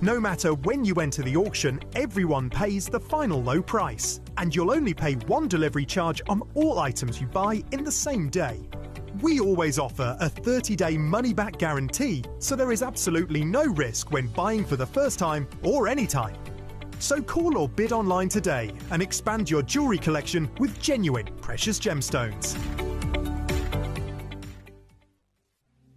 No matter when you enter the auction, everyone pays the final low price, and you'll only pay one delivery charge on all items you buy in the same day. We always offer a 30-day money-back guarantee, so there is absolutely no risk when buying for the first time or any time. So call or bid online today and expand your jewellery collection with genuine precious gemstones.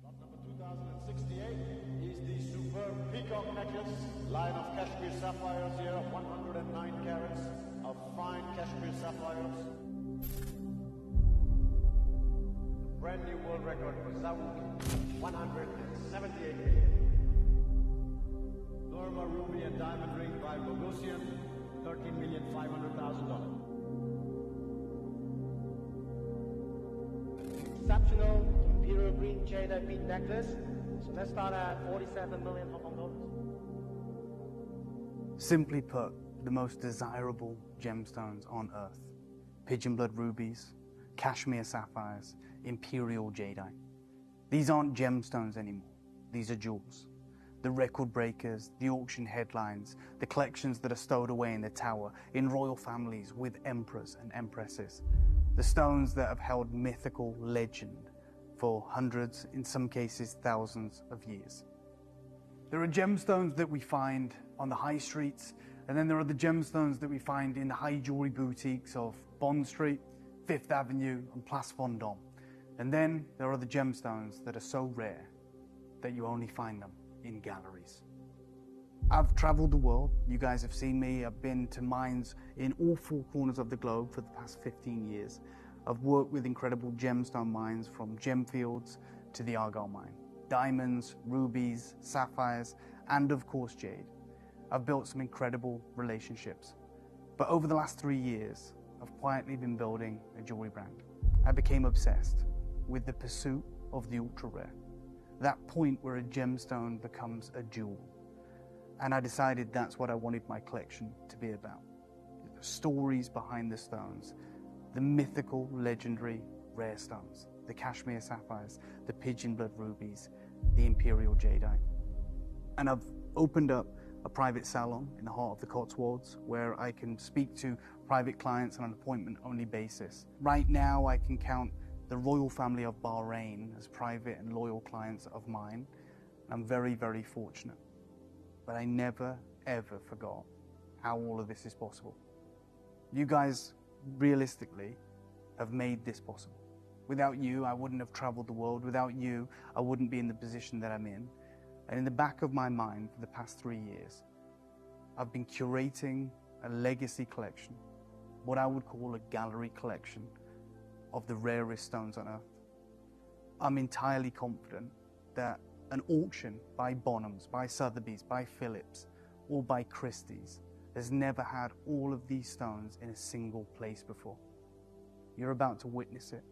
Lot number 2068 is the superb peacock necklace, line of Kashmir sapphires here of 109 carats of fine Kashmir sapphires. Brand new world record for Zawuk, 178 million. Norma ruby and diamond ring by Bogosian, $13,500,000. Exceptional imperial green jade bead necklace. So let's start at 47 million Hong Kong dollars. Simply put, the most desirable gemstones on earth. Pigeon blood rubies, Kashmir sapphires, imperial jadeite. These aren't gemstones anymore. These are jewels. The record breakers, the auction headlines, the collections that are stowed away in the tower, in royal families with emperors and empresses. The stones that have held mythical legend for hundreds, in some cases thousands of years. There are gemstones that we find on the high streets, and then there are the gemstones that we find in the high jewelry boutiques of Bond Street, Fifth Avenue and Place Vendôme. And then there are the gemstones that are so rare that you only find them in galleries. I've traveled the world. You guys have seen me. I've been to mines in all four corners of the globe for the past 15 years. I've worked with incredible gemstone mines from Gemfields to the Argyle mine. Diamonds, rubies, sapphires, and of course jade. I've built some incredible relationships. But over the last 3 years, I've quietly been building a jewelry brand. I became obsessed with the pursuit of the ultra rare. That point where a gemstone becomes a jewel. And I decided that's what I wanted my collection to be about. The stories behind the stones, the mythical, legendary, rare stones, the Kashmir sapphires, the pigeon blood rubies, the imperial jadeite. And I've opened up a private salon in the heart of the Cotswolds where I can speak to private clients on an appointment-only basis. Right now, I can count the royal family of Bahrain as private and loyal clients of mine. I'm very, very fortunate. But I never, ever forgot how all of this is possible. You guys, realistically, have made this possible. Without you, I wouldn't have traveled the world. Without you, I wouldn't be in the position that I'm in. And in the back of my mind for the past 3 years, I've been curating a legacy collection, what I would call a gallery collection of the rarest stones on earth. I'm entirely confident that an auction by Bonhams, by Sotheby's, by Phillips, or by Christie's has never had all of these stones in a single place before. You're about to witness it.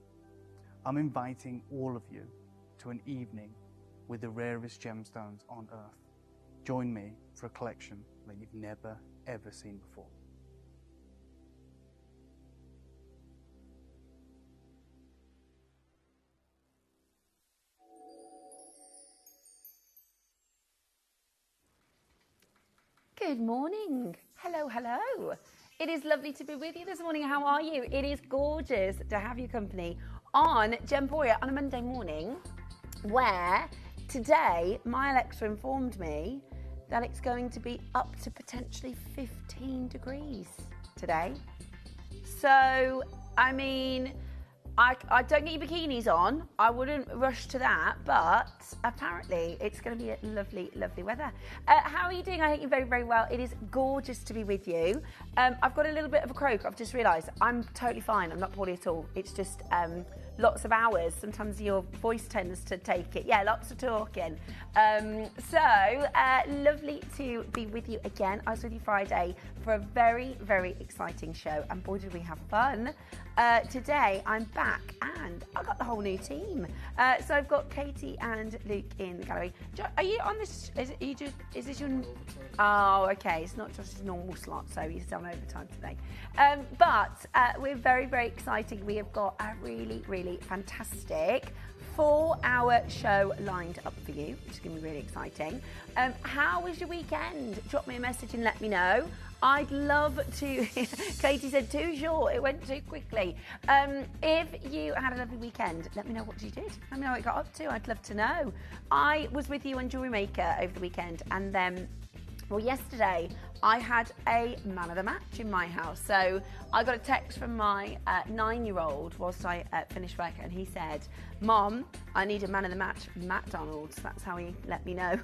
I'm inviting all of you to an evening with the rarest gemstones on earth. Join me for a collection that you've never, ever seen before. Good morning. Hello, hello. It is lovely to be with you this morning. How are you? It is gorgeous to have your company on Gemporia on a Monday morning, where today my Alexa informed me that it's going to be up to potentially 15 degrees today. So, I mean, I don't get your bikinis on. I wouldn't rush to that, but apparently it's going to be a lovely, lovely weather. How are you doing? I hope you're very, very well. It is gorgeous to be with you. I've got a little bit of a croak. I've just realised I'm totally fine. I'm not poorly at all. It's just lots of hours. Sometimes your voice tends to take it. Yeah, lots of talking. Lovely to be with you again. I was with you Friday for a very, very exciting show, and boy, did we have fun. Today I'm back and I've got the whole new team. So I've got Katie and Luke in the gallery. Are you on this? Is this your? Oh, okay. It's not just his normal slot, so he's done overtime today. But we're very, very excited. We have got a really, really fantastic 4-hour show lined up for you, which is going to be really exciting. How was your weekend? Drop me a message and let me know. I'd love to. Katie said too short, it went too quickly. If you had a lovely weekend, let me know what you did. Let me know what you got up to. I'd love to know. I was with you on Jewellery Maker over the weekend, and then, well, yesterday I had a man of the match in my house. So I got a text from my 9-year-old whilst I finished work, and he said, "Mom, I need a man of the match from McDonald's." That's how he let me know.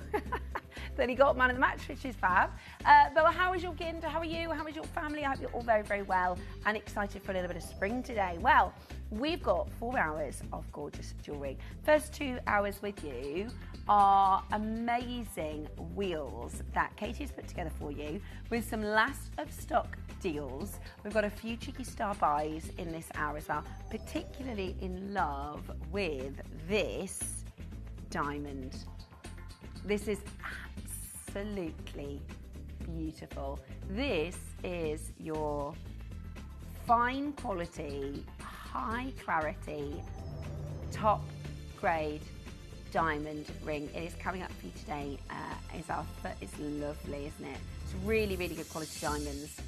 Then he got man of the match, which is fab. But how was your weekend? How are you? How is your family? I hope you're all very, very well and excited for a little bit of spring today. Well, we've got 4 hours of gorgeous jewellery. First 2 hours with you are amazing wheels that Katie has put together for you with some last of stock deals. We've got a few cheeky star buys in this hour as well, particularly in love with this diamond. This is absolutely beautiful. This is your fine quality, high clarity, top grade diamond ring. It is coming up for you today. It's lovely, isn't it? It's really, really good quality diamonds.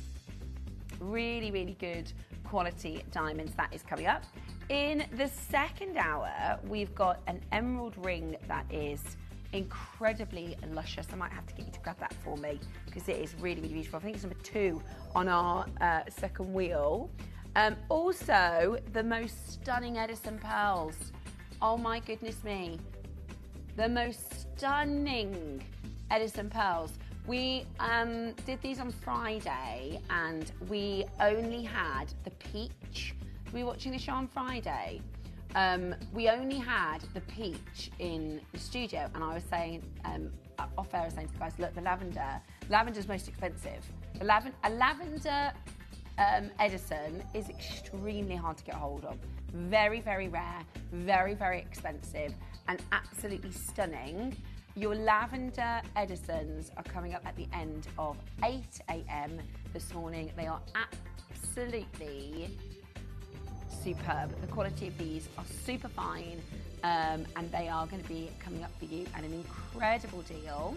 Really, really good quality diamonds. That is coming up. In the second hour, we've got an emerald ring that is incredibly luscious. I might have to get you to grab that for me because it is really, really beautiful. I think it's number 2 on our second wheel. Also, the most stunning Edison pearls. Oh my goodness me. The most stunning Edison pearls. We did these on Friday and we only had the peach. Were you watching the show on Friday? We only had the peach in the studio, and I was saying, off air, I was saying to the guys, look, lavender's most expensive. A lavender Edison is extremely hard to get hold of. Very, very rare, very, very expensive, and absolutely stunning. Your lavender Edisons are coming up at the end of 8 a.m. this morning. They are absolutely superb. The quality of these are super fine, and they are going to be coming up for you at an incredible deal.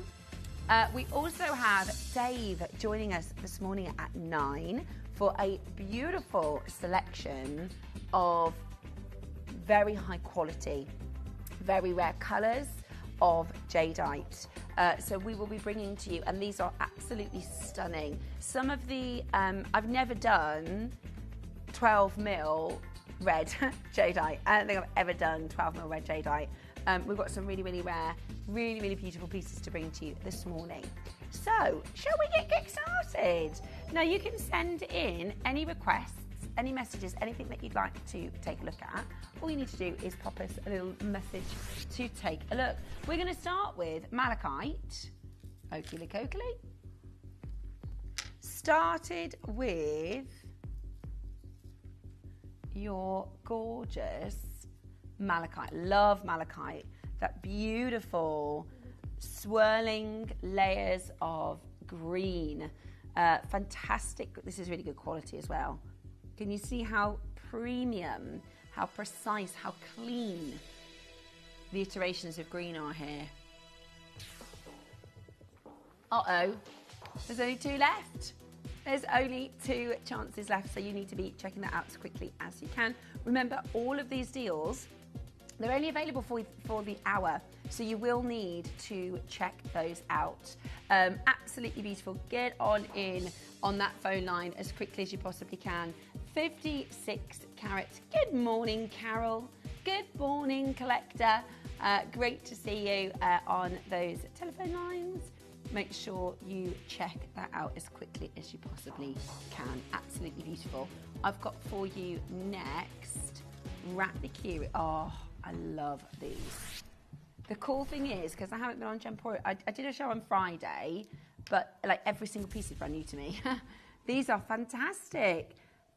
We also have Dave joining us this morning at 9 for a beautiful selection of very high quality, very rare colours of jadeite. So we will be bringing to you, and these are absolutely stunning. Some of the, I've never done 12 mil red jadeite. I don't think I've ever done 12 mil red jadeite. We've got some really, really rare, really, really beautiful pieces to bring to you this morning. So, shall we get started? Now, you can send in any requests, any messages, anything that you'd like to take a look at. All you need to do is pop us a little message to take a look. We're going to start with malachite. Oakley Coakley. Started with your gorgeous malachite. Love malachite. That beautiful swirling layers of green. Fantastic. This is really good quality as well. Can you see how premium, how precise, how clean the iterations of green are here? Uh-oh. There's only 2 left. There's only 2 chances left, so you need to be checking that out as quickly as you can. Remember, all of these deals, they're only available for the hour, so you will need to check those out. Absolutely beautiful. Get on in on that phone line as quickly as you possibly can. 56 carats. Good morning, Carol. Good morning, Collector. Great to see you on those telephone lines. Make sure you check that out as quickly as you possibly can. Absolutely beautiful. I've got for you next, Rapikiri. Oh, I love these. The cool thing is, because I haven't been on Gemporia, I did a show on Friday, but like every single piece is brand new to me. These are fantastic.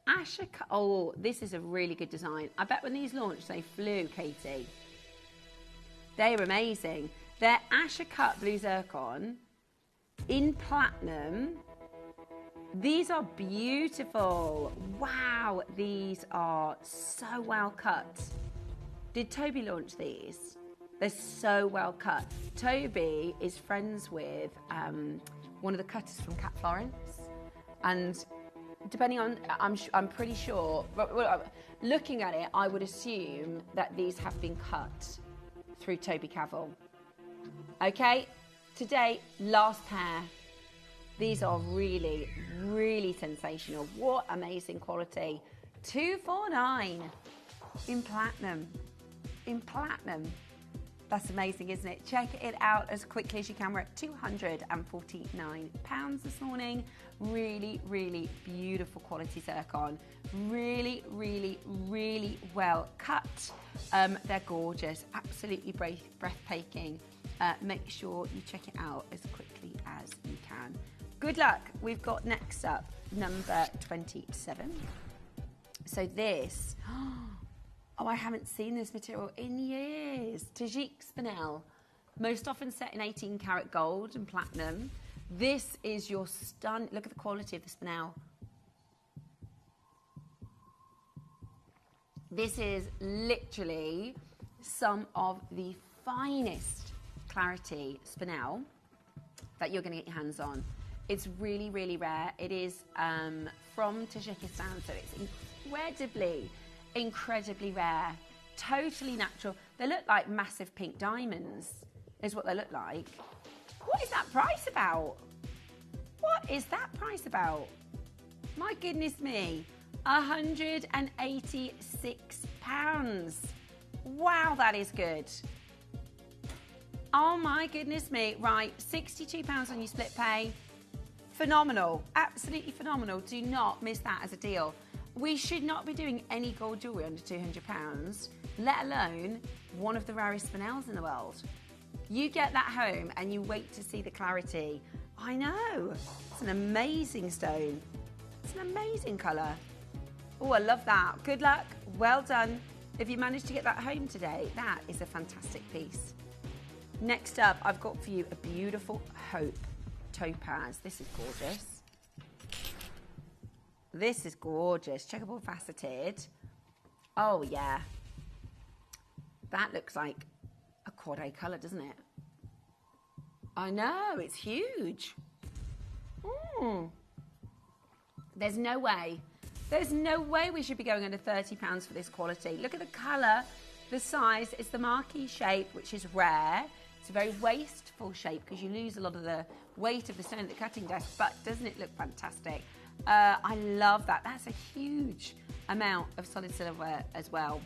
Ashika, oh, this is a really good design. I bet when these launched, they flew, Katie. They're amazing. They're Asha-cut blue zircon in platinum. These are beautiful. Wow, these are so well cut. Did Toby launch these? They're so well cut. Toby is friends with one of the cutters from Cat Florence, and depending on, I'm pretty sure, looking at it, I would assume that these have been cut through Toby Cavell. Okay, today, last pair. These are really, really sensational. What amazing quality. $249 in platinum. In platinum. That's amazing, isn't it? Check it out as quickly as you can. We're at £249 this morning. Really, really beautiful quality zircon. Really, really, really well cut. They're gorgeous, absolutely breathtaking. Make sure you check it out as quickly as you can. Good luck. We've got next up number 27. So this, oh, I haven't seen this material in years. Tajik spinel, most often set in 18 karat gold and platinum. This is your look at the quality of the spinel. This is literally some of the finest clarity spinel that you're going to get your hands on. It's really, really rare. It is from Tajikistan, so it's incredibly rare. Totally natural. They look like massive pink diamonds, is what they look like. What is that price about? What is that price about? My goodness me. £186. Wow, that is good. Oh my goodness me. Right, £62 on your split pay. Phenomenal, absolutely phenomenal. Do not miss that as a deal. We should not be doing any gold jewellery under £200, let alone one of the rarest spinels in the world. You get that home and you wait to see the clarity. I know, it's an amazing stone. It's an amazing colour. Oh, I love that. Good luck, well done. If you managed to get that home today, that is a fantastic piece. Next up, I've got for you a beautiful Hope topaz. This is gorgeous. This is gorgeous. Checkerboard faceted. Oh yeah. That looks like a quad A colour, doesn't it? I know, it's huge. There's no way we should be going under £30 for this quality. Look at the colour, the size. It's the marquee shape, which is rare. It's a very wasteful shape because you lose a lot of the weight of the stone at the cutting desk, but doesn't it look fantastic? I love that. That's a huge amount of solid silverware as well.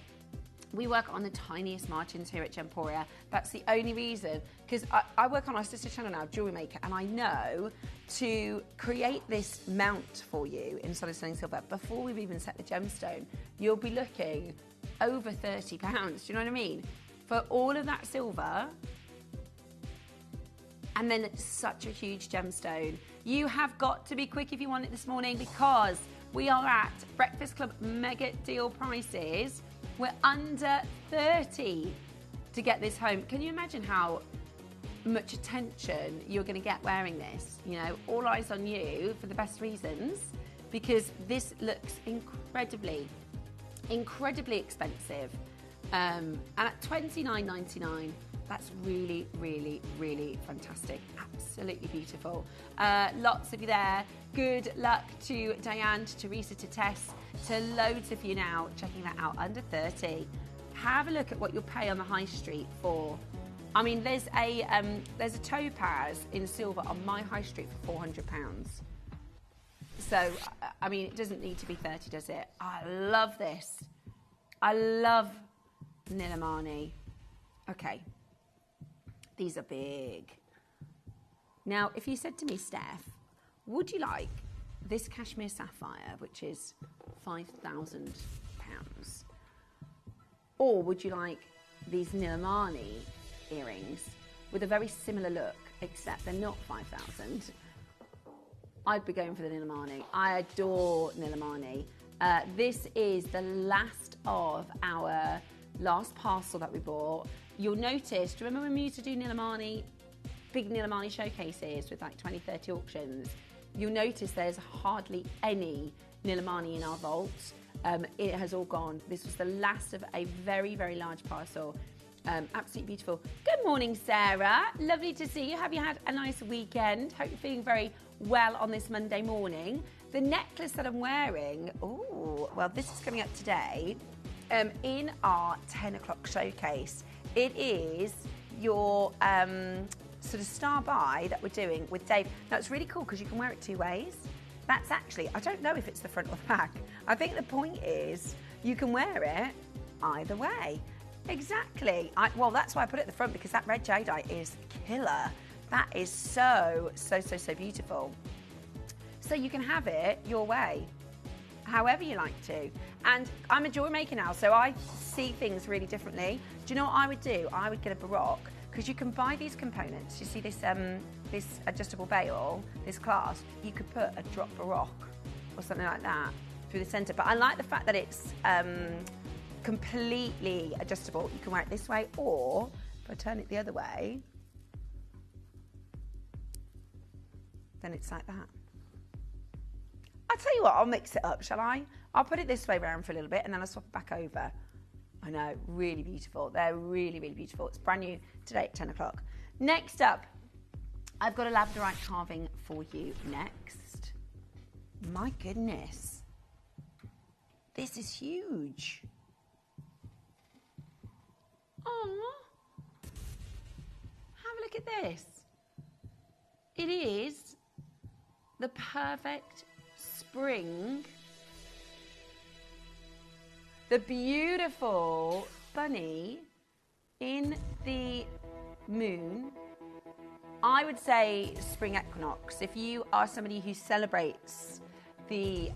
We work on the tiniest margins here at Gemporia. That's the only reason, because I work on our sister channel now, Jewelry Maker, and I know to create this mount for you in solid sterling silver, before we've even set the gemstone, you'll be looking over £30. Do you know what I mean? For all of that silver, and then it's such a huge gemstone. You have got to be quick if you want it this morning, because we are at Breakfast Club mega deal prices. We're under 30 to get this home. Can you imagine how much attention you're going to get wearing this? You know, all eyes on you for the best reasons, because this looks incredibly expensive. And at $29.99, that's really, really, really fantastic. Absolutely beautiful. Lots of you there. Good luck to Diane, to Teresa, to Tess, to loads of you now checking that out under 30. Have a look at what you'll pay on the high street for. I mean, there's a topaz in silver on my high street for £400. So, I mean, it doesn't need to be 30, does it? I love this. I love Nilamani. Okay. These are big. Now, if you said to me, Steph, would you like this cashmere sapphire, which is £5,000, or would you like these Nilamani earrings with a very similar look, except they're not 5,000? I'd be going for the Nilamani. I adore Nilamani. This is the last of our last parcel that we bought. You'll notice, do you remember when we used to do Nilamani, big Nilamani showcases with like 20, 30 auctions? You'll notice there's hardly any Nilamani in our vaults. it has all gone. This was the last of a very, very large parcel. Absolutely beautiful. Good morning, Sarah. Lovely to see you. Have you had a nice weekend? Hope you're feeling very well on this Monday morning. The necklace that I'm wearing, oh, well, this is coming up today in our 10 o'clock showcase. It is your sort of star buy that we're doing with Dave. Now, it's really cool because you can wear it two ways. That's actually, I don't know if it's the front or the back. I think the point is you can wear it either way. Exactly. Well, that's why I put it at the front, because that red jadeite is killer. That is so beautiful. So you can have it your way, however you like to. And I'm a jewelry maker now, so I see things really differently. Do you know what I would do? I would get a baroque, because you can buy these components. You see this this adjustable bail, this clasp, you could put a drop baroque or something like that through the centre. But I like the fact that it's completely adjustable. You can wear it this way, or if I turn it the other way, then it's like that. I'll tell you what, I'll mix it up, shall I? I'll put it this way round for a little bit and then I'll swap it back over. I know, really beautiful. They're really, really beautiful. It's brand new today at 10 o'clock. Next up, I've got a labradorite carving for you next. My goodness. This is huge. Oh, have a look at this. It is the perfect spring. The beautiful bunny in the moon. I would say spring equinox. If you are somebody who celebrates the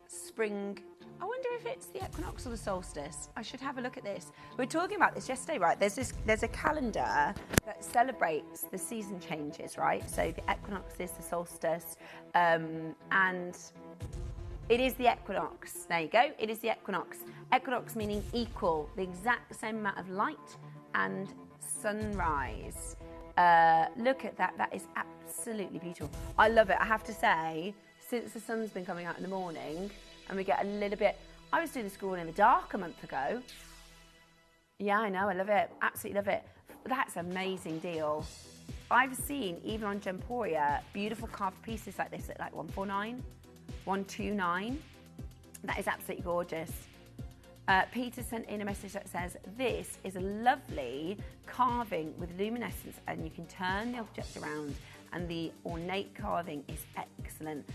spring, I wonder if it's the equinox or the solstice. I should have a look at this. We were talking about this yesterday, right? There's a calendar that celebrates the season changes, right? So the equinox is the solstice, and it is the equinox. There you go. It is the equinox. Equinox meaning equal, the exact same amount of light and sunrise. Look at that. That is absolutely beautiful. I love it. I have to say, since the sun's been coming out in the morning and we get a little bit... I was doing the school in the dark a month ago. Yeah, I know. I love it. Absolutely love it. That's an amazing deal. I've seen, even on Gemporia, beautiful carved pieces like this at like 149. 129. That is absolutely gorgeous. Peter sent in a message that says, this is a lovely carving with luminescence, and you can turn the object around and the ornate carving is excellent.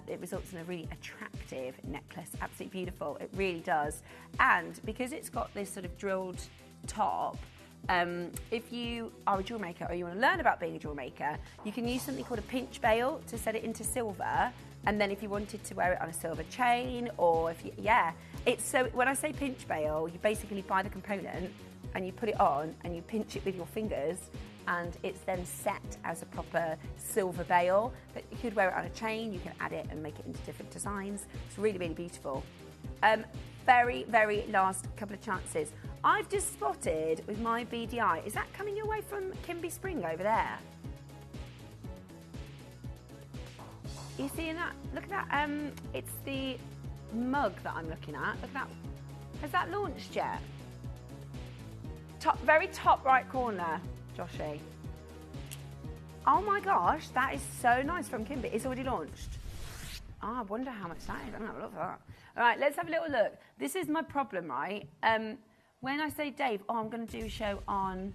It results in a really attractive necklace. Absolutely beautiful. It really does. And because it's got this sort of drilled top, if you are a jewel maker or you want to learn about being a jewel maker, you can use something called a pinch bail to set it into silver. And then if you wanted to wear it on a silver chain, or if you, it's so, when I say pinch bail, you basically buy the component and you put it on and you pinch it with your fingers, and it's then set as a proper silver bail. But you could wear it on a chain, you can add it and make it into different designs. It's really, really beautiful. Very, very last couple of chances. I've just spotted with my BDI, is that coming your way from Kimby Spring over there? You seeing that? Look at that. It's the mug that I'm looking at. Look at that. Has that launched yet? Very top right corner, Joshy. Oh my gosh, that is so nice from Kimby. It's already launched. Oh, I wonder how much that is. I'm gonna have a look for that. All right, let's have a little look. This is my problem, right? When I say, Dave, I'm going to do a show on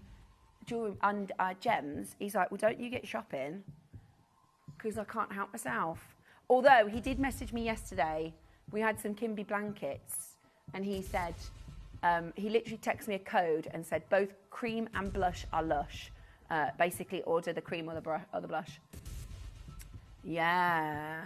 jewelry and gems, he's like, well, don't you get shopping? Because I can't help myself. Although he did message me yesterday. We had some Kimby blankets, and he said, he literally texted me a code and said, both cream and blush are lush. Basically, order the cream or the blush. Yeah.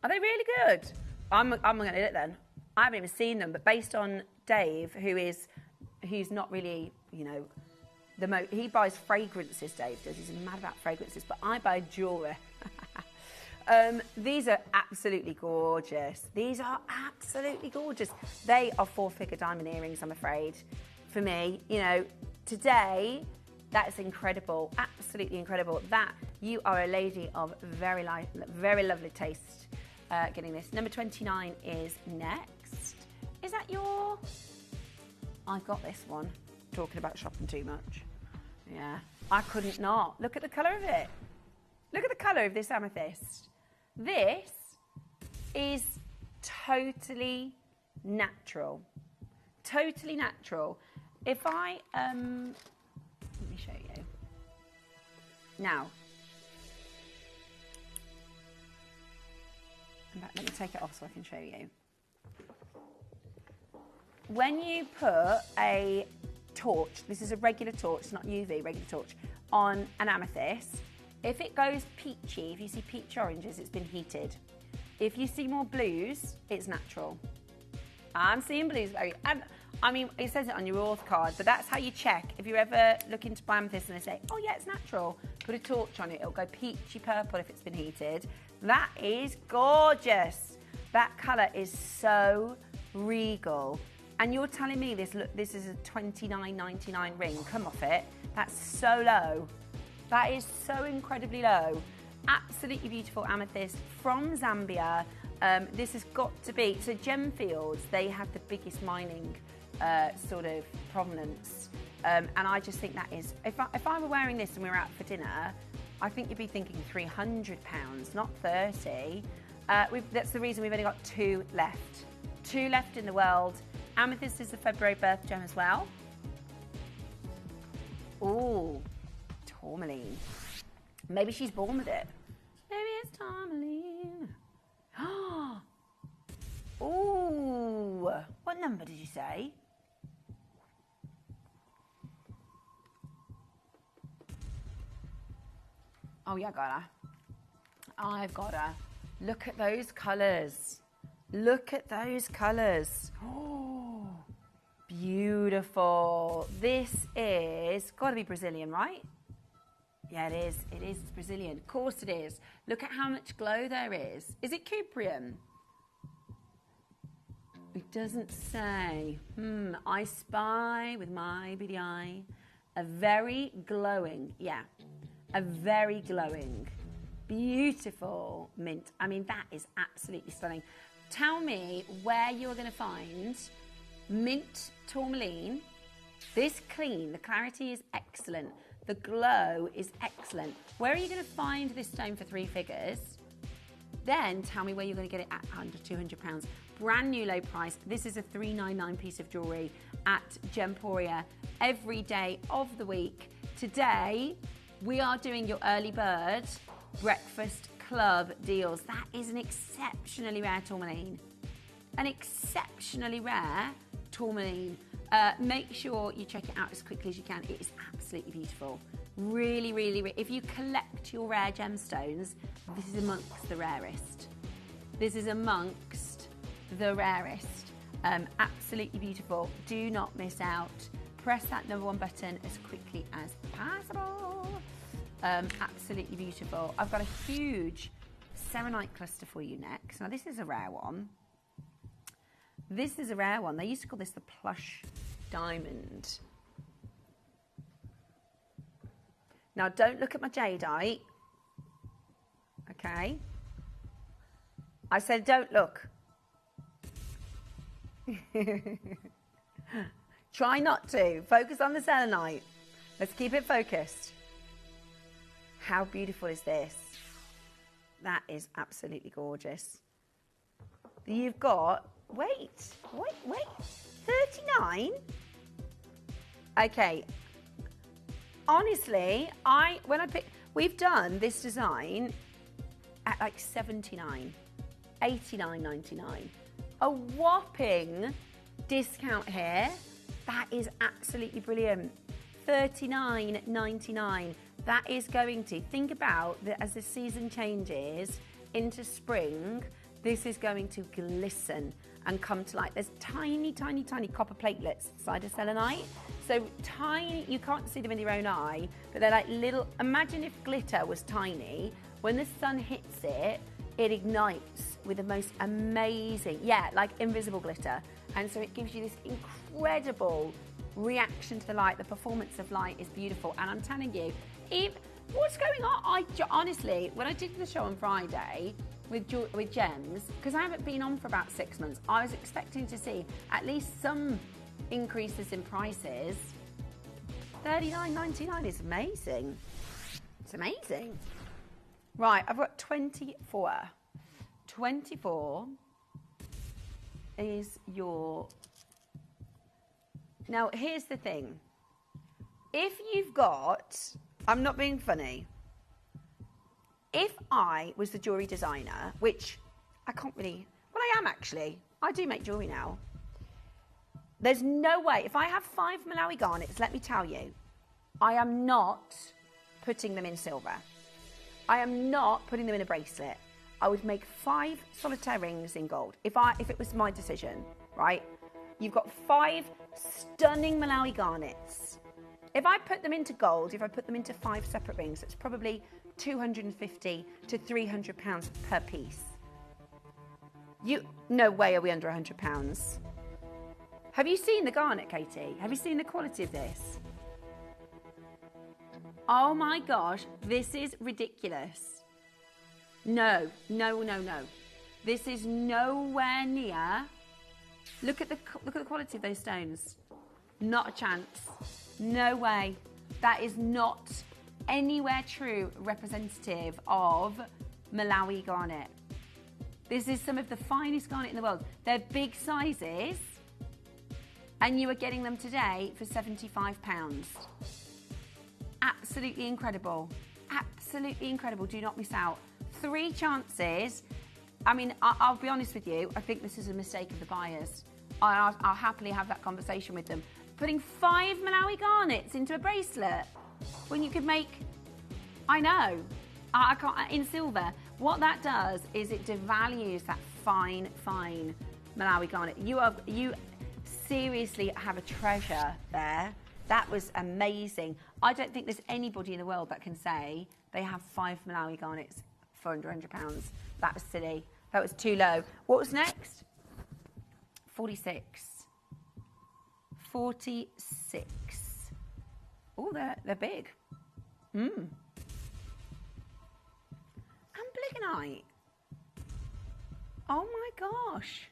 Are they really good? I'm going to do it then. I haven't even seen them, but based on Dave, who's not really, you know, he buys fragrances, Dave does. He's mad about fragrances, but I buy jewellery. These are absolutely gorgeous. These are absolutely gorgeous. They are 4-figure diamond earrings, I'm afraid. For me, you know, today, that's incredible. Absolutely incredible. That, you are a lady of very lovely taste. getting this. Number 29 is next. Is that your... I've got this one. Talking about shopping too much. Yeah, I couldn't not. Look at the colour of it. Look at the colour of this amethyst. This is totally natural. Totally natural. If I, let me show you. Now, let me take it off so I can show you. When you put a torch, this is a regular torch, it's not UV, regular torch, on an amethyst, if it goes peachy, if you see peach oranges, it's been heated. If you see more blues, it's natural. I'm seeing blues, and I mean, it says it on your auth card, but that's how you check. If you're ever looking to buy amethyst and they say, oh yeah, it's natural, put a torch on it, it'll go peachy purple if it's been heated. That is gorgeous. That colour is so regal. And you're telling me this, look, this is a $29.99 ring, come off it. That's so low. That is so incredibly low. Absolutely beautiful amethyst from Zambia. This has got to be, so Gemfields, they have the biggest mining sort of provenance. And I just think that is, if I were wearing this and we were out for dinner, I think you'd be thinking £300, not 30. That's the reason we've only got 2 left. 2 left in the world. Amethyst is a February birth gem as well. Ooh, tourmaline. Maybe she's born with it. Maybe it's tourmaline. Ooh, what number did you say? Oh yeah, got her. I've got her. Look at those colours. Look at those colours. Oh, beautiful. This is got to be Brazilian, right? Yeah, it is. It is Brazilian. Of course it is. Look at how much glow there is. Is it cuprium? It doesn't say. I spy with my beady eye a very glowing, yeah, a very glowing, beautiful mint. I mean, that is absolutely stunning. Tell me where you're going to find mint tourmaline. This clean, the clarity is excellent. The glow is excellent. Where are you going to find this stone for 3 figures? Then tell me where you're going to get it at under £200. Brand new low price. This is a $399 piece of jewellery at Gemporia every day of the week. Today, we are doing your early bird breakfast club deals. That is an exceptionally rare tourmaline. An exceptionally rare tourmaline. Make sure you check it out as quickly as you can. It is absolutely beautiful. Really, really, if you collect your rare gemstones, this is amongst the rarest. This is amongst the rarest. Absolutely beautiful. Do not miss out. Press that number 1 button as quickly as possible. Absolutely beautiful. I've got a huge selenite cluster for you next. Now this is a rare one. This is a rare one. They used to call this the plush diamond. Now don't look at my jadeite. Okay. I said don't look. Try not to. Focus on the selenite. Let's keep it focused. How beautiful is this? That is absolutely gorgeous. You've got, wait, 39? Okay. Honestly, we've done this design at like 79, 89.99. A whopping discount here. That is absolutely brilliant. $39.99. That is going to, think about that as the season changes into spring, this is going to glisten and come to light. There's tiny, tiny, tiny copper platelets inside a selenite. So tiny, you can't see them in your own eye, but they're like little, imagine if glitter was tiny. When the sun hits it, it ignites with the most amazing, yeah, like invisible glitter. And so it gives you this incredible reaction to the light. The performance of light is beautiful. And I'm telling you, what's going on? Honestly, when I did the show on Friday, with gems, because I haven't been on for about 6 months, I was expecting to see at least some increases in prices. $39.99 is amazing. It's amazing. Right, I've got 24. 24 is your... Now, here's the thing. If you've got... I'm not being funny. If I was the jewellery designer, which I can't really... Well, I am actually. I do make jewellery now. There's no way. If I have 5 Malawi garnets, let me tell you, I am not putting them in silver. I am not putting them in a bracelet. I would make 5 solitaire rings in gold. If it was my decision, right? You've got 5 stunning Malawi garnets. If I put them into gold, if I put them into 5 separate rings, it's probably £250 to £300 per piece. No way are we under £100. Have you seen the garnet, Katie? Have you seen the quality of this? Oh my gosh, this is ridiculous. No. This is nowhere near. Look at the quality of those stones. Not a chance. No way. That is not anywhere true representative of Malawi garnet. This is some of the finest garnet in the world. They're big sizes, and you are getting them today for £75. Absolutely incredible. Absolutely incredible. Do not miss out. 3 chances. I mean, I'll be honest with you. I think this is a mistake of the buyers. I'll happily have that conversation with them. Putting 5 Malawi garnets into a bracelet when you could make, I know, I can't, in silver. What that does is it devalues that fine Malawi garnet. You seriously have a treasure there. That was amazing. I don't think there's anybody in the world that can say they have 5 Malawi garnets for under £100. That was silly. That was too low. What was next? 46. 46. Oh, they're big. Amblygonite. Oh my gosh.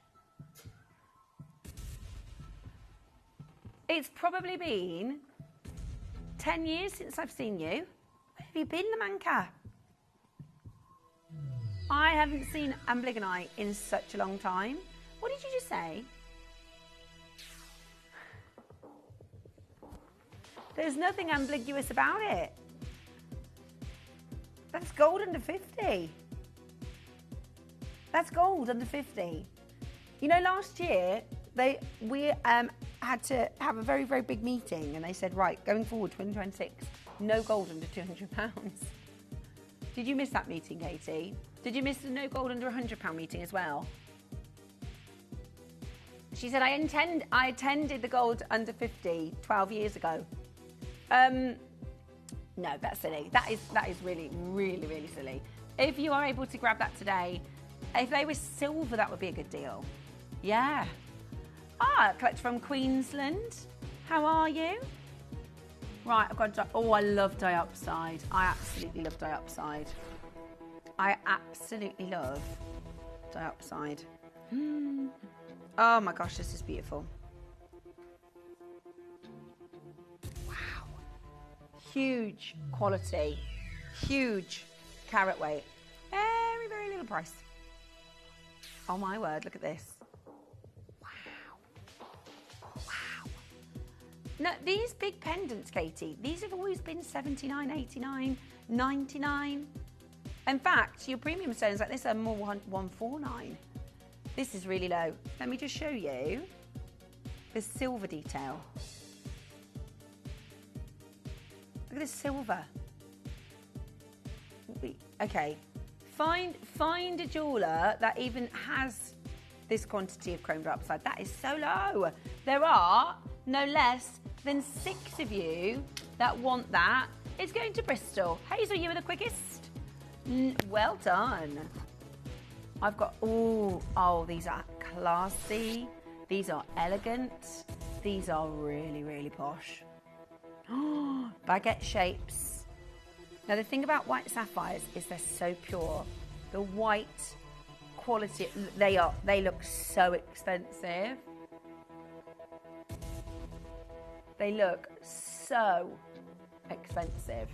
It's probably been 10 years since I've seen you. Where have you been, Lamanka? I haven't seen amblygonite in such a long time. What did you just say? There's nothing ambiguous about it. That's gold under 50. That's gold under 50. You know, last year, we had to have a very, very big meeting, and they said, right, going forward, 2026, no gold under £200. Did you miss that meeting, Katie? Did you miss the no gold under £100 meeting as well? She said, I attended the gold under 50 12 years ago. No, that's silly. That is really, really, really silly. If you are able to grab that today, if they were silver, that would be a good deal. Yeah. Collect from Queensland. How are you? Right, I've got, oh, I love diopside. I absolutely love diopside. I absolutely love diopside. Oh my gosh, this is beautiful. Wow. Huge quality, huge carat weight. Very, very little price. Oh my word, look at this. No, these big pendants, Katie, these have always been $79, $89, $99. In fact, your premium stones like this are more $149. This is really low. Let me just show you the silver detail. Look at this silver. Okay, find a jeweller that even has this quantity of chrome diopside. That is so low. There are no less than 6 of you that want that. It's going to Bristol. Hazel, you were the quickest. Well done. I've got, oh, these are classy. These are elegant. These are really, really posh. Baguette shapes. Now, the thing about white sapphires is they're so pure. The white quality, they look so expensive. They look so expensive.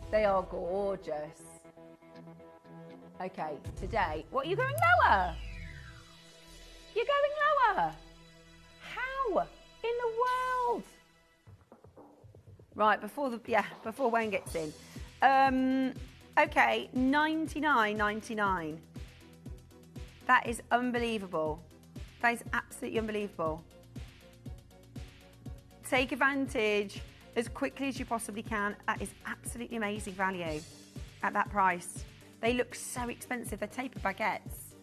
They are gorgeous. Okay, today, what, are you going lower? You're going lower. How in the world? Right, before Wayne gets in. Okay, $99.99. That is unbelievable. That is absolutely unbelievable. Take advantage as quickly as you possibly can. That is absolutely amazing value at that price. They look so expensive. They're taper baguettes.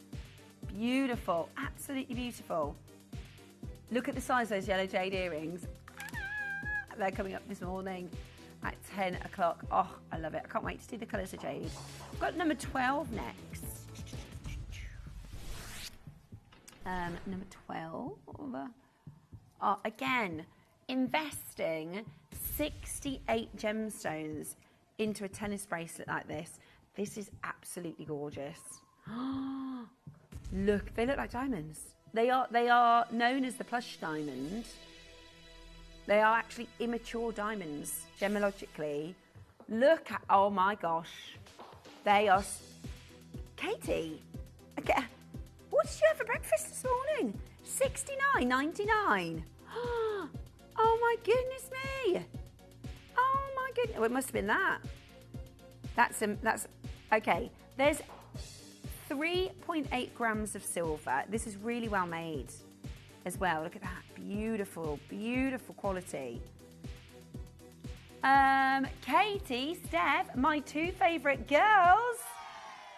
Beautiful, absolutely beautiful. Look at the size of those yellow jade earrings. They're coming up this morning at 10 o'clock. Oh, I love it. I can't wait to see the colours of jade. I've got number 12 next. Number 12. Oh, again, investing 68 gemstones into a tennis bracelet like this. This is absolutely gorgeous. Look, they look like diamonds. They are known as the plush diamond. They are actually immature diamonds, gemologically. Look at, oh my gosh. They are, Katie, okay, what did you have for breakfast this morning? $69.99. Oh my goodness me. Oh my goodness, well, it must have been that. That's, okay, there's 3.8 grams of silver. This is really well made as well. Look at that, beautiful, beautiful quality. Katie, Steph, my two favourite girls.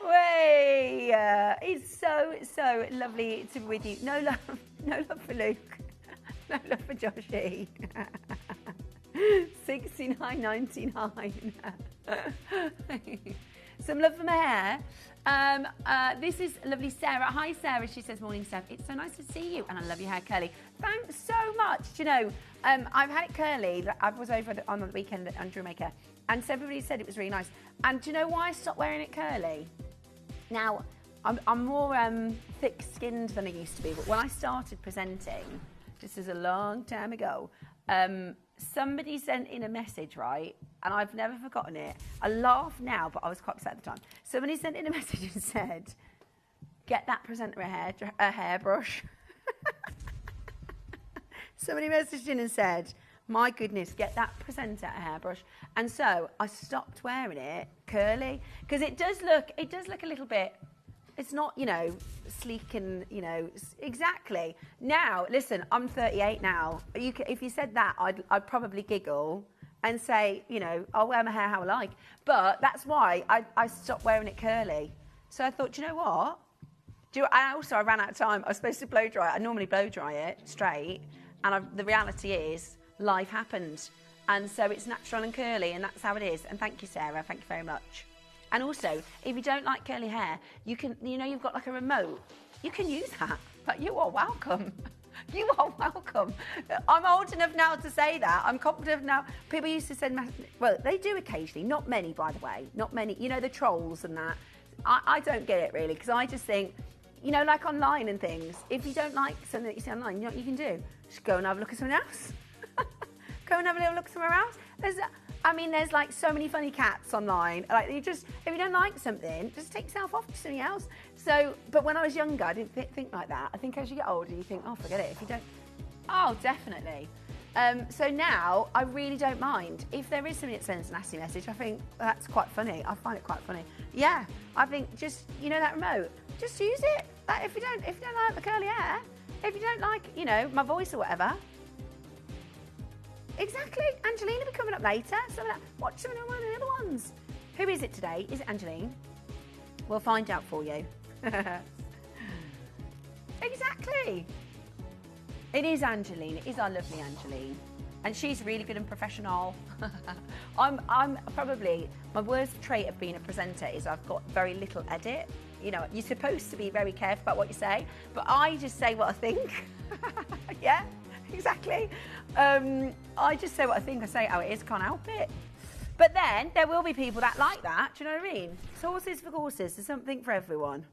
Way, it's so lovely to be with you. No love for Luke. No love for Joshie. $69.99. Some love for my hair. This is lovely Sarah. Hi Sarah, she says, morning Steph. It's so nice to see you and I love your hair curly. Thanks so much. Do you know, I've had it curly. I was over on the weekend at Andrew Maker and so everybody said it was really nice. And do you know why I stopped wearing it curly? Now, I'm more thick-skinned than I used to be, but when I started presenting, this is a long time ago, somebody sent in a message, right? And I've never forgotten it. I laugh now, but I was quite upset at the time. Somebody sent in a message and said, get that presenter a hairbrush. Somebody messaged in and said, my goodness, get that presenter a hairbrush. And so I stopped wearing it curly because it does look a little bit, it's not, you know, sleek and, you know, exactly. Now, listen, I'm 38 now. If you said that, I'd probably giggle and say, you know, I'll wear my hair how I like. But that's why I stopped wearing it curly. So I thought, do you know what? I ran out of time. I was supposed to blow dry it. I normally blow dry it straight. And the reality is, life happened. And so it's natural and curly, and that's how it is. And thank you, Sarah. Thank you very much. And also, if you don't like curly hair, you can, you know, you've got like a remote. You can use that. But you are welcome. You are welcome. I'm old enough now to say that. I'm confident now. People used to send, well, they do occasionally. Not many, by the way. Not many. You know, the trolls and that. I don't get it, really, because I just think, you know, like online and things, if you don't like something that you see online, you know what you can do? Just go and have a look at something else. Go and have a little look somewhere else. There's like so many funny cats online. Like if you don't like something, just take yourself off to something else. So, but when I was younger, I didn't think like that. I think as you get older, you think, oh, forget it. If you don't, oh, definitely. So now I really don't mind if there is somebody that sends a nasty message. I think that's quite funny. I find it quite funny. Yeah, I think just, you know, that remote, just use it. Like if you don't like the curly hair, if you don't like, you know, my voice or whatever. Exactly. Angelina will be coming up later. Watch some of one of the other ones. Who is it today? Is it Angeline? We'll find out for you. Exactly. It is Angeline. It is our lovely Angeline. And she's really good and professional. I'm probably, my worst trait of being a presenter is I've got very little edit. You know, you're supposed to be very careful about what you say, but I just say what I think. Yeah, exactly. I just say what I think, I say how it is, can't help it. But then there will be people that like that, do you know what I mean? Horses for courses, there's something for everyone.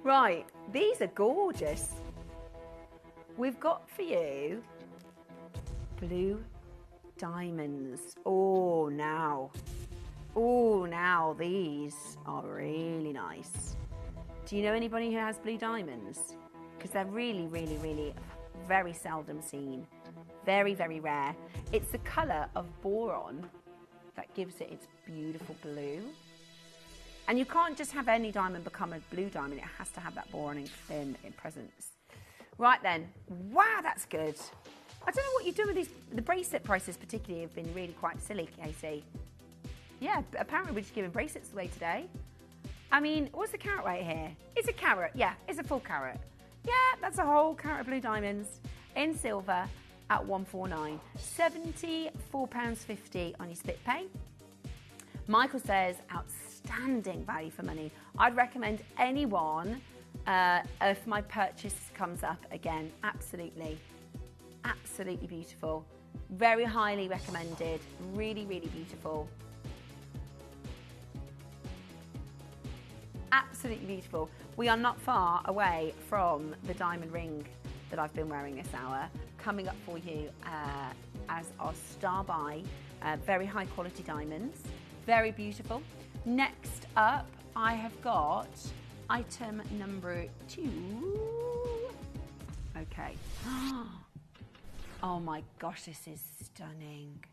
Right, these are gorgeous. We've got for you blue diamonds. Oh, now these are really nice. Do you know anybody who has blue diamonds? Because they're really, really, really very seldom seen. Very, very rare. It's the colour of boron that gives it its beautiful blue. And you can't just have any diamond become a blue diamond. It has to have that boron in presence. Right then. Wow, that's good. I don't know what you do with these. The bracelet prices particularly have been really quite silly, Katie. Yeah, apparently we're just giving bracelets away today. I mean, what's the carat weight here? It's a carat. Yeah, it's a full carat. Yeah, that's a whole carat of blue diamonds in silver at £149. £74.50 on your split pay. Michael says, outstanding value for money. I'd recommend anyone if my purchase comes up again. Absolutely. Absolutely beautiful. Very highly recommended. Really, really beautiful. Absolutely beautiful. We are not far away from the diamond ring that I've been wearing this hour, coming up for you as our star buy. Very high quality diamonds. Very beautiful. Next up, I have got item number 2. Okay. Oh my gosh, this is stunning.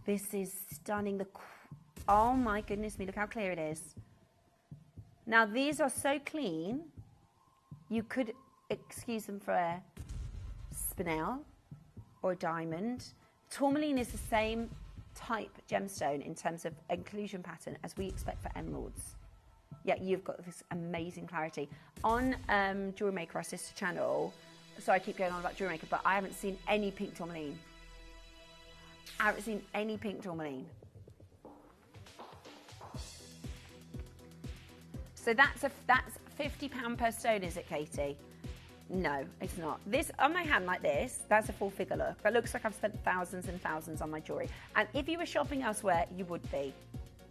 This is stunning. Oh my goodness me, look how clear it is. Now these are so clean, you could excuse them for a spinel or a diamond. Tourmaline is the same type gemstone in terms of inclusion pattern as we expect for emeralds. Yeah, you've got this amazing clarity. On Jewelry Maker, our sister channel, so I keep going on about Jewelry Maker, but I haven't seen any pink tourmaline. I haven't seen any pink tourmaline. So that's £50 per stone, is it, Katie? No, it's not. This, on my hand like this, that's a full figure look. That looks like I've spent thousands and thousands on my jewellery. And if you were shopping elsewhere, you would be.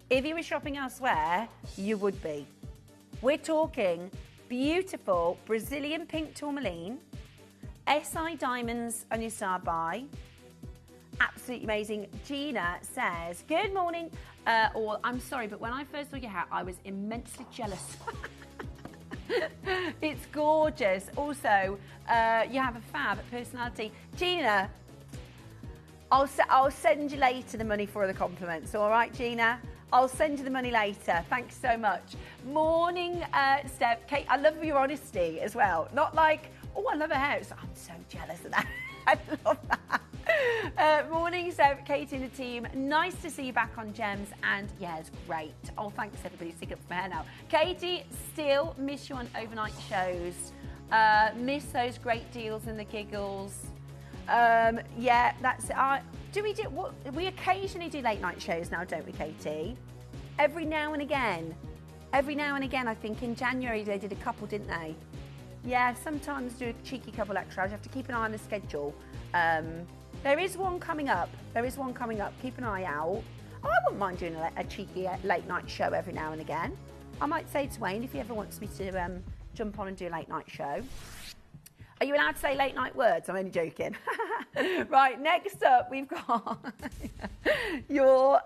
If you were shopping elsewhere, you would be. We're talking beautiful Brazilian pink tourmaline, SI diamonds on your star buy. Absolutely amazing. Gina says, good morning, all. I'm sorry, but when I first saw your hair, I was immensely jealous. It's gorgeous. Also, you have a fab personality. Gina, I'll send you later the money for the compliments. All right, Gina? I'll send you the money later. Thanks so much. Morning, Steph. Kate, I love your honesty as well. Not like, oh, I love her hair. It's like, I'm so jealous of that. I love that. Morning, Steph, Katie and the team. Nice to see you back on Gems. And yeah, it's great. Oh, thanks everybody sticking up for my hair now. Katie, still miss you on overnight shows. Miss those great deals and the giggles. Yeah, that's it. We occasionally do late night shows now, don't we, Katie? Every now and again. Every now and again, I think in January they did a couple, didn't they? Yeah, sometimes do a cheeky couple extra. You have to keep an eye on the schedule. There is one coming up. Keep an eye out. Oh, I wouldn't mind doing a cheeky late night show every now and again. I might say to Wayne if he ever wants me to jump on and do a late night show. Are you allowed to say late night words? I'm only joking. Right, next up we've got your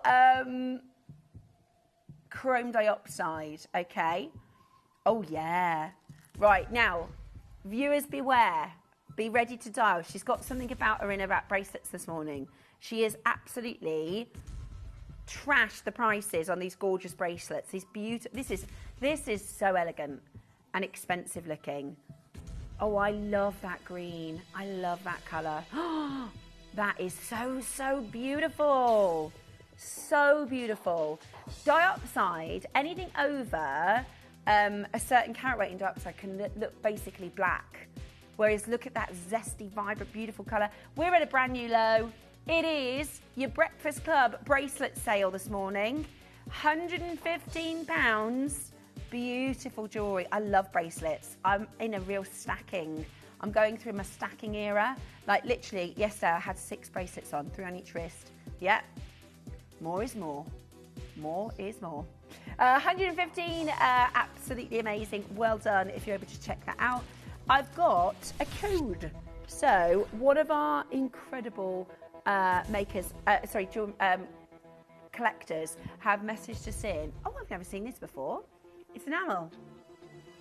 chrome dioxide, okay? Oh yeah. Right, now, viewers beware. Be ready to dial. She's got something about her in her bracelets this morning. She has absolutely trashed the prices on these gorgeous bracelets. These beautiful. This is so elegant and expensive looking. Oh, I love that green. I love that colour. That is so beautiful. So beautiful. Dioxide, anything over a certain carat weight in dioxide can look basically black. Whereas look at that zesty, vibrant, beautiful colour. We're at a brand new low. It is your Breakfast Club bracelet sale this morning. £115. Beautiful jewellery. I love bracelets. I'm in a real stacking. I'm going through my stacking era. Like literally, yesterday I had 6 bracelets on, 3 on each wrist. Yep. More is more. More is more. 115, absolutely amazing. Well done if you're able to check that out. I've got a code. So one of our incredible collectors have messaged us in. Oh, I've never seen this before. It's enamel.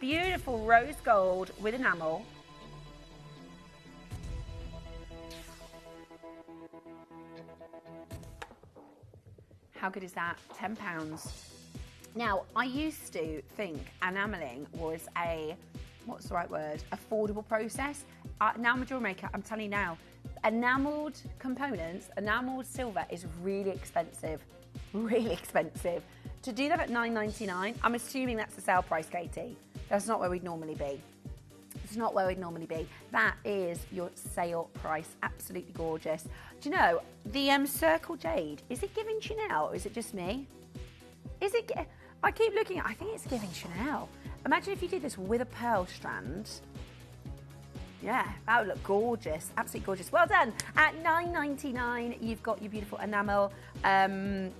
Beautiful rose gold with enamel. How good is that? £10. Now, I used to think enamelling was a, what's the right word, affordable process. Now I'm a jewelry maker, I'm telling you now, enamelled components, enamelled silver is really expensive. Really expensive. To do that at $9.99, I'm assuming that's the sale price, Katie. That's not where we'd normally be. It's not where we'd normally be. That is your sale price. Absolutely gorgeous. Do you know, the circle jade, is it giving Chanel or is it just me? Is it, I keep looking at, I think it's giving Chanel. Imagine if you did this with a pearl strand. Yeah, that would look gorgeous, absolutely gorgeous. Well done. At $9.99, you've got your beautiful enamel. So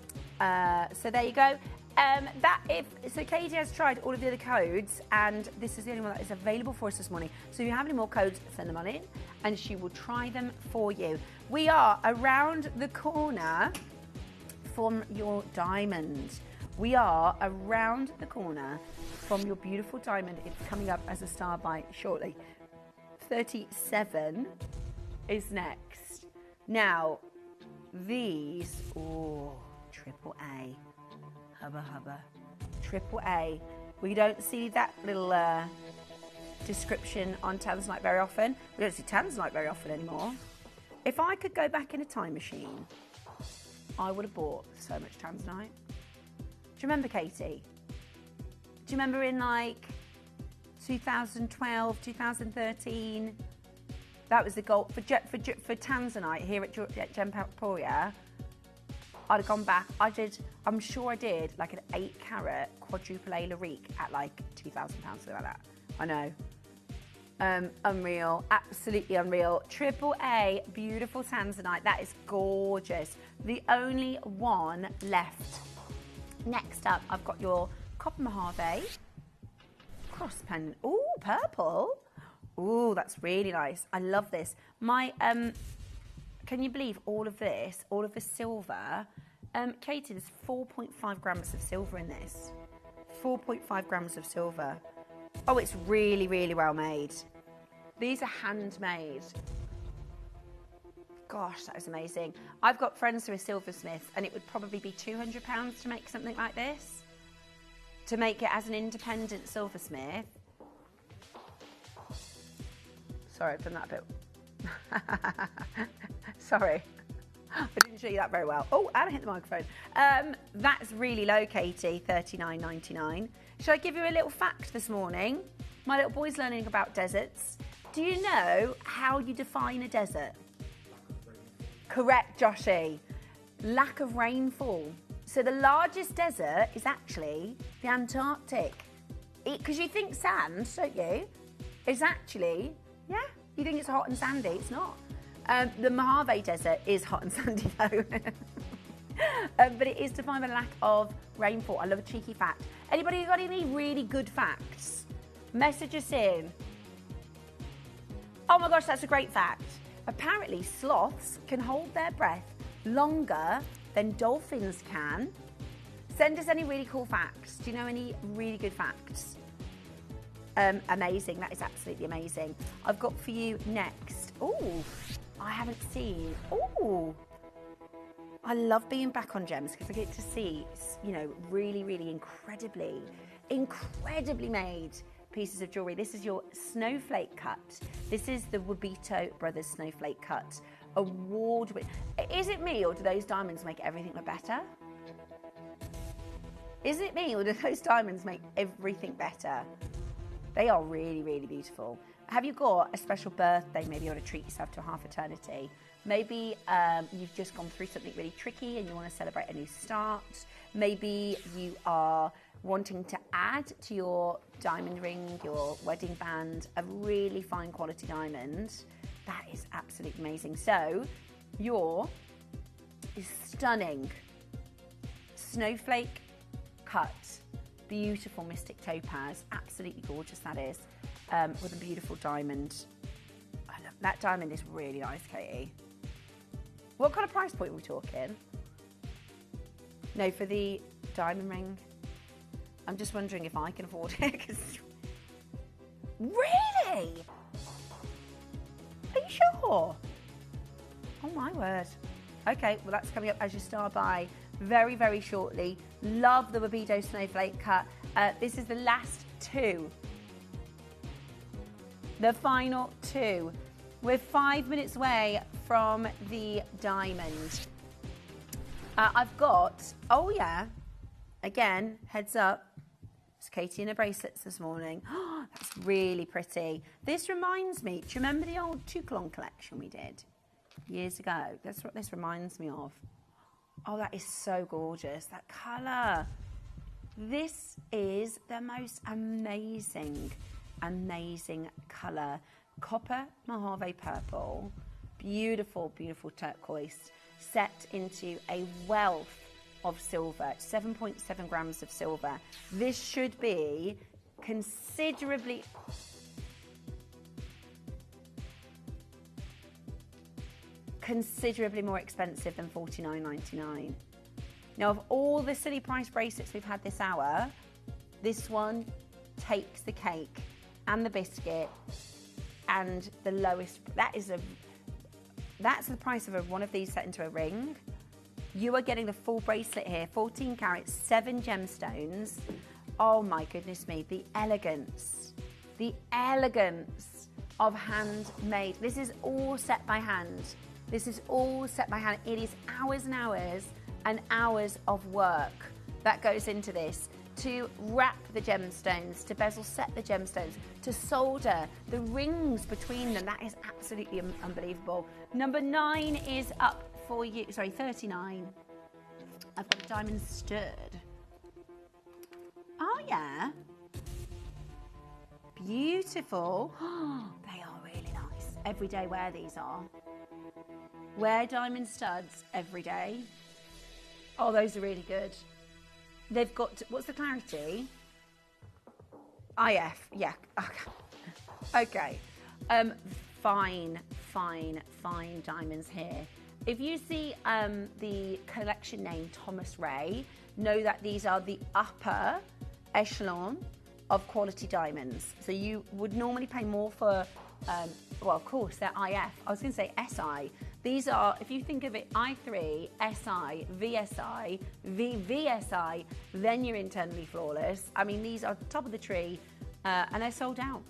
there you go. So Katie has tried all of the other codes, and this is the only one that is available for us this morning. So if you have any more codes, send them on in, and she will try them for you. We are around the corner from your diamond. We are around the corner from your beautiful diamond. It's coming up as a star by shortly. 37 is next. Now, these, oh, triple A. Hubba hubba. Triple A. We don't see that little description on Tanzanite very often. We don't see Tanzanite very often anymore. If I could go back in a time machine, I would have bought so much Tanzanite. Do you remember, Katie? Do you remember in like 2012, 2013? That was the goal for Tanzanite here at Gemporia. I'd have gone back. I'm sure I did like an 8 carat quadruple A Larique at like £2,000, something like that. I know. Unreal, absolutely unreal. Triple A, beautiful Tanzanite. That is gorgeous. The only one left. Next up, I've got your copper mojave cross pendant. Ooh, purple. Ooh, that's really nice. I love this. My can you believe all of this, all of the silver? Katie, there's 4.5 grams of silver in this. 4.5 grams of silver. Oh, it's really, really well made. These are handmade. Gosh, that is amazing. I've got friends who are silversmiths, and it would probably be £200 to make something like this. To make it as an independent silversmith. Sorry, I've done that a bit. Sorry, I didn't show you that very well. Oh, and I hit the microphone. That's really low, Katie, $39.99. Should I give you a little fact this morning? My little boy's learning about deserts. Do you know how you define a desert? Correct, Joshy. Lack of rainfall. So the largest desert is actually the Antarctic. Because you think sand, don't you? It's actually, yeah, you think it's hot and sandy. It's not. The Mojave Desert is hot and sandy though. But it is defined by the lack of rainfall. I love a cheeky fact. Anybody got any really good facts? Message us in. Oh my gosh, that's a great fact. Apparently sloths can hold their breath longer than dolphins can. Send us any really cool facts. Do you know any really good facts? Amazing, that is absolutely amazing. I've got for you next. Oh, I haven't seen. Oh, I love being back on Gems because I get to see, you know, really, really incredibly made pieces of jewellery. This is your snowflake cut. This is the Wabito Brothers snowflake cut. Award-winning. Is it me or do those diamonds make everything look better? Is it me, or do those diamonds make everything better? They are really, really beautiful. Have you got a special birthday, maybe you want to treat yourself to a half eternity? Maybe you've just gone through something really tricky and you want to celebrate a new start. Maybe you are wanting to add to your diamond ring, your wedding band, a really fine quality diamond. That is absolutely amazing. So your is stunning snowflake cut, beautiful mystic topaz, absolutely gorgeous that is, with a beautiful diamond. That diamond is really nice, Katie. What kind of price point are we talking? No, for the diamond ring. I'm just wondering if I can afford it. Really? Are you sure? Oh my word. Okay, well that's coming up as your star buy very, very shortly. Love the Wabido snowflake cut. This is the last two. The final two. We're 5 minutes away from the diamond. I've got, oh yeah, again, heads up. It's Katie in her bracelets this morning. Oh, that's really pretty. This reminds me, do you remember the old Toucolon collection we did years ago? That's what this reminds me of. Oh, that is so gorgeous, that colour. This is the most amazing, amazing colour. Copper Mojave purple, beautiful, beautiful turquoise, set into a wealth of silver, 7.7 grams of silver. This should be considerably more expensive than $49.99. Now, of all the silly price bracelets we've had this hour, this one takes the cake and the biscuit and the lowest. That's the price of one of these set into a ring. You are getting the full bracelet here, 14 carats, 7 gemstones. Oh my goodness me, the elegance of handmade. This is all set by hand. This is all set by hand. It is hours and hours and hours of work that goes into this, to wrap the gemstones, to bezel set the gemstones, to solder the rings between them. That is absolutely unbelievable. Number 9 is up for you. Sorry, 39. I've got a diamond stud. Oh yeah. Beautiful. They are really nice. Everyday wear these are. Wear diamond studs every day. Oh, those are really good. They've got, what's the clarity? IF, yeah. Okay. Fine diamonds here. If you see the collection name Thomas Ray, know that these are the upper echelon of quality diamonds. So you would normally pay more for, well, of course, they're IF. I was going to say SI. These are, if you think of it, I3, SI, VSI, VVSI, then you're internally flawless. I mean, these are top of the tree, and they're sold out.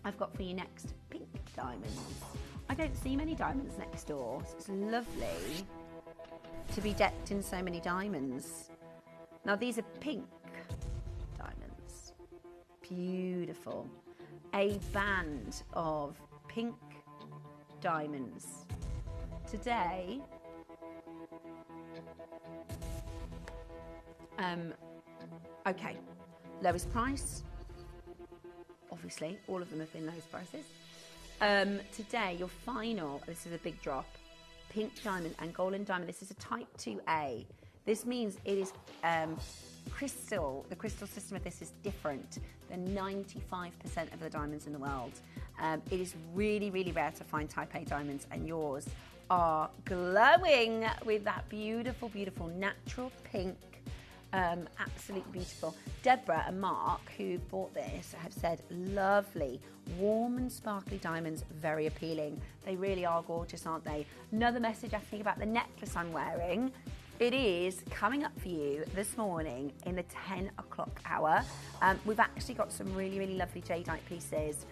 I've got for you next, pink diamonds. I don't see many diamonds next door, so it's lovely to be decked in so many diamonds. Now, these are pink diamonds. Beautiful. A band of pink diamonds. Today, okay, lowest price, obviously, all of them have been lowest prices. Today, your final, this is a big drop, pink diamond and golden diamond. This is a type 2A. This means it is crystal. The crystal system of this is different than 95% of the diamonds in the world. It is really, really rare to find type A diamonds, and yours are glowing with that beautiful, beautiful natural pink. Absolutely beautiful. Deborah and Mark, who bought this, have said lovely, warm and sparkly diamonds, very appealing. They really are gorgeous, aren't they? Another message asking about the necklace I'm wearing. It is coming up for you this morning in the 10 o'clock hour. We've actually got some really, really lovely jadeite pieces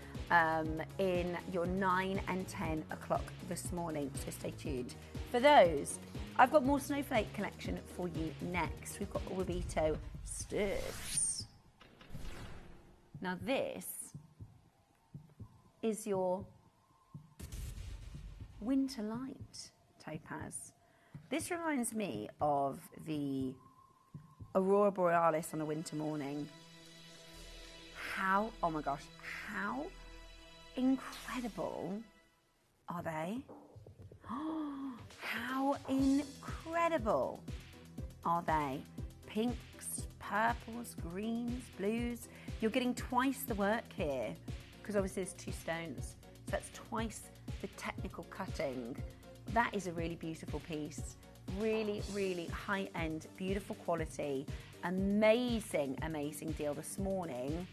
in your 9 and 10 o'clock this morning, so stay tuned for those. I've got more snowflake collection for you next. We've got Wabito studs. Now this is your winter light topaz. This reminds me of the Aurora Borealis on a winter morning. How, oh my gosh, how incredible are they? Oh, how incredible are they? Pinks, purples, greens, blues. You're getting twice the work here because obviously there's 2 stones. So that's twice the technical cutting. That is a really beautiful piece. Really, really high-end, beautiful quality. Amazing, amazing deal this morning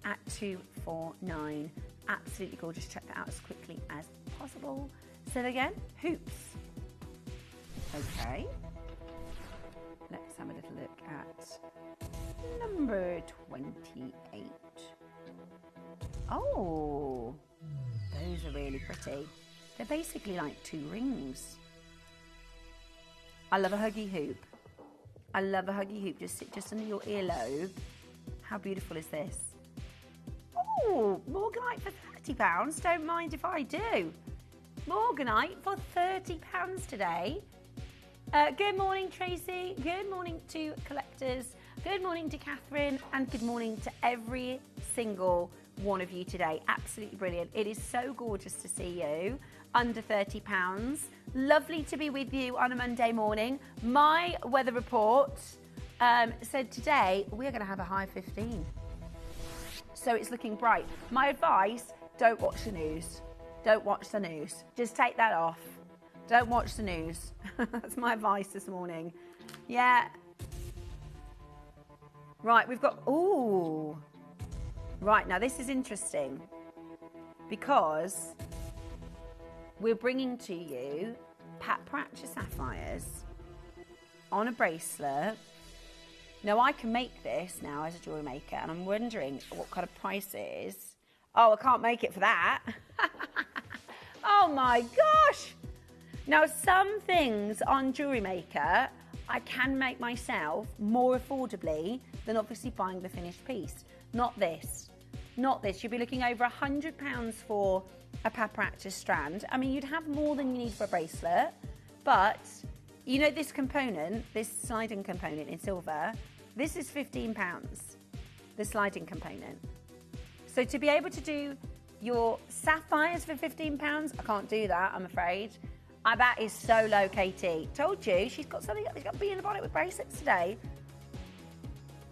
at 249. Absolutely gorgeous. Check that out as quickly as possible. Say that again, hoops. Okay. Let's have a little look at number 28. Oh, those are really pretty. They're basically like 2 rings. I love a huggy hoop. I love a huggy hoop. Just sit just under your earlobe. How beautiful is this? Oh, Morganite for £30. Don't mind if I do. Morganite for £30 today. Good morning, Tracy. Good morning to collectors. Good morning to Catherine. And good morning to every single one of you today. Absolutely brilliant. It is so gorgeous to see you. Under £30. Lovely to be with you on a Monday morning. My weather report said today we're going to have a high of 15. So it's looking bright. My advice, don't watch the news. Don't watch the news. Just take that off. Don't watch the news. That's my advice this morning. Yeah. Right, we've got, ooh. Right, now this is interesting because we're bringing to you Papracha sapphires on a bracelet. Now I can make this now as a jewellery maker, and I'm wondering what kind of price it is. Oh, I can't make it for that. Oh my gosh. Now some things on Jewellery Maker I can make myself more affordably than obviously buying the finished piece. Not this. Not this. You'd be looking over £100 for a Papracha strand. I mean, you'd have more than you need for a bracelet, but you know this component, this sliding component in silver, this is £15, the sliding component. So to be able to do your sapphires for £15, I can't do that, I'm afraid. That is so low, Katie. Told you, she's got something, she's got to be in the bonnet with bracelets today.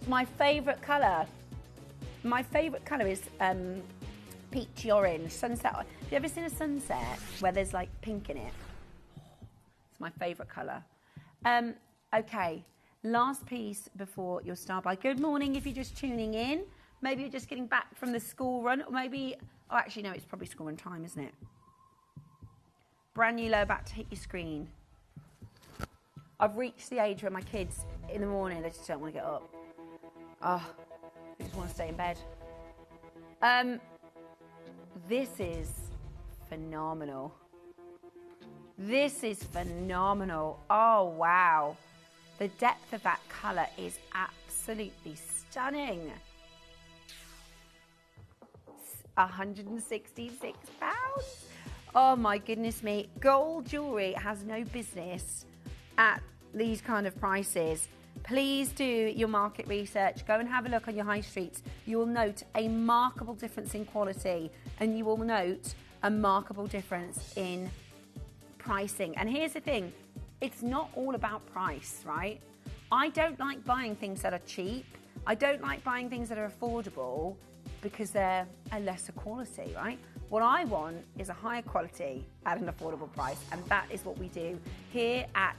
My favourite colour. My favourite colour is peachy orange, sunset. Have you ever seen a sunset where there's like pink in it? It's my favourite colour. Okay, last piece before your star buy. Good morning if you're just tuning in. Maybe you're just getting back from the school run, or maybe, oh actually no, it's probably school run time, isn't it? Brand new low about to hit your screen. I've reached the age where my kids in the morning, they just don't want to get up. Oh, they just want to stay in bed. This is phenomenal. This is phenomenal. Oh, wow. The depth of that colour is absolutely stunning. £166. Oh my goodness me. Gold jewellery has no business at these kind of prices. Please do your market research. Go and have a look on your high streets. You will note a remarkable difference in quality, and you will note a remarkable difference in pricing. And here's the thing, it's not all about price, right? I don't like buying things that are cheap. I don't like buying things that are affordable because they're a lesser quality, right? What I want is a higher quality at an affordable price, and that is what we do here at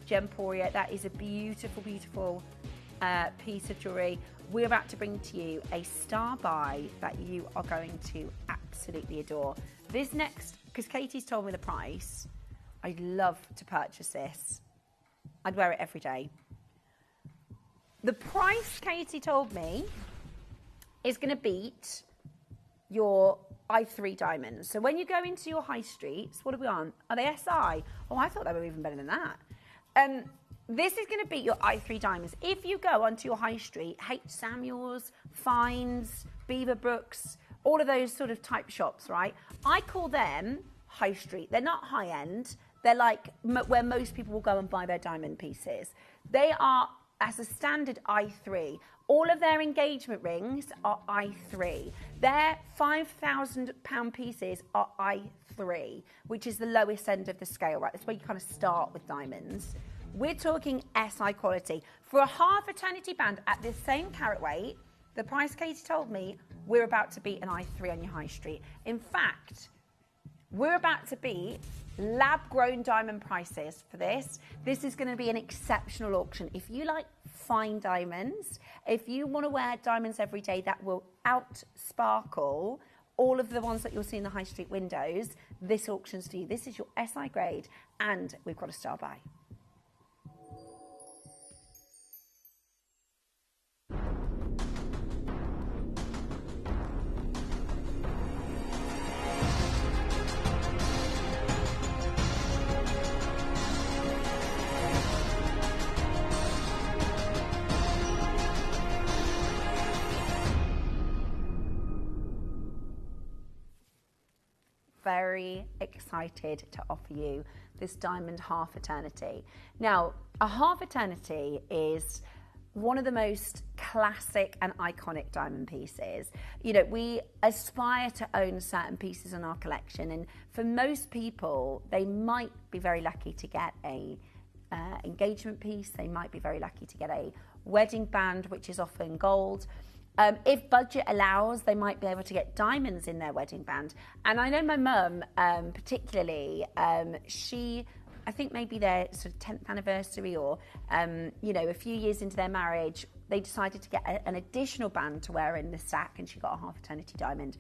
Gemporia. That is a beautiful, beautiful piece of jewellery. We're about to bring to you a star buy that you are going to absolutely adore. This next, because Katie's told me the price, I'd love to purchase this. I'd wear it every day. The price Katie told me is going to beat your I3 diamonds. So when you go into your high streets, what are we on? Are they SI? Oh, I thought they were even better than that. This is going to be your i3 diamonds. If you go onto your high street, H. Samuels, Fines, Beaverbrooks, all of those sort of type shops, right? I call them high street. They're not high end. They're like where most people will go and buy their diamond pieces. They are, as a standard, i3. All of their engagement rings are i3. Their £5,000 pieces are i3, which is the lowest end of the scale, right? That's where you kind of start with diamonds. We're talking SI quality. For a half eternity band at the same carat weight, the price Katie told me, we're about to beat an i3 on your high street. In fact, we're about to beat lab-grown diamond prices for this. This is going to be an exceptional auction. If you like fine diamonds, if you want to wear diamonds every day that will out-sparkle all of the ones that you'll see in the high street windows, this auction's for you. This is your SI grade, and we've got a star by. Very excited to offer you this diamond half eternity. Now, a half eternity is one of the most classic and iconic diamond pieces. You know, we aspire to own certain pieces in our collection, and for most people, they might be very lucky to get a engagement piece. They might be very lucky to get a wedding band, which is often gold. If budget allows, they might be able to get diamonds in their wedding band. And I know my mum, particularly, I think maybe their sort of 10th anniversary or, you know, a few years into their marriage, they decided to get an additional band to wear in the stack, and she got a half eternity diamond,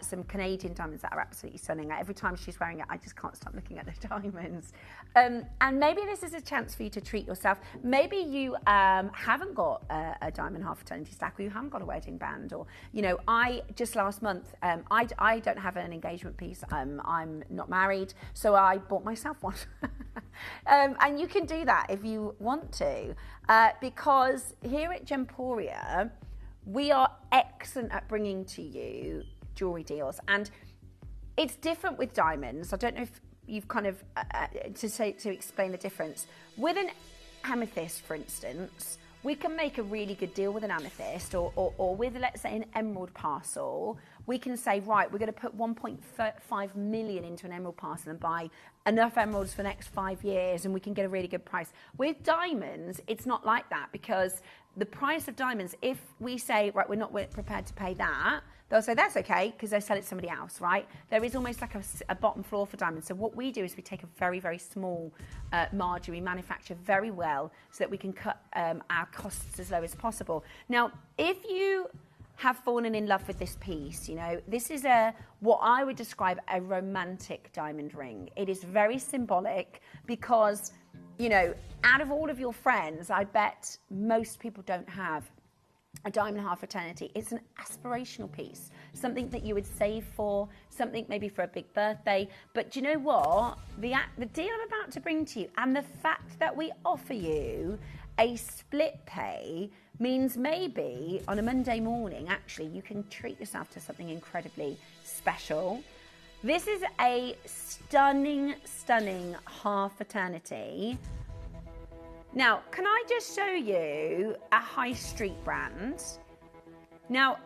some Canadian diamonds that are absolutely stunning. Every time she's wearing it, I just can't stop looking at the diamonds. And maybe this is a chance for you to treat yourself. Maybe you haven't got a diamond half eternity stack, or you haven't got a wedding band, or, you know, I just last month, I don't have an engagement piece. I'm not married, so I bought myself one. And you can do that if you want to, because here at Gemporia, we are excellent at bringing to you jewellery deals, and it's different with diamonds. I don't know if you've kind of, to explain the difference. With an amethyst, for instance, we can make a really good deal with an amethyst, or with, let's say, an emerald parcel. We can say, right, we're going to put 1.5 million into an emerald parcel and buy enough emeralds for the next 5 years, and we can get a really good price. With diamonds, it's not like that, because the price of diamonds, if we say, right, we're not prepared to pay that, they'll say that's okay, because they sell it to somebody else, right? There is almost like a bottom floor for diamonds. So what we do is we take a very, very small margin. We manufacture very well so that we can cut our costs as low as possible. Now, if you have fallen in love with this piece, you know, this is what I would describe a romantic diamond ring. It is very symbolic because, you know, out of all of your friends, I bet most people don't have a diamond half eternity. It's an aspirational piece, something that you would save for, something maybe for a big birthday. But do you know what? The deal I'm about to bring to you, and the fact that we offer you a split pay, means maybe on a Monday morning, actually, you can treat yourself to something incredibly special. This is a stunning, stunning half eternity. Now, can I just show you a high street brand? Now,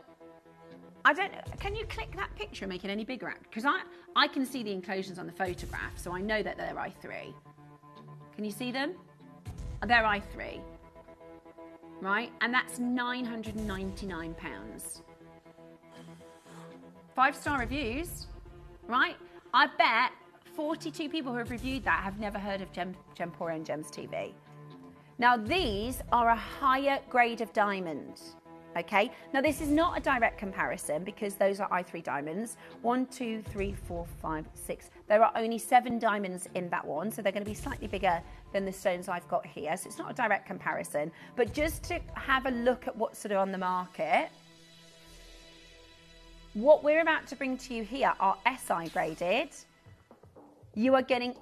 I don't know, can you click that picture and make it any bigger? Because I can see the enclosures on the photograph, so I know that they're i3. Can you see them? They're i3, right? And that's £999. 5-star reviews, right? I bet 42 people who have reviewed that have never heard of Gemporia and Gems TV. Now, these are a higher grade of diamond, okay? Now, this is not a direct comparison because those are i3 diamonds. 1, 2, 3, 4, 5, 6. There are only 7 diamonds in that one, so they're going to be slightly bigger than the stones I've got here. So it's not a direct comparison, but just to have a look at what's sort of on the market, what we're about to bring to you here are SI graded. You are getting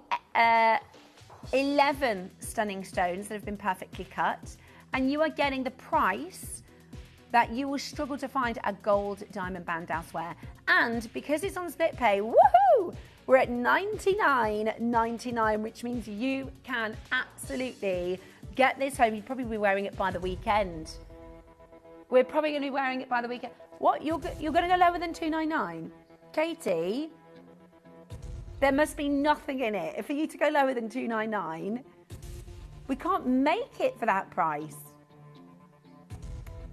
11 stunning stones that have been perfectly cut, and you are getting the price that you will struggle to find a gold diamond band elsewhere. And because it's on split pay, woohoo! We're at $99.99, which means you can absolutely get this home. You'd probably be wearing it by the weekend. We're probably going to be wearing it by the weekend. What? You're going to go lower than $299? Katie, there must be nothing in it. For you to go lower than $299, we can't make it for that price.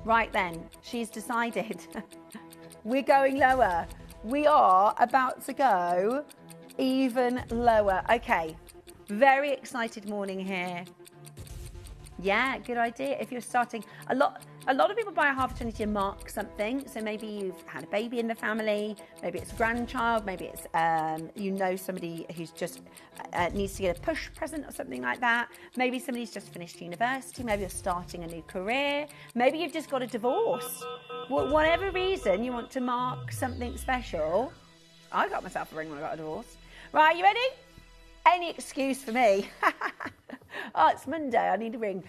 Right then, she's decided. We're going lower. We are about to go even lower. Okay, very excited morning here. Yeah, good idea. If you're starting, a lot of people buy a half eternity to mark something. So maybe you've had a baby in the family, maybe it's a grandchild, maybe it's you know somebody who's just needs to get a push present or something like that. Maybe somebody's just finished university, maybe you're starting a new career, maybe you've just got a divorce. Whatever reason you want to mark something special. I got myself a ring when I got a divorce. Right, you ready? Any excuse for me. Oh, it's Monday, I need a ring.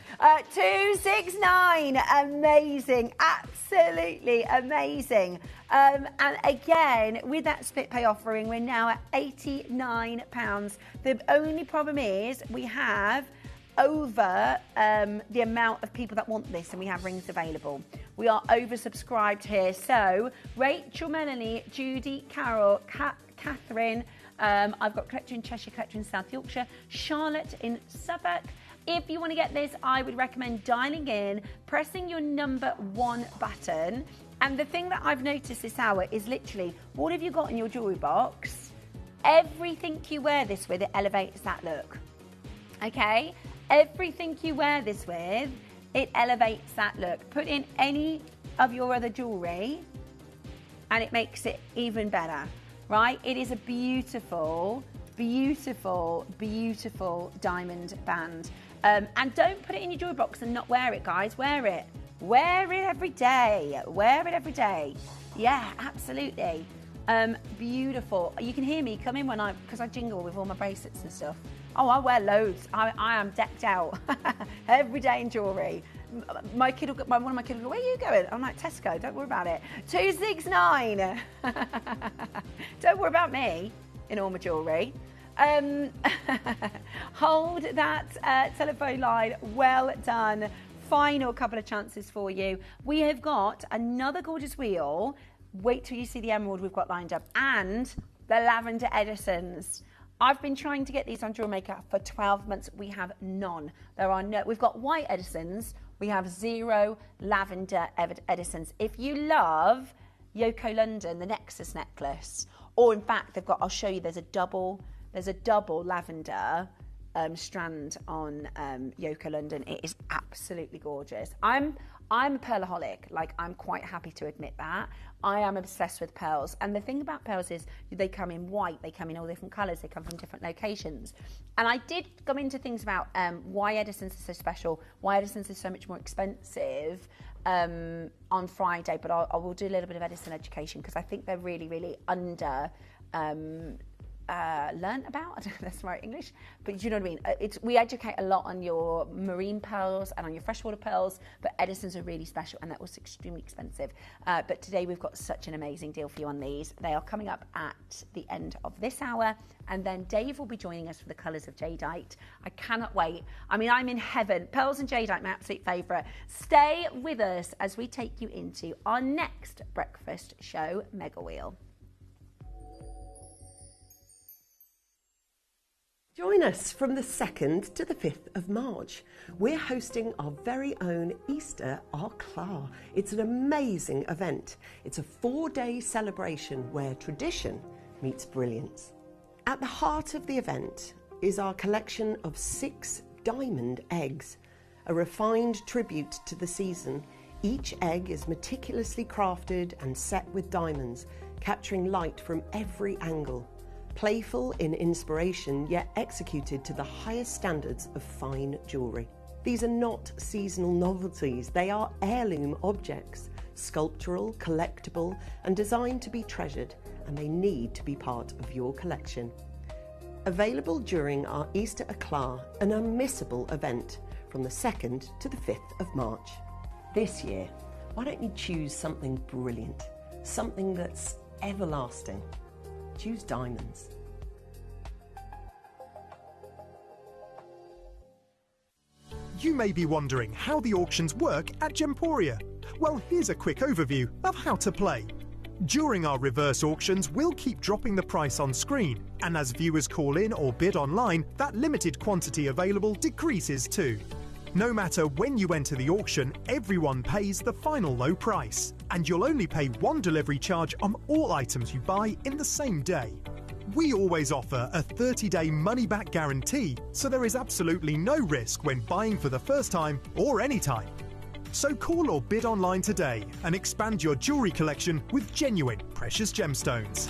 269, amazing, absolutely amazing. And again, with that split pay offering, we're now at £89. The only problem is we have over the amount of people that want this, and we have rings available. We are oversubscribed here. So Rachel, Melanie, Judy, Carol, Catherine, I've got collector in Cheshire, collector in South Yorkshire, Charlotte in Suffolk. If you want to get this, I would recommend dialing in, pressing your number 1 button. And the thing that I've noticed this hour is literally, what have you got in your jewellery box? Everything you wear this with, it elevates that look. Okay? Everything you wear this with, it elevates that look. Put in any of your other jewellery and it makes it even better. Right? It is a beautiful, beautiful, beautiful diamond band. And don't put it in your jewelry box and not wear it, guys. Wear it. Wear it every day. Wear it every day. Yeah, absolutely. Beautiful. You can hear me come in because I jingle with all my bracelets and stuff. Oh, I wear loads. I am decked out every day in jewellery. One of my kids will go, where are you going? I'm like, Tesco, don't worry about it. 269. Don't worry about me in all my jewellery. Hold that telephone line. Well done. Final couple of chances for you. We have got another gorgeous wheel. Wait till you see the emerald we've got lined up. And the lavender Edisons. I've been trying to get these on Jewel Maker for 12 months. We have none. There are no. We've got white Edisons. We have 0 lavender Edisons. If you love Yoko London, the Nexus necklace, or in fact, they've got. I'll show you. There's a double lavender strand on Yoko London. It is absolutely gorgeous. I'm a pearlaholic. Like, I'm quite happy to admit that. I am obsessed with pearls. And the thing about pearls is they come in white, they come in all different colours, they come from different locations. And I did go into things about why Edison's are so special, why Edison's are so much more expensive on Friday. But I will do a little bit of Edison education because I think they're really, really under... learn about. I don't know if that's the right English, but you know what I mean. We educate a lot on your marine pearls and on your freshwater pearls, but Edison's are really special, and that was extremely expensive. But today we've got such an amazing deal for you on these. They are coming up at the end of this hour, and then Dave will be joining us for the colours of Jadeite. I cannot wait. I mean, I'm in heaven. Pearls and Jadeite, my absolute favourite. Stay with us as we take you into our next breakfast show mega wheel. Join us from the 2nd to the 5th of March. We're hosting our very own Easter Art Class. It's an amazing event. It's a 4-day celebration where tradition meets brilliance. At the heart of the event is our collection of 6 diamond eggs, a refined tribute to the season. Each egg is meticulously crafted and set with diamonds, capturing light from every angle. Playful in inspiration, yet executed to the highest standards of fine jewellery. These are not seasonal novelties, they are heirloom objects, sculptural, collectible, and designed to be treasured, and they need to be part of your collection. Available during our Easter Eclat, an unmissable event from the 2nd to the 5th of March. This year, why don't you choose something brilliant, something that's everlasting? Choose diamonds. You may be wondering how the auctions work at Gemporia. Well, here's a quick overview of how to play. During our reverse auctions, we'll keep dropping the price on screen, and as viewers call in or bid online, that limited quantity available decreases too. No matter when you enter the auction, everyone pays the final low price, and you'll only pay one delivery charge on all items you buy in the same day. We always offer a 30-day money-back guarantee, so there is absolutely no risk when buying for the first time or any time. So call or bid online today and expand your jewellery collection with genuine precious gemstones.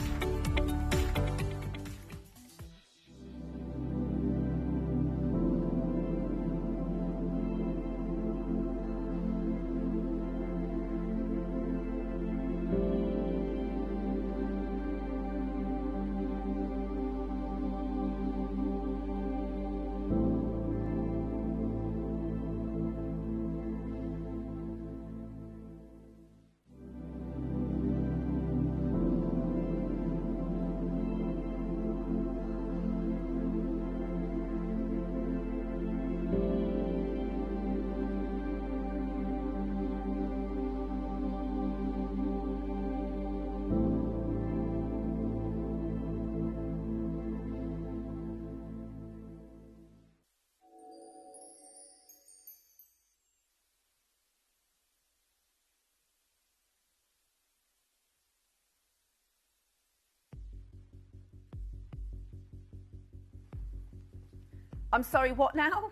I'm sorry, what now?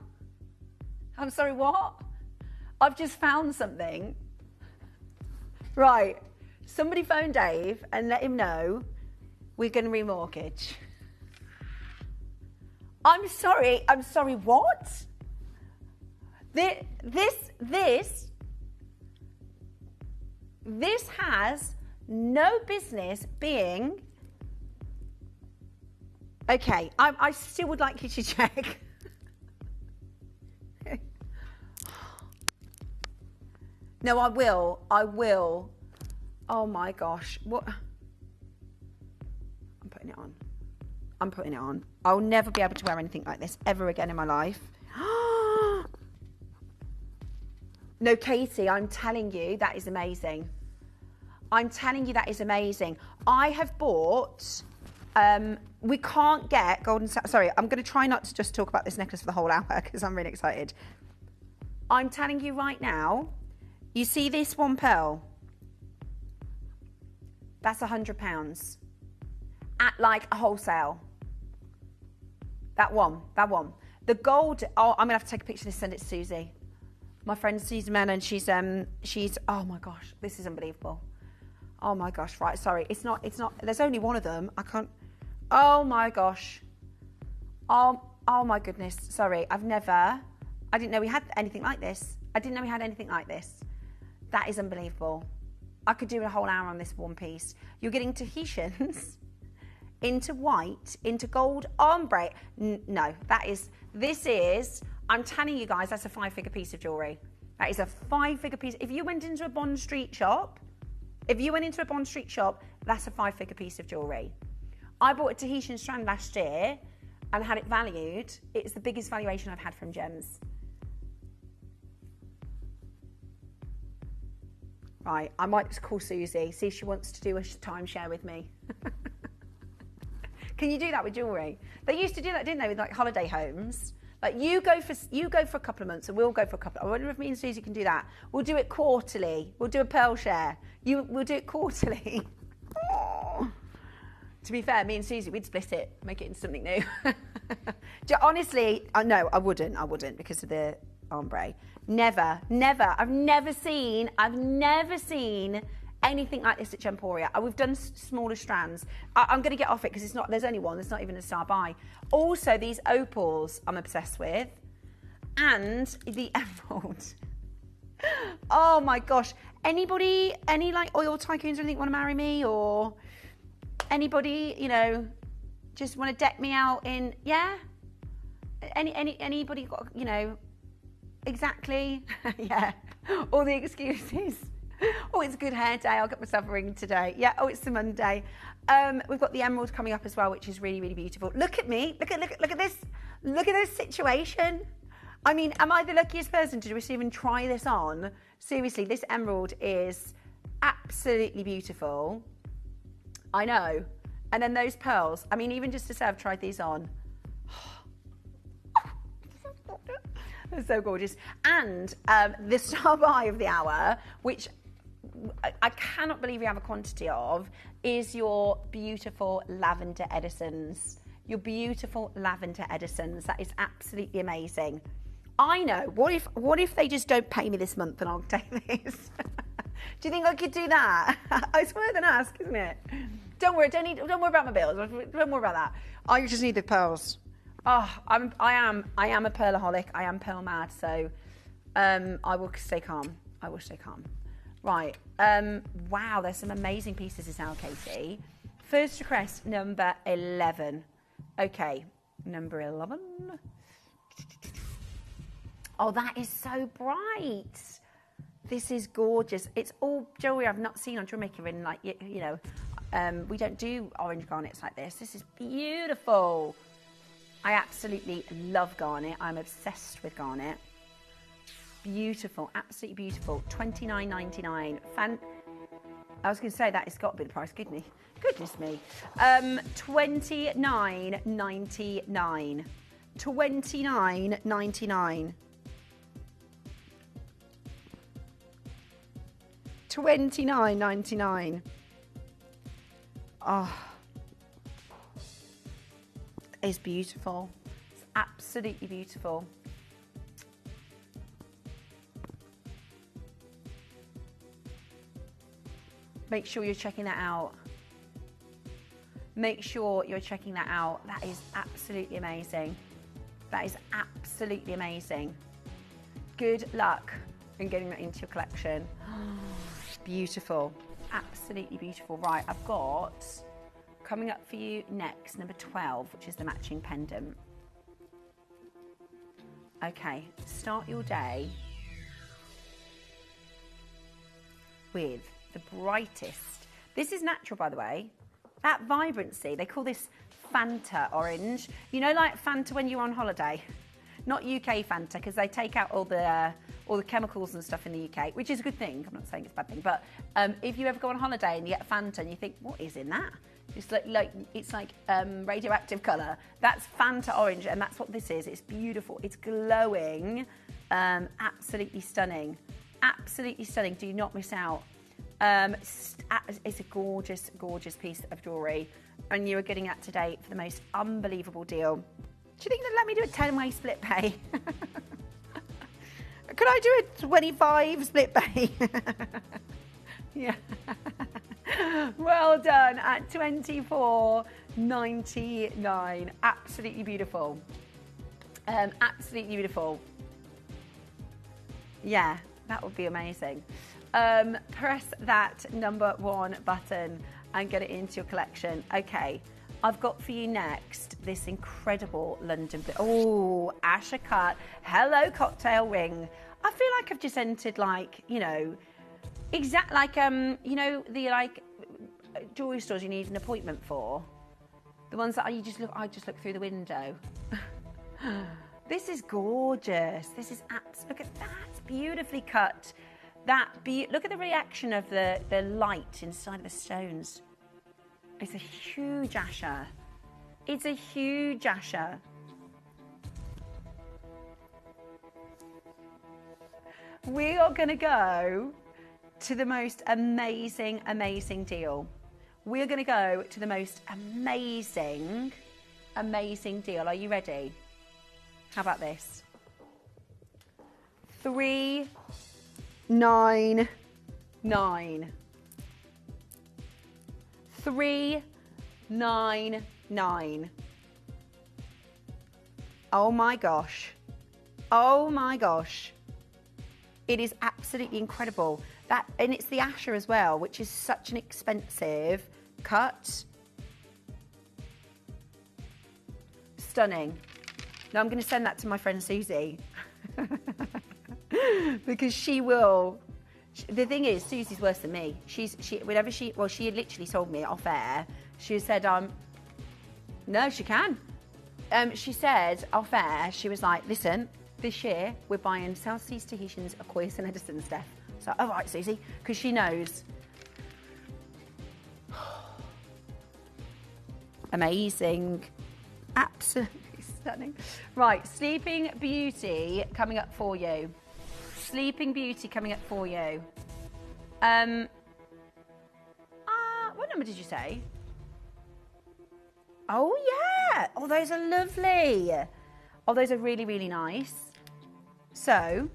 I'm sorry, what? I've just found something. Right, somebody phone Dave and let him know we're going to remortgage. I'm sorry, what? This has no business being... Okay, I still would like you to check. No, I will. Oh my gosh, what? I'm putting it on. I'll never be able to wear anything like this ever again in my life. No, Katie, I'm telling you, that is amazing. I have bought... we can't get golden... Sorry, I'm going to try not to just talk about this necklace for the whole hour because I'm really excited. I'm telling you right now, you see this one pearl? That's £100 at like a wholesale. That one. The gold... Oh, I'm going to have to take a picture and send it to Susie. My friend Susie Mann, and she's... Oh my gosh, this is unbelievable. Oh my gosh, right, sorry. It's not... There's only one of them. I can't... Oh my gosh. Oh my goodness. Sorry, I didn't know we had anything like this. That is unbelievable. I could do a whole hour on this one piece. You're getting Tahitians into white, into gold ombre. No, this is, I'm telling you guys, that's a 5-figure piece of jewellery. That is a 5-figure piece. If you went into a Bond Street shop, that's a 5-figure piece of jewellery. I bought a Tahitian strand last year and had it valued. It's the biggest valuation I've had from gems. Right, I might just call Susie, see if she wants to do a timeshare with me. Can you do that with jewellery? They used to do that, didn't they, with like holiday homes? Like you go for a couple of months and we'll go for a couple. I wonder if me and Susie can do that. We'll do it quarterly. We'll do a pearl share. We'll do it quarterly. To be fair, me and Susie, we'd split it, make it into something new. Honestly, no, I wouldn't because of the ombre. Never. I've never seen anything like this at Gemporia. We've done smaller strands. I'm going to get off it because there's only one. There's not even a star by. Also, these opals I'm obsessed with, and the emerald. Oh my gosh! Any like oil tycoons or anything want to marry me, or anybody Just want to deck me out in, yeah? Anybody got, you know, exactly, yeah, all the excuses. Oh, it's a good hair day, I'll get myself a ring today. Yeah, oh, it's the Monday. We've got the emerald coming up as well, which is really, really beautiful. Look at me, look at this, look at this situation. I mean, am I the luckiest person to just even try this on? Seriously, this emerald is absolutely beautiful. I know. And then those pearls, I mean, even just to say I've tried these on. They're so gorgeous. And the star buy of the hour, which I cannot believe we have a quantity of, is your beautiful lavender Edisons. Your beautiful lavender Edisons. That is absolutely amazing. I know. What if they just don't pay me this month and I'll take this? Do you think I could do that? It's worth an ask, isn't it? Don't worry about my bills. Don't worry about that. I just need the pearls. Oh, I am a pearlaholic. I am pearl mad. So, I will stay calm. I will stay calm. Right. Wow. There's some amazing pieces now, Katie. First request number 11. Okay, number 11. Oh, that is so bright. This is gorgeous. It's all jewelry I've not seen on jewelry maker in, like, you know, we don't do orange garnets like this. This is beautiful. I absolutely love garnet. I'm obsessed with garnet. Beautiful, absolutely beautiful. $29.99. I was going to say that it's got to be the price. Goodness me. $29.99. $29.99. $29.99. Oh, it's beautiful. It's absolutely beautiful. Make sure you're checking that out. Make sure you're checking that out. That is absolutely amazing. That is absolutely amazing. Good luck in getting that into your collection. Beautiful. Absolutely beautiful. Right, I've got coming up for you next, number 12, which is the matching pendant. Okay, start your day with the brightest. This is natural, by the way. That vibrancy, they call this Fanta orange. You know, like Fanta when you're on holiday? Not UK Fanta, because they take out all the chemicals and stuff in the UK, which is a good thing. I'm not saying it's a bad thing, but if you ever go on holiday and you get Fanta and you think, what is in that? It's like radioactive colour. That's Fanta orange, and that's what this is. It's beautiful. It's glowing. Absolutely stunning. Absolutely stunning. Do not miss out. It's a gorgeous, gorgeous piece of jewellery, and you are getting up to date for the most unbelievable deal. Do you think they'd let me do a 10-way split pay? Could I do a 25 split pay? Yeah. Well done at $24.99. Absolutely beautiful. Absolutely beautiful. Yeah, that would be amazing. Press that number 1 button and get it into your collection. Okay, I've got for you next this incredible London. Oh, Asher cut. Hello, cocktail ring. I feel like I've just entered, like, you know, exact like you know, the like jewelry stores you need an appointment for. The ones that I just look through the window. This is gorgeous. This is look at that. It's beautifully cut. Look at the reaction of the light inside of the stones. It's a huge Asher. It's a huge Asher. We are going to go to the most amazing, amazing deal. We're going to go to the most amazing, amazing deal. Are you ready? How about this? $3.99. $3.99. Oh my gosh. Oh my gosh. It is absolutely incredible. And it's the Asher as well, which is such an expensive cut. Stunning. Now I'm going to send that to my friend Susie because she will. The thing is, Susie's worse than me. She had literally told me off air. She said, no, she can. She said off air, she was like, listen, this year we're buying South Seas Tahitians, Aquarius and Edison stuff. So, all right, Susie, because she knows. Amazing. Absolutely stunning. Right, Sleeping Beauty coming up for you. Sleeping Beauty coming up for you. What number did you say? Oh, yeah. Oh, those are lovely. Oh, those are really, really nice. So,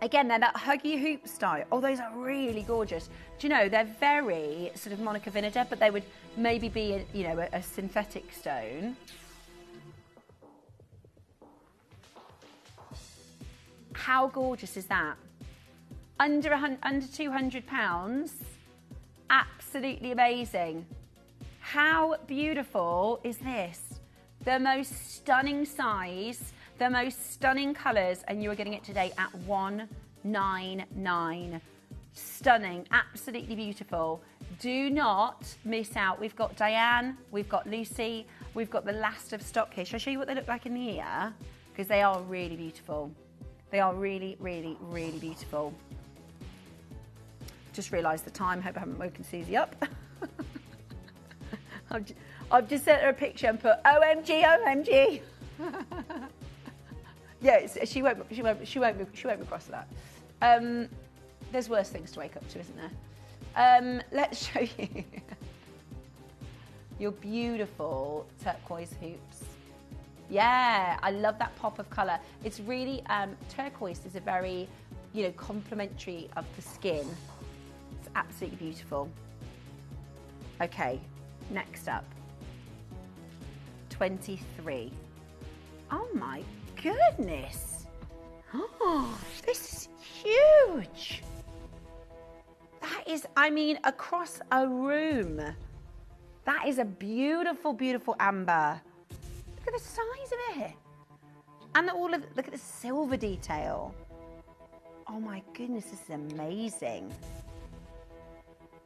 again, they're that huggy hoop style. Oh, those are really gorgeous. Do you know, they're very sort of Monica Vinader, but they would maybe be, a synthetic stone. How gorgeous is that? Under £200. Absolutely amazing. How beautiful is this? The most stunning size, the most stunning colours, and you are getting it today at £199. Stunning, absolutely beautiful. Do not miss out. We've got Diane, we've got Lucy, we've got the last of stock here. Shall I show you what they look like in the ear? Because they are really beautiful. They are really, really, really beautiful. Just realised the time. Hope I haven't woken Susie up. I've just sent her a picture and put OMG, OMG. Yeah, she won't be cross with that. There's worse things to wake up to, isn't there? Let's show you your beautiful turquoise hoops. Yeah, I love that pop of colour. It's really, turquoise is a very, complementary of the skin. It's absolutely beautiful. Okay, next up. 23. Oh my goodness. Oh, this is huge. That is, across a room. That is a beautiful, beautiful amber. Look at the size of it. And look at the silver detail. Oh my goodness, this is amazing.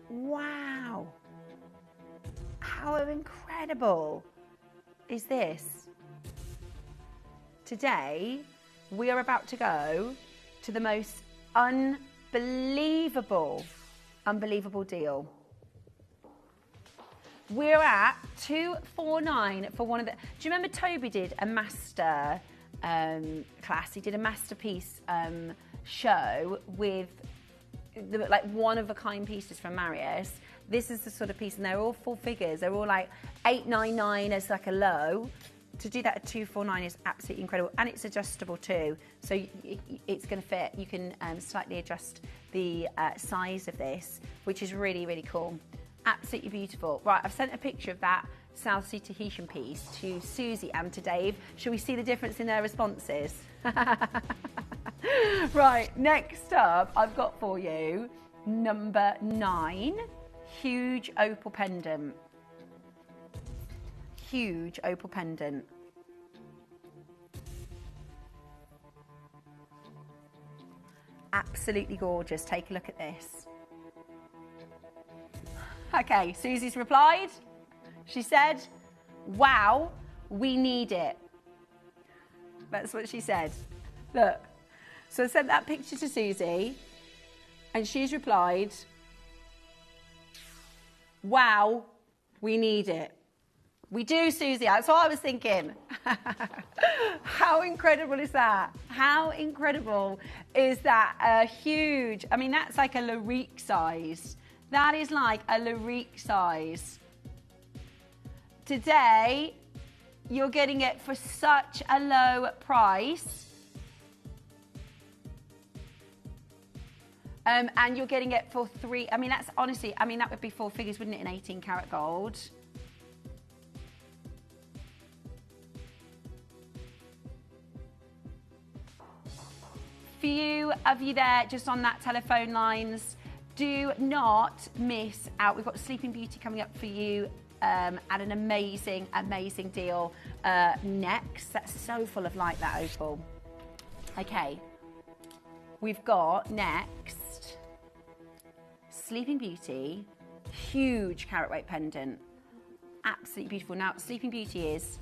Wow. How incredible is this? Today, we are about to go to the most unbelievable deal. We're at $249 for one of the. Do you remember Toby did a master class? He did a masterpiece show with like one-of-a-kind pieces from Marius. This is the sort of piece, and they're all full figures. They're all like $899 as like a low. To do that at $249 is absolutely incredible, and it's adjustable too. So it's going to fit. You can slightly adjust the size of this, which is really, really cool. Absolutely beautiful. Right, I've sent a picture of that South Sea Tahitian piece to Susie and to Dave. Shall we see the difference in their responses? Right, next up, I've got for you number 9, huge opal pendant. Huge opal pendant. Absolutely gorgeous. Take a look at this. Okay, Susie's replied. She said, wow, we need it. That's what she said. Look. So I sent that picture to Susie, and she's replied, wow, we need it. We do, Susie. That's what I was thinking. How incredible is that? How incredible is that? Huge. That's like a Larique size. That is like a Larique size. Today, you're getting it for such a low price. And you're getting it for 3. That's honestly, that would be 4 figures, wouldn't it, in 18 karat gold? Few of you there just on that telephone lines. Do not miss out. We've got Sleeping Beauty coming up for you at an amazing, amazing deal next. That's so full of light, that opal. Okay, we've got next Sleeping Beauty, huge carat weight pendant, absolutely beautiful. Now, Sleeping Beauty is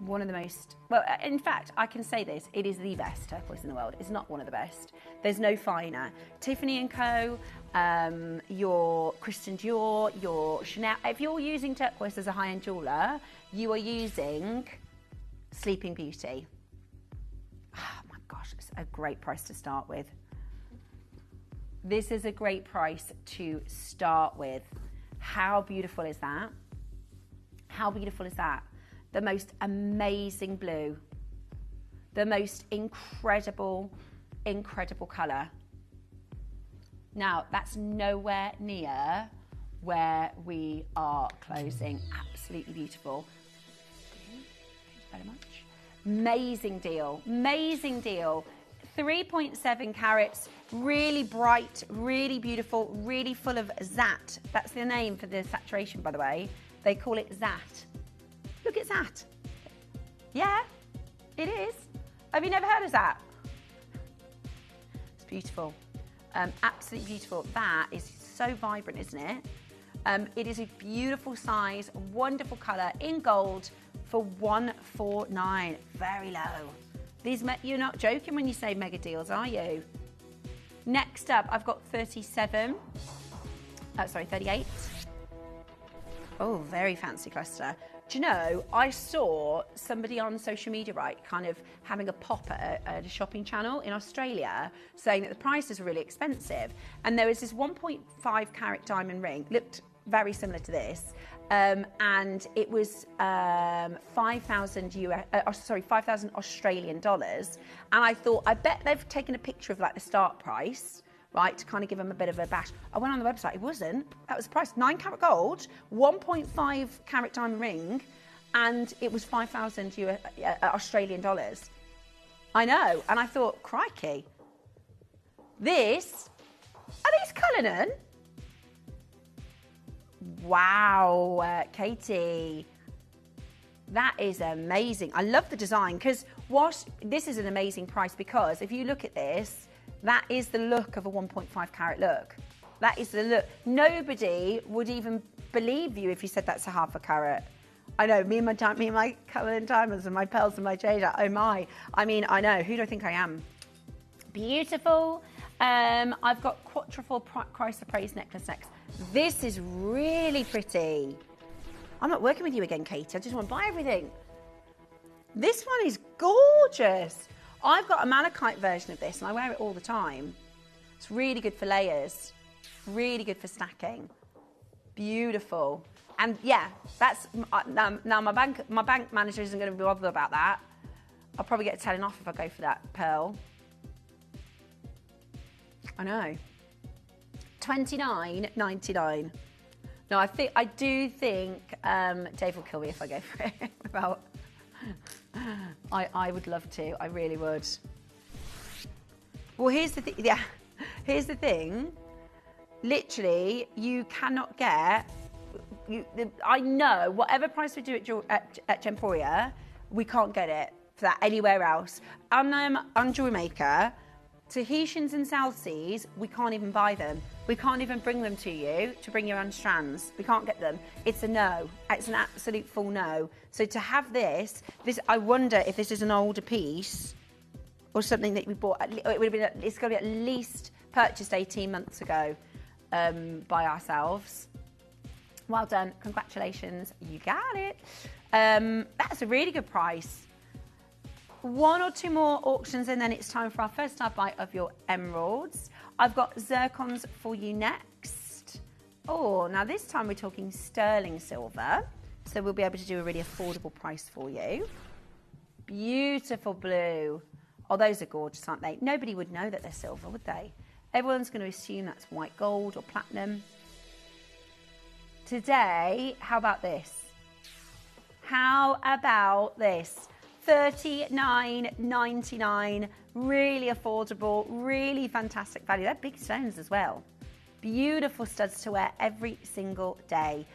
one of the most, well, in fact, I can say this, it is the best turquoise in the world. It's not one of the best. There's no finer. Tiffany & Co., your Christian Dior, your Chanel. If you're using turquoise as a high-end jeweler, you are using Sleeping Beauty. Oh my gosh, it's a great price to start with. This is a great price to start with. How beautiful is that? How beautiful is that? The most amazing blue, the most incredible, incredible colour. Now, that's nowhere near where we are closing. Absolutely beautiful. Thank you very much. Amazing deal, amazing deal. 3.7 carats, really bright, really beautiful, really full of zat. That's the name for the saturation, by the way. They call it zat. Look at that. Yeah, it is. Have you never heard of that? It's beautiful. Absolutely beautiful. That is so vibrant, isn't it? It is a beautiful size, wonderful colour in gold for $149. Very low. These, you're not joking when you say mega deals, are you? Next up, I've got 38. Oh, very fancy cluster. Do you know, I saw somebody on social media, right, kind of having a pop at a shopping channel in Australia, saying that the prices are really expensive. And there was this 1.5 carat diamond ring, looked very similar to this, and it was 5,000 Australian dollars. And I thought, I bet they've taken a picture of like the start price, right, to kind of give them a bit of a bash. I went on the website, it wasn't. That was the price. 9 carat gold, 1.5 carat diamond ring, and it was 5,000 Australian dollars. I know, and I thought, crikey. Are these Cullinan? Wow, Katie. That is amazing. I love the design, because this is an amazing price, because if you look at this, that is the look of a 1.5 carat look. That is the look. Nobody would even believe you if you said that's a half a carat. I know, me and my Cullinan diamonds and my pearls and my jade, oh my. I mean, I know, who do I think I am? Beautiful. I've got quadruple chrysoprase necklace next. This is really pretty. I'm not working with you again, Kate. I just want to buy everything. This one is gorgeous. I've got a malachite version of this and I wear it all the time. It's really good for layers, really good for stacking. Beautiful. And yeah, that's now my bank manager isn't going to be bothered about that. I'll probably get telling off if I go for that pearl. I know. $29.99. No, I do think Dave will kill me if I go for it. I would love to. I really would. Well, here's the thing. Yeah, here's the thing. Literally, you cannot get. I know whatever price we do at Gemporia, we can't get it for that anywhere else. On Jewelry Maker, Tahitians and South Seas, we can't even buy them. We can't even bring them to you to bring your own strands. We can't get them. It's a no. It's an absolute full no. So to have this, I wonder if this is an older piece or something that we bought. It would have been. It's going to be at least purchased 18 months ago by ourselves. Well done. Congratulations. You got it. That's a really good price. 1 or 2 more auctions and then it's time for our first star bite of your emeralds. I've got zircons for you next. Oh, now this time we're talking sterling silver. So we'll be able to do a really affordable price for you. Beautiful blue. Oh, those are gorgeous, aren't they? Nobody would know that they're silver, would they? Everyone's going to assume that's white gold or platinum. Today, how about this? How about this? $39.99, really affordable, really fantastic value. They're big stones as well. Beautiful studs to wear every single day.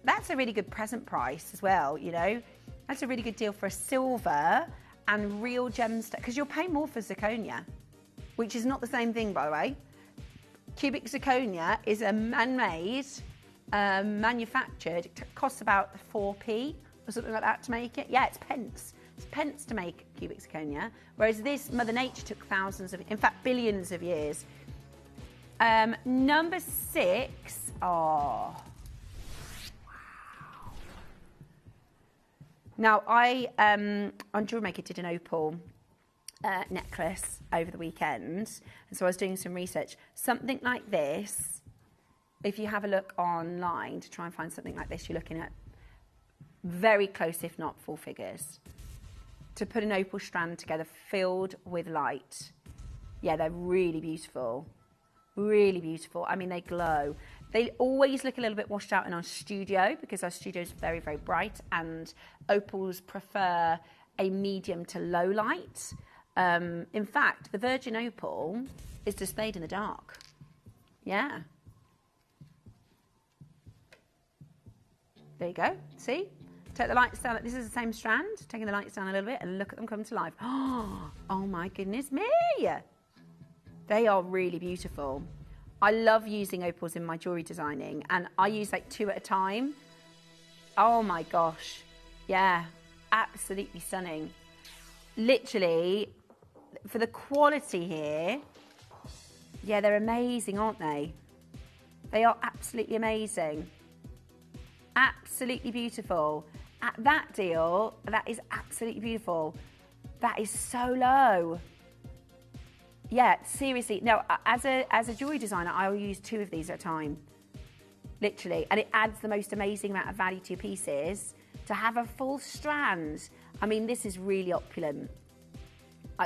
that's a really good present price as well, you know. That's a really good deal for a silver and real gemstone, because you'll pay more for zirconia, which is not the same thing, by the way. Cubic zirconia is a man-made, manufactured. It costs about 4p or something like that to make it. Yeah, it's pence. It's pence to make cubic zirconia, whereas this, Mother Nature took thousands of, in fact, billions of years. Number 6, oh, wow. Now, on Jewelry Maker did an opal necklace over the weekend, and so I was doing some research. Something like this, if you have a look online to try and find something like this, you're looking at very close, if not full figures, to put an opal strand together filled with light. Yeah, they're really beautiful. Really beautiful. I mean, they glow. They always look a little bit washed out in our studio because our studio is very, very bright, and opals prefer a medium to low light. In fact, the virgin opal is displayed in the dark. Yeah. There you go. See? Take the lights down. This is the same strand. Taking the lights down a little bit and look at them come to life. Oh my goodness me. They are really beautiful. I love using opals in my jewellery designing, and I use like 2 at a time. Oh my gosh. Yeah, absolutely stunning. Literally, for the quality here, yeah, they're amazing, aren't they? They are absolutely amazing. Absolutely beautiful. At that deal, that is absolutely beautiful. That is so low. Yeah, seriously. No, as a jewellery designer, I will use 2 of these at a time. Literally. And it adds the most amazing amount of value to your pieces to have a full strand. I mean, this is really opulent.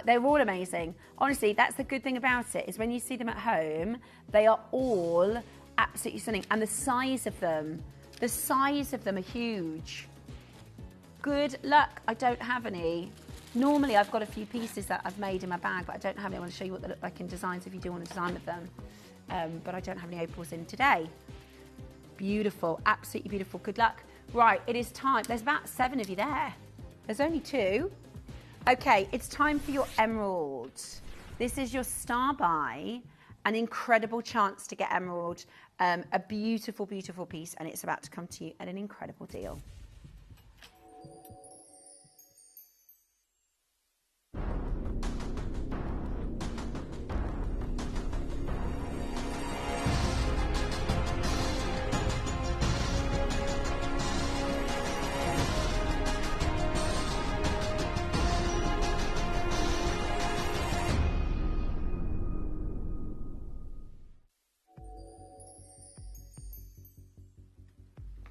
They're all amazing. Honestly, that's the good thing about it, is when you see them at home, they are all absolutely stunning. And the size of them are huge. Good luck. I don't have any. Normally, I've got a few pieces that I've made in my bag, but I don't have any. I want to show you what they look like in designs if you do want to design with them. But I don't have any opals in today. Beautiful. Absolutely beautiful. Good luck. Right, it is time. There's about 7 of you there. There's only 2. Okay, it's time for your emerald. This is your star buy. An incredible chance to get emerald. A beautiful, beautiful piece, and it's about to come to you at an incredible deal.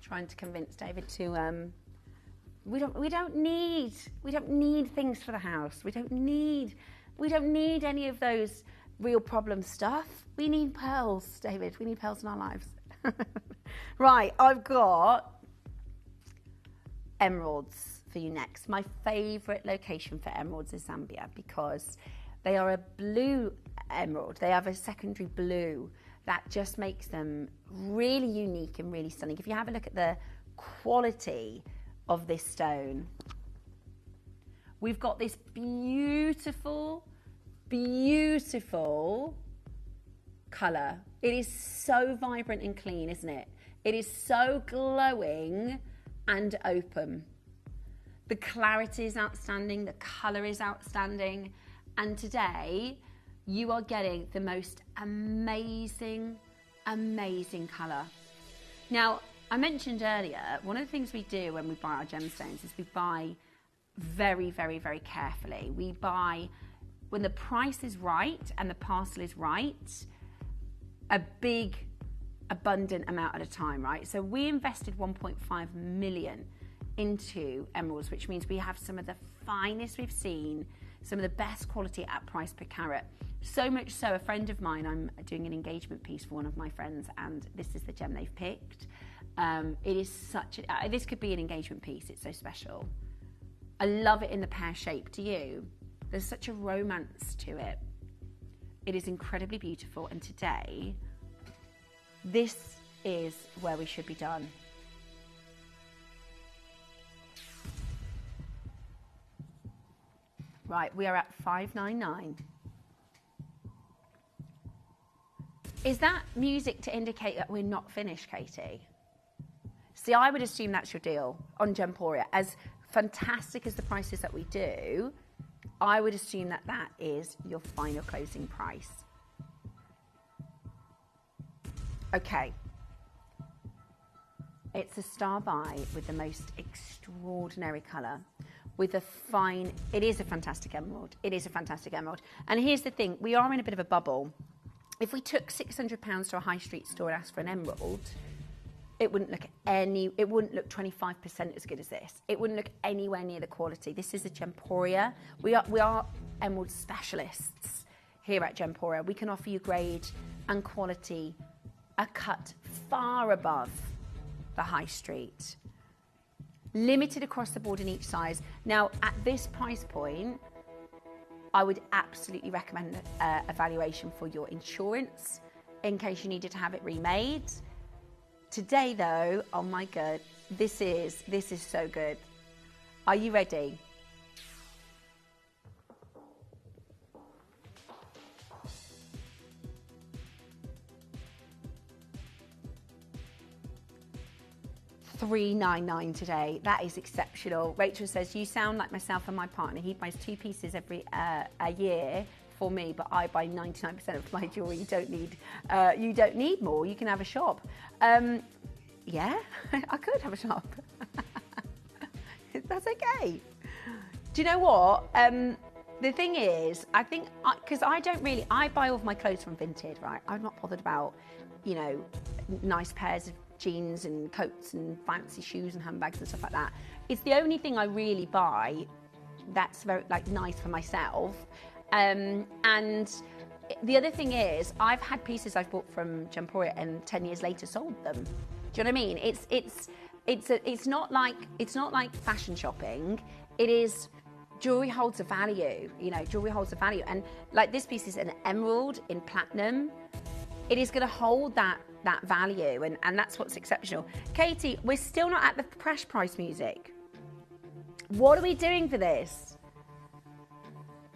Trying to convince David to we don't need things for the house. We don't need any of those real problem stuff. We need pearls, David. We need pearls in our lives. Right, I've got emeralds for you next. My favourite location for emeralds is Zambia because they are a blue emerald. They have a secondary blue that just makes them really unique and really stunning. If you have a look at the quality of this stone, we've got this beautiful, beautiful colour. It is so vibrant and clean, isn't it? It is so glowing and open. The clarity is outstanding, the colour is outstanding, and today you are getting the most amazing, amazing colour. Now, I mentioned earlier, one of the things we do when we buy our gemstones is we buy very, very, very carefully. We buy when the price is right and the parcel is right, a big, abundant amount at a time, right? So we invested 1.5 million into emeralds, which means we have some of the finest we've seen, some of the best quality at price per carat. So much so, a friend of mine, I'm doing an engagement piece for one of my friends, and this is the gem they've picked. It is such a, this could be an engagement piece, it's so special. I love it in the pear shape, do you? There's such a romance to it. It is incredibly beautiful, and today, this is where we should be done. Right, we are at 599. Is that music to indicate that we're not finished, Katie? See, I would assume that's your deal on Gemporia. As fantastic as the prices that we do, I would assume that that is your final closing price. Okay. It's a star buy with the most extraordinary colour. With a fine, it is a fantastic emerald. It is a fantastic emerald. And here's the thing, we are in a bit of a bubble. If we took £600 to a high street store and asked for an emerald, it wouldn't look 25% as good as this. It wouldn't look anywhere near the quality. This is a Gemporia. We are emerald specialists here at Gemporia. We can offer you grade and quality a cut far above the high street. Limited across the board in each size. Now, at this price point, I would absolutely recommend a valuation for your insurance in case you needed to have it remade. Today, though, oh my God, this is so good. Are you ready? $399 today. That is exceptional. Rachel says, you sound like myself and my partner. He buys 2 pieces every a year for me, but I buy 99% of my jewelry. You don't need more. You can have a shop. Yeah, I could have a shop. That's okay. Do you know what? The thing is, I think, because I buy all of my clothes from Vinted, right? I'm not bothered about, nice pairs of jeans and coats and fancy shoes and handbags and stuff like that. It's the only thing I really buy that's very nice for myself. And the other thing is, I've had pieces I've bought from Gemporia and 10 years later sold them. Do you know what I mean? It's not like fashion shopping. It is, jewelry holds a value. Jewelry holds a value. And like this piece is an emerald in platinum. It is going to hold that value, and that's what's exceptional. Katie, we're still not at the crash price music. What are we doing for this?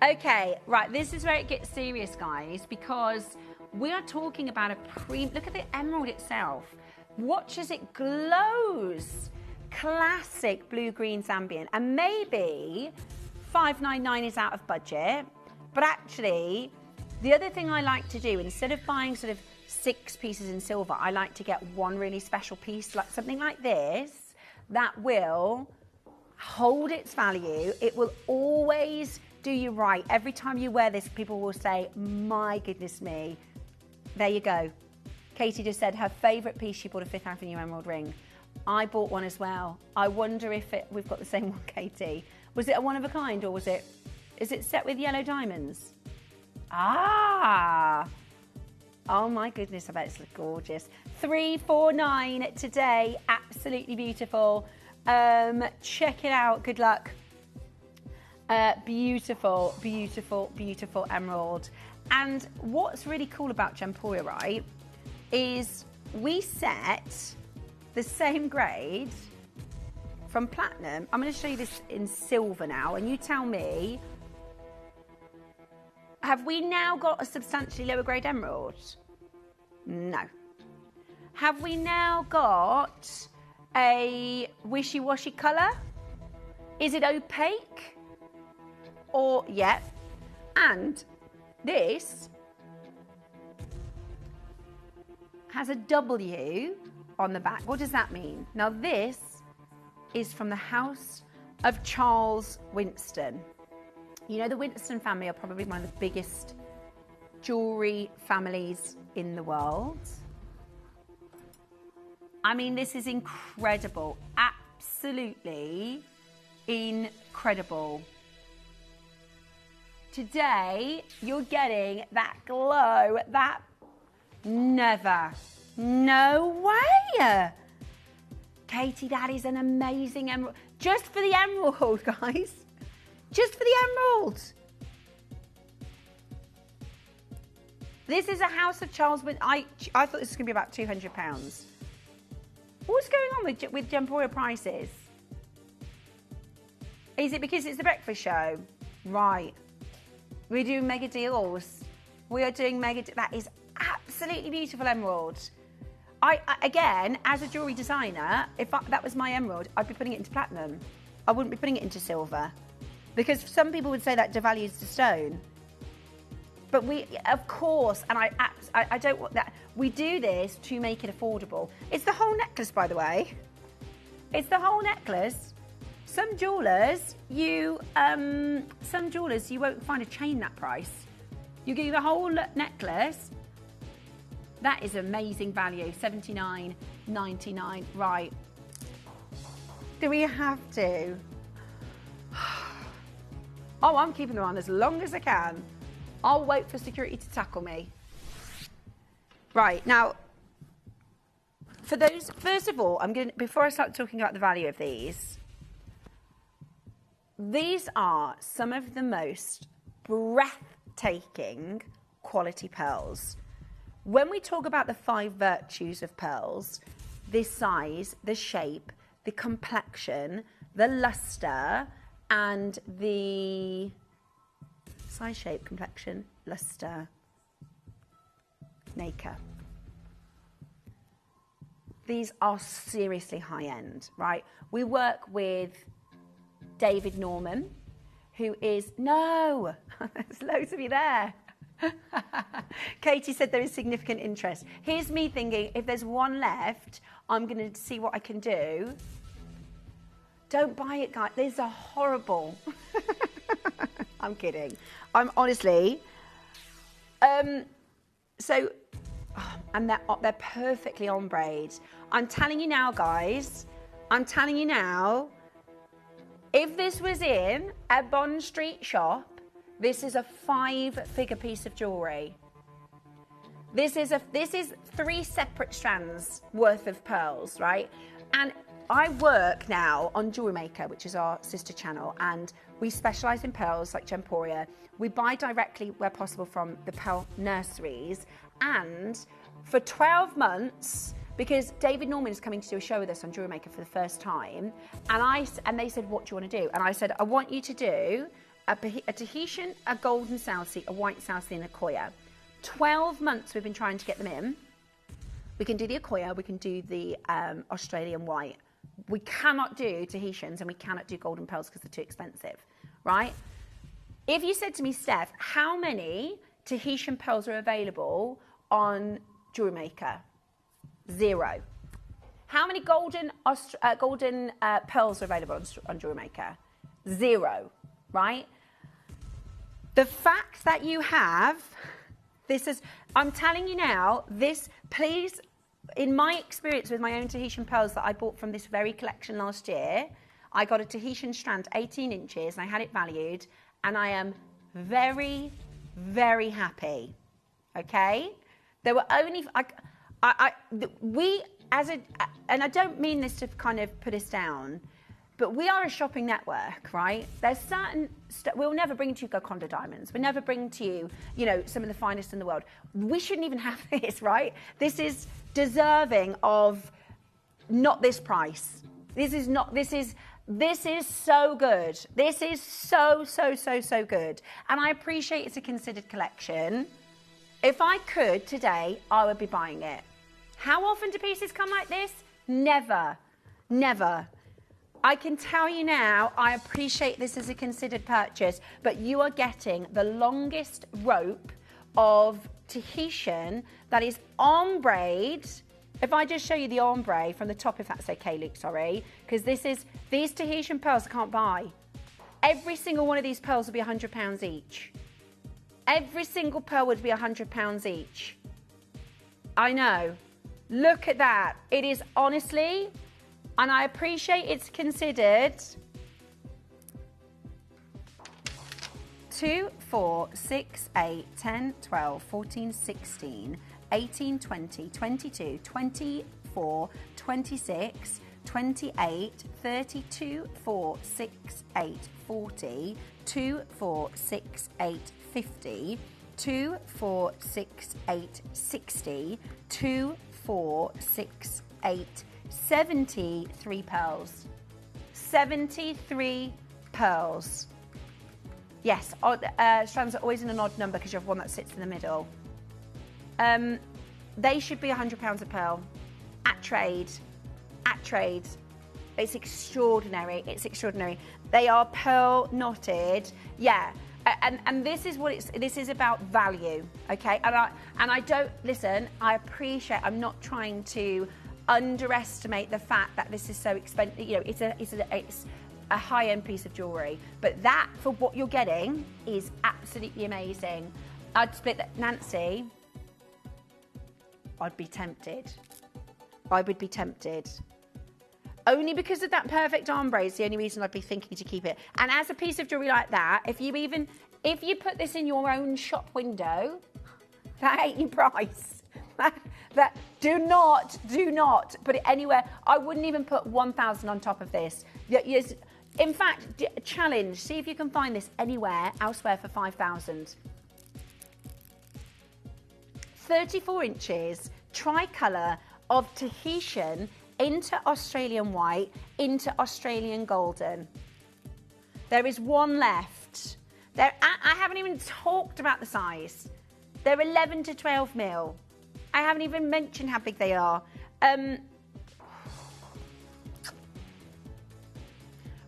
Okay, right, this is where it gets serious, guys, because we are talking about look at the emerald itself. Watch as it glows. Classic blue-green Zambian. And maybe $599 is out of budget, but actually, the other thing I like to do, instead of buying sort of 6 pieces in silver, I like to get one really special piece, like something like this, that will hold its value. It will always do you right. Every time you wear this, people will say, my goodness me. There you go. Katie just said her favourite piece, she bought a Fifth Avenue emerald ring. I bought one as well. I wonder if we've got the same one, Katie. Was it a one of a kind, or is it set with yellow diamonds? Ah! Oh my goodness, I bet it's gorgeous. $349 today, absolutely beautiful. Check it out, good luck. Beautiful, beautiful, beautiful emerald. And what's really cool about Gemporia, right, is we set the same grade from platinum. I'm going to show you this in silver now, and you tell me, have we now got a substantially lower grade emerald? No. Have we now got a wishy-washy colour? Is it opaque? Or, yeah. And this has a W on the back. What does that mean? Now this is from the house of Charles Winston. The Winston family are probably one of the biggest jewellery families in the world. I mean, this is incredible. Absolutely incredible. Today, you're getting that glow, that never, no way. Katie, that is an amazing emerald. Just for the emerald, guys. Just for the emerald. This is a house of Charles Winston. I thought this was going to be about £200. What's going on with Gemporia prices? Is it because it's the breakfast show? Right. We're doing mega deals. We are doing mega, that is absolutely beautiful emerald. Again, as a jewellery designer, if that was my emerald, I'd be putting it into platinum. I wouldn't be putting it into silver. Because some people would say that devalues the stone. But we, of course, and I don't want that. We do this to make it affordable. It's the whole necklace, by the way. It's the whole necklace. Some jewellers, you won't find a chain that price. You give the whole necklace. That is amazing value, $79.99. Right. Do we have to? Oh, I'm keeping them on as long as I can. I'll wait for security to tackle me. Right, now, for those, first of all, before I start talking about the value of these are some of the most breathtaking quality pearls. When we talk about the 5 virtues of pearls, the size, the shape, the complexion, the luster, and the size, shape, complexion, luster, nacre. These are seriously high-end, right? We work with David Norman, who is, no, there's loads of you there. Katie said there is significant interest. Here's me thinking, if there's one left, I'm going to see what I can do. Don't buy it, guys. These are horrible. I'm kidding. I'm honestly. And they're perfectly ombreed. I'm telling you now, guys. I'm telling you now. If this was in a Bond Street shop, this is a 5-figure piece of jewellery. This is 3 separate strands worth of pearls, right? And I work now on Jewelry Maker, which is our sister channel, and we specialise in pearls like Gemporia. We buy directly where possible from the pearl nurseries, and for 12 months, because David Norman is coming to do a show with us on Jewelry Maker for the first time, and they said, what do you want to do? And I said, I want you to do a Tahitian, a golden Southsea, a white Southsea, and a Koya. 12 months we've been trying to get them in. We can do the Koya, we can do the Australian white. We cannot do Tahitians and we cannot do golden pearls because they're too expensive, right? If you said to me, Steph, how many Tahitian pearls are available on Jewelry Maker? 0. How many golden pearls are available on Jewelry Maker? 0, right? The fact that you have, I'm telling you now, please, in my experience with my own Tahitian pearls that I bought from this very collection last year, I got a Tahitian strand, 18 inches, and I had it valued, and I am very, very happy, okay? There were only, and I don't mean this to kind of put us down, but we are a shopping network, right? There's certain, we'll never bring to you Golconda diamonds. We'll never bring to you, some of the finest in the world. We shouldn't even have this, right? This is deserving of not this price. This is so good. This is so good. And I appreciate it's a considered collection. If I could today, I would be buying it. How often do pieces come like this? Never. Never. I can tell you now, I appreciate this as a considered purchase, but you are getting the longest rope of Tahitian that is ombreed. If I just show you the ombre from the top, if that's okay, Luke, sorry, because these Tahitian pearls I can't buy. Every single one of these pearls would be £100 each. Every single pearl would be £100 each. I know. Look at that. It is honestly, and I appreciate it's considered 2, 4, 6, 8, 10, 12, 14, 16, 18, 20, 22, 24, 26, 28, 32, 4, 6, 8, 40, 2, 4, 6, 8, 50, 2, 4, 6, 8, 60, 2, 4, 6, 8, 73 pearls. 73 pearls. Yes, strands are always in an odd number because you have one that sits in the middle. They should be £100 a pearl at trade. At trade. It's extraordinary. It's extraordinary. They are pearl knotted. Yeah. And this is what this is about value, okay? And I don't listen. I appreciate. I'm not trying to underestimate the fact that this is so expensive. You know, it's a high-end piece of jewellery, but that for what you're getting is absolutely amazing. I'd split that, Nancy. I'd be tempted. I would be tempted. Only because of that perfect armbrace is the only reason I'd be thinking to keep it. And as a piece of jewellery like that, if you put this in your own shop window, that ain't your price. That do not put it anywhere. I wouldn't even put 1,000 on top of this. In fact, challenge, see if you can find this anywhere elsewhere for 5,000. 34 inches, tricolour of Tahitian into Australian white, into Australian golden. There is one left. I haven't even talked about the size. They're 11 to 12 mil. I haven't even mentioned how big they are.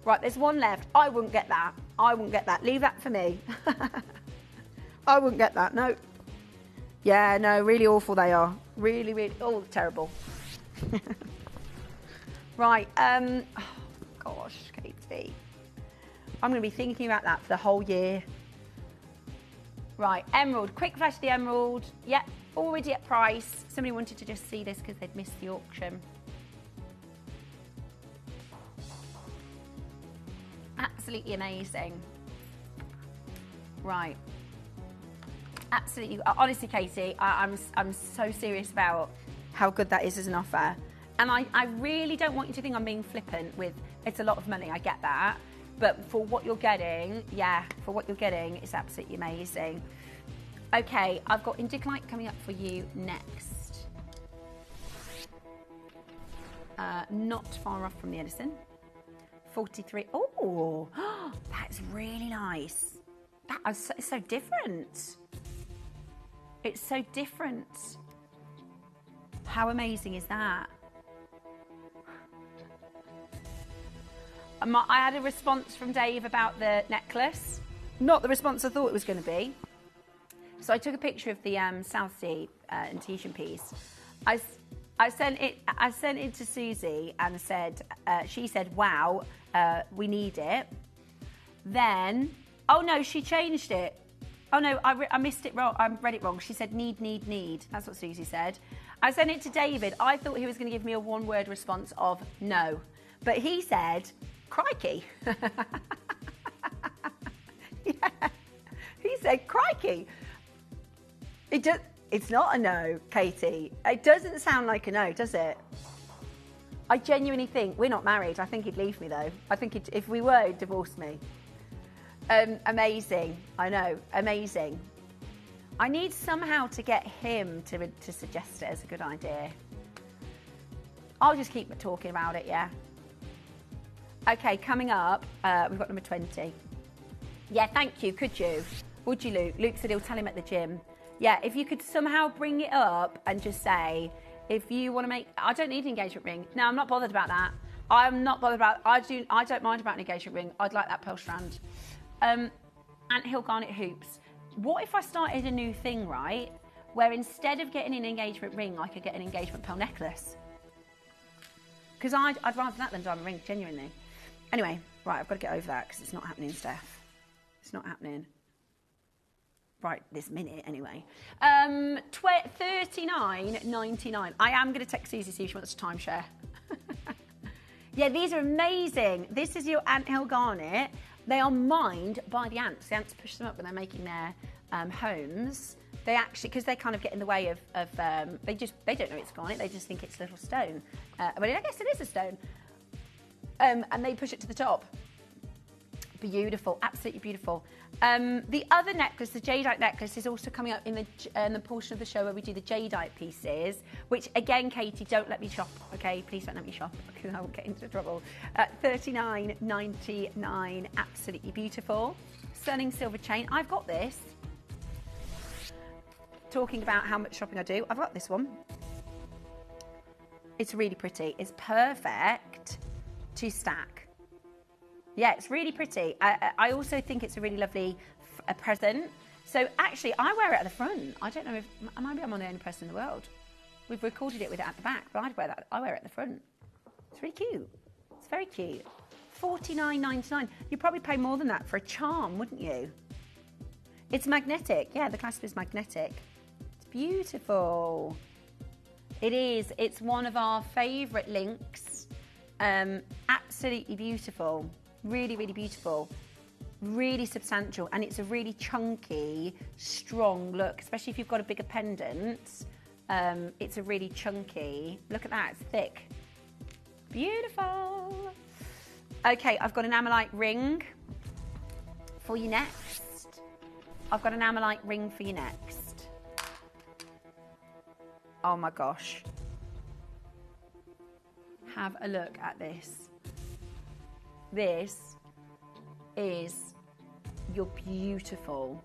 Right, there's one left. I wouldn't get that. I wouldn't get that. Leave that for me. I wouldn't get that, no. Yeah, no, really awful they are. Really, really, oh, terrible. Right, oh, gosh, Katie. I'm going to be thinking about that for the whole year. Right, emerald, quick flash of the emerald. Yep, already at price. Somebody wanted to just see this because they'd missed the auction. Absolutely amazing. Right. Absolutely. Honestly, Katie, I'm so serious about how good that is as an offer. And I really don't want you to think I'm being flippant with it's a lot of money. I get that. But for what you're getting, yeah, for what you're getting, it's absolutely amazing. Okay, I've got Indicolite coming up for you next. Not far off from the Edison. 43. Oh, that's really nice. It's so different. It's so different. How amazing is that? I had a response from Dave about the necklace. Not the response I thought it was going to be. So I took a picture of the South Sea and Tahitian piece. I sent it to Susie and said, she said, wow, we need it. Then, oh no, she changed it. Oh no, I missed it wrong. I read it wrong. She said need. That's what Susie said. I sent it to David. I thought he was going to give me a one-word response of no. But he said, crikey. Yeah. He said, crikey. It's not a no, Katie. It doesn't sound like a no, does it? I genuinely think, we're not married. I think he'd leave me though. I think if we were, he'd divorce me. Amazing. I know. Amazing. I need somehow to get him to suggest it as a good idea. I'll just keep talking about it, yeah. Okay, coming up, we've got number 20. Yeah, thank you. Could you? Would you, Luke? Luke said he'll tell him at the gym. Yeah, if you could somehow bring it up and just say, if you want to make... I don't need an engagement ring. No, I'm not bothered about that. I'm not bothered about... I don't mind about an engagement ring. I'd like that pearl strand. Anthill garnet hoops. What if I started a new thing, right, where instead of getting an engagement ring, I could get an engagement pearl necklace? Because I'd rather that than diamond ring, genuinely. Anyway, right, I've got to get over that because it's not happening, Steph. It's not happening. Right, this minute, anyway. $39.99. I am going to text Susie, see if she wants to timeshare. Yeah, these are amazing. This is your anthill garnet. They are mined by the ants. The ants push them up when they're making their homes. They actually, because they kind of get in the way of they don't know it's garnet. They just think it's a little stone. But I guess it is a stone. And they push it to the top. Beautiful, absolutely beautiful. The other necklace, the Jadeite necklace, is also coming up in the portion of the show where we do the Jadeite pieces, which again, Katie, don't let me shop, okay? Please don't let me shop because I will get into trouble. $39.99, absolutely beautiful. Stunning silver chain. I've got this. Talking about how much shopping I do, I've got this one. It's really pretty. It's perfect to stack. Yeah, it's really pretty. I also think it's a really lovely present. So actually, I wear it at the front. I don't know if, maybe I'm the only person in the world. We've recorded it with it at the back, but I'd wear that. I wear it at the front. It's really cute. It's very cute. $49.99. You'd probably pay more than that for a charm, wouldn't you? It's magnetic. Yeah, the clasp is magnetic. It's beautiful. It is. It's one of our favourite links. Absolutely beautiful. Really, really beautiful. Really substantial. And it's a really chunky, strong look, especially if you've got a bigger pendant. It's a really chunky. Look at that. It's thick. Beautiful. Okay, I've got an ammonite ring for you next. I've got an ammonite ring for you next. Oh my gosh. Have a look at this. This is your beautiful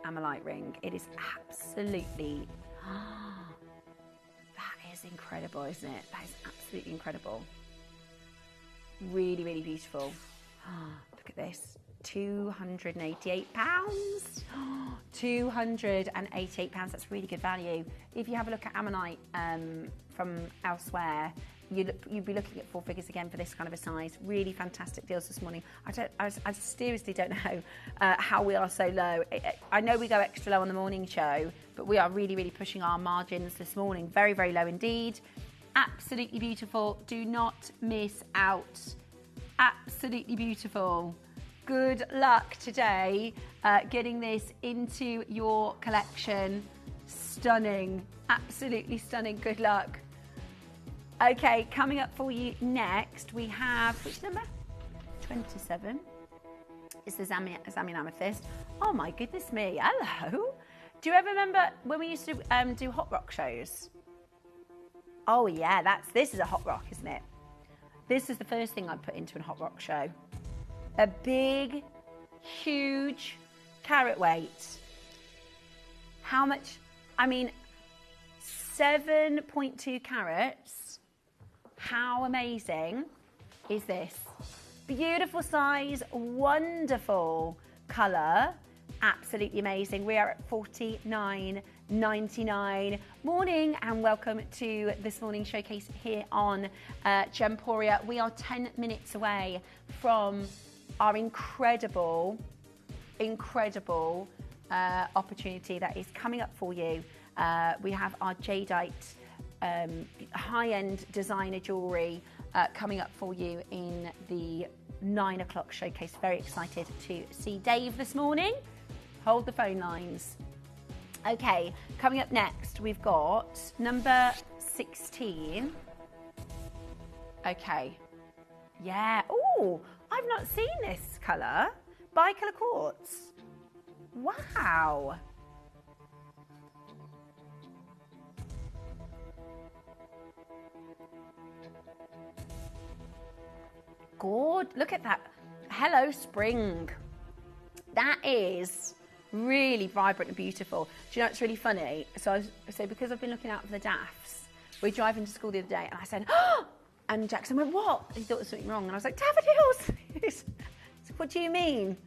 ammonite ring. It is absolutely, that is incredible, isn't it? That is absolutely incredible. Really, really beautiful. Look at this. £288. £288. That's really good value. If you have a look at ammonite from elsewhere, you'd be looking at 4 figures again for this kind of a size. Really fantastic deals this morning. I seriously don't know how we are so low. I know we go extra low on the morning show, but we are really, really pushing our margins this morning. Very, very low indeed. Absolutely beautiful. Do not miss out. Absolutely beautiful. Good luck today getting this into your collection. Stunning. Absolutely stunning. Good luck. Okay, coming up for you next, we have, which number? 27. It's the Zamian Amethyst. Oh my goodness me. Hello. Do you ever remember when we used to do hot rock shows? Oh yeah, this is a hot rock, isn't it? This is the first thing I put into a hot rock show. A big, huge carat weight. How much? I mean, 7.2 carats. How amazing is this? Beautiful size, wonderful colour. Absolutely amazing. We are at $49.99. Morning and welcome to this morning's showcase here on Gemporia. We are 10 minutes away from our incredible opportunity that is coming up for you. We have our Jadeite high-end designer jewellery coming up for you in the 9 o'clock showcase. Very excited to see Dave this morning. Hold the phone lines. Okay, coming up next, we've got number 16. Okay. Yeah. Oh, I've not seen this colour. Bicolour quartz. Wow. Good. Look at that. Hello, spring. That is really vibrant and beautiful. Do you know, it's really funny. So because I've been looking out for the daffs, we were driving to school the other day and I said, oh! And Jackson went, what? He thought there was something wrong. And I was like, daffodils. He said, what do you mean?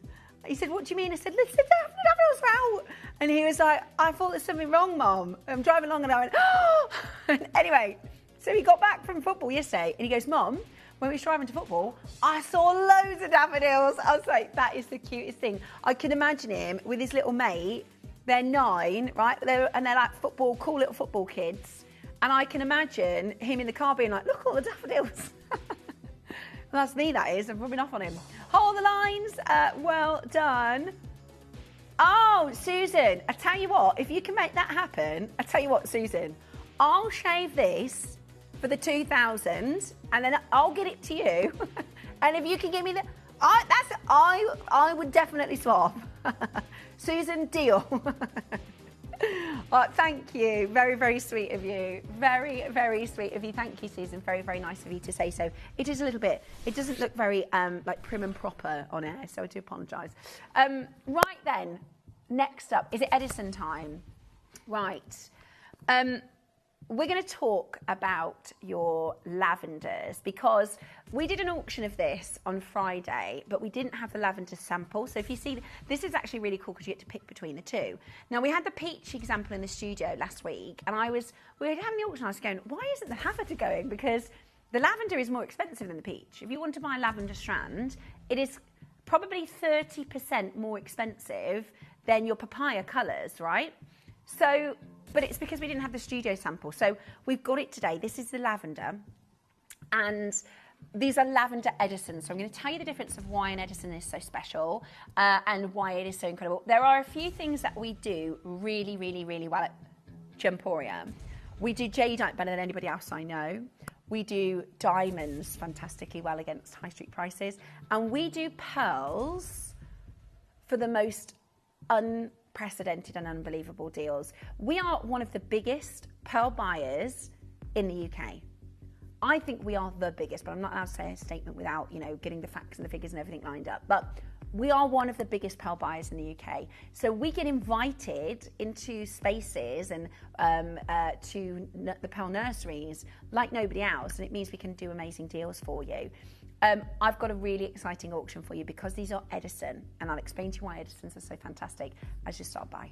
He said, what do you mean? I said, listen, the daffodils are out. And he was like, I thought there's something wrong, Mum. I'm driving along and I went, oh! And anyway, so he got back from football yesterday and he goes, Mum, when we was driving to football, I saw loads of daffodils. I was like, that is the cutest thing. I can imagine him with his little mate. They're 9, right? And they're like cool little football kids. And I can imagine him in the car being like, look, all the daffodils. Well, that's me, that is. I'm rubbing off on him. Hold the lines. Well done. Oh, Susan, I tell you what, if you can make that happen, I tell you what, Susan, I'll shave this for the 2,000 and then I'll get it to you. And if you can give me I would definitely swap. Susan, deal. Thank you. Very, very sweet of you. Very, very sweet of you. Thank you, Susan. Very, very nice of you to say so. It is a little bit, it doesn't look very like prim and proper on air, so I do apologise. Right then, next up, is it Edison time? Right. We're going to talk about your lavenders because we did an auction of this on Friday, but we didn't have the lavender sample. So if you see, this is actually really cool because you get to pick between the two. Now, we had the peach example in the studio last week, and we were having the auction, I was going, why isn't the lavender going? Because the lavender is more expensive than the peach. If you want to buy a lavender strand, it is probably 30% more expensive than your papaya colours, right? So, but it's because we didn't have the studio sample. So we've got it today. This is the lavender. And these are lavender Edison. So I'm going to tell you the difference of why an Edison is so special and why it is so incredible. There are a few things that we do really, really, really well at Gemporia. We do jadeite better than anybody else I know. We do diamonds fantastically well against high street prices. And we do pearls for the most unprecedented and unbelievable deals. We are one of the biggest pearl buyers in the UK. I think we are the biggest, but I'm not allowed to say a statement without, getting the facts and the figures and everything lined up. But we are one of the biggest pearl buyers in the UK. So we get invited into spaces and to the pearl nurseries like nobody else, and it means we can do amazing deals for you. I've got a really exciting auction for you because these are Edison, and I'll explain to you why Edisons are so fantastic as you start by.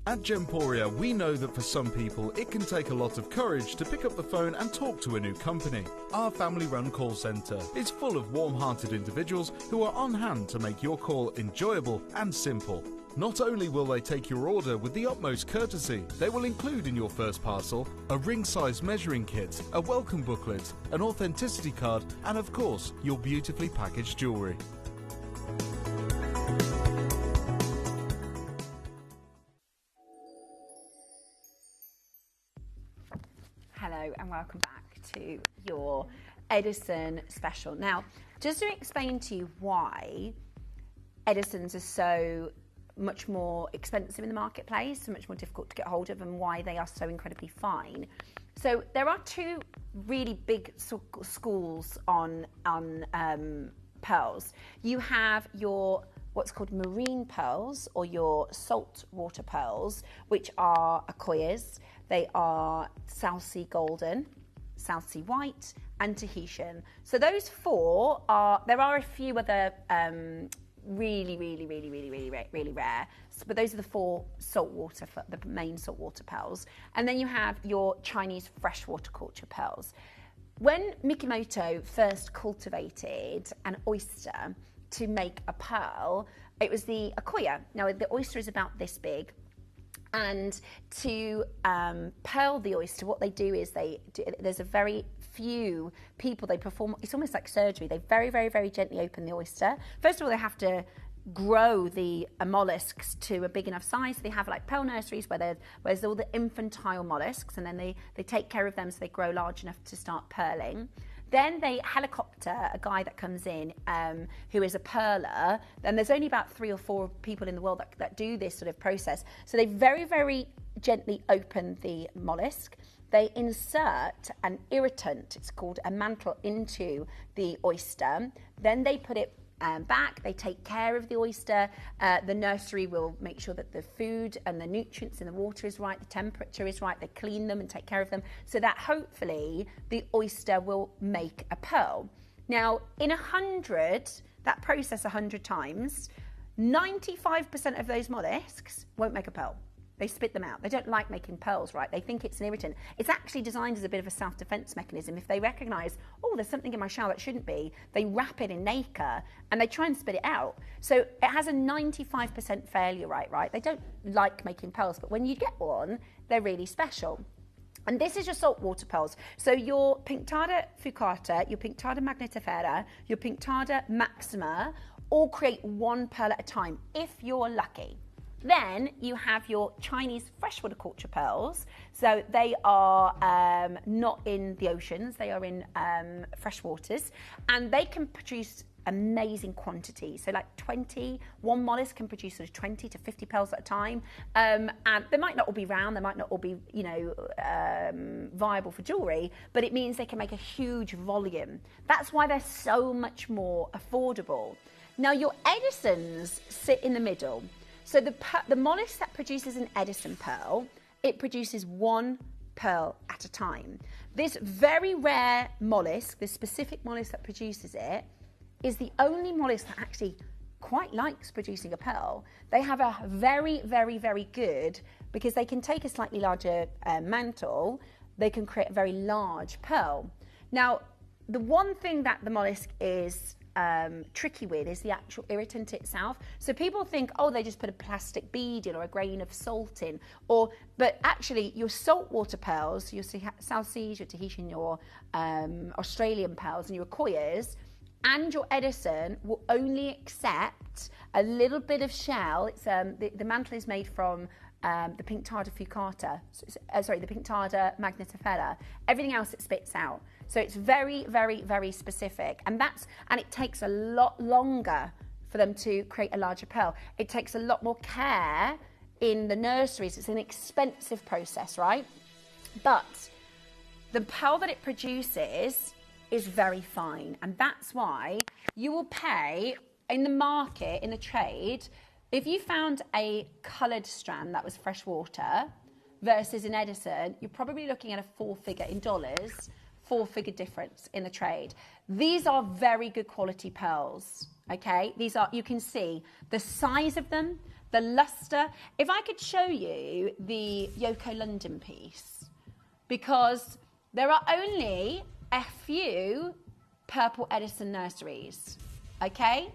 At Gemporia, we know that for some people, it can take a lot of courage to pick up the phone and talk to a new company. Our family-run call centre is full of warm-hearted individuals who are on hand to make your call enjoyable and simple. Not only will they take your order with the utmost courtesy, they will include in your first parcel a ring-size measuring kit, a welcome booklet, an authenticity card, and of course, your beautifully packaged jewellery. Hello and welcome back to your Edison special. Now, just to explain to you why Edisons are so much more expensive in the marketplace, so much more difficult to get hold of, and why they are so incredibly fine. So there are two really big schools on pearls. You have your what's called marine pearls or your saltwater pearls, which are Okoyes. They are South Sea Golden, South Sea White, and Tahitian. So those four are, there are a few other really rare, but those are the four saltwater, the main saltwater pearls. And then you have your Chinese freshwater culture pearls. When Mikimoto first cultivated an oyster to make a pearl, it was the Okoye. Now, the oyster is about this big. And to pearl the oyster, what they do is there's a very few people, they perform, it's almost like surgery. They very gently open the oyster. First of all, they have to grow the mollusks to a big enough size. They have like pearl nurseries where there's all the infantile mollusks, and then they take care of them so they grow large enough to start pearling. Then they helicopter a guy that comes in who is a pearler. And there's only about 3 or 4 people in the world that do this sort of process. So they very gently open the mollusk. They insert an irritant, it's called a mantle, into the oyster. Then they put it back, they take care of the oyster. The nursery will make sure that the food and the nutrients in the water is right, the temperature is right, they clean them and take care of them, so that hopefully the oyster will make a pearl. Now, in that process 100 times, 95% of those mollusks won't make a pearl. They spit them out. They don't like making pearls, right? They think it's an irritant. It's actually designed as a bit of a self-defense mechanism. If they recognize, oh, there's something in my shell that shouldn't be, they wrap it in nacre and they try and spit it out. So it has a 95% failure rate, right? They don't like making pearls, but when you get one, they're really special. And this is your saltwater pearls. So your Pinctada fucata, your Pinctada magnitifera, your Pinctada maxima all create one pearl at a time, if you're lucky. Then you have your Chinese freshwater culture pearls. So they are not in the oceans, they are in fresh waters, and they can produce amazing quantities. So like one mollusk can produce sort of 20 to 50 pearls at a time. And they might not all be round, they might not all be, viable for jewelry, but it means they can make a huge volume. That's why they're so much more affordable. Now your Edisons sit in the middle. So the mollusk that produces an Edison pearl, it produces one pearl at a time. This very rare mollusk, this specific mollusk that produces it, is the only mollusk that actually quite likes producing a pearl. They have a very, very, very good, because they can take a slightly larger mantle, they can create a very large pearl. Now, the one thing that the mollusk is tricky with is the actual irritant itself. So people think, oh, they just put a plastic bead in or a grain of salt in, but actually your saltwater pearls, your South Seas, your Tahitian, your Australian pearls and your Koyas, and your Edison will only accept a little bit of shell. It's the mantle is made from the Pinctada fucata, the Pinctada magnitifera. Everything else it spits out. So it's very, very, very specific, and it takes a lot longer for them to create a larger pearl. It takes a lot more care in the nurseries. It's an expensive process, right? But the pearl that it produces is very fine, and that's why you will pay in the market, in the trade, if you found a coloured strand that was freshwater versus an Edison, you're probably looking at a four-figure difference in the trade. These are very good quality pearls, okay? These are, you can see the size of them, the luster. If I could show you the Yoko London piece, because there are only a few purple Edison nurseries, okay?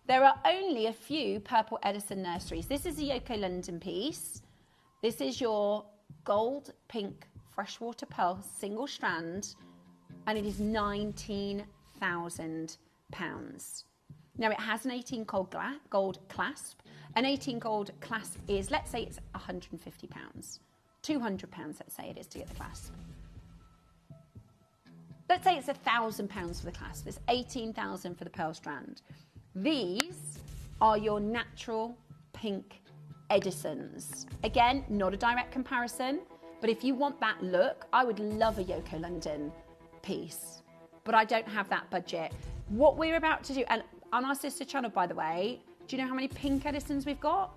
There are only a few purple Edison nurseries. This is the Yoko London piece. This is your gold pink freshwater pearl, single strand, and it is £19,000. Now it has an 18 gold clasp. An 18 gold clasp is, let's say it's £150. £200, let's say it is to get the clasp. Let's say it's £1,000 for the clasp. It's £18,000 for the pearl strand. These are your natural pink Edisons. Again, not a direct comparison, but if you want that look, I would love a Yoko London piece, but I don't have that budget. What we're about to do, and on our sister channel, by the way, do you know how many pink Edisons we've got?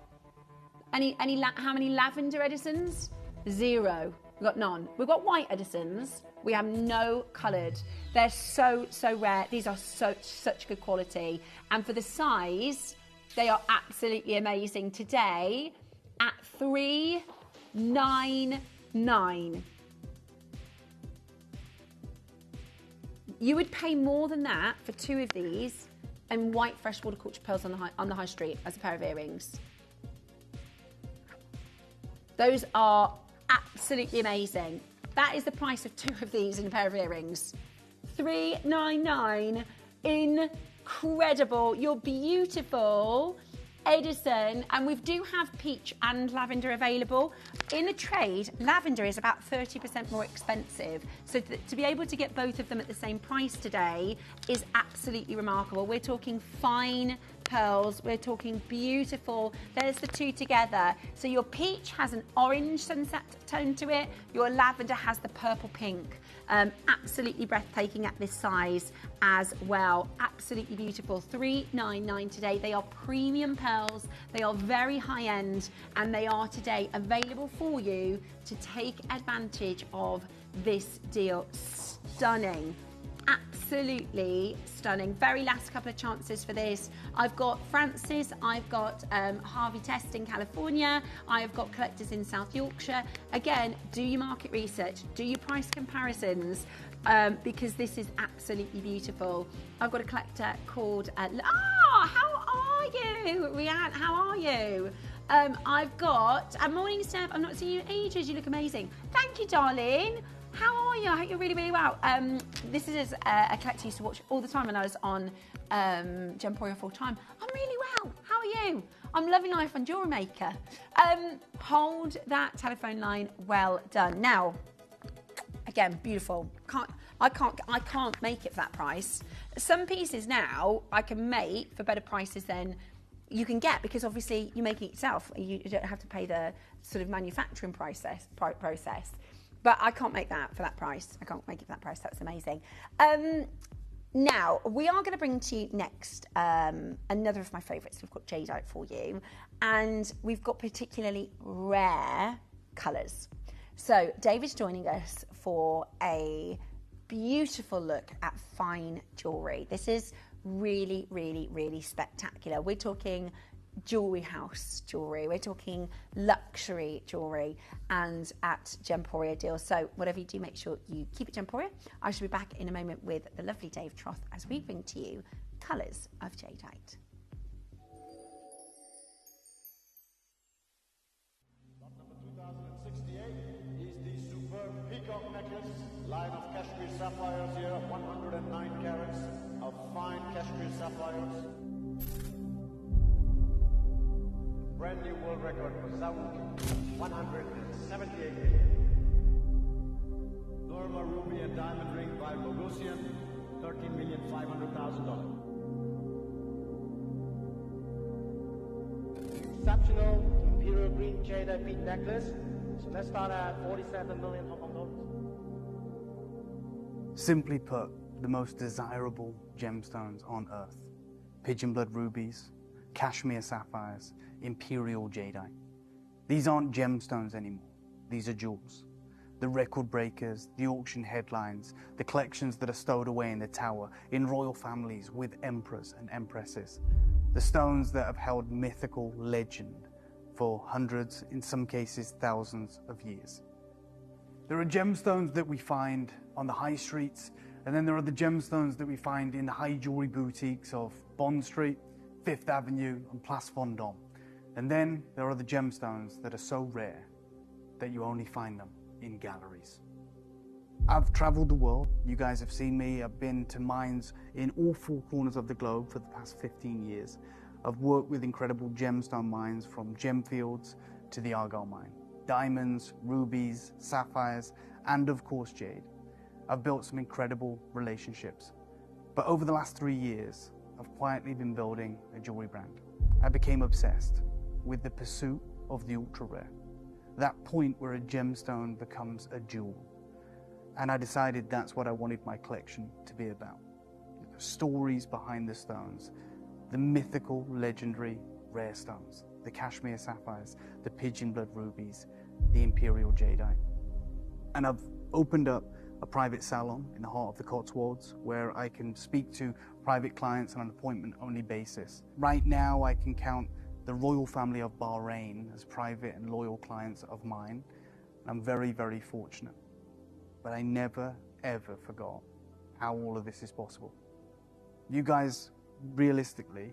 How many lavender Edisons? 0. We've got none. We've got white Edisons. We have no coloured. They're so, so rare. These are such good quality. And for the size, they are absolutely amazing. Today, at $399. You would pay more than that for 2 of these and white freshwater culture pearls on the high street as a pair of earrings. Those are absolutely amazing. That is the price of 2 of these and a pair of earrings. $399. Incredible. You're beautiful. Edison, and we do have peach and lavender available. In the trade, lavender is about 30% more expensive. So to be able to get both of them at the same price today is absolutely remarkable. We're talking fine pearls, we're talking beautiful. There's the 2 together. So your peach has an orange sunset tone to it. Your lavender has the purple pink. Absolutely breathtaking at this size as well. Absolutely beautiful. $399 today. They are premium pearls. They are very high end, and they are today available for you to take advantage of this deal. Stunning. Absolutely stunning. Very last couple of chances for this. I've got Francis, I've got Harvey Test in California, I've got collectors in South Yorkshire. Again, do your market research, do your price comparisons, because this is absolutely beautiful. I've got a collector called, how are you? Rianne, how are you? I've got, morning Steph, I've not seen you in ages, you look amazing. Thank you, darling. How are you? I hope you're really, really well. This is a collector I used to watch all the time when I was on Gemporia full time. I'm really well. How are you? I'm loving life on Jewelry Maker. Hold that telephone line. Well done. Now, again, beautiful. I can't make it for that price. Some pieces now I can make for better prices than you can get, because obviously you make it yourself. You don't have to pay the sort of manufacturing process. But I can't make that for that price. I can't make it for that price. That's amazing. Now, we are going to bring to you next another of my favourites. We've got Jadeite for you. And we've got particularly rare colours. So David's joining us for a beautiful look at fine jewellery. This is really, really, really spectacular. We're talking jewellery house jewellery, we're talking luxury jewellery, and at Gemporia deals. So whatever you do, make sure you keep it Gemporia. I shall be back in a moment with the lovely Dave Troth as we bring to you colours of Jadeite. Lot number 2068 is the superb peacock necklace, line of Kashmir sapphires here, 109 carats of fine Kashmir sapphires. Brand new world record for Zawook, 178 million. Norma ruby and diamond ring by Bogosian, $13,500,000. Exceptional imperial green jade bead necklace. So let's start at 47 million Hong Kong dollars. Simply put, the most desirable gemstones on earth. Pigeon blood rubies, Kashmir sapphires, imperial jadeite. These aren't gemstones anymore. These are jewels. The record breakers, the auction headlines, the collections that are stowed away in the tower, in royal families with emperors and empresses. The stones that have held mythical legend for hundreds, in some cases thousands of years. There are gemstones that we find on the high streets, and then there are the gemstones that we find in the high jewelry boutiques of Bond Street, Fifth Avenue and Place Vendôme. And then there are the gemstones that are so rare that you only find them in galleries. I've traveled the world. You guys have seen me. I've been to mines in all four corners of the globe for the past 15 years. I've worked with incredible gemstone mines from Gemfields to the Argyle mine. Diamonds, rubies, sapphires, and of course jade. I've built some incredible relationships. But over the last 3 years, I've quietly been building a jewelry brand. I became obsessed with the pursuit of the ultra rare. That point where a gemstone becomes a jewel. And I decided that's what I wanted my collection to be about. The stories behind the stones, the mythical, legendary, rare stones, the Kashmir sapphires, the pigeon blood rubies, the imperial jadeite. And I've opened up a private salon in the heart of the Cotswolds where I can speak to private clients on an appointment-only basis. Right now, I can count the royal family of Bahrain as private and loyal clients of mine. I'm very, very fortunate. But I never, ever forgot how all of this is possible. You guys, realistically,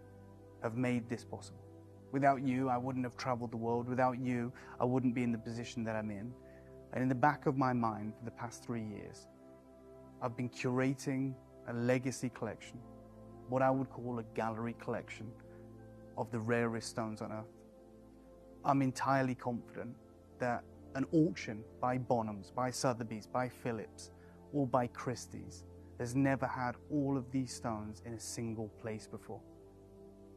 have made this possible. Without you, I wouldn't have traveled the world. Without you, I wouldn't be in the position that I'm in. And in the back of my mind for the past 3 years, I've been curating a legacy collection, what I would call a gallery collection of the rarest stones on earth. I'm entirely confident that an auction by Bonhams, by Sotheby's, by Phillips, or by Christie's has never had all of these stones in a single place before.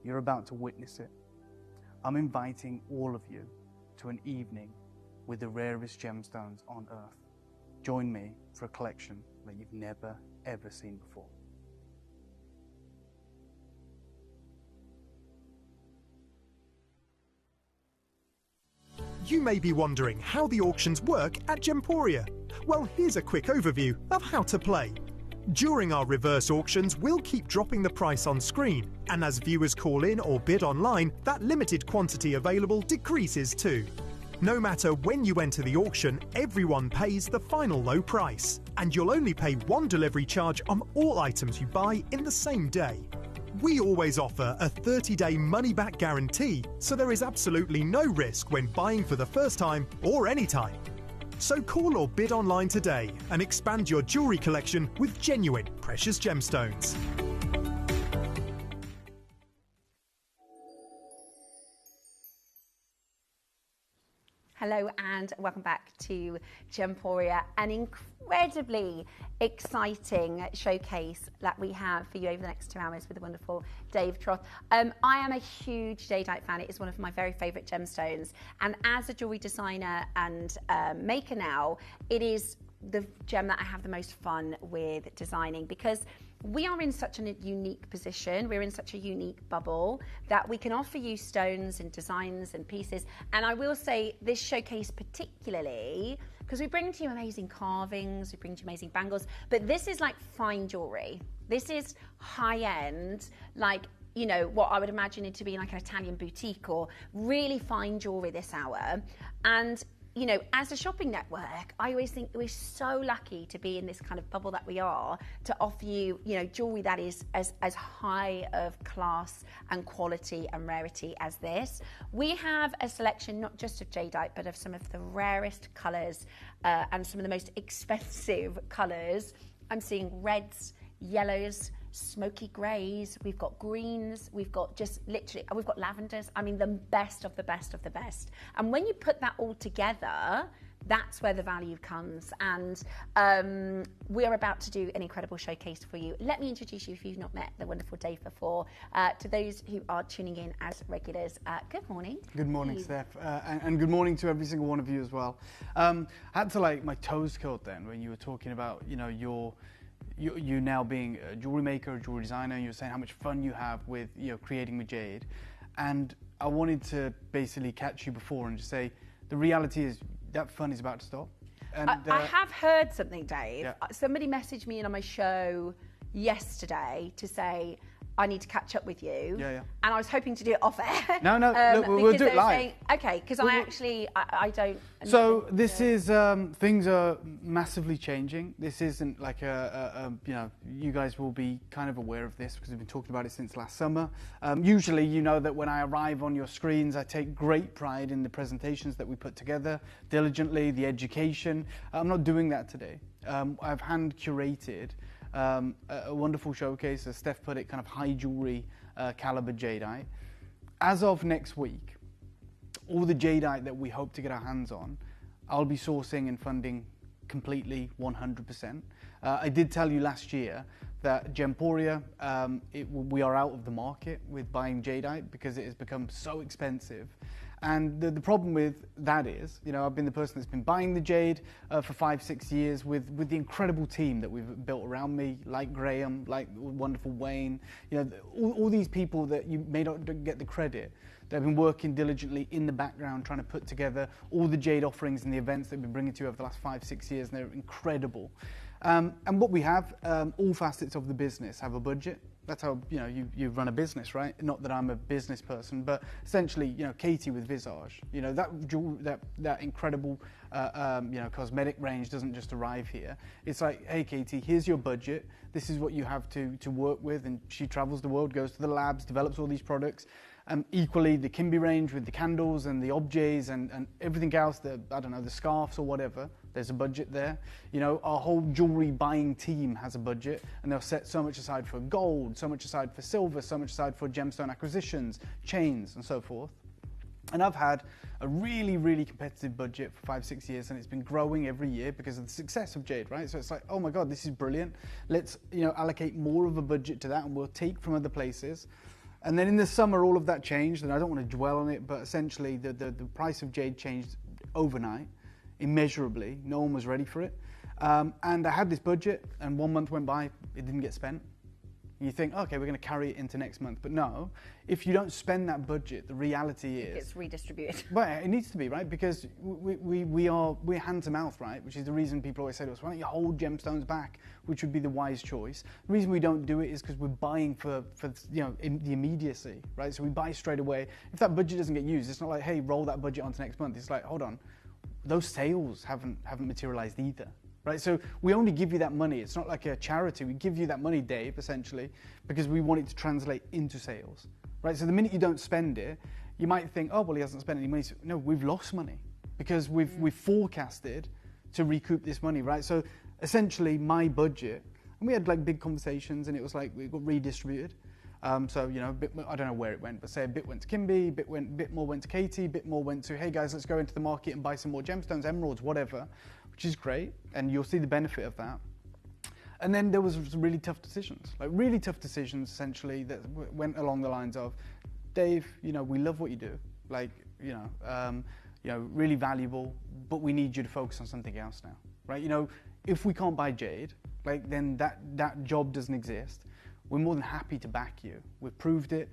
You're about to witness it. I'm inviting all of you to an evening with the rarest gemstones on earth. Join me for a collection that you've never, ever seen before. You may be wondering how the auctions work at Gemporia. Well, here's a quick overview of how to play. During our reverse auctions, we'll keep dropping the price on screen, and as viewers call in or bid online, that limited quantity available decreases too. No matter when you enter the auction, everyone pays the final low price, and you'll only pay one delivery charge on all items you buy in the same day. We always offer a 30-day money-back guarantee, so there is absolutely no risk when buying for the first time or any time. So call or bid online today and expand your jewellery collection with genuine precious gemstones. Hello and welcome back to Gemporia, an incredibly exciting showcase that we have for you over the next 2 hours with the wonderful Dave Troth. I am a huge Jadeite fan. It is one of my very favourite gemstones, and as a jewellery designer and maker now, it is the gem that I have the most fun with designing, because we are in such a unique position, we're in such a unique bubble that we can offer you stones and designs and pieces. And I will say this showcase particularly, because we bring to you amazing carvings, we bring to you amazing bangles, but this is like fine jewelry. This is high end, like, you know, what I would imagine it to be like an Italian boutique or really fine jewelry this hour. And you know, as a shopping network, I always think we're so lucky to be in this kind of bubble that we are, to offer you, you know, jewelry that is as high of class and quality and rarity as this. We have a selection not just of jadeite, but of some of the rarest colours and some of the most expensive colours. I'm seeing reds, yellows, smoky greys, we've got greens, we've got just literally, we've got lavenders. I mean, the best of the best of the best. And when you put that all together, that's where the value comes. And we're about to do an incredible showcase for you. Let me introduce you, if you've not met the wonderful Dave before, to those who are tuning in as regulars. Good morning. Good morning, Steph. And good morning to every single one of you as well. I had to, like, my toes curled then when you were talking about, you know, you now being a jewelry maker, a jewelry designer, and you're saying how much fun you have with, you know, creating with jade. And I wanted to basically catch you before and just say, the reality is that fun is about to stop. And I have heard something, Dave. Yeah. Somebody messaged me in on my show yesterday to say, I need to catch up with you. Yeah. And I was hoping to do it off air. No, look, we'll do it live. Saying, okay, because I don't. So this is, things are massively changing. This isn't like you know, you guys will be kind of aware of this because we've been talking about it since last summer. Usually, you know that when I arrive on your screens, I take great pride in the presentations that we put together, diligently, the education. I'm not doing that today. I've hand curated a wonderful showcase, as Steph put it, kind of high jewelry caliber jadeite. As of next week, all the jadeite that we hope to get our hands on, I'll be sourcing and funding completely 100%. I did tell you last year that Gemporia, we are out of the market with buying jadeite because it has become so expensive. And the problem with that is, you know, I've been the person that's been buying the jade for 5-6 years with the incredible team that we've built around me, like Graham, like wonderful Wayne, you know, all these people that you may not get the credit. They've been working diligently in the background, trying to put together all the jade offerings and the events that we've been bringing to you over the last 5-6 years, and they're incredible. And what we have, all facets of the business have a budget. That's how, you know, you run a business, right? Not that I'm a business person, but essentially, you know, Katie with Visage, you know, that incredible, you know, cosmetic range doesn't just arrive here. It's like, hey, Katie, here's your budget. This is what you have to work with. And she travels the world, goes to the labs, develops all these products. Equally, the Kimby range with the candles and the objets and everything else, I don't know, the scarves or whatever, there's a budget there. You know, our whole jewelry buying team has a budget, and they'll set so much aside for gold, so much aside for silver, so much aside for gemstone acquisitions, chains, and so forth. And I've had a really, really competitive budget for 5-6 years, and it's been growing every year because of the success of jade, right? So it's like, oh my God, this is brilliant. Let's, you know, allocate more of a budget to that, and we'll take from other places. And then in the summer, all of that changed, and I don't want to dwell on it, but essentially the price of jade changed overnight, immeasurably. No one was ready for it. And I had this budget, and 1 month went by, it didn't get spent. And you think, okay, we're going to carry it into next month. But no, if you don't spend that budget, the reality is it's redistributed. Well, it needs to be, right? Because we're hand to mouth, right? Which is the reason people always say to us, why don't you hold gemstones back, which would be the wise choice. The reason we don't do it is because we're buying for in the immediacy, right? So we buy straight away. If that budget doesn't get used, it's not like, hey, roll that budget onto next month. It's like, hold on, those sales haven't materialized either. Right, so we only give you that money. It's not like a charity. We give you that money, Dave, essentially, because we want it to translate into sales. Right, so the minute you don't spend it, you might think, oh, well, he hasn't spent any money. So, no, we've lost money because we've forecasted to recoup this money, right? So essentially, my budget, and we had like big conversations, and it was like we got redistributed. So I don't know where it went, but say a bit went to Kimby, bit more went to Katie, bit more went to, hey guys, let's go into the market and buy some more gemstones, emeralds, whatever. Which is great, and you'll see the benefit of that. And then there was some really tough decisions, essentially, that went along the lines of, Dave, we love what you do, really valuable, but we need you to focus on something else now, right? If we can't buy jade, then that job doesn't exist. We're more than happy to back you. We've proved it.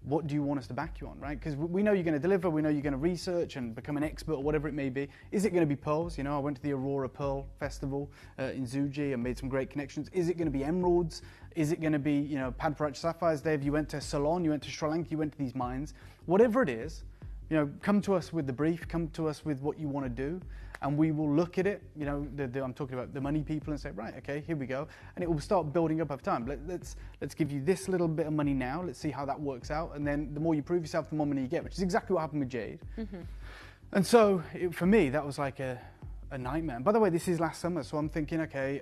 What do you want us to back you on, right? Because we know you're going to deliver, we know you're going to research and become an expert or whatever it may be. Is it going to be pearls? I went to the Aurora Pearl Festival in Zuji and made some great connections. Is it going to be emeralds? Is it going to be, Padparach sapphires? Dave, you went to Ceylon, you went to Sri Lanka, you went to these mines. Whatever it is, come to us with the brief, come to us with what you want to do, and we will look at it, I'm talking about the money people, and say, right, okay, here we go. And it will start building up over time. Let's give you this little bit of money now, let's see how that works out, and then the more you prove yourself, the more money you get, which is exactly what happened with Jade. Mm-hmm. And so, for me, that was like a nightmare. And by the way, this is last summer, so I'm thinking, okay,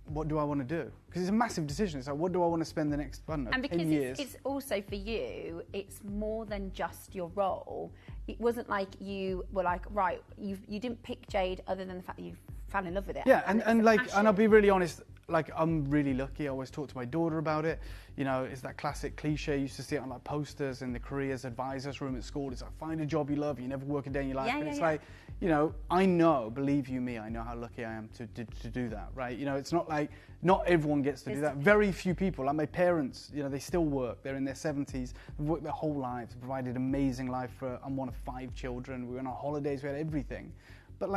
what do I want to do? Because it's a massive decision. It's like, what do I want to spend the next, I don't know, 10 years? And because it's also for you, it's more than just your role. It wasn't like you were like, right, you didn't pick jade other than the fact that you fell in love with it. Yeah, and I'll be really honest, I'm really lucky. I always talk to my daughter about it. It's that classic cliche. You used to see it on posters in the careers advisors room at school. It's like, find a job you love, you never work a day in your life. Yeah, and it's yeah. like, I know, believe you me, I know how lucky I am to do that, right? It's not like, not everyone gets to do that. Very few people, like my parents, they still work. They're in their 70s. They've worked their whole lives, provided amazing life I'm one of 5 children. We went on holidays, we had everything. But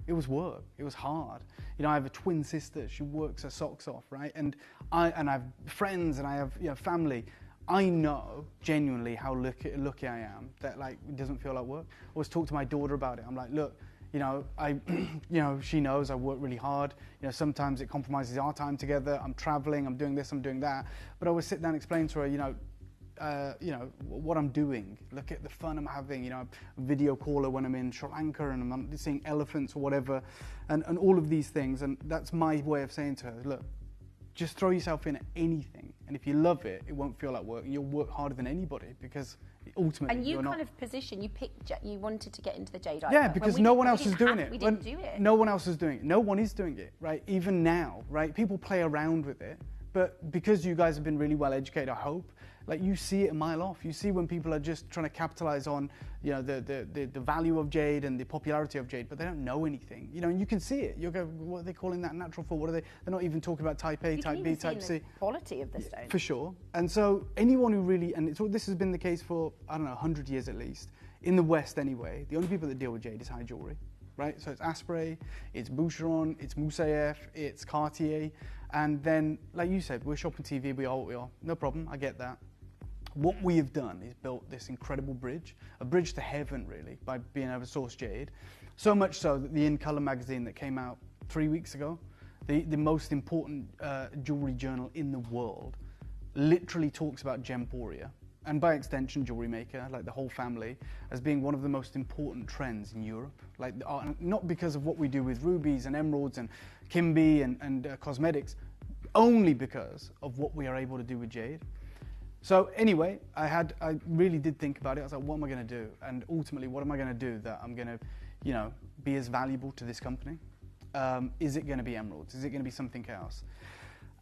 it was work. It was hard. I have a twin sister. She works her socks off, right? And I have friends and I have family. I know genuinely how lucky I am that it doesn't feel like work. I always talk to my daughter about it. I'm like, look, she knows I work really hard. Sometimes it compromises our time together. I'm traveling. I'm doing this. I'm doing that. But I always sit down and explain to her, what I'm doing. Look at the fun I'm having. I video call her when I'm in Sri Lanka and I'm seeing elephants or whatever, and all of these things. And that's my way of saying to her, look, just throw yourself in at anything, and if you love it, it won't feel like work, and you'll work harder than anybody because ultimately. And you you're kind not... of position, you wanted to get into the Jadeite. Yeah, because no one else is doing it. We didn't do it. No one else is doing it. No one is doing it, right? Even now, right? People play around with it, but because you guys have been really well educated, I hope. You see it a mile off. You see when people are just trying to capitalize on, the value of jade and the popularity of jade, but they don't know anything. And you can see it. You go, what are they calling that natural for? What are they? They're not even talking about type A, type B, type C. The quality of the stone. For sure. And so anyone who really, and this has been the case for, 100 years at least, in the West anyway, the only people that deal with jade is high jewelry. Right, so it's Asprey, it's Boucheron, it's Moussaieff, it's Cartier, and then, like you said, we're shopping TV, we are what we are. No problem, I get that. What we have done is built this incredible bridge, a bridge to heaven, really, by being able to source jade. So much so that the In Color magazine that came out 3 weeks ago, the most important jewelry journal in the world, literally talks about Gemporia, and by extension jewelry maker, the whole family, as being one of the most important trends in Europe. Not because of what we do with rubies and emeralds and Kimby and cosmetics, only because of what we are able to do with jade. So anyway, I really did think about it. I was like, what am I going to do? And ultimately, what am I going to do that I'm going to, be as valuable to this company? Is it going to be emeralds? Is it going to be something else?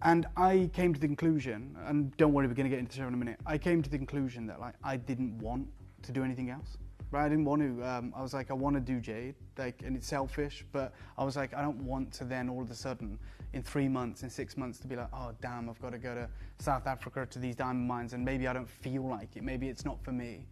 And I came to the conclusion, and don't worry, we're going to get into the show in a minute. I came to the conclusion that I didn't want to do anything else. right? I didn't want to. I was like, I want to do jade, like, and it's selfish, but I was like, I don't want to then all of a sudden, in 3 months, in 6 months, to be like, oh damn, I've got to go to South Africa to these diamond mines, and maybe I don't feel like it, maybe it's not for me.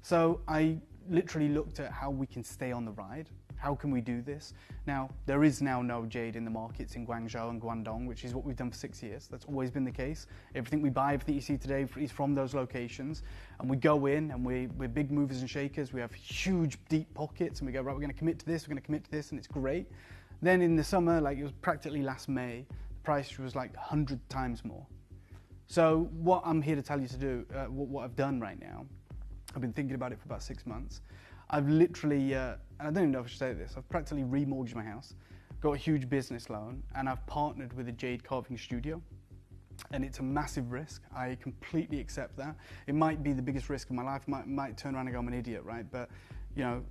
So I literally looked at how we can stay on the ride. How can we do this? Now, there is now no jade in the markets in Guangzhou and Guangdong, which is what we've done for 6 years. That's always been the case. Everything we buy, everything you see today is from those locations. And we go in and we're big movers and shakers. We have huge, deep pockets and we go, right, we're going to commit to this, we're going to commit to this, and it's great. Then in the summer, like it was practically last May, the price was like 100 times more. So what I'm here to tell you to do, what I've done right now, I've been thinking about it for about 6 months. I've literally, and I don't even know if I should say this, I've practically remortgaged my house, got a huge business loan, and I've partnered with a jade carving studio. And it's a massive risk. I completely accept that. It might be the biggest risk of my life. Might turn around and go, I'm an idiot, right? But, you know,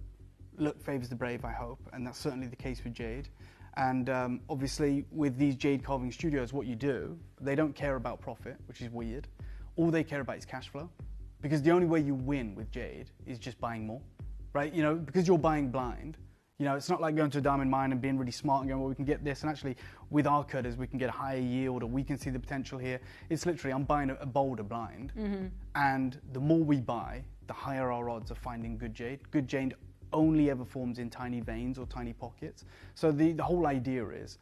luck favors the brave, I hope, and that's certainly the case with jade. And obviously, with these jade carving studios, what you do, they don't care about profit, which is weird. All they care about is cash flow, because the only way you win with jade is just buying more. Right, you know, because you're buying blind, you know, it's not like going to a diamond mine and being really smart and going, well, we can get this, and actually with our cutters we can get a higher yield, or we can see the potential here. It's literally, I'm buying a boulder blind, and the more we buy, the higher our odds of finding good jade. Good jade only ever forms in tiny veins or tiny pockets. So the whole idea is,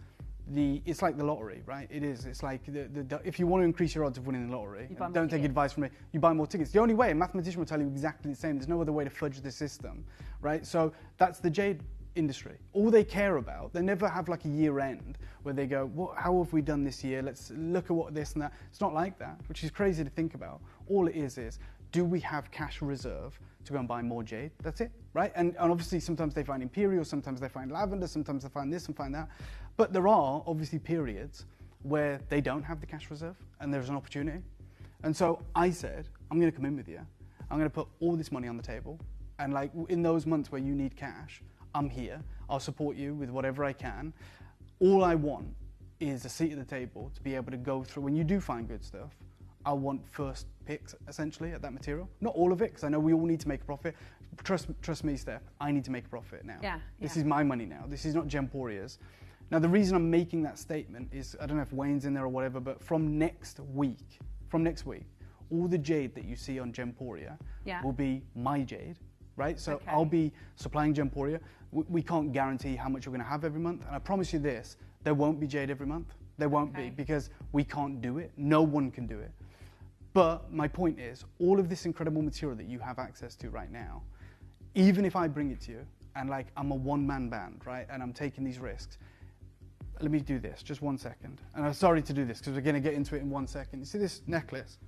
it's like the lottery, right? It is. It's like if you want to increase your odds of winning the lottery, don't take advice from me. You buy more tickets. The only way, a mathematician will tell you exactly the same. There's no other way to fudge the system, right? So that's the jade industry. All they care about, they never have like a year end where they go, how have we done this year? Let's look at what this and that. It's not like that, which is crazy to think about. All it is, do we have cash reserve to go and buy more jade? That's it, right? And obviously sometimes they find imperial, sometimes they find lavender, sometimes they find this and find that. But there are obviously periods where they don't have the cash reserve and there's an opportunity. And so I said, I'm going to come in with you. I'm going to put all this money on the table. And like in those months where you need cash, I'm here. I'll support you with whatever I can. All I want is a seat at the table to be able to go through. When you do find good stuff, I want first picks, essentially, at that material. Not all of it, because I know we all need to make a profit. Trust me, Steph, I need to make a profit now. This is my money now. This is not Gemporia's. Now, the reason I'm making that statement is, I don't know if Wayne's in there or whatever, but from next week, all the jade that you see on Gemporia will be my jade, right? So I'll be supplying Gemporia. We can't guarantee how much you're going to have every month. And I promise you this, there won't be jade every month. There won't be, because we can't do it. No one can do it. But my point is, all of this incredible material that you have access to right now, even if I bring it to you, and like I'm a one-man band, right, and I'm taking these risks, let me do this, just 1 second. And I'm sorry to do this, because we're going to get into it in 1 second. You see this necklace?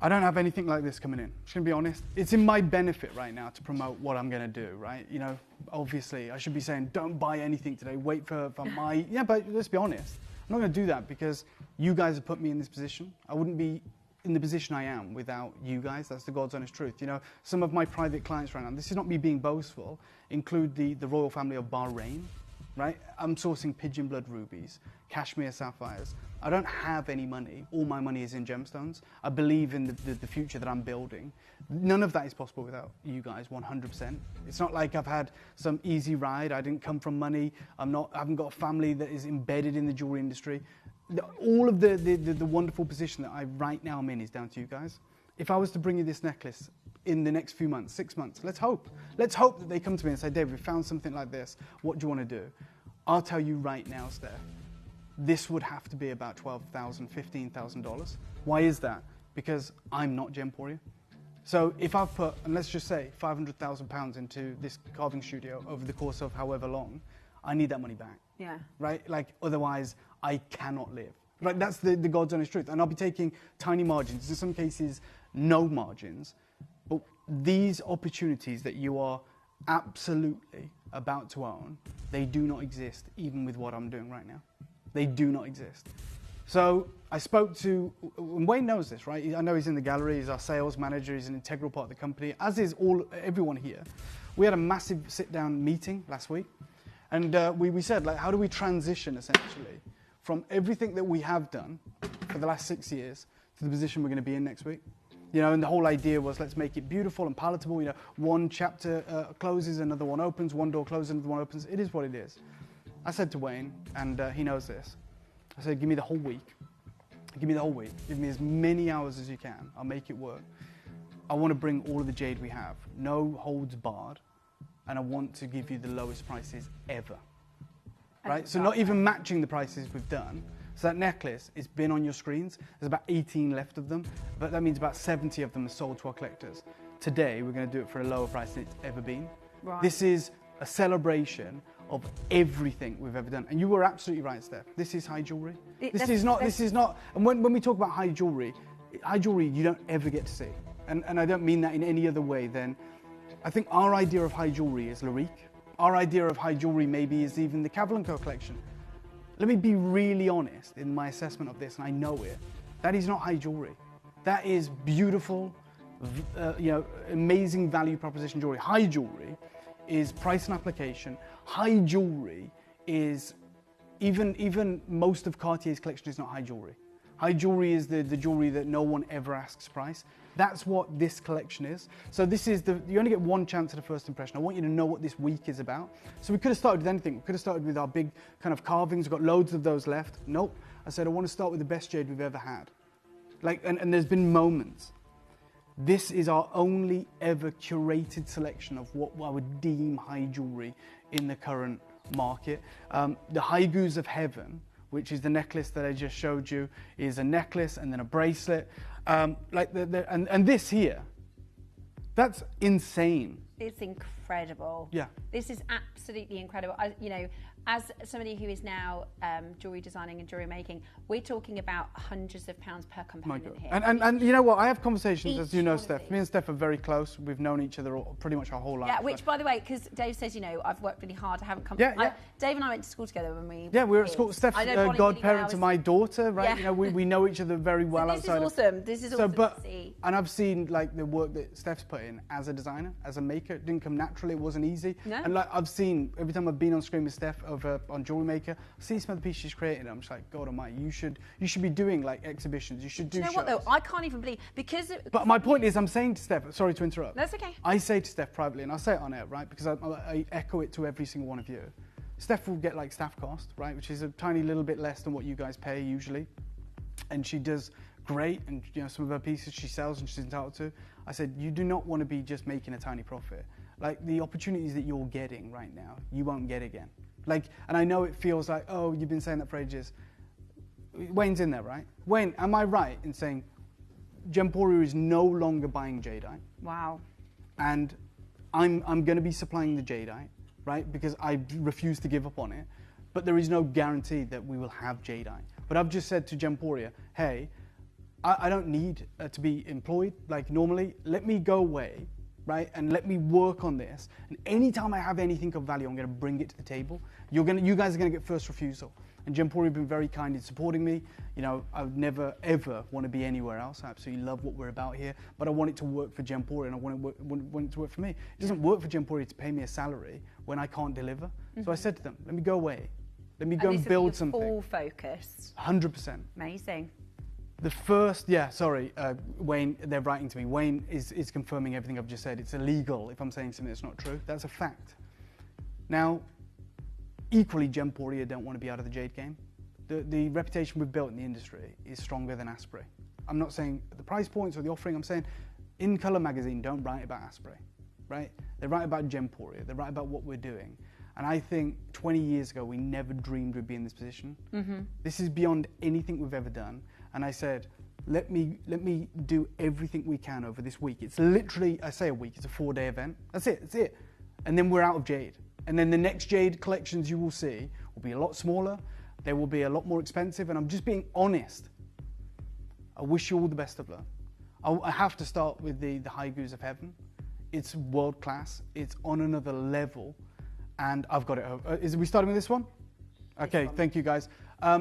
I don't have anything like this coming in. I'm just going to be honest. It's in my benefit right now to promote what I'm going to do, right? You know, obviously, I should be saying, don't buy anything today. Wait for my... Yeah, but let's be honest. I'm not going to do that because you guys have put me in this position. I wouldn't be in the position I am without you guys. That's the God's honest truth. You know, some of my private clients right now, this is not me being boastful, include the royal family of Bahrain, right? I'm sourcing pigeon blood rubies, cashmere sapphires. I don't have any money. All my money is in gemstones. I believe in the future that I'm building. None of that is possible without you guys, 100%. It's not like I've had some easy ride. I didn't come from money. I haven't got a family that is embedded in the jewelry industry. All of the wonderful position that I right now am in is down to you guys. If I was to bring you this necklace in the next few months, 6 months, let's hope that they come to me and say, Dave, we found something like this. What do you want to do? I'll tell you right now, Steph, this would have to be about $12,000, $15,000. Why is that? Because I'm not Gemporia. So if I've put, and let's just say, £500,000 into this carving studio over the course of however long, I need that money back. Yeah. Right? Like, otherwise, I cannot live. Right? That's the God's honest truth. And I'll be taking tiny margins, in some cases, no margins. But these opportunities that you are absolutely about to own, they do not exist even with what I'm doing right now. They do not exist. So I spoke to, and Wayne knows this, right? I know he's in the gallery, he's our sales manager, he's an integral part of the company, as is everyone here. We had a massive sit-down meeting last week, and we said, like, how do we transition, essentially, from everything that we have done for the last 6 years to the position we're going to be in next week? You know, and the whole idea was let's make it beautiful and palatable. You know, one chapter closes, another one opens, one door closes, another one opens. It is what it is. I said to Wayne, and he knows this, I said, give me the whole week. Give me the whole week. Give me as many hours as you can. I'll make it work. I want to bring all of the jade we have. No holds barred. And I want to give you the lowest prices ever. Right? So not even matching the prices we've done. So that necklace, it's been on your screens. There's about 18 left of them, but that means about 70 of them are sold to our collectors. Today, we're going to do it for a lower price than it's ever been. Right. This is a celebration of everything we've ever done. And you were absolutely right, Steph. This is high jewelry. This is not, and when we talk about high jewelry you don't ever get to see. And I don't mean that in any other way than, I think our idea of high jewelry is Larique. Our idea of high jewelry maybe is even the Cavalier Co collection. Let me be really honest in my assessment of this, and I know it. That is not high jewelry. That is beautiful, you know, amazing value proposition jewelry. High jewelry is price and application. High jewelry is, even most of Cartier's collection is not high jewelry. High jewelry is the jewelry that no one ever asks price. That's what this collection is. So this is you only get one chance at a first impression. I want you to know what this week is about. So we could have started with anything. We could have started with our big kind of carvings. We've got loads of those left. Nope. I said, I want to start with the best jade we've ever had. Like, and there's been moments. This is our only ever curated selection of what I would deem high jewelry in the current market. The High Goose of Heaven, which is the necklace that I just showed you, is a necklace and then a bracelet. And this here, that's insane. It's incredible. Yeah. This is absolutely incredible. You know, as somebody who is now jewellery designing and jewellery making, we're talking about hundreds of pounds per component here. And you know what? I have conversations, as you know, Steph. these. Me and Steph are very close. We've known each other pretty much our whole life. Yeah, which, by the way, because Dave says, you know, I've worked really hard. I haven't come. Yeah. Dave and I went to school together when we. Yeah, we were at kids. school. Steph's I know Bonnie godparent really to well. my daughter, right? Yeah. You know, we know each other very well So this outside. is awesome. This is awesome to see. And I've seen like the work that Steph's put in as a designer, as a maker. It didn't come naturally. It wasn't easy. No. And like I've seen every time I've been on screen with Steph over on Jewelry Maker, I see some of the pieces she's created. I'm just like, God Almighty, you should be doing like exhibitions. You should do. Do you know shows. what though? I can't even believe because. But my point is, I'm saying to Steph. Sorry to interrupt. That's okay. I say to Steph privately, and I say it on air, right? Because I echo it to every single one of you. Steph will get like staff cost, right, which is a tiny little bit less than what you guys pay usually, and she does great. And you know, some of her pieces she sells and she's entitled to. I said, you do not want to be just making a tiny profit. Like the opportunities that you're getting right now, you won't get again. Like, and I know it feels like, oh, you've been saying that for ages. Wayne's in there, right? Wayne, am I right in saying Gemporia is no longer buying jadeite? Wow. And I'm going to be supplying the jadeite, right? Because I refuse to give up on it. But there is no guarantee that we will have jadeite. But I've just said to Gemporia, hey, I don't need to be employed like normally. Let me go away, right? And let me work on this. And anytime I have anything of value, I'm going to bring it to the table. You guys are going to get first refusal. And Gemporia have been very kind in supporting me. You know, I would never, ever want to be anywhere else. I absolutely love what we're about here. But I want it to work for Gemporia and I want it to work for me. It doesn't work for Gemporia to pay me a salary when I can't deliver. So I said to them, let me go away. Let me go and build something. Full focus. 100%. Amazing. The first, Wayne, they're writing to me. Wayne is confirming everything I've just said. It's illegal if I'm saying something that's not true. That's a fact. Now, equally, Gemporia don't want to be out of the jade game. The reputation we've built in the industry is stronger than Asprey. I'm not saying the price points or the offering. I'm saying In Colour magazine don't write about Asprey, right? They write about Gemporia. They write about what we're doing. And I think 20 years ago, we never dreamed we'd be in this position. Mm-hmm. This is beyond anything we've ever done. And I said, let me do everything we can over this week. It's literally, I say a week, it's a 4-day event. That's it. And then we're out of jade. And then the next jade collections you will see will be a lot smaller. They will be a lot more expensive. And I'm just being honest. I wish you all the best of luck. I have to start with the High Goose of Heaven. It's world class. It's on another level. And I've got it. Are we starting with this one? Okay, thank you guys.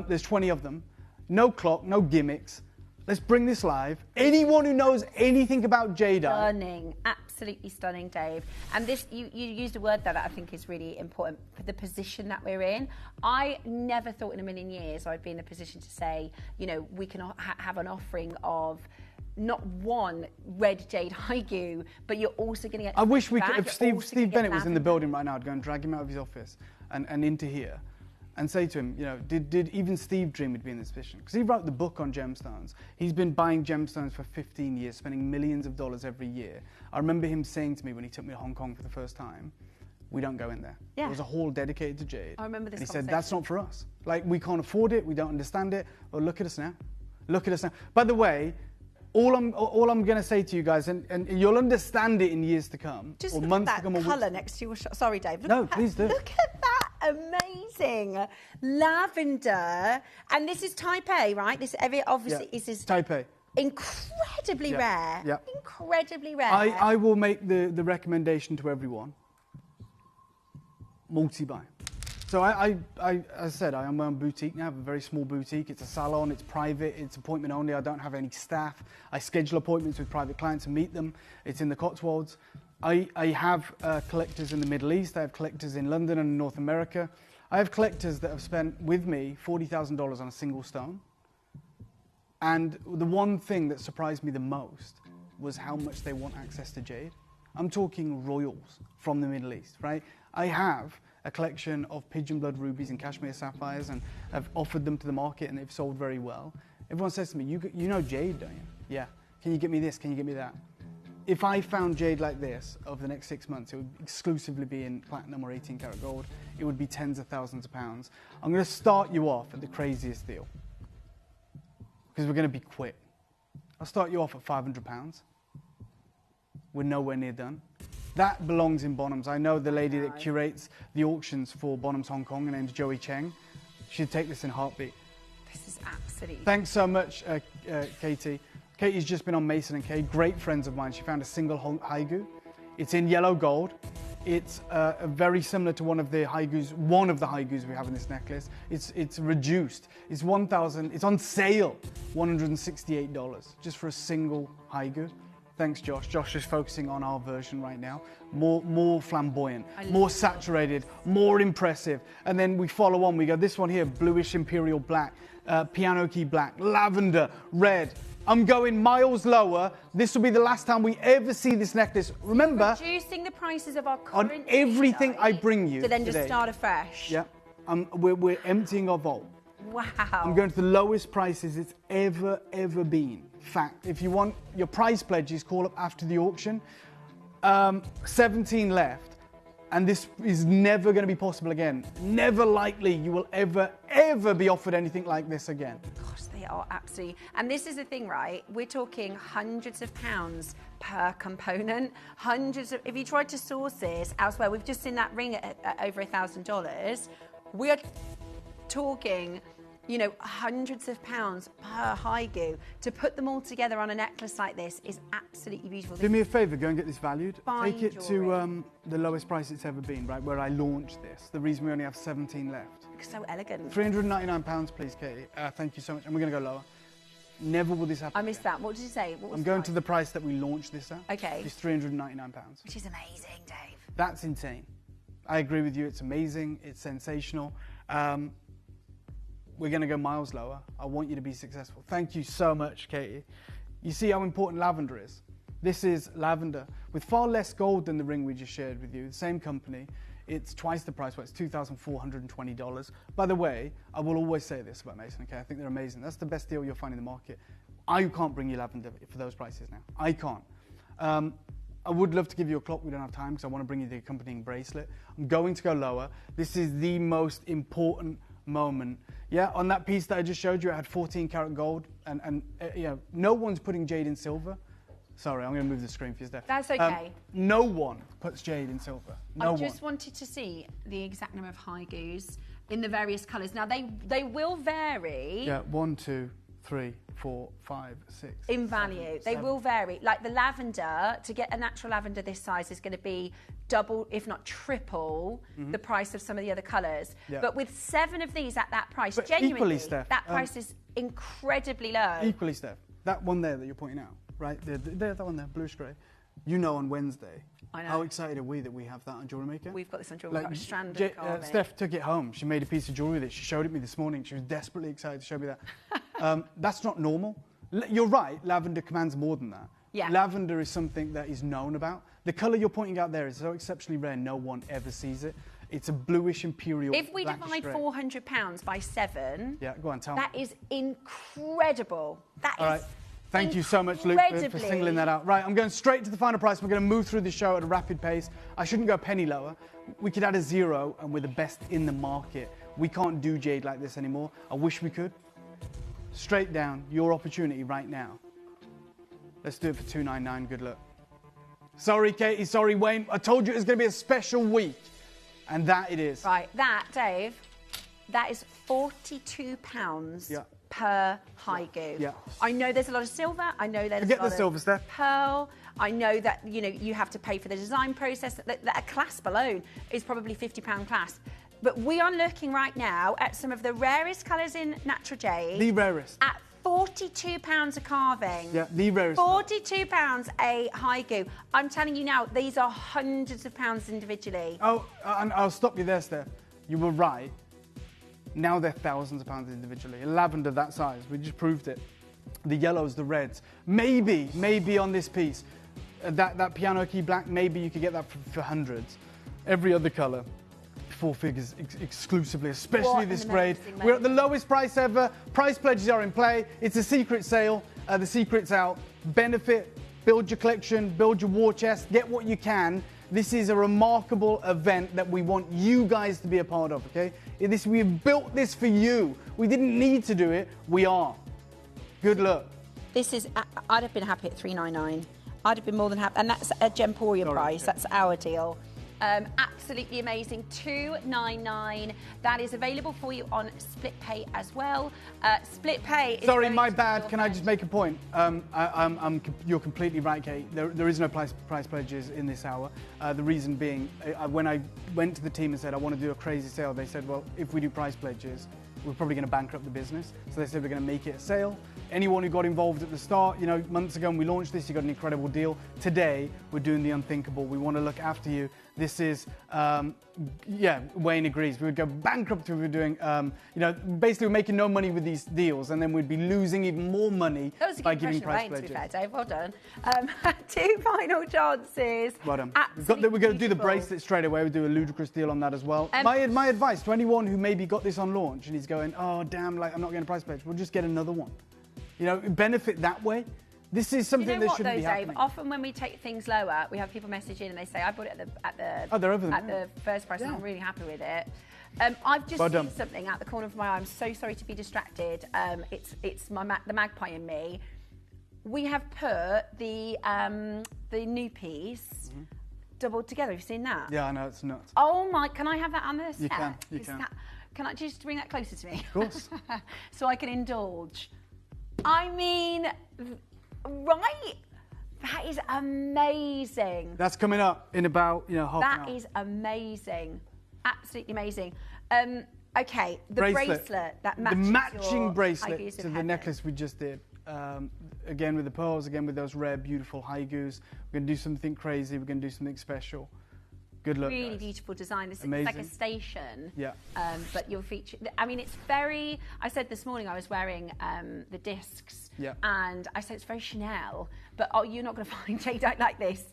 There's 20 of them. No clock, no gimmicks. Let's bring this live. Anyone who knows anything about jadeite. Stunning, absolutely stunning, Dave. And this, you used a word there that I think is really important for the position that we're in. I never thought in a million years I'd be in a position to say, you know, we can have an offering of not one red jade haiku, but you're also going to get. I wish we could. bag, If you're also Steve gonna get Bennett was in the lavender. building right now, I'd go and drag him out of his office and into here, and say to him, you know, did even Steve dream he'd be in this position? Because he wrote the book on gemstones. He's been buying gemstones for 15 years, spending millions of dollars every year. I remember him saying to me when he took me to Hong Kong for the first time, we don't go in there. Yeah. There was a hall dedicated to jade. I remember this And he said, conversation. that's not for us. Like, we can't afford it, we don't understand it. Well, look at us now. Look at us now. By the way, all I'm going to say to you guys, and you'll understand it in years to come, Just or look months at to that come, or colour weeks. next to your shot. Sorry, Dave. Look No, at that. please do. Look at that. Amazing. Lavender, and this is type A, right? This obviously is Type A. incredibly Yeah, rare. yeah. Incredibly rare. I will make the recommendation to everyone. Multi-buy. So as I said, I am my own boutique now. I have a very small boutique. It's a salon, it's private, it's appointment only. I don't have any staff. I schedule appointments with private clients and meet them. It's in the Cotswolds. I have collectors in the Middle East. I have collectors in London and North America. I have collectors that have spent with me $40,000 on a single stone. And the one thing that surprised me the most was how much they want access to jade. I'm talking royals from the Middle East, right? I have a collection of pigeon blood rubies and cashmere sapphires, and I've offered them to the market and they've sold very well. Everyone says to me, you know jade, don't you? Yeah. Can you get me this? Can you get me that? If I found jade like this over the next 6 months, it would exclusively be in platinum or 18 karat gold. It would be tens of thousands of pounds. I'm going to start you off at the craziest deal, because we're going to be quick. I'll start you off at £500. We're nowhere near done. That belongs in Bonhams. I know the lady that curates the auctions for Bonhams Hong Kong. Her name's Joey Cheng. She'd take this in a heartbeat. This is absolutely. Thanks so much, Katie. Katie's just been on Mason and Kay, great friends of mine. She found a single haigu. It's in yellow gold. It's very similar to one of the haigus we have in this necklace. It's reduced. It's it's on sale, $168 just for a single haigu. Thanks, Josh. Josh is focusing on our version right now. More flamboyant, more saturated, more impressive. And then we follow on. We go this one here, bluish imperial black, piano key black, lavender, red. I'm going miles lower. This will be the last time we ever see this necklace. Remember, Reducing the prices of our on current everything jade I bring you to then today. just start afresh. Yeah, we're emptying our vault. Wow. I'm going to the lowest prices it's ever been. Fact, if you want your price pledges, call up after the auction. 17 left, and this is never going to be possible again. Never likely you will ever be offered anything like this again. Gosh, they are absolutely. And this is the thing, right? We're talking hundreds of pounds per component. If you tried to source this elsewhere, we've just seen that ring at over $1,000. We are talking, you know, hundreds of pounds per haigu. To put them all together on a necklace like this is absolutely beautiful. Do me a favour, go and get this valued. Fine Take it jewellery. to the lowest price it's ever been, right, where I launched this. The reason we only have 17 left. So elegant. £399, please, Katie. Thank you so much. And we're going to go lower. Never will this happen. I missed that. What did you say? What was I'm the going price? to the price that we launched this at. Okay. It's £399. Which is amazing, Dave. That's insane. I agree with you. It's amazing. It's sensational. We're going to go miles lower. I want you to be successful. Thank you so much, Katie. You see how important lavender is? This is lavender with far less gold than the ring we just shared with you. The same company. It's twice the price. Well, it's $2,420. By the way, I will always say this about Mason, okay? I think they're amazing. That's the best deal you'll find in the market. I can't bring you lavender for those prices now. I can't. I would love to give you a clock. We don't have time because I want to bring you the accompanying bracelet. I'm going to go lower. This is the most important moment. Yeah, on that piece that I just showed you, it had 14 karat gold, and you know, no one's putting jade in silver. Sorry, I'm going to move the screen for you, Steph. That's okay. No one puts jade in silver. No one. I just wanted to see the exact number of haigus in the various colours. Now, they will vary. Yeah, 1, 2, 3, 4, 5, 6. In value. They will vary. Like the lavender, to get a natural lavender this size is going to be double, if not triple, the price of some of the other colours. Yeah. But with 7 of these at that price, But genuinely, equally, Steph, that price is incredibly low. Equally, Steph, that one there that you're pointing out, right? That one there, bluish grey. You know, on Wednesday, I know. how excited are we that we have that on Jewellery Maker? We've got this on jewellery. We've got a strand of carving. Steph took it home. She made a piece of jewellery with it. She showed it me this morning. She was desperately excited to show me that. That's not normal. You're right, lavender commands more than that. Yeah. Lavender is something that is known about. The colour you're pointing out there is so exceptionally rare, no one ever sees it. It's a bluish imperial. If we divide £400 by 7, yeah, go on, tell me. that is incredible. That All is right. Thank you so much, Luke, for singling that out. Right, I'm going straight to the final price. We're going to move through the show at a rapid pace. I shouldn't go a penny lower. We could add a 0, and we're the best in the market. We can't do jade like this anymore. I wish we could. Straight down, your opportunity right now. Let's do it for $299. Good luck. Sorry, Katie. Sorry, Wayne. I told you it was going to be a special week, and that it is. Right, that, Dave, that is £42 Yeah. per high goo. Yeah. I know there's a lot of silver. I know there's Forget a lot the silver of stuff. pearl. I know that you have to pay for the design process. That a clasp alone is probably £50 clasp. But we are looking right now at some of the rarest colours in natural jade. The rarest. At £42 a carving. Yeah, the rarest. £42 a high goo. I'm telling you now, these are hundreds of pounds individually. Oh, and I'll stop you there, Steph. You were right. Now they're thousands of pounds individually. Lavender that size, we just proved it. The yellows, the reds. Maybe on this piece, that piano key black, maybe you could get that for hundreds. Every other colour, 4 figures exclusively, especially this grade. We're at the lowest price ever. Price pledges are in play. It's a secret sale. The secret's out. Benefit, build your collection, build your war chest, get what you can. This is a remarkable event that we want you guys to be a part of, okay? We built this for you. We didn't need to do it. We are. Good luck. This is, I'd have been happy at $399. I'd have been more than happy. And that's a Gemporia price. Okay. That's our deal. Absolutely amazing. $299. That is available for you on split pay as well. Split pay is... Sorry, my bad. Can I just make a point? You're completely right, Kate. There is no price pledges in this hour. The reason being, when I went to the team and said, I want to do a crazy sale, they said, well, if we do price pledges, we're probably going to bankrupt the business. So they said we're going to make it a sale. Anyone who got involved at the start, months ago when we launched this, you got an incredible deal. Today, we're doing the unthinkable. We want to look after you. This is, Wayne agrees. We would go bankrupt if we were doing, basically we're making no money with these deals, and then we'd be losing even more money by giving price pledges. To be fair, Dave. Well done. 2 final chances. Well done. We're going to do the bracelet straight away. We'll do a ludicrous deal on that as well. My advice to anyone who maybe got this on launch and he's going, oh, damn, I'm not getting a price pledge. We'll just get another one. Benefit that way. This is something that shouldn't be happening. Dave, often when we take things lower, we have people message in and they say, I bought it at the first price and I'm really happy with it. I've just seen something at the corner of my eye. I'm so sorry to be distracted. It's the magpie in me. We have put the new piece doubled together. Have you seen that? Yeah, I know, it's nuts. Oh my, can I have that on the set? You can. Can I just bring that closer to me? Of course. So I can indulge. I mean, right? That is amazing. That's coming up in about, half an hour. That is amazing. Absolutely amazing. Okay, the bracelet that matches the matching your bracelet to the necklace we just did. Again with the pearls, again with those rare, beautiful haigus. We're going to do something crazy. We're going to do something special. Good luck, really guys. Beautiful design. This is amazing. like a station. Yeah. But you'll feature. I mean, it's very. I said this morning I was wearing the discs. Yeah. And I said it's very Chanel. But you're not going to find jadeite like this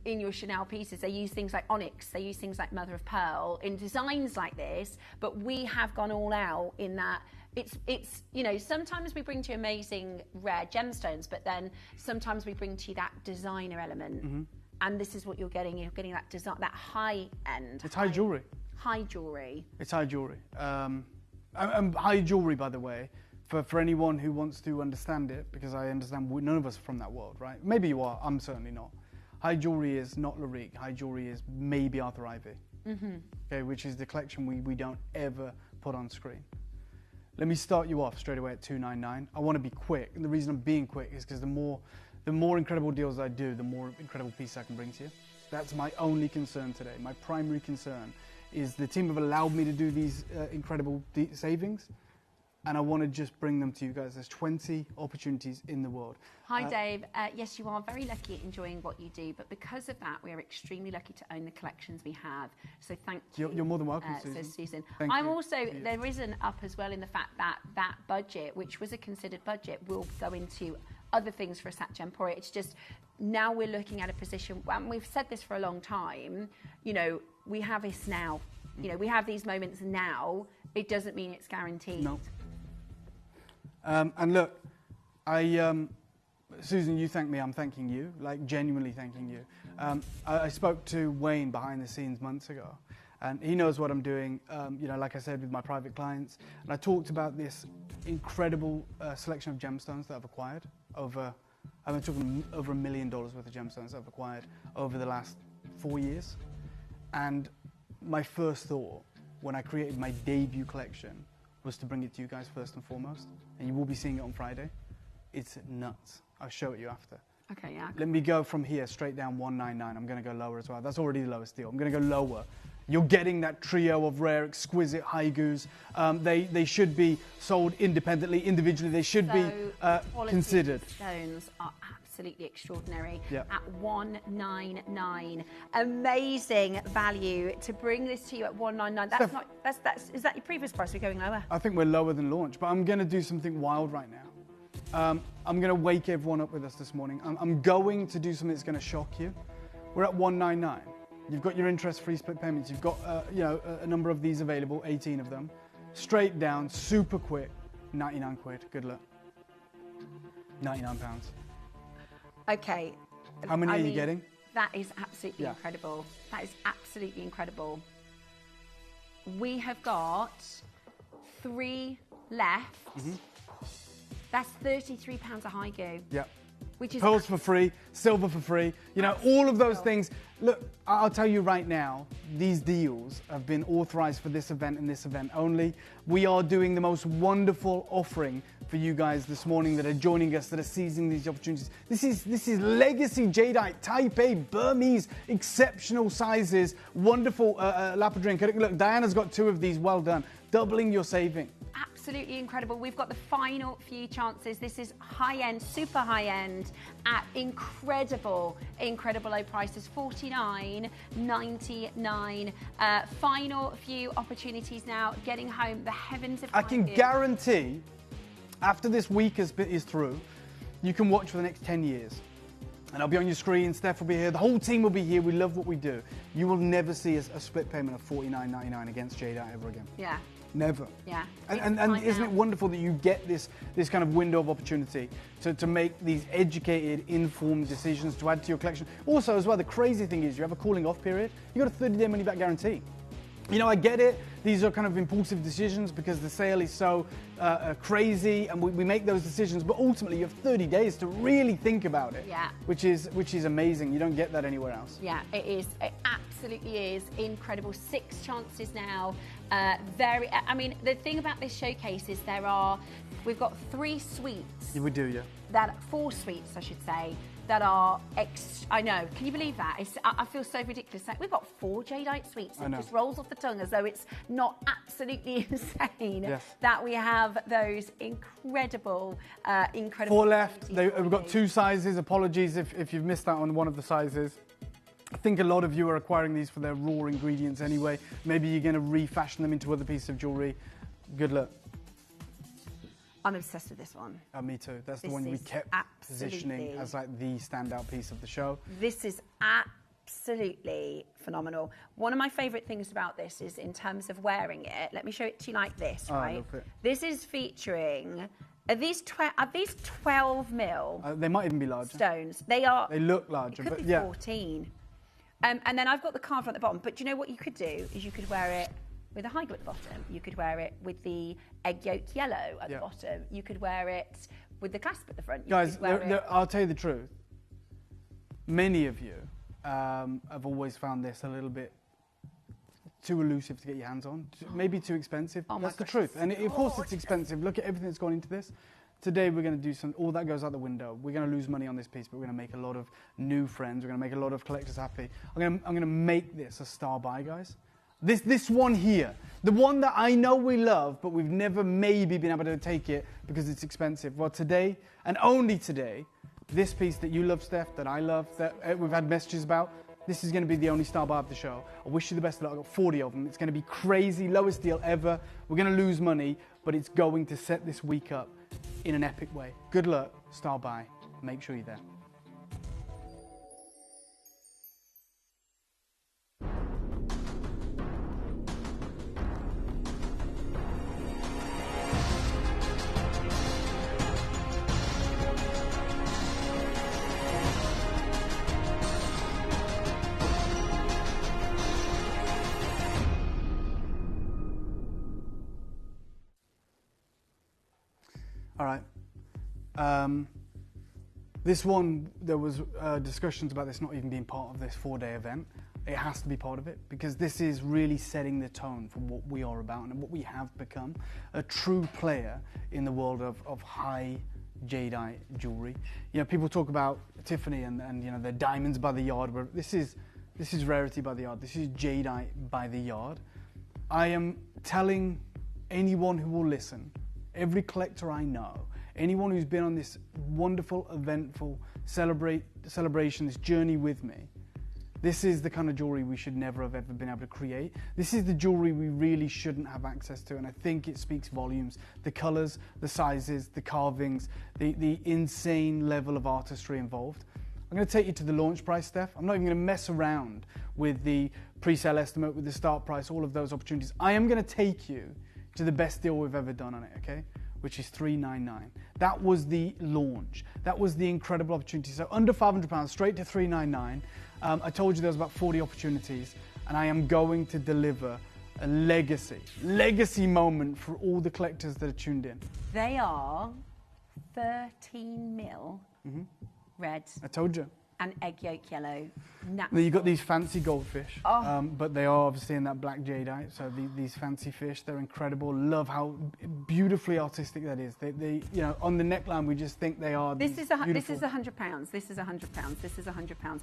in your Chanel pieces. They use things like onyx. They use things like mother of pearl in designs like this. But we have gone all out in that. It's sometimes we bring to you amazing rare gemstones, but then sometimes we bring to you that designer element. Mm-hmm. And this is what you're getting. You're getting that design, that high end. It's high jewelry. High jewelry. It's high jewelry. High jewelry, by the way, for anyone who wants to understand it, because I understand none of us are from that world, right? Maybe you are. I'm certainly not. High jewelry is not Larique. High jewelry is maybe Arthur Ivy. Mm-hmm. Okay, which is the collection we don't ever put on screen. Let me start you off straight away at $299. I want to be quick, and the reason I'm being quick is because the more incredible deals I do, the more incredible pieces I can bring to you. That's my only concern today. My primary concern is the team have allowed me to do these incredible savings. and I want to just bring them to you guys. There's 20 opportunities in the world. Hi, Dave. Yes, you are very lucky enjoying what you do, but because of that, we are extremely lucky to own the collections we have. So thank you. You're more than welcome, Susan. So, Susan. Thank I'm you. also, there is an up as well in the fact that that budget, which was a considered budget, will go into other things for us at Gemporia. It's just now we're looking at a position, and we've said this for a long time, you know, we have this now. You know, we have these moments now. It doesn't mean it's guaranteed. No. And look, Susan, you thank me, I'm thanking you, like genuinely thanking you. I spoke to Wayne behind the scenes months ago, and he knows what I'm doing, you know, like I said, with my private clients. And I talked about this incredible selection of gemstones that I've acquired I'm talking over $1 million worth of gemstones I've acquired over the last 4 years. And my first thought when I created my debut collection was to bring it to you guys first and foremost. And you will be seeing it on Friday. It's nuts. I'll show it you after. Okay, yeah. Let me go from here straight down 199. I'm going to go lower as well. That's already the lowest deal. I'm going to go lower. You're getting that trio of rare, exquisite haigus. They should be sold independently, individually. They should be considered. Stones are absolutely extraordinary. Yep. At 199, amazing value to bring this to you at 199. That's Steph, not. Is that your previous price? We're going lower. I think we're lower than launch, but I'm going to do something wild right now. I'm going to wake everyone up with us this morning. I'm going to do something that's going to shock you. We're at 199. You've got your interest-free split payments. You've got you know, a number of these available, 18 of them. Straight down, super quick, 99 quid. Good luck. 99 pounds. Okay. How many are you getting? That is absolutely incredible. That is absolutely incredible. We have got 3 left. Mm-hmm. That's £33 a haigu. Yep. Which is pearls for free, silver for free, you know, all of those things. Look, I'll tell you right now, these deals have been authorized for this event and this event only. We are doing the most wonderful offering for you guys this morning that are joining us, that are seizing these opportunities. This is legacy jadeite, Type A, Burmese, exceptional sizes, wonderful lapidary. Look, Diana's got 2 of these, well done. Doubling your saving. Absolutely incredible. We've got the final few chances. This is high-end, super high-end at incredible low prices, $49.99. Final few opportunities now, getting home the heavens of I can guarantee, after this week is through, you can watch for the next 10 years. And I'll be on your screen, Steph will be here, the whole team will be here, we love what we do. You will never see a split payment of $49.99 against Jadeite ever again. Yeah. Never. Yeah. And isn't it wonderful that you get this kind of window of opportunity to make these educated, informed decisions to add to your collection? Also, as well, the crazy thing is you have a cooling off period. You've got a 30-day money-back guarantee. You know, I get it. These are kind of impulsive decisions because the sale is so crazy, and we make those decisions. But ultimately, you have 30 days to really think about it. Yeah. Which is amazing. You don't get that anywhere else. Yeah, it is. It absolutely is incredible. 6 chances now. I mean, the thing about this showcase is we've got 3 suites. Yeah, we do, yeah. 4 suites, I should say. That are I know. Can you believe that? I feel so ridiculous. We've got 4 jadeite suites. It just rolls off the tongue as though it's not absolutely insane that we have those incredible. 4 left. We've got 2 sizes. Apologies if you've missed out on one of the sizes. I think a lot of you are acquiring these for their raw ingredients anyway. Maybe you're going to refashion them into other pieces of jewellery. Good luck. I'm obsessed with this one. Me too. That's the one we kept positioning as like the standout piece of the show. This is absolutely phenomenal. One of my favourite things about this is in terms of wearing it. Let me show it to you like this, right? I love it. This is featuring, are these 12 mil? They might even be larger. Stones. They are. They look larger, It could be 14. And then I've got the carver at the bottom. But do you know what you could do? Is you could wear it with a haigu at the bottom. You could wear it with the egg yolk yellow at the bottom. You could wear it with the clasp at the front. Guys, I'll tell you the truth. Many of you have always found this a little bit too elusive to get your hands on. Maybe too expensive. That's the truth. And of course it's expensive. Look at everything that's gone into this. Today we're going to do all that goes out the window. We're going to lose money on this piece, but we're going to make a lot of new friends. We're going to make a lot of collectors happy. I'm going to make this a star buy, guys. This one here, the one that I know we love, but we've never maybe been able to take it because it's expensive. Well, today, and only today, this piece that you love, Steph, that I love, that we've had messages about, this is going to be the only star buy of the show. I wish you the best of luck. I've got 40 of them. It's going to be crazy, lowest deal ever. We're going to lose money, but it's going to set this week up in an epic way. Good luck, star buy. Make sure you're there. All right. This one, there was discussions about this not even being part of this 4-day event. It has to be part of it because this is really setting the tone for what we are about and what we have become, a true player in the world of high jadeite jewelry. You know, people talk about Tiffany and you know, their diamonds by the yard, but this is rarity by the yard. This is jadeite by the yard. I am telling anyone who will listen, every collector I know, anyone who's been on this wonderful, eventful celebration, this journey with me, this is the kind of jewelry we should never have ever been able to create. This is the jewelry we really shouldn't have access to, and I think it speaks volumes. The colors, the sizes, the carvings, the insane level of artistry involved. I'm going to take you to the launch price, Steph. I'm not even going to mess around with the pre-sale estimate, with the start price, all of those opportunities. I am going to take you to the best deal we've ever done on it, okay? Which is $399. That was the launch. That was the incredible opportunity. So under £500, straight to $399. I told you there was about 40 opportunities, and I am going to deliver a legacy moment for all the collectors that are tuned in. They are 13 mil red. I told you. And egg yolk yellow. Now you've got these fancy goldfish, but they are obviously in that black jadeite. So these fancy fish, they're incredible. Love how beautifully artistic that is. They you know, on the neckline, we just think they are. This is £100. This is £100. This is £100.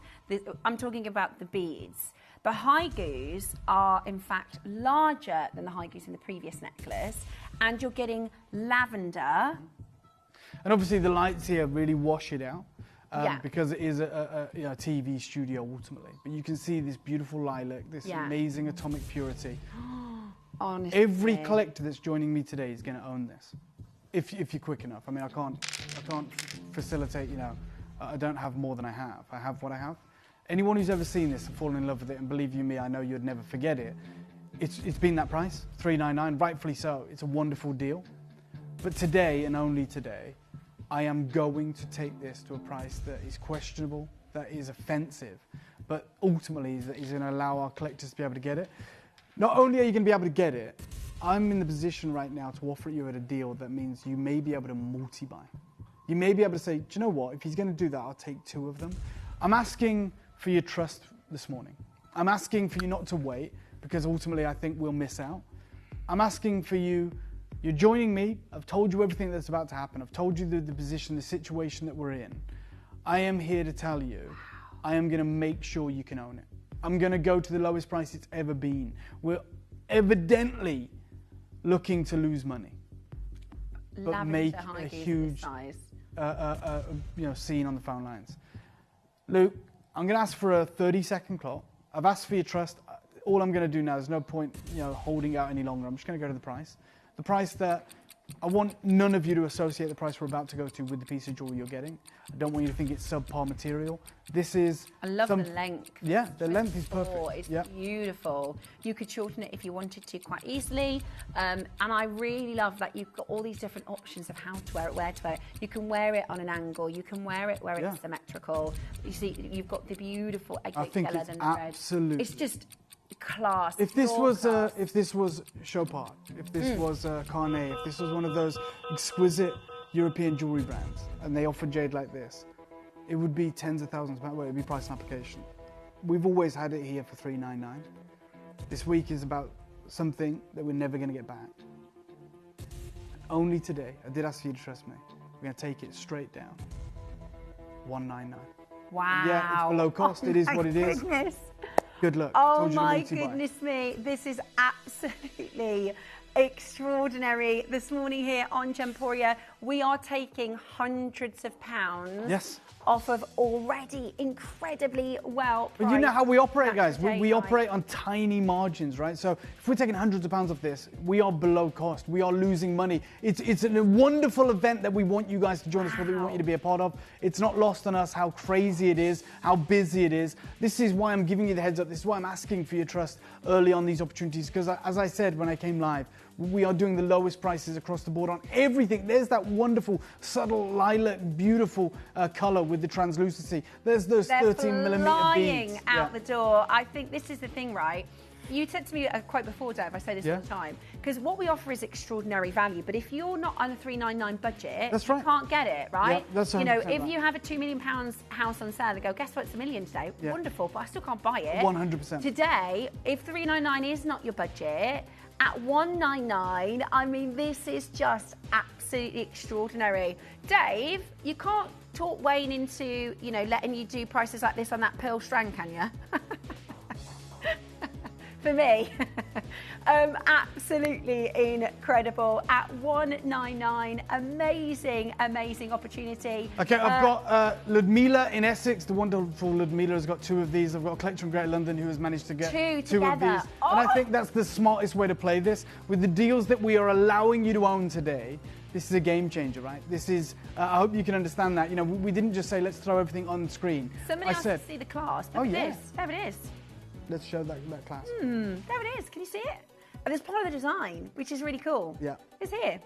I'm talking about the beads. The high goose are in fact larger than the high goose in the previous necklace, and you're getting lavender. And obviously the lights here really wash it out. Yeah. Because it is a TV studio ultimately. But you can see this beautiful lilac, this amazing atomic purity. Honestly. Every collector that's joining me today is going to own this, if you're quick enough. I mean, I can't facilitate. You know, I don't have more than I have. I have what I have. Anyone who's ever seen this and fallen in love with it, and believe you me, I know you'd never forget it. It's been that price, $399, rightfully so. It's a wonderful deal. But today and only today, I am going to take this to a price that is questionable, that is offensive, but ultimately is going to allow our collectors to be able to get it. Not only are you going to be able to get it, I'm in the position right now to offer it you at a deal that means you may be able to multi-buy. You may be able to say, do you know what, if he's going to do that, I'll take 2 of them. I'm asking for your trust this morning. I'm asking for you not to wait, because ultimately I think we'll miss out. I'm asking for you. You're joining me. I've told you everything that's about to happen. I've told you the position, the situation that we're in. I am here to tell you, I am going to make sure you can own it. I'm going to go to the lowest price it's ever been. We're evidently looking to lose money, but make a huge scene on the phone lines. Luke, I'm going to ask for a 30-second clock. I've asked for your trust. All I'm going to do now, there's no point holding out any longer. I'm just going to go to the price. The price that I want none of you to associate the price we're about to go to with the piece of jewelry you're getting. I don't want you to think it's subpar material. This is... I love the length. Yeah, the length is perfect. It's beautiful. You could shorten it if you wanted to quite easily. And I really love that you've got all these different options of how to wear it, where to wear it. You can wear it on an angle. You can wear it where it's symmetrical. You see, you've got the beautiful egg yolk yellow and red. Absolutely. It's just... class. If this was Chopard, if this was Garnet, if this was one of those exquisite European jewelry brands, and they offered jade like this, it would be tens of thousands of pounds. Well, it would be price and application. We've always had it here for $399. This week is about something that we're never going to get back. Only today, I did ask you to trust me. We're going to take it straight down. $199. Wow. Yeah, it's below cost. It is what it is. Good luck. Oh Told you to my multi-buy. goodness me, this is absolutely extraordinary. This morning here on Gemporia, we are taking hundreds of pounds Yes. off of already incredibly well But you know how we operate, priced guys. We jadeite. operate on tiny margins, right? So if we're taking hundreds of pounds off this, we are below cost. We are losing money. It's a wonderful event that we want you guys to join us for, that we want you to be a part of. It's not lost on us how crazy it is, how busy it is. This is why I'm giving you the heads up. This is why I'm asking for your trust early on these opportunities. Because as I said when I came live, we are doing the lowest prices across the board on everything. There's that wonderful, subtle lilac, beautiful colour with the translucency. There's those 13mm flying beads. out the door. I think this is the thing, right? You said to me a quote before, Dave, I say this all the time, because what we offer is extraordinary value, but if you're not on a $399 budget, That's right. you can't get it, right? Yeah, that's you know, 100% if right. you have a £2 million house on sale and go, guess what, it's $1 million today, Yeah. wonderful, but I still can't buy it. 100%. Today, if $399 is not your budget, at $199, I mean, this is just absolutely extraordinary. Dave, you can't talk Wayne into, you know, letting you do prices like this on that pearl strand, can you? For me. Absolutely incredible at $199. Amazing, amazing opportunity. Okay, I've got Ludmila in Essex. The wonderful Ludmila has got 2 of these. I've got a collector from Greater London who has managed to get 2 of together. these. And I think that's the smartest way to play this. With the deals that we are allowing you to own today, this is a game changer, right? This is, I hope you can understand that. You know, we didn't just say, let's throw everything on screen. Somebody else to see the class. Look at this. There it is. Let's show that class. There it is. Can you see it? And it's part of the design, which is really cool. Yeah. It's here.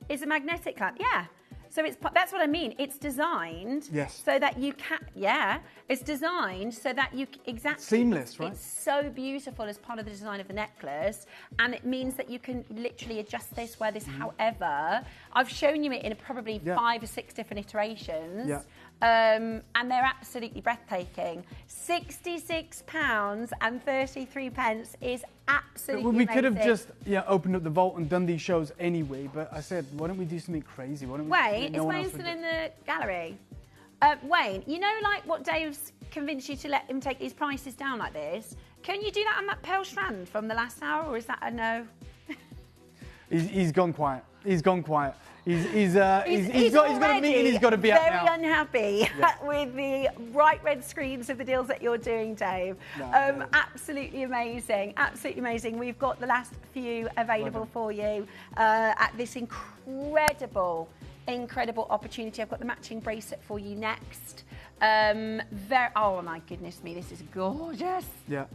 It's a magnetic clamp. Yeah. So that's what I mean. It's designed so that you can. Yeah. It's designed so that you exactly. Seamless, right? It's so beautiful as part of the design of the necklace, and it means that you can literally adjust this, wear this however. I've shown you it in probably 5 or 6 different iterations. Yeah. And they're absolutely breathtaking. £66.33 is absolutely Well, we could have amazing. just opened up the vault and done these shows anyway, but I said, why don't we do something crazy? Why don't we? Wayne, no is one Wayne else would still do in it. the gallery? Wayne, you know, like what Dave's convinced you to let him take these prices down like this? Can you do that on that pearl strand from the last hour, or is that a no? He's gone quiet. He's gone quiet. He's got a meeting. He's got to be out now. Very unhappy with the bright red screens of the deals that you're doing, Dave. Absolutely amazing. Absolutely amazing. We've got the last few available for you at this incredible opportunity. I've got the matching bracelet for you next. Oh my goodness me, this is gorgeous. Yeah.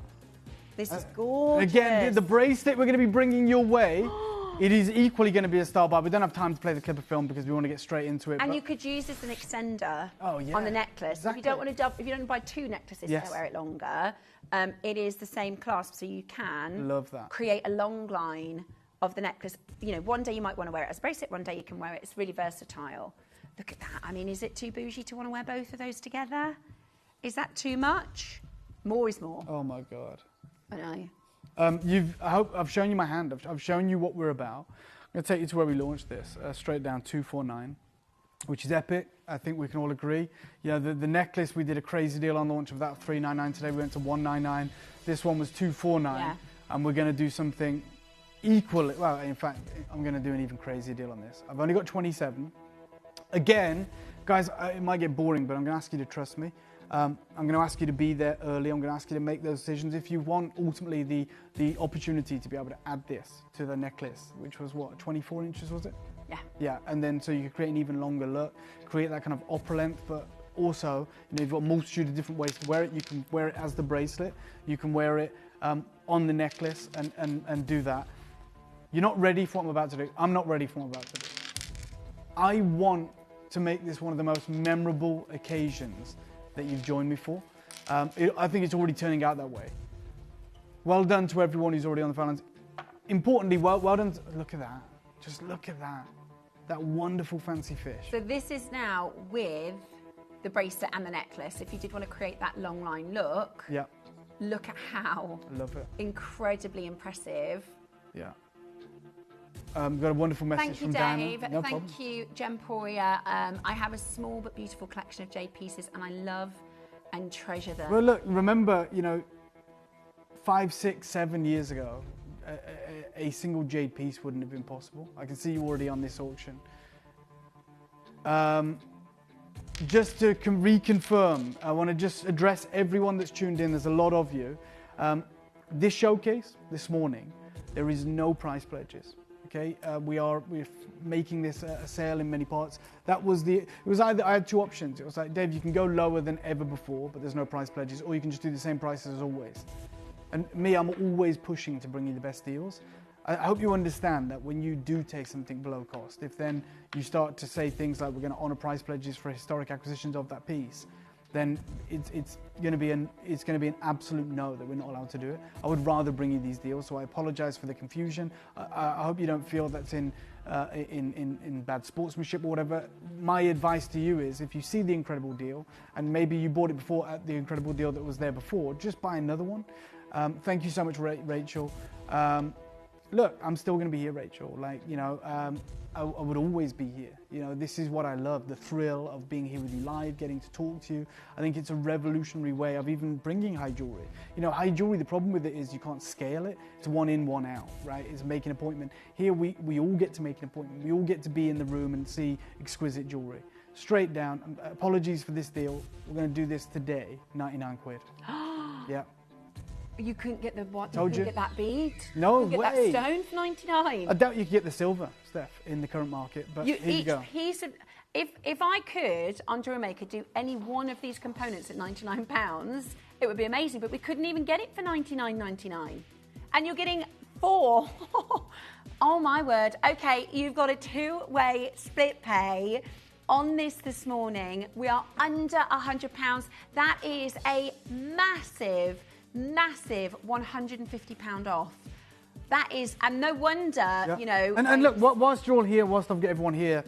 This is gorgeous. Again, the bracelet we're going to be bringing your way. It is equally going to be a style buy. We don't have time to play the clip of film because we want to get straight into it. And you could use this as an extender on the necklace. Exactly. If you don't want to if you don't buy 2 necklaces to wear it longer, it is the same clasp, so you can create a long line of the necklace. You know, one day you might want to wear it as a bracelet, one day you can wear it. It's really versatile. Look at that. I mean, is it too bougie to want to wear both of those together? Is that too much? More is more. Oh my God. I know. I hope I've shown you my hand. I've shown you what we're about. I'm going to take you to where we launched this, straight down 249, which is epic. I think we can all agree. Yeah, the necklace, we did a crazy deal on launch of that 399 today. We went to 199. This one was 249, and we're going to do something equally. Well, in fact, I'm going to do an even crazier deal on this. I've only got 27. Again, guys, it might get boring, but I'm going to ask you to trust me. I'm going to ask you to be there early. I'm going to ask you to make those decisions. If you want, ultimately, the opportunity to be able to add this to the necklace, which was, what, 24 inches, was it? Yeah. Yeah, and then so you could create an even longer look, create that kind of opera length, but also, you know, you've got a multitude of different ways to wear it. You can wear it as the bracelet. You can wear it on the necklace and do that. You're not ready for what I'm about to do. I'm not ready for what I'm about to do. I want to make this one of the most memorable occasions that you've joined me for. I think it's already turning out that way. Well done to everyone who's already on the phone lines. Importantly, well done. Look at that. Just look at that. That wonderful fancy fish. So this is now with the bracelet and the necklace. If you did want to create that long line look, look at how I love it. Incredibly impressive. Yeah. Got a wonderful message from Diana. Thank you, Dave. No Thank problem. you, Gemporia. I have a small but beautiful collection of jade pieces, and I love and treasure them. Well, look, remember, you know, 5, 6, 7 years ago, a single jade piece wouldn't have been possible. I can see you already on this auction. Just to reconfirm, I want to just address everyone that's tuned in. There's a lot of you. This showcase this morning, there is no price pledges. Okay, we're making this a sale in many parts. It was either, I had two options. It was like, Dave, you can go lower than ever before, but there's no price pledges, or you can just do the same prices as always. And me, I'm always pushing to bring you the best deals. I hope you understand that when you do take something below cost, if then you start to say things like we're going to honor price pledges for historic acquisitions of that piece, then it's going to be an absolute no that we're not allowed to do it. I would rather bring you these deals, so I apologize for the confusion. I hope you don't feel that's in bad sportsmanship or whatever. My advice to you is, if you see the incredible deal, and maybe you bought it before at the incredible deal that was there before, just buy another one. Thank you so much, Rachel. Look, I'm still going to be here, Rachel. Like, you know, I would always be here. You know, this is what I love, the thrill of being here with you live, getting to talk to you. I think it's a revolutionary way of even bringing high jewelry. You know, high jewelry, the problem with it is you can't scale it. It's one in, one out, right? It's make an appointment. Here, we all get to make an appointment. We all get to be in the room and see exquisite jewelry. Straight down. Apologies for this deal. We're going to do this today, 99 quid. Yeah. You couldn't get the what? Told you you. couldn't get that bead? No you couldn't way. Get that stone for 99? I doubt you could get the silver, Steph, in the current market, but here you go. Piece of, if I could, under a maker, do any one of these components at £99, it would be amazing, but we couldn't even get it for $99.99. And you're getting 4. Oh my word. Okay, you've got a 2-way split pay on this morning. We are under £100. That is a massive £150 off. That is, and no wonder, Yeah. you know. And look, whilst you're all here, whilst I've got everyone here,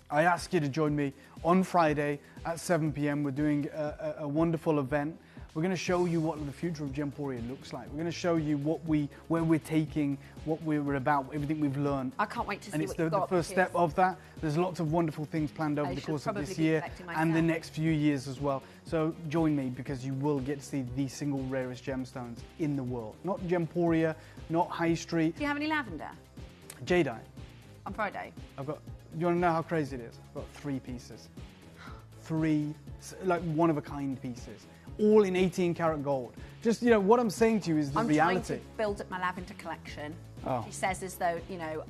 I ask you to join me on Friday at 7 p.m. We're doing a wonderful event. We're going to show you what the future of Gemporia looks like. We're going to show you where we're taking, what we're about, everything we've learned. I can't wait to see and it's what you've the got. first step of that. There's lots of wonderful things planned over the course of this year and the next few years as well. So join me, because you will get to see the single rarest gemstones in the world. Not Gemporia, not High Street. Do you have any lavender? Jadeite. On Friday. Do you want to know how crazy it is? I've got 3 pieces. 3, like one-of-a-kind pieces. All in 18 karat gold. Just, you know, what I'm saying to you is the reality. I'm trying to build up my lavender collection. Oh. She says as though, you know,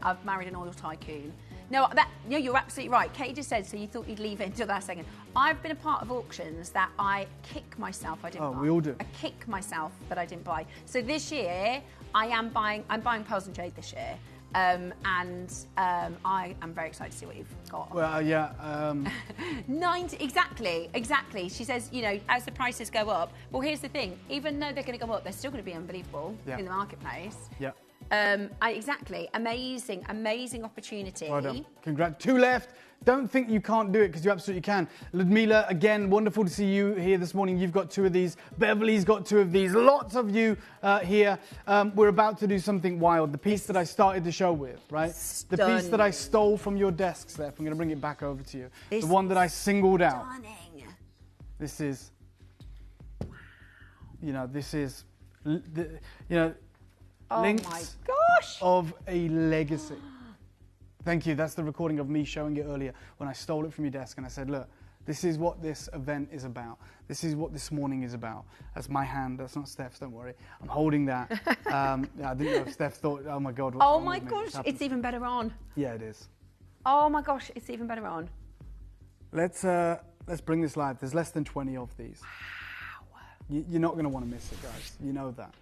I've married an oil tycoon. No, you're absolutely right. Katie just said, so you thought you'd leave it until that second. I've been a part of auctions that I kick myself I didn't buy. Oh, we all do. I kick myself that I didn't buy. So this year, I'm buying pearls and jade this year. I am very excited to see what you've got. Well, yeah. 90, exactly. She says, you know, as the prices go up, well, here's the thing. Even though they're going to go up, they're still going to be unbelievable in the marketplace. Yeah. Exactly. Amazing opportunity. Well done. Congrats. 2 left. Don't think you can't do it, because you absolutely can. Ludmila, again, wonderful to see you here this morning. You've got 2 of these. Beverly's got 2 of these. Lots of you here. We're about to do something wild. The piece that I started the show with, right? Stunning. The piece that I stole from your desk, Steph. I'm going to bring it back over to you. The one that I singled out. Stunning. This is, you know, this is, you know, Oh links my gosh. of a legacy. Thank you. That's the recording of me showing it earlier when I stole it from your desk and I said, look, this is what this event is about. This is what this morning is about. That's my hand. That's not Steph's. Don't worry. I'm holding that. I didn't know if Steph thought, oh my God. Oh my gosh. It's even better on. Yeah, it is. Oh my gosh. It's even better on. Let's bring this live. There's less than 20 of these. Wow. You're not going to want to miss it, guys. You know that.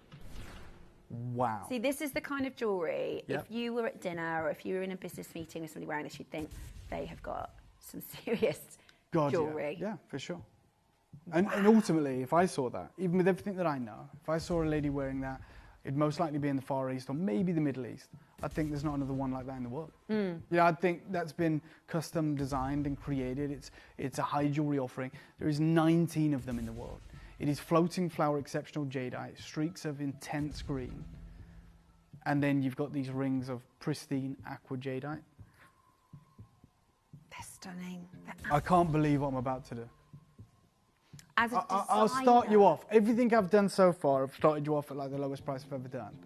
Wow. See, this is the kind of jewellery, Yep. if you were at dinner or if you were in a business meeting with somebody wearing this, you'd think they have got some serious jewellery. Yeah, for sure. And ultimately, if I saw that, even with everything that I know, if I saw a lady wearing that, it'd most likely be in the Far East or maybe the Middle East. I think there's not another one like that in the world. Yeah, I think that's been custom designed and created. It's a high jewellery offering. There is 19 of them in the world. It is floating flower exceptional jadeite, streaks of intense green. And then you've got these rings of pristine aqua jadeite. They're stunning. I can't believe what I'm about to do. As a designer. I'll start you off. Everything I've done so far, I've started you off at like the lowest price I've ever done.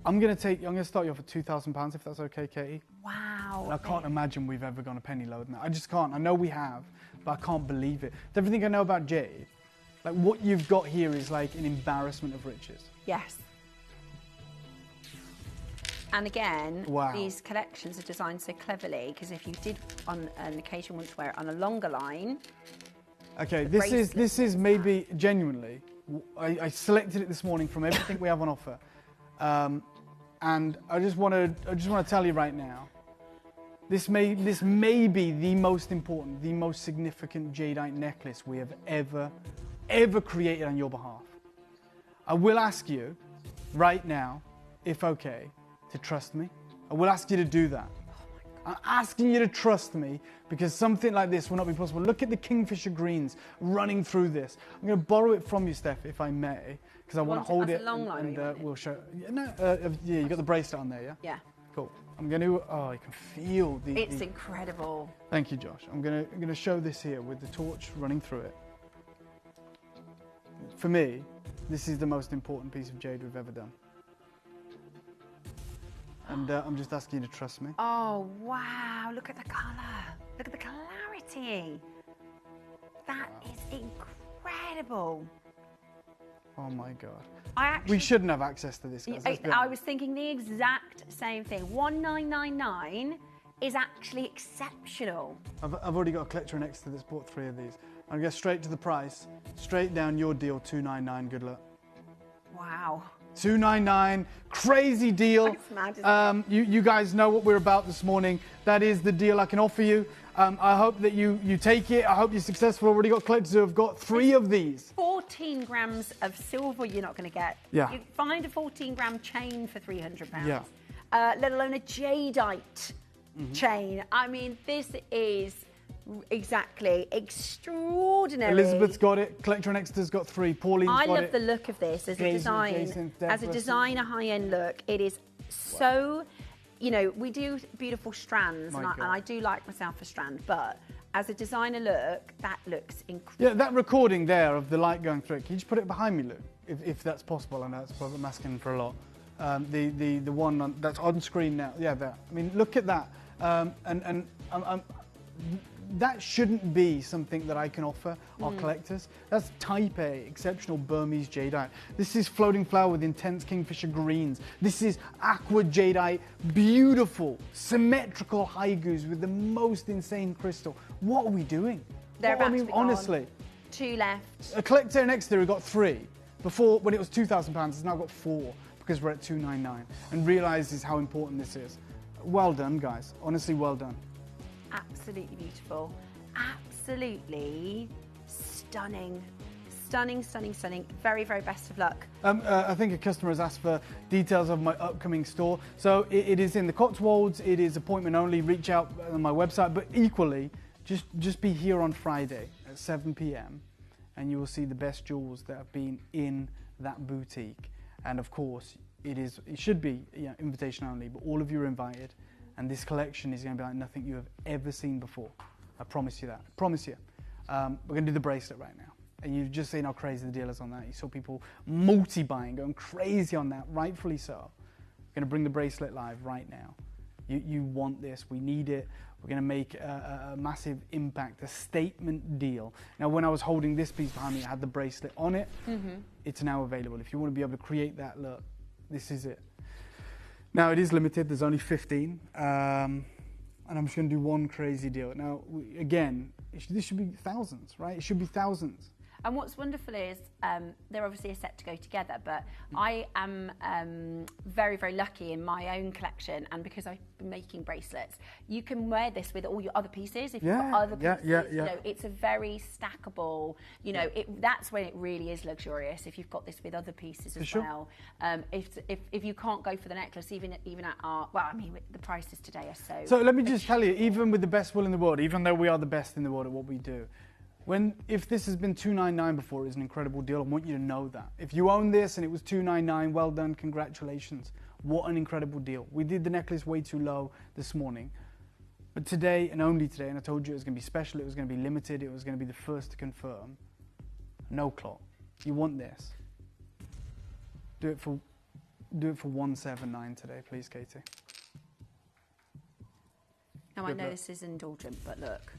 I'm gonna start you off at £2,000 if that's okay, Katie. Wow. And I can't imagine we've ever gone a penny lower than that. I just can't. I know we have, but I can't believe it. With everything I know about jade, like what you've got here is like an embarrassment of riches. Yes. And again, Wow. these collections are designed so cleverly because if you did on an occasion want to wear it on a longer line. Okay, this is maybe genuinely. I selected it this morning from everything we have on offer, and I just want to tell you right now. This may be the most important, the most significant jadeite necklace we have ever created on your behalf. I will ask you right now, if okay, to trust me. I will ask you to do that. I'm asking you to trust me because something like this will not be possible. Look at the kingfisher greens running through this. I'm going to borrow it from you, Steph, if I may, because I want to hold it and we'll show. Yeah, you got the bracelet on there, yeah? Yeah. Cool. I'm going to. Oh, you can feel the. It's incredible. Thank you, Josh. I'm going to show this here with the torch running through it. For me, this is the most important piece of jade we've ever done. And I'm just asking you to trust me. Oh, wow. Look at the colour. Look at the clarity. That is incredible. Oh, my God. We shouldn't have access to this, guys. I was thinking the exact same thing. 1999 is actually exceptional. I've already got a collector next to this, bought 3 of these. I'm going to go straight to the price. Straight down your deal, $299. Good luck. Wow. $299, crazy deal. You guys know what we're about this morning. That is the deal I can offer you. I hope that you take it. I hope you're successful. Already got collectors who have got 3 of these. 14 grams of silver you're not going to get. Yeah. You find a 14-gram chain for £300. Yeah. Let alone a jadeite chain. I mean, this is exactly extraordinary. Elizabeth's got it. Collector and Exeter's got 3. Pauline's got it. I love the look of this as a design. As a designer high-end look, it is so. You know, we do beautiful strands, and I do like myself a strand, but as a designer look, that looks incredible. Yeah, that recording there of the light going through it, can you just put it behind me, Lou, if that's possible? I know it's probably masking for a lot. The one that's on screen now, yeah, that. I mean, look at that, that shouldn't be something that I can offer our collectors. That's type A, exceptional Burmese jadeite. This is floating flower with intense kingfisher greens. This is aqua jadeite, beautiful, symmetrical haigus with the most insane crystal. What are we doing? Honestly. 2 left. A collector next to who got 3. Before, when it was £2,000, has now got 4 because we're at $299 and realizes how important this is. Well done, guys. Honestly, well done. Absolutely beautiful. Absolutely stunning. Stunning, stunning, stunning. Very, very best of luck. I think a customer has asked for details of my upcoming store. So it is in the Cotswolds. It is appointment only. Reach out on my website. But equally, just be here on Friday at 7 p.m. and you will see the best jewels that have been in that boutique. And of course, it should be invitation only, but all of you are invited. And this collection is going to be like nothing you have ever seen before. I promise you that. I promise you. We're going to do the bracelet right now. And you've just seen how crazy the deal is on that. You saw people multi-buying, going crazy on that, rightfully so. We're going to bring the bracelet live right now. You want this. We need it. We're going to make a massive impact, a statement deal. Now, when I was holding this piece behind me, it had the bracelet on it. It's now available. If you want to be able to create that look, this is it. Now, it is limited. There's only 15. And I'm just going to do one crazy deal. Now, again, this should be thousands, right? It should be thousands. And what's wonderful is they're obviously set to go together, but I am very, very lucky in my own collection, and because I've been making bracelets, you can wear this with all your other pieces. If you've got other pieces, you know, it's a very stackable, you know, that's when it really is luxurious, if you've got this with other pieces as well. If you can't go for the necklace, even at our, well, I mean, the prices today are so... So let me just tell you, even with the best will in the world, even though we are the best in the world at what we do, if this has been $299 before, it's an incredible deal. I want you to know that. If you own this and it was $299, well done, congratulations. What an incredible deal. We did the necklace way too low this morning. But today, and only today, and I told you it was going to be special, it was going to be limited, it was going to be the first to confirm. no clot. You want this. Do it for 179 today, please, Katie. Now, I know this is indulgent, but look.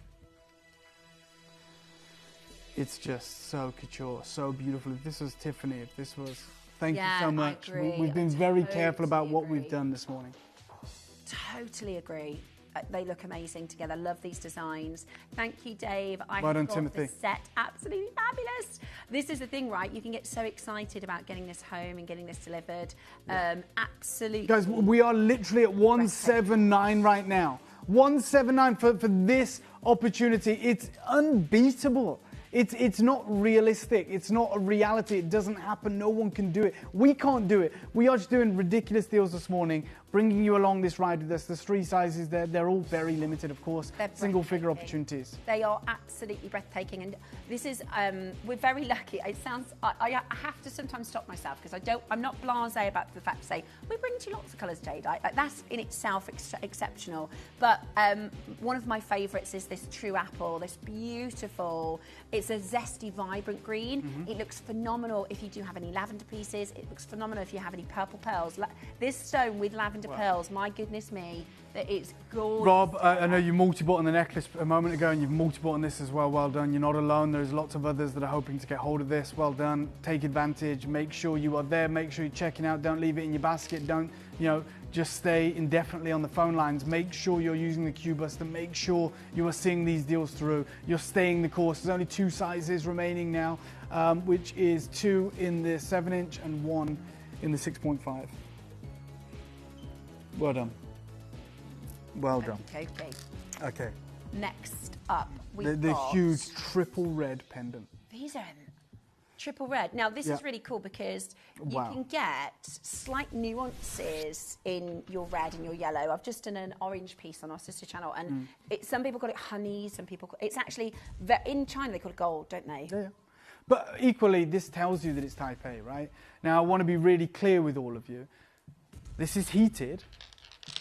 It's just so couture, so beautiful. If this was Tiffany, if this was... Thank you Yeah, so I much. agree. We've been very careful about what agree. we've done this morning. Totally agree. They look amazing together. Love these designs. Thank you, Dave. I Well done, got Timothy. the set absolutely fabulous. This is the thing, right? You can get so excited about getting this home and getting this delivered. Absolutely. Guys, we are literally at 179 right now. 179 for this opportunity. It's unbeatable. It's not realistic. It's not a reality. It doesn't happen. No one can do it. We can't do it. We are just doing ridiculous deals this morning, bringing you along this ride with us. There's 3 sizes there. They're all very limited, of course. Single figure opportunities. They are absolutely breathtaking. And this is, we're very lucky. It sounds, I have to sometimes stop myself because I'm not blasé about the fact to say, we bring you lots of colours, Jadeite. Like, that's in itself exceptional. But one of my favourites is this True Apple, this beautiful, it's a zesty, vibrant green. It looks phenomenal if you do have any lavender pieces. It looks phenomenal if you have any purple pearls. This stone with lavender pearls, my goodness me, that it's gorgeous. Rob, I know you multi-bought on the necklace a moment ago and you've multi-bought on this as well. Well done. You're not alone. There's lots of others that are hoping to get hold of this. Well done. Take advantage. Make sure you are there. Make sure you're checking out. Don't leave it in your basket. Don't, just stay indefinitely on the phone lines. Make sure you're using the Q-Buster. Make sure you are seeing these deals through. You're staying the course. There's only 2 sizes remaining now, which is 2 in the 7-inch and 1 in the 6.5. Well done. Well done. Okay. Next up, The huge triple red pendant. These are triple red. Now, this is really cool because you can get slight nuances in your red and your yellow. I've just done an orange piece on our sister channel, and some people call it honey, some people it's actually, in China they call it gold, don't they? Yeah. But equally, this tells you that it's type A, right? Now, I want to be really clear with all of you. This is heated,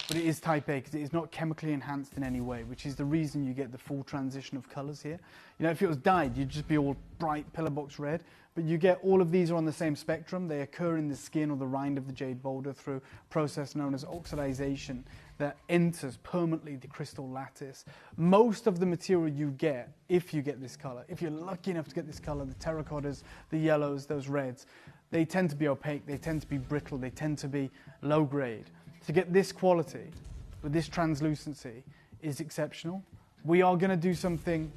but it is type A because it is not chemically enhanced in any way, which is the reason you get the full transition of colours here. If it was dyed, you'd just be all bright pillar box red, but you get all of these are on the same spectrum. They occur in the skin or the rind of the jade boulder through a process known as oxidization that enters permanently the crystal lattice. Most of the material you get, if you get this colour, if you're lucky enough to get this colour, the terracottas, the yellows, those reds, they tend to be opaque, they tend to be brittle, they tend to be low grade. To get this quality, with this translucency, is exceptional. We are going to do something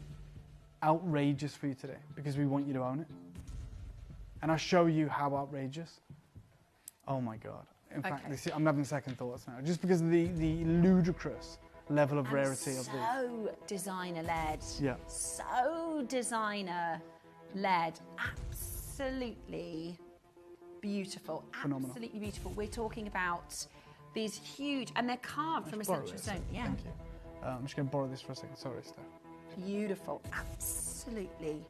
outrageous for you today because we want you to own it. And I'll show you how outrageous. Oh my God. In fact, I'm having second thoughts now, just because of the ludicrous level of rarity of these. So designer-led. Yeah. So designer-led. Absolutely beautiful. Phenomenal. Absolutely beautiful. We're talking about these huge, and they're carved from essential stone. Yeah. Thank you. I'm just going to borrow this for a second. Sorry, Steph. Beautiful. Absolutely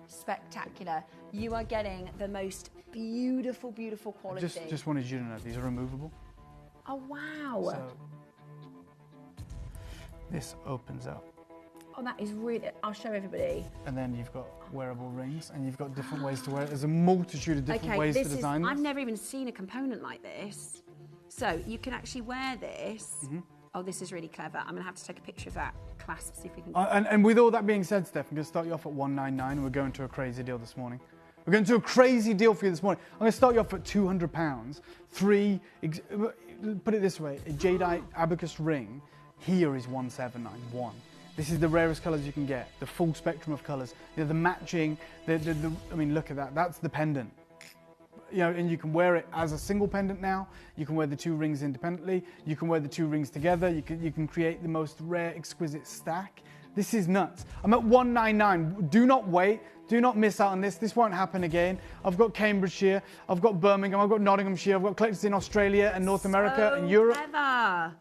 spectacular. You are getting the most beautiful, beautiful quality. Just wanted you to know these are removable. Oh, wow. So this opens up. Oh, that is really, I'll show everybody. And then you've got wearable rings and you've got different ways to wear it. There's a multitude of different ways to design this. I've never even seen a component like this. So you can actually wear this. Oh, this is really clever. I'm going to have to take a picture of that clasp, see if we can... And with all that being said, Steph, I'm going to start you off at 199 and we're going to a crazy deal this morning. We're going to do a crazy deal for you this morning. I'm going to start you off at £200. Put it this way, a Jadeite abacus ring here is 1791. This is the rarest colours you can get, the full spectrum of colours. The matching, I mean, look at that. That's the pendant. And you can wear it as a single pendant now. You can wear the 2 rings independently. You can wear the 2 rings together. You can create the most rare, exquisite stack. This is nuts. I'm at 199. Do not wait. Do not miss out on this. This won't happen again. I've got Cambridgeshire. I've got Birmingham. I've got Nottinghamshire. I've got collectors in Australia and North America and Europe. Clever.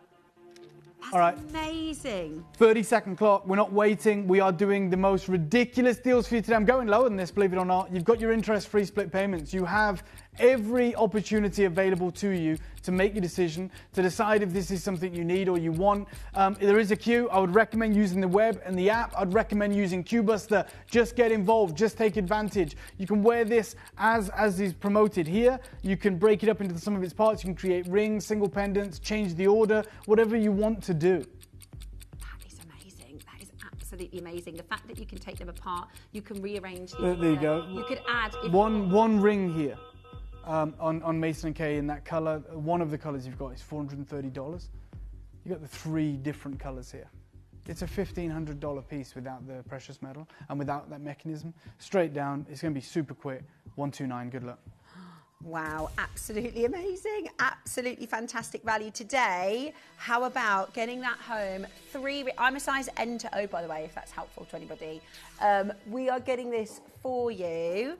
That's all right. Amazing. 30-second clock. We're not waiting. We are doing the most ridiculous deals for you today. I'm going lower than this, believe it or not. You've got your interest-free split payments. You have every opportunity available to you to make your decision, to decide if this is something you need or you want. There is a queue. I would recommend using the web and the app. I'd recommend using QBuster. Just get involved. Just take advantage. You can wear this as is promoted here. You can break it up into some of its parts. You can create rings, single pendants, change the order, whatever you want to do. That is amazing. That is absolutely amazing. The fact that you can take them apart, you can rearrange the There you go. You could add one ring here on Mason & Kay in that color. One of the colors you've got is $430. You got the 3 different colors here. It's a $1,500 piece without the precious metal and without that mechanism. Straight down, it's going to be super quick. 129, good luck. Wow, absolutely amazing. Absolutely fantastic value today. How about getting that home? I'm a size N to O, by the way, if that's helpful to anybody. We are getting this for you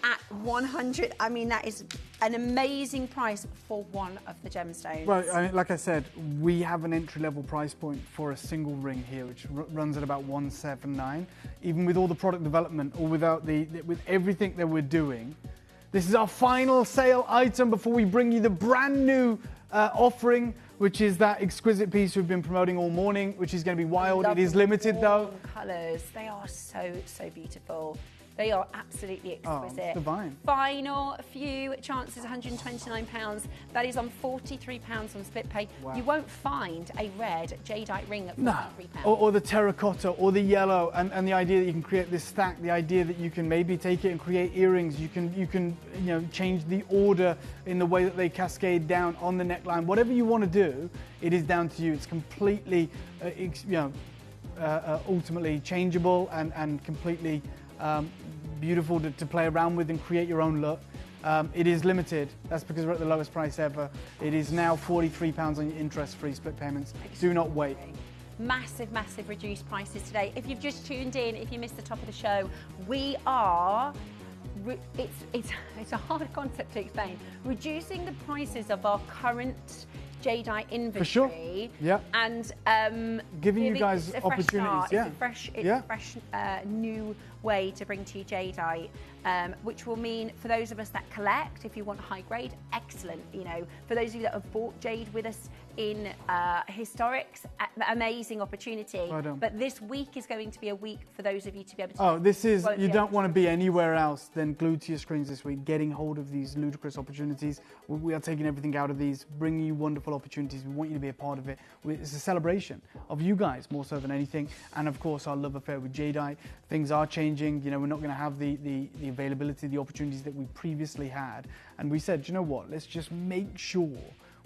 at 100. I mean, that is an amazing price for one of the gemstones. Well, I mean, like I said, we have an entry-level price point for a single ring here, which runs at about $179. Even with all the product development, or with everything that we're doing, this is our final sale item before we bring you the brand new offering, which is that exquisite piece we've been promoting all morning, which is going to be wild. It is limited though. Colours, they are so beautiful. They are absolutely exquisite. Oh, divine. Final few chances, £129. That is on £43 on split pay. Wow. You won't find a red jadeite ring at £43. No, or the terracotta or the yellow, and the idea that you can create this stack, the idea that you can maybe take it and create earrings, you can change the order in the way that they cascade down on the neckline. Whatever you want to do, it is down to you. It's completely, ultimately changeable and completely beautiful to play around with and create your own look. It is limited. That's because we're at the lowest price ever. It is now £43 on your interest-free split payments. Do not wait. Massive reduced prices today. If you've just tuned in, if you missed the top of the show, we are, it's a hard concept to explain, reducing the prices of our current jadeite inventory. For sure. Yeah. And giving you guys opportunities. Yeah. It's a fresh new way to bring to you jadeite, which will mean for those of us that collect, if you want high grade, excellent. For those of you that have bought jade with us in historics, amazing opportunity. Right on. But this week is going to be a week for those of you to be able to. Oh, this is, you don't want to be anywhere else than glued to your screens this week, getting hold of these ludicrous opportunities. We are taking everything out of these, bringing you wonderful opportunities. We want you to be a part of it. It's a celebration of you guys more so than anything, and of course our love affair with jadeite. Things are changing. We're not going to have the availability, the opportunities that we previously had, and we said, you know what, let's just make sure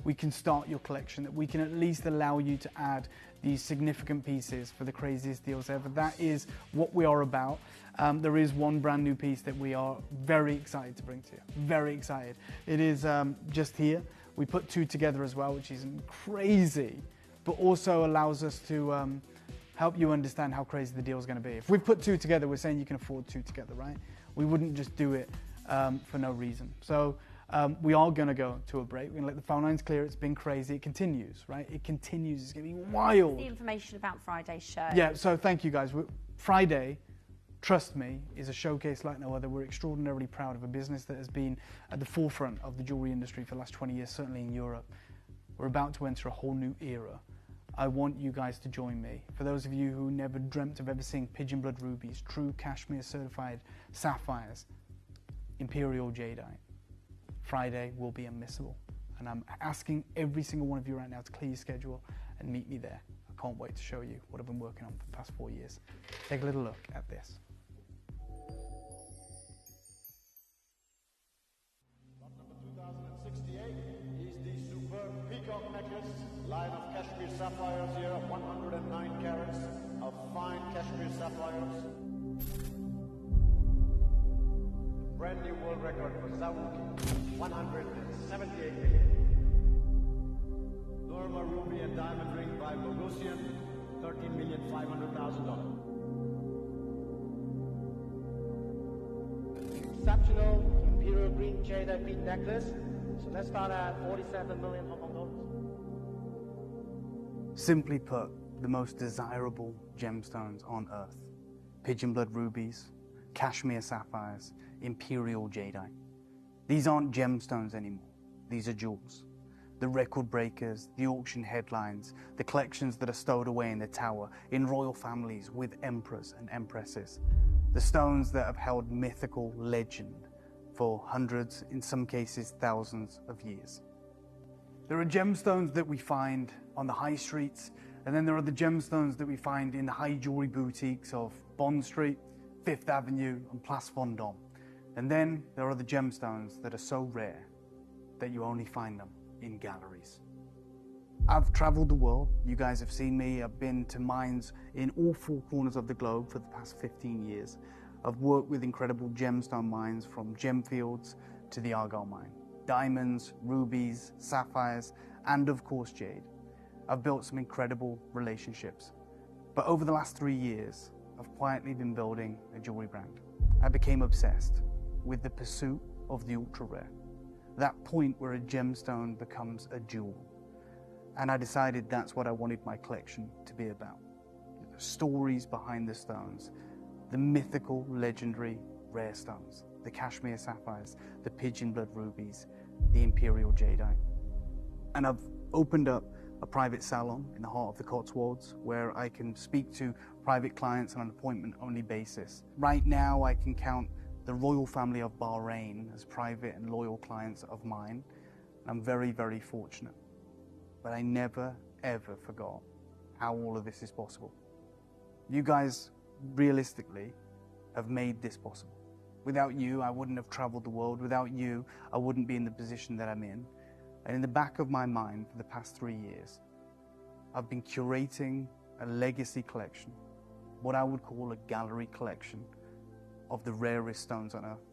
we can start your collection, that we can at least allow you to add these significant pieces for the craziest deals ever. That is what we are about. There is one brand new piece that we are very excited to bring to you. Very excited. It is just here. We put 2 together as well, which is crazy, but also allows us to help you understand how crazy the deal is going to be. If we put 2 together, we're saying you can afford 2 together, right? We wouldn't just do it for no reason. So we are going to go to a break. We're going to let the phone lines clear. It's been crazy. It continues, right? It continues. It's going to be wild. The information about Friday's show. Yeah, so thank you guys. Friday, trust me, is a showcase like no other. We're extraordinarily proud of a business that has been at the forefront of the jewelry industry for the last 20 years, certainly in Europe. We're about to enter a whole new era. I want you guys to join me. For those of you who never dreamt of ever seeing pigeon blood rubies, true cashmere certified sapphires, imperial jadeite, Friday will be unmissable. And I'm asking every single one of you right now to clear your schedule and meet me there. I can't wait to show you what I've been working on for the past 4 years. Take a little look at this. Lot number 2068 is the superb peacock necklace, line of cashmere sapphires here, 109 carats of fine cashmere sapphires. Brand new world record for Zawuki, 178 million. Norma ruby and diamond ring by Bogosian, $13,500,000. Exceptional imperial green jadeite bead necklace. So let's start at 47 million Hong Kong dollars. Simply put, the most desirable gemstones on earth. Pigeon blood rubies, cashmere sapphires, imperial jadeite. These aren't gemstones anymore. These are jewels. the record breakers, the auction headlines, the collections that are stowed away in the tower, in royal families with emperors and empresses, the stones that have held mythical legend for hundreds, in some cases thousands of years. There are gemstones that we find on the high streets, and then there are the gemstones that we find in the high jewelry boutiques of Bond Street, Fifth Avenue and Place Vendôme. And then there are the gemstones that are so rare that you only find them in galleries. I've traveled the world. You guys have seen me. I've been to mines in all four corners of the globe for the past 15 years. I've worked with incredible gemstone mines from Gemfields to the Argyle mine. Diamonds, rubies, sapphires, and of course jade. I've built some incredible relationships. But over the last 3 years, I've quietly been building a jewelry brand. I became obsessed with the pursuit of the ultra rare. That point where a gemstone becomes a jewel. And I decided that's what I wanted my collection to be about. The stories behind the stones, the mythical, legendary, rare stones, the cashmere sapphires, the pigeon blood rubies, the imperial jadeite. And I've opened up a private salon in the heart of the Cotswolds where I can speak to private clients on an appointment-only basis. Right now, I can count the royal family of Bahrain as private and loyal clients of mine. I'm very, very fortunate. But I never, ever forgot how all of this is possible. You guys, realistically, have made this possible. Without you, I wouldn't have traveled the world. Without you, I wouldn't be in the position that I'm in. And in the back of my mind for the past 3 years, I've been curating a legacy collection, what I would call a gallery collection of the rarest stones on earth.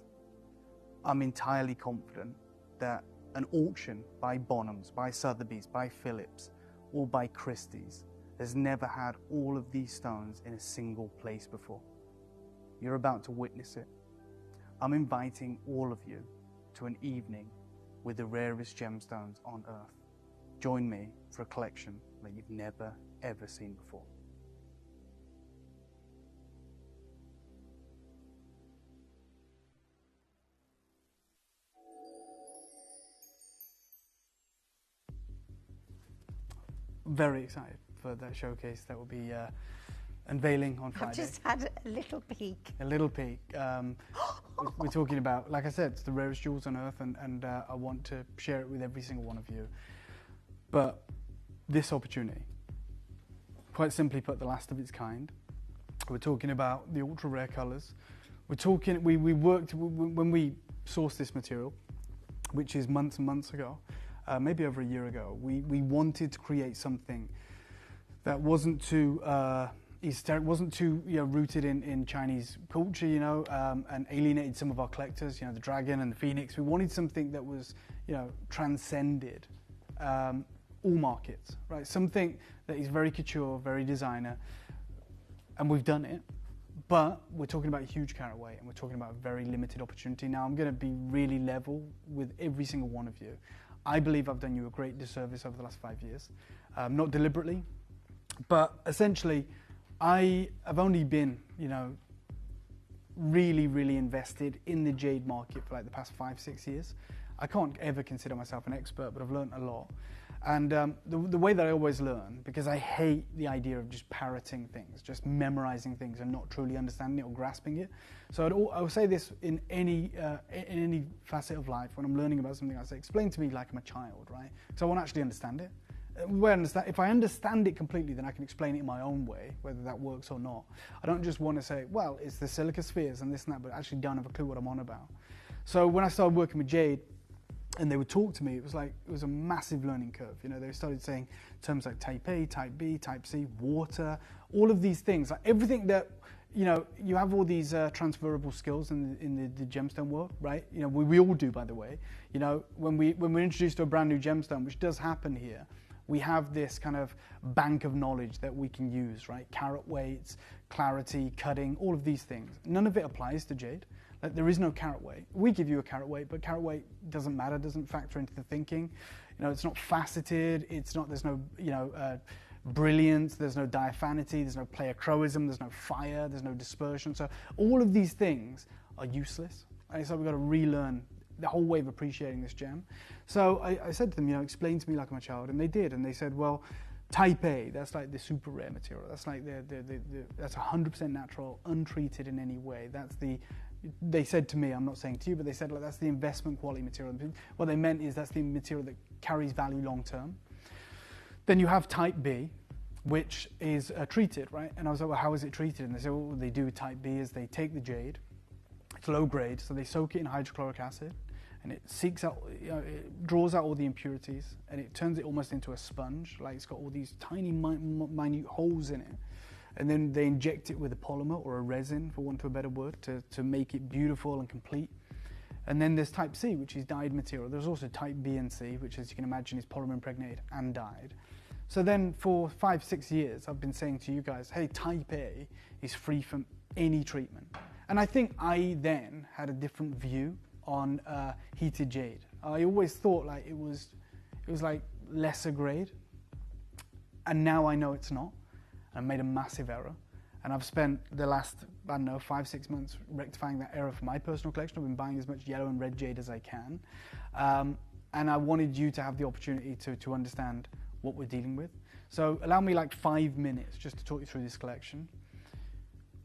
I'm entirely confident that an auction by Bonhams, by Sotheby's, by Phillips, or by Christie's has never had all of these stones in a single place before. You're about to witness it. I'm inviting all of you to an evening with the rarest gemstones on earth. Join me for a collection that you've never, ever seen before. Very excited for that showcase that will be unveiling on Friday. I've just had a little peek. A little peek. We're talking about, like I said, it's the rarest jewels on earth, and I want to share it with every single one of you. But this opportunity, quite simply put, the last of its kind. We're talking about the ultra rare colours. We're talking. We worked when we sourced this material, which is months and months ago. Maybe over a year ago, we wanted to create something that wasn't too wasn't too rooted in Chinese culture, and alienated some of our collectors. The dragon and the phoenix. We wanted something that was, transcended all markets, right? Something that is very couture, very designer, and we've done it. But we're talking about a huge carat weight, and we're talking about a very limited opportunity. Now, I'm going to be really level with every single one of you. I believe I've done you a great disservice over the last 5 years. Not deliberately, but essentially, I have only been, really, really invested in the jade market for like the past 5-6 years. I can't ever consider myself an expert, but I've learned a lot. And the way that I always learn, because I hate the idea of just parroting things, just memorizing things and not truly understanding it or grasping it. So I would say this in any facet of life. When I'm learning about something, I say, explain to me like I'm a child, right? So I want to actually understand it. If I understand it completely, then I can explain it in my own way, whether that works or not. I don't just want to say, well, it's the silica spheres and this and that, but actually don't have a clue what I'm on about. So when I started working with jade, and they would talk to me, it was a massive learning curve. They started saying terms like type A, type B, type C, water, all of these things, like everything that, you have all these transferable skills in the gemstone world, right? We all do, by the way. When we're introduced to a brand new gemstone, which does happen here, we have this kind of bank of knowledge that we can use, right? Carat weights, clarity, cutting, all of these things. None of it applies to jade. Like, there is no carat weight. We give you a carat weight, but carat weight doesn't matter, doesn't factor into the thinking. It's not faceted, there's no, brilliance, there's no diaphanity, there's no pleochroism, there's no fire, there's no dispersion. So all of these things are useless. And so we've got to relearn the whole way of appreciating this gem. So I said to them, explain to me like I'm a child, and they did, and they said, well, type A, that's like the super rare material. That's like that's 100% natural, untreated in any way. They said to me, I'm not saying to you, but they said, like, that's the investment quality material. What they meant is that's the material that carries value long term. Then you have type B, which is treated, right? And I was like, well, how is it treated? And they said, well, what they do with type B is they take the jade, it's low grade, so they soak it in hydrochloric acid, and it seeks out, it draws out all the impurities, and it turns it almost into a sponge, like it's got all these tiny, minute holes in it. And then they inject it with a polymer or a resin, for want of a better word, to make it beautiful and complete. And then there's type C, which is dyed material. There's also type B and C, which, as you can imagine, is polymer impregnated and dyed. So then for 5-6 years, I've been saying to you guys, hey, type A is free from any treatment. And I think I then had a different view on heated jade. I always thought like it was like lesser grade, and now I know it's not. I made a massive error, and I've spent the last, 5-6 months rectifying that error for my personal collection. I've been buying as much yellow and red jade as I can, and I wanted you to have the opportunity to understand what we're dealing with. So allow me like 5 minutes just to talk you through this collection.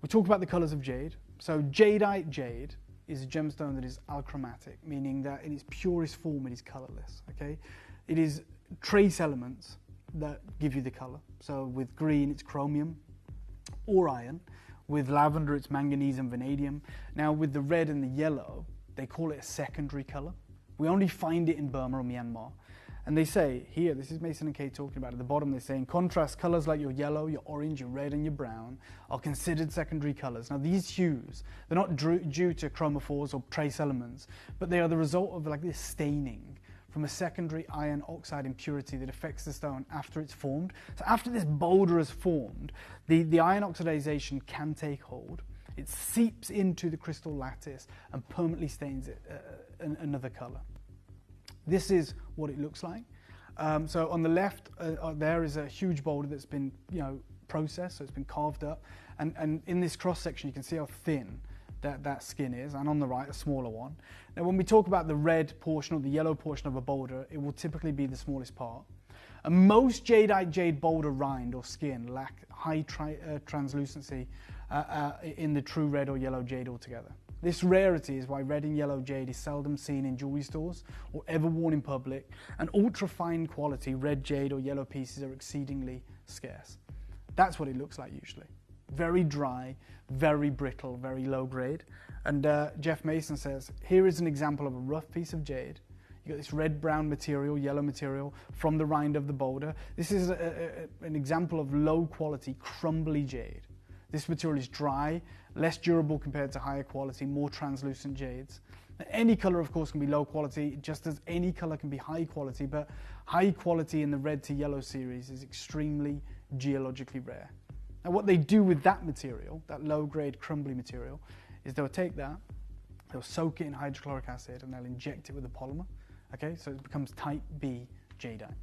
We talk about the colors of jade. So Jadeite jade is a gemstone that is alchromatic, meaning that in its purest form it is colorless, okay? It is trace elements that give you the color. So with green it's chromium or iron, with lavender it's manganese and vanadium. Now with the red and the yellow, they call it a secondary color. We only find it in Burma or Myanmar. And they say here, this is Mason and Kate talking about it, at the bottom they say, in contrast, colors like your yellow, your orange, your red and your brown are considered secondary colors. Now these hues, they're not due to chromophores or trace elements, but they are the result of like this staining from a secondary iron oxide impurity that affects the stone after it's formed. So after this boulder is formed, the iron oxidization can take hold. It seeps into the crystal lattice and permanently stains it another color. This is what it looks like. So on the left, there is a huge boulder that's been, processed, so it's been carved up. And in this cross section, you can see how thin that skin is, and on the right, a smaller one. Now, when we talk about the red portion or the yellow portion of a boulder, it will typically be the smallest part. And most jadeite jade boulder rind or skin lack high translucency in the true red or yellow jade altogether. This rarity is why red and yellow jade is seldom seen in jewelry stores or ever worn in public, and ultra-fine quality red jade or yellow pieces are exceedingly scarce. That's what it looks like usually. Very dry, very brittle, very low grade. And Jeff Mason says, here is an example of a rough piece of jade. You got this red-brown material, yellow material from the rind of the boulder. This is an example of low-quality, crumbly jade. This material is dry, less durable compared to higher quality, more translucent jades. Any color, of course, can be low quality, just as any color can be high quality, but high quality in the red to yellow series is extremely geologically rare. Now, what they do with that material, that low-grade, crumbly material, is they'll take that, they'll soak it in hydrochloric acid, and they'll inject it with a polymer. Okay, so it becomes type B jadeite.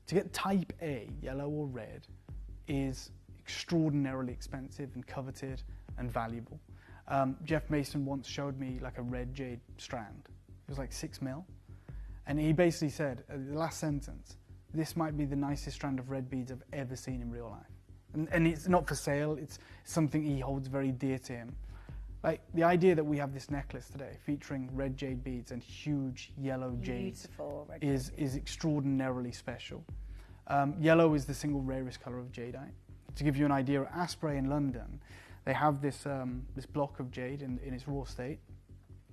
To get type A, yellow or red, is extraordinarily expensive and coveted and valuable. Jeff Mason once showed me like a red jade strand. It was like 6 mil. And he basically said, the last sentence, this might be the nicest strand of red beads I've ever seen in real life. And it's not for sale, it's something he holds very dear to him. Like the idea that we have this necklace today featuring red jade beads and huge yellow jades is extraordinarily special. Yellow is the single rarest color of jadeite. To give you an idea, at Asprey in London, they have this this block of jade in its raw state.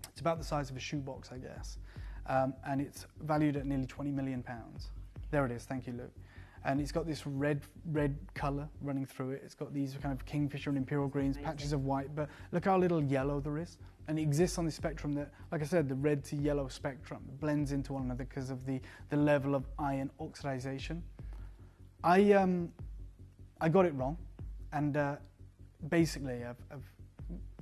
It's about the size of a shoebox, I guess, and it's valued at nearly £20 million. There it is, thank you, Luke. And it's got this red colour running through it. It's got these kind of kingfisher and imperial greens, patches of white, but look how little yellow there is. And it exists on the spectrum that, like I said, the red to yellow spectrum blends into one another because of the level of iron oxidization. I got it wrong, and basically I've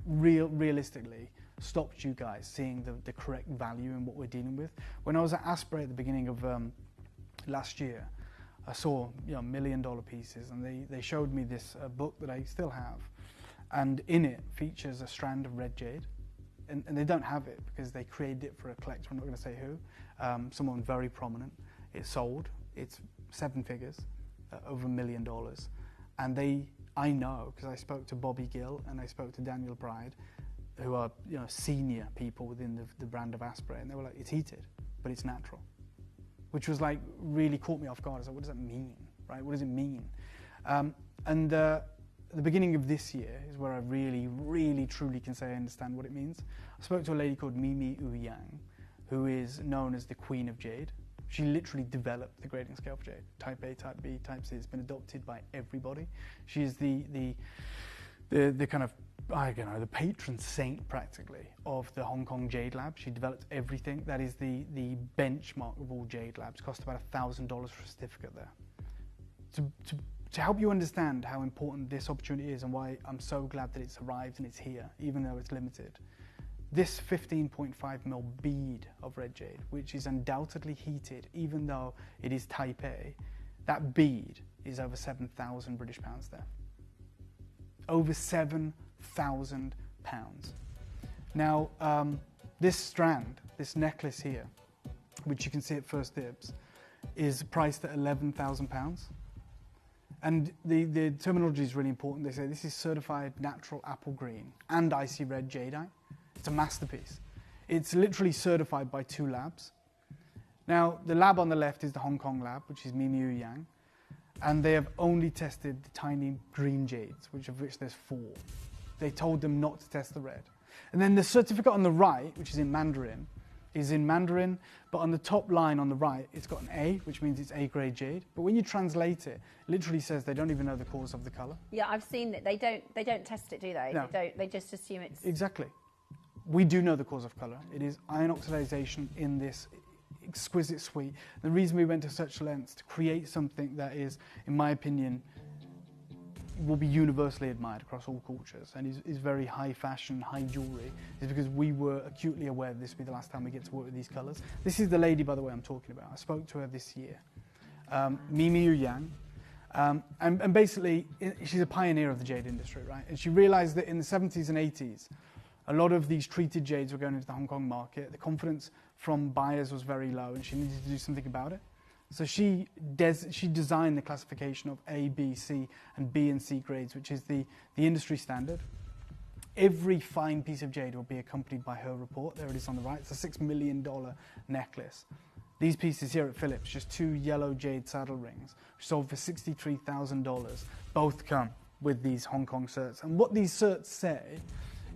realistically stopped you guys seeing the correct value in what we're dealing with. When I was at Asprey at the beginning of last year, I saw $1 million pieces, and they showed me this book that I still have, and in it features a strand of red jade. and they don't have it because they created it for a collector. I'm not going to say who. Someone very prominent. It sold. It's 7 figures, over $1 million. And I know because I spoke to Bobby Gill and I spoke to Daniel Bride, who are senior people within the brand of Asprey, and they were like, it's heated, but it's natural, which was like really caught me off guard. I was like, what does that mean, right? What does it mean? And the beginning of this year is where I really, really, truly can say I understand what it means. I spoke to a lady called Mimi Wu Yang, who is known as the Queen of Jade. She literally developed the grading scale for jade. Type A, Type B, Type C. It's been adopted by everybody. She is the kind of, I don't know, the patron saint practically of the Hong Kong Jade Lab. She developed everything. That is the benchmark of all jade labs. It cost about $1,000 for a certificate there. To help you understand how important this opportunity is and why I'm so glad that it's arrived and it's here, even though it's limited. This 15.5mm bead of red jade, which is undoubtedly heated, even though it is Type A, that bead is over 7,000 British pounds there. Over 7,000 pounds. Now, this strand, this necklace here, which you can see at first dibs, is priced at 11,000 pounds. And the terminology is really important. They say this is certified natural apple green and icy red jadeite. It's a masterpiece. It's literally certified by 2 labs. Now, the lab on the left is the Hong Kong lab, which is Mimi Wu Yang, and they have only tested the tiny green jades, of which there's 4. They told them not to test the red. And then the certificate on the right, which is in Mandarin, but on the top line on the right, it's got an A, which means it's A-grade jade. But when you translate it, it literally says they don't even know the cause of the colour. Yeah, I've seen that. They don't test it, do they? No. They just assume it's... Exactly. We do know the cause of colour. It is iron oxidization in this exquisite suite. The reason we went to such lengths to create something that is, in my opinion, will be universally admired across all cultures and is very high fashion, high jewellery, is because we were acutely aware that this would be the last time we get to work with these colours. This is the lady, by the way, I'm talking about. I spoke to her this year. Mimi Yu Yang. And basically, she's a pioneer of the jade industry, right? And she realised that in the 70s and 80s, a lot of these treated jades were going into the Hong Kong market. The confidence from buyers was very low, and she needed to do something about it. So she designed the classification of A, B, C, and B and C grades, which is the industry standard. Every fine piece of jade will be accompanied by her report. There it is on the right. It's a $6 million necklace. These pieces here at Philips, just 2 yellow jade saddle rings, which sold for $63,000, both come with these Hong Kong certs. And what these certs say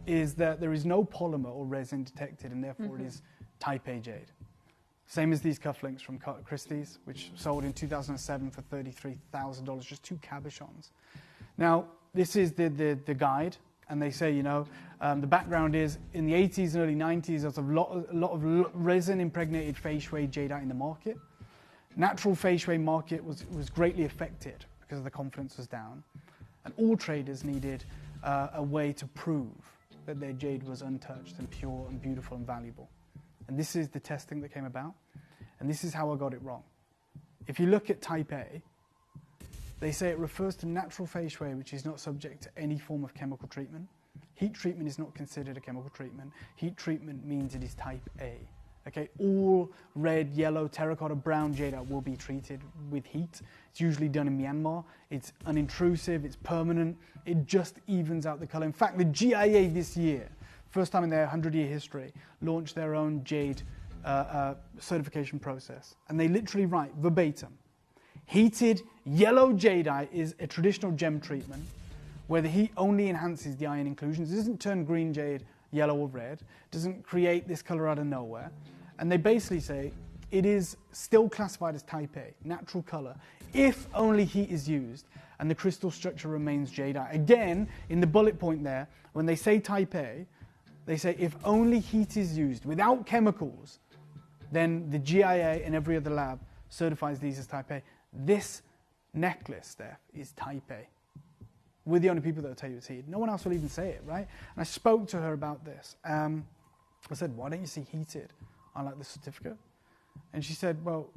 is that there is no polymer or resin detected, and therefore it is Type A jade. Same as these cufflinks from Christie's, which sold in 2007 for $33,000, just 2 cabochons. Now, this is the guide, and they say, the background is in the 80s and early 90s, there's a lot of resin-impregnated fei shui jadeite in the market. Natural fei shui market was greatly affected because the confidence was down, and all traders needed a way to prove that their jade was untouched and pure and beautiful and valuable. And this is the testing that came about, and this is how I got it wrong. If you look at Type A, they say it refers to natural fei shui, which is not subject to any form of chemical treatment. Heat treatment is not considered a chemical treatment. Heat treatment means it is Type A. Okay, all red, yellow, terracotta, brown jadeite will be treated with heat. It's usually done in Myanmar. It's unintrusive, it's permanent. It just evens out the color. In fact, the GIA this year, first time in their 100-year history, launched their own jade certification process. And they literally write verbatim, heated yellow jadeite is a traditional gem treatment where the heat only enhances the iron inclusions. It doesn't turn green jade yellow or red, doesn't create this color out of nowhere. And they basically say it is still classified as Type A, natural color, if only heat is used and the crystal structure remains jadeite. Again, in the bullet point there, when they say Type A, they say if only heat is used without chemicals, then the GIA and every other lab certifies these as Type A. This necklace, Steph, is Type A. We're the only people that will tell you it's heated. No one else will even say it, right? And I spoke to her about this. I said, why don't you see heated on the certificate? And she said, well,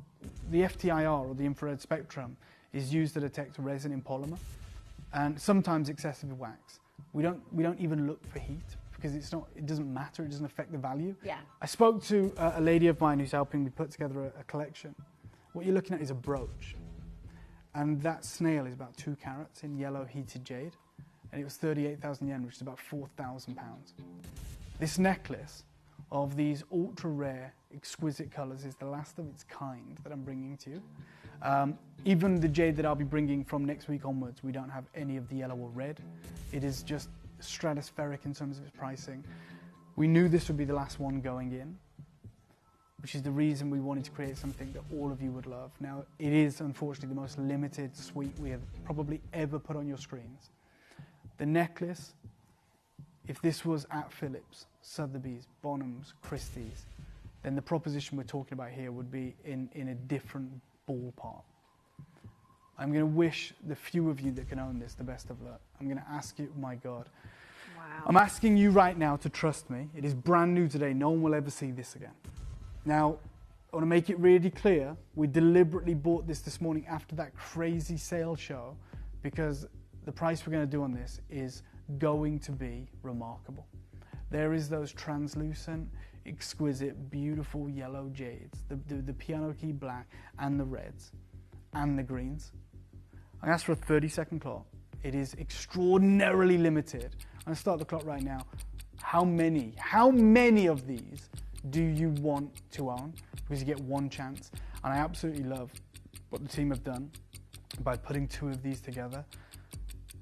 the FTIR, or the infrared spectrum, is used to detect resin in polymer, and sometimes excessive wax. We don't even look for heat, because it doesn't matter, it doesn't affect the value. Yeah. I spoke to a lady of mine who's helping me put together a collection. What you're looking at is a brooch. And that snail is about 2 carats in yellow heated jade. And it was 38,000 yen, which is about 4,000 pounds. This necklace of these ultra rare, exquisite colours is the last of its kind that I'm bringing to you. Even the jade that I'll be bringing from next week onwards, we don't have any of the yellow or red. It is just stratospheric in terms of its pricing. We knew this would be the last one going in, which is the reason we wanted to create something that all of you would love. Now, it is unfortunately the most limited suite we have probably ever put on your screens. The necklace, if this was at Phillips, Sotheby's, Bonhams, Christie's, then the proposition we're talking about here would be in a different ballpark. I'm going to wish the few of you that can own this the best of luck. I'm going to ask you, my God. Wow. I'm asking you right now to trust me. It is brand new today. No one will ever see this again. Now, I want to make it really clear. We deliberately bought this morning after that crazy sale show because the price we're going to do on this is going to be remarkable. There is those translucent, exquisite, beautiful yellow jades, the piano key black and the reds and the greens. I'm going to ask for a 30-second clock. It is extraordinarily limited. I'm going to start the clock right now. How many of these do you want to own? Because you get one chance. And I absolutely love what the team have done by putting 2 of these together.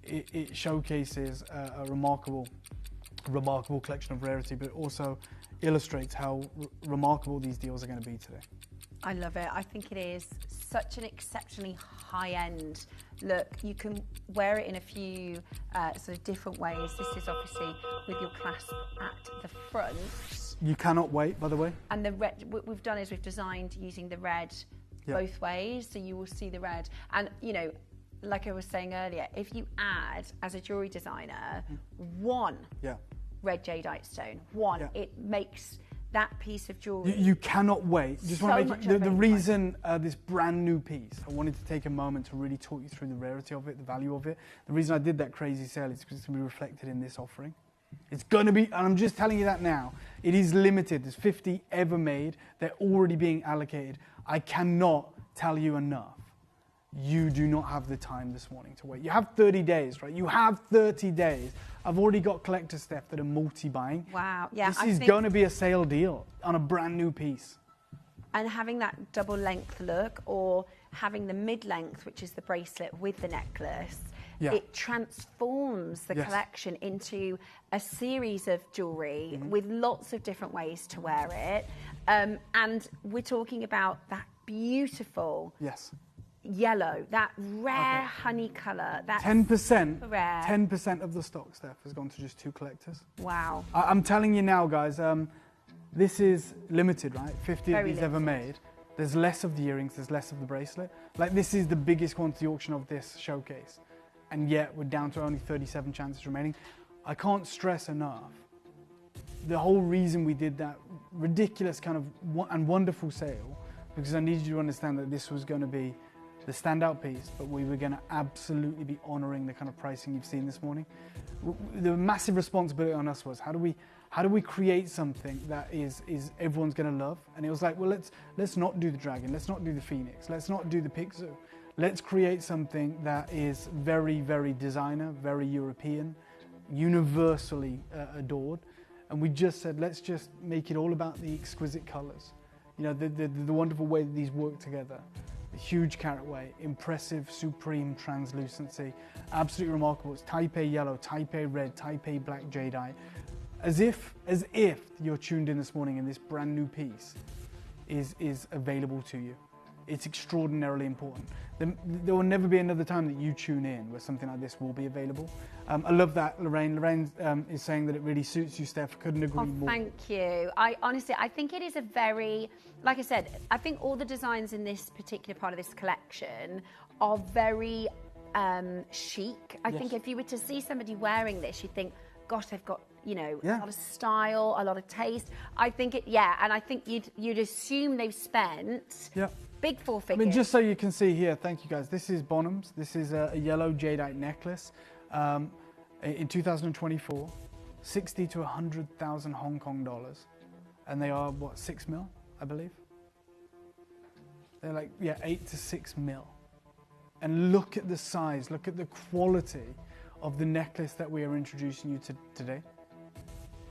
It showcases a remarkable collection of rarity, but it also illustrates how remarkable these deals are going to be today. I love it. I think it is such an exceptionally high-end look. You can wear it in a few sort of different ways. This is obviously with your clasp at the front. You cannot wait, by the way. And the red, what we've done is we've designed using the red both ways, so you will see the red. And, you know, like I was saying earlier, if you add, as a jewellery designer, one red jadeite stone, it makes that piece of jewellery. You cannot wait. Just want to make it, the reason this brand new piece, I wanted to take a moment to really talk you through the rarity of it, the value of it. The reason I did that crazy sale is because it's going to be reflected in this offering. It's going to be, and I'm just telling you that now, it is limited. There's 50 ever made. They're already being allocated. I cannot tell you enough. You do not have the time this morning to wait. You have 30 days, right? You have 30 days. I've already got collector stuff that are multi-buying. Wow, yeah. This is going to be a sale deal on a brand new piece. And having that double length look, or having the mid-length, which is the bracelet with the necklace, it transforms the collection into a series of jewellery with lots of different ways to wear it. And we're talking about that beautiful yellow, that rare honey colour. That's 10%, rare. 10% of the stock, Steph, has gone to just 2 collectors. Wow. I'm telling you now, guys, this is limited, right? 50 of these ever made. There's less of the earrings, there's less of the bracelet. Like, this is the biggest quantity auction of this showcase. And yet we're down to only 37 chances remaining. I can't stress enough the whole reason we did that ridiculous kind of and wonderful sale, because I needed you to understand that this was going to be the standout piece, but we were going to absolutely be honouring the kind of pricing you've seen this morning. The massive responsibility on us was how do we create something that is everyone's going to love? And it was like, well, let's not do the dragon, let's not do the phoenix, let's not do the pixie. Let's create something that is very, very designer, very European, universally adored. And we just said, let's just make it all about the exquisite colours. You know, the wonderful way that these work together. The huge carat weight, impressive, supreme translucency, absolutely remarkable. It's type A yellow, type A red, type A black jadeite. As if you're tuned in this morning and this brand new piece is available to you. It's extraordinarily important. There will never be another time that you tune in where something like this will be available. I love that, Lorraine. Lorraine is saying that it really suits you, Steph. Couldn't agree more. Thank you. I think it is a very, like I said, I think all the designs in this particular part of this collection are very chic. I think if you were to see somebody wearing this, you'd think, gosh, they've got, you know, a lot of style, a lot of taste. I think and I think you'd assume they've spent big 4 figures. I mean, just so you can see here, thank you guys, this is Bonhams. This is a yellow jadeite necklace in 2024. 60 to 100,000 Hong Kong dollars. And they are, what, 6 mil, I believe? They're like, yeah, 8 to 6 mil. And look at the size, look at the quality of the necklace that we are introducing you to today.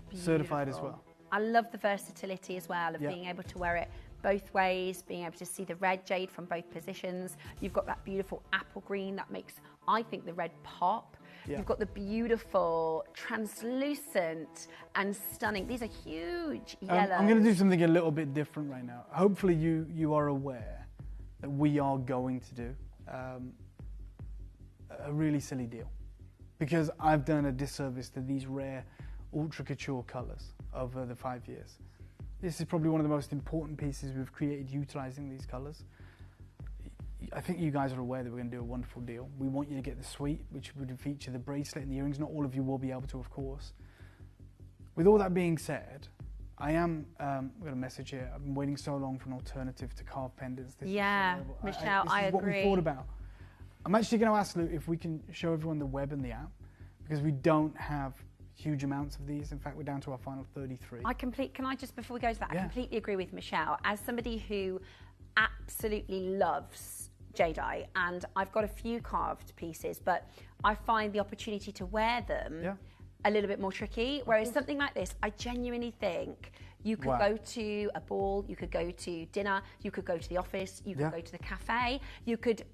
Beautiful. Certified as well. I love the versatility as well of being able to wear it both ways, being able to see the red jade from both positions. You've got that beautiful apple green that makes, I think, the red pop. Yeah. You've got the beautiful translucent and stunning. These are huge yellows. I'm going to do something a little bit different right now. Hopefully you are aware that we are going to do a really silly deal, because I've done a disservice to these rare ultra couture colours over the 5 years. This is probably one of the most important pieces we've created utilizing these colours. I think you guys are aware that we're going to do a wonderful deal. We want you to get the suite, which would feature the bracelet and the earrings. Not all of you will be able to, of course. With all that being said, I am, we've got a message here. I've been waiting so long for an alternative to carved pendants. This Yeah, is so Michelle, this I is what we agree. thought about. I'm actually going to ask Lou if we can show everyone the web and the app, because we don't have huge amounts of these. In fact, we're down to our final 33. Can I just, before we go to that, I Yeah. completely agree with Michelle. As somebody who absolutely loves jadeite, and I've got a few carved pieces, but I find the opportunity to wear them a little bit more tricky. Whereas something like this, I genuinely think you could go to a ball, you could go to dinner, you could go to the office, you could go to the cafe, you could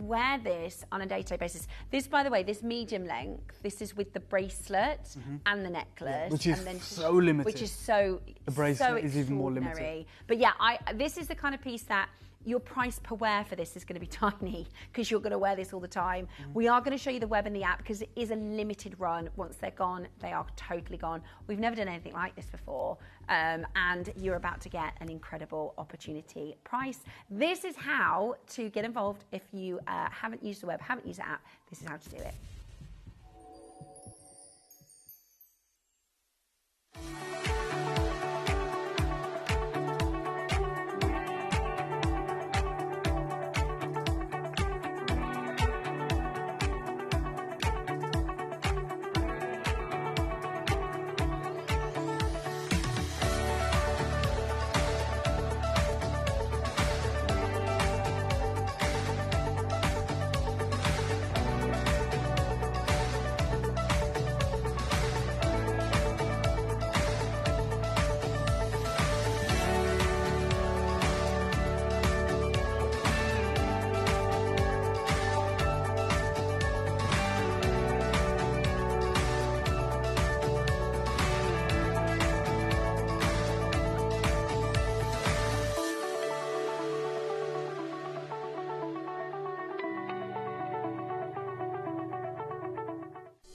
wear this on a day-to-day basis. This, by the way, this medium length, this is with the bracelet and the necklace. Which is and then so limited. Which is so The bracelet so is even more extraordinary. limited. But yeah, this is the kind of piece that your price per wear for this is going to be tiny, because you're going to wear this all the time. We are going to show you the web and the app, because it is a limited run. Once they're gone, they are totally gone. We've never done anything like this before, and you're about to get an incredible opportunity price. This is how to get involved if you haven't used the web, haven't used the app. This is how to do it.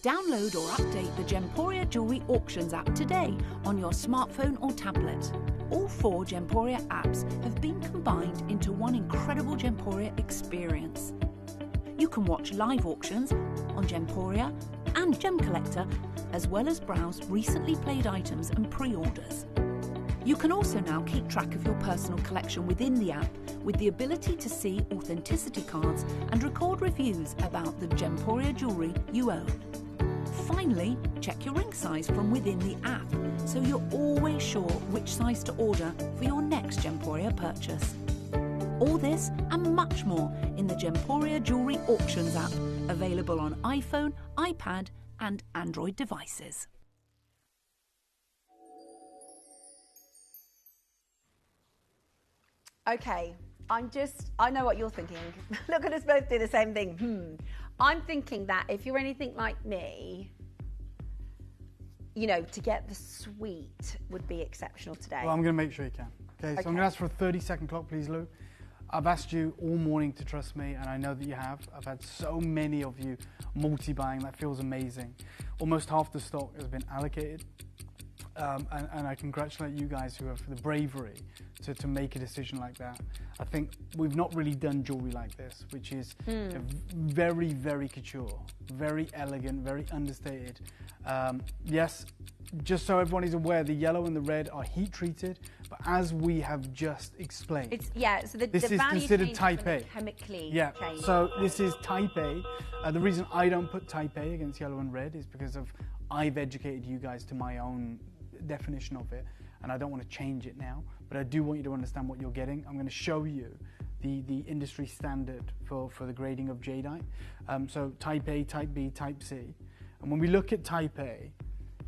Download or update the Gemporia Jewellery Auctions app today on your smartphone or tablet. All 4 Gemporia apps have been combined into one incredible Gemporia experience. You can watch live auctions on Gemporia and Gem Collector, as well as browse recently played items and pre-orders. You can also now keep track of your personal collection within the app, with the ability to see authenticity cards and record reviews about the Gemporia jewellery you own. Finally, check your ring size from within the app, so you're always sure which size to order for your next Gemporia purchase. All this and much more in the Gemporia Jewellery Auctions app, available on iPhone, iPad and Android devices. Okay, I know what you're thinking. Look at us both do the same thing. I'm thinking that if you're anything like me, you know, to get the suite would be exceptional today. Well, I'm going to make sure you can. Okay, so I'm going to ask for a 30-second clock, please, Lou. I've asked you all morning to trust me, and I know that you have. I've had so many of you multi-buying. That feels amazing. Almost half the stock has been allocated. And I congratulate you guys who have the bravery to make a decision like that. I think we've not really done jewelry like this, which is very, very couture, very elegant, very understated. Yes, just so everyone is aware, the yellow and the red are heat treated, but as we have just explained, so this the is value considered change type from A. the chemically Yeah, changed. so this is type A. The reason I don't put type A against yellow and red is because of I've educated you guys to my own definition of it, and I don't want to change it now, but I do want you to understand what you're getting. I'm going to show you the industry standard for the grading of jadeite. So type A, type B, type C. And when we look at type A,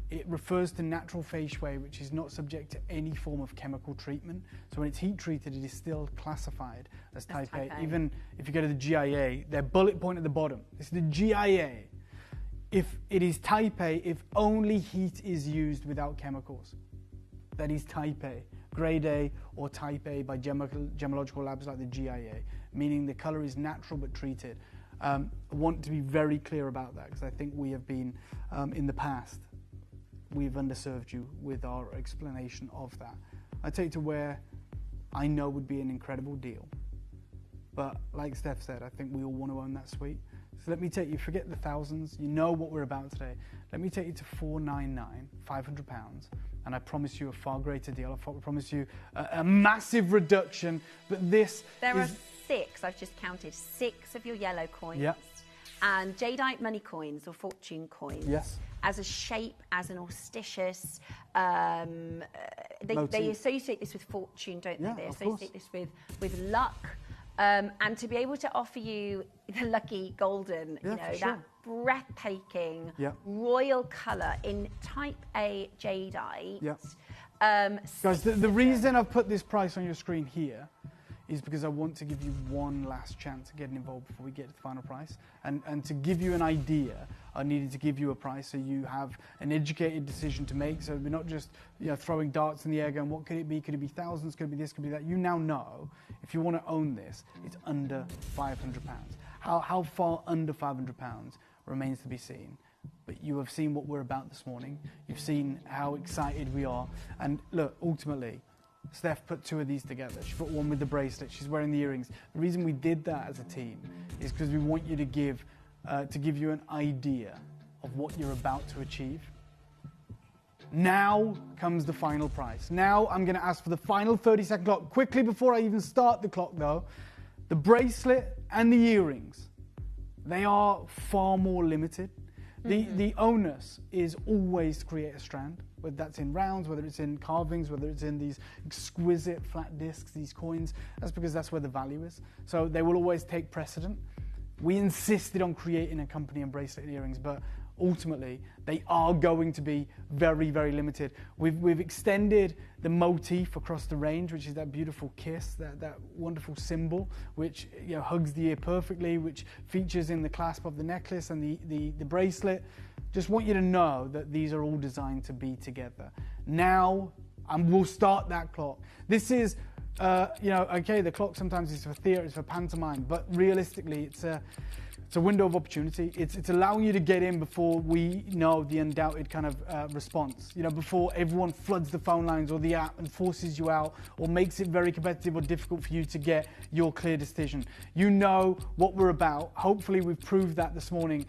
it refers to natural fei shui, which is not subject to any form of chemical treatment. So when it's heat treated, it is still classified as type A. Even if you go to the GIA, their bullet point at the bottom, it's the GIA. If it is type A, if only heat is used without chemicals, that is type A. Grade A or type A by gemological labs like the GIA, meaning the color is natural but treated. I want to be very clear about that, because I think we have been, in the past, we've underserved you with our explanation of that. I take to where I know would be an incredible deal. But like Steph said, I think we all want to own that suite. So let me take you, forget the thousands, you know what we're about today. Let me take you to $499, £500, and I promise you a far greater deal. I promise you a massive reduction, but this There are 6, I've just counted, 6 of your yellow coins. Yep. And jadeite money coins or fortune coins. Yes. As a shape, as an auspicious, they associate this with fortune, don't they? They associate this with luck. And to be able to offer you the lucky golden, that breathtaking royal colour in type A jadeite. Guys, the reason I've put this price on your screen here is because I want to give you one last chance of getting involved before we get to the final price. And to give you an idea, I needed to give you a price so you have an educated decision to make. So we're not just throwing darts in the air going, what could it be? Could it be thousands? Could it be this? Could it be that? You now know, if you want to own this, it's under £500. How far under £500 remains to be seen. But you have seen what we're about this morning. You've seen how excited we are. And look, ultimately, Steph put 2 of these together. She put one with the bracelet. She's wearing the earrings. The reason we did that as a team is because we want you to give you an idea of what you're about to achieve. Now comes the final price. Now I'm going to ask for the final 30-second clock. Quickly, before I even start the clock though, the bracelet and the earrings, they are far more limited. The onus is always to create a strand, whether that's in rounds, whether it's in carvings, whether it's in these exquisite flat discs, these coins. That's because that's where the value is. So they will always take precedent. We insisted on creating a company and bracelet and earrings, but ultimately they are going to be very, very limited. We've extended the motif across the range, which is that beautiful kiss, that wonderful symbol, which hugs the ear perfectly, which features in the clasp of the necklace and the bracelet. Just want you to know that these are all designed to be together. Now, and we'll start that clock. This is, okay, the clock sometimes is for theatre, it's for pantomime, but realistically, it's a window of opportunity. It's allowing you to get in before we know the undoubted kind of response. Before everyone floods the phone lines or the app and forces you out or makes it very competitive or difficult for you to get your clear decision. You know what we're about. Hopefully we've proved that this morning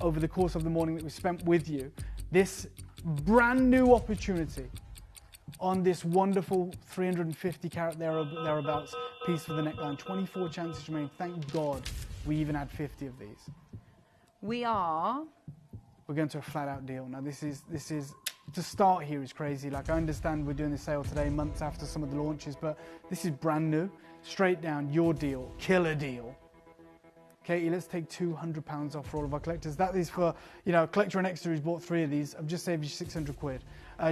over the course of the morning that we spent with you. This brand new opportunity on this wonderful 350 carat thereabouts piece for the neckline. 24 chances remaining. Thank God we even had 50 of these. We're going to a flat out deal. Now this is to start here is crazy. Like, I understand we're doing the sale today, months after some of the launches, but this is brand new. Straight down, your deal, killer deal. Katie, let's take £200 off for all of our collectors. That is for, collector and extra who's bought 3 of these. I've just saved you 600 quid.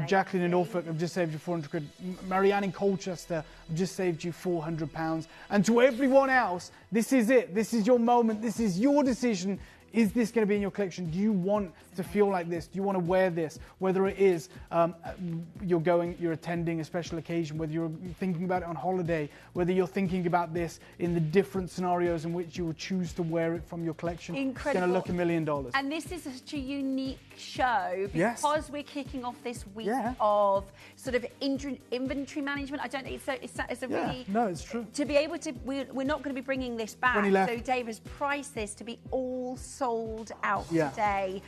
Jacqueline in Norfolk, I've just saved you 400 quid. Marianne in Colchester, I've just saved you £400. And to everyone else, this is it. This is your moment. This is your decision. Is this going to be in your collection? Do you want to feel like this? Do you want to wear this? Whether it is you're attending a special occasion, whether you're thinking about it on holiday, whether you're thinking about this in the different scenarios in which you will choose to wear it from your collection. Incredible. It's going to look $1 million. And this is such a unique show because we're kicking off this week of sort of inventory management. I don't know, it's a really... No, it's true. To be able to, we're not going to be bringing this back. So Dave has priced this to be all sold out today,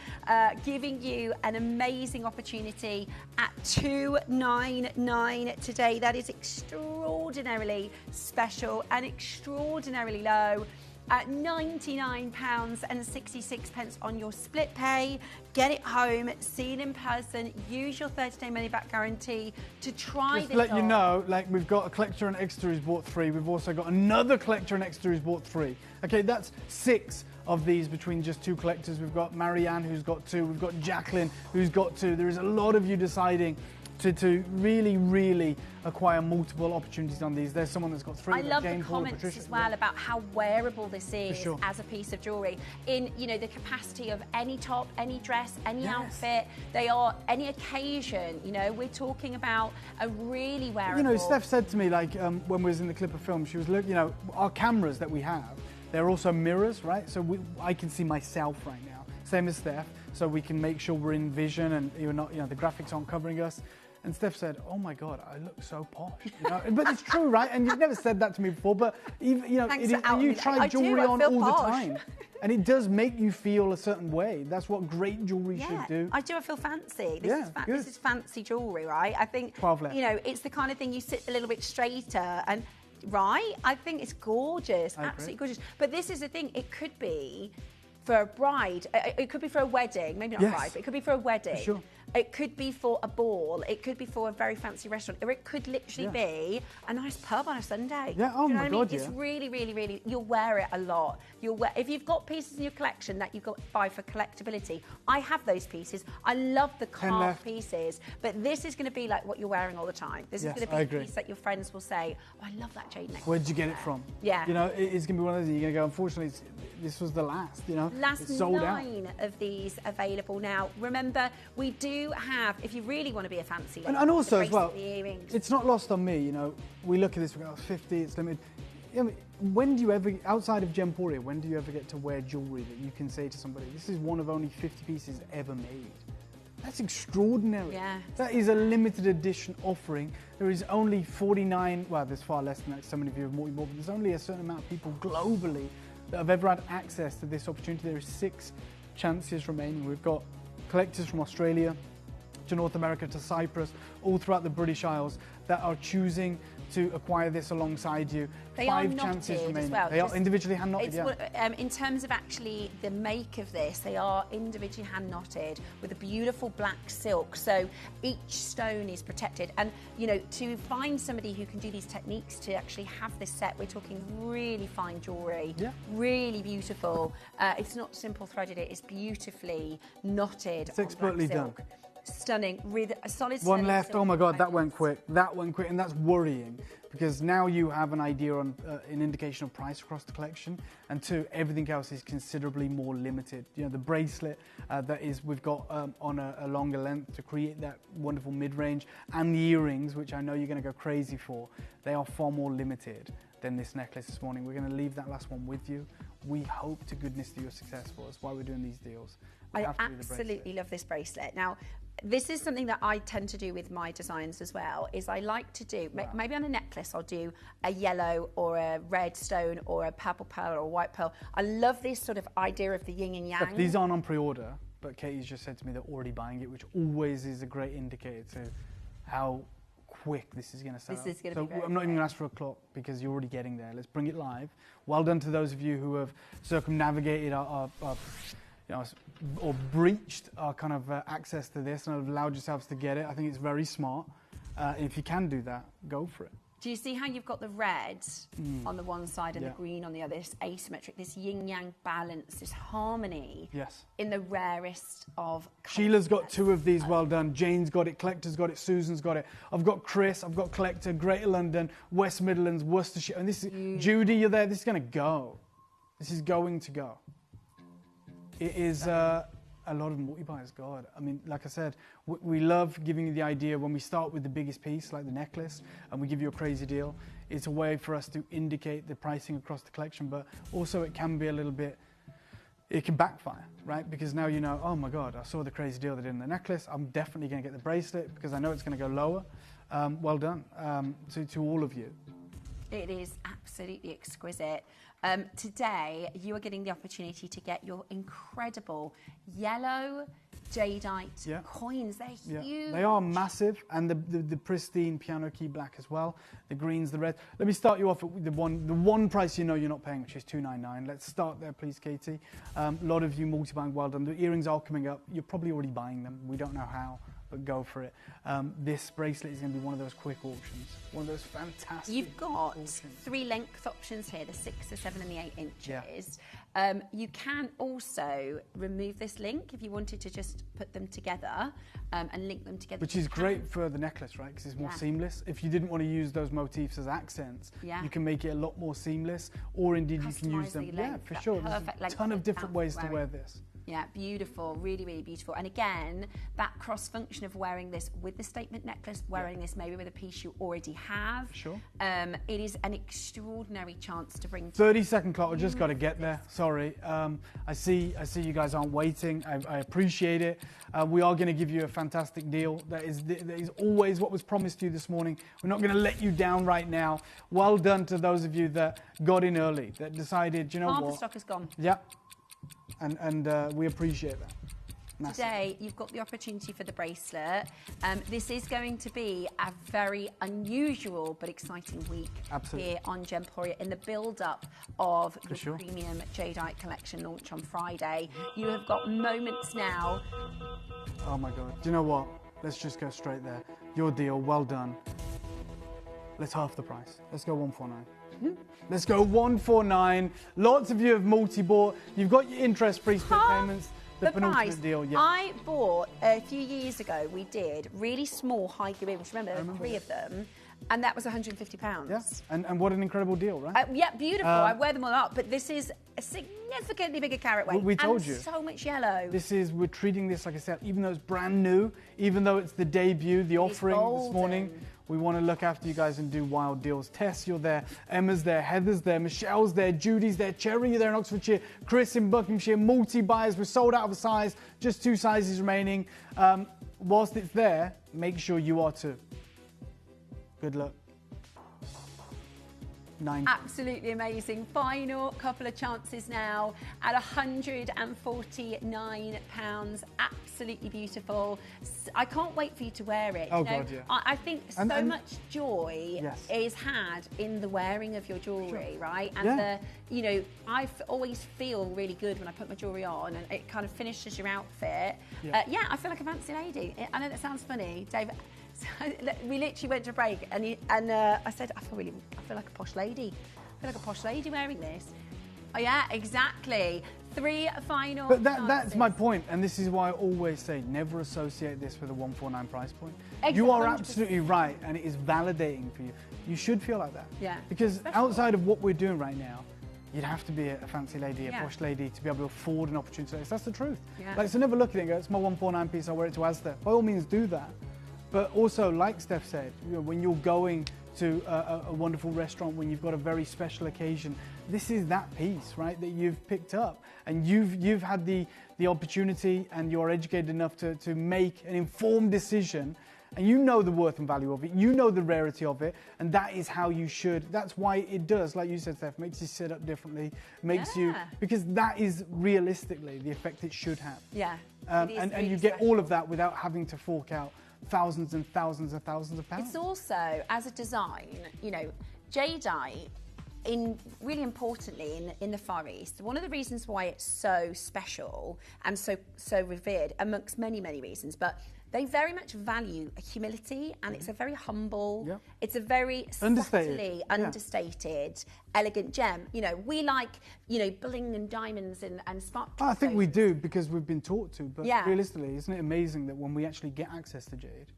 giving you an amazing opportunity at $299 today. That is extraordinarily special and extraordinarily low. at £99.66 on your split pay. Get it home, see it in person, use your 30-day money-back guarantee to try Just this to let you on. know, like we've got a collector and extra who's bought 3. We've also got another collector and extra who's bought 3. Okay, that's 6 of these between just 2 collectors. We've got Marianne who's got 2. We've got Jacqueline who's got 2. There is a lot of you deciding to really acquire multiple opportunities on these. There's someone that's got 3. I love Jane, the Paul, comments Patricia. as well about how wearable this is sure. as a piece of jewellery. In, you know, the capacity of any top, any dress, any Yes. outfit. They are any occasion, you know, we're talking about a really wearable. You know, Steph said to me, like, when we was in the clip of film, she was looking, you know, our cameras that we have, they're also mirrors, right? So I can see myself right now, same as Steph, so we can make sure we're in vision and you're not, you know, the graphics aren't covering us. And Steph said, "Oh my God, I look so posh." You know? But it's true, right? And you've never said that to me before. But even, you know, Thanks for outing you me. try I jewelry do, I on feel all the posh. time, and it does make you feel a certain way. That's what great jewelry should do. I do. I feel fancy. Yeah, good. This is fancy jewellery, right? I think 12 left. you know it's the kind of thing you sit a little bit straighter and right. I think it's gorgeous, I agree. absolutely gorgeous. But this is the thing. It could be for a bride. It could be for a wedding. Maybe not Yes. a bride, but it could be for a wedding. For sure. It could be for a ball. It could be for a very fancy restaurant, or it could literally be a nice pub on a Sunday. Yeah, oh Do you know my what I mean? God, It's yeah. really. You'll wear it a lot. If you've got pieces in your collection that you've got to buy for collectability, I have those pieces. I love the 10 carved left. pieces, but this is going to be like what you're wearing all the time. This Yes, is going I to be a agree. piece that your friends will say, "Oh, I love that jade necklace." Where'd you get it from? Yeah. You know, it's going to be one of those. You're going to go, unfortunately, this was the last, you know. Last it's sold out. 9 of these available now. Remember, we do have, if you really want to be a fancy lady, And also the as well, bracelet, the earrings. it's not lost on me, you know, we look at this, we go, 50, it's limited. You know, when do you ever, outside of Gemporia, when do you ever get to wear jewellery that you can say to somebody, this is one of only 50 pieces ever made? That's extraordinary. Yeah. That is a limited edition offering. There is only 49, well, there's far less than that, so many of you have more, but there's only a certain amount of people globally that have ever had access to this opportunity. There are 6 chances remaining. We've got collectors from Australia to North America to Cyprus, all throughout the British Isles that are choosing to acquire this alongside you. They 5 are chances knotted remaining. as well. They are Just- individually hand knotted, It's yeah. in terms of actually the make of this, they are individually hand knotted with a beautiful black silk. So each stone is protected. And, you know, to find somebody who can do these techniques to actually have this set, we're talking really fine jewellery, Yeah. really beautiful. It's not simple threaded, it is beautifully knotted. It's on expertly black done. silk. Stunning, with a solid One stunning left. silk Oh my God, that thread. went quick. That went quick, and that's worrying because now you have an idea on an indication of price across the collection, and 2, everything else is considerably more limited. You know, the bracelet that is we've got on a longer length to create that wonderful mid-range, and the earrings, which I know you're going to go crazy for. They are far more limited than this necklace this morning. We're going to leave that last one with you. We hope to goodness that you're successful. That's why we're doing these deals. We I have to do the bracelet. absolutely love this bracelet. Now, this is something that I tend to do with my designs as well, is I like to do, maybe on a necklace I'll do a yellow or a red stone or a purple pearl or a white pearl. I love this sort of idea of the yin and yang. These aren't on pre-order, but Katie's just said to me they're already buying it, which always is a great indicator to how quick this is going to sell. This is gonna so be very I'm not even going to ask for a clock because you're already getting there. Let's bring it live. Well done to those of you who have circumnavigated our you know, or breached our kind of access to this and have allowed yourselves to get it. I think it's very smart. If you can do that, go for it. Do you see how you've got the red on the one side and Yeah. the green on the other? This asymmetric, this yin-yang balance, this harmony Yes. in the rarest of colours. Sheila's got 2 of these, well done. Jane's got it, Collector's got it, Susan's got it. I've got Chris, I've got Collector, Greater London, West Midlands, Worcestershire. And this is, Judy, you're there, this is going to go. This is going to go. It is a lot of multi-buyers, God. I mean, like I said, we love giving you the idea when we start with the biggest piece, like the necklace, and we give you a crazy deal. It's a way for us to indicate the pricing across the collection, but also it can be a little bit, it can backfire, right? Because now you know, oh my God, I saw the crazy deal they did in the necklace. I'm definitely going to get the bracelet because I know it's going to go lower. Well done to all of you. It is absolutely exquisite. Today, you are getting the opportunity to get your incredible yellow jadeite coins. They're huge. They are massive, and the pristine piano key black as well. The greens, the red. Let me start you off with the one price you know you're not paying, which is $299. Let's start there, please, Katie. A lot of you multi-buying, well done. The earrings are coming up. You're probably already buying them. We don't know how, but go for it. This bracelet is going to be one of those quick auctions, one of those fantastic. You've got auctions. 3 length options here: the 6, the 7, and the 8 inches. Yeah. You can also remove this link if you wanted to just put them together and link them together. Which is great for the necklace, right? Because it's more seamless. If you didn't want to use those motifs as accents, you can make it a lot more seamless, or indeed you can use them. Yeah, for sure. There's a ton of different ways to wear this. Yeah, beautiful, really, really beautiful. And again, that cross function of wearing this with the statement necklace, wearing this maybe with a piece you already have. Sure. It is an extraordinary chance to bring. 30-second clock. I just got to get there. Sorry. I see you guys aren't waiting. I appreciate it. We are going to give you a fantastic deal. That is always what was promised to you this morning. We're not going to let you down right now. Well done to those of you that got in early, that decided, you know Half what? the stock is gone. Yeah. And we appreciate that. Massive. Today, you've got the opportunity for the bracelet. This is going to be a very unusual but exciting week here on Gemporia in the build-up of the premium Jadeite collection launch on Friday. You have got moments now. Oh my God. Do you know what? Let's just go straight there. Your deal, well done. Let's half the price. Let's go 149. Let's go 149. Lots of you have multi-bought. You've got your interest-free split payments. The penultimate deal, I bought a few years ago, we did really small high-gear earrings. Remember, there were 3 of them. And that was £150. Yeah, and what an incredible deal, right? Yeah, beautiful. I wear them all up, but this is a significantly bigger carat weight. We told and you. So much yellow. We're treating this, like I said, even though it's brand new, even though it's the debut, the offering this morning, we want to look after you guys and do wild deals. Tess, you're there. Emma's there. Heather's there. Michelle's there. Judy's there. Cherry, you're there in Oxfordshire. Chris in Buckinghamshire. Multi-buyers. We're sold out of a size. Just 2 sizes remaining. Whilst it's there, make sure you are too. Good luck. 9. Absolutely amazing. Final couple of chances now at £149. Absolutely beautiful. I can't wait for you to wear it. Oh, God, yeah. I think so much joy is had in the wearing of your jewellery, right? And I always feel really good when I put my jewellery on and it kind of finishes your outfit. I feel like a fancy lady. I know that sounds funny, David. We literally went to a break and I said, I feel like a posh lady. I feel like a posh lady wearing this. Oh yeah, exactly. 3 final But that's my point, and this is why I always say never associate this with a 149 price point. You are absolutely right, and it is validating for you. You should feel like that. Yeah. Because outside of what we're doing right now, you'd have to be a fancy lady, a posh lady to be able to afford an opportunity like this. That's the truth. Yeah. So never look at it and go, it's my 149 piece, I'll wear it to Asda. By all means do that. But also, like Steph said, when you're going to a wonderful restaurant, when you've got a very special occasion, this is that piece, right, that you've picked up. And you've had the opportunity and you're educated enough to make an informed decision. And you know the worth and value of it. You know the rarity of it. And that is how you should. That's why it does, like you said, Steph, makes you sit up differently. Makes you, because that is realistically the effect it should have. Yeah. And you get all of that without having to fork out thousands and thousands and thousands of pounds. It's also, as a design, jadeite, really importantly in the Far East, one of the reasons why it's so special and so revered, amongst many, many reasons, but they very much value humility, and it's a very humble, it's a very subtly understated, elegant gem. We like, bling and diamonds and sparkles. I think we do because we've been taught to, but realistically, isn't it amazing that when we actually get access to jade,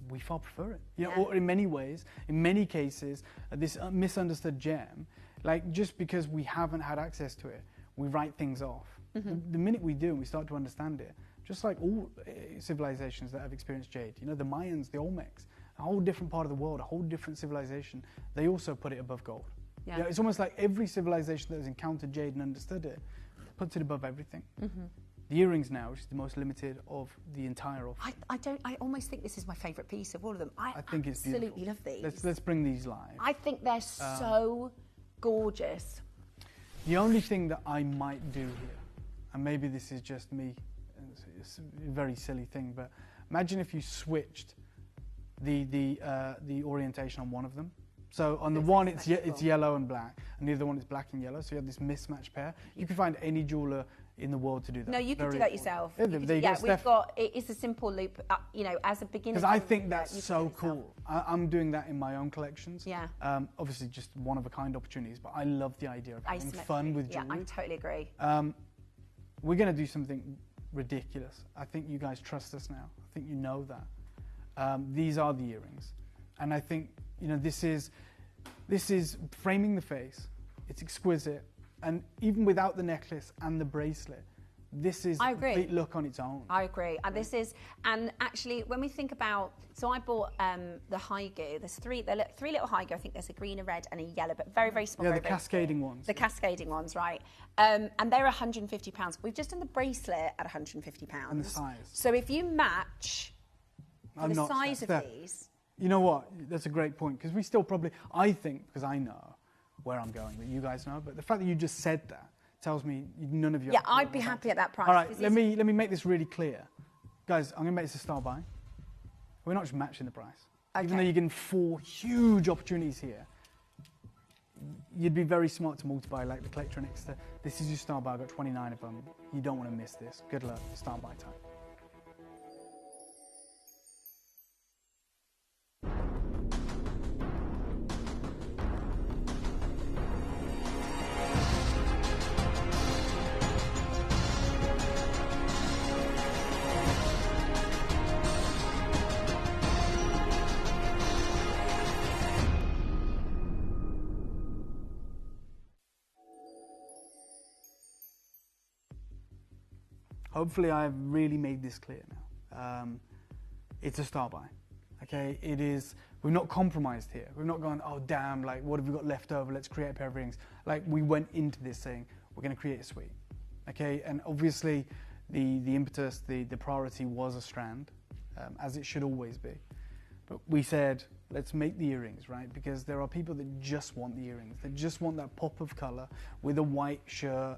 we far prefer it? Or in many ways, in many cases, this misunderstood gem, like just because we haven't had access to it, we write things off. The minute we do and we start to understand it, just like all civilizations that have experienced jade, the Mayans, the Olmecs, a whole different part of the world, a whole different civilization, they also put it above gold. Yeah. It's almost like every civilization that has encountered jade and understood it puts it above everything. The earrings now, which is the most limited of the entire offer. I almost think this is my favourite piece of all of them. I think it's beautiful. Absolutely love these. Let's bring these live. I think they're so gorgeous. The only thing that I might do here, and maybe this is just me, it's a very silly thing, but imagine if you switched the orientation on one of them. So on the one, it's yellow and black, and the other one is black and yellow. So you have this mismatched pair. You can find any jeweler in the world to do that. No, you can do that yourself. Yeah, we've got. It's a simple loop. You know, as a beginner. Because I think that's so cool. I'm doing that in my own collections. Yeah. Obviously, just one of a kind opportunities, but I love the idea of having fun with jewelry. Yeah, I totally agree. We're going to do something ridiculous. I think you guys trust us now. I think you know that. These are the earrings, and I think this is framing the face. It's exquisite, and even without the necklace and the bracelet, this is a complete look on its own. I agree. And actually, when we think about, so I bought the haigu. There's three little haigu. I think there's a green, a red, and a yellow, but very, very small. Yeah, the cascading ones. The cascading ones, right? And they're £150. We've just done the bracelet at £150. And the size. So if you match the size of these. You know what? That's a great point, because we still probably, I think, because I know where I'm going, that you guys know, but the fact that you just said that tells me none of you... Yeah, I'd be happy at that price. All right, let me make this really clear. Guys, I'm going to make this a star buy. We're not just matching the price. Okay. Even though you're getting 4 huge opportunities here, you'd be very smart to multiply like the collector next to... This is your star buy. I've got 29 of them. You don't want to miss this. Good luck. Star buy time. Hopefully I've really made this clear now. It's a star buy, okay? It is, we've not compromised here. We've not gone, oh damn, like what have we got left over? Let's create a pair of rings. Like we went into this saying, we're gonna create a suite, okay? And obviously the impetus, the priority was a strand, as it should always be. But we said, let's make the earrings, right? Because there are people that just want the earrings. They just want that pop of color with a white shirt,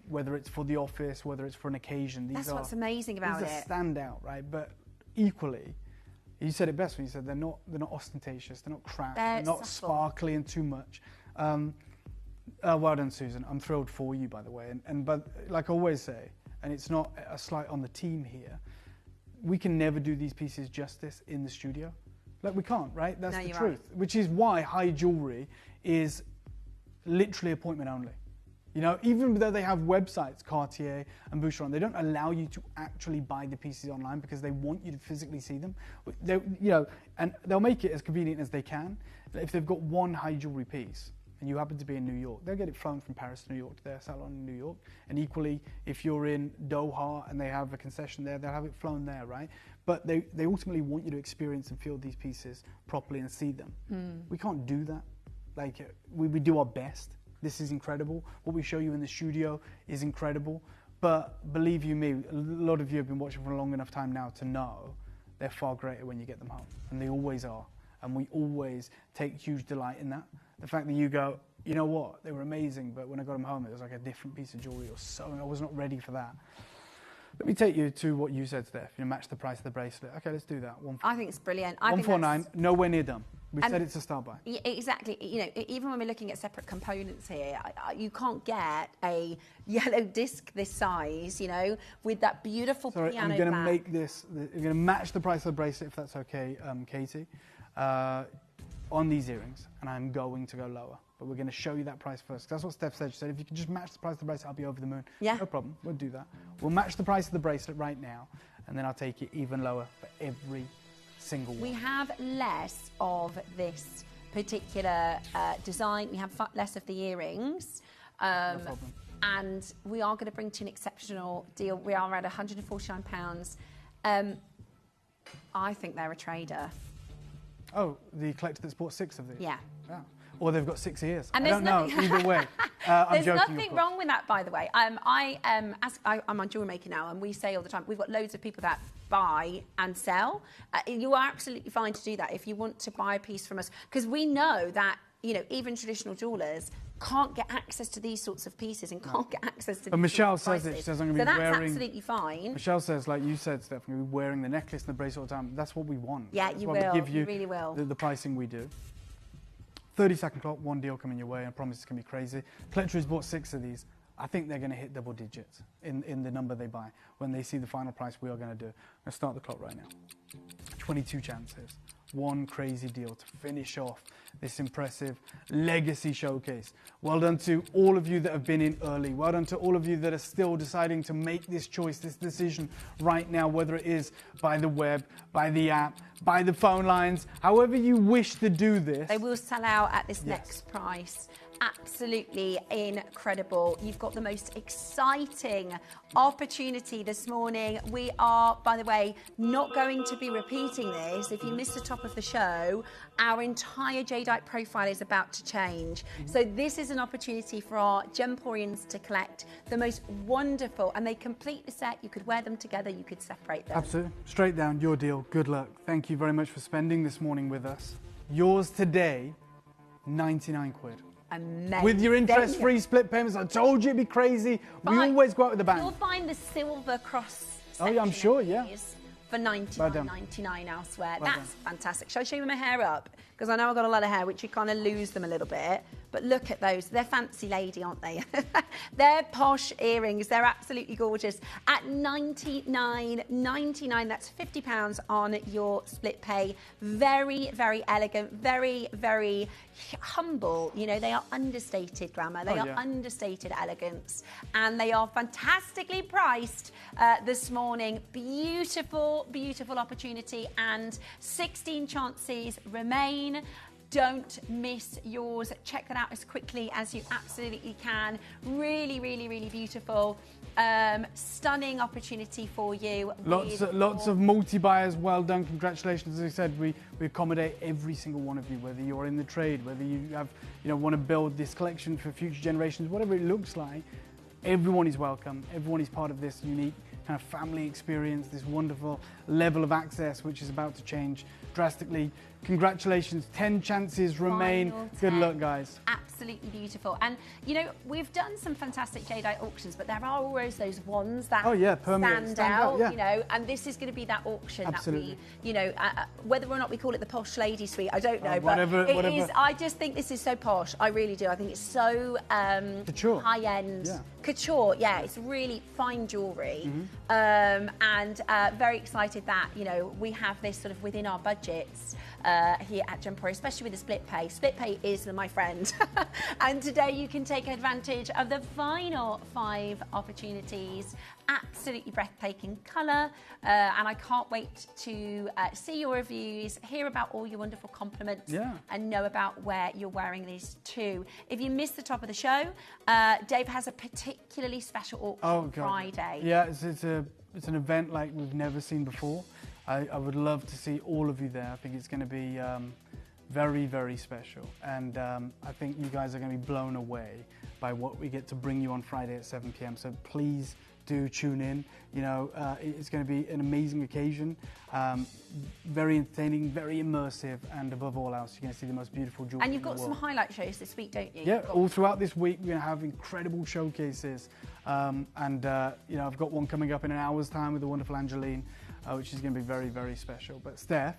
whether it's for the office, whether it's for an occasion. That's what's amazing about it. These are standout, right? But equally, you said it best when you said they're not ostentatious, they're not cracked, they're not sparkly and too much. Well done, Susan. I'm thrilled for you, by the way. But like I always say, and it's not a slight on the team here, we can never do these pieces justice in the studio. Like we can't, right? That's the truth. Right. Which is why high jewelry is literally appointment only. Even though they have websites, Cartier and Boucheron, they don't allow you to actually buy the pieces online because they want you to physically see them. And they'll make it as convenient as they can. If they've got one high jewelry piece and you happen to be in New York, they'll get it flown from Paris to New York to their salon in New York. And equally, if you're in Doha and they have a concession there, they'll have it flown there, right? But they ultimately want you to experience and feel these pieces properly and see them. We can't do that. Like, we do our best. This is incredible. What we show you in the studio is incredible. But believe you me, a lot of you have been watching for a long enough time now to know they're far greater when you get them home. And they always are. And we always take huge delight in that. The fact that you go, you know what, they were amazing, but when I got them home, it was like a different piece of jewelry or so. I was not ready for that. Let me take you to what you said, Steph. Match the price of the bracelet. Okay, let's do that. I think it's brilliant. 149, nowhere near done. We said it's a star buy. Yeah, exactly. Even when we're looking at separate components here, you can't get a yellow disc this size, with that beautiful piano black. I'm going to make this, I'm going to match the price of the bracelet, if that's okay, Katie, on these earrings, and I'm going to go lower. But we're going to show you that price first. That's what Steph said. She said, if you can just match the price of the bracelet, I'll be over the moon. Yeah. No problem. We'll do that. We'll match the price of the bracelet right now, and then I'll take it even lower for every single one. We have less of this particular design. We have less of the earrings. No problem. And we are going to bring to an exceptional deal. We are at £149. I think they're a trader. Oh, the collector that's bought 6 of these? Yeah. Or they've got 6 ears. And I don't know, either way. There's nothing wrong with that, by the way. I'm on jewelry making now, and we say all the time, we've got loads of people that buy and sell. You are absolutely fine to do that if you want to buy a piece from us, because we know that even traditional jewellers, can't get access to these sorts of pieces and can't get access to. But these Michelle sorts of says it. She prices. says I'm going to be so wearing. that's absolutely fine. Michelle says, like you said, Steph, I'm going to be wearing the necklace and the bracelet all the time. That's what we want. Yeah, That's you why will. We give you, You really will. The pricing we do. 30-second clock, one deal coming your way. I promise it's going to be crazy. Pletcher's bought 6 of these. I think they're going to hit double digits in the number they buy when they see the final price we are going to do. I'm going to start the clock right now. 22 chances. One crazy deal to finish off this impressive legacy showcase. Well done to all of you that have been in early. Well done to all of you that are still deciding to make this choice, this decision right now, whether it is by the web, by the app, by the phone lines, however you wish to do this. They will sell out at this next price. Absolutely incredible. You've got the most exciting opportunity this morning. We are, by the way, not going to be repeating this. If you missed the top of the show, our entire Jadeite profile is about to change. So this is an opportunity for our Gemporians to collect the most wonderful, and they complete the set. You could wear them together, you could separate them. Absolutely. Straight down, your deal. Good luck. Thank you very much for spending this morning with us. Yours today, 99 quid. Amazing. With your interest-free split payments. I told you it'd be crazy. We always go out with the bang. You'll find the silver cross. Oh yeah, I'm sure, yeah. For $99.99 elsewhere. That's fantastic. Shall I show you my hair up? Because I know I've got a lot of hair, which you kind of lose them a little bit. But look at those. They're fancy lady, aren't they? They're posh earrings. They're absolutely gorgeous. At $99.99, that's £50 on your split pay. Very, very elegant. Very, very humble. You know, they are understated glamour. They are understated elegance. And they are fantastically priced this morning. Beautiful, beautiful opportunity. And 16 chances remain. Don't miss yours. Check that out as quickly as you absolutely can. Really, really, really beautiful. Stunning opportunity for you. Lots of multi-buyers. Well done. Congratulations. As I said, we accommodate every single one of you, whether you're in the trade, whether you have, want to build this collection for future generations, whatever it looks like. Everyone is welcome. Everyone is part of this unique kind of family experience, this wonderful level of access, which is about to change drastically. Congratulations, 10 chances remain. Good luck, guys. Absolutely beautiful. And, we've done some fantastic Jadeite auctions, but there are always those ones that stand out, and this is going to be that auction that we, whether or not we call it the posh lady suite, I don't know, but it is, I just think this is so posh. I really do. I think it's so high-end. Couture, it's really fine jewellery. And very excited that, we have this sort of within our budgets here at Gemporia, especially with the split pay. Split pay is my friend. And today you can take advantage of the final 5 opportunities. Absolutely breathtaking colour. And I can't wait to see your reviews, hear about all your wonderful compliments, and know about where you're wearing these too. If you missed the top of the show, Dave has a particularly special auction on Friday. Yeah, it's an event like we've never seen before. I would love to see all of you there. I think it's going to be very, very special. And I think you guys are going to be blown away by what we get to bring you on Friday at 7 p.m. So please do tune in. It's going to be an amazing occasion. Very entertaining, very immersive, and above all else, you're going to see the most beautiful jewelry. And you've got some highlight shows this week, don't you? Yeah, all throughout this week, we're going to have incredible showcases. I've got one coming up in an hour's time with the wonderful Angeline, which is going to be very, very special. But Steph,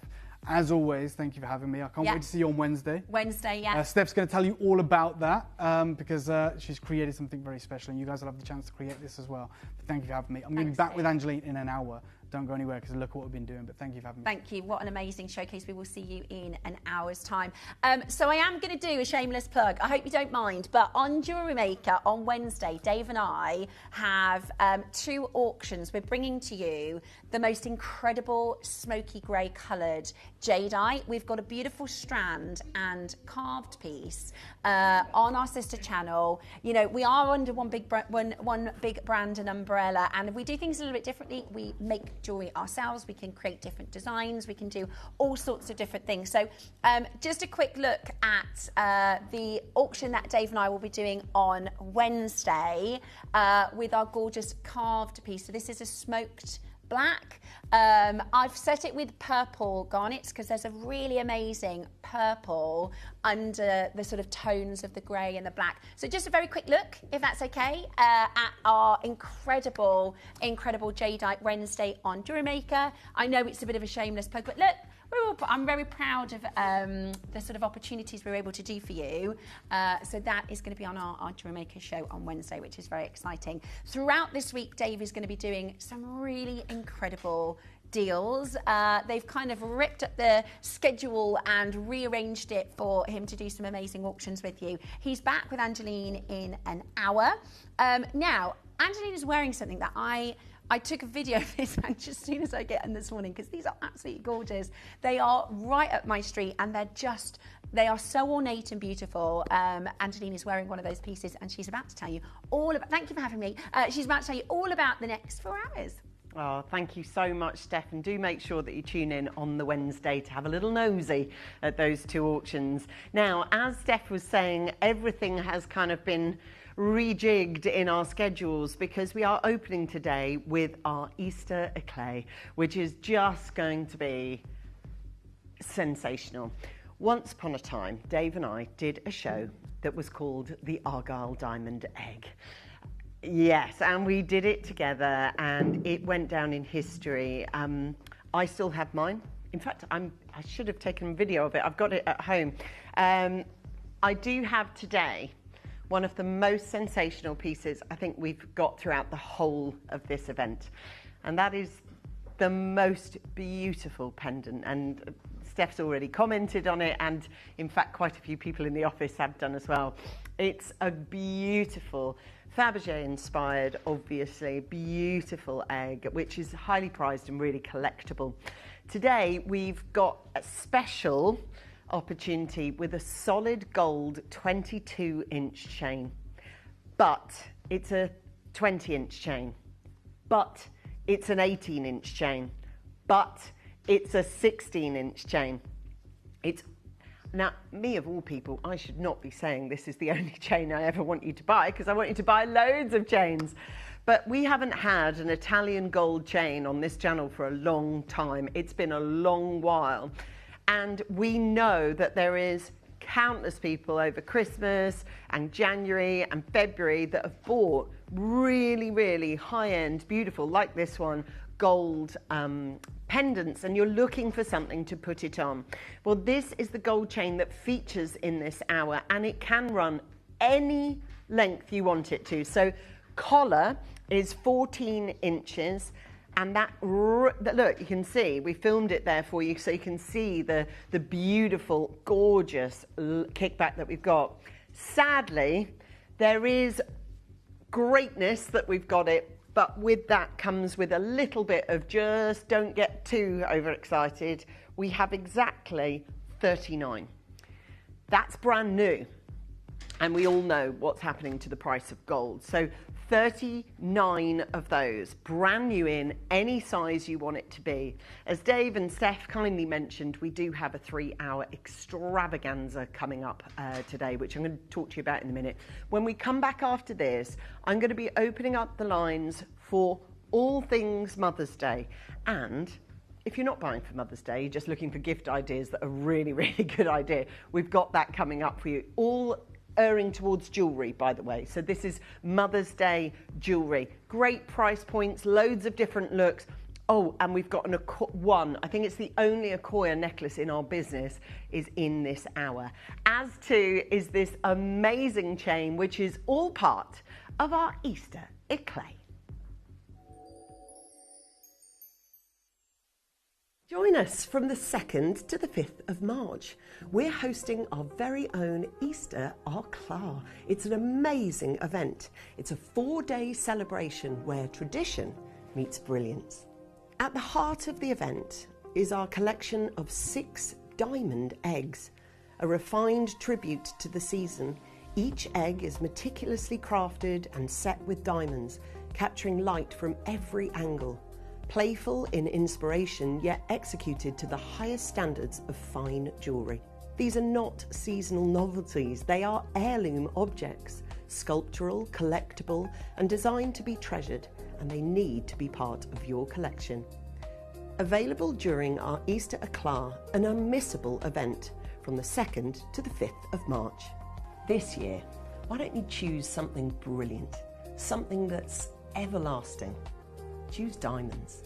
as always, thank you for having me. I can't wait to see you on Wednesday. Steph's going to tell you all about that because she's created something very special, and you guys will have the chance to create this as well. But thank you for having me. I'm going to be back with Angeline in an hour. Don't go anywhere because look at what we've been doing, but thank you for having me. Thank you. What an amazing showcase. We will see you in an hour's time. So I am going to do a shameless plug. I hope you don't mind, but on Jewellery Maker on Wednesday, Dave and I have 2 auctions. We're bringing to you the most incredible smoky grey coloured jadeite. We've got a beautiful strand and carved piece on our sister channel. We are under one big brand and umbrella, and we do things a little bit differently. We make jewellery ourselves. We can create different designs. We can do all sorts of different things. So just a quick look at the auction that Dave and I will be doing on Wednesday with our gorgeous carved piece. So this is a smoked black. I've set it with purple garnets because there's a really amazing purple under the sort of tones of the grey and the black. So just a very quick look, if that's okay, at our incredible Jadeite Wednesday on Jewelry Maker. I know it's a bit of a shameless plug, but look, I'm very proud of the sort of opportunities we're able to do for you. So that is going to be on our Jewelry Maker show on Wednesday, which is very exciting. Throughout this week, Dave is going to be doing some really incredible deals. They've kind of ripped up the schedule and rearranged it for him to do some amazing auctions with you. He's back with Angeline in an hour. Now, Angeline is wearing something that I took a video of this just as soon as I get in this morning because these are absolutely gorgeous. They are right up my street and they are so ornate and beautiful. Angeline is wearing one of those pieces and she's about to tell you all about, thank you for having me, she's about to tell you all about the next 4 hours. Oh, thank you so much, Steph, and do make sure that you tune in on the Wednesday to have a little nosy at those 2 auctions. Now, as Steph was saying, everything has kind of been rejigged in our schedules because we are opening today with our Easter Eclat, which is just going to be sensational. Once upon a time, Dave and I did a show that was called the Argyle Diamond Egg. Yes, and we did it together and it went down in history. I still have mine. In fact, I should have taken a video of it. I've got it at home. I do have today one of the most sensational pieces I think we've got throughout the whole of this event. And that is the most beautiful pendant. And Steph's already commented on it. And in fact, quite a few people in the office have done as well. It's a beautiful Fabergé inspired, obviously, beautiful egg, which is highly prized and really collectible. Today, we've got a special opportunity with a solid gold 22-inch chain, but it's a 20-inch chain, but it's an 18-inch chain, but it's a 16-inch chain. Now, me of all people, I should not be saying this is the only chain I ever want you to buy because I want you to buy loads of chains. But we haven't had an Italian gold chain on this channel for a long time. It's been a long while. And we know that there is countless people over Christmas and January and February that have bought really, really high-end, beautiful, like this one, gold pendants, and you're looking for something to put it on. Well, this is the gold chain that features in this hour, and it can run any length you want it to. So collar is 14 inches, and that look, you can see we filmed it there for you so you can see the beautiful, gorgeous kickback that we've got. Sadly, there is greatness that we've got it, but with that comes with a little bit of just don't get too overexcited. We have exactly 39. That's brand new. And we all know what's happening to the price of gold. So 39 of those, brand new in any size you want it to be. As Dave and Steph kindly mentioned, we do have a 3-hour extravaganza coming up today, which I'm going to talk to you about in a minute. When we come back after this, I'm going to be opening up the lines for all things Mother's Day. And if you're not buying for Mother's Day, you're just looking for gift ideas that are really, really good idea, we've got that coming up for you. All erring towards jewellery, by the way. So this is Mother's Day jewellery. Great price points, loads of different looks. Oh, and we've got one, I think it's the only Accoya necklace in our business, is in this hour. As too is this amazing chain, which is all part of our Easter Eclat. Join us from the 2nd to the 5th of March. We're hosting our very own Easter Eclat. It's an amazing event. It's a 4-day celebration where tradition meets brilliance. At the heart of the event is our collection of 6 diamond eggs, a refined tribute to the season. Each egg is meticulously crafted and set with diamonds, capturing light from every angle. Playful in inspiration, yet executed to the highest standards of fine jewellery. These are not seasonal novelties, they are heirloom objects, sculptural, collectible, and designed to be treasured. and they need to be part of your collection. Available during our Easter Eclat, an unmissable event from the 2nd to the 5th of March. This year, why don't you choose something brilliant, something that's everlasting? Choose diamonds.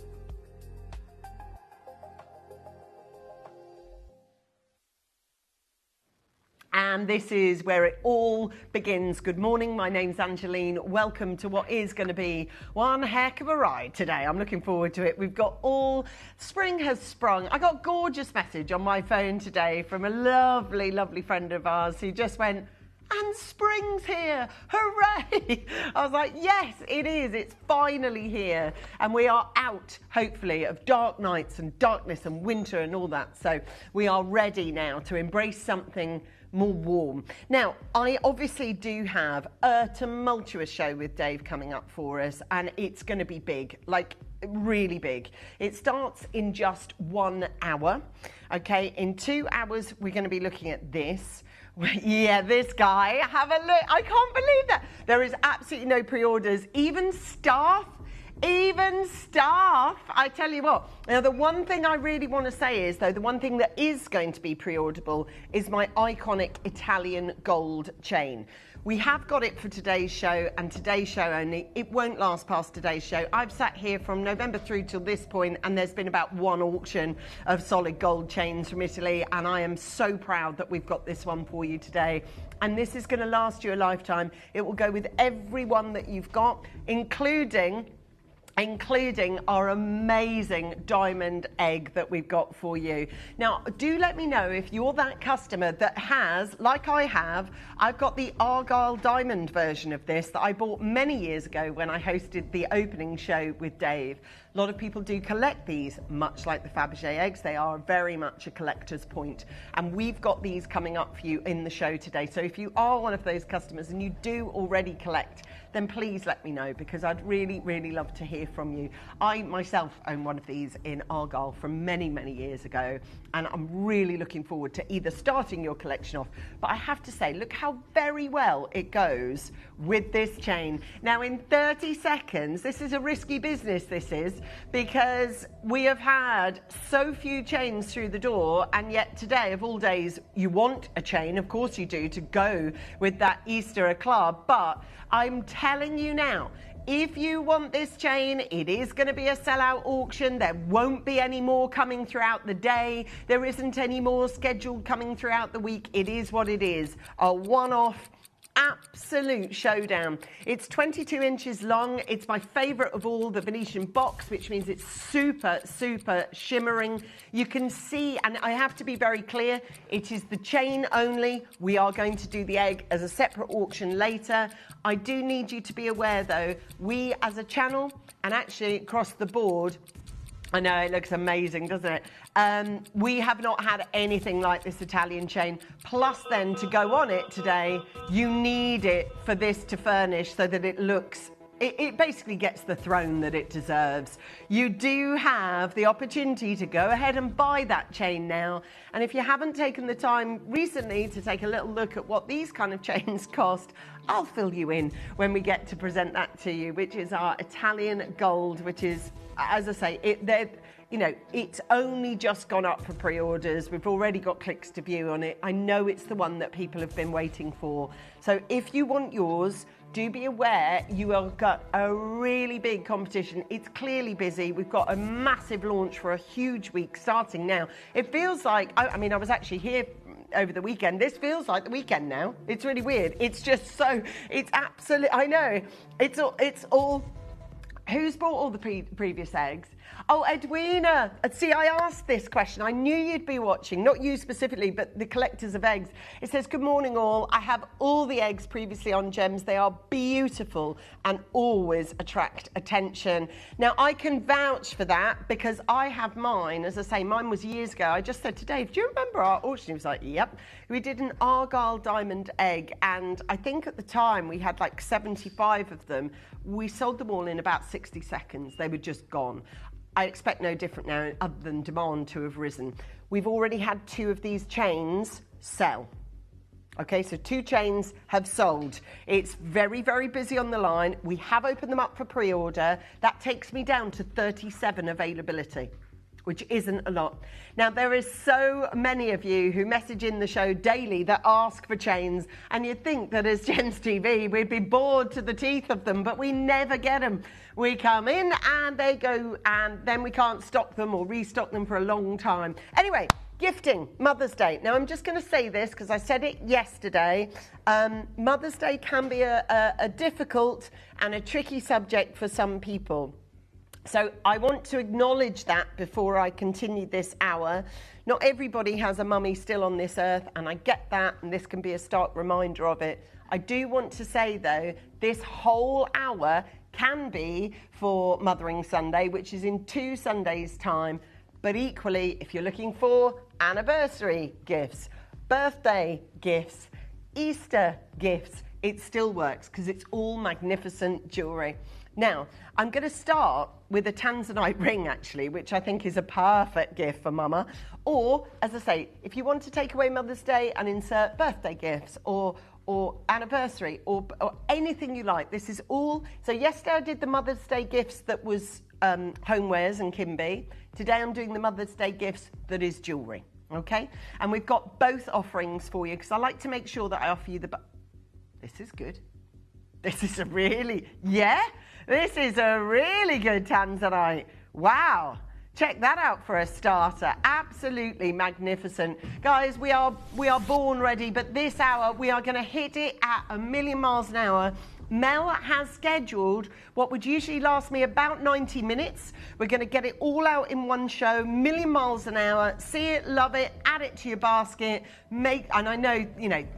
And this is where it all begins. Good morning, my name's Angeline. Welcome to what is going to be one heck of a ride today. I'm looking forward to it. We've got spring has sprung. I got a gorgeous message on my phone today from a lovely, lovely friend of ours who just went, and spring's here, hooray! I was like, yes, it is, it's finally here. And we are out, hopefully, of dark nights and darkness and winter and all that. So we are ready now to embrace something more warm. Now, I obviously do have a tumultuous show with Dave coming up for us, and it's going to be big, like really big. It starts in just 1 hour. Okay, in 2 hours, we're going to be looking at this. Yeah, this guy, have a look. I can't believe that. There is absolutely no pre-orders, even staff, I tell you what. Now, the one thing I really want to say is, though, the one thing that is going to be pre-orderable is my iconic Italian gold chain. We have got it for today's show, and today's show only. It won't last past today's show. I've sat here from November through till this point, and there's been about 1 auction of solid gold chains from Italy, and I am so proud that we've got this one for you today. And this is going to last you a lifetime. It will go with every one that you've got, including our amazing diamond egg that we've got for you. Now, do let me know if you're that customer that has, like I have, I've got the Argyle diamond version of this that I bought many years ago when I hosted the opening show with Dave. A lot of people do collect these, much like the Fabergé eggs. They are very much a collector's point. And we've got these coming up for you in the show today. So if you are one of those customers and you do already collect, then please let me know, because I'd really, really love to hear from you. I myself own one of these in Argyle from many, many years ago, and I'm really looking forward to either starting your collection off, but I have to say, look how very well it goes with this chain. Now, in 30 seconds, this is a risky business, this is, because we have had so few chains through the door, and yet today, of all days, you want a chain, of course you do, to go with that Easter Eclat, but I'm telling you now, if you want this chain, it is going to be a sellout auction. There won't be any more coming throughout the day. There isn't any more scheduled coming throughout the week. It is what it is. A one-off absolute showdown. It's 22 inches long. It's my favorite of all, the Venetian box, which means it's super, super shimmering. You can see, and I have to be very clear, it is the chain only. We are going to do the egg as a separate auction later. I do need you to be aware, though, we as a channel, and actually across the board, I know it looks amazing, doesn't it? We have not had anything like this Italian chain. Plus then, to go on it today, you need it for this to furnish so that it looks, it basically gets the throne that it deserves. You do have the opportunity to go ahead and buy that chain now. And if you haven't taken the time recently to take a little look at what these kind of chains cost, I'll fill you in when we get to present that to you, which is our Italian gold, which is, as I say, it's only just gone up for pre-orders. We've already got clicks to view on it. I know it's the one that people have been waiting for. So if you want yours, do be aware you have got a really big competition. It's clearly busy. We've got a massive launch for a huge week starting now. It feels like, I was actually here over the weekend. This feels like the weekend now. It's really weird. It's just so, it's absolutely, I know. It's all, who's bought all the previous eggs? Oh, Edwina. See, I asked this question. I knew you'd be watching, not you specifically, but the collectors of eggs. It says, good morning all. I have all the eggs previously on Gems. They are beautiful and always attract attention. Now, I can vouch for that because I have mine. As I say, mine was years ago. I just said to Dave, do you remember our auction? He was like, yep. We did an Argyle diamond egg, and I think at the time we had like 75 of them. We sold them all in about 60 seconds. They were just gone. I expect no different now, other than demand to have risen. We've already had 2 of these chains sell. Okay, so 2 chains have sold. It's very, very busy on the line. We have opened them up for pre-order. That takes me down to 37 availability, which isn't a lot. Now, there is so many of you who message in the show daily that ask for chains, and you'd think that as Gems TV, we'd be bored to the teeth of them, but we never get them. We come in and they go, and then we can't stock them or restock them for a long time. Anyway, gifting, Mother's Day. Now, I'm just going to say this because I said it yesterday. Mother's Day can be a difficult and a tricky subject for some people. So I want to acknowledge that before I continue this hour. Not everybody has a mummy still on this earth, and I get that, and this can be a stark reminder of it. I do want to say, though, this whole hour can be for Mothering Sunday, which is in 2 Sundays' time. But equally, if you're looking for anniversary gifts, birthday gifts, Easter gifts, it still works because it's all magnificent jewellery. Now, I'm going to start with a tanzanite ring, actually, which I think is a perfect gift for Mama. Or, as I say, if you want to take away Mother's Day and insert birthday gifts or anniversary or anything you like, this is all. So yesterday I did the Mother's Day gifts that was homewares and Kimby. Today I'm doing the Mother's Day gifts that is jewellery, okay? And we've got both offerings for you because I like to make sure that I offer you the... This is good. This is a really... Yeah? This is a really good tanzanite. Wow. Check that out for a starter. Absolutely magnificent. Guys, we are born ready, but this hour we are going to hit it at 1,000,000 miles an hour. Mel has scheduled what would usually last me about 90 minutes. We're going to get it all out in one show, 1,000,000 miles an hour. See it, love it, add it to your basket. And I know,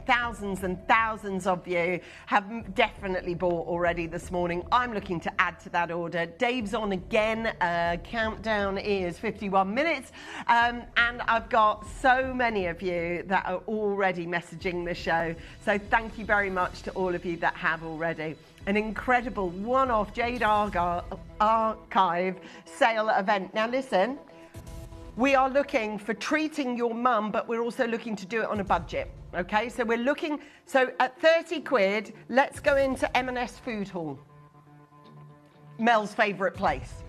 thousands and thousands of you have definitely bought already this morning. I'm looking to add to that order. Dave's on again. Countdown is 51 minutes. And I've got so many of you that are already messaging the show. So thank you very much to all of you that have already. An incredible one-off Jade Archive sale event. Now listen, we are looking for treating your mum, but we're also looking to do it on a budget. Okay, so we're looking, so at 30 quid, let's go into M&S Food Hall. Mel's favourite place.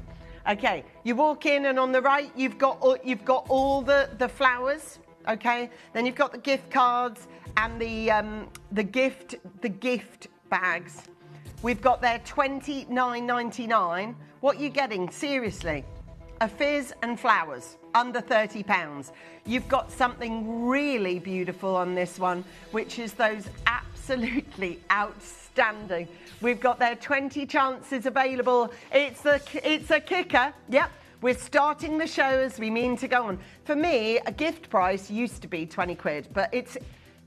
Okay, you walk in and on the right, you've got all the flowers. Okay, then you've got the gift cards and the gift bags. We've got there $29.99. What are you getting? Seriously, a fizz and flowers under £30. You've got something really beautiful on this one, which is those absolutely outstanding. We've got there 20 chances available. It's a kicker. Yep. We're starting the show as we mean to go on. For me, a gift price used to be 20 quid, but it's,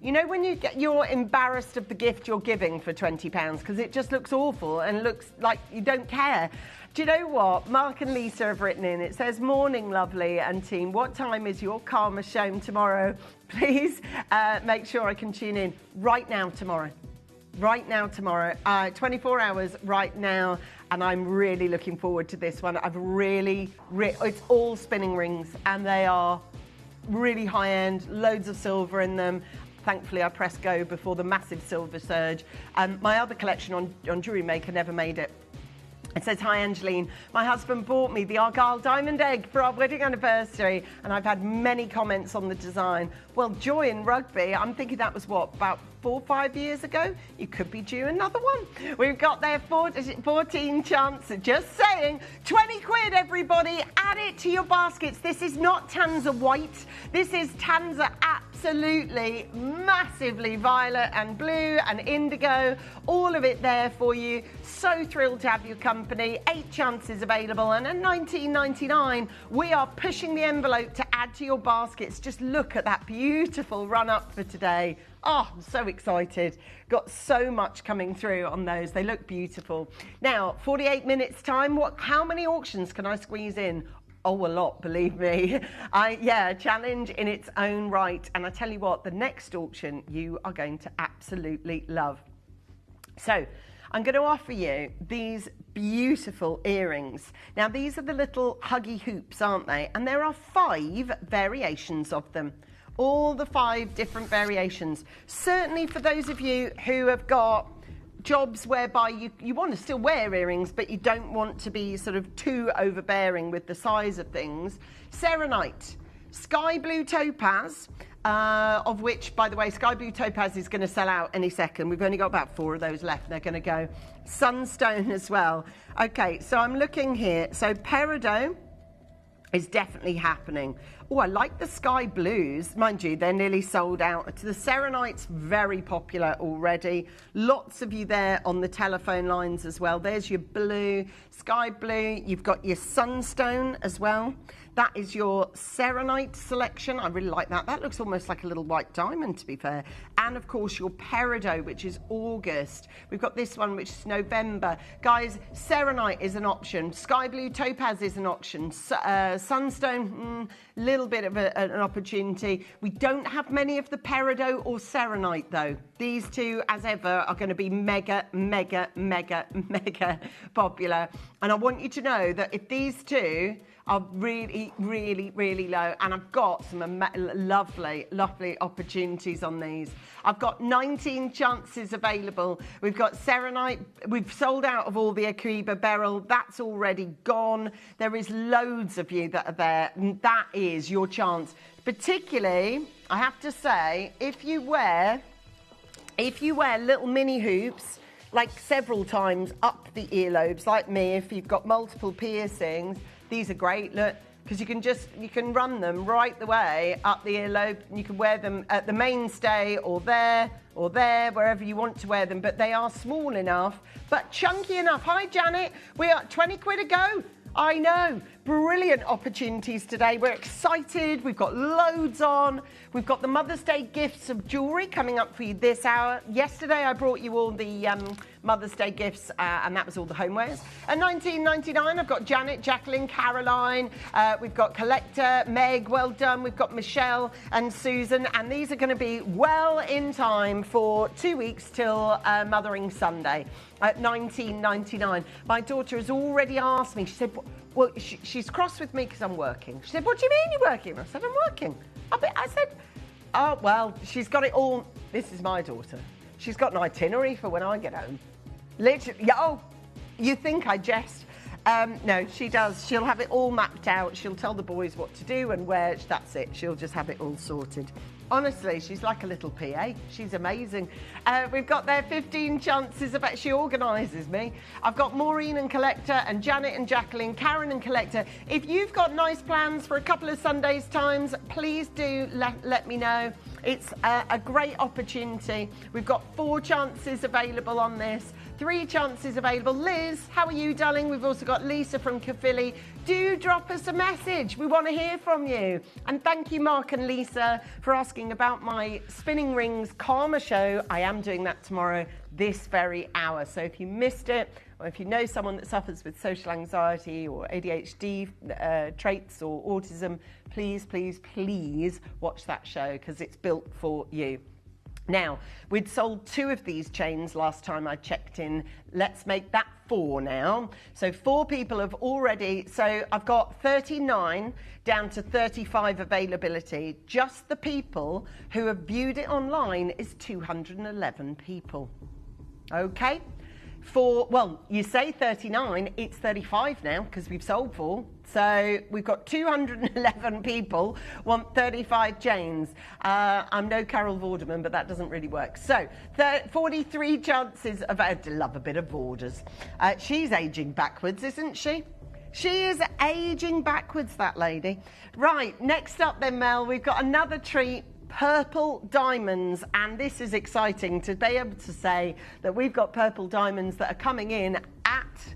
when you're embarrassed of the gift you're giving for £20 because it just looks awful and looks like you don't care. Do you know what? Mark and Lisa have written in. It says, "Morning, lovely and team. What time is your Karma show tomorrow? Please make sure I can tune in right now tomorrow. Right now tomorrow. 24 hours right now. And I'm really looking forward to this one. It's all spinning rings and they are really high end, loads of silver in them. Thankfully, I pressed go before the massive silver surge. My other collection on Jewelry Maker never made it. It says, "Hi, Angeline. My husband bought me the Argyle diamond egg for our wedding anniversary, and I've had many comments on the design." Well, Joy in Rugby, I'm thinking that was what, about 4 or 5 years ago? You could be due another one. We've got there 14 chances. Just saying, 20 quid, everybody. Add it to your baskets. This is not Tanza white. This is Tanza absolutely massively violet and blue and indigo. All of it there for you. So thrilled to have your company. 8 chances available, and at $19.99, we are pushing the envelope to add to your baskets. Just look at that beautiful run up for today. Oh, I'm so excited. Got so much coming through on those. They look beautiful. Now, 48 minutes time. How many auctions can I squeeze in? Oh, a lot, believe me. A challenge in its own right. And I tell you what, the next auction you are going to absolutely love. So, I'm going to offer you these beautiful earrings. Now, these are the little huggy hoops, aren't they? And there are 5 variations of them. All the 5 different variations. Certainly for those of you who have got jobs whereby you want to still wear earrings, but you don't want to be sort of too overbearing with the size of things. Serenite, sky blue topaz, of which, by the way, sky blue topaz is going to sell out any second. We've only got about 4 of those left. They're going to go. Sunstone as well. Okay, so I'm looking here. So peridot is definitely happening. Oh, I like the sky blues. Mind you, they're nearly sold out. The Serenite's very popular already. Lots of you there on the telephone lines as well. There's your blue, sky blue. You've got your Sunstone as well. That is your Serenite selection. I really like that. That looks almost like a little white diamond, to be fair. And, of course, your Peridot, which is August. We've got this one, which is November. Guys, Serenite is an option. Sky Blue Topaz is an option. Sunstone, little bit of an opportunity. We don't have many of the Peridot or Serenite, though. These two, as ever, are going to be mega, mega, mega, mega popular. And I want you to know that if these two are really, really, really low, and I've got some lovely, lovely opportunities on these. I've got 19 chances available. We've got Serenite. We've sold out of all the Akiba beryl. That's already gone. There is loads of you that are there. That is your chance. Particularly, I have to say, if you wear little mini hoops, like several times up the earlobes, like me, if you've got multiple piercings, these are great, look, because you can run them right the way up the earlobe, and you can wear them at the mainstay or there, wherever you want to wear them, but they are small enough, but chunky enough. Hi, Janet, we are 20 quid a go. I know, brilliant opportunities today. We're excited, we've got loads on. We've got the Mother's Day gifts of jewellery coming up for you this hour. Yesterday I brought you all the Mother's Day gifts, and that was all the homewares. At $19.99, I've got Janet, Jacqueline, Caroline, we've got Collector, Meg, well done. We've got Michelle and Susan, and these are going to be well in time for 2 weeks till Mothering Sunday at $19.99. My daughter has already asked me, she said, well, she's cross with me because I'm working. She said, what do you mean you're working? I said, I'm working. I said, oh, well, she's got it all. This is my daughter. She's got an itinerary for when I get home. Literally, oh, you think I jest? No, she does. She'll have it all mapped out. She'll tell the boys what to do and where. That's it. She'll just have it all sorted. Honestly, she's like a little PA. She's amazing. We've got there 15 chances of it. She organises me. I've got Maureen and Collector and Janet and Jacqueline, Karen and Collector. If you've got nice plans for a couple of Sundays' times, please do let me know. It's a great opportunity. We've got 4 chances available on this. 3 chances available. Liz, how are you, darling? We've also got Lisa from Caerphilly. Do drop us a message. We want to hear from you. And thank you, Mark and Lisa, for asking about my Spinning Rings Karma show. I am doing that tomorrow, this very hour. So if you missed it, or if you know someone that suffers with social anxiety or ADHD traits or autism, please, please, please watch that show because it's built for you. Now, we'd sold 2 of these chains last time I checked in. Let's make that 4 now. So 4 people have already, so I've got 39 down to 35 availability. Just the people who have viewed it online is 211 people. Okay? Well, you say 39, it's 35 now because we've sold 4. So we've got 211 people want 35 chains. I'm no Carol Vorderman, but that doesn't really work. So 43 chances of, I'd love a bit of borders. She's aging backwards, isn't she? She is aging backwards, that lady. Right, next up then, Mel, we've got another treat. Purple diamonds, and this is exciting to be able to say that we've got purple diamonds that are coming in at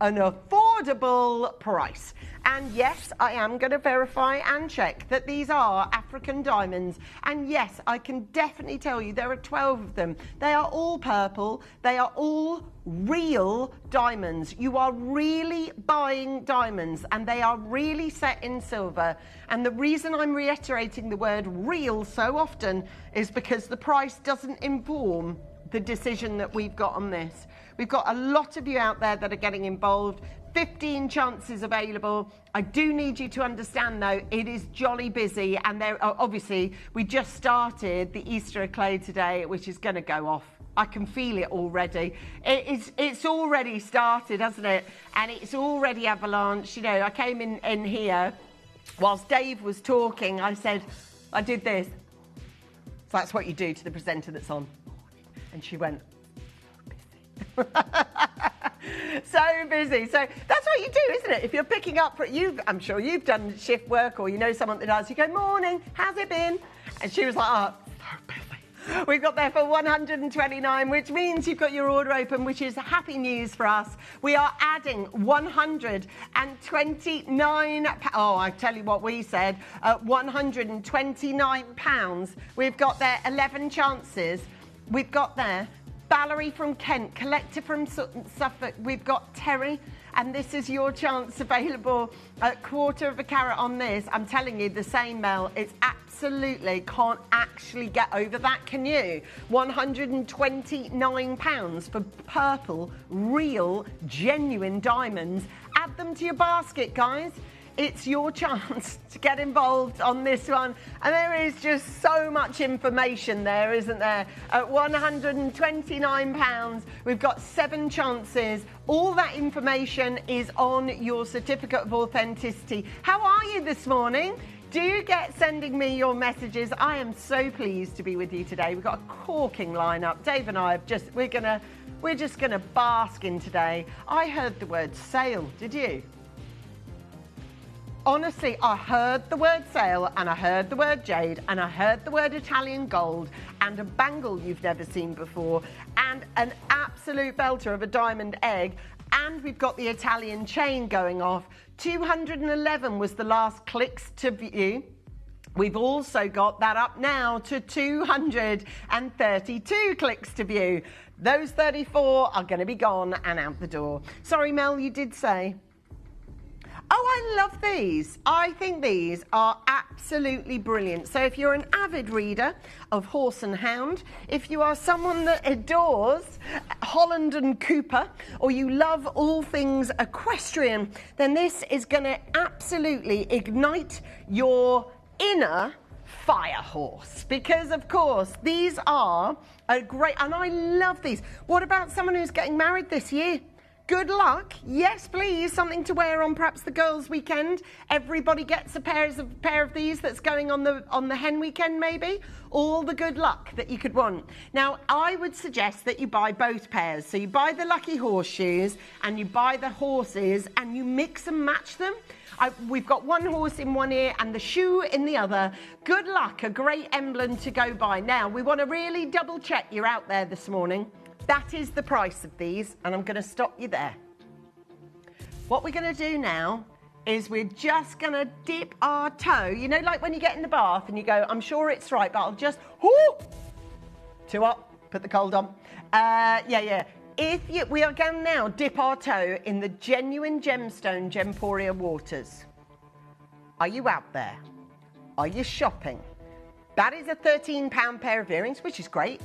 an affordable price. And yes, I am going to verify and check that these are African diamonds. And yes, I can definitely tell you there are 12 of them. They are all purple. They are all real diamonds. You are really buying diamonds, and they are really set in silver. And the reason I'm reiterating the word real so often is because the price doesn't inform the decision that we've got on this. We've got a lot of you out there that are getting involved. 15 chances available. I do need you to understand though, it is jolly busy, and there obviously we just started the Easter clay today, which is going to go off. I can feel it already. It's already started, hasn't it? And it's already avalanche. You know, I came in here whilst Dave was talking. I said, I did this. So that's what you do to the presenter that's on. And she went, so busy. So that's what you do, isn't it? If you're picking up for you, I'm sure you've done shift work, or you know someone that does. You go, morning, how's it been? And she was like, oh, so busy. We've got there for 129, which means you've got your order open, which is happy news for us. We are adding 129. Oh, I tell you what we said, 129 pounds. We've got there 11 chances. We've got there Valerie from Kent, Collector from Suffolk. We've got Terry, and this is your chance available at quarter of a carat on this. I'm telling you, the same, Mel. It's absolutely, can't actually get over that, can you? £129 for purple, real, genuine diamonds. Add them to your basket, guys. It's your chance to get involved on this one. And there is just so much information there, isn't there? At £129, we've got 7 chances. All that information is on your certificate of authenticity. How are you this morning? Do get sending me your messages. I am so pleased to be with you today. We've got a corking lineup. Dave and I have we're just gonna bask in today. I heard the word sale, did you? Honestly, I heard the word sale, and I heard the word jade, and I heard the word Italian gold, and a bangle you've never seen before, and an absolute belter of a diamond egg, and we've got the Italian chain going off. 211 was the last clicks to view. We've also got that up now to 232 clicks to view. Those 34 are going to be gone and out the door. Sorry, Mel, you did say. Oh, I love these. I think these are absolutely brilliant. So if you're an avid reader of Horse and Hound, if you are someone that adores Holland and Cooper, or you love all things equestrian, then this is going to absolutely ignite your inner fire horse, because of course these are a great, and I love these. What about someone who's getting married this year? Good luck. Yes, please. Something to wear on perhaps the girls' weekend. Everybody gets a pair of these that's going on the hen weekend, maybe. All the good luck that you could want. Now, I would suggest that you buy both pairs. So you buy the lucky horseshoes and you buy the horses and you mix and match them. We've got one horse in one ear and the shoe in the other. Good luck. A great emblem to go by. Now, we want to really double check you're out there this morning. That is the price of these, and I'm going to stop you there. What we're going to do now is we're just going to dip our toe. You know, like when you get in the bath and you go, I'm sure it's right, but I'll just, too hot, put the cold on. Yeah. We are going to now dip our toe in the genuine gemstone Gemporia waters. Are you out there? Are you shopping? That is a £13 pair of earrings, which is great.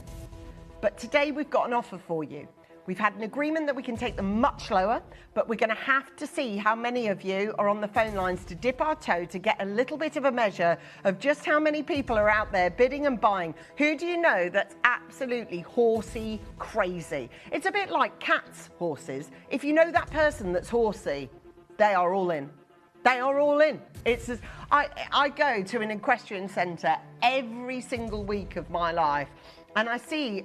But today we've got an offer for you. We've had an agreement that we can take them much lower, but we're going to have to see how many of you are on the phone lines to dip our toe to get a little bit of a measure of just how many people are out there bidding and buying. Who do you know that's absolutely horsey crazy? It's a bit like cats' horses. If you know that person that's horsey, they are all in. They are all in. It's just, I go to an equestrian centre every single week of my life. And I see,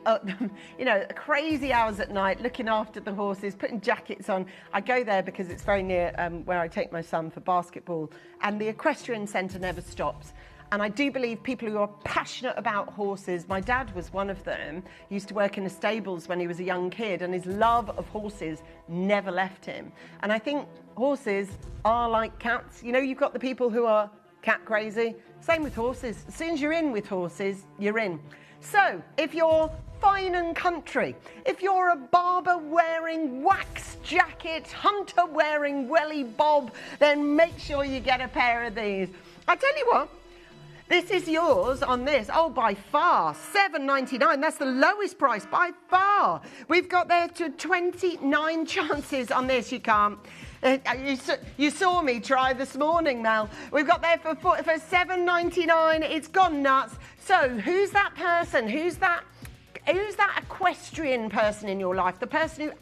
crazy hours at night, looking after the horses, putting jackets on. I go there because it's very near where I take my son for basketball. And the equestrian centre never stops. And I do believe people who are passionate about horses, my dad was one of them, he used to work in the stables when he was a young kid, and his love of horses never left him. And I think horses are like cats. You know, you've got the people who are cat crazy. Same with horses. As soon as you're in with horses, you're in. So, if you're fine and country, if you're a barber wearing wax jacket, hunter wearing welly bob, then make sure you get a pair of these. I tell you what, This is yours on this. Oh, by far, $7.99. That's the lowest price by far. We've got there to 29 chances on this. You can't. You saw me try this morning, Mel. We've got there for $7.99. It's gone nuts. So who's that person? Who's that equestrian person in your life? The person who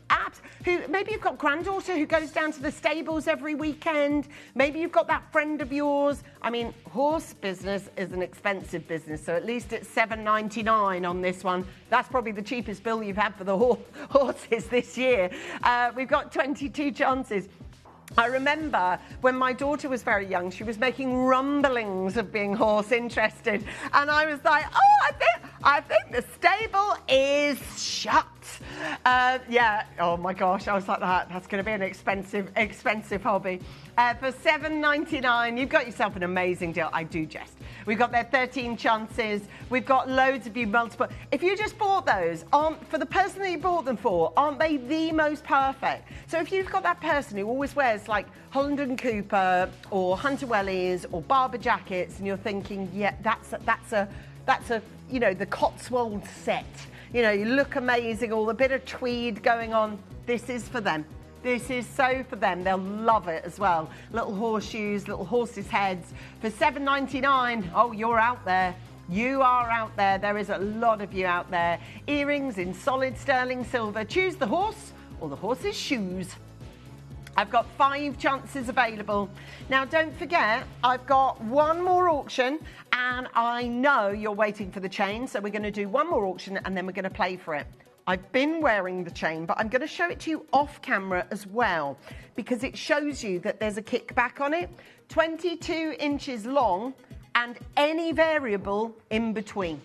maybe you've got granddaughter who goes down to the stables every weekend. Maybe you've got that friend of yours. I mean, horse business is an expensive business, so at least it's $7.99 on this one. That's probably the cheapest bill you've had for the horses this year. We've got 22 chances. I remember when my daughter was very young, she was making rumblings of being horse interested. And I was like, oh, I think the stable is shut. Yeah, oh my gosh, I was like that's going to be an expensive hobby. For $7.99, you've got yourself an amazing deal. I do jest. We've got there 13 chances. We've got loads of you multiple. If you just bought those, for the person that you bought them for, aren't they the most perfect? So if you've got that person who always wears like Holland & Cooper or Hunter Wellies or Barber jackets, and you're thinking, yeah, that's a you know, the Cotswold set. You know, you look amazing, all the bit of tweed going on. This is for them. This is so for them. They'll love it as well. Little horseshoes, little horses' heads. For $7.99, oh, you're out there. You are out there. There is a lot of you out there. Earrings in solid sterling silver. Choose the horse or the horse's shoes. I've got 5 chances available. Now, don't forget, I've got one more auction, and I know you're waiting for the chain, so we're going to do one more auction, and then we're going to play for it. I've been wearing the chain, but I'm going to show it to you off camera as well, because it shows you that there's a kickback on it. 22 inches long and any variable in between.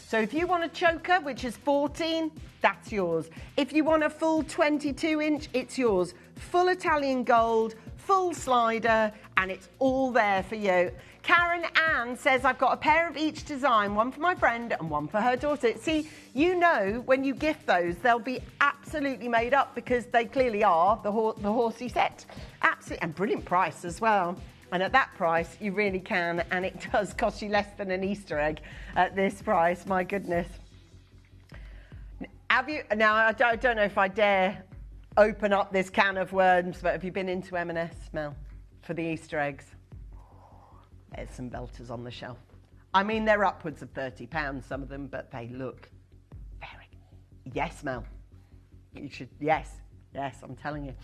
So if you want a choker, which is 14, that's yours. If you want a full 22 inch, it's yours. Full Italian gold, full slider, and it's all there for you. Karen Ann says, I've got a pair of each design, one for my friend and one for her daughter. See, you know when you gift those, they'll be absolutely made up because they clearly are the horsey set. Absolutely, and brilliant price as well. And at that price, you really can, and it does cost you less than an Easter egg at this price, my goodness. Have you, now I don't know if I dare open up this can of worms, but have you been into M&S, Mel, for the Easter eggs? There's some belters on the shelf. I mean, they're upwards of £30, some of them, but they look very... Yes, Mel. You should... Yes, I'm telling you.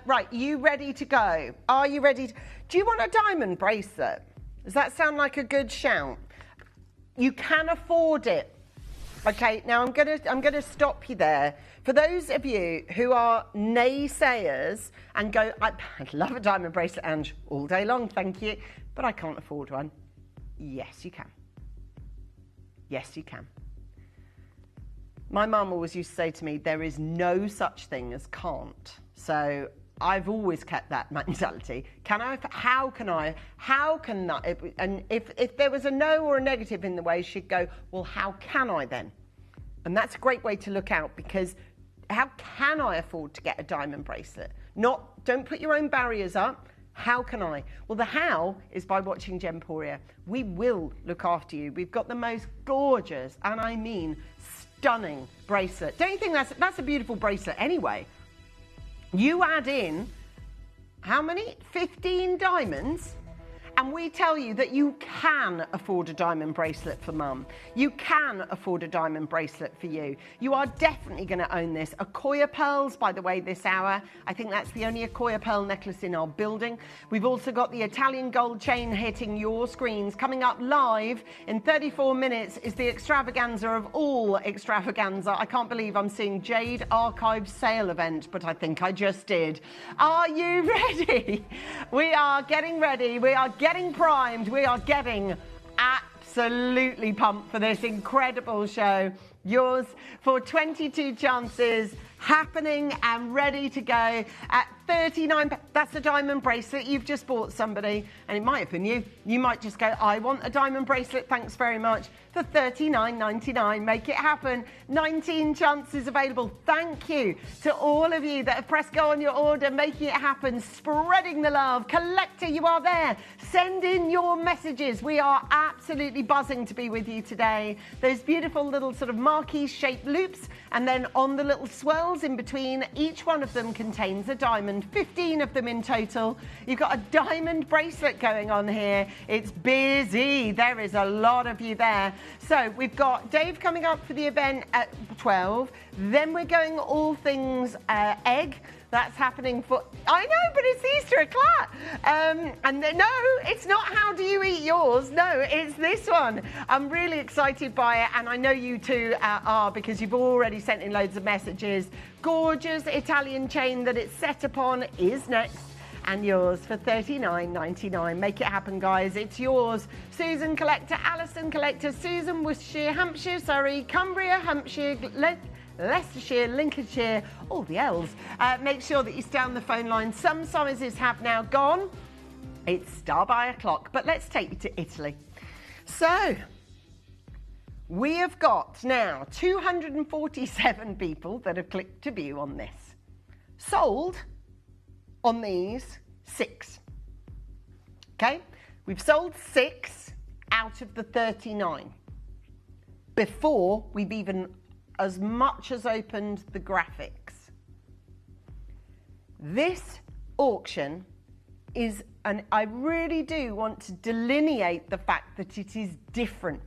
Right, you ready to go? Are you ready to... Do you want a diamond bracelet? Does that sound like a good shout? You can afford it. Okay, now I'm gonna stop you there. For those of you who are naysayers and go, I'd love a diamond bracelet, Ange, all day long, thank you, but I can't afford one. Yes, you can. Yes, you can. My mum always used to say to me, there is no such thing as can't. So I've always kept that mentality. Can I? How can I? How can that? And if there was a no or a negative in the way, she'd go, well, how can I then? And that's a great way to look out, because how can I afford to get a diamond bracelet? Don't put your own barriers up. How can I? Well, the how is by watching Gemporia. We will look after you. We've got the most gorgeous, and I mean stunning bracelet. Don't you think that's a beautiful bracelet anyway? You add in, how many? 15 diamonds? And we tell you that you can afford a diamond bracelet for mum. You can afford a diamond bracelet for you. You are definitely going to own this. Akoya pearls, by the way, this hour. I think that's the only Akoya pearl necklace in our building. We've also got the Italian gold chain hitting your screens. Coming up live in 34 minutes is the extravaganza of all extravaganza. I can't believe I'm seeing Jade Archive sale event, but I think I just did. Are you ready? We are getting ready. We are getting primed. We are getting absolutely pumped for this incredible show. Yours for 22 chances, happening and ready to go at £39. That's a diamond bracelet you've just bought somebody, and it might have been you. You might just go, I want a diamond bracelet, thanks very much, for $39.99. Make it happen. 19 chances available. Thank you to all of you that have pressed go on your order, making it happen, spreading the love. Collector, you are there. Send in your messages. We are absolutely buzzing to be with you today. Those beautiful little sort of marquee-shaped loops, and then on the little swirls in between, each one of them contains a diamond, 15 of them in total. You've got a diamond bracelet going on here. It's busy. There is a lot of you there. So we've got Dave coming up for the event at 12. Then we're going all things egg. That's happening for, I know, but it's Easter eclat. No, it's not how do you eat yours. No, it's this one. I'm really excited by it, and I know you two are, because you've already sent in loads of messages. Gorgeous Italian chain that it's set upon is next, and yours for $39.99. Make it happen, guys. It's yours. Susan Collector, Alison Collector, Susan Worcestershire, Hampshire, sorry, Cumbria, Hampshire, Leicestershire, Lincolnshire, all the L's. Make sure that you stay on the phone line. Some sizes have now gone. It's star by a clock, but let's take you to Italy. So, we have got now 247 people that have clicked to view on this. Sold on these 6. Okay, we've sold 6 out of the 39 before we've even as much as opened the graphics. This auction is, and I really do want to delineate the fact that it is different.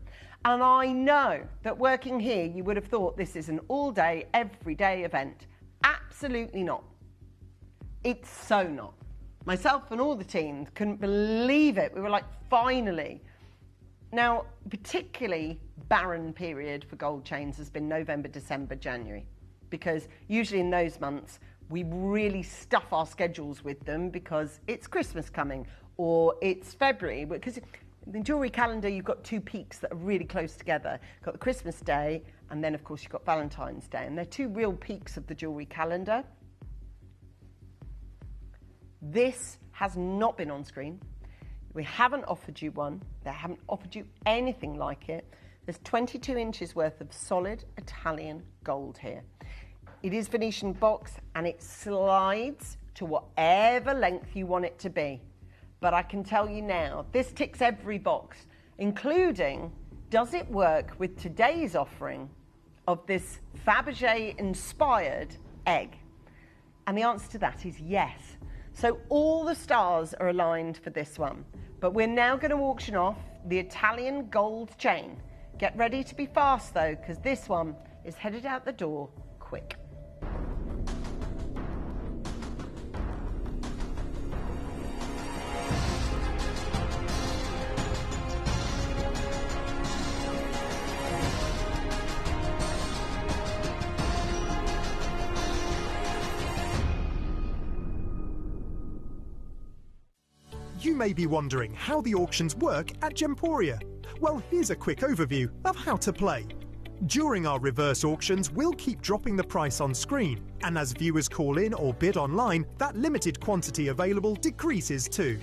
And I know that working here, you would have thought this is an all-day, everyday event. Absolutely not. It's so not. Myself and all the teams couldn't believe it. We were like, finally. Now, particularly barren period for gold chains has been November, December, January, because usually in those months we really stuff our schedules with them because it's Christmas coming or it's February. Because in the jewellery calendar you've got 2 peaks that are really close together. You've got the Christmas day, and then of course you've got Valentine's Day, and they're 2 real peaks of the jewellery calendar. This has not been on screen. We haven't offered you one. They haven't offered you anything like it. There's 22 inches worth of solid Italian gold here. It is Venetian box, and it slides to whatever length you want it to be. But I can tell you now, this ticks every box, including, does it work with today's offering of this Fabergé-inspired egg? And the answer to that is yes. So all the stars are aligned for this one. But we're now going to auction off the Italian gold chain. Get ready to be fast, though, because this one is headed out the door quick. You may be wondering how the auctions work at Gemporia. Well, here's a quick overview of how to play. During our reverse auctions, we'll keep dropping the price on screen, and as viewers call in or bid online, that limited quantity available decreases too.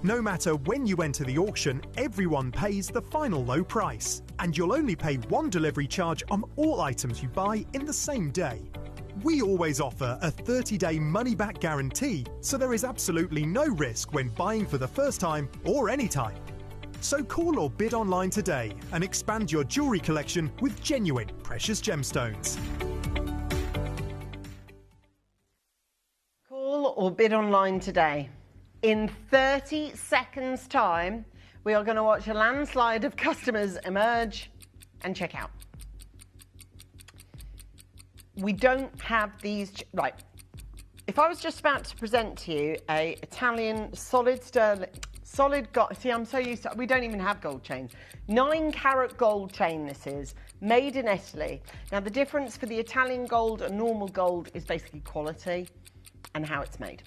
No matter when you enter the auction, everyone pays the final low price, and you'll only pay one delivery charge on all items you buy in the same day. We always offer a 30-day money-back guarantee, so there is absolutely no risk when buying for the first time or any time. So call or bid online today and expand your jewellery collection with genuine precious gemstones. Call or bid online today. In 30 seconds' time, we are going to watch a landslide of customers emerge and check out. We don't have these, right. If I was just about to present to you a Italian solid sterling, solid gold, see, I'm so used to, we don't even have gold chains. 9-carat gold chain this is, made in Italy. Now the difference for the Italian gold and normal gold is basically quality and how it's made.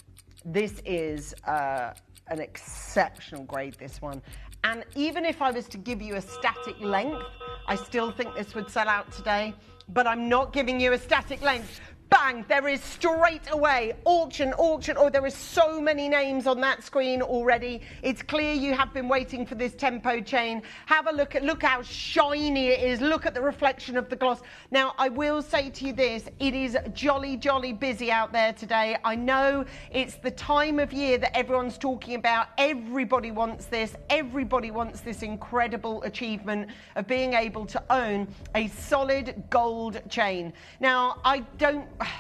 This is an exceptional grade, this one. And even if I was to give you a static length, I still think this would sell out today. But I'm not giving you a static length bang, there is straight away auction. Oh, there is so many names on that screen already. It's clear you have been waiting for this tempo chain. Have a look how shiny it is. Look at the reflection of the gloss. Now, I will say to you this, it is jolly busy out there today. I know it's the time of year that everyone's talking about. Everybody wants this. Everybody wants this incredible achievement of being able to own a solid gold chain. Now,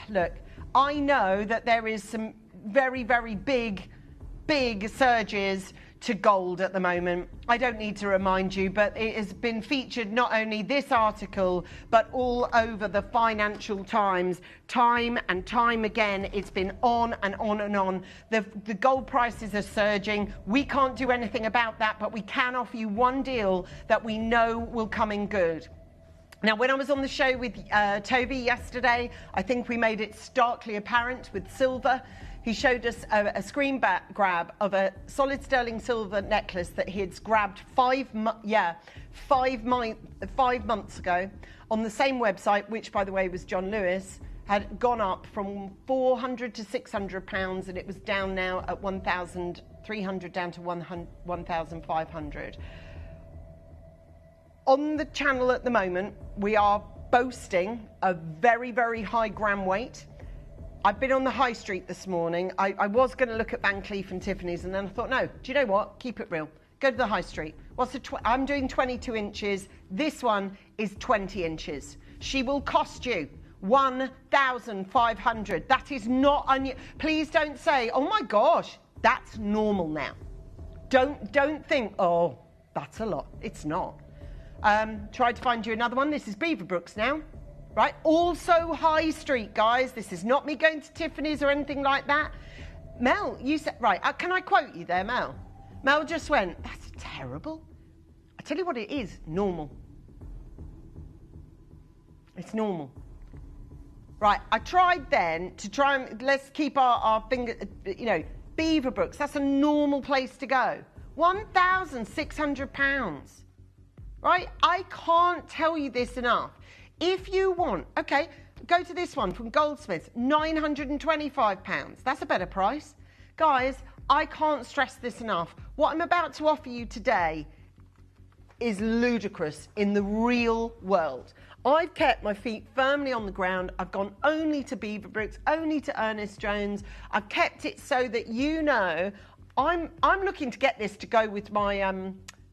look, I know that there is some very big surges to gold at the moment. I don't need to remind you, but it has been featured not only this article, but all over the Financial Times, time and time again. It's been on and on and on. The gold prices are surging. We can't do anything about that, but we can offer you one deal that we know will come in good. Now, when I was on the show with Toby yesterday, I think we made it starkly apparent with silver. He showed us a screen grab of a solid sterling silver necklace that he had grabbed 5 months ago on the same website, which, by the way, was John Lewis, had gone up from £400 to £600, and it was down now at 1,300 down to 1,500. On the channel at the moment, we are boasting a very high gram weight. I've been on the high street this morning. I was going to look at Van Cleef and Tiffany's, and then I thought, no, do you know what? Keep it real. Go to the high street. I'm doing 22 inches. This one is 20 inches. She will cost you 1,500. That is not please don't say, oh my gosh, that's normal now. Don't think, oh, that's a lot. It's not. Tried to find you another one. This is Beaverbrooks now, right? Also high street, guys. This is not me going to Tiffany's or anything like that. Mel, you said, right, can I quote you there, Mel? Mel just went, that's terrible. I tell you what it is, normal. It's normal. Right, I tried then to try and, let's keep our finger, Beaverbrooks, that's a normal place to go. £1,600. Right? I can't tell you this enough. If you want, okay, go to this one from Goldsmiths, £925. That's a better price. Guys, I can't stress this enough. What I'm about to offer you today is ludicrous in the real world. I've kept my feet firmly on the ground. I've gone only to Beaverbrooks, only to Ernest Jones. I've kept it so that you know I'm looking to get this to go with my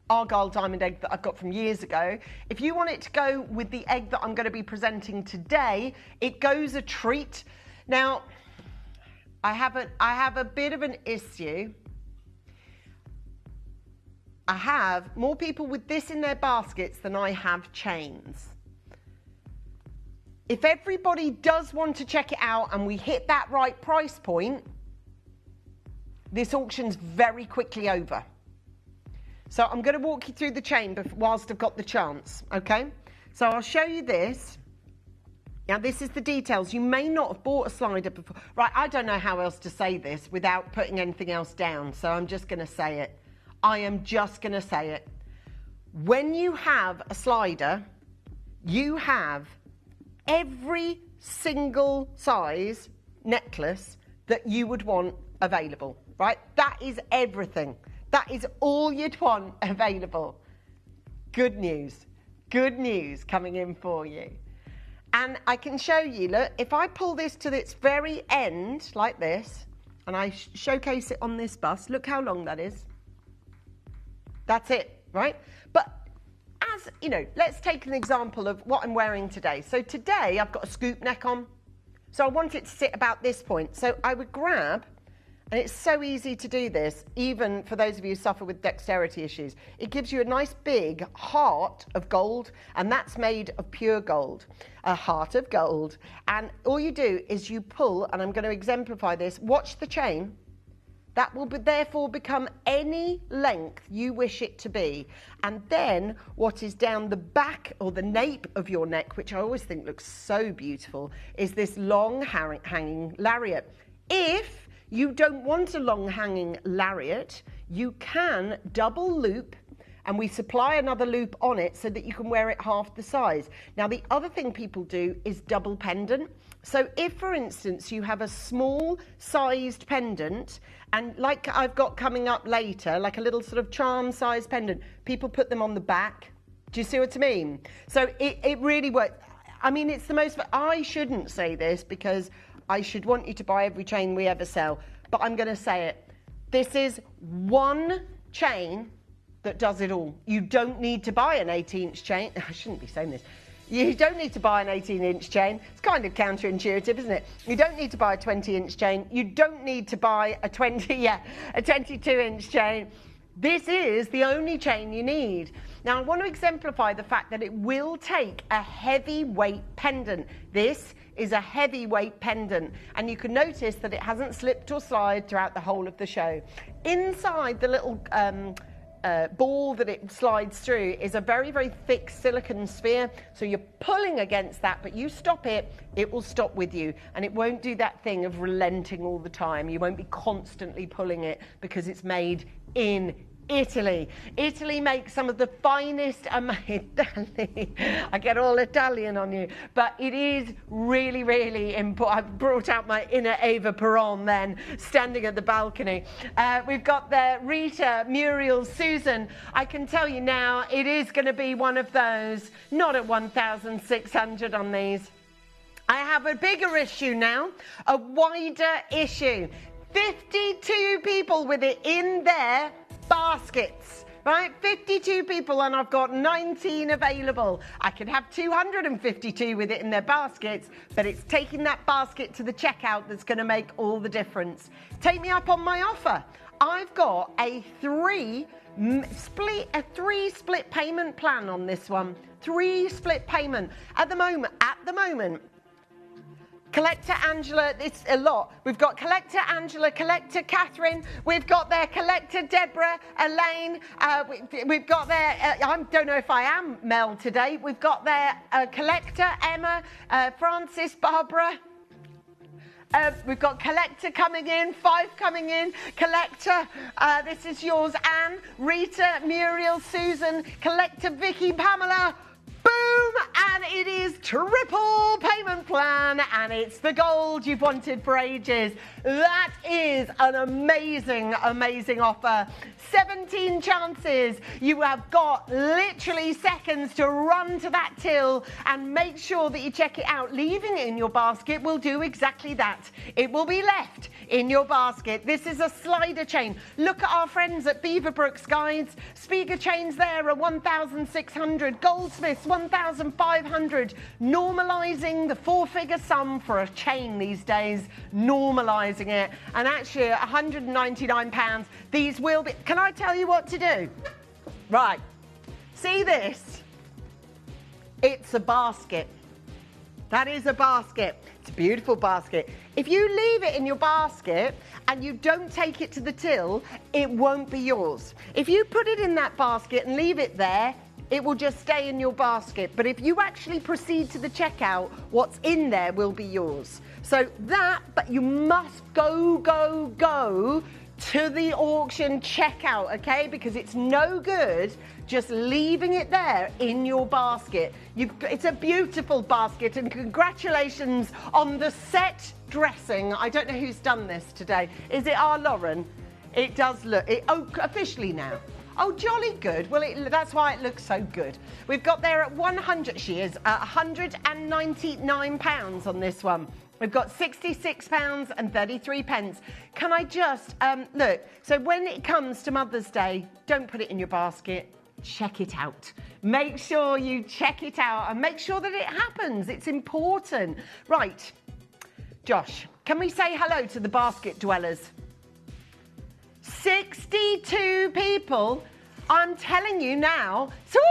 Argyle diamond egg that I've got from years ago. If you want it to go with the egg that I'm going to be presenting today, it goes a treat. Now, I have a bit of an issue. I have more people with this in their baskets than I have chains. If everybody does want to check it out and we hit that right price point, this auction's very quickly over. So I'm going to walk you through the chain whilst I've got the chance, okay? So I'll show you this. Now, this is the details. You may not have bought a slider before. Right, I don't know how else to say this without putting anything else down, so I'm just going to say it. I am just going to say it. When you have a slider, you have every single size necklace that you would want available, right? That is everything. That is all you'd want available. Good news coming in for you. And I can show you, look, if I pull this to its very end, like this, and I showcase it on this bust, look how long that is. That's it, right? But as, let's take an example of what I'm wearing today. So today I've got a scoop neck on. So I want it to sit about this point. So I would grab, and it's so easy to do this, even for those of you who suffer with dexterity issues. It gives you a nice big heart of gold, and that's made of pure gold, a heart of gold. And all you do is you pull, and I'm going to exemplify this, watch the chain. That will therefore become any length you wish it to be. And then what is down the back or the nape of your neck, which I always think looks so beautiful, is this long hanging lariat. If you don't want a long hanging lariat, you can double loop, and we supply another loop on it so that you can wear it half the size. Now, the other thing people do is double pendant. So if, for instance, you have a small sized pendant, and like I've got coming up later, like a little sort of charm sized pendant, people put them on the back. Do you see what I mean? So it really works. I mean, it's the most, I shouldn't say this because I should want you to buy every chain we ever sell, but I'm going to say it. This is one chain that does it all. You don't need to buy an 18-inch chain. I shouldn't be saying this. You don't need to buy an 18-inch chain. It's kind of counterintuitive, isn't it? You don't need to buy a 20-inch chain. You don't need to buy a 22-inch chain. This is the only chain you need. Now, I want to exemplify the fact that it will take a heavyweight pendant. This is a heavyweight pendant, and you can notice that it hasn't slipped or slid throughout the whole of the show. Inside the little ball that it slides through is a very, very thick silicone sphere, so you're pulling against that, but you stop it, it will stop with you, and it won't do that thing of relenting all the time. You won't be constantly pulling it because it's made in Italy. Italy makes some of the finest, Italy, I get all Italian on you, but it is really, really important. I've brought out my inner Eva Peron then, standing at the balcony. We've got there Rita, Muriel, Susan. I can tell you now, it is going to be one of those, not at 1,600 on these. I have a bigger issue now, a wider issue. 52 people with it in their baskets, right? 52 people, and I've got 19 available. I could have 252 with it in their baskets, but it's taking that basket to the checkout that's going to make all the difference. Take me up on my offer. I've got a three split payment plan on this one. 3 split payment at the moment. Collector Angela, it's a lot. We've got Collector Angela, Collector Catherine, we've got there Collector Deborah, Elaine, we've got there, I don't know if I am Mel today, we've got there Collector Emma, Francis, Barbara. We've got Collector coming in, 5 coming in, Collector, this is yours, Anne, Rita, Muriel, Susan, Collector Vicky, Pamela. Boom! And it is triple payment plan, and it's the gold you've wanted for ages. That is an amazing, amazing offer. 17 chances. You have got literally seconds to run to that till and make sure that you check it out. Leaving it in your basket will do exactly that. It will be left in your basket. This is a slider chain. Look at our friends at Beaverbrook's guides. Spiga chains there are 1,600. Goldsmiths 1,500. Normalising the 4-figure sum for a chain these days. Normalising it. And actually at £199, these will be... Can I tell you what to do? Right. See this? It's a basket. That is a basket. It's a beautiful basket. If you leave it in your basket and you don't take it to the till, it won't be yours. If you put it in that basket and leave it there, it will just stay in your basket. But if you actually proceed to the checkout, what's in there will be yours. So that, but you must go to the auction checkout, okay? Because it's no good just leaving it there in your basket. It's a beautiful basket, and congratulations on the set dressing. I don't know who's done this today. Is it our Lauren? It does look, officially now. Oh, jolly good. Well, that's why it looks so good. We've got there at 100, she is, £199 on this one. We've got £66 and 33 pence. Can I just, look, so when it comes to Mother's Day, don't put it in your basket, check it out. Make sure you check it out and make sure that it happens. It's important. Right, Josh, can we say hello to the basket dwellers? 62 people, I'm telling you now. So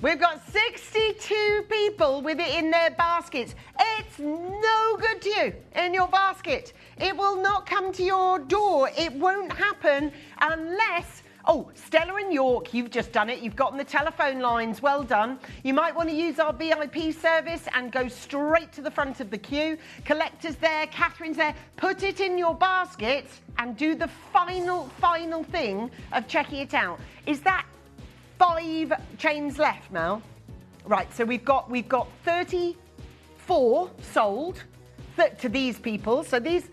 we've got 62 people with it in their baskets. It's no good to you in your basket. It will not come to your door. It won't happen unless... Oh, Stella in York, you've just done it. You've gotten the telephone lines. Well done. You might want to use our VIP service and go straight to the front of the queue. Collector's there, Catherine's there. Put it in your basket and do the final thing of checking it out. Is that 5 chains left now? Right, so we've got 34 sold. to these people. So these.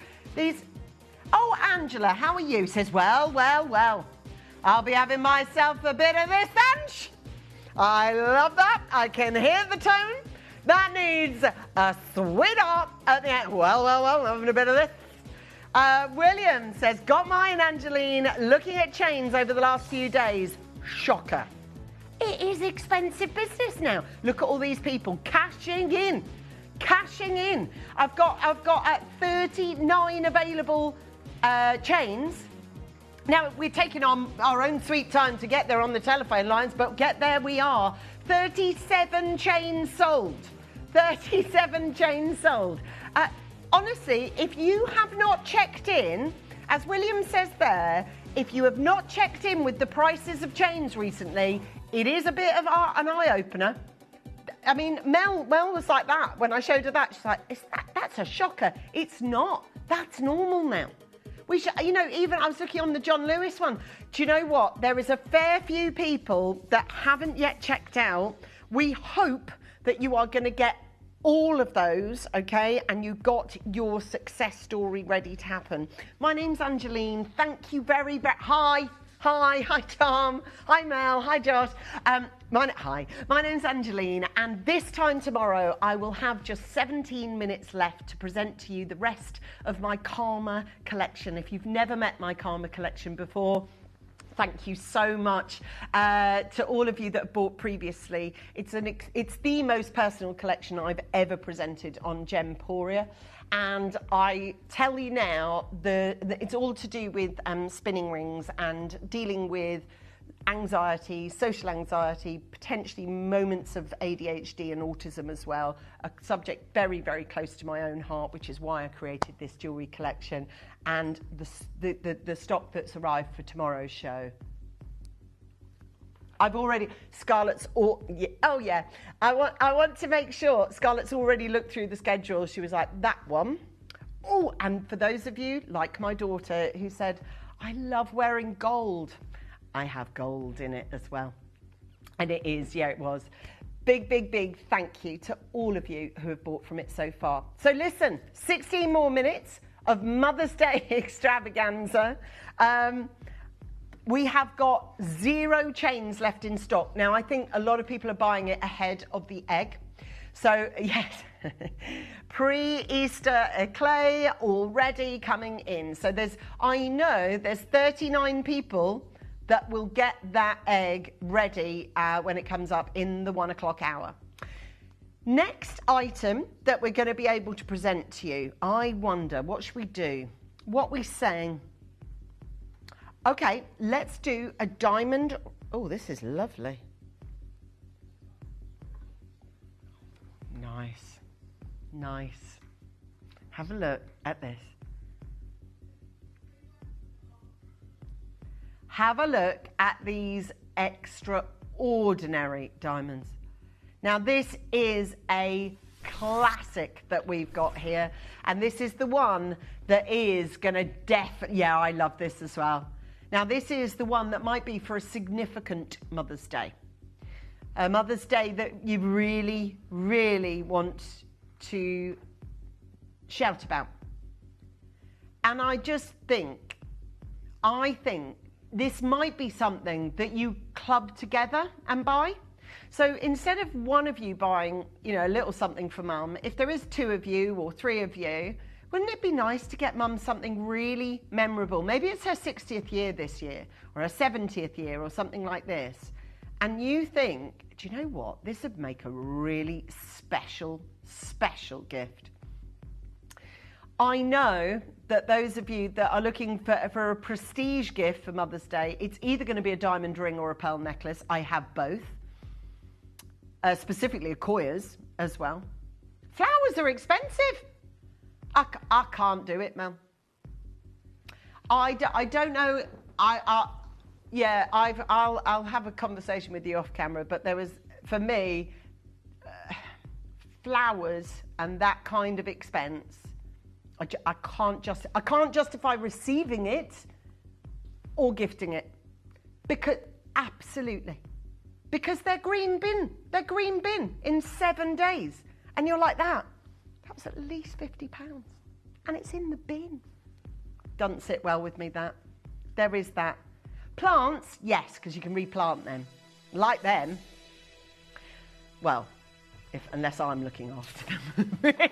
Oh, Angela, how are you? Says, well. I'll be having myself a bit of this lunch. I love that. I can hear the tone. That needs a sweetheart at the end. Well, having a bit of this. William says, got mine, Angeline. Looking at chains over the last few days. Shocker. It is expensive business now. Look at all these people cashing in. I've got 39 available chains. Now, we're taking our own sweet time to get there on the telephone lines, but get there we are. 37 chains sold. 37 chains sold. Honestly, if you have not checked in, as William says there, if you have not checked in with the prices of chains recently, it is a bit of an eye-opener. I mean, Mel was like that when I showed her that. She's like, that's a shocker. It's not. That's normal now. Even I was looking on the John Lewis one. Do you know what? There is a fair few people that haven't yet checked out. We hope that you are going to get all of those, okay? And you got your success story ready to happen. My name's Angeline. Thank you very, very... Hi, Tom. Hi, Mel. Hi, Josh. Hi, my name's Angeline, and this time tomorrow I will have just 17 minutes left to present to you the rest of my Karma collection. If you've never met my Karma collection before, thank you so much to all of you that have bought previously. It's the most personal collection I've ever presented on Gemporia. And I tell you now, it's all to do with spinning rings and dealing with anxiety, social anxiety, potentially moments of ADHD and autism as well. A subject very, very close to my own heart, which is why I created this jewellery collection. And the stock that's arrived for tomorrow's show. I've already, Scarlett's, oh yeah, I want to make sure Scarlett's already looked through the schedule. She was like, that one. Oh, and for those of you, like my daughter, who said, I love wearing gold. I have gold in it as well. And it is, yeah, it was. Big thank you to all of you who have bought from it so far. So listen, 16 more minutes of Mother's Day extravaganza. We have got 0 chains left in stock. Now, I think a lot of people are buying it ahead of the egg. So, yes, pre-Easter clay already coming in. So I know there's 39 people that will get that egg ready when it comes up in the 1 o'clock hour. Next item that we're going to be able to present to you, I wonder, what should we do? What we saying? Okay, let's do a diamond. Oh, this is lovely. Nice. Have a look at this. Have a look at these extraordinary diamonds. Now, this is a classic that we've got here, and this is the one that is going to yeah, I love this as well. Now, this is the one that might be for a significant Mother's Day. A Mother's Day that you really, really want to shout about. And I think this might be something that you club together and buy. So instead of one of you buying, a little something for Mum, if there is 2 of you or 3 of you, wouldn't it be nice to get Mum something really memorable? Maybe it's her 60th year this year, or her 70th year, or something like this. And you think, do you know what? This would make a really special gift. I know that those of you that are looking for a prestige gift for Mother's Day, it's either going to be a diamond ring or a pearl necklace. I have both. Specifically Akoya's as well. Flowers are expensive. I can't do it, Mel. I don't know. I'll have a conversation with you off camera. But there was, for me, flowers and that kind of expense. I can't justify receiving it or gifting it, because because they're green bin in 7 days, and you're like, that's That was at least £50. And it's in the bin. Doesn't sit well with me, that. There is that. Plants, yes, because you can replant them. Like them, well, unless I'm looking after them.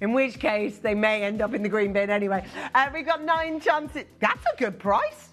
In which case, they may end up in the green bin anyway. We've got 9 chances. That's a good price.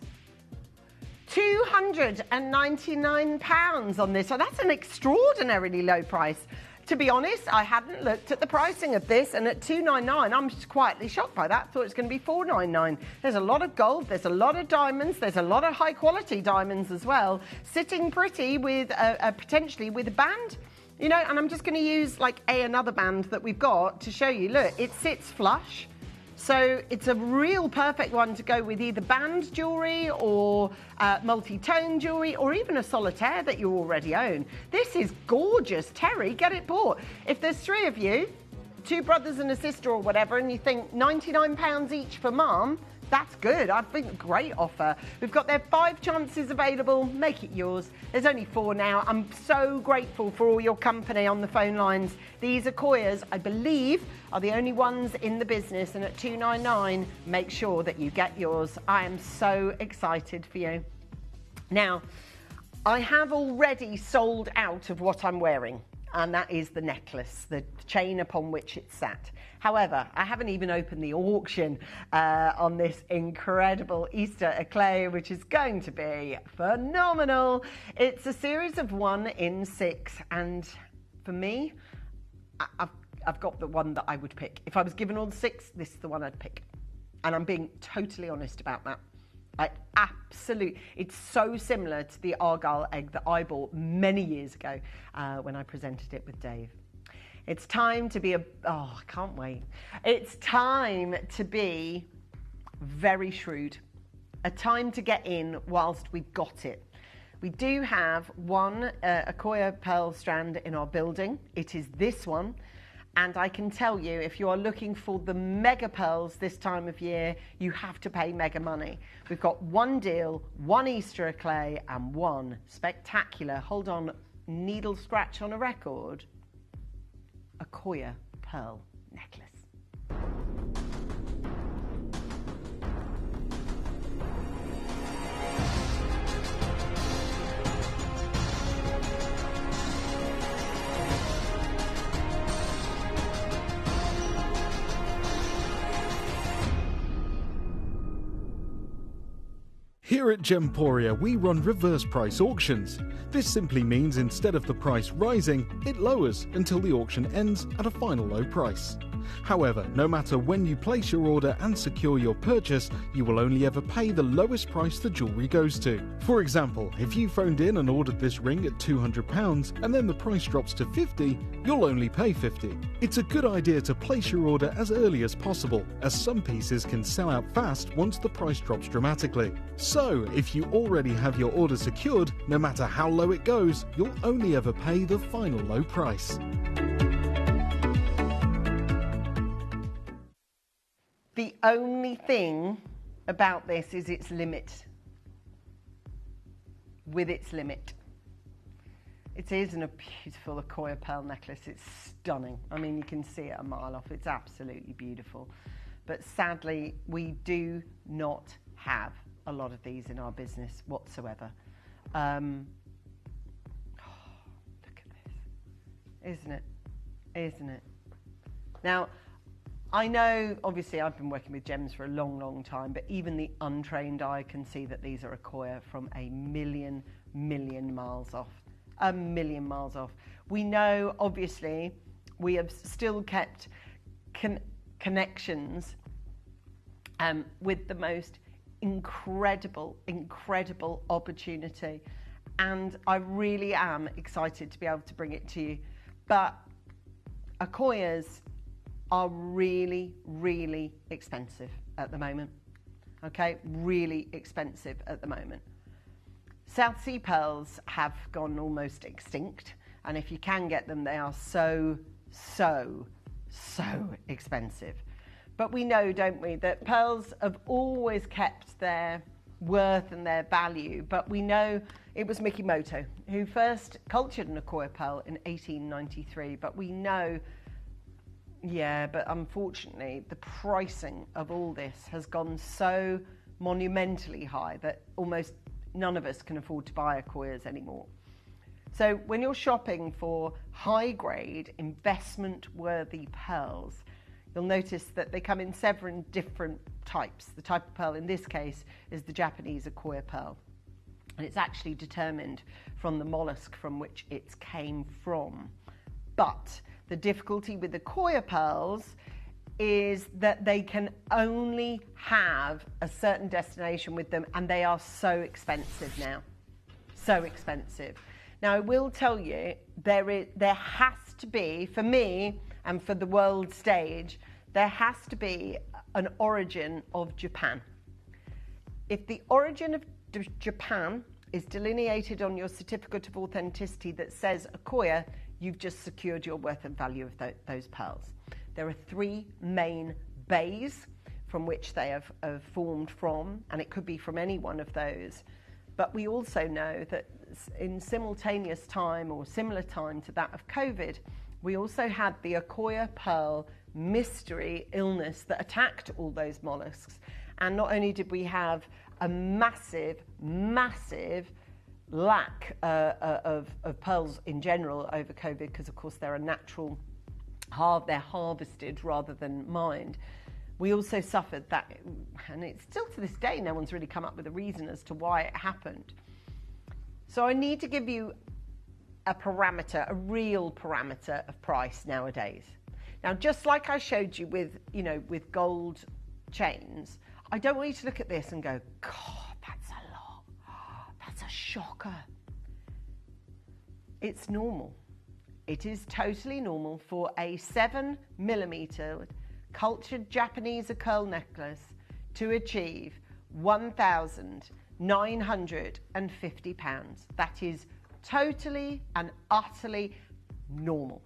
£299 on this. So that's an extraordinarily low price. To be honest, I hadn't looked at the pricing of this, and at $299, I'm just quietly shocked by that. Thought it was going to be $499. There's a lot of gold, there's a lot of diamonds, there's a lot of high quality diamonds as well, sitting pretty with potentially with a band, you know. And I'm just going to use like another band that we've got to show you. Look, it sits flush. So it's a real perfect one to go with either band jewellery or multi-tone jewellery, or even a solitaire that you already own. This is gorgeous. Terry, get it bought. If there's 3 of you, 2 brothers and a sister or whatever, and you think £99 each for mum, that's good. I think great offer. We've got their 5 chances available. Make it yours. There's only 4 now. I'm so grateful for all your company on the phone lines. These Akoyas, I believe, are the only ones in the business, and at $299, make sure that you get yours. I am so excited for you. Now, I have already sold out of what I'm wearing, and that is the necklace, the chain upon which it's sat. However, I haven't even opened the auction on this incredible Easter eclat, which is going to be phenomenal. It's a series of 1 in 6, and for me, I've got the one that I would pick. If I was given all the 6, this is the one I'd pick. And I'm being totally honest about that. It's so similar to the Argyle egg that I bought many years ago when I presented it with Dave. It's time to be I can't wait. It's time to be very shrewd. A time to get in whilst we've got it. We do have one Akoya pearl strand in our building. It is this one. And I can tell you, if you are looking for the mega pearls this time of year, you have to pay mega money. We've got 1 deal, 1 Easter eclat, and 1 spectacular, hold on, needle scratch on a record, Akoya pearl necklace. Here at Gemporia, we run reverse price auctions. This simply means instead of the price rising, it lowers until the auction ends at a final low price. However, no matter when you place your order and secure your purchase, you will only ever pay the lowest price the jewellery goes to. For example, if you phoned in and ordered this ring at £200 and then the price drops to £50, you'll only pay £50. It's a good idea to place your order as early as possible, as some pieces can sell out fast once the price drops dramatically. So, if you already have your order secured, no matter how low it goes, you'll only ever pay the final low price. The only thing about this is its limit. With its limit. It is a beautiful Akoya pearl necklace. It's stunning. I mean, you can see it a mile off. It's absolutely beautiful. But sadly, we do not have a lot of these in our business whatsoever. Look at this. Isn't it? Isn't it? Now, I know, obviously, I've been working with gems for a long, long time, but even the untrained eye can see that these are Akoya from a million miles off. A million miles off. We know, obviously, we have still kept connections with the most incredible opportunity. And I really am excited to be able to bring it to you. But Akoyas are really expensive at the moment. Okay, really expensive at the moment. South Sea pearls have gone almost extinct, and if you can get them, they are so expensive. But we know, don't we, that pearls have always kept their worth and their value, but we know it was Mikimoto who first cultured an Akoya pearl in 1893, but we know, but unfortunately the pricing of all this has gone so monumentally high that almost none of us can afford to buy Akoyas anymore. So when you're shopping for high-grade, investment-worthy pearls, you'll notice that they come in several different types. The type of pearl in this case is the Japanese Akoya pearl. And it's actually determined from the mollusk from which it came from. But the difficulty with the Akoya pearls is that they can only have a certain destination with them, and they are so expensive now. So expensive. Now, I will tell you, there has to be, for me and for the world stage, there has to be an origin of Japan. If the origin of Japan is delineated on your certificate of authenticity that says Akoya, you've just secured your worth and value of those pearls. There are three main bays from which they have formed from, and it could be from any one of those. But we also know that in simultaneous time or similar time to that of COVID, we also had the Akoya pearl mystery illness that attacked all those mollusks. And not only did we have a massive, massive lack of pearls in general over COVID, because of course they're a natural, they're harvested rather than mined. We also suffered that, and it's still to this day, no one's really come up with a reason as to why it happened. So I need to give you a parameter, a real parameter of price nowadays. Now, just like I showed you with, with gold chains, I don't want you to look at this and go, God, that's a lot. That's a shocker. It's normal. It is totally normal for a 7mm cultured Japanese Akoya necklace to achieve £1,950. That is totally and utterly normal.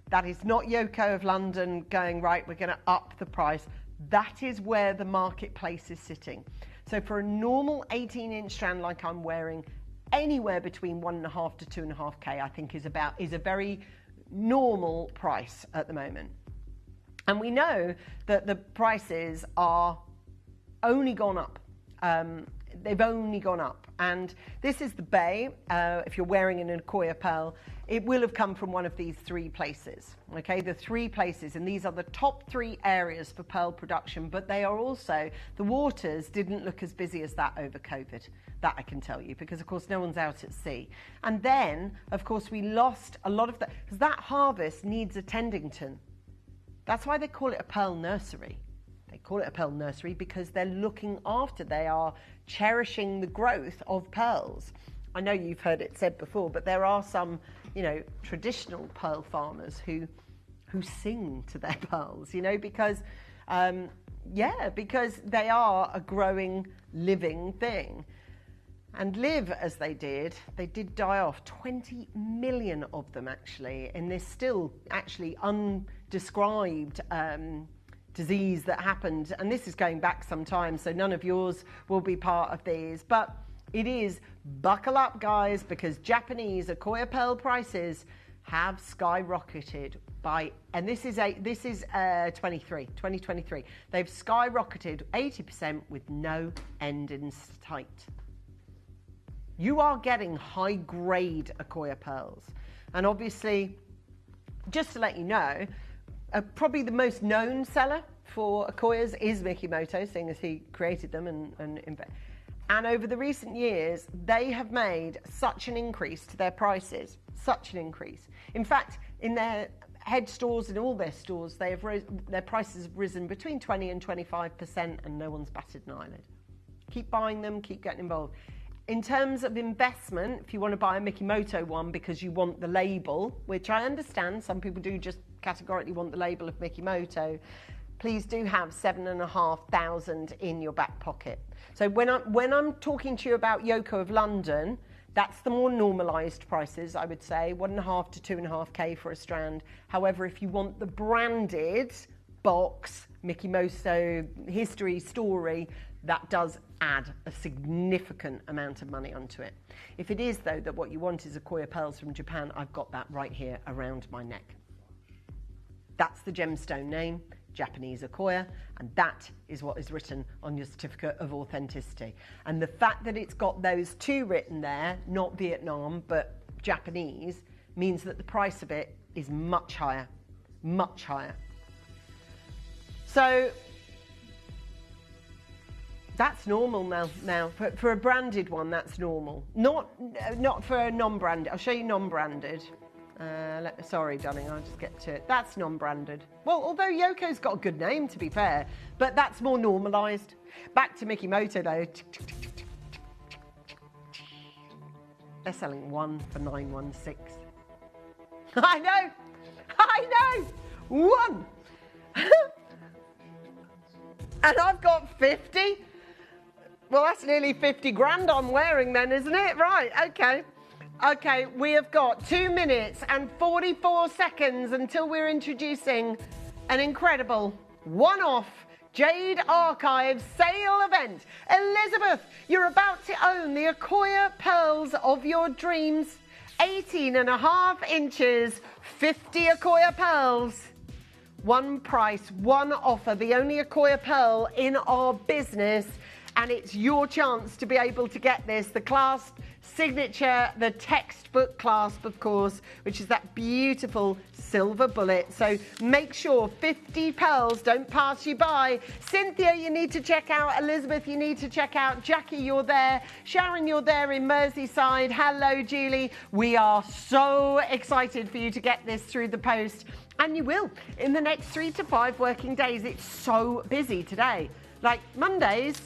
That is not Yoko of London going, right, we're going to up the price. That is where the marketplace is sitting. So for a normal 18-inch strand like I'm wearing, anywhere between 1.5 to 2.5K, I think is a very normal price at the moment. And we know that the prices are only gone up. They've only gone up. And this is the bay. If you're wearing an Akoya pearl, it will have come from one of these three places. Okay, the three places, and these are the top three areas for pearl production, but they are also, the waters didn't look as busy as that over COVID. That I can tell you, because of course no one's out at sea. And then, of course, we lost a lot of that, because that harvest needs attending to. That's why they call it a pearl nursery. They call it a pearl nursery because they're looking after, they are cherishing the growth of pearls. I know you've heard it said before, but there are some, traditional pearl farmers who sing to their pearls, because, because they are a growing, living thing. And live as they did die off. 20 million of them actually, in this still actually undescribed disease that happened. And this is going back some time, so none of yours will be part of these. But it is, buckle up guys, because Japanese Akoya pearl prices have skyrocketed by, and this is 2023. They've skyrocketed 80% with no end in sight. You are getting high-grade Akoya pearls. And obviously, just to let you know, probably the most known seller for Akoyas is Mikimoto, seeing as he created them. And over the recent years, they have made such an increase to their prices, such an increase. In fact, in their head stores and all their stores, their prices have risen between 20 and 25%, and no one's batted an eyelid. Keep buying them, keep getting involved. In terms of investment, if you want to buy a Mikimoto one because you want the label, which I understand, some people do just categorically want the label of Mikimoto, please do have 7,500 in your back pocket. So when I'm talking to you about Yoko of London, that's the more normalised prices, I would say, 1.5 to 2.5K for a strand. However, if you want the branded box, Mikimoto history story, that does add a significant amount of money onto it. If it is, though, that what you want is Akoya pearls from Japan, I've got that right here around my neck. That's the gemstone name, Japanese Akoya, and that is what is written on your certificate of authenticity. And the fact that it's got those two written there, not Vietnam, but Japanese, means that the price of it is much higher, much higher. So that's normal now. For a branded one, that's normal. Not for a non-branded. I'll show you non-branded. Sorry, darling, I'll just get to it. That's non-branded. Well, although Yoko's got a good name, to be fair, but that's more normalised. Back to Mikimoto, though. They're selling one for $916. I know! One! And I've got 50? Well, that's nearly 50 grand I'm wearing then, isn't it? Right, okay. Okay, we have got 2 minutes and 44 seconds until we're introducing an incredible one-off Jade Archive sale event. Elizabeth, you're about to own the Akoya pearls of your dreams. 18.5 inches, 50 Akoya pearls. One price, one offer, the only Akoya pearl in our business. And it's your chance to be able to get this, the clasp, signature, the textbook clasp, of course, which is that beautiful silver bullet. So make sure 50 pearls don't pass you by. Cynthia, you need to check out. Elizabeth, you need to check out. Jackie, you're there. Sharon, you're there in Merseyside. Hello, Julie. We are so excited for you to get this through the post. And you will in the next 3 to 5 working days. It's so busy today. Like Mondays,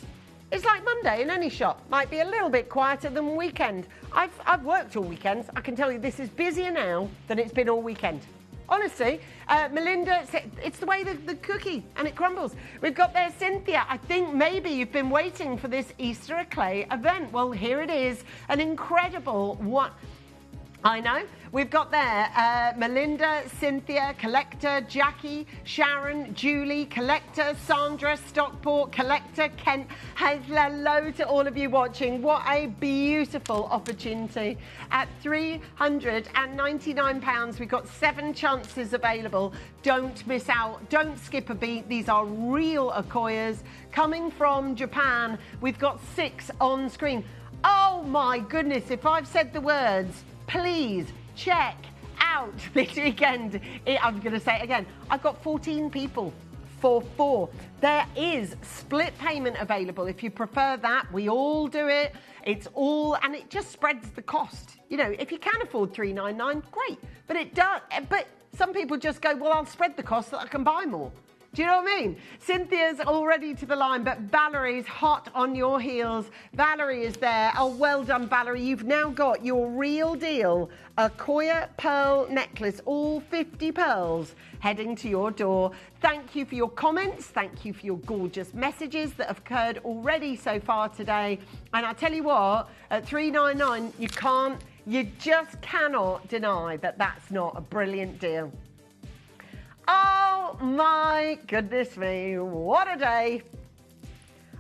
it's like Monday in any shop. Might be a little bit quieter than weekend. I've worked all weekends. I can tell you this is busier now than it's been all weekend. Honestly, Melinda, it's the way the cookie and it crumbles. We've got there Cynthia. I think maybe you've been waiting for this Easter Clay event. Well, here it is. An incredible one. I know. We've got there Melinda, Cynthia, Collector, Jackie, Sharon, Julie, Collector, Sandra, Stockport, Collector, Kent. Hello to all of you watching. What a beautiful opportunity. At £399, we've got 7 chances available. Don't miss out. Don't skip a beat. These are real Akoyas coming from Japan. We've got 6 on screen. Oh my goodness, if I've said the words, please check out this weekend. I'm going to say it again. I've got 14 people for 4. There is split payment available if you prefer that. We all do it. It's all, and it just spreads the cost. You know, if you can afford $399, great. But it does. But some people just go, well, I'll spread the cost so that I can buy more. Do you know what I mean? Cynthia's already to the line, but Valerie's hot on your heels. Valerie is there. Oh, well done, Valerie. You've now got your real deal Akoya pearl necklace, all 50 pearls heading to your door. Thank you for your comments. Thank you for your gorgeous messages that have occurred already so far today. And I tell you what, at $399, you just cannot deny that that's not a brilliant deal. Oh my goodness me, what a day.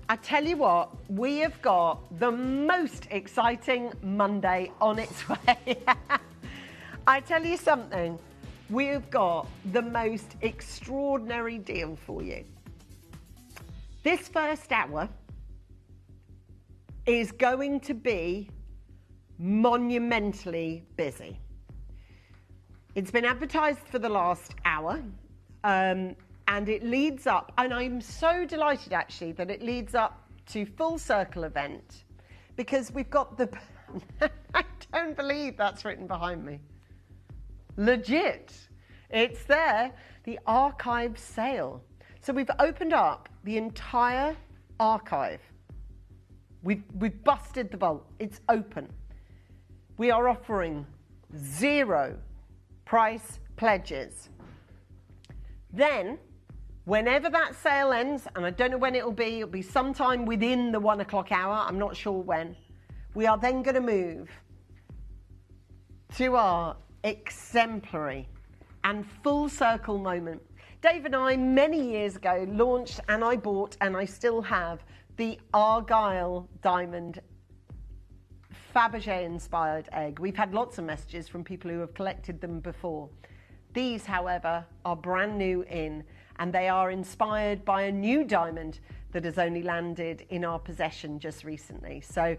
I tell you what, we have got the most exciting Monday on its way. I tell you something, we have got the most extraordinary deal for you. This first hour is going to be monumentally busy. It's been advertised for the last hour, and it leads up, and I'm so delighted actually that it leads up to Full Circle event, because we've got the, I don't believe that's written behind me. Legit, it's there, the archive sale. So we've opened up the entire archive. We've busted the vault, it's open. We are offering 0 price pledges. Then, whenever that sale ends, and I don't know when it'll be sometime within the 1 o'clock hour, I'm not sure when, we are then going to move to our exemplary and full circle moment. Dave and I, many years ago, launched, and I bought, and I still have, the Argyle diamond Fabergé inspired egg. We've had lots of messages from people who have collected them before. These, however, are brand new in, and they are inspired by a new diamond that has only landed in our possession just recently. So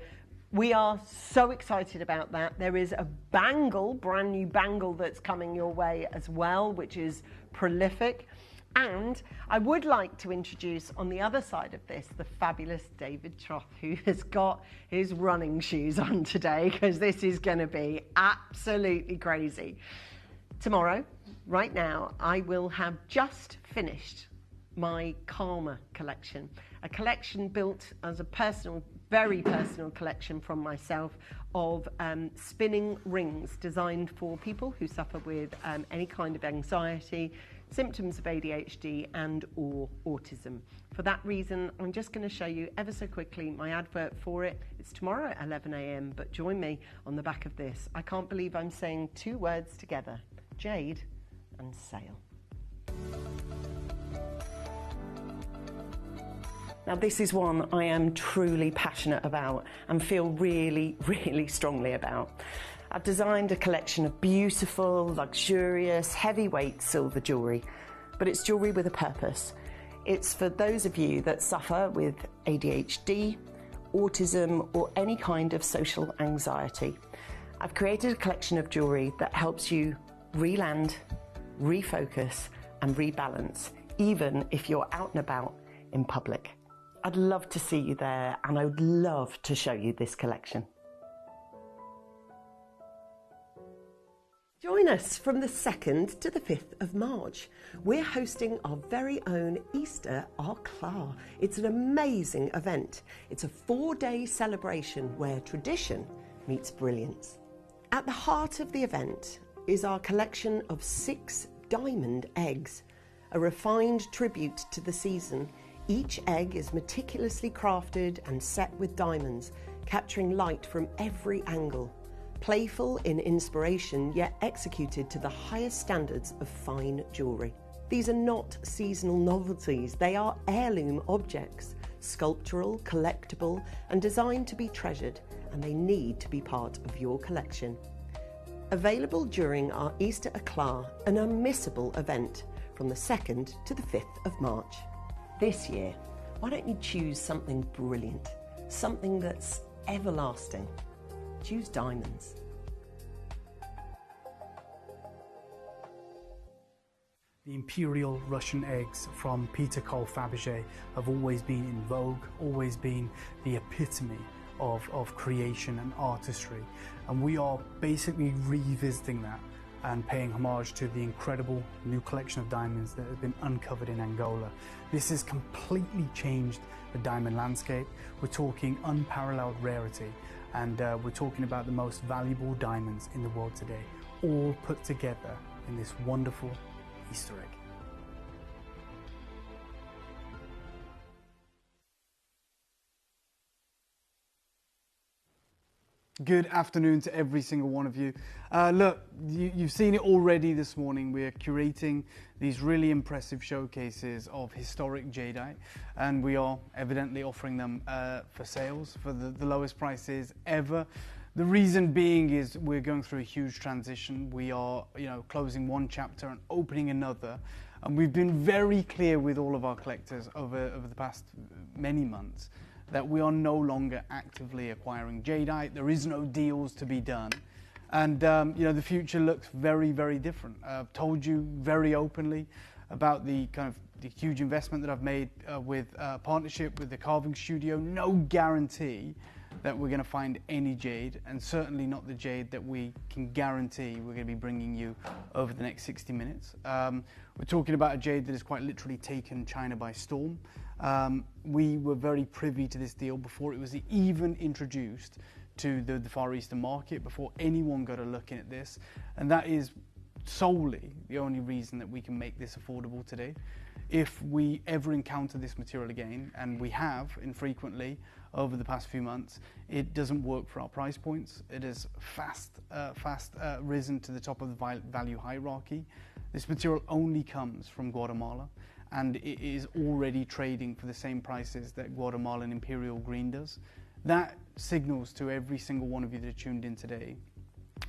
we are so excited about that. There is a bangle, brand new bangle that's coming your way as well, which is prolific. And I would like to introduce on the other side of this, the fabulous David Troth, who has got his running shoes on today, because this is going to be absolutely crazy. Tomorrow, right now, I will have just finished my Karma collection, a collection built as a personal, very personal collection from myself of spinning rings designed for people who suffer with any kind of anxiety, symptoms of ADHD and or autism. For that reason, I'm just going to show you ever so quickly my advert for it. It's tomorrow at 11 a.m, but join me on the back of this. I can't believe I'm saying two words together, jade and sail. Now this is one I am truly passionate about and feel really, really strongly about. I've designed a collection of beautiful, luxurious, heavyweight silver jewellery, but it's jewellery with a purpose. It's for those of you that suffer with ADHD, autism, or any kind of social anxiety. I've created a collection of jewellery that helps you re-land, refocus, and rebalance, even if you're out and about in public. I'd love to see you there, and I would love to show you this collection. Join us from the 2nd to the 5th of March. We're hosting our very own Easter Arclar. It's an amazing event. It's a 4-day celebration where tradition meets brilliance. At the heart of the event is our collection of 6 diamond eggs, a refined tribute to the season. Each egg is meticulously crafted and set with diamonds, capturing light from every angle. Playful in inspiration, yet executed to the highest standards of fine jewellery. These are not seasonal novelties, they are heirloom objects, sculptural, collectible, and designed to be treasured, and they need to be part of your collection. Available during our Easter Eclat, an unmissable event from the 2nd to the 5th of March. This year, why don't you choose something brilliant, something that's everlasting? Choose diamonds. The imperial Russian eggs from Peter Cole Fabergé have always been in vogue, always been the epitome of creation and artistry. And we are basically revisiting that and paying homage to the incredible new collection of diamonds that has been uncovered in Angola. This has completely changed the diamond landscape. We're talking unparalleled rarity, and we're talking about the most valuable diamonds in the world today, all put together in this wonderful Easter egg. Good afternoon to every single one of you. Look, you've seen it already this morning. We're curating these really impressive showcases of historic jadeite, and we are evidently offering them for sales for the lowest prices ever. The reason being is we're going through a huge transition. We are, closing one chapter and opening another, and we've been very clear with all of our collectors over the past many months that we are no longer actively acquiring jadeite. There is no deals to be done. And, the future looks very, very different. I've told you very openly about the huge investment that I've made with partnership with the carving studio. No guarantee that we're going to find any jade, and certainly not the jade that we can guarantee we're going to be bringing you over the next 60 minutes. We're talking about a jade that has quite literally taken China by storm. We were very privy to this deal before it was even introduced to the Far Eastern market, before anyone got a look in at this, and that is solely the only reason that we can make this affordable today. If we ever encounter this material again, and we have infrequently over the past few months, it doesn't work for our price points. It has fast risen to the top of the value hierarchy. This material only comes from Guatemala, and it is already trading for the same prices that Guatemalan Imperial Green does. That signals to every single one of you that are tuned in today.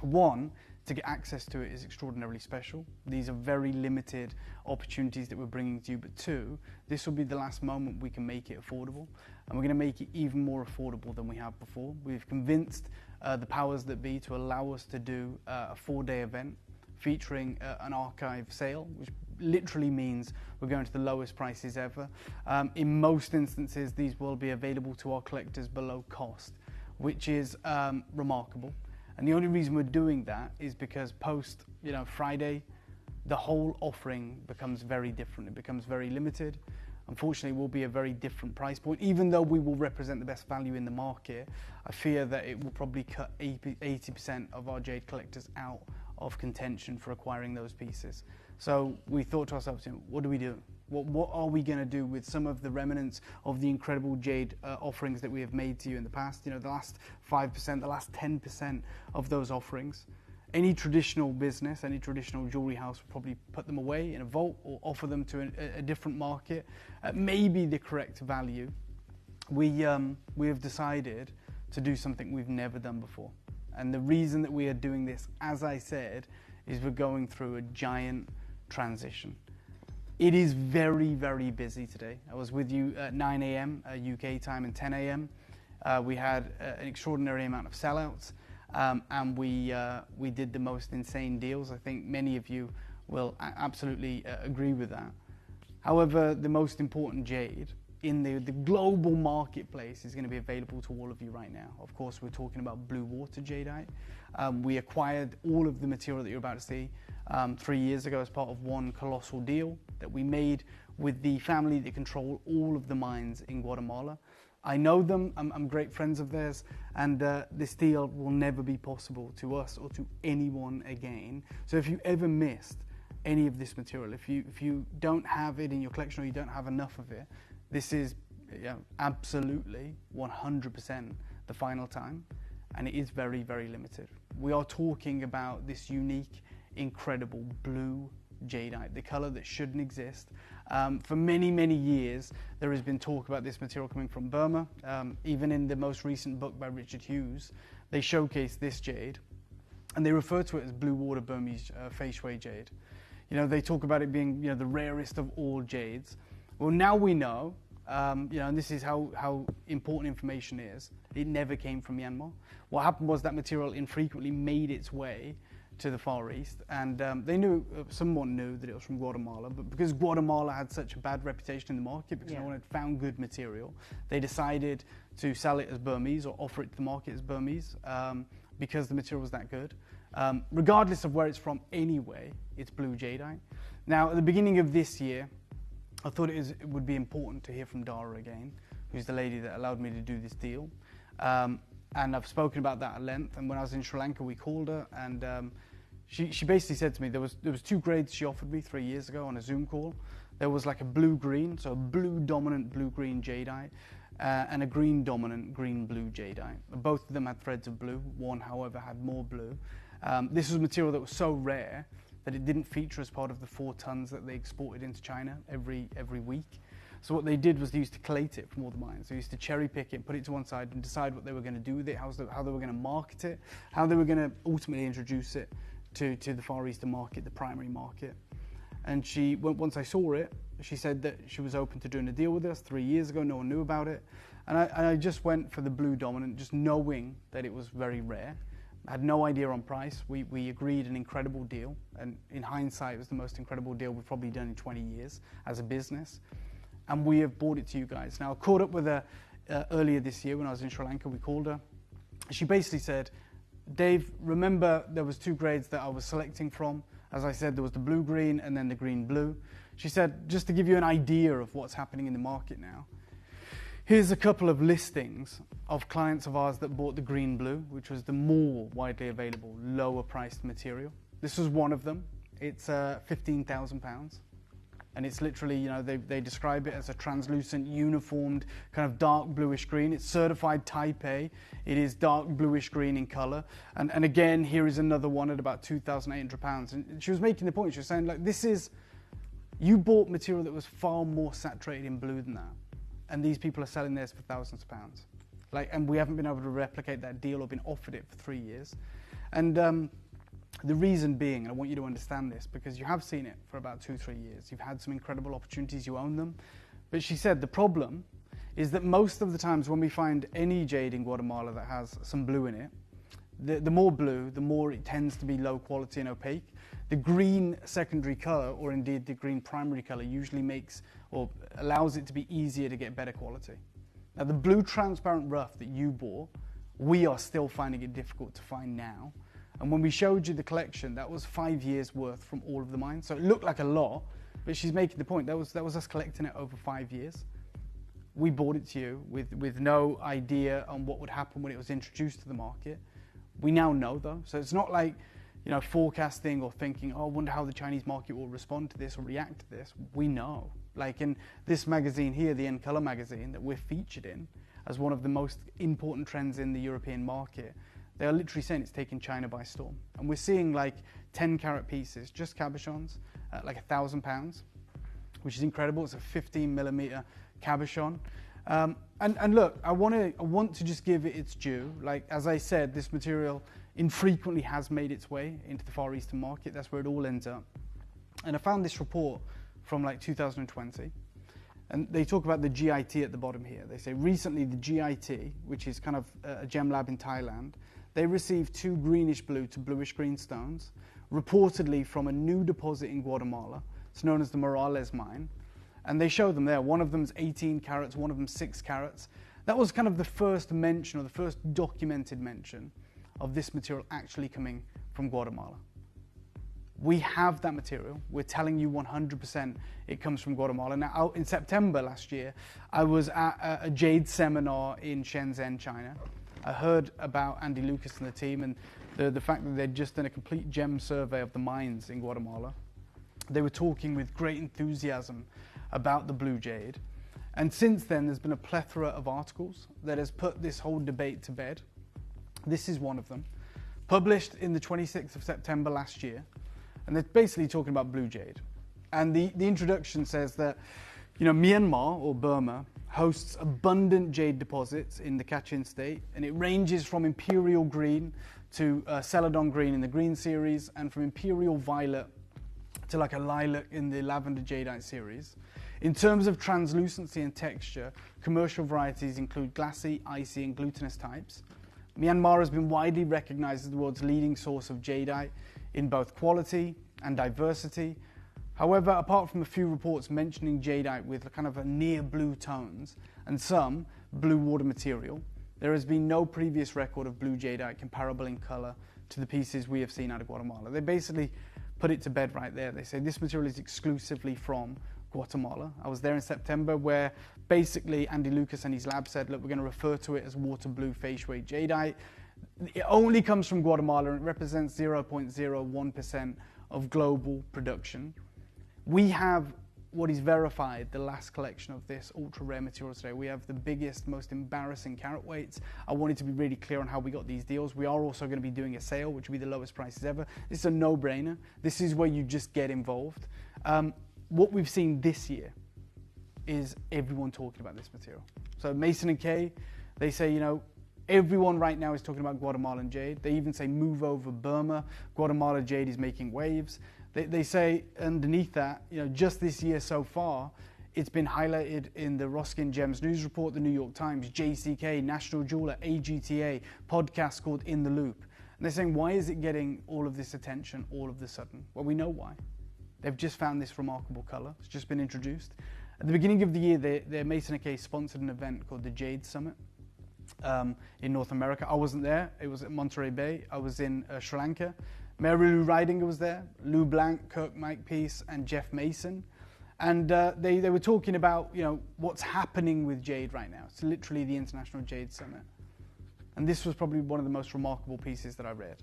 One, to get access to it is extraordinarily special. These are very limited opportunities that we're bringing to you. But two, this will be the last moment we can make it affordable. And we're going to make it even more affordable than we have before. We've convinced the powers that be to allow us to do a 4-day event featuring an archive sale, which literally means we're going to the lowest prices ever. In most instances, these will be available to our collectors below cost, which is remarkable. And the only reason we're doing that is because post, Friday, the whole offering becomes very different. It becomes very limited. Unfortunately, it will be a very different price point. Even though we will represent the best value in the market, I fear that it will probably cut 80% of our jade collectors out of contention for acquiring those pieces. So we thought to ourselves, what do we do? What are we going to do with some of the remnants of the incredible jade offerings that we have made to you in the past? The last 5%, the last 10% of those offerings. Any traditional business, any traditional jewelry house would probably put them away in a vault or offer them to a different market at maybe the correct value. We have decided to do something we've never done before. And the reason that we are doing this, as I said, is we're going through a giant transition. It is very, very busy today. I was with you at 9 a.m. UK time and 10 a.m. We had an extraordinary amount of sellouts, and we did the most insane deals. I think many of you will absolutely agree with that. However, the most important jade in the global marketplace is going to be available to all of you right now. Of course, we're talking about blue water jadeite. We acquired all of the material that you're about to see 3 years ago as part of one colossal deal that we made with the family that control all of the mines in Guatemala. I know them, I'm great friends of theirs, and this deal will never be possible to us or to anyone again. So if you ever missed any of this material, if you don't have it in your collection or you don't have enough of it, this is absolutely 100% the final time, and it is very, very limited. We are talking about this unique, incredible blue jadeite, the color that shouldn't exist. For many, many years, there has been talk about this material coming from Burma. Even in the most recent book by Richard Hughes, they showcase this jade, and they refer to it as blue water Burmese fei shui jade. They talk about it being the rarest of all jades. Well, now we know, and this is how important information is. It never came from Myanmar. What happened was that material infrequently made its way to the Far East, and someone knew that it was from Guatemala, but because Guatemala had such a bad reputation in the market, because no one had found good material, they decided to sell it as Burmese or offer it to the market as Burmese because the material was that good. Regardless of where it's from anyway, it's blue jadeite. Now, at the beginning of this year, I thought it would be important to hear from Dara again, who's the lady that allowed me to do this deal. And I've spoken about that at length. And when I was in Sri Lanka, we called her, and she basically said to me, there was 2 grades she offered me 3 years ago on a Zoom call. There was like a blue-green, so a blue-dominant blue-green jadeite, and a green-dominant green-blue jadeite. Both of them had threads of blue. One, however, had more blue. This was material that was so rare that it didn't feature as part of the 4 tons that they exported into China every week. So what they did was they used to collate it from all the mines. They used to cherry pick it, put it to one side, and decide what they were going to do with it, how they were going to market it, how they were going to ultimately introduce it to the Far Eastern market, the primary market. And once I saw it, she said that she was open to doing a deal with us 3 years ago. No one knew about it. And I just went for the blue dominant, just knowing that it was very rare. I had no idea on price. We agreed an incredible deal, and in hindsight, it was the most incredible deal we've probably done in 20 years as a business. And we have brought it to you guys. Now, I caught up with her earlier this year when I was in Sri Lanka. We called her. She basically said, Dave, remember there was 2 grades that I was selecting from. As I said, there was the blue-green and then the green-blue. She said, just to give you an idea of what's happening in the market now, here's a couple of listings of clients of ours that bought the green-blue, which was the more widely available, lower-priced material. This was one of them. It's £15,000. And it's literally, they describe it as a translucent, uniformed, kind of dark bluish green. It's certified Type A. It is dark bluish green in color. And again, here is another one at about £2,800. And she was making the point, she was saying, like, this is, You bought material that was far more saturated in blue than that, and these people are selling theirs for thousands of pounds. And we haven't been able to replicate that deal or been offered it for 3 years. And the reason being, and I want you to understand this, because you have seen it for about 2-3 years. You've had some incredible opportunities, you own them. But she said the problem is that most of the times when we find any jade in Guatemala that has some blue in it, the more blue, the more it tends to be low quality and opaque. The green secondary color, or indeed the green primary color, usually makes or allows it to be easier to get better quality. Now, the blue transparent rough that you bought, we are still finding it difficult to find now. And when we showed you the collection, that was 5 years worth from all of the mines. So it looked like a lot, but she's making the point, that was us collecting it over 5 years. We bought it to you with no idea on what would happen when it was introduced to the market. We now know though, so it's not like, forecasting or thinking, oh, I wonder how the Chinese market will respond to this or react to this. We know. Like in this magazine here, the In Color magazine that we're featured in as one of the most important trends in the European market, they are literally saying it's taking China by storm. And we're seeing like 10 carat pieces, just cabochons, like £1,000, which is incredible. It's a 15 millimeter cabochon. And look, I want to just give it its due. Like, as I said, this material infrequently has made its way into the Far Eastern market. That's where it all ends up. And I found this report from like 2020. And they talk about the GIT at the bottom here. They say recently the GIT, which is kind of a gem lab in Thailand, they received 2 greenish blue to bluish green stones, reportedly from a new deposit in Guatemala. It's known as the Morales mine. And they show them there. One of them's 18 carats, one of them 6 carats. That was kind of the first mention, or the first documented mention of this material actually coming from Guatemala. We have that material. We're telling you 100% it comes from Guatemala. Now, in September last year, I was at a jade seminar in Shenzhen, China. I heard about Andy Lucas and the team and the fact that they'd just done a complete gem survey of the mines in Guatemala. They were talking with great enthusiasm about the blue jade. And since then, there's been a plethora of articles that has put this whole debate to bed. This is one of them, published in the 26th of September last year. And they're basically talking about blue jade. And the introduction says that, Myanmar, or Burma, hosts abundant jade deposits in the Kachin state, and it ranges from imperial green to celadon green in the green series, and from imperial violet to like a lilac in the lavender jadeite series. In terms of translucency and texture, commercial varieties include glassy, icy, and glutinous types. Myanmar has been widely recognized as the world's leading source of jadeite in both quality and diversity. However, apart from a few reports mentioning jadeite with kind of a near blue tones and some blue water material, there has been no previous record of blue jadeite comparable in color to the pieces we have seen out of Guatemala. They basically put it to bed right there. They say this material is exclusively from Guatemala. I was there in September where basically Andy Lucas and his lab said, look, we're going to refer to it as water blue face weight jadeite. It only comes from Guatemala and it represents 0.01% of global production. We have what is verified, the last collection of this ultra rare material today. We have the biggest, most embarrassing carat weights. I wanted to be really clear on how we got these deals. We are also going to be doing a sale, which will be the lowest prices ever. This is a no-brainer. This is where you just get involved. What we've seen this year is everyone talking about this material. So Mason and Kay, they say, everyone right now is talking about Guatemalan jade. They even say move over Burma. Guatemala jade is making waves. They say underneath that, just this year so far, it's been highlighted in the Ruskin Gems News Report, the New York Times, JCK, National Jeweler, AGTA, podcast called In the Loop. And they're saying, why is it getting all of this attention all of a sudden? Well, we know why. They've just found this remarkable color. It's just been introduced. At the beginning of the year, their Mason & Kay sponsored an event called the Jade Summit in North America. I wasn't there. It was at Monterey Bay. I was in Sri Lanka. Mary Lou Ridinger was there, Lou Blanc, Kirk Makepeace, and Jeff Mason. And they were talking about, what's happening with jade right now. It's literally the International Jade Summit. And this was probably one of the most remarkable pieces that I read.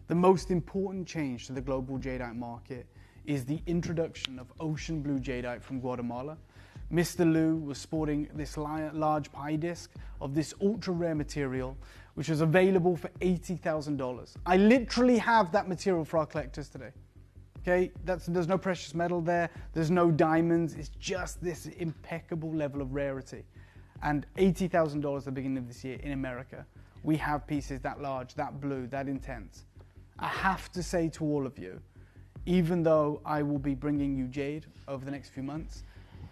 The most important change to the global jadeite market is the introduction of ocean blue jadeite from Guatemala. Mr. Liu was sporting this large pie disc of this ultra rare material, which was available for $80,000. I literally have that material for our collectors today. Okay, there's no precious metal there, there's no diamonds, it's just this impeccable level of rarity. And $80,000 at the beginning of this year in America, we have pieces that large, that blue, that intense. I have to say to all of you, even though I will be bringing you jade over the next few months,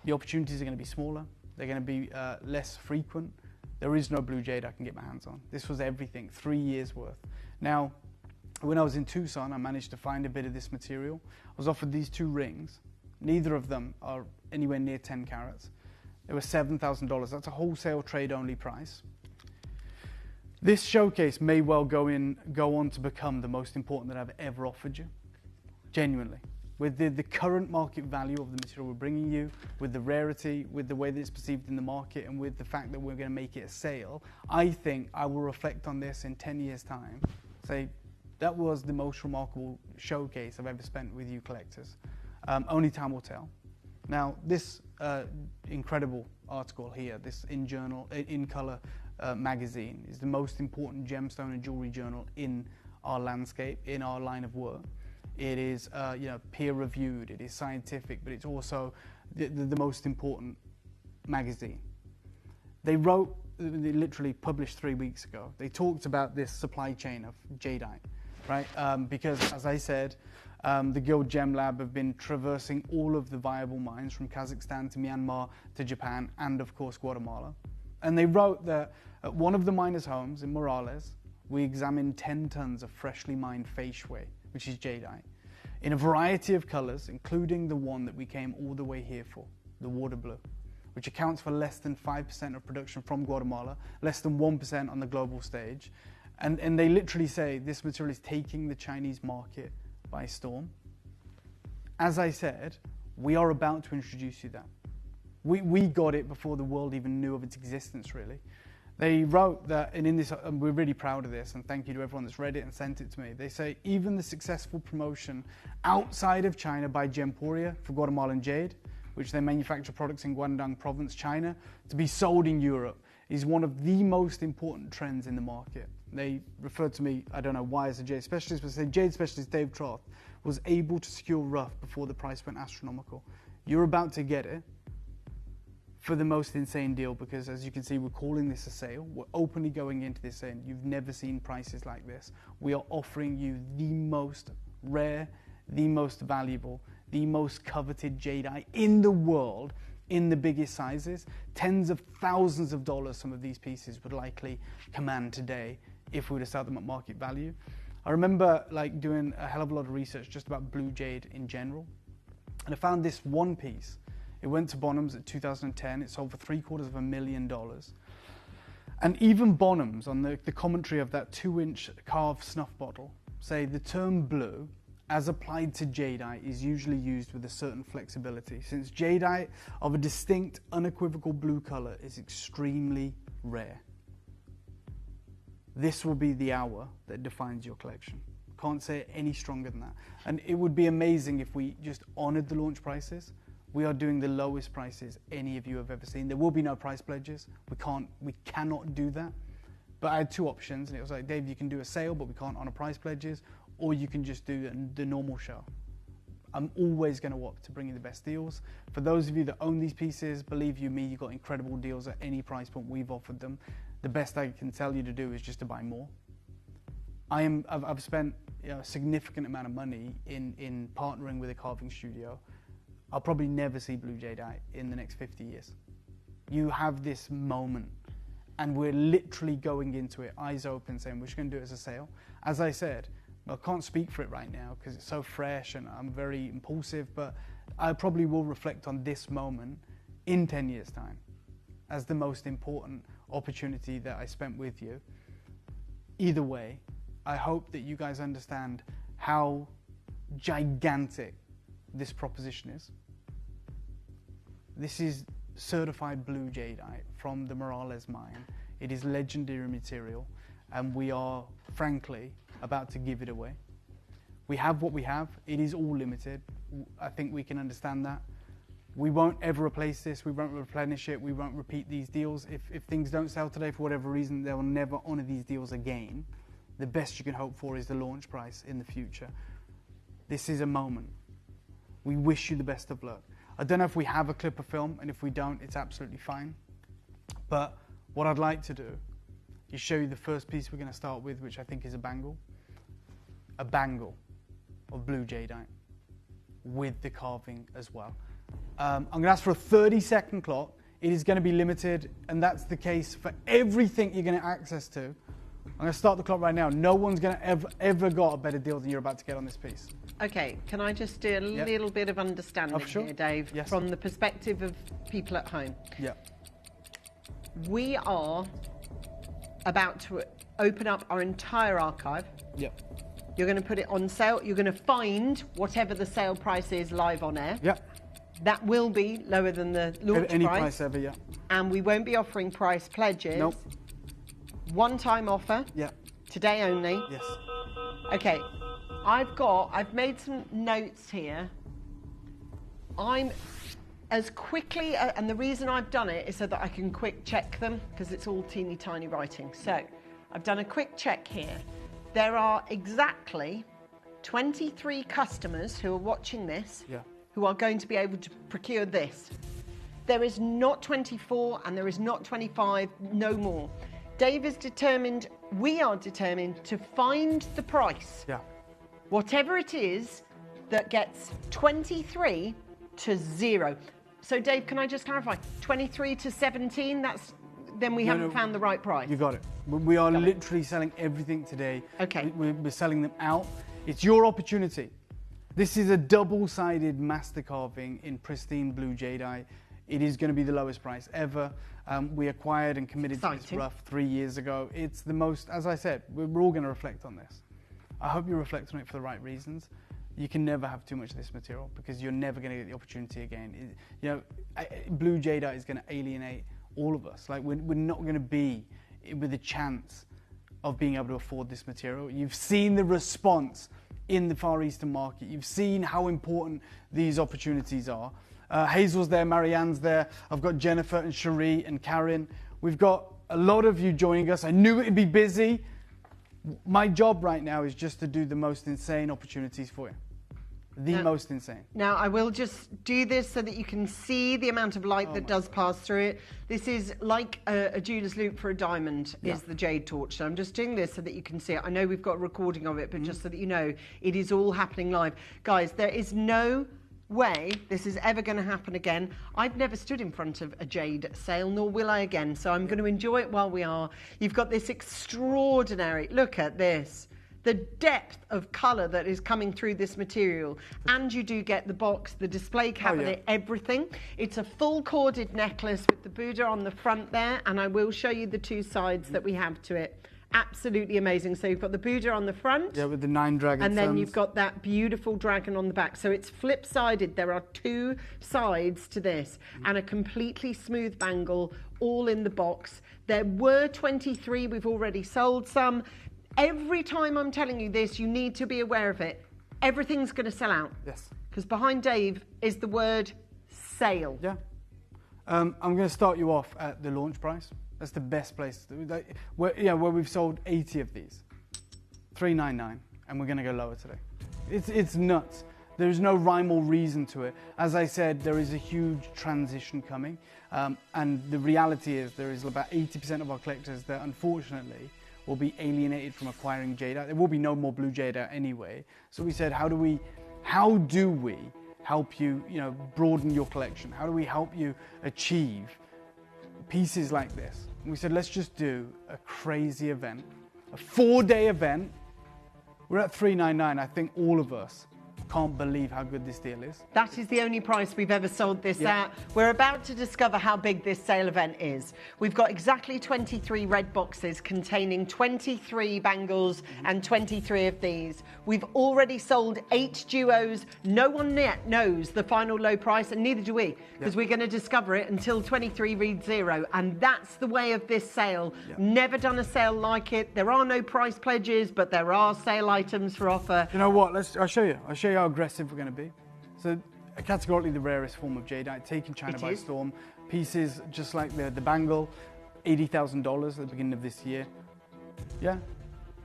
the opportunities are going to be smaller, they're going to be less frequent. There is no blue jade I can get my hands on. This was everything, 3 years worth. Now, when I was in Tucson, I managed to find a bit of this material. I was offered these 2 rings. Neither of them are anywhere near 10 carats. They were $7,000. That's a wholesale trade-only price. This showcase may well go on to become the most important that I've ever offered you. Genuinely. With the current market value of the material we're bringing you, with the rarity, with the way that it's perceived in the market, and with the fact that we're going to make it a sale, I think I will reflect on this in 10 years' time. Say, that was the most remarkable showcase I've ever spent with you collectors. Only time will tell. Now, this incredible article here, this in color magazine, is the most important gemstone and jewelry journal in our landscape, in our line of work. It is peer-reviewed, it is scientific, but it's also the most important magazine. They literally published 3 weeks ago. They talked about this supply chain of jadeite, right? Because, as I said, the Guild Gem Lab have been traversing all of the viable mines from Kazakhstan to Myanmar to Japan and, of course, Guatemala. And they wrote that at one of the miners' homes in Morales, we examined 10 tons of freshly mined fei shui, which is jadeite, in a variety of colors, including the one that we came all the way here for, the water blue, which accounts for less than 5% of production from Guatemala, less than 1% on the global stage. And they literally say this material is taking the Chinese market by storm. As I said, we are about to introduce you that. We got it before the world even knew of its existence, really. They wrote that, and in this, we're really proud of this, and thank you to everyone that's read it and sent it to me. They say, even the successful promotion outside of China by Gemporia for Guatemalan jade, which they manufacture products in Guangdong province, China, to be sold in Europe, is one of the most important trends in the market. They referred to me, I don't know why, as a jade specialist, but say jade specialist Dave Troth was able to secure rough before the price went astronomical. You're about to get it for the most insane deal, because as you can see, we're calling this a sale. We're openly going into this saying you've never seen prices like this. We are offering you the most rare, the most valuable, the most coveted jadeite in the world, in the biggest sizes. Tens of thousands of dollars some of these pieces would likely command today if we were to sell them at market value. I remember doing a hell of a lot of research just about blue jade in general, and I found this one piece. It went to Bonhams at 2010. It sold for $750,000. And even Bonhams, on the commentary of that 2-inch carved snuff bottle, say the term blue, as applied to jadeite, is usually used with a certain flexibility, since jadeite of a distinct, unequivocal blue color is extremely rare. This will be the hour that defines your collection. Can't say it any stronger than that. And it would be amazing if we just honored the launch prices. We are doing the lowest prices any of you have ever seen. There will be no price pledges. We cannot do that. But I had 2 options, and it was like, Dave, you can do a sale, but we can't honor price pledges, or you can just do the normal show. I'm always going to opt to bring you the best deals. For those of you that own these pieces, believe you me, you've got incredible deals at any price point we've offered them. The best I can tell you to do is just to buy more. I've spent a significant amount of money in partnering with a carving studio. I'll probably never see blue jadeite in the next 50 years. You have this moment, and we're literally going into it, eyes open, saying we're just going to do it as a sale. As I said, I can't speak for it right now because it's so fresh and I'm very impulsive, but I probably will reflect on this moment in 10 years' time as the most important opportunity that I spent with you. Either way, I hope that you guys understand how gigantic this proposition is. This is certified blue jadeite from the Morales mine. It is legendary material, and we are, frankly, about to give it away. We have what we have. It is all limited. I think we can understand that. We won't ever replace this. We won't replenish it. We won't repeat these deals. If things don't sell today for whatever reason, they will never honor these deals again. The best you can hope for is the launch price in the future. This is a moment. We wish you the best of luck. I don't know if we have a clip of film, and if we don't, it's absolutely fine. But what I'd like to do is show you the first piece we're going to start with, which I think is a bangle. A bangle of blue jadeite with the carving as well. I'm going to ask for a 30-second clock. It is going to be limited, and that's the case for everything you're going to access to. I'm going to start the clock right now. No one's going to ever got a better deal than you're about to get on this piece. Okay, can I just do a little bit of understanding here, Dave, from the perspective of people at home? Yeah. We are about to open up our entire archive. Yep. You're going to put it on sale. You're going to find whatever the sale price is live on air. Yep. That will be lower than the launch Any price ever, yeah. And we won't be offering price pledges. Nope. One-time offer. Yeah. Today only. Yes. Okay. I've made some notes here. I'm as quickly, and the reason I've done it is so that I can quick check them, because it's all teeny tiny writing. So I've done a quick check here. There are exactly 23 customers who are watching this who are going to be able to procure this. There is not 24 and there is not 25, no more. Dave is determined, we are determined to find the price. Yeah. Whatever it is that gets 23 to 0. So Dave, can I just clarify? 23 to 17, then we haven't found the right price. You got it. We are literally selling everything today. Okay. We're selling them out. It's your opportunity. This is a double-sided master carving in pristine blue jadeite. It is going to be the lowest price ever. We acquired and committed to this rough 3 years ago. It's the most, as I said, we're all going to reflect on this. I hope you reflect on it for the right reasons. You can never have too much of this material because you're never going to get the opportunity again. Blue jadeite is going to alienate all of us. Like we're not going to be with a chance of being able to afford this material. You've seen the response in the Far Eastern market. You've seen how important these opportunities are. Hazel's there, Marianne's there. I've got Jennifer and Cherie and Karen. We've got a lot of you joining us. I knew it'd be busy. My job right now is just to do the most insane opportunities for you. The most insane. Now, I will just do this so that you can see the amount of light that does pass through it. This is like a jeweler's loop for a diamond, is the jade torch. So I'm just doing this so that you can see it. I know we've got a recording of it, but just so that you know, it is all happening live. Guys, there is no way this is ever going to happen again. I've never stood in front of a jade sale, nor will I again. So I'm going to enjoy it while we are. You've got this extraordinary, look at this. The depth of colour that is coming through this material, and you do get the box, the display cabinet, everything. It's a full corded necklace with the Buddha on the front there, and I will show you the two sides that we have to it. Absolutely amazing. So you've got the Buddha on the front. Yeah, with the 9 dragon and then thumbs. you've got that beautiful dragon on the back. So it's flip-sided. There are two sides to this, and a completely smooth bangle, all in the box. There were 23. We've already sold some. Every time I'm telling you this, you need to be aware of it. Everything's going to sell out. Yes. Because behind Dave is the word sale. Yeah. I'm going to start you off at the launch price. That's the best place. Where we've sold 80 of these. $399, and we're going to go lower today. It's nuts. There's no rhyme or reason to it. As I said, there is a huge transition coming. And the reality is there is about 80% of our collectors that unfortunately will be alienated from acquiring jadeite. There will be no more blue jadeite anyway. So we said, how do we help you, broaden your collection? How do we help you achieve pieces like this? And we said, let's just do a crazy event, a 4-day event. We're at $399. I think all of us can't believe how good this deal is. That is the only price we've ever sold this at. We're about to discover how big this sale event is. We've got exactly 23 red boxes containing 23 bangles and 23 of these. We've already sold 8 duos. No one yet knows the final low price, and neither do we, because we're going to discover it until 23 reads 0. And that's the way of this sale. Never done a sale like it. There are no price pledges, but there are sale items for offer. You know what? I'll show you how aggressive we're going to be. So, categorically the rarest form of jadeite, taking China by storm. Pieces just like the bangle, $80,000 at the beginning of this year. Yeah,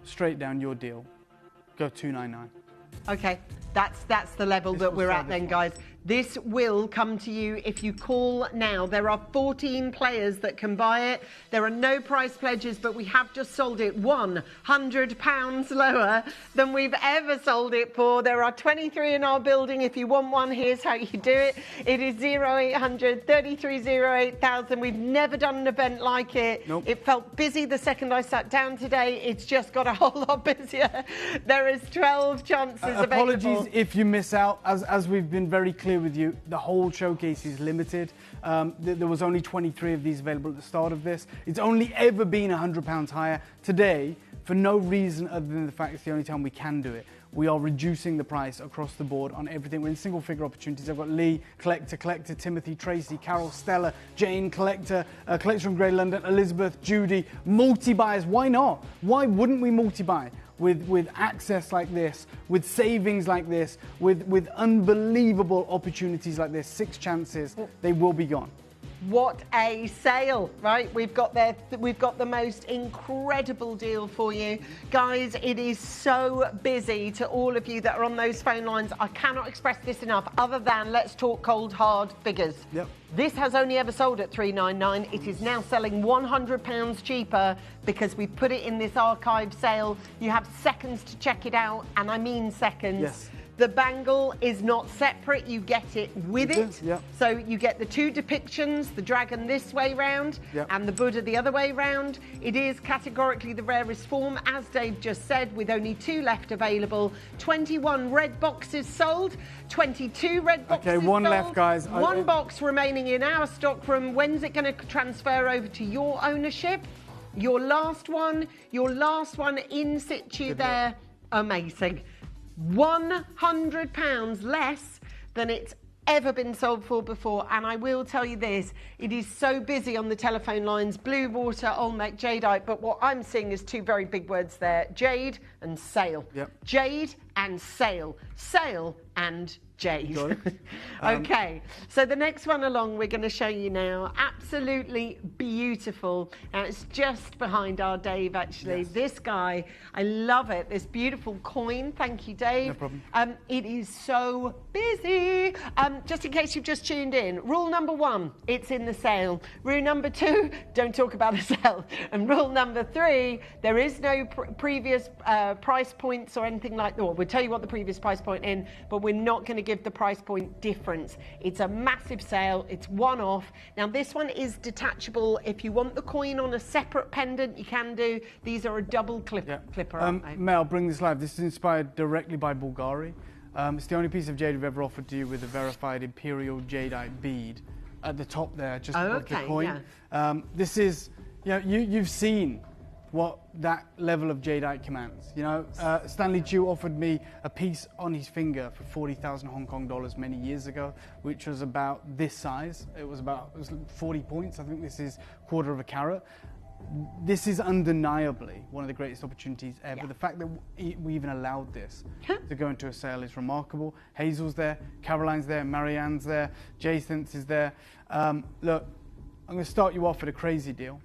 straight down your deal. Go $299. Okay, that's the level that we're at then, guys. This will come to you if you call now. There are 14 players that can buy it. There are no price pledges, but we have just sold it £100 lower than we've ever sold it for. There are 23 in our building. If you want one, here's how you do it. It is 0800 3308 000. We've never done an event like it. Nope. It felt busy the second I sat down today. It's just got a whole lot busier. There is 12 chances available. Apologies if you miss out. As we've been very clear with you, the whole showcase is limited. There was only 23 of these available at the start of this. It's only ever been £100 higher. Today, for no reason other than the fact it's the only time we can do it, we are reducing the price across the board on everything. We're in single figure opportunities. I've got Lee, Collector, Timothy, Tracy, Carol, Stella, Jane, Collector from Grey London, Elizabeth, Judy, multi-buyers. Why not? Why wouldn't we multi-buy? With access like this, with savings like this, with unbelievable opportunities like this, 6 chances, they will be gone. What a sale, right? We've got the most incredible deal for you. Guys, it is so busy. To all of you that are on those phone lines, I cannot express this enough, other than let's talk cold, hard figures. Yep. This has only ever sold at $399. It is now selling £100 cheaper because we've put it in this archive sale. You have seconds to check it out, and I mean seconds. Yes. The bangle is not separate, you get it with it. Yep. So you get the 2 depictions, the dragon this way round, yep, and the Buddha the other way round. It is categorically the rarest form, as Dave just said, with only 2 left available. 21 red boxes sold, 22 red boxes Okay, one sold, left, guys. 1 box remaining in our stock room. When's it going to transfer over to your ownership? Your last one in situ there. Amazing. £100 less than it's ever been sold for before, and I will tell you this, it is so busy on the telephone lines. Blue water, Olmec, Jadeite, but what I'm seeing is 2 very big words there: jade and sale. Yep. Jade and sale. Sale and jade. Okay, so the next one along we're going to show you now, absolutely beautiful. Now it's just behind our Dave, actually. Yes. This guy, I love it. This beautiful coin. Thank you, Dave. No problem. It is so busy. Just in case you've just tuned in, rule number 1, it's in the sale. Rule number 2, don't talk about the sale. And rule number 3, there is no previous price points or anything like that. Well, we'll tell you what the previous price point in, but we're not going to give the price point difference. It's a massive sale. It's one-off. Now, this one is detachable. If you want the coin on a separate pendant, you can do. These are a double clipper. Aren't they? Mel, bring this live. This is inspired directly by Bulgari. It's the only piece of jade we've ever offered to you with a verified imperial jadeite bead at the top there, just above the coin. Yeah. This is, you've seen what that level of jadeite commands. Stanley Chu offered me a piece on his finger for 40,000 Hong Kong dollars many years ago, which was about this size. It was 40 points. I think this is 1/4 of a carat. This is undeniably one of the greatest opportunities ever. Yeah. The fact that we even allowed this to go into a sale is remarkable. Hazel's there, Caroline's there, Marianne's there, Jason's is there. Look, I'm going to start you off at a crazy deal.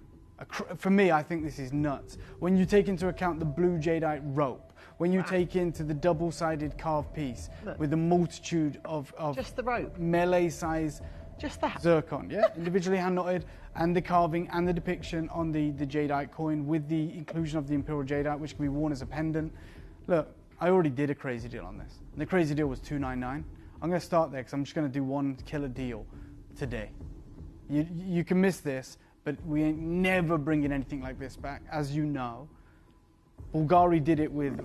For me, I think this is nuts. When you take into account the blue jadeite rope, when you take into the double-sided carved piece with a multitude of just the rope, melee size, just that zircon, individually hand knotted, and the carving and the depiction on the jadeite coin with the inclusion of the imperial jadeite, which can be worn as a pendant. Look, I already did a crazy deal on this. And the crazy deal was $299. I'm going to start there because I'm just going to do one killer deal today. You can miss this, but we ain't never bringing anything like this back. As you know, Bulgari did it with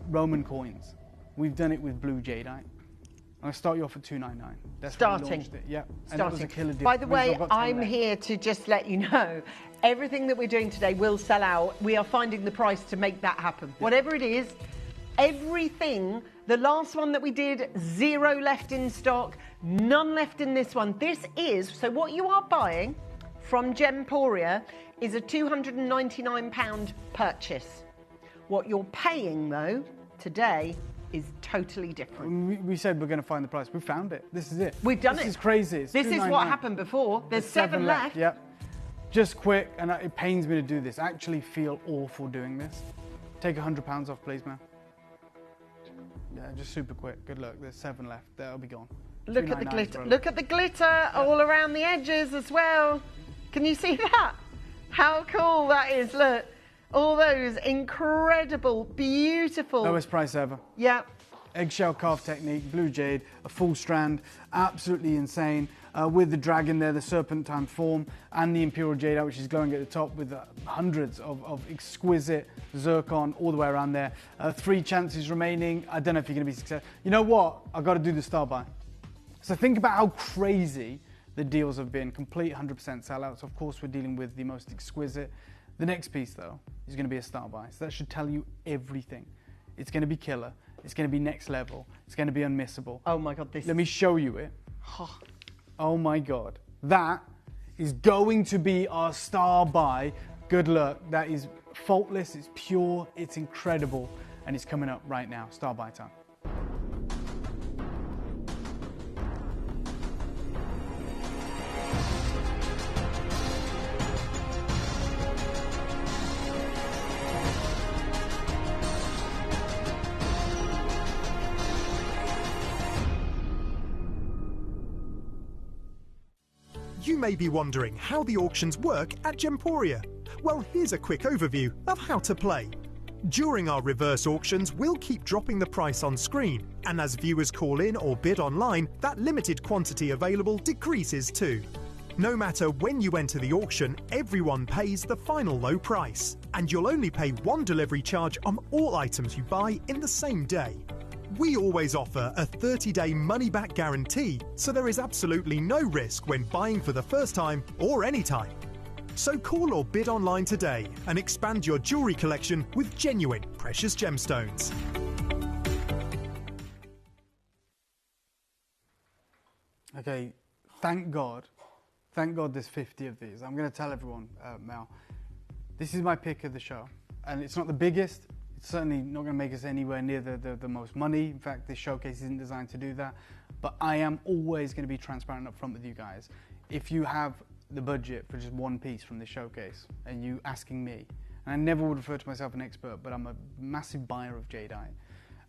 Roman coins. We've done it with blue jadeite. I'm going to start you off at $299. That's starting. It. Yeah, Starting. and that was a killer deal. By the way, I'm here to just let you know, everything that we're doing today will sell out. We are finding the price to make that happen. Yeah. Whatever it is, everything, the last one that we did, 0 left in stock, none left in this one. This is, so what you are buying from Gemporia is a £299 purchase. What you're paying, though, today is totally different. We said we're going to find the price. We found it. This is it. We've done it. This is crazy. It's this is what happened before. There's 7 left. Yep. Just quick, and it pains me to do this. I actually feel awful doing this. Take £100 off, please, man. Yeah, just super quick. Good luck. There's 7 left. That'll be gone. Look at the glitter. Look at the glitter all around the edges as well. Can you see that? How cool that is. Look, all those incredible, beautiful. Lowest price ever. Yeah. Eggshell carve technique, blue jade, a full strand, absolutely insane. With the dragon there, the serpentine form, and the imperial jade, which is glowing at the top with hundreds of exquisite zircon all the way around there. 3 chances remaining. I don't know if you're going to be successful. You know what? I've got to do the star buy. So think about how crazy the deals have been. Complete 100% sellouts. Of course, we're dealing with the most exquisite. The next piece, though, is going to be a star buy. So that should tell you everything. It's going to be killer. It's going to be next level. It's going to be unmissable. Oh my God, Let me show you it. Oh my God. That is going to be our star buy. Good luck. That is faultless. It's pure. It's incredible. And it's coming up right now. Star buy time. You may be wondering how the auctions work at Gemporia. Well, here's a quick overview of how to play. During our reverse auctions, we'll keep dropping the price on screen, and as viewers call in or bid online, that limited quantity available decreases too. No matter when you enter the auction, everyone pays the final low price, and you'll only pay 1 delivery charge on all items you buy in the same day. We always offer a 30-day money-back guarantee, so there is absolutely no risk when buying for the first time or any time. So call or bid online today and expand your jewellery collection with genuine precious gemstones. Okay, thank God there's 50 of these. I'm going to tell everyone, Mel, this is my pick of the show, and it's not the biggest. It's certainly not going to make us anywhere near the most money. In fact, this showcase isn't designed to do that. But I am always going to be transparent up front with you guys. If you have the budget for just 1 piece from this showcase, and you asking me, and I never would refer to myself an expert, but I'm a massive buyer of jadeite,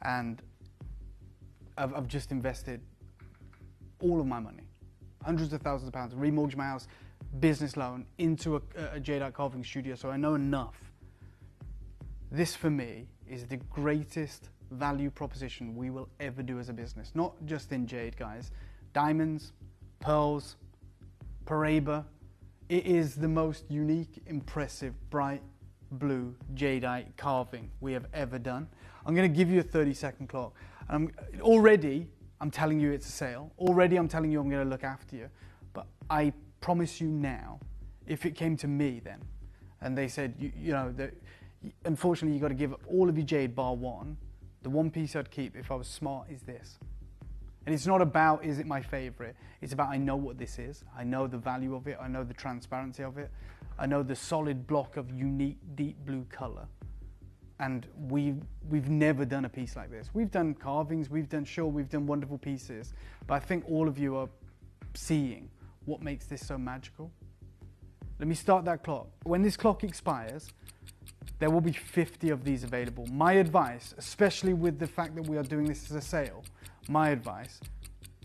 and I've just invested all of my money, hundreds of thousands of pounds, remortgaged my house, business loan, into a jadeite carving studio, so I know enough. This, for me, is the greatest value proposition we will ever do as a business. Not just in jade, guys. Diamonds, pearls, paraiba. It is the most unique, impressive, bright blue jadeite carving we have ever done. I'm going to give you a 30-second clock. Already, I'm telling you it's a sale. Already, I'm telling you I'm going to look after you. But I promise you now, if it came to me then, and they said, you know, that unfortunately, you've got to give up all of your jade bar 1. The 1 piece I'd keep if I was smart is this. And it's not about, is it my favorite? It's about, I know what this is. I know the value of it. I know the transparency of it. I know the solid block of unique deep blue color. And we've never done a piece like this. We've done carvings, we've done wonderful pieces. But I think all of you are seeing what makes this so magical. Let me start that clock. When this clock expires, there will be 50 of these available. My advice, especially with the fact that we are doing this as a sale, my advice,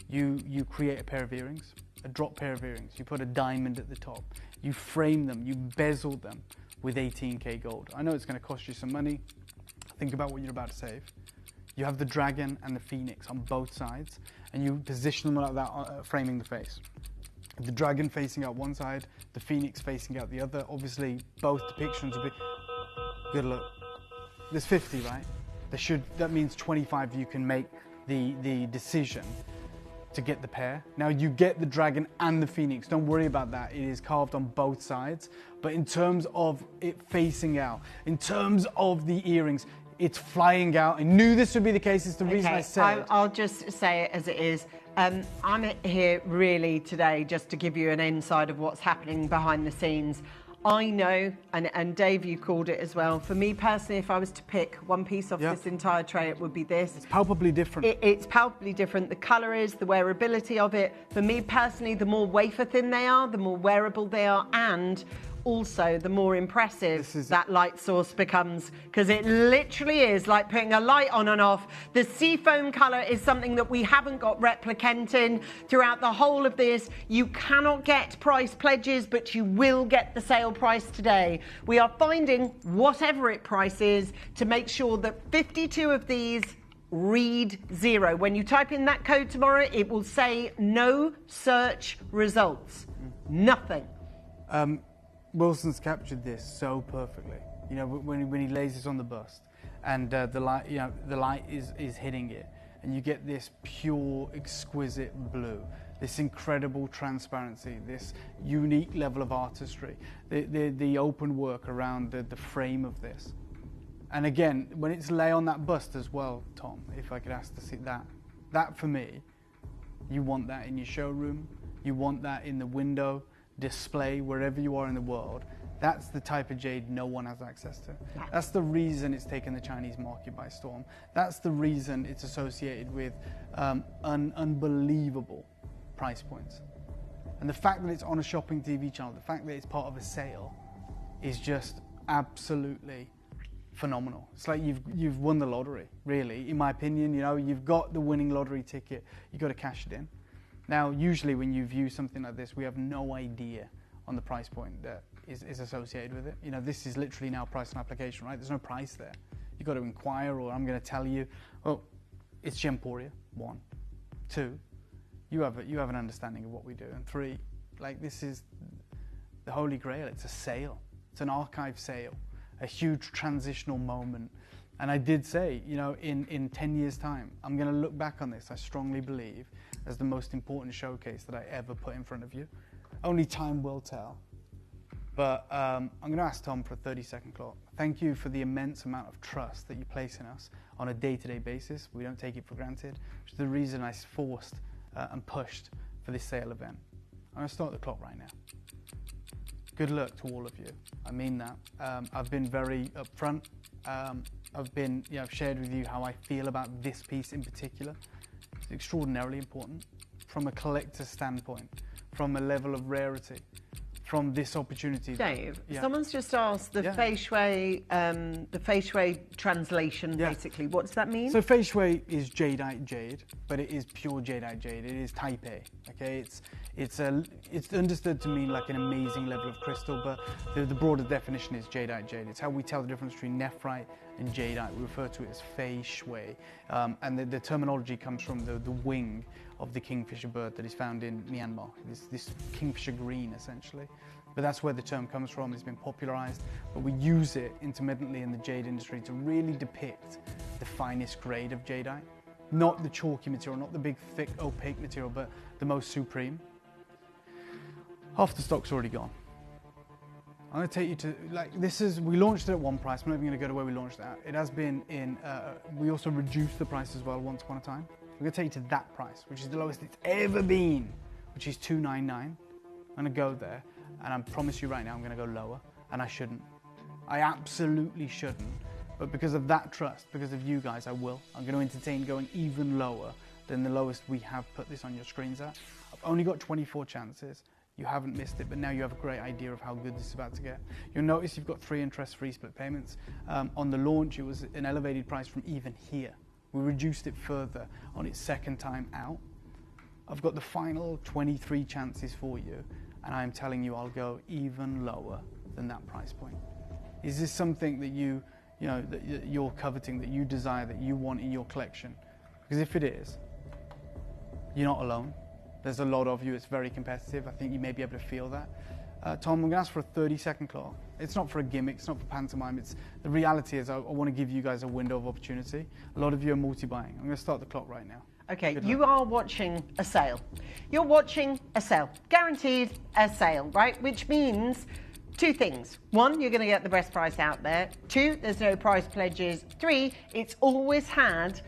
you create a pair of earrings, a drop pair of earrings. You put a diamond at the top. You frame them, you bezel them with 18K gold. I know it's going to cost you some money. Think about what you're about to save. You have the dragon and the phoenix on both sides, and you position them like that, framing the face. The dragon facing out one side, the phoenix facing out the other. Obviously, both depictions will be... Good luck. There's 50, right? That means 25 you can make the decision to get the pair. Now you get the dragon and the phoenix. Don't worry about that. It is carved on both sides. But in terms of it facing out, in terms of the earrings, it's flying out. I knew this would be the case. It's the reason I said. I'll just say it as it is. I'm here really today just to give you an insight of what's happening behind the scenes. I know, and Dave, you called it as well. For me personally, if I was to pick 1 piece off this entire tray, it would be this. It's palpably different. It's palpably different. The colour is, the wearability of it. For me personally, the more wafer thin they are, the more wearable they are. And also the more impressive that light source becomes, because it literally is like putting a light on and off. The seafoam colour is something that we haven't got replicant in throughout the whole of this. You cannot get price pledges, but you will get the sale price today. We are finding whatever it price is to make sure that 52 of these read 0. When you type in that code tomorrow, it will say no search results. Nothing. Wilson's captured this so perfectly. You know, when he lays this on the bust, and the light, you know, the light is hitting it, and you get this pure, exquisite blue, this incredible transparency, this unique level of artistry, the open work around the frame of this. And again, when it's lay on that bust as well, Tom, if I could ask to see that for me, you want that in your showroom, you want that in the window, display, wherever you are in the world. That's the type of jade no one has access to. That's the reason it's taken the Chinese market by storm. That's the reason it's associated with unbelievable price points. And the fact that it's on a shopping TV channel, the fact that it's part of a sale is just absolutely phenomenal. It's like you've won the lottery, really, in my opinion. You know, you've got the winning lottery ticket, you've got to cash it in. Now, usually when you view something like this, we have no idea on the price point that is associated with it. You know, this is literally now price and application, right? There's no price there. You've got to inquire, or I'm going to tell you, oh, it's Gemporia, 1. 2, you have an understanding of what we do. And 3, like, this is the Holy Grail. It's a sale. It's an archive sale. A huge transitional moment. And I did say, you know, in 10 years' time, I'm going to look back on this, I strongly believe, as the most important showcase that I ever put in front of you. Only time will tell. But I'm going to ask Tom for a 30-second clock. Thank you for the immense amount of trust that you place in us on a day-to-day basis. We don't take it for granted, which is the reason I forced and pushed for this sale event. I'm going to start the clock right now. Good luck to all of you. I mean that. I've been very upfront. I've shared with you how I feel about this piece in particular. It's extraordinarily important from a collector's standpoint, from a level of rarity, from this opportunity. Dave, someone's just asked the fei shui translation, basically. What does that mean? So fei shui is jadeite jade, but it is pure jadeite jade. It is type A. Okay, it's understood to mean like an amazing level of crystal, but the broader definition is jadeite jade. It's how we tell the difference between nephrite and jadeite. We refer to it as fei shui, and the terminology comes from the wing of the kingfisher bird that is found in Myanmar. This kingfisher green, essentially. But that's where the term comes from. It's been popularized, but we use it intermittently in the jade industry to really depict the finest grade of jadeite. Not the chalky material, not the big, thick, opaque material, but the most supreme. Half the stock's already gone. I'm going to take you to, like, we launched it at one price. I'm not even going to go to where we launched it at. It has been in, we also reduced the price as well once upon a time. I'm going to take you to that price, which is the lowest it's ever been, which is $299. I'm going to go there, and I promise you right now I'm going to go lower, and I shouldn't. I absolutely shouldn't. But because of that trust, because of you guys, I will. I'm going to entertain going even lower than the lowest we have put this on your screens at. I've only got 24 chances. You haven't missed it, but now you have a great idea of how good this is about to get. You'll notice you've got 3 interest-free split payments. On the launch, it was an elevated price from even here. We reduced it further on its second time out. I've got the final 23 chances for you, and I'm telling you I'll go even lower than that price point. Is this something that that you're coveting, that you desire, that you want in your collection? Because if it is, you're not alone. There's a lot of you. It's very competitive. I think you may be able to feel that. Tom, I'm going to ask for a 30-second clock. It's not for a gimmick. It's not for pantomime. The reality is I want to give you guys a window of opportunity. A lot of you are multi-buying. I'm going to start the clock right now. Okay, you are watching a sale. You're watching a sale. Guaranteed a sale, right? Which means 2 things. 1, you're going to get the best price out there. 2, there's no price pledges. 3, it's always had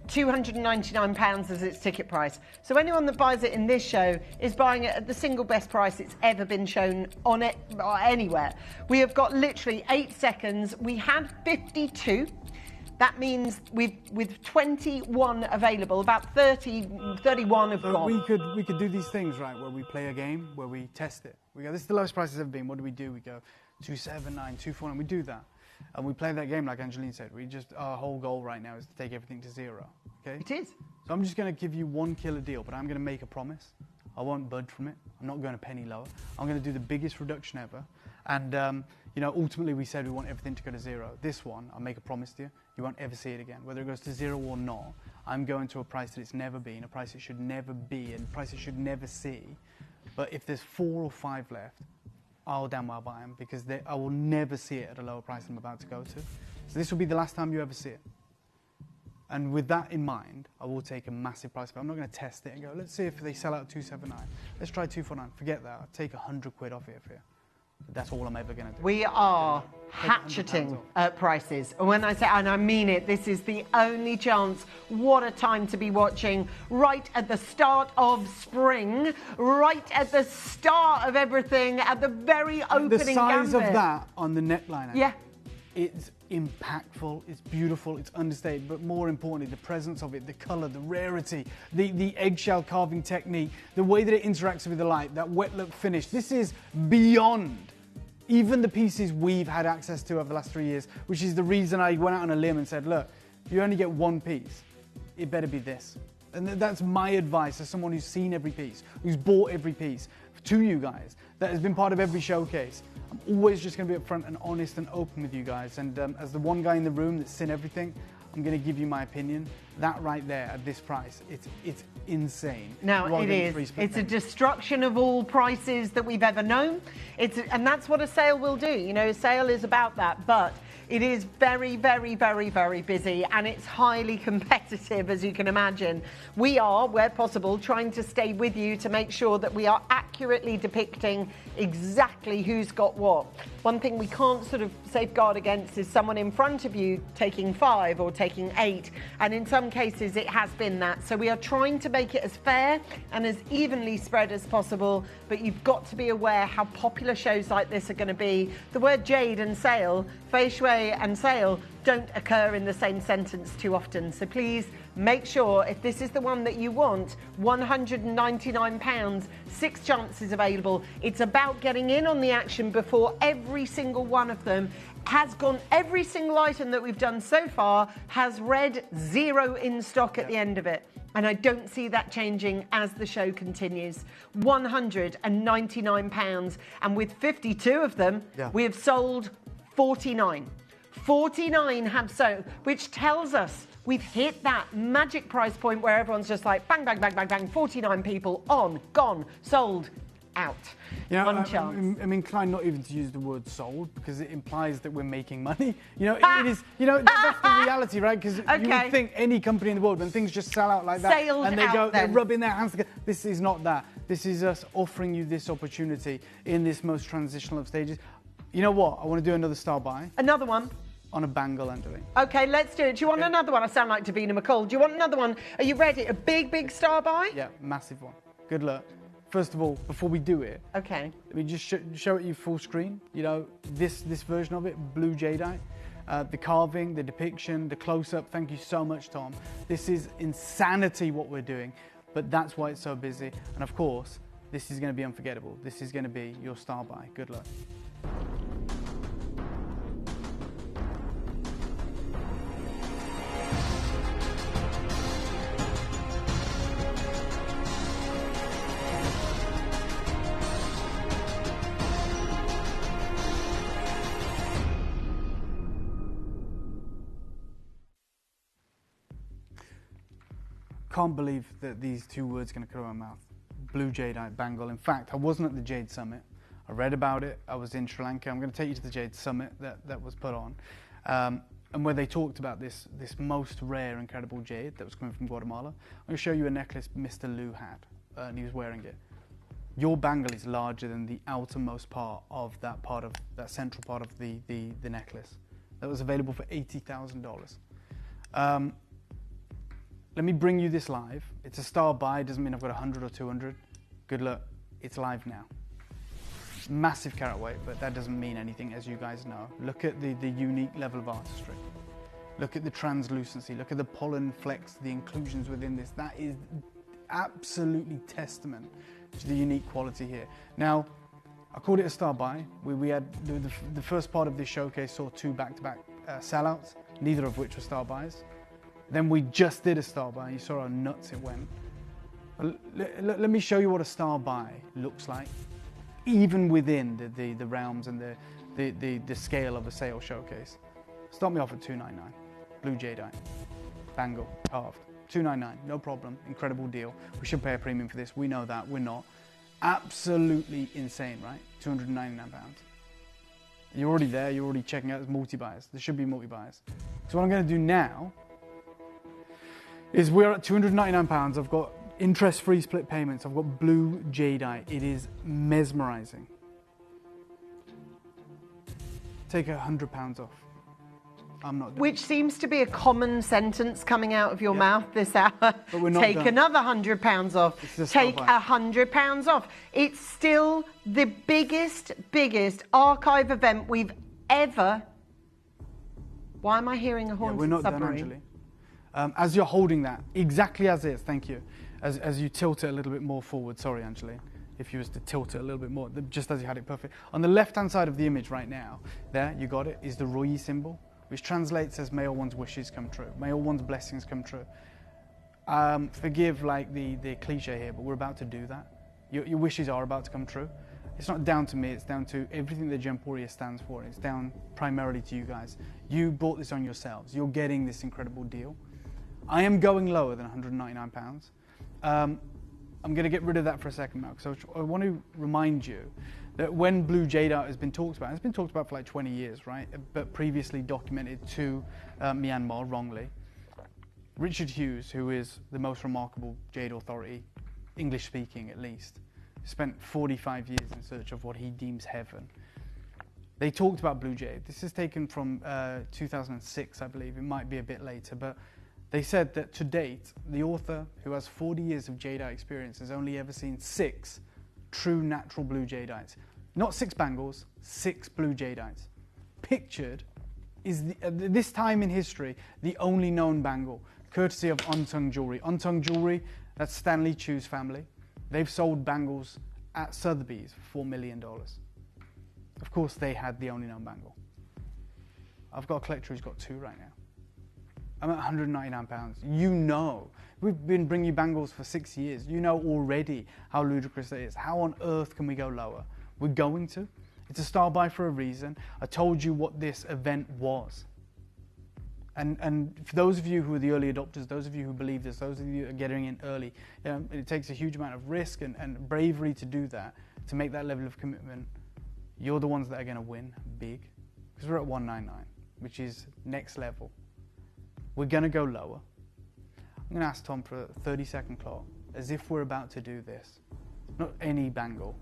£299 as its ticket price. So anyone that buys it in this show is buying it at the single best price it's ever been shown on it or anywhere. We have got literally 8 seconds. We had 52. That means with 21 available, about 31 have gone. We could do these things, right, where we play a game, where we test it. We go, this is the lowest price it's ever been. What do? We go 279, 249. We do that. And we play that game like Angeline said. Our whole goal right now is to take everything to zero. Okay? It is. So I'm just going to give you one killer deal, but I'm going to make a promise. I won't budge from it. I'm not going a penny lower. I'm going to do the biggest reduction ever. And, ultimately we said we want everything to go to zero. This one, I'll make a promise to you, you won't ever see it again. Whether it goes to zero or not, I'm going to a price that it's never been, a price it should never be, and a price it should never see. But if there's 4 or 5 left, I'll damn well buy them, because I will never see it at a lower price than I'm about to go to. So this will be the last time you ever see it. And with that in mind, I will take a massive price. But I'm not going to test it and go, let's see if they sell out 279. Let's try 249. Forget that. I'll take 100 quid off it for you. That's all I'm ever going to do. We are hatcheting prices. And when I say, and I mean it, this is the only chance. What a time to be watching. Right at the start of spring, right at the start of everything, at the very opening The size gambit. of that on the neckline. Actually, yeah. It's impactful, it's beautiful, it's understated, but more importantly, the presence of it, the color, the rarity, the eggshell carving technique, the way that it interacts with the light, that wet look finish. This is beyond even the pieces we've had access to over the last 3 years, which is the reason I went out on a limb and said, look, if you only get one piece, it better be this. And that's my advice as someone who's seen every piece, who's bought every piece, to you guys, that has been part of every showcase. I'm always just going to be upfront and honest and open with you guys. And as the one guy in the room that's seen everything, I'm going to give you my opinion. That right there at this price, it's insane. Now it is. It's a destruction of all prices that we've ever known. And that's what a sale will do. You know, a sale is about that. But it is very, very, very, very busy, and it's highly competitive, as you can imagine. We are, where possible, trying to stay with you to make sure that we are accurately depicting exactly who's got what. One thing we can't sort of safeguard against is someone in front of you taking 5 or taking 8, and in some cases it has been that. So we are trying to make it as fair and as evenly spread as possible, but you've got to be aware how popular shows like this are going to be. The word jade and sale, fei shui and sale, don't occur in the same sentence too often. So please make sure, if this is the one that you want, £199, 6 chances available. It's about getting in on the action before every single one of them has gone. Every single item that we've done so far has read 0 in stock at the end of it. And I don't see that changing as the show continues. £199. And with 52 of them, we have sold 49. 49 have sold, which tells us we've hit that magic price point where everyone's just like bang, bang, bang, bang, bang, 49 people on, gone, sold, out. You know, One chance. I'm inclined not even to use the word sold, because it implies that we're making money. You know, it is, you know, that's the reality, right? Because you would think any company in the world, when things just sell out like that, Sailed and they out go, they're then. rubbing their hands together. This is not that. This is us offering you this opportunity in this most transitional of stages. You know what? I want to do another star buy. Another one. On a bangle, Angeline. Okay, let's do it. Do you want another one? I sound like Davina McCall. Do you want another one? Are you ready? A big, big star buy? Yeah, massive one. Good luck. First of all, before we do it, okay, let me just show it you full screen. You know, this version of it, blue jadeite, the carving, the depiction, the close-up. Thank you so much, Tom. This is insanity what we're doing, but that's why it's so busy. And of course, this is going to be unforgettable. This is going to be your star buy. Good luck. Can't believe that these 2 words are going to come out of my mouth. Blue jadeite bangle. In fact, I wasn't at the Jade Summit. I read about it. I was in Sri Lanka. I'm going to take you to the Jade Summit that was put on, and where they talked about this most rare, incredible jade that was coming from Guatemala. I'm going to show you a necklace Mr. Liu had, and he was wearing it. Your bangle is larger than the outermost part of that central part of the necklace. That was available for $80,000. Let me bring you this live. It's a star buy, doesn't mean I've got 100 or 200. Good luck, it's live now. Massive carat weight, but that doesn't mean anything, as you guys know. Look at the unique level of artistry. Look at the translucency, look at the pollen flecks, the inclusions within this. That is absolutely testament to the unique quality here. Now, I called it a star buy. We had the first part of this showcase saw 2 back-to-back sellouts, neither of which were star buys. Then we just did a star buy. You saw how nuts it went. Let me show you what a star buy looks like, even within the realms and the scale of a sale showcase. Start me off at $299. Blue jadeite, bangle, carved. $299, no problem, incredible deal. We should pay a premium for this, we know that, we're not. Absolutely insane, right? £299. You're already there, you're already checking out as multi-buyers. There should be multi-buyers. So what I'm gonna do now is we're at £299. I've got interest-free split payments. I've got blue jadeite. It is mesmerizing. Take £100 off. I'm not doing Which seems to be a common sentence coming out of your mouth this hour. But we're not Take done. another £100 off. Take £100 off. It's still the biggest archive event we've ever. Why am I hearing a haunted we're not submarine? done, Angeline. As you're holding that, exactly as is, thank you. As you tilt it a little bit more forward, sorry, Angeline. If you was to tilt it a little bit more, just as you had it perfect. On the left-hand side of the image right now, there, you got it, is the Royi symbol, which translates as may all one's wishes come true, may all one's blessings come true. Forgive like the cliche here, but we're about to do that. Your wishes are about to come true. It's not down to me, it's down to everything that Gemporia stands for. It's down primarily to you guys. You bought this on yourselves. You're getting this incredible deal. I am going lower than £199. I'm going to get rid of that for a second now, because I want to remind you that when blue jadeite has been talked about, it's been talked about for like 20 years, right? But previously documented to Myanmar wrongly. Richard Hughes, who is the most remarkable jade authority, English speaking at least, spent 45 years in search of what he deems heaven. They talked about blue jade. This is taken from 2006, I believe. It might be a bit later, but they said that to date, the author, who has 40 years of jadeite experience, has only ever seen 6 true natural blue jadeites. Not 6 bangles, 6 blue jadeites. Pictured is, this time in history, the only known bangle, courtesy of Ontung Jewelry. Ontung Jewelry, that's Stanley Chew's family. They've sold bangles at Sotheby's for $4 million. Of course, they had the only known bangle. I've got a collector who's got 2 right now. I'm at £199. You know, we've been bringing you bangles for 6 years. You know already how ludicrous that is. How on earth can we go lower? We're going to. It's a star buy for a reason. I told you what this event was. And for those of you who are the early adopters, those of you who believe this, those of you who are getting in early, you know, it takes a huge amount of risk and bravery to do that, to make that level of commitment. You're the ones that are going to win big, because we're at $199, which is next level. We're going to go lower. I'm going to ask Tom for a 30-second clock, as if we're about to do this. Not any bangle,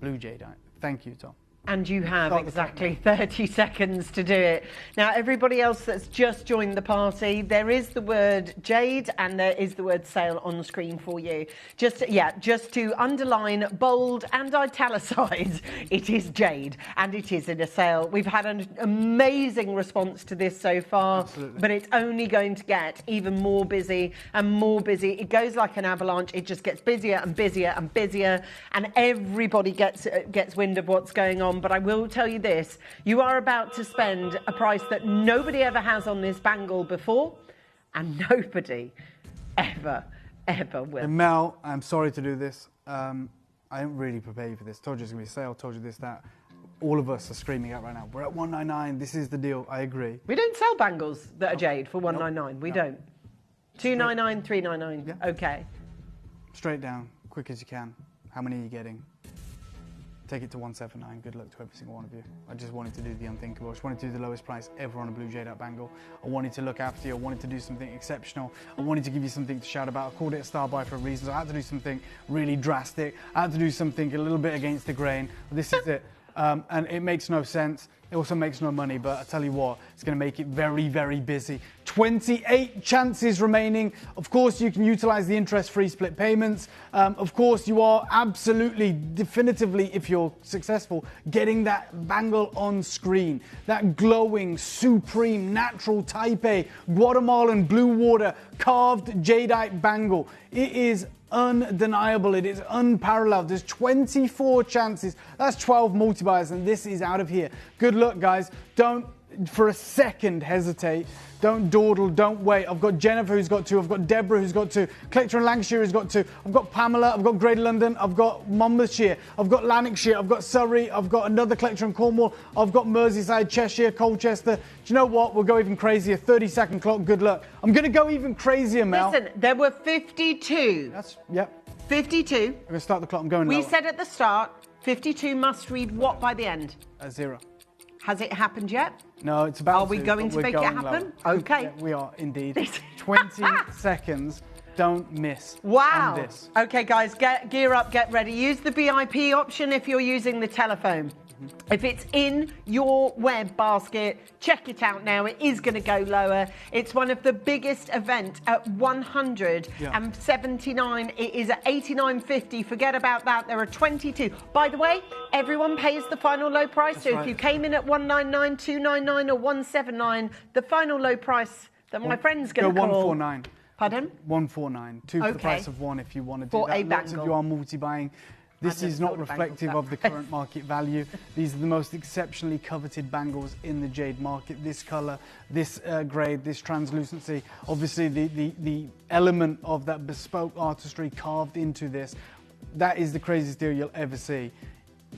blue jadeite. Thank you, Tom. And you have exactly 30 seconds to do it. Now, everybody else that's just joined the party, there is the word jade and there is the word sale on screen for you. Just to underline, bold and italicize, it is jade and it is in a sale. We've had an amazing response to this so far, absolutely, but it's only going to get even more busy and more busy. It goes like an avalanche. It just gets busier and busier and busier, and everybody gets wind of what's going on. But I will tell you this, you are about to spend a price that nobody ever has on this bangle before, and nobody ever will. And Mel, I'm sorry to do this. I didn't really prepare you for this. Told you it's going to be a sale, told you this, that. All of us are screaming out right now, we're at $199, this is the deal, I agree. We don't sell bangles that are jade for $199, we don't. $299, $399, yeah. Okay. Straight down, quick as you can. How many are you getting? Take it to $179. Good luck to every single one of you. I just wanted to do the unthinkable. I just wanted to do the lowest price ever on a blue jadeite bangle. I wanted to look after you. I wanted to do something exceptional. I wanted to give you something to shout about. I called it a star buy for a reason. So I had to do something really drastic. I had to do something a little bit against the grain. This is it. And it makes no sense. It also makes no money, but I tell you what, it's going to make it very, very busy. 28 chances remaining. Of course, you can utilize the interest-free split payments. Of course, you are absolutely, definitively, if you're successful, getting that bangle on screen. That glowing, supreme, natural Type A, Guatemalan blue water, carved jadeite bangle. It is undeniable. It is unparalleled. There's 24 chances. That's 12 multi-buys, and this is out of here. Good luck, guys. Don't for a second hesitate. Don't dawdle, don't wait. I've got Jennifer who's got 2, I've got Deborah who's got 2, Collector in Lancashire who's got 2, I've got Pamela, I've got Greater London, I've got Monmouthshire, I've got Lanarkshire, I've got Surrey, I've got another collector in Cornwall, I've got Merseyside, Cheshire, Colchester. Do you know what? We'll go even crazier. 30-second clock, good luck. I'm going to go even crazier, Mel. Listen, there were 52. Yep. 52. I'm going to start the clock, I'm going We lower. said at the start, 52 must read what by the end? 0. Has it happened yet? No, it's about Are we going to make it happen? Lower. Okay. Yeah, we are indeed. 20 seconds. Don't miss. Wow. On this. Okay, guys, gear up, get ready. Use the VIP option if you're using the telephone. If it's in your web basket, check it out now. It is going to go lower. It's one of the biggest events at 179. It is at 89.50. Forget about that. There are 22. By the way, everyone pays the final low price. So if you came in at 199, 299 or 179, the final low price that my friend's going to call... 149. Pardon? 149. 2 for the price of 1 if you want to do For that. a Lots of bangle. you are multi-buying. This is not reflective of the current market value. These are the most exceptionally coveted bangles in the jade market. This color, this grade, this translucency. Obviously, the element of that bespoke artistry carved into this, that is the craziest deal you'll ever see.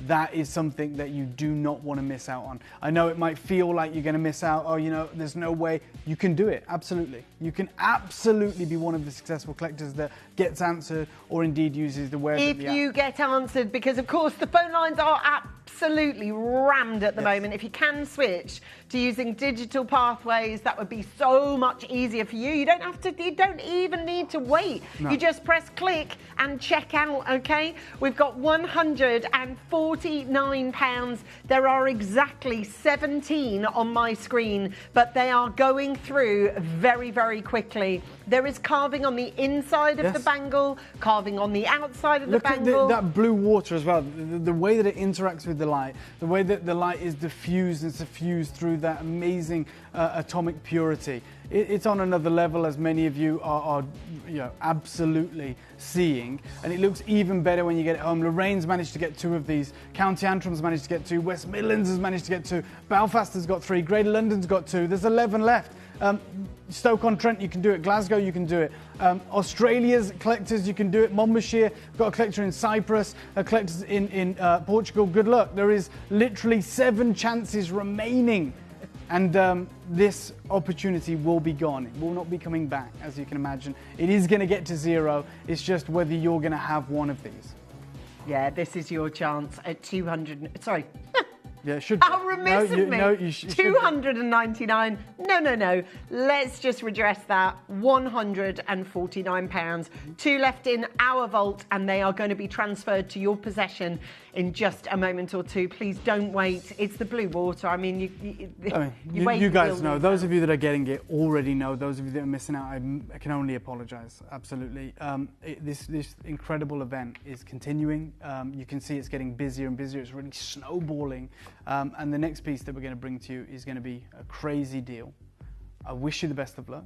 That is something that you do not want to miss out on. I know it might feel like you're going to miss out. Oh, you know, there's no way. You can do it. Absolutely. You can absolutely be one of the successful collectors that gets answered or indeed uses the wear. If you get answered, because of course the phone lines are absolutely rammed at the moment. If you can switch to using digital pathways, that would be so much easier for you. You don't have to, you don't even need to wait. No. You just press click and check out, okay? We've got £149. There are exactly 17 on my screen, but they are going through very, very quickly. There is carving on the inside of the bangle, carving on the outside of the bangle. Look at that blue water as well. The way that it interacts with the light, the way that the light is diffused and suffused through that amazing atomic purity. It's on another level, as many of you are you know, absolutely seeing. And it looks even better when you get it home. Lorraine's managed to get 2 of these. County Antrim's managed to get 2. West Midlands has managed to get 2. Belfast has got 3. Greater London's got 2. There's 11 left. Stoke-on-Trent, you can do it. Glasgow, you can do it. Australia's collectors, you can do it. Monmouthshire, got a collector in Cyprus, a collector in Portugal. Good luck. There is literally 7 chances remaining. And this opportunity will be gone. It will not be coming back, as you can imagine. It is going to get to 0. It's just whether you're going to have one of these. Yeah, this is your chance at 200. Sorry. Yeah, it should. How remiss of me. No, you should. 299. No. Let's just redress that. £149. 2 left in our vault, and they are going to be transferred to your possession in just a moment or two. Please don't wait. It's the blue water. I mean, you guys know. Those of you that are getting it already know. Those of you that are missing out, I can only apologise. Absolutely. This incredible event is continuing. You can see it's getting busier and busier. It's really snowballing. And the next piece that we're going to bring to you is going to be a crazy deal. I wish you the best of luck.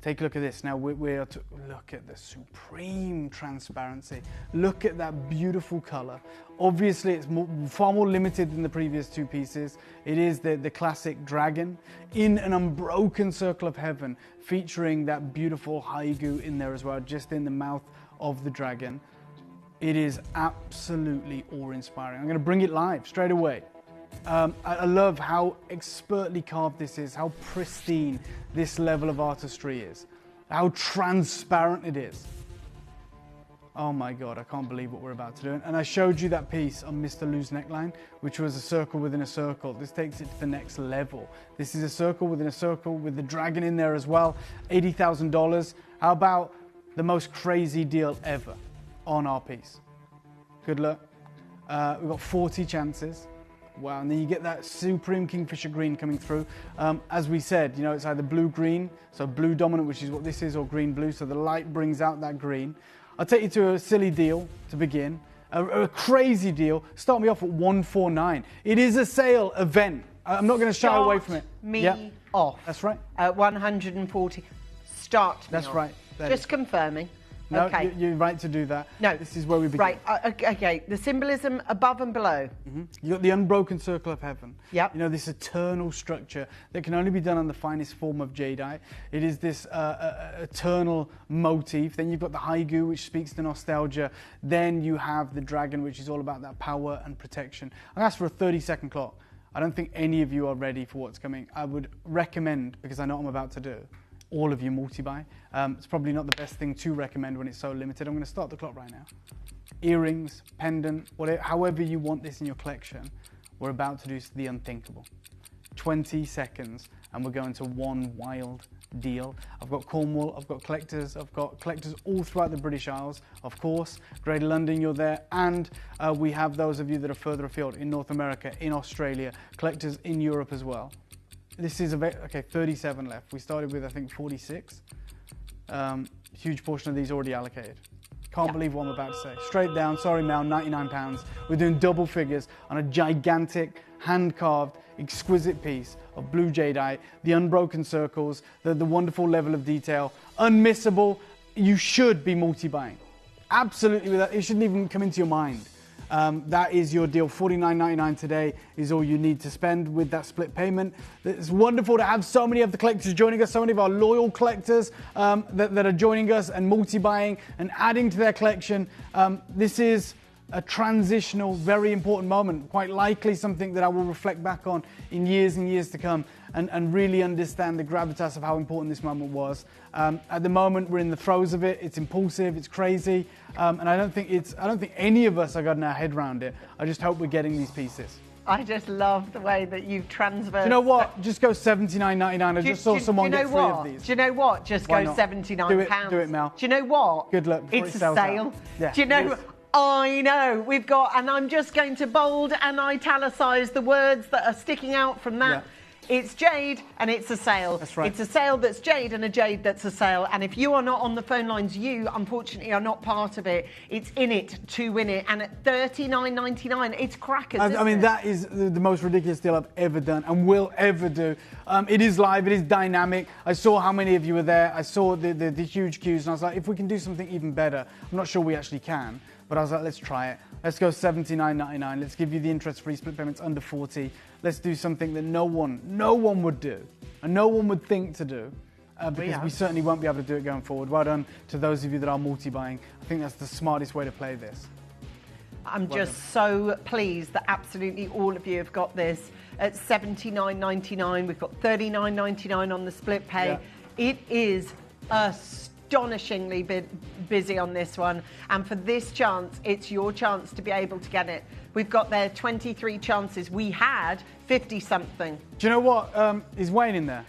Take a look at this. Now, look at the supreme transparency. Look at that beautiful colour. Obviously, it's far more limited than the previous 2 pieces. It is the classic dragon in an unbroken circle of heaven, featuring that beautiful haiku in there as well, just in the mouth of the dragon. It is absolutely awe-inspiring. I'm going to bring it live straight away. I love how expertly carved this is, how pristine this level of artistry is, how transparent it is. Oh my God, I can't believe what we're about to do. And I showed you that piece on Mr. Lou's neckline, which was a circle within a circle. This takes it to the next level. This is a circle within a circle with the dragon in there as well. $80,000. How about the most crazy deal ever on our piece? Good luck. We've got 40 chances. Wow, and then you get that supreme kingfisher green coming through. As we said, you know, it's either blue-green, so blue dominant, which is what this is, or green-blue, so the light brings out that green. I'll take you to a silly deal to begin, a crazy deal. Start me off at 149. It is a sale event. I'm not going to shy away from it. Me off. That's right. At 140. Start me That's off. right. Just confirming. No, okay. you're right to do that. No. This is where we begin. Right, okay. The symbolism above and below. You got the unbroken circle of heaven. Yep. You know, this eternal structure that can only be done on the finest form of jadeite. It is this eternal motif. Then you've got the haigu, which speaks to nostalgia. Then you have the dragon, which is all about that power and protection. I asked for a 30-second clock. I don't think any of you are ready for what's coming. I would recommend, because I know what I'm about to do, all of you multi-buy. It's probably not the best thing to recommend when it's so limited. I'm going to start the clock right now. Earrings, pendant, whatever, however you want this in your collection, we're about to do the unthinkable. 20 seconds, and we're going to one wild deal. I've got Cornwall, I've got collectors all throughout the British Isles, of course. Greater London, you're there, and we have those of you that are further afield in North America, in Australia, collectors in Europe as well. This is, okay, 37 left. We started with, I think, 46. Huge portion of these already allocated. Can't believe what I'm about to say. Straight down, sorry Mel, £99. We're doing double figures on a gigantic, hand-carved, exquisite piece of blue jadeite, the unbroken circles, the wonderful level of detail, unmissable. You should be multi-buying. Absolutely, it shouldn't even come into your mind. That is your deal. $49.99 today is all you need to spend with that split payment. It's wonderful to have so many of the collectors joining us, so many of our loyal collectors that are joining us and multi-buying and adding to their collection. This is a transitional, very important moment, quite likely something that I will reflect back on in years and years to come and really understand the gravitas of how important this moment was. At the moment, we're in the throes of it. It's impulsive, it's crazy, and I don't think any of us are getting our head around it. I just hope we're getting these pieces. I just love the way that you've transversed. Do you know what? Just go $79.99. I just saw someone get 3 of these. Do you know what? Just go £79. Do it, Mel. Do you know what? Good luck before it's it a sells sale. out. Yeah, do you know? I know. We've got, and I'm just going to bold and italicize the words that are sticking out from that. Yeah. It's jade and it's a sale. That's right. It's a sale that's jade and a jade that's a sale. And if you are not on the phone lines, you unfortunately are not part of it. It's in it to win it. And at $39.99, it's crackers. I mean, that is the most ridiculous deal I've ever done and will ever do. It is live, it is dynamic. I saw how many of you were there. I saw the huge queues, and I was like, if we can do something even better, I'm not sure we actually can. But I was like, let's try it. Let's go $79.99. Let's give you the interest-free split payments under 40. Let's do something that no one would do, and no one would think to do, because we certainly won't be able to do it going forward. Well done to those of you that are multi-buying. I think that's the smartest way to play this. I'm just so pleased that absolutely all of you have got this at $79.99. We've got $39.99 on the split pay. Yeah. It is astonishingly busy on this one, and for this chance, it's your chance to be able to get it. We've got there 23 chances. We had 50 something. Do you know what? Is Wayne in there?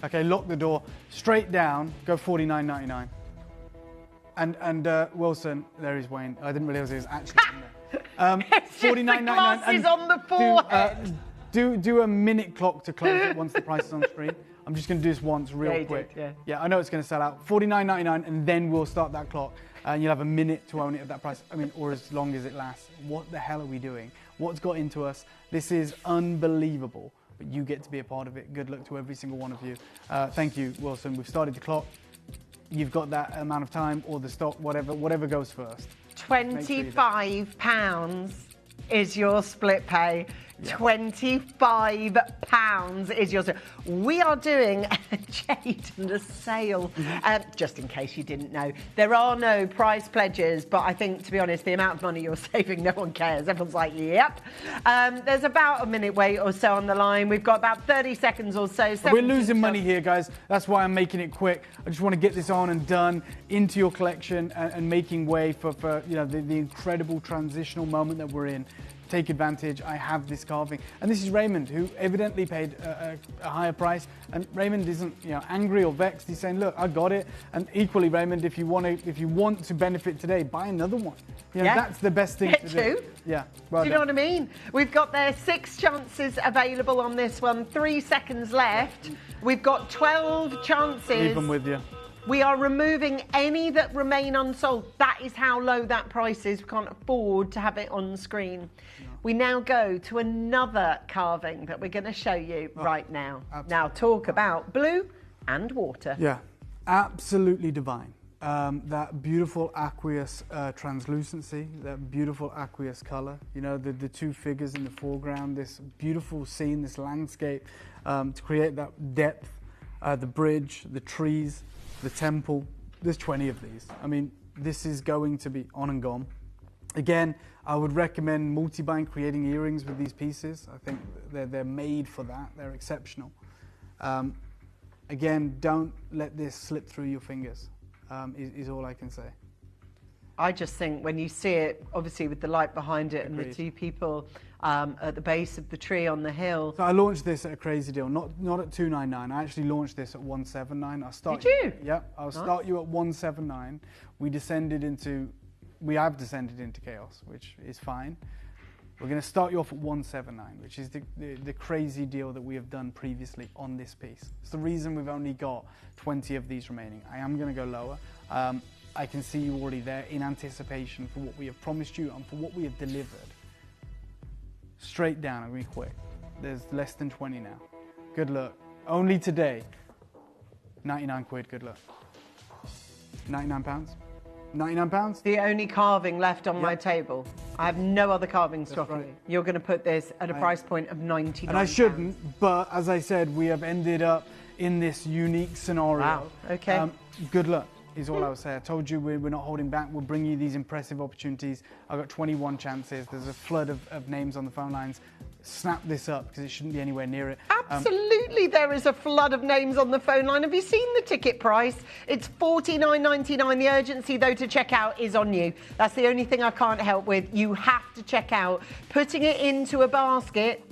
Okay, lock the door. Straight down, go $49.99. And Wilson, there is Wayne. I didn't realise he was actually in there. $49.99. Glasses on the forehead. Do a minute clock to close it once the price is on screen. I'm just going to do this once real quick. Yeah, I know it's going to sell out. $49.99, and then we'll start that clock. And you'll have a minute to own it at that price. I mean, or as long as it lasts. What the hell are we doing? What's got into us? This is unbelievable. But you get to be a part of it. Good luck to every single one of you. Thank you, Wilson. We've started the clock. You've got that amount of time, or the stock, whatever goes first. £25 is your split pay. Yeah. £25 is yours. We are doing a jade and a sale. Just in case you didn't know, there are no prize pledges, but I think, to be honest, the amount of money you're saving, no one cares. Everyone's like, yep. There's about a minute wait or so on the line. We've got about 30 seconds or so. We're losing money here, guys. That's why I'm making it quick. I just want to get this on and done into your collection and making way for you know, the incredible transitional moment that we're in. take advantage. I have this carving. And this is Raymond, who evidently paid a higher price. And Raymond isn't, you know, angry or vexed. He's saying, look, I got it. And equally, Raymond, if you want to benefit today, buy another one. You know, that's the best thing to do. Yeah. Well do you know what I mean? We've got there 6 chances available on this one, 3 seconds left. We've got 12 chances. Leave them with you. We are removing any that remain unsold. That is how low that price is. We can't afford to have it on screen. No. We now go to another carving that we're going to show you right now. Absolutely. Now talk about blue and water. Yeah, absolutely divine. That beautiful aqueous translucency, that beautiful aqueous color. You know, the 2 figures in the foreground, this beautiful scene, this landscape, to create that depth, the bridge, the trees, the temple. There's 20 of these. I mean, this is going to be on and gone. Again, I would recommend multi-buying, creating earrings with these pieces. I think they're made for that. They're exceptional. Again, don't let this slip through your fingers, is all I can say. I just think when you see it, obviously with the light behind it. Agreed. And the 2 people at the base of the tree on the hill. So I launched this at a crazy deal, not at $299. I actually launched this at $179. Did you? Yeah, I'll start you at $179. We have descended into chaos, which is fine. We're going to start you off at $179, which is the crazy deal that we have done previously on this piece. It's the reason we've only got 20 of these remaining. I am going to go lower. I can see you already there in anticipation for what we have promised you and for what we have delivered. Straight down, I'm going to be quick. There's less than 20 now. Good luck. Only today, 99 quid, good luck. 99 pounds? 99 pounds? The only carving left on my table. I have no other carving stock. Right. You're going to put this at a price point of 99. And I shouldn't, but as I said, we have ended up in this unique scenario. Wow, okay. Good luck is all I would say. I told you we're not holding back. We'll bring you these impressive opportunities. I've got 21 chances. There's a flood of names on the phone lines. Snap this up because it shouldn't be anywhere near it. Absolutely, there is a flood of names on the phone line. Have you seen the ticket price? It's $49.99. The urgency, though, to check out is on you. That's the only thing I can't help with. You have to check out. Putting it into a basket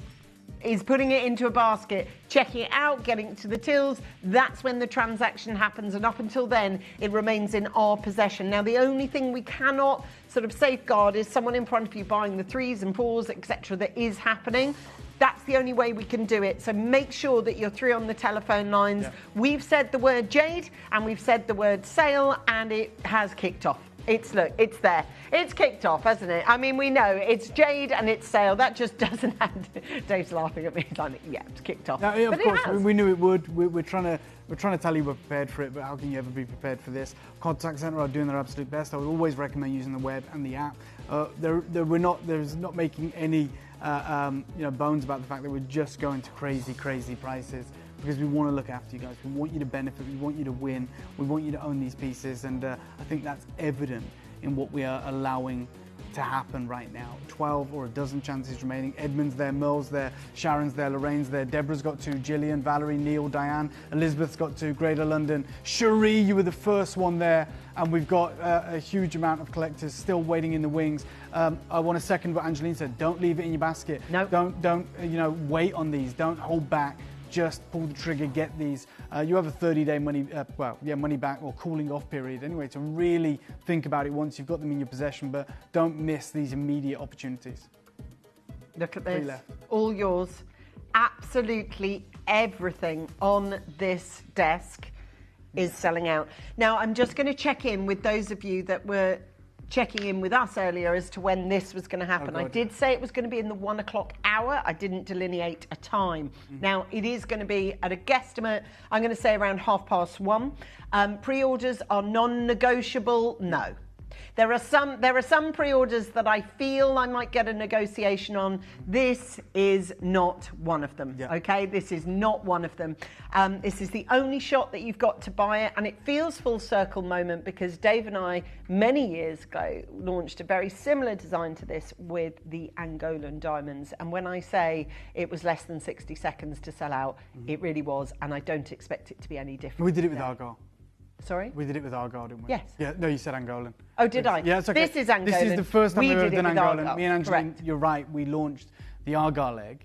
is putting it into a basket, checking it out, getting it to the tills. That's when the transaction happens, and up until then, it remains in our possession. Now, the only thing we cannot sort of safeguard is someone in front of you buying the 3s and 4s, etc. That is happening. That's the only way we can do it. So make sure that you're 3 on the telephone lines. Yeah. We've said the word jade and we've said the word sale, and it has kicked off. Look, it's there. It's kicked off, hasn't it? I mean, we know it's jade and it's sale. That just doesn't have. Dave's laughing at me. He's like, yeah, it's kicked off. Now, yeah, of course, we knew it would. We're trying to tell you we're prepared for it, but how can you ever be prepared for this? Contact Centre are doing their absolute best. I would always recommend using the web and the app. We're not making any bones about the fact that we're just going to crazy prices, because we want to look after you guys. We want you to benefit. We want you to win. We want you to own these pieces. And I think that's evident in what we are allowing to happen right now. 12 or a dozen chances remaining. Edmund's there, Merle's there, Sharon's there, Lorraine's there, Deborah's got 2, Gillian, Valerie, Neil, Diane, Elizabeth's got 2, Greater London. Cherie, you were the first one there. And we've got a huge amount of collectors still waiting in the wings. I want to second what Angeline said. Don't leave it in your basket. No. Don't wait on these. Don't hold back. Just pull the trigger, get these. You have a 30-day money back or cooling off period anyway to really think about it once you've got them in your possession, but don't miss these immediate opportunities. Look at this, all yours. Absolutely everything on this desk is selling out. Now, I'm just going to check in with those of you that were checking in with us earlier as to when this was going to happen. I did say it was going to be in the 1 o'clock hour. I didn't delineate a time. Now, it is going to be at a guesstimate, I'm going to say around 1:30. Pre-orders are non-negotiable. No. There are some pre-orders that I feel I might get a negotiation on. This is not one of them, okay? This is not one of them. This is the only shot that you've got to buy it, and it feels full circle moment because Dave and I, many years ago, launched a very similar design to this with the Angolan diamonds. And when I say it was less than 60 seconds to sell out, it really was, and I don't expect it to be any different. We did it with Argyle. Sorry? We did it with Argyle, didn't we? Yes. Yeah, no, you said Angolan. Oh, did I? Yeah, it's okay. This is Angolan. This is the first time we we've ever did done it with Angolan. Argyle. Me and Angeline, Correct. you're right, we launched the Argyle egg.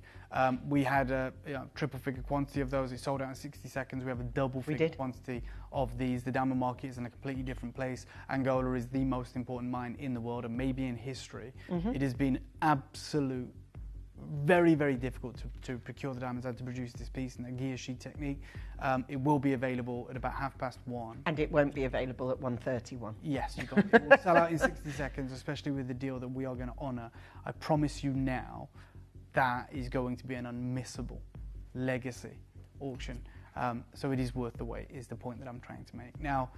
We had a triple figure quantity of those. It sold out in 60 seconds. We have a double figure quantity of these. The diamond market is in a completely different place. Angola is the most important mine in the world and maybe in history. It has been absolute, very, very difficult to procure the diamonds and to produce this piece in the gear sheet technique. It will be available at about 1:30. And it won't be available at 1:31. Yes, you got it. It will sell out in 60 seconds, especially with the deal that we are going to honour. I promise you now, that is going to be an unmissable legacy auction. So it is worth the wait, is the point that I'm trying to make. Now,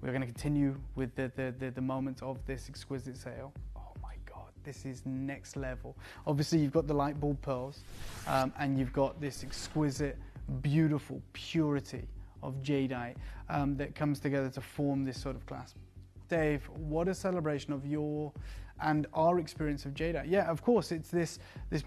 we're going to continue with the moment of this exquisite sale. Oh my God, this is next level. Obviously, you've got the light bulb pearls, and you've got this exquisite, beautiful purity of jadeite that comes together to form this sort of clasp. Dave, what a celebration of your and our experience of jadeite. Yeah, of course, it's this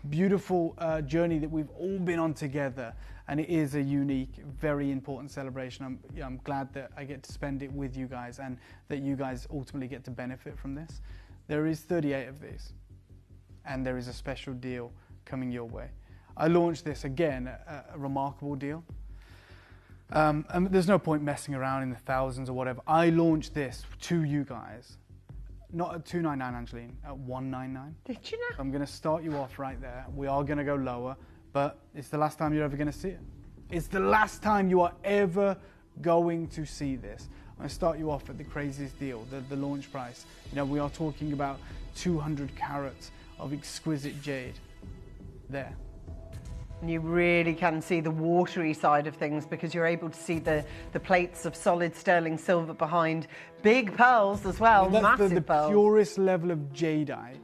beautiful journey that we've all been on together, and it is a unique, very important celebration. I'm glad that I get to spend it with you guys and that you guys ultimately get to benefit from this. There is 38 of these, and there is a special deal coming your way. I launched this, again, a remarkable deal. And there's no point messing around in the thousands or whatever. I launched this to you guys, not at $299, Angeline, at $199. Did you know? So I'm going to start you off right there. We are going to go lower, but it's the last time you're ever going to see it. It's the last time you are ever going to see this. I'm going to start you off at the craziest deal, the launch price. You know, we are talking about 200 carats of exquisite jade there. And you really can see the watery side of things because you're able to see the plates of solid sterling silver behind. Big pearls as well, massive the pearls. Purest level of jadeite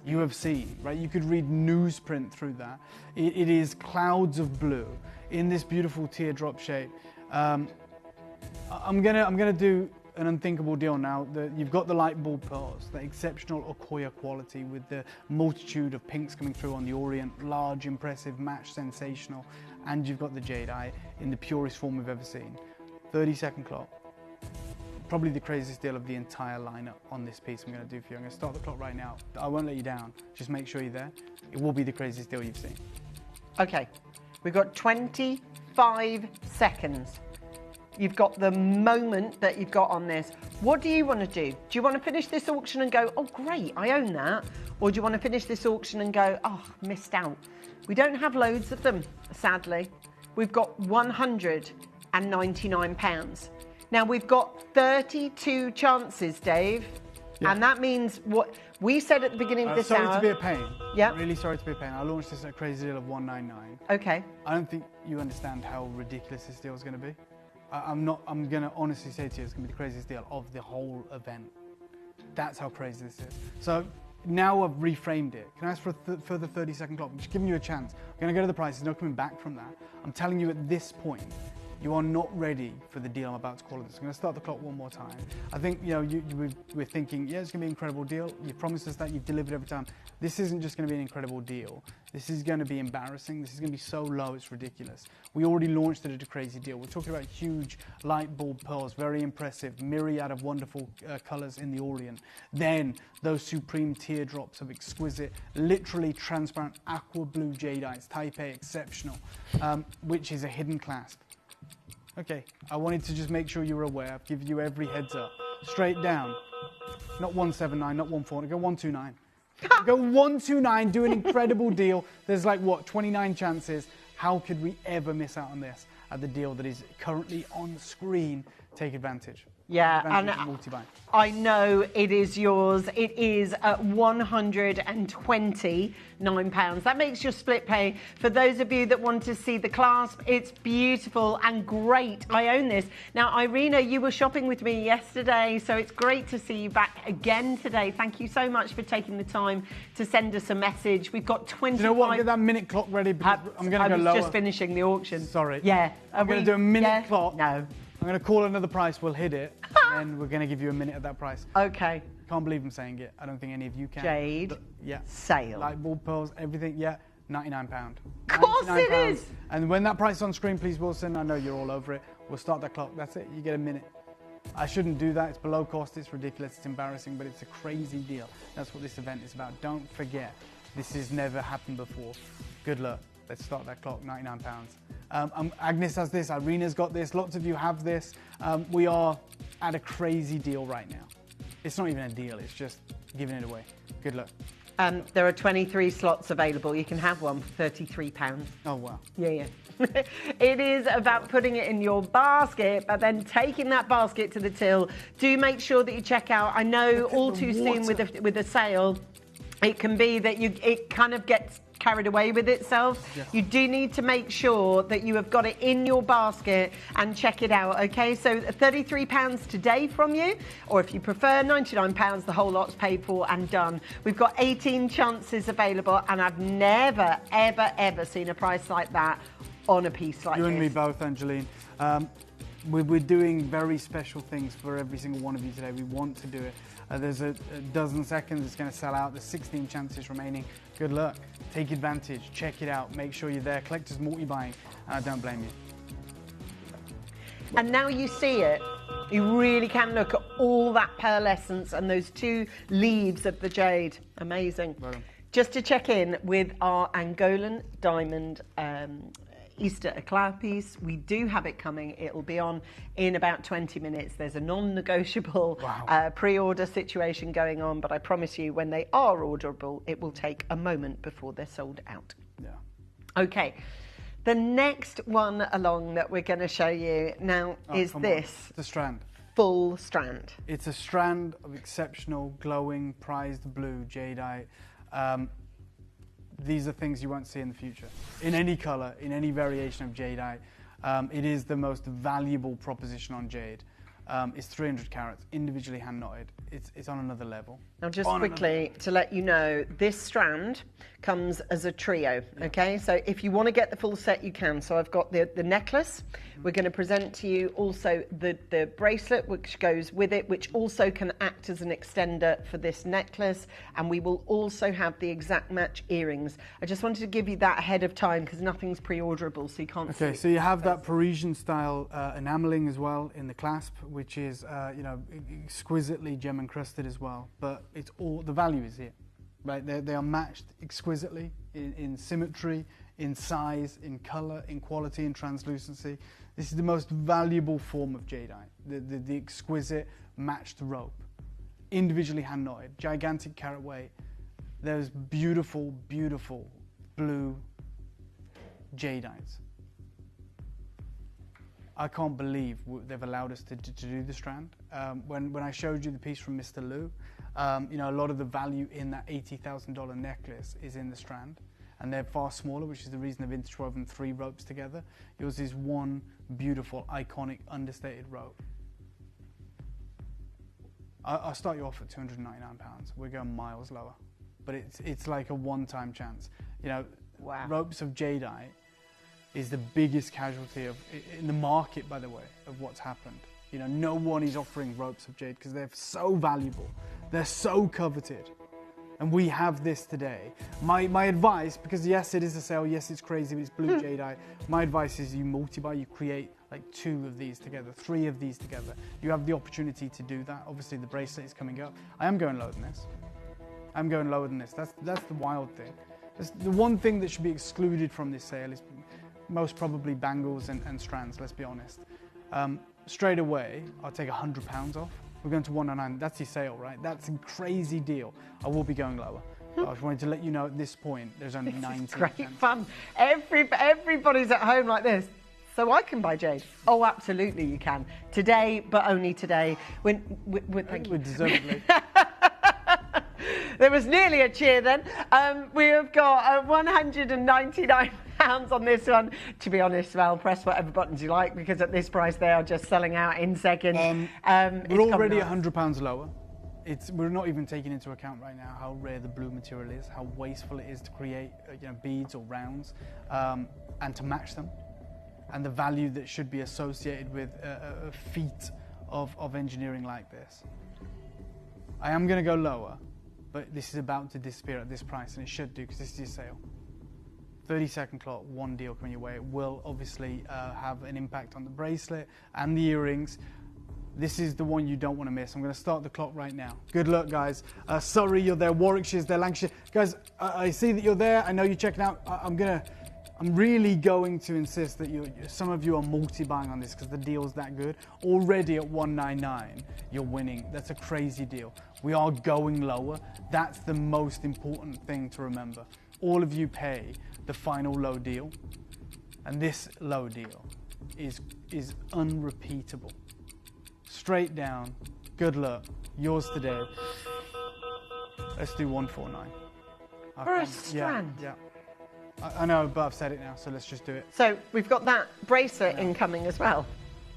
you have seen, right? You could read newsprint through that. It is clouds of blue in this beautiful teardrop shape. I'm gonna do an unthinkable deal now. You've got the light bulb pearls, the exceptional Okoye quality with the multitude of pinks coming through on the orient, large, impressive, match, sensational, and you've got the jadeite in the purest form we've ever seen. 30-second clock. Probably the craziest deal of the entire lineup on this piece I'm going to do for you. I'm going to start the clock right now. I won't let you down. Just make sure you're there. It will be the craziest deal you've seen. Okay, we've got 25 seconds. You've got the moment that you've got on this. What do you want to do? Do you want to finish this auction and go, oh great, I own that? Or do you want to finish this auction and go, oh, missed out? We don't have loads of them, sadly. We've got £199. Now we've got 32 chances, Dave. Yeah. And that means what we said at the beginning of this hour. Sorry to be a pain. Yeah. Really sorry to be a pain. I launched this at a crazy deal of $199. Okay. I don't think you understand how ridiculous this deal is going to be. I'm going to honestly say to you, it's going to be the craziest deal of the whole event. That's how crazy this is. So now I've reframed it. Can I ask for a further 30-second clock? I'm just giving you a chance. I'm going to go to the price. There's no coming back from that. I'm telling you at this point, you are not ready for the deal I'm about to call this. I'm going to start the clock one more time. I think, you know, we're thinking, yeah, it's going to be an incredible deal. You promised us that, you've delivered every time. This isn't just going to be an incredible deal. This is going to be embarrassing. This is going to be so low, it's ridiculous. We already launched it at a crazy deal. We're talking about huge light bulb pearls, very impressive, myriad of wonderful colours in the orient. Then those supreme teardrops of exquisite, literally transparent aqua blue jadeites, type A exceptional, which is a hidden clasp. Okay, I wanted to just make sure you were aware. I've given you every heads up. Straight down. Not 179, not 140, go 129. Go 129, do an incredible deal. There's like, what, 29 chances. How could we ever miss out on this at the deal that is currently on screen? Take advantage. Yeah, and I know it is yours. It is at £129. That makes your split pay. For those of you that want to see the clasp, it's beautiful and great. I own this. Now, Irina, you were shopping with me yesterday, so it's great to see you back again today. Thank you so much for taking the time to send us a message. We've got 25... You know what? Get that minute clock ready. I'm going to go lower. I was just finishing the auction. Sorry. Yeah. I'm going to do a minute clock. No. I'm going to call another price, we'll hit it, and we're going to give you a minute at that price. Okay. Can't believe I'm saying it. I don't think any of you can. Jade. But, yeah. Sale. Light bulb pearls, everything, yeah. £99. Of course it is. And when that price is on screen, please, Wilson, I know you're all over it. We'll start that clock. That's it. You get a minute. I shouldn't do that. It's below cost. It's ridiculous. It's embarrassing, but it's a crazy deal. That's what this event is about. Don't forget, this has never happened before. Good luck. Let's start that clock, £99. Agnes has this, Irina's got this, lots of you have this. We are at a crazy deal right now. It's not even a deal, it's just giving it away. Good luck. There are 23 slots available. You can have one for £33. Oh, wow. Yeah. It is about putting it in your basket, but then taking that basket to the till. Do make sure that you check out. I know all too soon with a sale, it can be that it kind of gets carried away with itself. Yeah. You do need to make sure that you have got it in your basket and check it out, okay? So £33 today from you, or if you prefer £99, the whole lot's paid for and done. We've got 18 chances available, and I've never, ever, ever seen a price like that on a piece like this. You and me both, Angeline. We're doing very special things for every single one of you today. We want to do it. There's a dozen seconds, it's going to sell out. There's 16 chances remaining. Good luck. Take advantage. Check it out. Make sure you're there. Collectors multi-buying. I don't blame you. And now you see it, you really can look at all that pearlescence and those two leaves of the jade. Amazing. Well done. Just to check in with our Angolan diamond Easter eclat piece. We do have it coming. It'll be on in about 20 minutes. There's a non-negotiable pre-order situation going on, but I promise you when they are orderable, it will take a moment before they're sold out. Yeah. Okay. The next one along that we're going to show you now is this. The strand. Full strand. It's a strand of exceptional, glowing, prized blue jadeite. These are things you won't see in the future. In any color, in any variation of jadeite, it is the most valuable proposition on jade. It's 300 carats, individually hand knotted. It's on another level. Now just quickly to let you know, this strand comes as a trio, okay? So if you want to get the full set, you can. So I've got the necklace. We're going to present to you also the bracelet, which goes with it, which also can act as an extender for this necklace. And we will also have the exact match earrings. I just wanted to give you that ahead of time because nothing's pre-orderable, so you can't see. Okay, so you have that Parisian style enameling as well in the clasp, which is you know, exquisitely gem encrusted as well. But it's all, the value is here, right? They are matched exquisitely in symmetry, in size, in color, in quality, in translucency. This is the most valuable form of jadeite, the exquisite matched rope, individually hand knotted, gigantic carat weight. There's beautiful, beautiful blue jadeites. I can't believe they've allowed us to do the strand. When I showed you the piece from Mr. Liu, you know, a lot of the value in that $80,000 necklace is in the strand, and they're far smaller, which is the reason they've interwoven 3 ropes together. Yours is one beautiful, iconic, understated rope. I'll start you off at £299. We're going miles lower, but it's like a one-time chance. You know, ropes of jadeite is the biggest casualty in the market, by the way, of what's happened. You know, no one is offering ropes of jade because they're so valuable. They're so coveted. And we have this today. My advice, because yes, it is a sale, yes, it's crazy, but it's blue jadeite. My advice is you multi-buy, you create like 2 of these together, 3 of these together. You have the opportunity to do that. Obviously, the bracelet is coming up. I am going lower than this. I'm going lower than this. That's the wild thing. The one thing that should be excluded from this sale is most probably bangles and strands, let's be honest. Straight away, I'll take £100 off. We're going to 199. That's your sale, right? That's a crazy deal. I will be going lower. I just wanted to let you know at this point, there's only 19. Great fun. Everybody's at home like this. So I can buy jade. Oh, absolutely you can. Today, but only today. Thank you. Deservedly. There was nearly a cheer then. We have got £199 on this one. To be honest, well, press whatever buttons you like because at this price they are just selling out in seconds. We're already £100 lower. We're not even taking into account right now how rare the blue material is, how wasteful it is to create beads or rounds and to match them, and the value that should be associated with a feat of engineering like this. I am going to go lower, but this is about to disappear at this price, and it should do because this is your sale. 30-second clock, 1 deal coming your way. It will obviously have an impact on the bracelet and the earrings. This is the one you don't want to miss. I'm going to start the clock right now. Good luck, guys. Surrey, you're there. Warwickshire's there. Lancashire. Guys, I see that you're there. I know you're checking out. I'm really going to insist that some of you are multi-buying on this because the deal's that good. Already at $199, you're winning. That's a crazy deal. We are going lower. That's the most important thing to remember. All of you pay the final low deal, and this low deal is unrepeatable. Straight down. Good luck. Yours today. Let's do 149. For a strand. Yeah. I know, but I've said it now, so let's just do it. So we've got that bracelet incoming as well,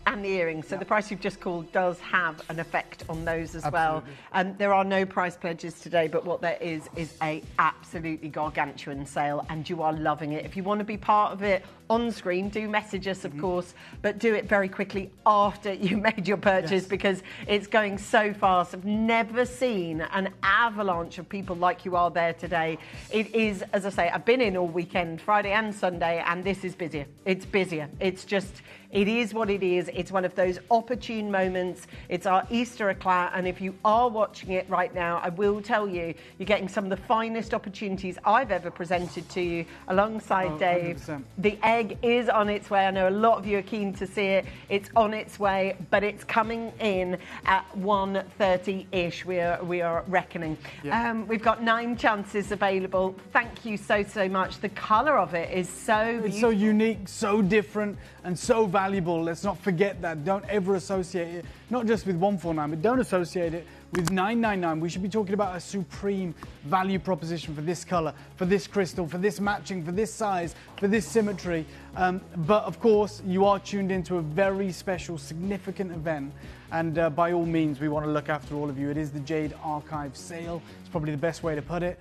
and the earrings. So the price you've just called does have an effect on those as well. And there are no price pledges today, but what there is a absolutely gargantuan sale, and you are loving it. If you want to be part of it on screen, do message us, of course, but do it very quickly after you made your purchase because it's going so fast. I've never seen an avalanche of people like you are there today. It is, as I say, I've been in all weekend, Friday and Sunday, and this is busier. It's busier. It's just, it is what it is. It's one of those opportune moments. It's our Easter eclat, and if you are watching it right now, I will tell you, you're getting some of the finest opportunities I've ever presented to you alongside Dave. 100%. The egg is on its way. I know a lot of you are keen to see it. It's on its way, but it's coming in at 1:30-ish. We are reckoning. Yeah. We've got 9 chances available. Thank you so much. The colour of it is so beautiful. It's so unique, so different, and so valuable. Let's not forget that. Don't ever associate it, not just with 149, but don't associate it with 999. We should be talking about a supreme value proposition for this color, for this crystal, for this matching, for this size, for this symmetry. But of course, you are tuned into a very special, significant event. And by all means, we want to look after all of you. It is the Jade Archive sale. It's probably the best way to put it.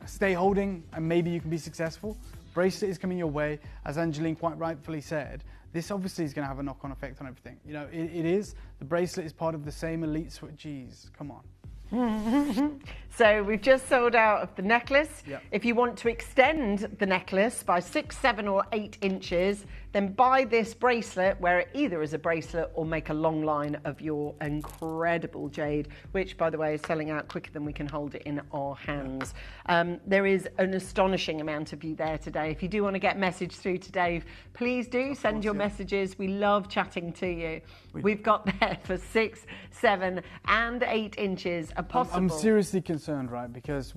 Stay holding and maybe you can be successful. Bracelet is coming your way. As Angeline quite rightfully said, this obviously is going to have a knock-on effect on everything. You know, it is. The bracelet is part of the same elite suite. Geez, come on. So we've just sold out of the necklace. Yep. If you want to extend the necklace by 6, 7 or 8 inches, then buy this bracelet where it either is a bracelet or make a long line of your incredible jade, which by the way is selling out quicker than we can hold it in our hands. There is an astonishing amount of you there today. If you do want to get a message through to Dave, please do send your messages. We love chatting to you. We've got there for 6, 7 and 8 inches are possible. I'm seriously concerned, right? Because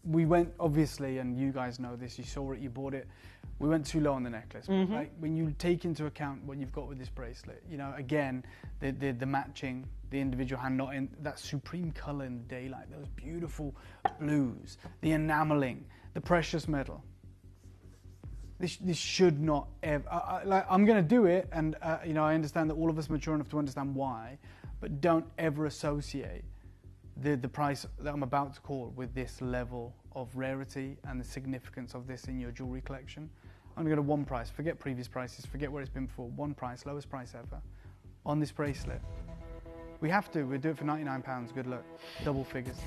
we went, obviously, and you guys know this, you saw it, you bought it, we went too low on the necklace. Right? When you take into account what you've got with this bracelet, you know, again, the matching, the individual hand knot, in that supreme color in the daylight, those beautiful blues, the enameling, the precious metal. This should not ever, I'm going to do it, and you know, I understand that all of us are mature enough to understand why, but don't ever associate the price that I'm about to call with this level of rarity and the significance of this in your jewelry collection. I'm going to go to one price, forget previous prices, forget where it's been before, one price, lowest price ever, on this bracelet. We have to, we'll do it for £99, good luck, double figures.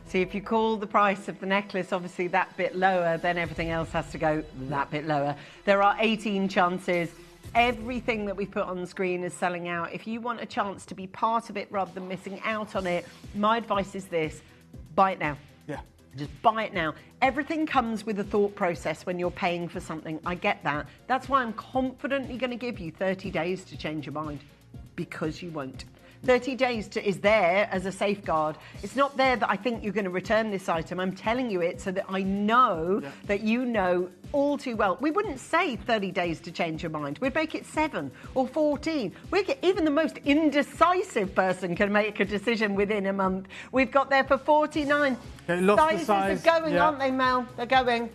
See, if you call the price of the necklace obviously that bit lower, then everything else has to go that bit lower. There are 18 chances. Everything that we put on the screen is selling out. If you want a chance to be part of it rather than missing out on it, my advice is this: buy it now. Yeah. Just buy it now. Everything comes with a thought process when you're paying for something. I get that. That's why I'm confidently going to give you 30 days to change your mind, because you won't. 30 days is there as a safeguard. It's not there that I think you're going to return this item. I'm telling you it so that I know that you know all too well. We wouldn't say 30 days to change your mind. We'd make it 7 or 14. Even the most indecisive person can make a decision within a month. We've got there for 49. Sizes are going, aren't they, Mel? They're going.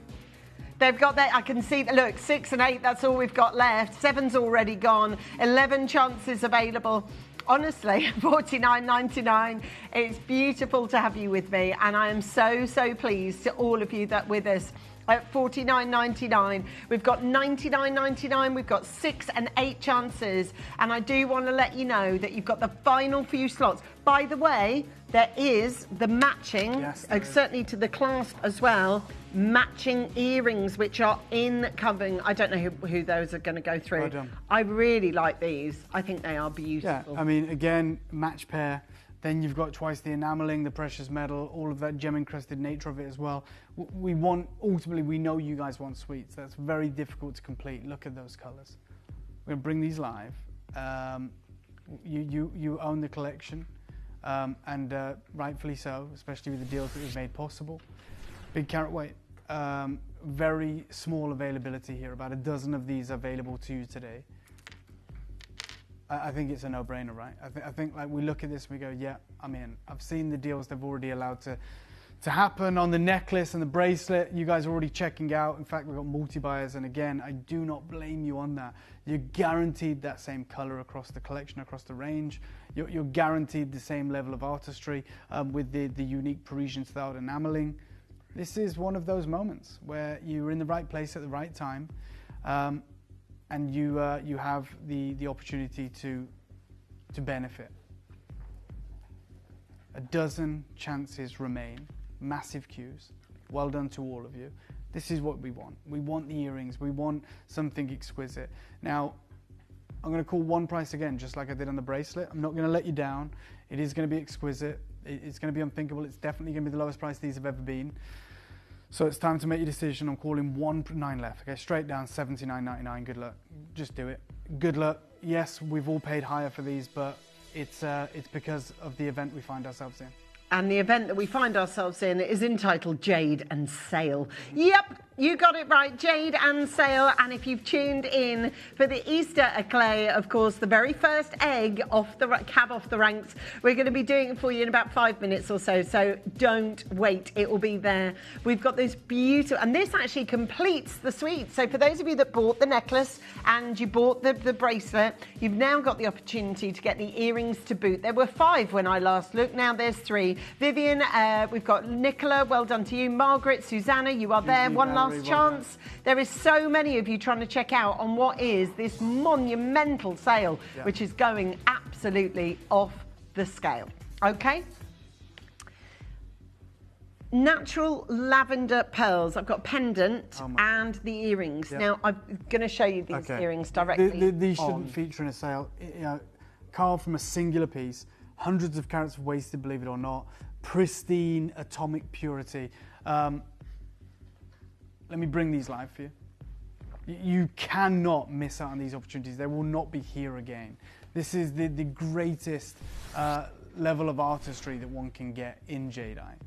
They've got that, I can see, look, 6 and 8, that's all we've got left. 7's already gone. 11 chances available. Honestly, $49.99. It's beautiful to have you with me, and I am so pleased to all of you that are with us at $49.99. We've got $99.99. We've got 6 and 8 chances, and I do want to let you know that you've got the final few slots. By the way, there is the matching, certainly to the clasp as well. matching earrings, which are incoming. I don't know who those are going to go through. Well done. I really like these. I think they are beautiful. Yeah, I mean, again, match pair. Then you've got twice the enameling, the precious metal, all of that gem-encrusted nature of it as well. We want, ultimately, we know you guys want sweets. That's very difficult to complete. Look at those colours. We're going to bring these live. You own the collection, and rightfully so, especially with the deals that we've made possible. Big carat weight. Very small availability here. About a dozen of these available to you today. I think it's a no-brainer, right? I think like we look at this and we go, yeah, I'm in. I've seen the deals they've already allowed to happen on the necklace and the bracelet. You guys are already checking out. In fact, we've got multi-buyers, and again, I do not blame you on that. You're guaranteed that same color across the collection, across the range. You're guaranteed the same level of artistry with the unique Parisian style enameling. This is one of those moments where you're in the right place at the right time. And you have the opportunity to benefit. A dozen chances remain, massive queues. Well done to all of you. This is what we want. We want the earrings. We want something exquisite. Now, I'm going to call one price again, just like I did on the bracelet. I'm not going to let you down. It is going to be exquisite. It's going to be unthinkable. It's definitely going to be the lowest price these have ever been. So it's time to make your decision. I'm calling 9 left. Okay, straight down, $79.99. Good luck. Just do it. Good luck. Yes, we've all paid higher for these, but it's because of the event we find ourselves in. And the event that we find ourselves in is entitled Jade and Sale. Yep, you got it right, Jade and Sale. And if you've tuned in for the Easter eclat, of course, the very first egg off the cab off the ranks, we're going to be doing it for you in about 5 minutes or so. So don't wait, it will be there. We've got this beautiful, and this actually completes the suite. So for those of you that bought the necklace and you bought the bracelet, you've now got the opportunity to get the earrings to boot. There were 5 when I last looked. Now there's 3. Vivian, we've got Nicola, well done to you. Margaret, Susanna, you are there. One last chance. There is so many of you trying to check out on what is this monumental sale, which is going absolutely off the scale. Okay? Natural lavender pearls. I've got pendant and the earrings. Now, I'm going to show you these earrings directly. These shouldn't feature in a sale. You know, carved from a singular piece. Hundreds of carats of wasted, believe it or not. Pristine atomic purity. Let me bring these live for you. You cannot miss out on these opportunities. They will not be here again. This is the greatest level of artistry that one can get in jadeite.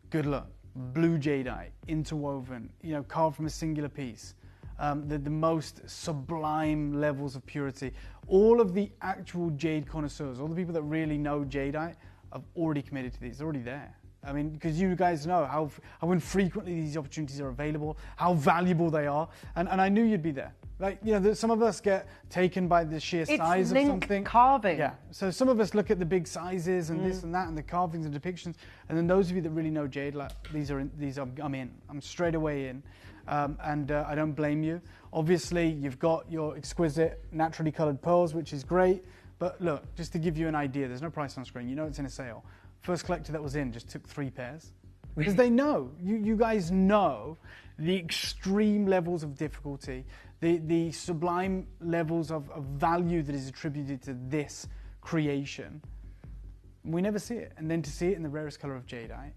Good luck. Blue jadeite, interwoven, you know, carved from a singular piece. The most sublime levels of purity. All of the actual jade connoisseurs, all the people that really know jadeite, have already committed to these. They're already there. I mean, because you guys know how infrequently these opportunities are available, how valuable they are, and I knew you'd be there. Like, you know, some of us get taken by the sheer size of something. Carving. Yeah. So some of us look at the big sizes and this and that and the carvings and depictions, and then those of you that really know jade, like I'm in. I'm straight away in. I don't blame you. Obviously, you've got your exquisite, naturally coloured pearls, which is great. But look, just to give you an idea, there's no price on screen. You know it's in a sale. First collector that was in just took 3 pairs. Because they know, you guys know the extreme levels of difficulty, the sublime levels of value that is attributed to this creation. We never see it. And then to see it in the rarest colour of jadeite,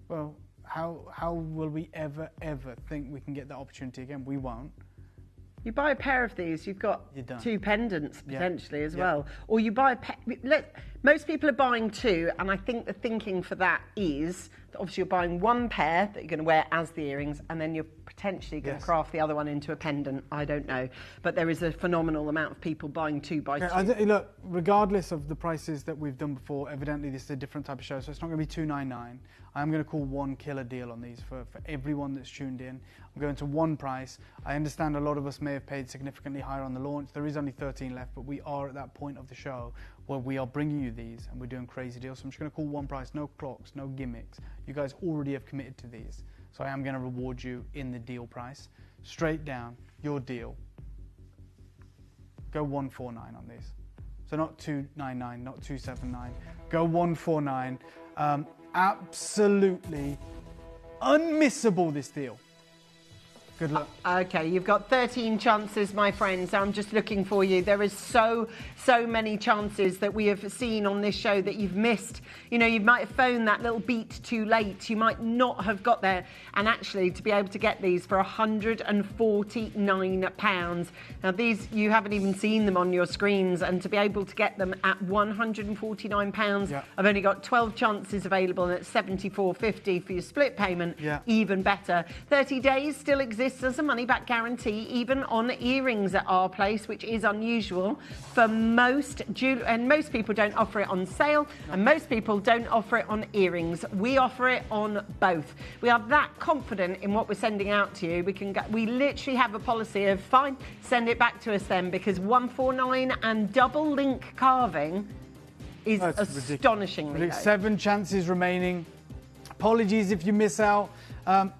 well, how will we ever think we can get that opportunity again? We won't. You buy a pair of these, you've got 2 pendants potentially as well. Or you buy most people are buying 2, and I think the thinking for that is that obviously you're buying 1 pair that you're going to wear as the earrings, and then you're potentially going to craft the other one into a pendant. I don't know. But there is a phenomenal amount of people buying 2 by 2. Look, regardless of the prices that we've done before, evidently this is a different type of show, so it's not going to be $2.99. I'm going to call one killer deal on these for everyone that's tuned in. I'm going to one price. I understand a lot of us may have paid significantly higher on the launch. There is only 13 left, but we are at that point of the show where we are bringing you these and we're doing crazy deals. So I'm just going to call one price, no clocks, no gimmicks. You guys already have committed to these. So I am going to reward you in the deal price. Straight down, your deal. Go 149 on these. So not 299, not 279. Go 149. Absolutely Unmissable, this deal. Good luck. Okay, you've got 13 chances, my friends. I'm just looking for you. There is so many chances that we have seen on this show that you've missed. You know, you might have phoned that little beat too late. You might not have got there. And actually, to be able to get these for £149. Now, these, you haven't even seen them on your screens. And to be able to get them at £149, yeah. I've only got 12 chances available, and it's £74.50 for your split payment. Yeah. Even better. 30 days still exists as a money-back guarantee, even on earrings at our place, which is unusual for most jewelry, and most people don't offer it on sale, and most people don't offer it on earrings. We offer it on both. We are that confident in what we're sending out to you. We literally have a policy of, fine, send it back to us then, because 149 and double link carving is astonishingly low. 7 chances remaining. Apologies if you miss out.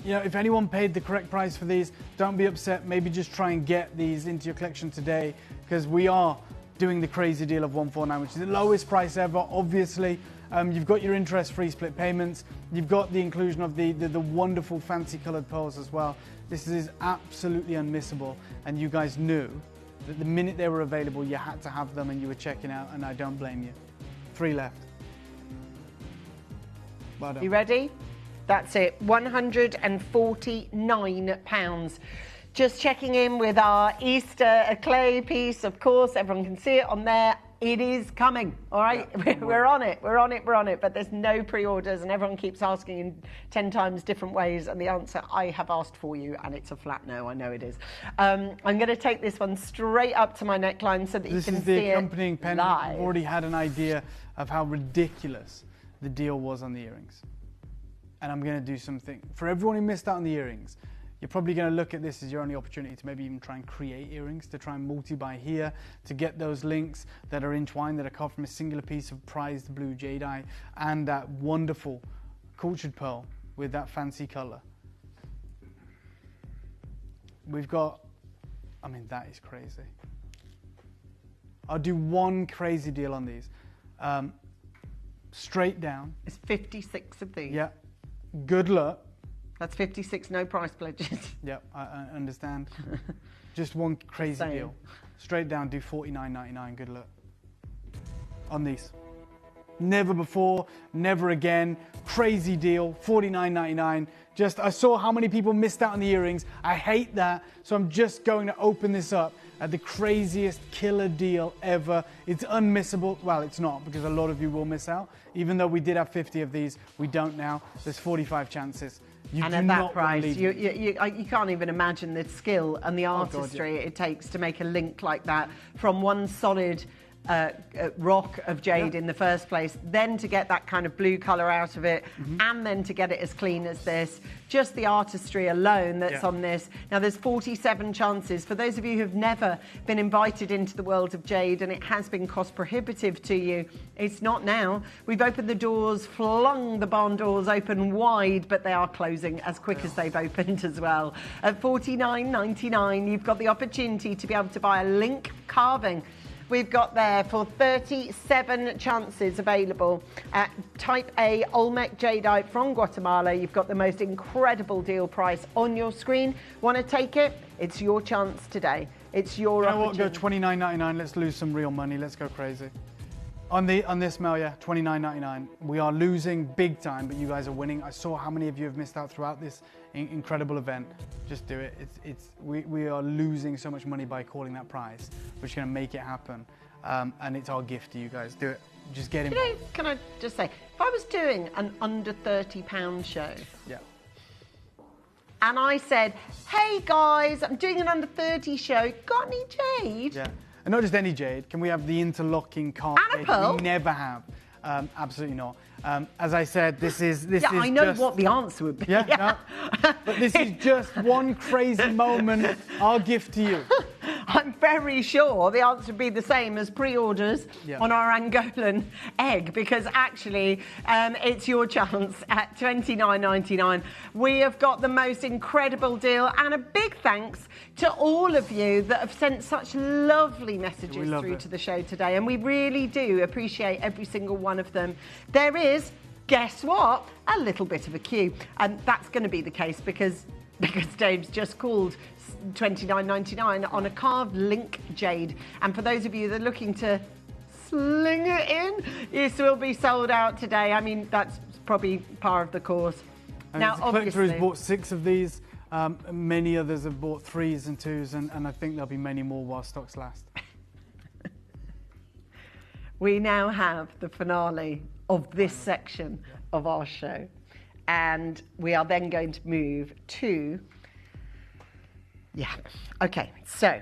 You know, if anyone paid the correct price for these, don't be upset. Maybe just try and get these into your collection today, because we are doing the crazy deal of 149, which is the lowest price ever, obviously. You've got your interest-free split payments. You've got the inclusion of the wonderful fancy colored pearls as well. This is absolutely unmissable, and you guys knew that the minute they were available, you had to have them and you were checking out, and I don't blame you. 3 left. Well done. You ready? That's it, £149. Just checking in with our Easter clay piece, of course, everyone can see it on there. It is coming, all right? Yeah, we're on it, but there's no pre-orders, and everyone keeps asking in 10 times different ways, and the answer I have asked for you, and it's a flat no, I know it is. I'm going to take this one straight up to my neckline so that you can see it live. This is the accompanying pendant. I've already had an idea of how ridiculous the deal was on the earrings. And I'm going to do something. For everyone who missed out on the earrings, you're probably going to look at this as your only opportunity to maybe even try and create earrings, to try and multi-buy here, to get those links that are entwined, that are carved from a singular piece of prized blue jadeite, and that wonderful cultured pearl with that fancy color. We've got, I mean, that is crazy. I'll do one crazy deal on these. Straight down. It's 56 of these. Yeah. Good luck. That's 56, no price pledges. Yep, I understand. Just one crazy deal. Straight down, do $49.99. Good luck. On these. Never before, never again. Crazy deal, $49.99. Just, I saw how many people missed out on the earrings. I hate that, so I'm just going to open this up at the craziest killer deal ever. It's unmissable. Well, it's not, because a lot of you will miss out. Even though we did have 50 of these, we don't now. There's 45 chances. And at that price, you can't even imagine the skill and the artistry it takes to make a link like that from one solid rock of jade in the first place, then to get that kind of blue colour out of it, and then to get it as clean as this. Just the artistry alone that's on this. Now, there's 47 chances. For those of you who've never been invited into the world of jade and it has been cost prohibitive to you, it's not now. We've opened the doors, flung the barn doors open wide, but they are closing as quick as they've opened as well. At $49.99, you've got the opportunity to be able to buy a link carving. We've got there for 37 chances available at Type A Olmec Jadeite from Guatemala. You've got the most incredible deal price on your screen. Want to take it? It's your chance today. It's your opportunity. Go $29.99. Let's lose some real money. Let's go crazy. On this mail, yeah, $29.99. We are losing big time, but you guys are winning. I saw how many of you have missed out throughout this incredible event. Just do it. We are losing so much money by calling that prize. We're just going to make it happen, and it's our gift to you guys. Do it. Just get involved. You know, can I just say, if I was doing an under £30 show, and I said, "Hey guys, I'm doing an under 30 show. Got any jade?" Yeah. And not just any jade. Can we have the interlocking card and a pearl? We never have. Absolutely not. As I said, this is I know what the answer would be. Yeah. No. But this is just one crazy moment. Our gift to you. I'm very sure the answer would be the same as pre-orders on our Angolan egg, because actually it's your chance at $29.99. We have got the most incredible deal, and a big thanks to all of you that have sent such lovely messages through to the show today, and we really do appreciate every single one of them. There is guess what? A little bit of a queue. And that's going to be the case because Dave's just called $29.99 on a carved link jade. And for those of you that are looking to sling it in, this will be sold out today. I mean, that's probably par of the course. And now, the collector obviously, has bought 6 of these. Many others have bought 3s and 2s, and I think there'll be many more while stocks last. We now have the finale of this section of our show. And we are then going to move to... Yeah. Okay, so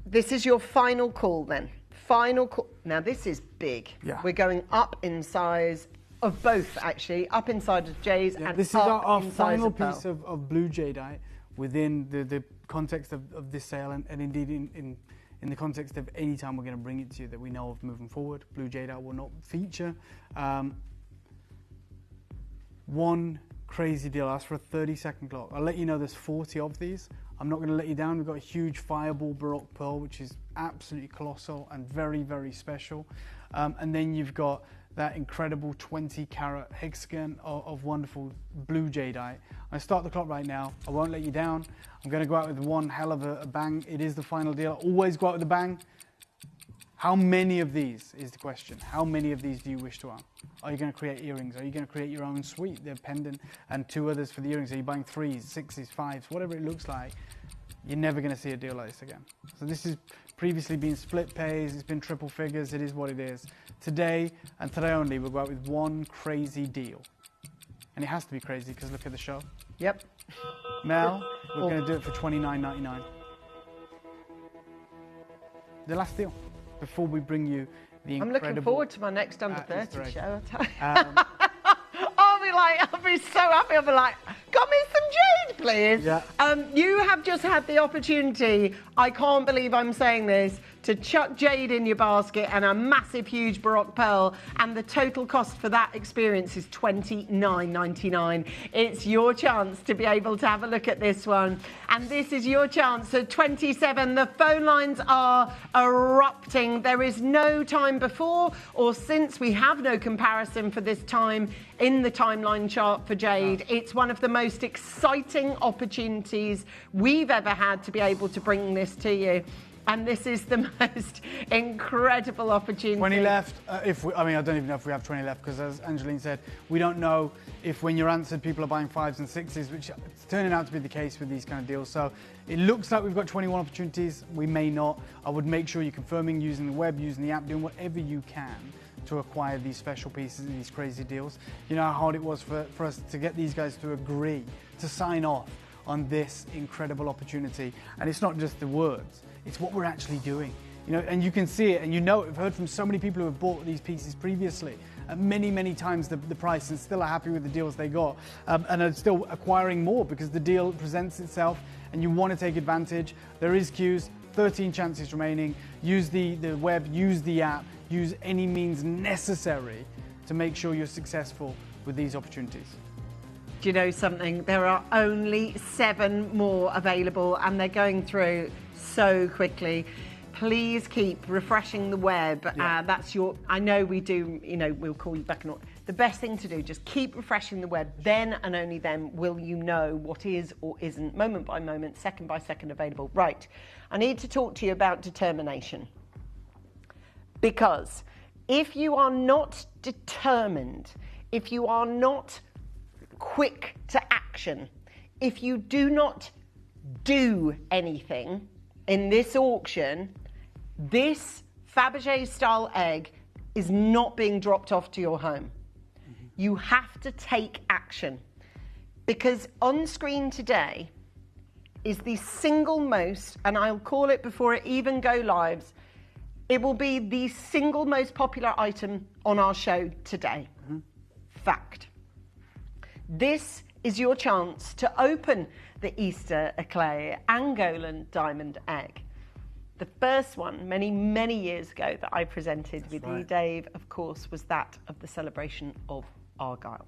this is your final call then. Final call. Now, this is big. Yeah. We're going up in size of both, actually. Up inside of Jay's and this is up our in size final of Pearl. piece of blue jadeite within the context of this sale, and indeed in the context of any time we're going to bring it to you that we know of moving forward. Blue jadeite will not feature. One crazy deal. I asked for a 30-second clock. I'll let you know there's 40 of these. I'm not going to let you down. We've got a huge fireball Baroque pearl, which is absolutely colossal and very, very special. And then you've got that incredible 20-carat hexagon of wonderful blue jadeite. I start the clock right now. I won't let you down. I'm going to go out with one hell of a bang. It is the final deal. I always go out with a bang. How many of these is the question? How many of these do you wish to own? Are you going to create earrings? Are you going to create your own suite, the pendant, and 2 others for the earrings? Are you buying 3s, 6s, 5s, whatever it looks like? You're never going to see a deal like this again. So this has previously been split pays. It's been triple figures. It is what it is. Today, and today only, we'll go out with one crazy deal. And it has to be crazy because look at the show. Yep. Mel, we're going to do it for $29.99. The last deal. Before we bring you the incredible... I'm looking forward to my next under 30 show. I'll be so happy. I'll be like, got me some jade, please. Yeah. You have just had the opportunity, I can't believe I'm saying this, to chuck jade in your basket and a massive, huge Baroque pearl, and the total cost for that experience is $29.99. It's your chance to be able to have a look at this one. And this is your chance at 27. The phone lines are erupting. There is no time before or since. We have no comparison for this time in the timeline chart for jade. It's one of the most exciting opportunities we've ever had to be able to bring this to you. And this is the most incredible opportunity. 20 left. I don't even know if we have 20 left, because as Angeline said, we don't know if when you're answered, people are buying 5s and 6s, which is turning out to be the case with these kind of deals. So it looks like we've got 21 opportunities. We may not. I would make sure you're confirming using the web, using the app, doing whatever you can to acquire these special pieces and these crazy deals. You know how hard it was for us to get these guys to agree to sign off on this incredible opportunity. And it's not just the words. It's what we're actually doing, you know, and you can see it, and you know, I've heard from so many people who have bought these pieces previously at many times the price, and still are happy with the deals they got, and are still acquiring more because the deal presents itself and you want to take advantage. There is queues, 13 chances remaining. Use the web, use the app, use any means necessary to make sure you're successful with these opportunities. Do you know something? There are only 7 more available, and they're going through so quickly. Please keep refreshing the web. Yeah. That's your, I know we do, you know, we'll call you back and all. The best thing to do, just keep refreshing the web. Then and only then will you know what is or isn't, moment by moment, second by second available. Right, I need to talk to you about determination. Because if you are not determined, if you are not quick to action, if you do not do anything in this auction, this Fabergé style egg is not being dropped off to your home. You have to take action, because on screen today is the single most, and I'll call it before it even go live, it will be the single most popular item on our show today. Fact. This is your chance to open the Easter Eclair Angolan diamond egg. The first one, many years ago, that I presented with you, Dave, of course, was that of the celebration of Argyle.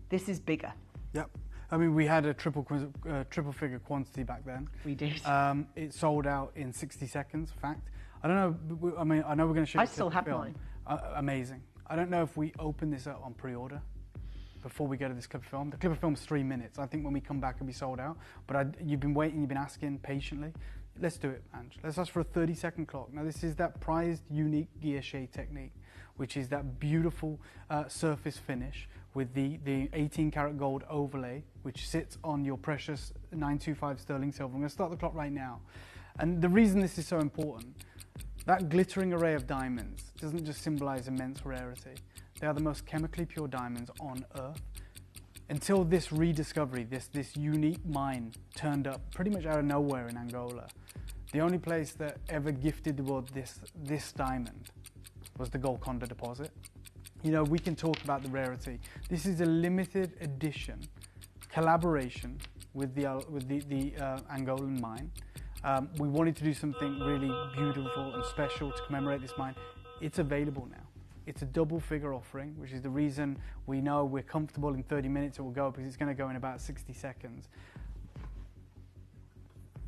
This is bigger. Yep. I mean, we had a triple figure quantity back then. We did. It sold out in 60 seconds, fact. I don't know, I mean, I know we're going to show you. I still have mine. Amazing. I don't know if we open this up on pre-order. before we go to this clip of film. The clip of film's 3 minutes. I think when we come back it'll be sold out. But you've been waiting, you've been asking patiently. Let's do it, Ange. Let's ask for a 30-second clock. Now this is that prized, unique guilloche technique, which is that beautiful surface finish with the 18-karat gold overlay, which sits on your precious 925 sterling silver. I'm going to start the clock right now. And the reason this is so important, that glittering array of diamonds doesn't just symbolize immense rarity. They are the most chemically pure diamonds on Earth. Until this rediscovery, this unique mine turned up pretty much out of nowhere in Angola, the only place that ever gifted the world this diamond was the Golconda deposit. You know, we can talk about the rarity. This is a limited edition collaboration with the Angolan mine. We wanted to do something really beautiful and special to commemorate this mine. It's available now. It's a double figure offering, which is the reason we know we're comfortable in 30 minutes it will go, because it's going to go in about 60 seconds.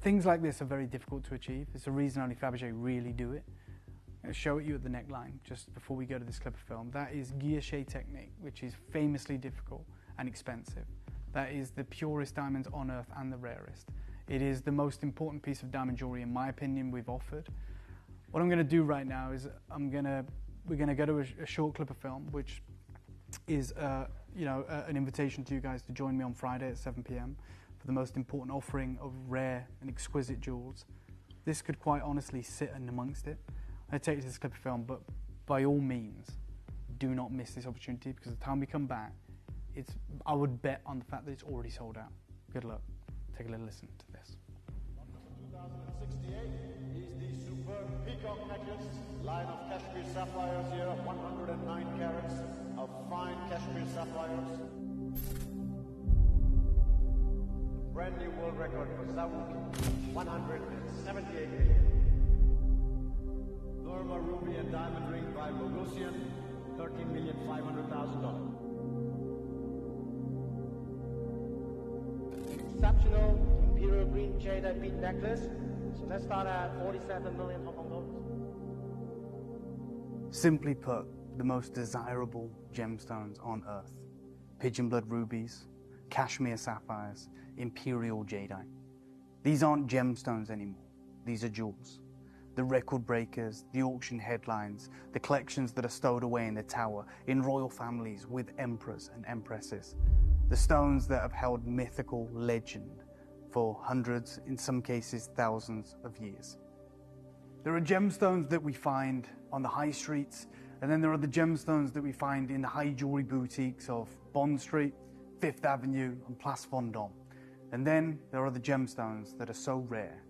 Things like this are very difficult to achieve. It's the reason only Fabergé really do it. I'm going to show it you at the neckline just before we go to this clip of film. That is guilloche technique, which is famously difficult and expensive. That is the purest diamonds on Earth and the rarest. It is the most important piece of diamond jewelry, in my opinion, we've offered. What I'm going to do right now is we're going to go to a short clip of film, which is an invitation to you guys to join me on Friday at 7 p.m. for the most important offering of rare and exquisite jewels. This could quite honestly sit in amongst it. I take you to this clip of film, but by all means, do not miss this opportunity, because the time we come back, I would bet on the fact that it's already sold out. Good luck. Take a little listen to this. 2068 is the superb peacock necklace, line of Kashmir sapphires here, 109 carats of fine Kashmir sapphires. Brand new world record for Zawuk, 178 million. Norma ruby and diamond ring by Bogosian, $13,500,000. Exceptional imperial green Jadeite bead necklace. So let's start at 47 million Hong Kong dollars. Simply put, the most desirable gemstones on Earth. Pigeon blood rubies, cashmere sapphires, imperial jadeite. These aren't gemstones anymore. These are jewels. The record breakers, the auction headlines, the collections that are stowed away in the tower, in royal families with emperors and empresses. The stones that have held mythical legend for hundreds, in some cases thousands of years. There are gemstones that we find on the high streets, and then there are the gemstones that we find in the high jewelry boutiques of Bond Street, Fifth Avenue, and Place Vendôme. And then there are the gemstones that are so rare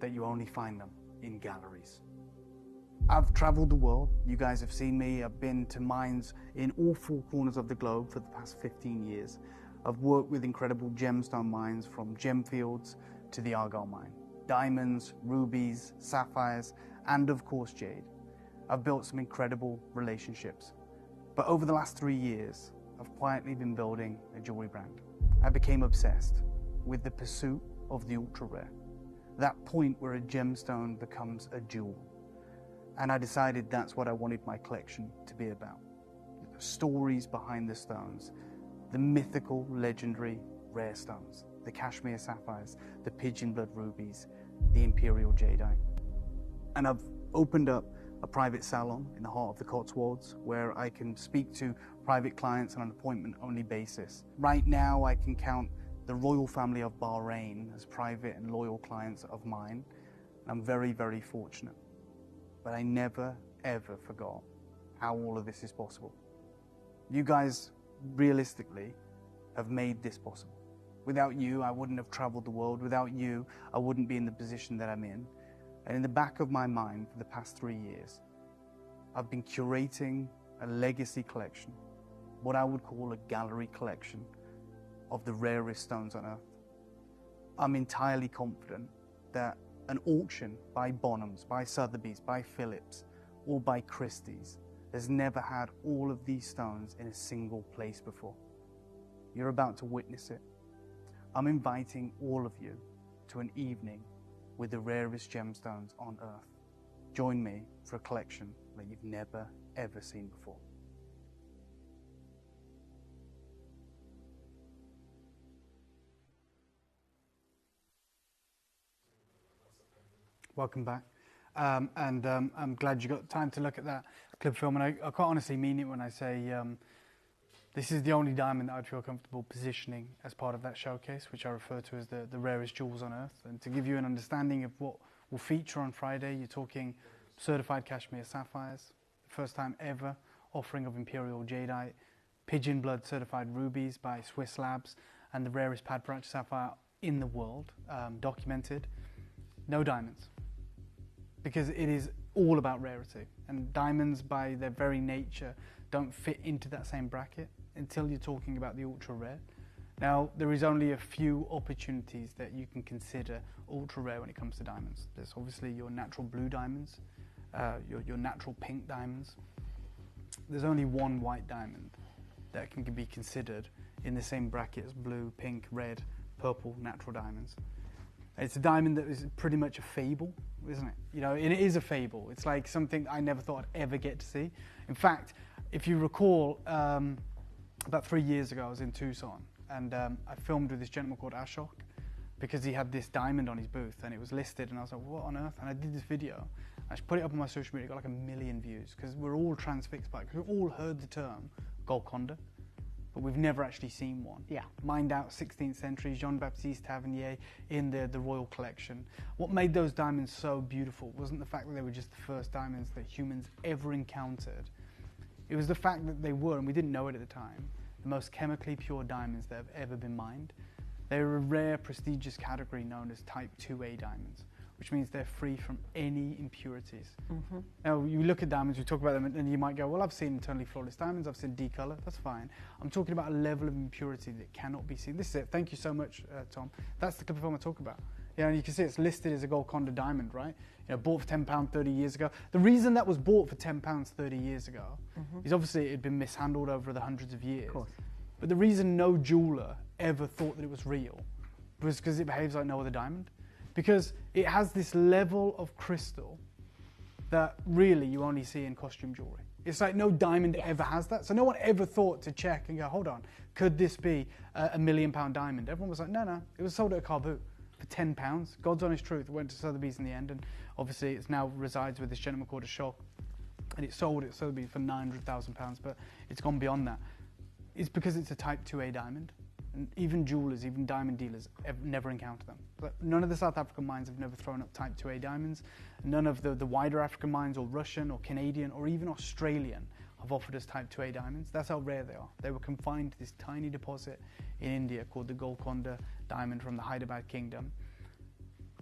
that you only find them in galleries. I've traveled the world. You guys have seen me. I've been to mines in all four corners of the globe for the past 15 years. I've worked with incredible gemstone mines, from Gemfields to the Argyle mine. Diamonds, rubies, sapphires, and of course jade. I've built some incredible relationships. But over the last 3 years, I've quietly been building a jewelry brand. I became obsessed with the pursuit of the ultra rare. That point where a gemstone becomes a jewel. And I decided that's what I wanted my collection to be about. The stories behind the stones, the mythical, legendary, rare stones, the cashmere sapphires, the pigeon blood rubies, the imperial jadeite. And I've opened up a private salon in the heart of the Cotswolds where I can speak to private clients on an appointment-only basis. Right now, I can count the royal family of Bahrain as private and loyal clients of mine. I'm very, very fortunate. But I never, ever forgot how all of this is possible. You guys, realistically, have made this possible. Without you, I wouldn't have traveled the world. Without you, I wouldn't be in the position that I'm in. And in the back of my mind for the past 3 years, I've been curating a legacy collection, what I would call a gallery collection of the rarest stones on Earth. I'm entirely confident that an auction by Bonhams, by Sotheby's, by Phillips, or by Christie's has never had all of these stones in a single place before. You're about to witness it. I'm inviting all of you to an evening with the rarest gemstones on Earth. Join me for a collection that you've never, ever seen before. Welcome back. I'm glad you got time to look at that clip film. And I quite honestly mean it when I say this is the only diamond that I'd feel comfortable positioning as part of that showcase, which I refer to as the rarest jewels on earth. And to give you an understanding of what will feature on Friday, you're talking certified cashmere sapphires, first time ever offering of imperial jadeite, pigeon blood certified rubies by Swiss Labs, and the rarest pad branch sapphire in the world, documented. No diamonds, because it is all about rarity, and diamonds by their very nature don't fit into that same bracket until you're talking about the ultra rare. Now, there is only a few opportunities that you can consider ultra rare when it comes to diamonds. There's obviously your natural blue diamonds, your natural pink diamonds. There's only one white diamond that can be considered in the same bracket as blue, pink, red, purple natural diamonds. It's a diamond that is pretty much a fable, isn't it? You know, it is a fable. It's like something I never thought I'd ever get to see. In fact, if you recall, about 3 years ago, I was in Tucson, and I filmed with this gentleman called Ashok, because he had this diamond on his booth, and it was listed, and I was like, what on earth? And I did this video. I put it up on my social media, it got like 1 million views, because we're all transfixed by it, because we've all heard the term Golconda, but we've never actually seen one. Yeah. Mined out 16th century, Jean-Baptiste Tavernier in the Royal Collection. What made those diamonds so beautiful wasn't the fact that they were just the first diamonds that humans ever encountered. It was the fact that they were, and we didn't know it at the time, the most chemically pure diamonds that have ever been mined. They're a rare, prestigious category known as Type 2A diamonds, which means they're free from any impurities. Mm-hmm. Now, you look at diamonds, we talk about them, and you might go, well, I've seen internally flawless diamonds, I've seen D-color, that's fine. I'm talking about a level of impurity that cannot be seen. This is it. Thank you so much, Tom. That's the clip of film I talk about. Yeah, and you can see it's listed as a Golconda diamond, right? You know, bought for £10 30 years ago. The reason that was bought for £10 30 years ago is obviously it had been mishandled over the hundreds of years. Of course. But the reason no jeweler ever thought that it was real was because it behaves like no other diamond. Because it has this level of crystal that really you only see in costume jewelry. It's like no diamond ever has that. So no one ever thought to check and go, hold on, could this be a £1 million diamond? Everyone was like, no, it was sold at a car boot for £10. God's honest truth. It went to Sotheby's in the end, and obviously it's now resides with this gentleman called Ashok, and it sold at Sotheby's for £900,000, but it's gone beyond that. It's because it's a Type 2A diamond. And even jewelers, even diamond dealers, have never encountered them. But none of the South African mines have never thrown up Type 2A diamonds. None of the wider African mines, or Russian, or Canadian, or even Australian, have offered us Type 2A diamonds. That's how rare they are. They were confined to this tiny deposit in India called the Golconda diamond from the Hyderabad Kingdom.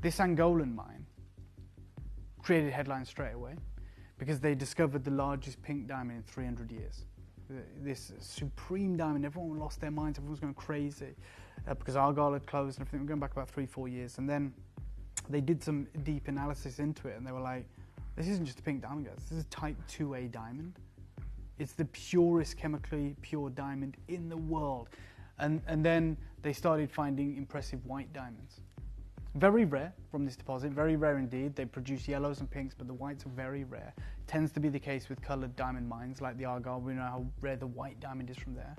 This Angolan mine created headlines straight away because they discovered the largest pink diamond in 300 years. This supreme diamond, everyone lost their minds, everyone was going crazy because Argyle had closed and everything. We're going back about 3-4 years, and then they did some deep analysis into it, and they were like, this isn't just a pink diamond, guys, this is a Type 2A diamond. It's the purest chemically pure diamond in the world. And then they started finding impressive white diamonds. Very rare from this deposit, very rare indeed. They produce yellows and pinks, but the whites are very rare. Tends to be the case with coloured diamond mines like the Argyle. We know how rare the white diamond is from there.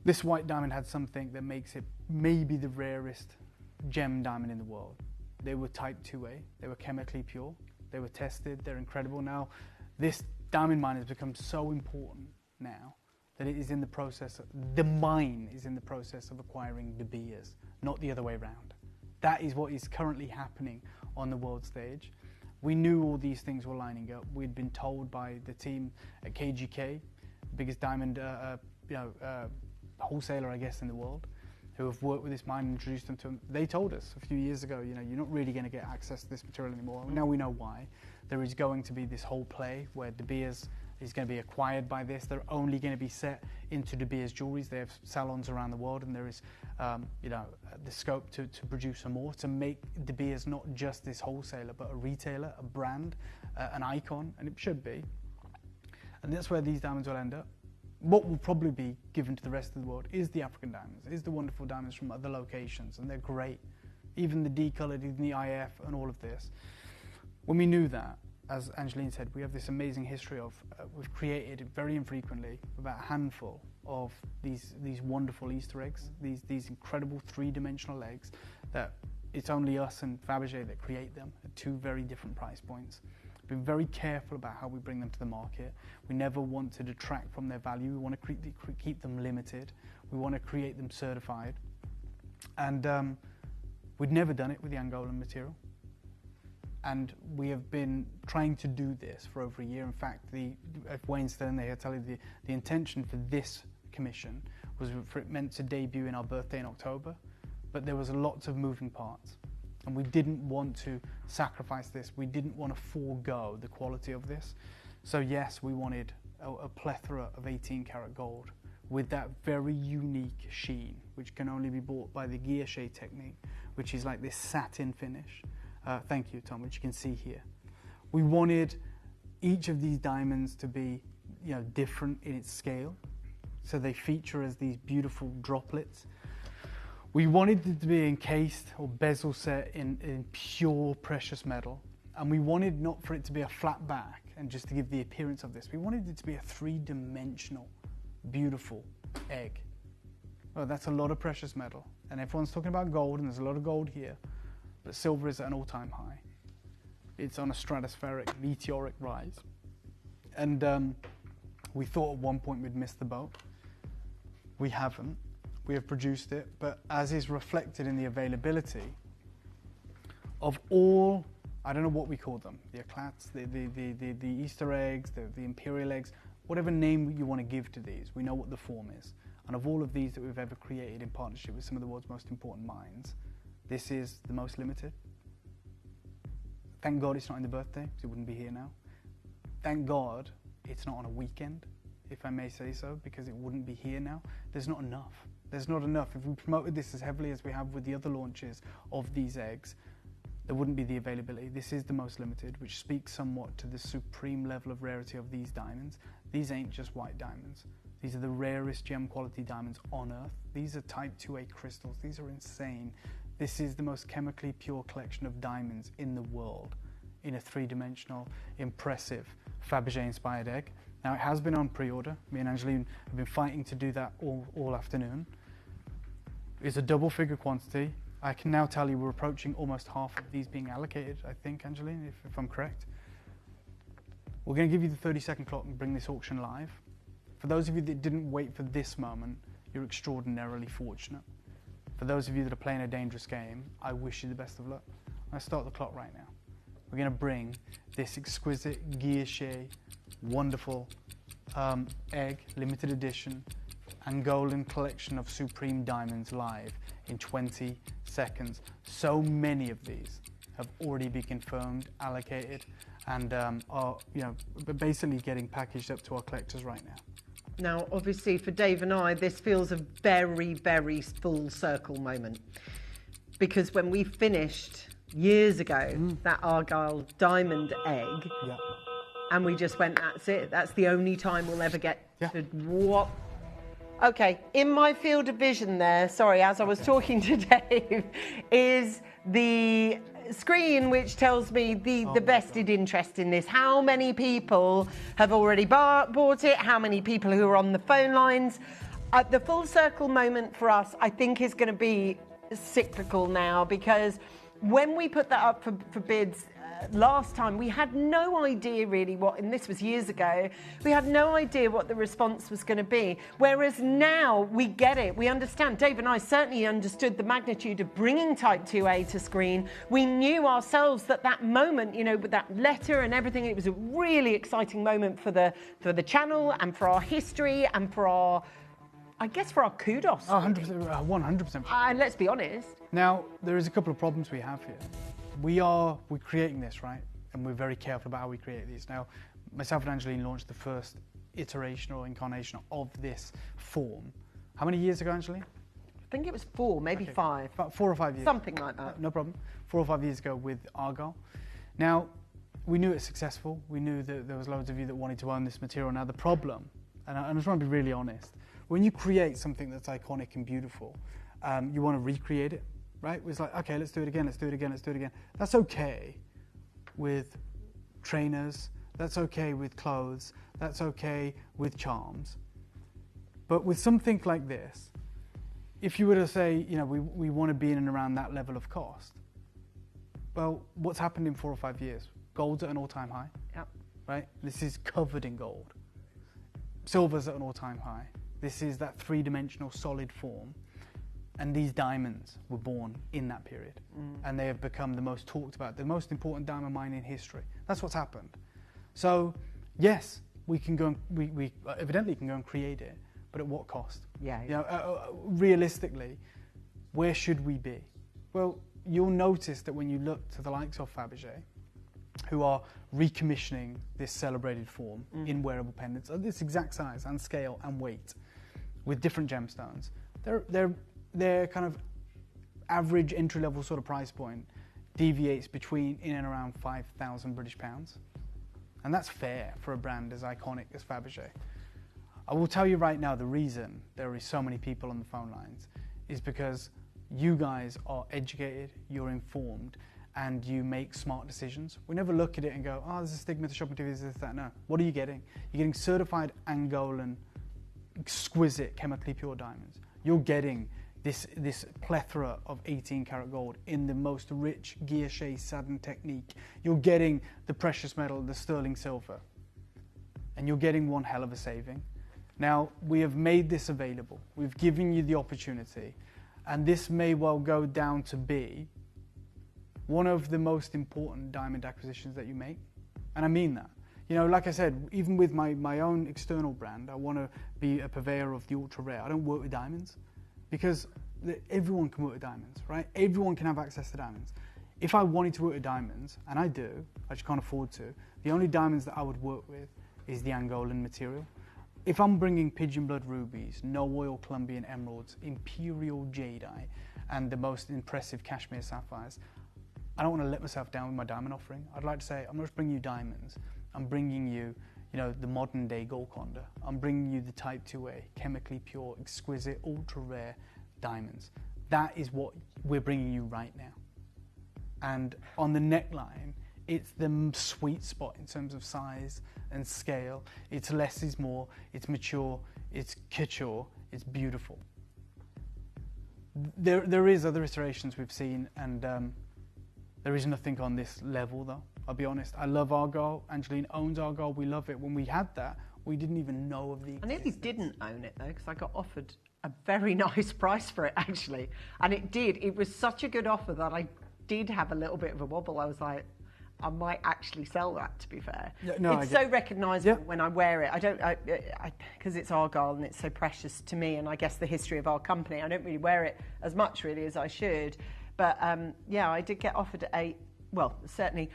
This white diamond had something that makes it maybe the rarest gem diamond in the world. They were Type 2A, they were chemically pure, they were tested, they're incredible. Now, this diamond mine has become so important now that it is in the process, the mine is in the process of acquiring De Beers, not the other way around. That is what is currently happening on the world stage. We knew all these things were lining up. We'd been told by the team at KGK, the biggest diamond wholesaler, I guess, in the world, who have worked with this mine and introduced them to them. They told us a few years ago, you know, you're not really going to get access to this material anymore. Now we know why. There is going to be this whole play where De Beers is going to be acquired by this. They're only going to be set into De Beers jewelries. They have salons around the world, and there is, the scope to produce some more, to make De Beers not just this wholesaler, but a retailer, a brand, an icon, and it should be. And that's where these diamonds will end up. What will probably be given to the rest of the world is the African diamonds, is the wonderful diamonds from other locations, and they're great. Even the D-coloured, even the IF, and all of this. When we knew that, as Angeline said, we have this amazing history of, we've created very infrequently about a handful of these wonderful Easter eggs, these incredible three-dimensional eggs that it's only us and Fabergé that create them at two very different price points. We've been very careful about how we bring them to the market. We never want to detract from their value. We want to keep them limited. We want to create them certified. And we'd never done it with the Angolan material. And we have been trying to do this for over a year. In fact, at Wayne Stern, they tell you the intention for this commission was for it meant to debut in our birthday in October, but there was lots of moving parts. And we didn't want to sacrifice this. We didn't want to forego the quality of this. So yes, we wanted a plethora of 18 karat gold with that very unique sheen, which can only be bought by the guilloche technique, which is like this satin finish. Thank you, Tom, which you can see here. We wanted each of these diamonds to be, different in its scale, so they feature as these beautiful droplets. We wanted it to be encased or bezel set in pure precious metal, and we wanted not for it to be a flat back and just to give the appearance of this. We wanted it to be a three-dimensional, beautiful egg. Well, that's a lot of precious metal, and everyone's talking about gold, and there's a lot of gold here. But silver is at an all-time high. It's on a stratospheric, meteoric rise. And we thought at one point we'd missed the boat. We haven't. We have produced it, but as is reflected in the availability of all, I don't know what we call them, the eclats, the Easter eggs, the imperial eggs, whatever name you want to give to these, we know what the form is. And of all of these that we've ever created in partnership with some of the world's most important minds, this is the most limited. Thank God it's not in the birthday, because it wouldn't be here now. Thank God it's not on a weekend, if I may say so, because it wouldn't be here now. There's not enough. There's not enough. If we promoted this as heavily as we have with the other launches of these eggs, there wouldn't be the availability. This is the most limited, which speaks somewhat to the supreme level of rarity of these diamonds. These ain't just white diamonds. These are the rarest gem quality diamonds on Earth. These are type 2A crystals. These are insane. This is the most chemically pure collection of diamonds in the world in a three-dimensional, impressive Fabergé-inspired egg. Now, it has been on pre-order. Me and Angeline have been fighting to do that all afternoon. It's a double-figure quantity. I can now tell you we're approaching almost half of these being allocated, I think, Angeline, if I'm correct. We're going to give you the 30-second clock and bring this auction live. For those of you that didn't wait for this moment, you're extraordinarily fortunate. For those of you that are playing a dangerous game, I wish you the best of luck. I'm going to start the clock right now. We're going to bring this exquisite, guilloche, wonderful egg, limited edition, Angolan collection of supreme diamonds live in 20 seconds. So many of these have already been confirmed, allocated, and are basically getting packaged up to our collectors right now. Now, obviously, for Dave and I, this feels a very, very full circle moment. Because when we finished years ago that Argyle diamond egg, and we just went, that's it. That's the only time we'll ever get to what? Okay, in my field of vision there, sorry, as I was talking to Dave, is the screen which tells me the vested interest in this. How many people have already bought it? How many people who are on the phone lines? The full circle moment for us, I think, is going to be cyclical now, because when we put that up for bids last time, we had no idea really what, and this was years ago, we had no idea what the response was going to be. Whereas now we get it, we understand. Dave and I certainly understood the magnitude of bringing Type 2A to screen. We knew ourselves that that moment, with that letter and everything, it was a really exciting moment for the channel and for our history and for our, I guess, for our kudos. 100%. And let's be honest. Now, there is a couple of problems we have here. We're creating this, right? And we're very careful about how we create these. Now, myself and Angeline launched the first iteration or incarnation of this form. How many years ago, Angeline? I think it was 4, maybe 5. About 4 or 5 years. Something like that. No problem. 4 or 5 years ago with Argyle. Now, we knew it was successful. We knew that there was loads of you that wanted to own this material. Now, the problem, and I just want to be really honest, when you create something that's iconic and beautiful, you want to recreate it. Right? It was like, okay, let's do it again, let's do it again, let's do it again. That's okay with trainers, that's okay with clothes, that's okay with charms. But with something like this, if you were to say, you know, we want to be in and around that level of cost, well, what's happened in 4 or 5 years? Gold's at an all-time high, Yep. right? This is covered in gold. Silver's at an all-time high. This is that three-dimensional solid form. And these diamonds were born in that period. And they have become the most talked about, the most important diamond mine in history. That's what's happened. So, yes, we can go and, we evidently can go and create it, but at what cost? Yeah. You know, realistically, where should we be? Well, you'll notice that when you look to the likes of Fabergé, who are recommissioning this celebrated form in wearable pendants of this exact size and scale and weight with different gemstones, their kind of average entry-level sort of price point deviates between in and around 5,000 British pounds. And that's fair for a brand as iconic as Fabergé. I will tell you right now, the reason there is so many people on the phone lines is because you guys are educated, you're informed, and you make smart decisions. We never look at it and go, oh, there's a stigma to shopping TVs, this, that. No. What are you getting? You're getting certified Angolan, exquisite, chemically pure diamonds. You're getting this plethora of 18 karat gold in the most rich guilloche satin technique. You're getting the precious metal, the sterling silver. And you're getting one hell of a saving. Now, we have made this available. We've given you the opportunity. And this may well go down to be one of the most important diamond acquisitions that you make. And I mean that. You know, like I said, even with my own external brand, I want to be a purveyor of the ultra rare. I don't work with diamonds because everyone can work with diamonds, right? Everyone can have access to diamonds. If I wanted to work with diamonds, and I do, I just can't afford to, the only diamonds that I would work with is the Angolan material. If I'm bringing pigeon blood rubies, no oil Colombian emeralds, imperial jadeite, and the most impressive cashmere sapphires, I don't want to let myself down with my diamond offering. I'd like to say, I'm not just bringing you diamonds. I'm bringing you, the modern day Golconda. I'm bringing you the Type 2A, chemically pure, exquisite, ultra rare diamonds. That is what we're bringing you right now. And on the neckline, it's the sweet spot in terms of size and scale. It's less is more, it's mature, it's couture, it's beautiful. There is other iterations we've seen, and there is nothing on this level though, I'll be honest. I love Argyle, Angeline owns Argyle, we love it. When we had that, we didn't even know of the existence. I nearly didn't own it though, because I got offered a very nice price for it actually. And it was such a good offer that I did have a little bit of a wobble. I was like, I might actually sell that, to be fair. Yeah, no, it's so recognisable when I wear it. I don't, because it's Argyle and it's so precious to me, and I guess the history of our company. I don't really wear it as much really as I should. But yeah, I did get offered certainly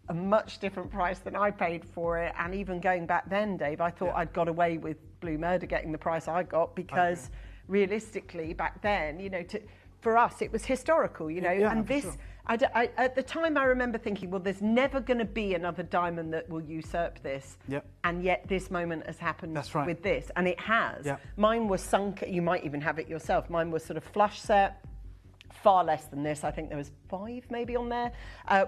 a much different price than I paid for it. And even going back then, Dave, I thought I'd got away with Blue Murder getting the price I got, because realistically back then, for us, it was historical, and this, sure. At the time I remember thinking, well, there's never going to be another diamond that will usurp this. Yep. And yet this moment has happened with this, and it has. Yep. Mine was sunk, you might even have it yourself. Mine was sort of flush set, far less than this. I think there was 5 maybe on there.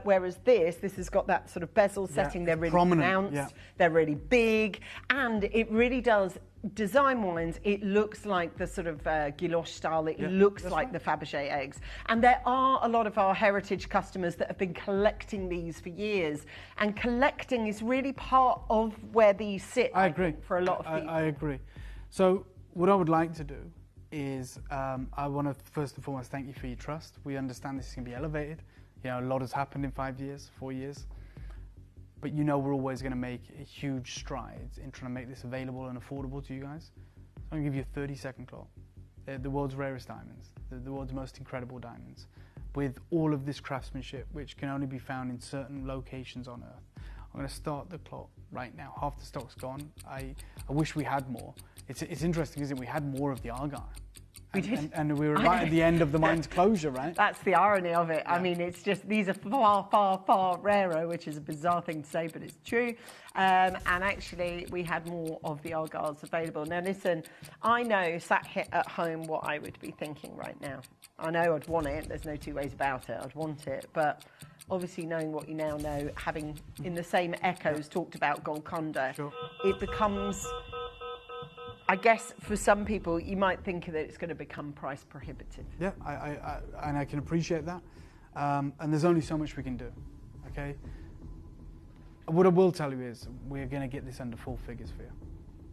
Whereas this has got that sort of bezel setting. They're really pronounced, they're really big, and it really does, design-wise, it looks like the sort of guilloche style. It looks like the Fabergé eggs. And there are a lot of our heritage customers that have been collecting these for years. And collecting is really part of where these sit, I agree. For a lot of people. I agree. So what I would like to do is I want to first and foremost thank you for your trust. We understand this is going to be elevated. A lot has happened in 5 years, 4 years. But we're always going to make huge strides in trying to make this available and affordable to you guys. So I'm going to give you a 30-second clock. They're the world's rarest diamonds. They're the world's most incredible diamonds, with all of this craftsmanship, which can only be found in certain locations on Earth. I'm going to start the clock right now. Half the stock's gone. I wish we had more. It's interesting, isn't it? We had more of the Argyle. We did. And we were right at the end of the mine's closure, right? That's the irony of it. Yeah. I mean, it's just, these are far, far, far rarer, which is a bizarre thing to say, but it's true. And actually, we had more of the Argyles available. Now, listen, I know, sat here at home, what I would be thinking right now. I know I'd want it. There's no two ways about it. I'd want it. But obviously, knowing what you now know, having in the same echoes talked about Golconda, it becomes... I guess for some people, you might think that it's going to become price prohibitive. Yeah, and I can appreciate that. And there's only so much we can do, okay? What I will tell you is we're going to get this under 4 figures for you.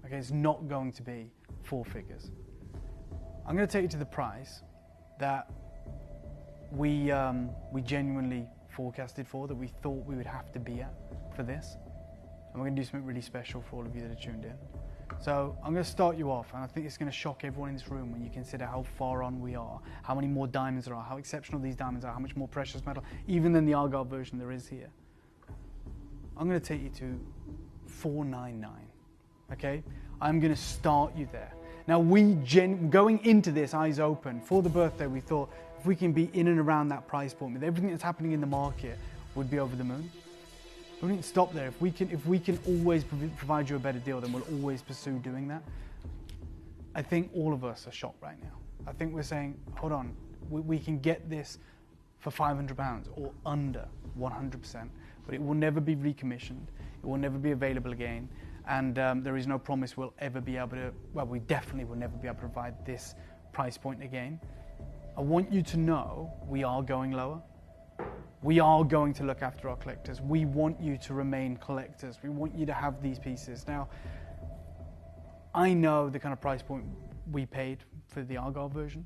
Okay, it's not going to be 4 figures. I'm going to take you to the price that we genuinely forecasted for, that we thought we would have to be at for this. And we're going to do something really special for all of you that are tuned in. So I'm going to start you off, and I think it's going to shock everyone in this room when you consider how far on we are, how many more diamonds there are, how exceptional these diamonds are, how much more precious metal, even than the Argyle version there is here. I'm going to take you to $499, okay? I'm going to start you there. Now, going into this eyes open, for the birthday, we thought if we can be in and around that price point with everything that's happening in the market, we'd be over the moon. But we didn't stop there. If we can always provide you a better deal, then we'll always pursue doing that. I think all of us are shocked right now. I think we're saying, hold on, we can get this for £500 or under 100%, but it will never be recommissioned. It will never be available again. And there is no promise we'll ever be able to, well, we definitely will never be able to provide this price point again. I want you to know we are going lower. We are going to look after our collectors. We want you to remain collectors. We want you to have these pieces. Now, I know the kind of price point we paid for the Argyle version,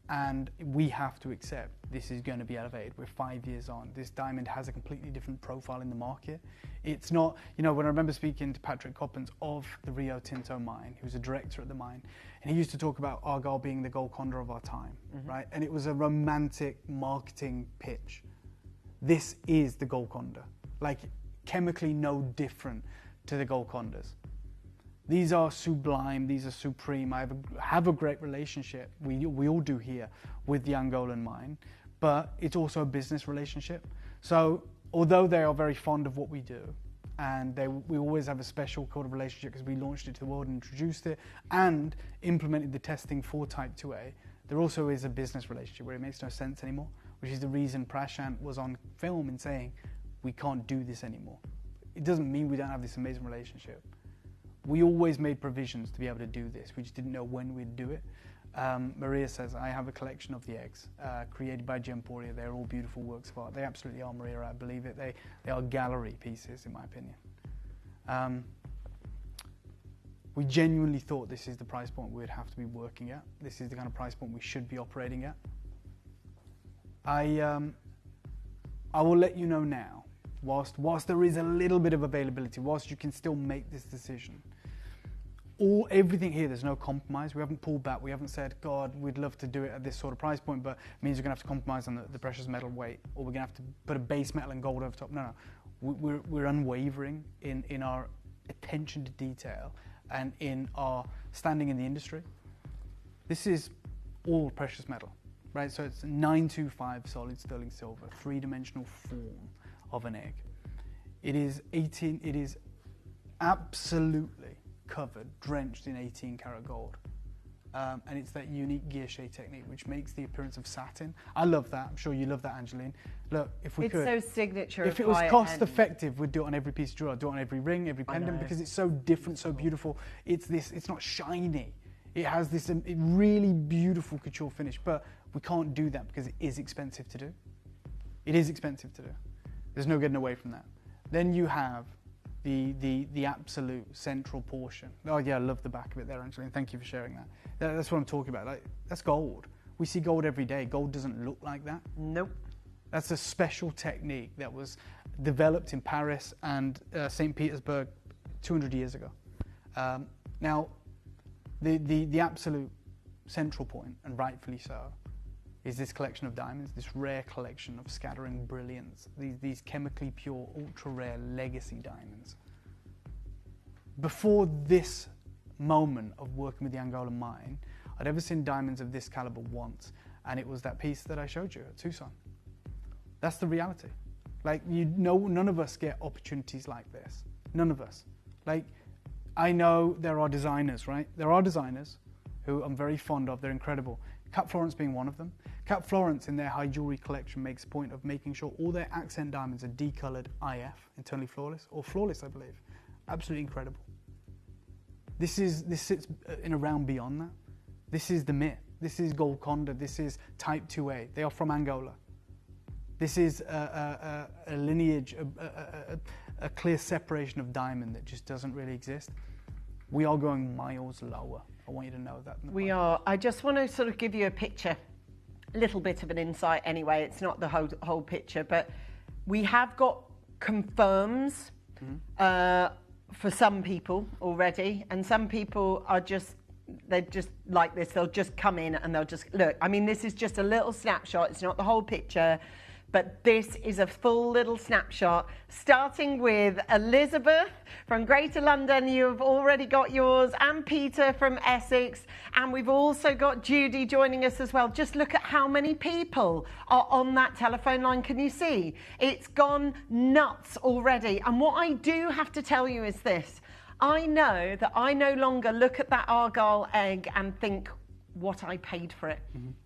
and we have to accept this is going to be elevated. We're 5 years on. This diamond has a completely different profile in the market. It's not, when I remember speaking to Patrick Coppens of the Rio Tinto mine, who's a director at the mine, and he used to talk about Argyle being the Golconda of our time, right? And it was a romantic marketing pitch. This is the Golconda, like chemically no different to the Golcondas. These are sublime, these are supreme. I have a great relationship, we all do here, with the Angolan mine, but it's also a business relationship. So although they are very fond of what we do, and we always have a special kind of relationship because we launched it to the world and introduced it and implemented the testing for Type 2A, there also is a business relationship where it makes no sense anymore, which is the reason Prashant was on film in saying, we can't do this anymore. It doesn't mean we don't have this amazing relationship. We always made provisions to be able to do this. We just didn't know when we'd do it. Maria says, I have a collection of the eggs created by Gemporia. They're all beautiful works of art. They absolutely are, Maria, I believe it. They are gallery pieces, in my opinion. We genuinely thought this is the price point we would have to be working at. This is the kind of price point we should be operating at. I will let you know now, whilst there is a little bit of availability, whilst you can still make this decision, everything here, there's no compromise. We haven't pulled back. We haven't said, God, we'd love to do it at this sort of price point, but it means we're going to have to compromise on the precious metal weight, or we're going to have to put a base metal and gold over top. No. We're unwavering in our attention to detail and in our standing in the industry. This is all precious metal, right? So it's 925 solid sterling silver, 3-dimensional form of an egg. It is absolutely covered, drenched in 18 karat gold. And it's that unique guilloche technique which makes the appearance of satin. I love that. I'm sure you love that, Angeline. Look, if we could... It's so signature. If it was cost effective, we'd do it on every piece of jewelry. I'd do it on every ring, every pendant, because it's so different, so beautiful. It's not shiny. It has this really beautiful couture finish, but we can't do that because it is expensive to do. It is expensive to do. There's no getting away from that. Then you have the absolute central portion. Oh yeah, I love the back of it there, Angeline. Thank you for sharing that. That's what I'm talking about. Like, that's gold. We see gold every day. Gold doesn't look like that. Nope. That's a special technique that was developed in Paris and St. Petersburg 200 years ago. Now, the absolute central point, and rightfully so, is this collection of diamonds, this rare collection of scattering brilliance, these chemically pure, ultra-rare legacy diamonds. Before this moment of working with the Angolan mine, I'd ever seen diamonds of this caliber once, and it was that piece that I showed you at Tucson. That's the reality. Like, none of us get opportunities like this. None of us. Like, I know there are designers, right? There are designers who I'm very fond of. They're incredible. Cat Florence being one of them. Cat Florence in their high jewelry collection makes a point of making sure all their accent diamonds are decolored IF, internally flawless, or flawless, I believe. Absolutely incredible. This sits in a realm beyond that. This is the myth. This is Golconda. This is Type 2A. They are from Angola. This is a lineage, a clear separation of diamond that just doesn't really exist. We are going miles lower. I want you to know that. We are. I just want to sort of give you a picture, a little bit of an insight anyway. It's not the whole picture, but we have got confirms for some people already, and some people are they're just like this. They'll just come in and they'll just look. I mean, this is just a little snapshot. It's not the whole picture, but this is a full little snapshot, starting with Elizabeth from Greater London. You've already got yours, and Peter from Essex, and we've also got Judy joining us as well. Just look at how many people are on that telephone line. Can you see? It's gone nuts already. And what I do have to tell you is this. I know that I no longer look at that Argyle egg and think what I paid for it.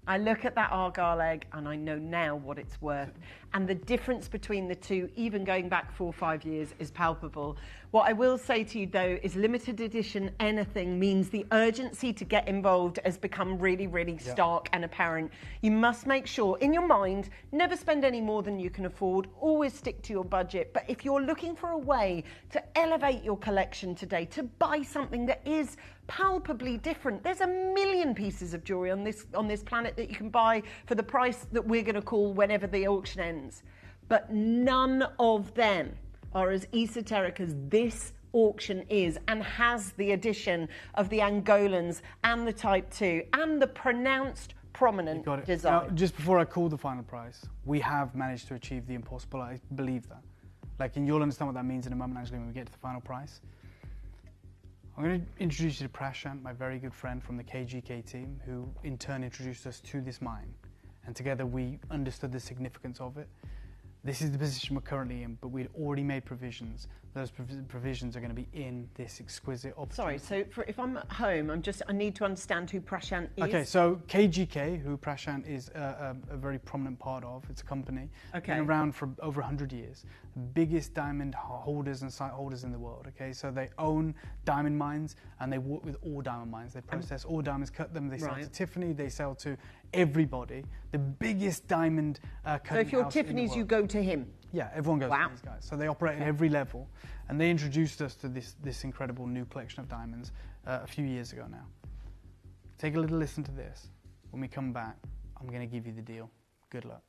I look at that Argyle egg and I know now what it's worth. And the difference between the two, even going back 4 or 5 years, is palpable. What I will say to you, though, is limited edition anything means the urgency to get involved has become really, really stark and apparent. You must make sure, in your mind, never spend any more than you can afford. Always stick to your budget. But if you're looking for a way to elevate your collection today, to buy something that is palpably different, there's a million pieces of jewellery on this planet that you can buy for the price that we're going to call whenever the auction ends. But none of them are as esoteric as this auction is, and has the addition of the Angolans and the Type 2 and the pronounced prominent design. Now, just before I call the final price, we have managed to achieve the impossible. I believe that. And you'll understand what that means in a moment, actually, when we get to the final price. I'm going to introduce you to Prashant, my very good friend from the KGK team, who in turn introduced us to this mine. And together we understood the significance of it. This is the position we're currently in, but we'd already made provisions. Those provisions are going to be in this exquisite opportunity. Sorry, so if I'm at home, I need to understand who Prashant is. Okay, so KGK, who Prashant is a very prominent part of, it's a company, been around for over 100 years. The biggest diamond holders and site holders in the world, okay? So they own diamond mines, and they work with all diamond mines. They process all diamonds, cut them, they sell to Tiffany, they sell to everybody. The biggest diamond cutting So if you're house Tiffany's, you go to him? Yeah, everyone goes to these guys. So they operate at every level, and they introduced us to this incredible new collection of diamonds a few years ago now. Take a little listen to this. When we come back, I'm going to give you the deal. Good luck.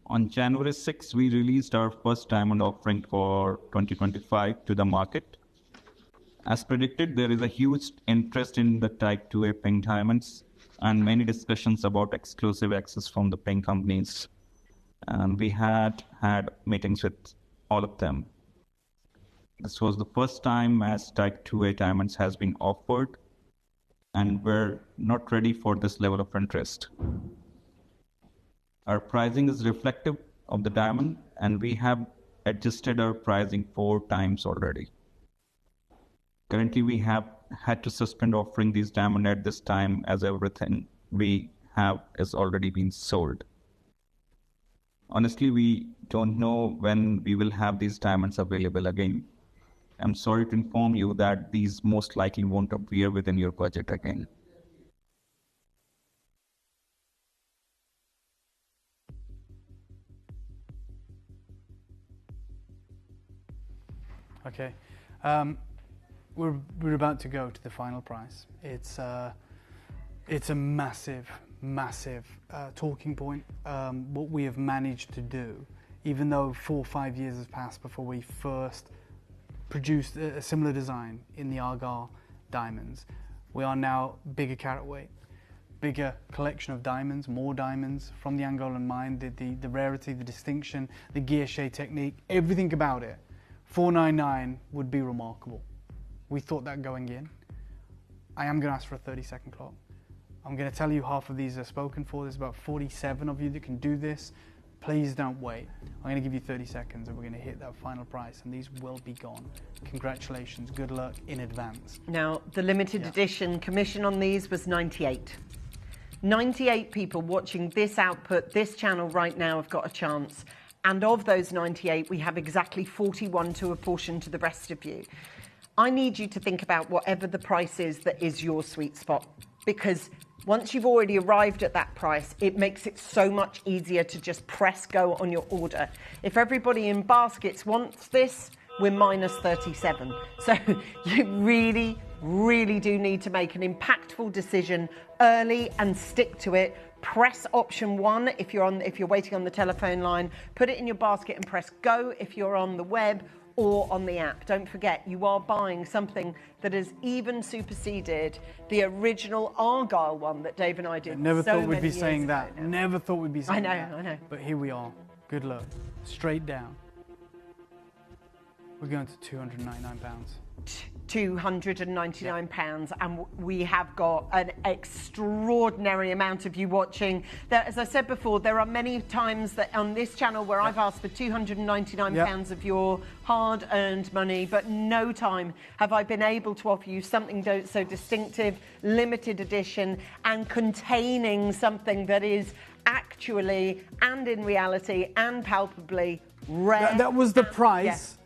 On January 6th, we released our first diamond offering for 2025 to the market. As predicted, there is a huge interest in the Type 2A pink diamonds, and many discussions about exclusive access from the pink companies. And we had meetings with all of them. This was the first time as Type 2A diamonds has been offered, and we're not ready for this level of interest. Our pricing is reflective of the diamond, and we have adjusted our pricing 4 times already. Currently, we have had to suspend offering these diamonds at this time, as everything we have is already been sold. Honestly, we don't know when we will have these diamonds available again. I'm sorry to inform you that these most likely won't appear within your budget again. Okay. We're about to go to the final price. It's a massive talking point. What we have managed to do, even though 4 or 5 years has passed before we first produced a similar design in the Argyle diamonds, we are now bigger carat weight, bigger collection of diamonds, more diamonds from the Angolan mine, the rarity, the distinction, the guilloche technique, everything about it. 499 would be remarkable. We thought that going in. I am going to ask for a 30-second clock. I'm going to tell you half of these are spoken for. There's about 47 of you that can do this. Please don't wait. I'm going to give you 30 seconds and we're going to hit that final price, and these will be gone. Congratulations. Good luck in advance. Now, the limited edition commission on these was 98. 98 people watching this output, this channel right now have got a chance. And of those 98, we have exactly 41 to apportion to the rest of you. I need you to think about whatever the price is that is your sweet spot, because once you've already arrived at that price, it makes it so much easier to just press go on your order. If everybody in baskets wants this, we're minus 37. So you really, really do need to make an impactful decision early and stick to it. Press option 1 if you're waiting on the telephone line. Put it in your basket and press go if you're on the web or on the app. Don't forget, you are buying something that has even superseded the original Argyle one that Dave and I did. Never thought we'd be saying that. Never thought we'd be saying that. I know. But here we are. Good luck. Straight down. We're going to £299. £299, and we have got an extraordinary amount of you watching. As I said before, there are many times that on this channel where I've asked for £299 of your hard-earned money, but no time have I been able to offer you something so distinctive, limited edition, and containing something that is actually and in reality and palpably rare. That was the price.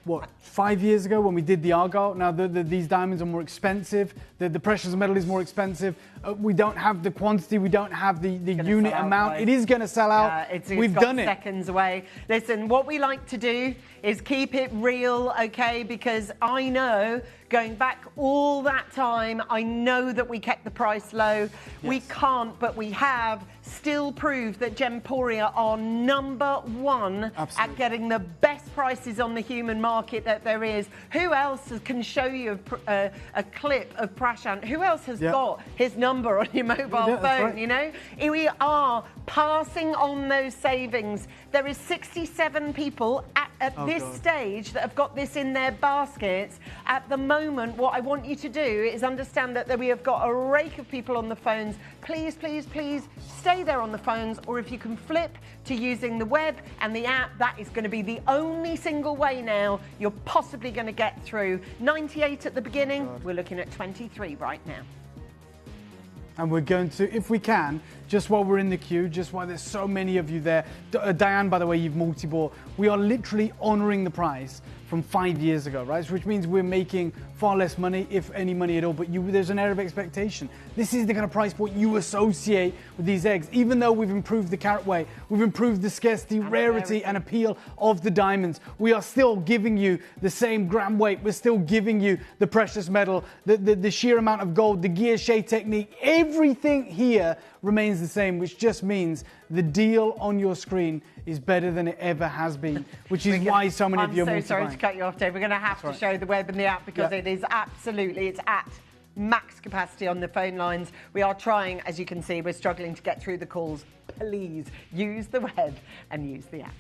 What, 5 years ago when we did the Argyle? Now these diamonds are more expensive. The precious metal is more expensive. We don't have the quantity. We don't have the unit amount. It is going to sell out. We've done it. Seconds away. Listen, what we like to do is keep it real, okay? Because I know, going back all that time, I know that we kept the price low. Yes. We can't, but we have still proved that Gemporia are #1 at getting the best prices on the human market that there is. Who else can show you a clip of Prashant? Who else has got his number on your mobile phone, right. You know? We are passing on those savings. There is 67 people at this stage that have got this in their baskets. At the moment, what I want you to do is understand that we have got a rake of people on the phones. Please, please, please stay there on the phones, or if you can flip to using the web and the app, that is going to be the only single way now you're possibly going to get through. 98 at the beginning, we're looking at 23 right now. And we're going to, if we can, just while we're in the queue, just while there's so many of you there. Diane, by the way, you've multi-bought. We are literally honouring the price from 5 years ago, right? Which means we're making far less money, if any money at all, but there's an air of expectation. This is the kind of price point you associate with these eggs. Even though we've improved the carat weight, we've improved the scarcity, rarity and appeal of the diamonds, we are still giving you the same gram weight, we're still giving you the precious metal, the sheer amount of gold, the guilloche technique, everything here remains the same, which just means the deal on your screen is better than it ever has been, which is why so many of you are I'm so sorry to cut you off, Dave. We're going to have to show the web and the app because it is absolutely, it's at max capacity on the phone lines. We are trying, as you can see, we're struggling to get through the calls. Please use the web and use the app.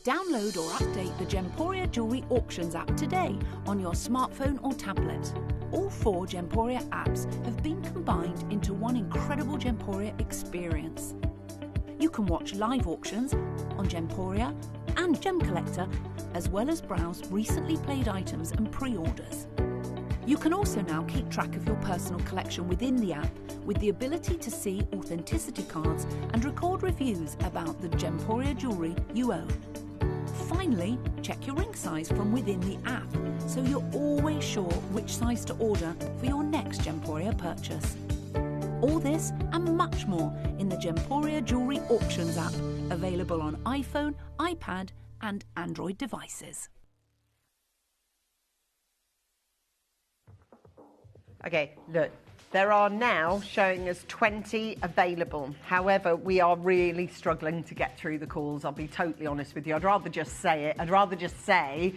Download or update the Gemporia Jewellery Auctions app today on your smartphone or tablet. All 4 Gemporia apps have been combined into one incredible Gemporia experience. You can watch live auctions on Gemporia and Gem Collector, as well as browse recently played items and pre-orders. You can also now keep track of your personal collection within the app with the ability to see authenticity cards and record reviews about the Gemporia jewellery you own. Finally, check your ring size from within the app, so you're always sure which size to order for your next Gemporia purchase. All this and much more in the Gemporia Jewellery Auctions app, available on iPhone, iPad and Android devices. Okay, look, there are now showing us 20 available. However, we are really struggling to get through the calls. I'll be totally honest with you. I'd rather just say it. I'd rather just say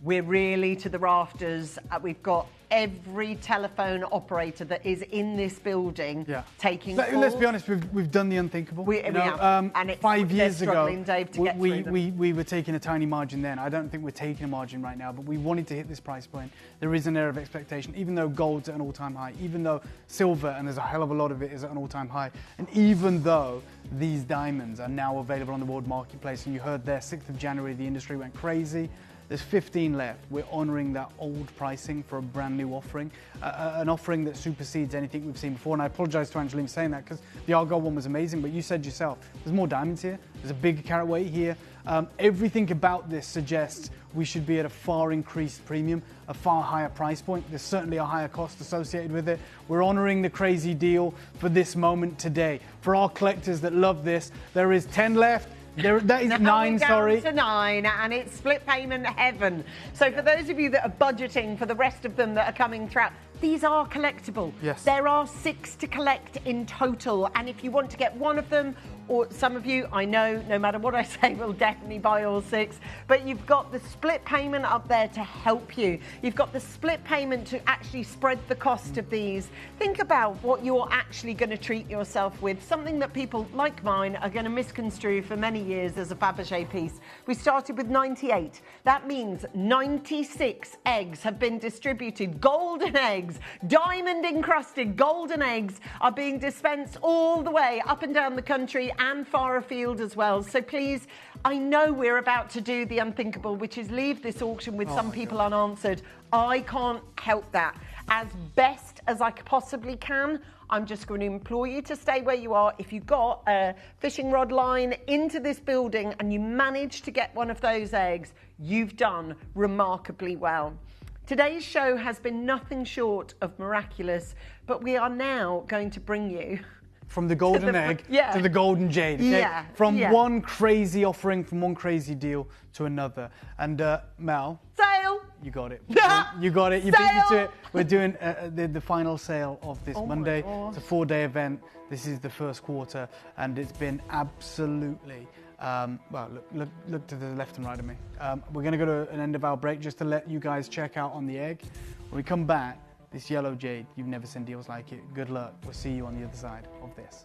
we're really to the rafters. We've got every telephone operator that is in this building taking calls. Let's be honest, we've done the unthinkable. We have. And 5 years ago, Dave, to get through them. we were taking a tiny margin then. I don't think we're taking a margin right now, but we wanted to hit this price point. There is an air of expectation, even though gold's at an all-time high, even though silver, and there's a hell of a lot of it, is at an all-time high, and even though these diamonds are now available on the world marketplace, and you heard there, 6th of January, the industry went crazy. There's 15 left. We're honouring that old pricing for a brand new offering, an offering that supersedes anything we've seen before. And I apologise to Angeline for saying that because the Argyle one was amazing, but you said yourself, there's more diamonds here. There's a bigger carat weight here. Everything about this suggests we should be at a far increased premium, a far higher price point. There's certainly a higher cost associated with it. We're honouring the crazy deal for this moment today. For our collectors that love this, there is 10 left. That is 9, sorry. To 9, and it's split payment heaven. So for those of you that are budgeting for the rest of them that are coming throughout, these are collectible. Yes. There are 6 to collect in total, and if you want to get one of them, or some of you, I know, no matter what I say, will definitely buy all 6, but you've got the split payment up there to help you. You've got the split payment to actually spread the cost of these. Think about what you're actually going to treat yourself with, something that people like mine are going to misconstrue for many years as a Fabergé piece. We started with 98. That means 96 eggs have been distributed. Golden eggs, diamond encrusted golden eggs are being dispensed all the way up and down the country and far afield as well. So please, I know we're about to do the unthinkable, which is leave this auction with some people unanswered. I can't help that. As best as I possibly can, I'm just going to implore you to stay where you are. If you got a fishing rod line into this building and you managed to get one of those eggs, you've done remarkably well. Today's show has been nothing short of miraculous, but we are now going to bring you from the golden egg to the golden jade. Okay? From one crazy offering, from one crazy deal to another. And Mel. Sale! You got it. You got it. You beat me to it. We're doing the final sale of this Monday. It's a 4-day event. This is the first quarter, and it's been absolutely... well, look to the left and right of me. We're going to go to an end of our break just to let you guys check out on the egg. When we come back, this yellow jade, you've never seen deals like it. Good luck. We'll see you on the other side of this.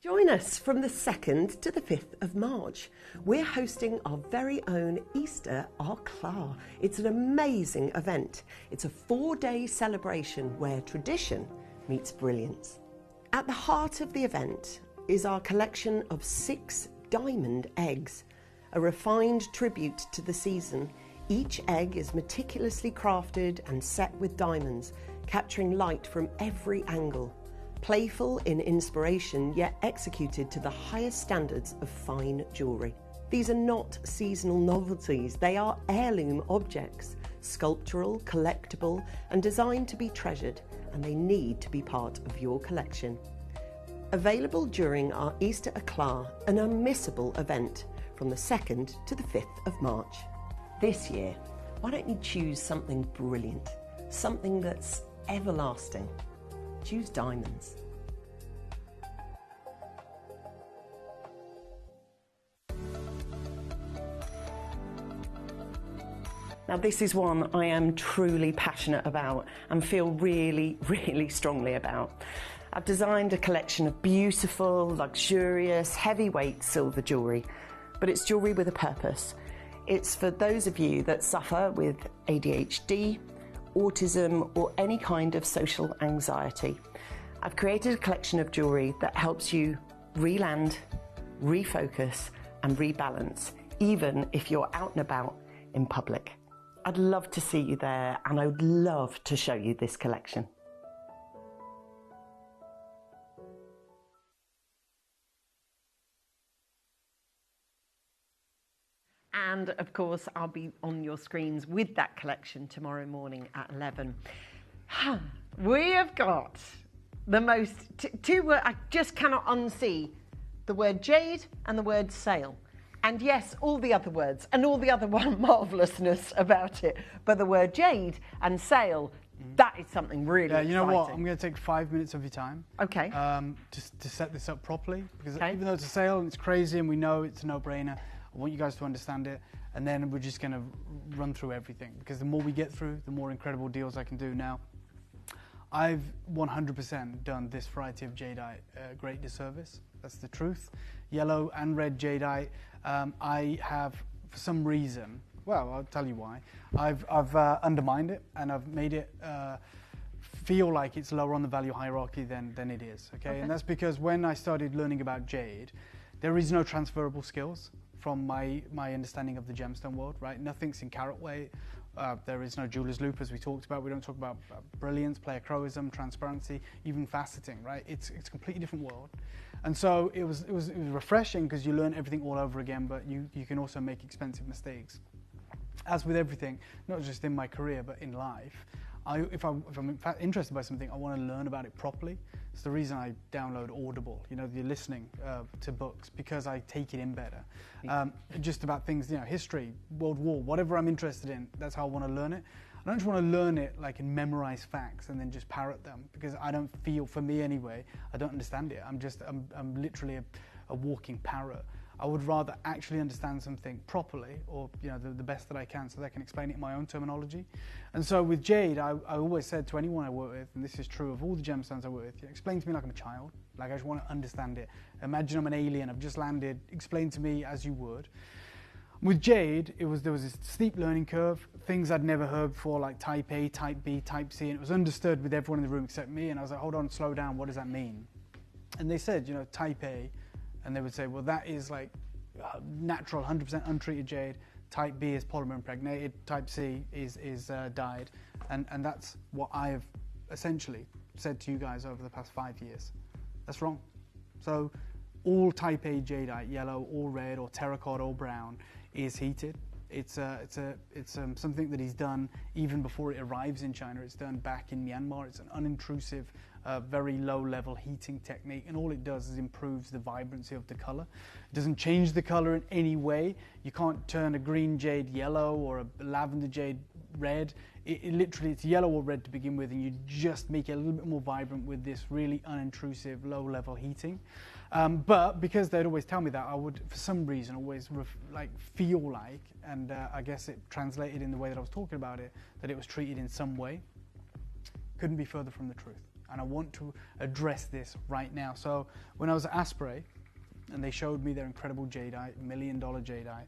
Join us from the 2nd to the 5th of March. We're hosting our very own Easter Arclar. It's an amazing event. It's a 4-day celebration where tradition meets brilliance. At the heart of the event is our collection of 6 diamond eggs, a refined tribute to the season. Each egg is meticulously crafted and set with diamonds, capturing light from every angle. Playful in inspiration, yet executed to the highest standards of fine jewellery. These are not seasonal novelties, they are heirloom objects, sculptural, collectible, and designed to be treasured, and they need to be part of your collection. Available during our Easter Eclat, an unmissable event from the 2nd to the 5th of March. This year, why don't you choose something brilliant, something that's everlasting? Choose diamonds. Now this is one I am truly passionate about and feel really, really strongly about. I've designed a collection of beautiful, luxurious, heavyweight silver jewellery, but it's jewellery with a purpose. It's for those of you that suffer with ADHD, autism, or any kind of social anxiety. I've created a collection of jewellery that helps you re-land, refocus, and rebalance, even if you're out and about in public. I'd love to see you there, and I would love to show you this collection. And of course, I'll be on your screens with that collection tomorrow morning at 11. We have got the most, two words, I just cannot unsee the word jade and the word sale. And yes, all the other words and all the other marvellousness about it. But the word jade and sale, that is something really exciting. You know what? I'm going to take 5 minutes of your time. Okay. Just to set this up properly. Because even though it's a sale and it's crazy and we know it's a no-brainer, I want you guys to understand it. And then we're just going to run through everything. Because the more we get through, the more incredible deals I can do. Now, I've 100% done this variety of jadeite a great disservice. That's the truth. Yellow and red jadeite, I have, for some reason, well, I'll tell you why. I've undermined it and I've made it feel like it's lower on the value hierarchy than it is. Okay, and that's because when I started learning about jade, there is no transferable skills from my understanding of the gemstone world. Right, nothing's in carat weight. There is no jeweler's loop, as we talked about. We don't talk about brilliance, pleochroism, transparency, even faceting, right? It's a completely different world. And so it was refreshing because you learn everything all over again, but you can also make expensive mistakes. As with everything, not just in my career, but in life, if I'm in fact interested by something, I want to learn about it properly. It's the reason I download Audible, you know, the listening to books, because I take it in better. Just about things, you know, history, World War, whatever I'm interested in, that's how I want to learn it. I don't just want to learn it like and memorize facts and then just parrot them, because I don't feel, for me anyway, I don't understand it. I'm literally a walking parrot. I would rather actually understand something properly, or you know, the best that I can, so that I can explain it in my own terminology. And so with jade, I always said to anyone I work with, and this is true of all the gemstones I work with, explain to me like I'm a child. Like I just want to understand it. Imagine I'm an alien, I've just landed, explain to me as you would. With jade, there was this steep learning curve, things I'd never heard before, like type A, type B, type C, and it was understood with everyone in the room except me, and I was like, hold on, slow down, what does that mean? And they said, you know, type A, and they would say, well, that is like natural, 100% untreated jade. Type B is polymer impregnated. Type C is dyed. And that's what I have essentially said to you guys over the past 5 years. That's wrong. So all type A jadeite, yellow or red or terracotta or brown, is heated. It's something that is done even before it arrives in China. It's done back in Myanmar. It's an unintrusive, very low-level heating technique, and all it does is improves the vibrancy of the color. It doesn't change the color in any way. You can't turn a green jade yellow or a lavender jade red. It literally, it's yellow or red to begin with, and you just make it a little bit more vibrant with this really unintrusive, low-level heating. But because they'd always tell me that, I would, for some reason, always feel like, and I guess it translated in the way that I was talking about it, that it was treated in some way. Couldn't be further from the truth. And I want to address this right now. So when I was at Asprey, and they showed me their incredible jadeite, $1 million jadeite,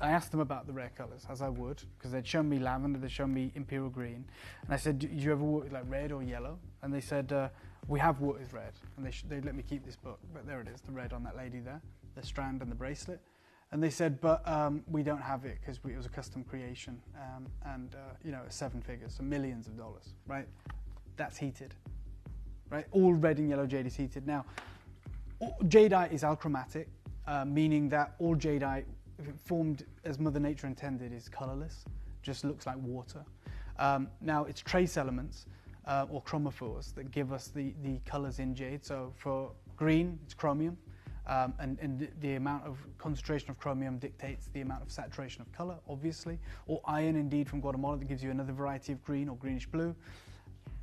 I asked them about the rare colors, as I would, because they'd shown me lavender, they'd shown me imperial green, and I said, do you ever work with like red or yellow? And they said, we have worked with red, and they let me keep this book, but there it is, the red on that lady there, the strand and the bracelet. And they said, but we don't have it because it was a custom creation, and you know, 7 figures, so millions of dollars, right? That's heated, right? All red and yellow jade is heated. Now, jadeite is alchromatic, meaning that all jadeite, if it formed as Mother Nature intended, is colorless, just looks like water. Now, it's trace elements or chromophores that give us the colors in jade. So for green, it's chromium, and the amount of concentration of chromium dictates the amount of saturation of color, obviously. Or iron, indeed, from Guatemala, that gives you another variety of green or greenish blue.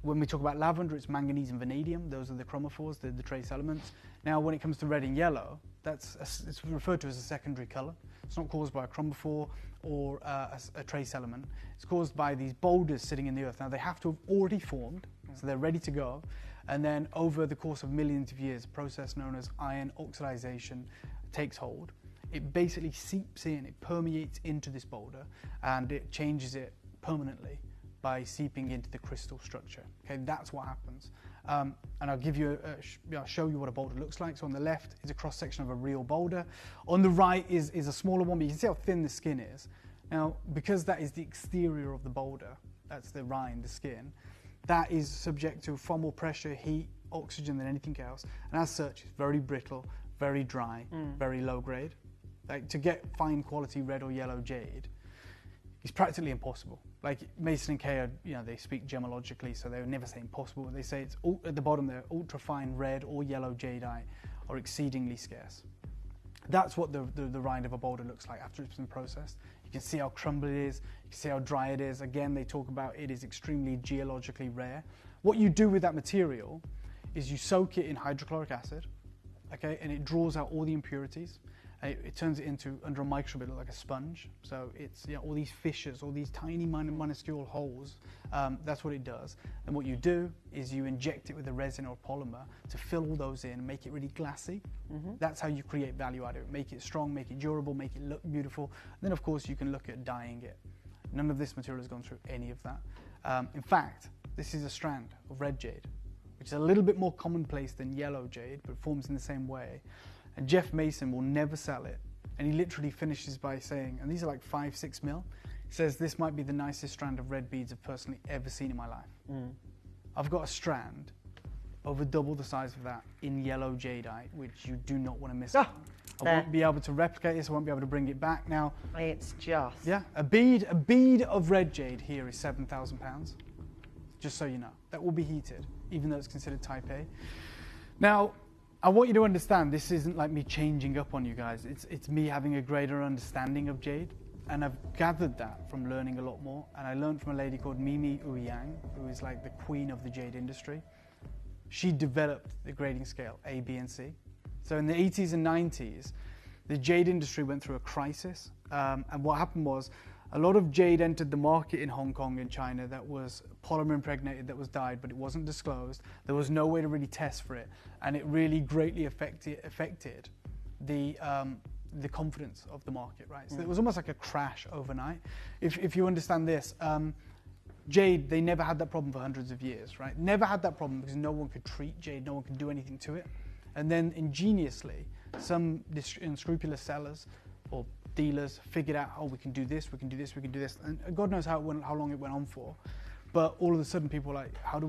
When we talk about lavender, it's manganese and vanadium. Those are the chromophores, the trace elements. Now, when it comes to red and yellow, it's referred to as a secondary color. It's not caused by a chromophore or a trace element. It's caused by these boulders sitting in the earth. Now, they have to have already formed, so they're ready to go. And then over the course of millions of years, a process known as iron oxidization takes hold. It basically seeps in, it permeates into this boulder, and it changes it permanently by seeping into the crystal structure. Okay, that's what happens. And I'll give you, I'll show you what a boulder looks like. So on the left is a cross section of a real boulder. On the right is a smaller one, but you can see how thin the skin is. Now, because that is the exterior of the boulder, that's the rind, the skin, that is subject to far more pressure, heat, oxygen than anything else. And as such, it's very brittle, very dry, very low grade. Like, to get fine quality red or yellow jade, it's practically impossible. Like Mason and Kay, they speak gemologically, so they would never say impossible. They say it's at the bottom there, ultra fine red or yellow jadeite are exceedingly scarce. That's what the rind of a boulder looks like after it's been processed. You can see how crumbly it is, you can see how dry it is. Again, they talk about it is extremely geologically rare. What you do with that material is you soak it in hydrochloric acid, okay, and it draws out all the impurities. It turns it into, under a microscope, like a sponge. So it's all these fissures, all these tiny minuscule holes. That's what it does. And what you do is you inject it with a resin or polymer to fill all those in and make it really glassy. That's how you create value out of it. Make it strong, make it durable, make it look beautiful. And then, of course, you can look at dyeing it. None of this material has gone through any of that. In fact, this is a strand of red jade, which is a little bit more commonplace than yellow jade, but forms in the same way. And Jeff Mason will never sell it. And he literally finishes by saying, and these are like 5-6 mil, he says, this might be the nicest strand of red beads I've personally ever seen in my life. I've got a strand over double the size of that in yellow jadeite, which you do not want to miss out. I won't be able to replicate this, I won't be able to bring it back. Now, it's just... Yeah, a bead of red jade here is £7,000, just so you know. That will be heated, even though it's considered type A. Now, I want you to understand, this isn't like me changing up on you guys. It's me having a greater understanding of jade. And I've gathered that from learning a lot more. And I learned from a lady called Mimi Ouyang, who is like the queen of the jade industry. She developed the grading scale, A, B, and C. So in the 80s and 90s, the jade industry went through a crisis. And what happened was, a lot of jade entered the market in Hong Kong and China that was polymer impregnated, that was dyed, but it wasn't disclosed. There was no way to really test for it, and it really greatly affected the confidence of the market, right? So it was almost like a crash overnight. If you understand this, jade, they never had that problem for hundreds of years, right? Never had that problem because no one could treat jade, no one could do anything to it. And then ingeniously, some unscrupulous sellers or dealers figured out, oh, we can do this, we can do this, we can do this, and God knows how long it went on for. But all of a sudden, people were like, how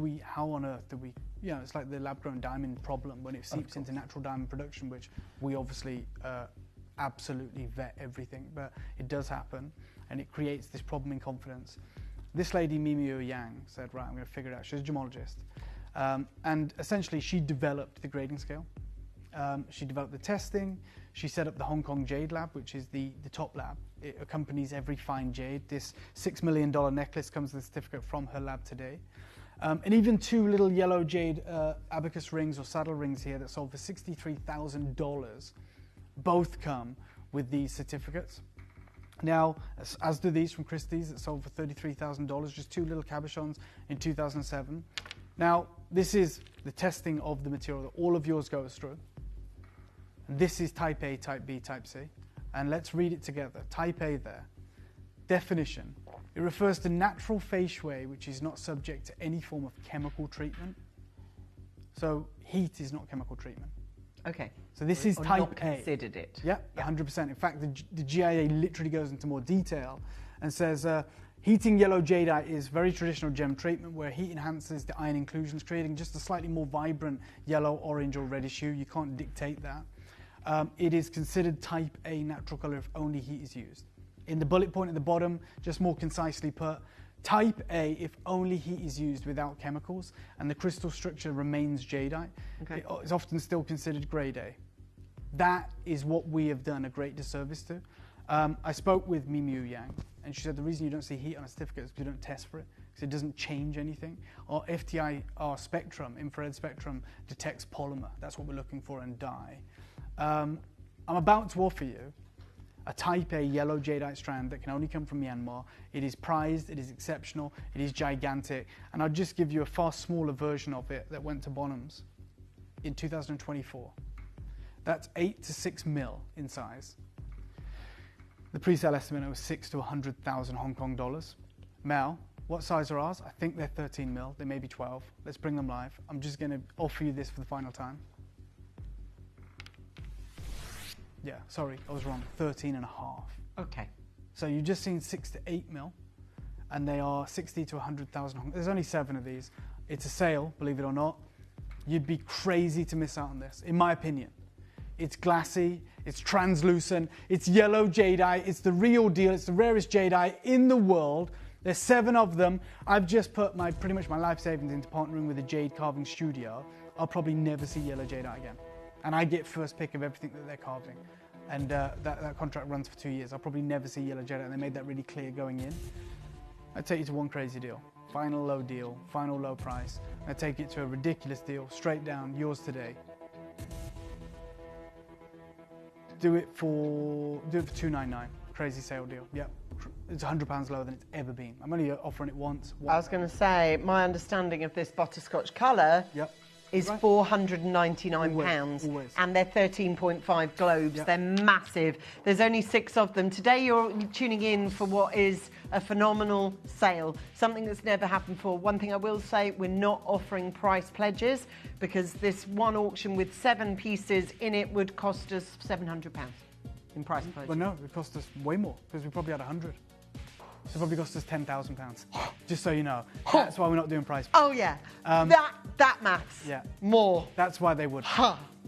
on earth do we? It's like the lab-grown diamond problem when it seeps into natural diamond production, which we obviously absolutely vet everything, but it does happen, and it creates this problem in confidence. This lady, Mimi Ouyang, said, right, I'm going to figure it out. She's a gemologist, and essentially, she developed the grading scale. She developed the testing. She set up the Hong Kong Jade Lab, which is the top lab. It accompanies every fine jade. This $6 million necklace comes with a certificate from her lab today. And even two little yellow jade abacus rings or saddle rings here that sold for $63,000 both come with these certificates. Now, as do these from Christie's that sold for $33,000, just two little cabochons in 2007. Now, this is the testing of the material that all of yours goes through. This is type A, type B, type C. And let's read it together. Type A there. Definition. It refers to natural fei shui, which is not subject to any form of chemical treatment. So heat is not chemical treatment. Okay. So this is type not A. Considered it. Yeah, 100%. In fact, the GIA literally goes into more detail and says, heating yellow jadeite is very traditional gem treatment where heat enhances the ion inclusions, creating just a slightly more vibrant yellow, orange, or reddish hue. You can't dictate that. It is considered type A natural color if only heat is used. In the bullet point at the bottom, just more concisely put, type A if only heat is used without chemicals and the crystal structure remains jadeite. Okay. It's often still considered grade A. That is what we have done a great disservice to. I spoke with Mimi Ouyang, and she said the reason you don't see heat on a certificate is because you don't test for it, because it doesn't change anything. Our FTI, our spectrum, infrared spectrum, detects polymer. That's what we're looking for in dye. I'm about to offer you a type A yellow jadeite strand that can only come from Myanmar. It is prized, it is exceptional, it is gigantic, and I'll just give you a far smaller version of it that went to Bonhams in 2024. That's 8 to 6 mil in size. The pre-sale estimate was 6 to 100,000 Hong Kong dollars. Mel, What size are ours? I think they're 13 mil. They may be 12. Let's bring them live. I'm just going to offer you this for the final time. Yeah, sorry, I was wrong. 13 and a half. Okay. So you've just seen 6 to 8 mil, and they are 60 to 100,000. There's only 7 of these. It's a sale, believe it or not. You'd be crazy to miss out on this, in my opinion. It's glassy, it's translucent, it's yellow jadeite, it's the real deal, it's the rarest jadeite in the world. There's 7 of them. I've just put pretty much my life savings into partnering with a jade carving studio. I'll probably never see yellow jadeite again. And I get first pick of everything that they're carving. And that contract runs for 2 years. I'll probably never see yellow jadeite, and they made that really clear going in. I'd take you to one crazy deal. Final low deal, final low price. I'd take it to a ridiculous deal, straight down, yours today. Do it for $299. Crazy sale deal. Yep. It's £100 lower than it's ever been. I'm only offering it once. I was going to say, my understanding of this butterscotch colour is £499, Always. and they're 13.5 globes. Yep. They're massive. There's only 6 of them. Today you're tuning in for what is a phenomenal sale, something that's never happened before. One thing I will say, we're not offering price pledges because this one auction with 7 pieces in it would cost us £700 in price pledge. Well, no, it cost us way more because we probably had 100. So it probably cost us £10,000. Just so you know. That's why we're not doing price. Oh yeah, that maths. Yeah. More. That's why they would.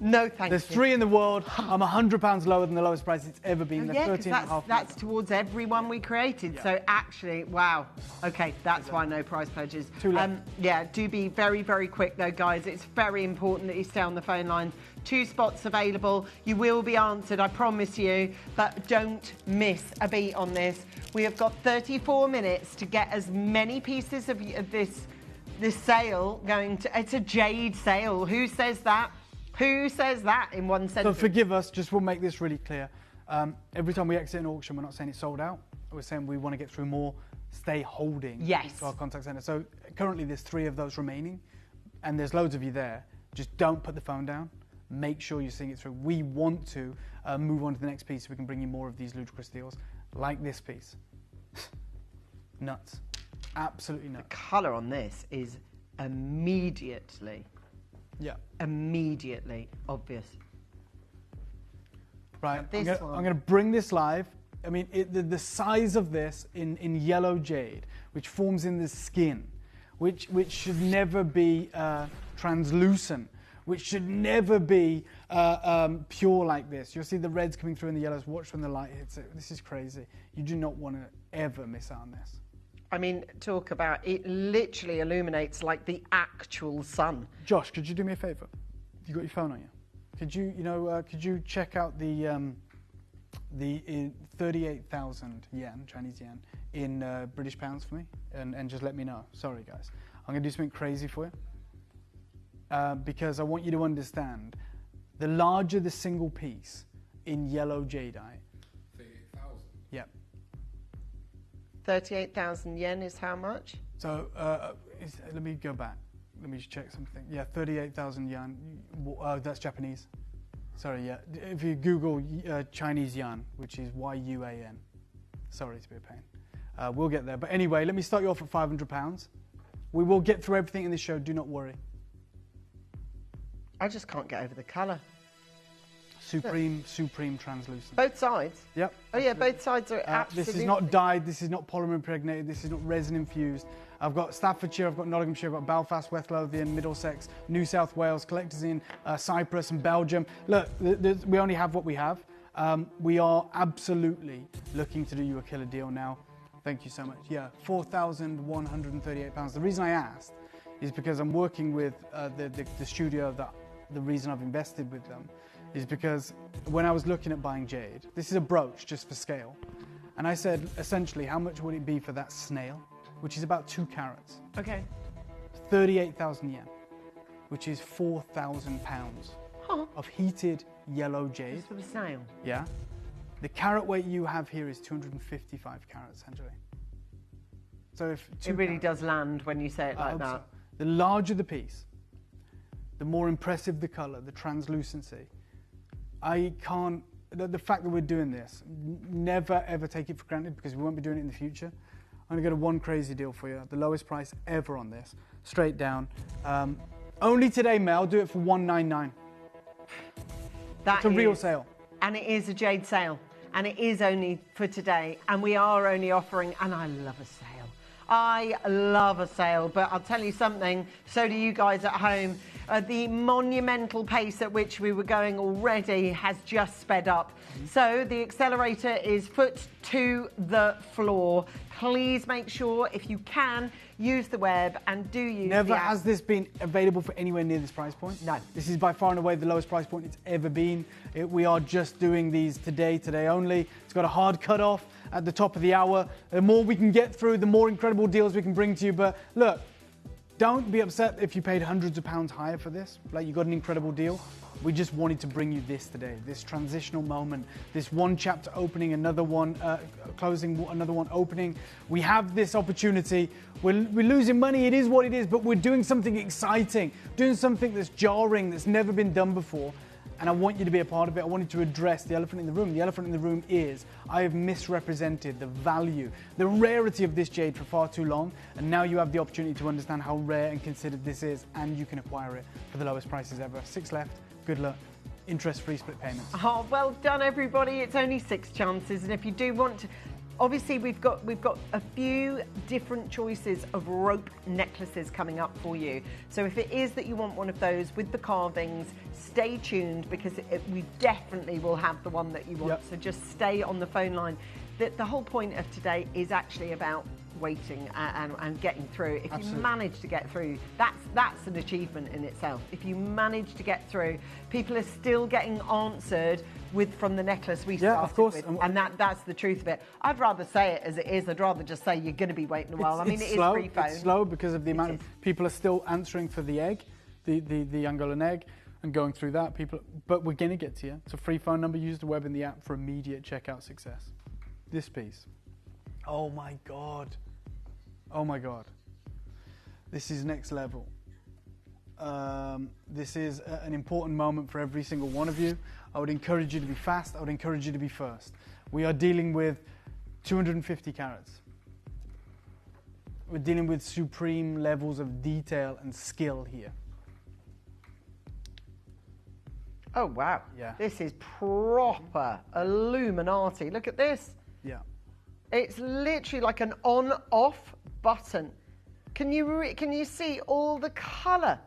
No, thank There's you. 3 in the world. I'm £100 lower than the lowest price it's ever been. Oh, They're yeah, 'cause 13.5. that's towards everyone we created. Yeah. So actually, wow. Okay, that's why no price pledges. Too late. Yeah, do be very, very quick though, guys. It's very important that you stay on the phone lines. 2 spots available. You will be answered, I promise you. But don't miss a beat on this. We have got 34 minutes to get as many pieces of this sale going to. It's a jade sale. Who says that? Who says that in one sentence? So forgive us, just we'll make this really clear. Every time we exit an auction, we're not saying it's sold out. We're saying we want to get through more, stay holding to our contact centre. So currently there's 3 of those remaining, and there's loads of you there. Just don't put the phone down. Make sure you're seeing it through. We want to move on to the next piece so we can bring you more of these ludicrous deals, like this piece. Nuts. Absolutely nuts. The colour on this is immediately obvious. Right, I'm This going to bring this live. I mean, the size of this in yellow jade, which forms in the skin, which should never be translucent, which should never be pure like this. You'll see the reds coming through and the yellows. Watch when the light hits it. This is crazy. You do not want to ever miss out on this. I mean, talk about it literally illuminates like the actual sun. Josh, could you do me a favour? You got your phone on you? Could you, could you check out the 38,000 yen, Chinese yen, in British pounds for me, and just let me know. Sorry, guys. I'm going to do something crazy for you because I want you to understand. The larger the single piece in yellow jadeite. 38,000. Yep. 38,000 yen is how much? So let me go back. Let me just check something. Yeah, 38,000 yuan. That's Japanese. Sorry, yeah. If you Google Chinese yuan, which is Y-U-A-N. Sorry to be a pain. We'll get there. But anyway, let me start you off at £500. We will get through everything in this show. Do not worry. I just can't get over the colour. Supreme translucent. Both sides? Yep. Oh yeah, both sides are absolutely... This is not dyed, this is not polymer impregnated, this is not resin infused. I've got Staffordshire, I've got Nottinghamshire, I've got Belfast, West Lothian, Middlesex, New South Wales, collectors in Cyprus and Belgium. Look, we only have what we have. We are absolutely looking to do you a killer deal now. Thank you so much. Yeah, £4,138. The reason I asked is because I'm working with the studio that the reason I've invested with them is because when I was looking at buying jade, this is a brooch just for scale, and I said essentially how much would it be for that snail, which is about 2 carats. Okay. 38,000 yen, which is £4,000 of heated yellow jade. Just for the snail? Yeah. The carat weight you have here is 255 carats, Angeline. So if it really does land when you say it like that. So. The larger the piece, the more impressive the colour, the translucency. I can't, the fact that we're doing this, never ever take it for granted because we won't be doing it in the future. I'm gonna go to one crazy deal for you. The lowest price ever on this, straight down. Only today, Mel, do it for $199. It's a real sale. And it is a jade sale. And it is only for today. And we are only offering, and I love a sale. I love a sale, but I'll tell you something, so do you guys at home. The monumental pace at which we were going already has just sped up. So the accelerator is foot to the floor. Please make sure, if you can, use the web and do use Never the app. has this been available for anywhere near this price point. No. This is by far and away the lowest price point it's ever been. We are just doing these today only. It's got a hard cut-off at the top of the hour. The more we can get through, the more incredible deals we can bring to you. But look, don't be upset if you paid hundreds of pounds higher for this. Like, you got an incredible deal. We just wanted to bring you this today, this transitional moment, this one chapter opening, another one closing, another one opening. We have this opportunity. We're losing money, it is what it is, but we're doing something exciting, doing something that's jarring, that's never been done before. And I want you to be a part of it. I wanted to address the elephant in the room. The elephant in the room is I have misrepresented the value, the rarity of this jade for far too long. And now you have the opportunity to understand how rare and considered this is, and you can acquire it for the lowest prices ever. 6 left. Good luck. Interest-free split payments. Oh, well done, everybody. It's only 6 chances. And if you do want to, obviously we've got a few different choices of rope necklaces coming up for you. So if it is that you want one of those with the carvings, stay tuned, because we definitely will have the one that you want. Yep. So just stay on the phone line. The whole point of today is actually about waiting and getting through. If you manage to get through, that's an achievement in itself. If you manage to get through, people are still getting answered from the necklace we started with, and that's the truth of it. I'd rather say it as it is. I'd rather just say you're going to be waiting a while. I mean, it is free phone. It's slow because of the amount of people are still answering for the egg, the Angolan egg, and going through that. But we're going to get to you. It's a free phone number. Use the web and the app for immediate checkout success. This piece. Oh my God. Oh my God. This is next level. This is an important moment for every single one of you. I would encourage you to be fast. I would encourage you to be first. We are dealing with 250 carats. We're dealing with supreme levels of detail and skill here. Oh, wow. Yeah. This is proper Illuminati. Look at this. Yeah. It's literally like an on-off button. Can you see all the colour?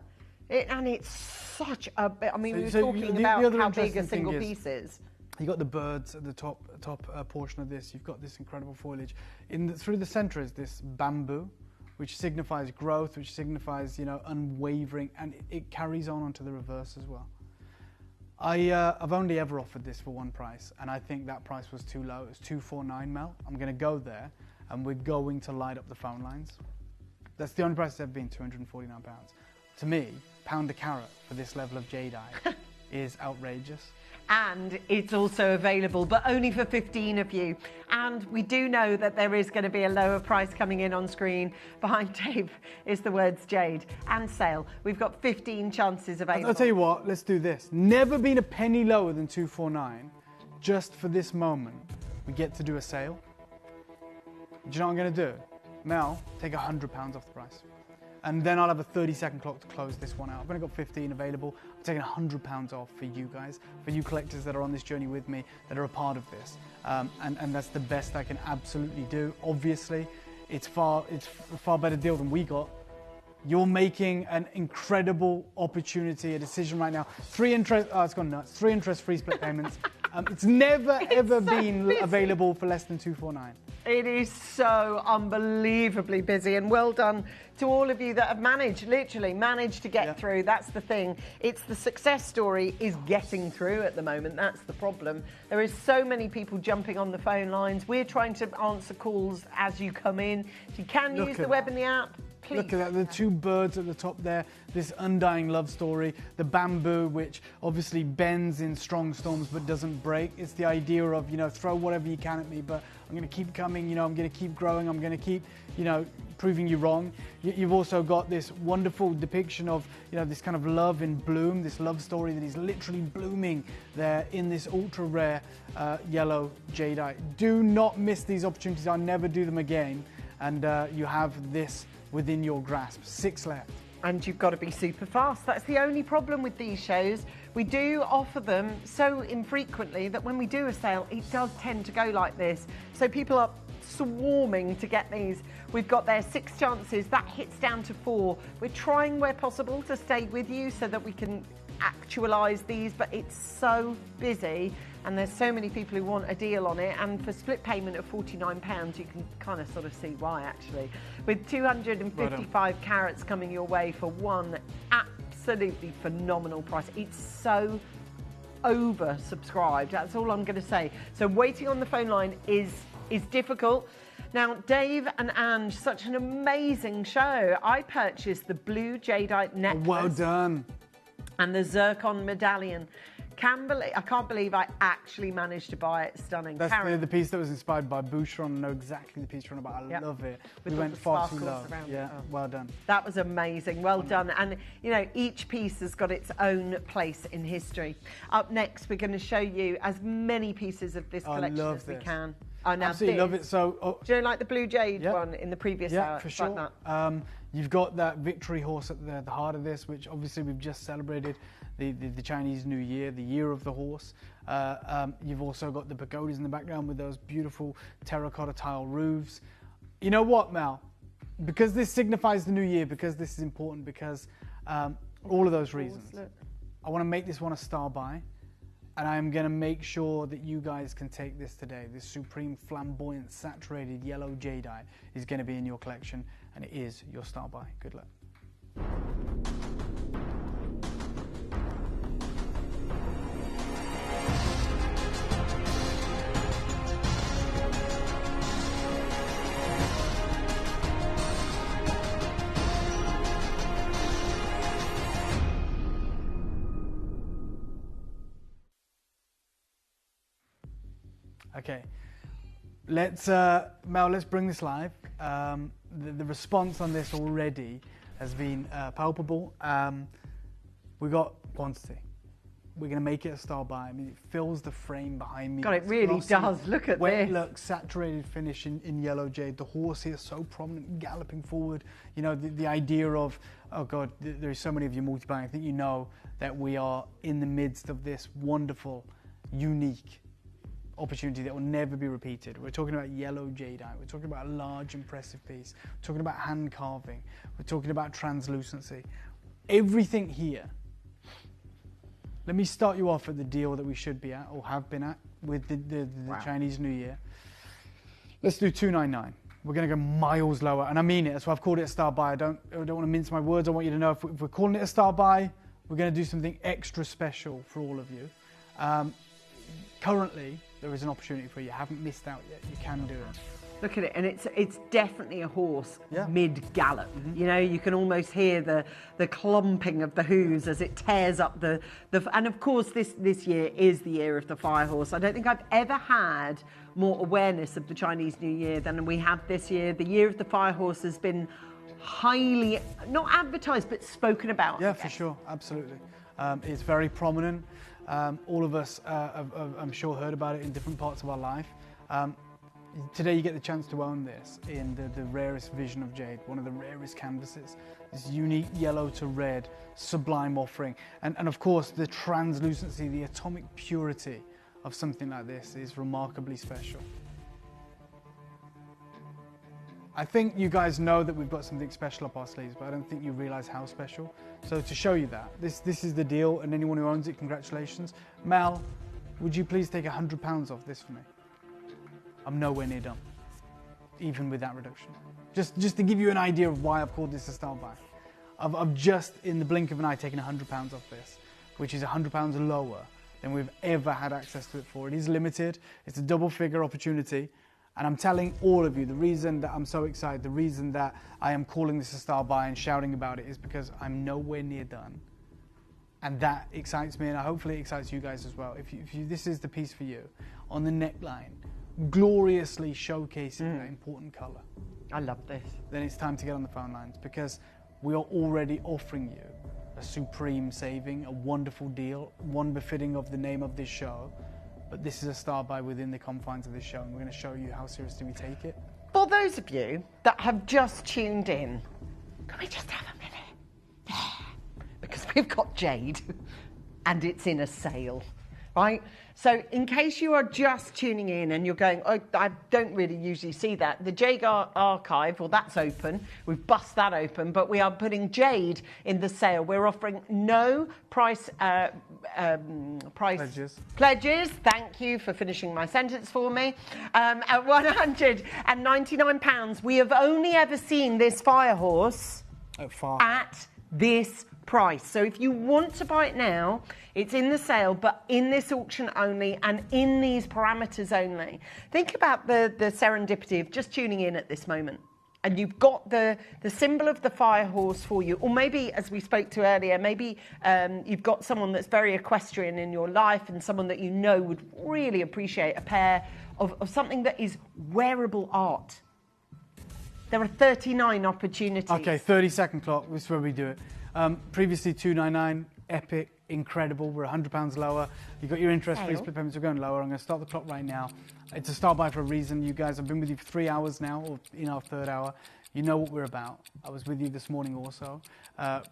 And it's such a... I mean, we were talking about how big a single piece is. You got the birds at the top portion of this. You've got this incredible foliage. Through the centre is this bamboo, which signifies growth, which signifies, unwavering, and it carries on onto the reverse as well. I've only ever offered this for one price, and I think that price was too low. It was $249, Mel. I'm going to go there, and we're going to light up the phone lines. That's the only price it's ever been, £249. To me, £1 a carat for this level of jadeite is outrageous. And it's also available, but only for 15 of you. And we do know that there is going to be a lower price coming in on screen. Behind Dave is the words Jade and sale. We've got 15 chances available. I'll tell you what, let's do this. Never been a penny lower than $249. Just for this moment, we get to do a sale. Do you know what I'm going to do? Mel, take £100 off the price. And then I'll have a 30-second clock to close this one out. I've only got 15 available. I'm taking £100 off for you guys, for you collectors that are on this journey with me, that are a part of this. And that's the best I can absolutely do. Obviously, it's a far better deal than we got. You're making an incredible opportunity, a decision right now. 3 interest-free split payments. It's never, ever been available for less than $249. It is so unbelievably busy, and well done to all of you that have literally managed to get through. That's the thing. It's the success story is getting through at the moment. That's the problem. There is so many people jumping on the phone lines. We're trying to answer calls as you come in. If you can use the web and the app, please. Look at that, the 2 birds at the top there, this undying love story, the bamboo, which obviously bends in strong storms but doesn't break. It's the idea of, throw whatever you can at me, but I'm going to keep coming, I'm going to keep growing, I'm going to keep, proving you wrong. You've also got this wonderful depiction of, this kind of love in bloom, this love story that is literally blooming there in this ultra rare yellow jadeite. Do not miss these opportunities. I'll never do them again. and you have this within your grasp. 6 left. And you've got to be super fast. That's the only problem with these shows. We do offer them so infrequently that when we do a sale, it does tend to go like this. So people are swarming to get these. We've got their 6 chances. That hits down to 4. We're trying where possible to stay with you so that we can actualize these, but it's so busy and there's so many people who want a deal on it, and for split payment of £49 you can kind of sort of see why, actually, with 255 carats coming your way for one absolutely phenomenal price. It's so oversubscribed, that's all I'm going to say. So waiting on the phone line is difficult. Now, Dave and Ange, such an amazing show. I purchased the blue jadeite necklace. Well done. And the zircon medallion. I can't believe I actually managed to buy it. Stunning. That's the piece that was inspired by Boucheron. I know exactly the piece you're on about. I love it. With we went far too low. Yeah, well done. That was amazing. Well done. And, you know, each piece has got its own place in history. Up next, we're going to show you as many pieces of this collection as we can. Oh, now absolutely love it. So, do you like the blue jade one in the previous hour? Yeah, for sure. Like that? You've got that victory horse at the heart of this, which obviously we've just celebrated the Chinese New Year, the year of the horse. You've also got the pagodas in the background with those beautiful terracotta tile roofs. You know what, Mel? Because this signifies the new year, because this is important, because all of those reasons, I want to make this one a star buy. And I'm going to make sure that you guys can take this today. This supreme flamboyant saturated yellow jadeite is going to be in your collection, and it is your star buy. Good luck. Okay, Mel, let's bring this live. The response on this already has been palpable. We got quantity. We're going to make it a star buy. I mean, it fills the frame behind me. God, it really does. Look at wet this. Look, saturated finish in yellow jade. The horse here so prominent, galloping forward. You know, the idea of, oh God, there's so many of you multi-buying. I think you know that we are in the midst of this wonderful, unique opportunity that will never be repeated. We're talking about yellow jadeite. We're talking about a large, impressive piece. We're talking about hand carving. We're talking about translucency. Everything here. Let me start you off at the deal that we should be at, or have been at, with the Chinese New Year. Let's do $299. We're going to go miles lower, and I mean it. That's why I've called it a star buy. I don't want to mince my words. I want you to know if we're calling it a star buy, we're going to do something extra special for all of you. Currently, there is an opportunity for you. You haven't missed out yet. You can do it. Look at it, and it's definitely a horse mid-gallop. You know, you can almost hear the clumping of the hooves as it tears up the and of course this year is the year of the fire horse. I don't think I've ever had more awareness of the Chinese New Year than we have this year. The year of the fire horse has been highly, not advertised, but spoken about. Yeah, for sure, absolutely. It's very prominent. All of us, I'm sure, heard about it in different parts of our life. Today you get the chance to own this in the rarest vision of jade, one of the rarest canvases. This unique yellow to red, sublime offering. And of course, the translucency, the atomic purity of something like this is remarkably special. I think you guys know that we've got something special up our sleeves, but I don't think you realize how special. So to show you that, this is the deal, and anyone who owns it, congratulations. Mel, would you please take £100 off this for me? I'm nowhere near done, even with that reduction. Just to give you an idea of why I've called this a star buy. I've just, in the blink of an eye, taken £100 off this, which is £100 lower than we've ever had access to it for. It is limited, it's a double figure opportunity, and I'm telling all of you, the reason that I'm so excited, the reason that I am calling this a star buy and shouting about it is because I'm nowhere near done. And that excites me, and hopefully it excites you guys as well. If this is the piece for you, on the neckline, gloriously showcasing that important color. I love this. Then it's time to get on the phone lines, because we are already offering you a supreme saving, a wonderful deal, one befitting of the name of this show. But this is a star buy within the confines of this show, and we're going to show you how seriously we take it. For those of you that have just tuned in, can we just have a minute? Because we've got jade and it's in a sale, right? So in case you are just tuning in and you're going, oh, I don't really usually see that. The Jade Archive, well, that's open. We've bust that open, but we are putting jade in the sale. We're offering no price pledges. Thank you for finishing my sentence for me. At £199, we have only ever seen this fire horse at this price. So if you want to buy it now, it's in the sale, but in this auction only and in these parameters only. Think about the serendipity of just tuning in at this moment. And you've got the symbol of the fire horse for you. Or maybe, as we spoke to earlier, maybe you've got someone that's very equestrian in your life and someone that you know would really appreciate a pair of something that is wearable art. There are 39 opportunities. Okay, 30-second clock. This is where we do it. Previously $299, epic, incredible. We're £100 lower. You got your interest-free split payments. We're going lower. I'm going to start the clock right now. It's a start by for a reason. You guys, I've been with you for 3 hours now, or in our third hour. You know what we're about. I was with you this morning also.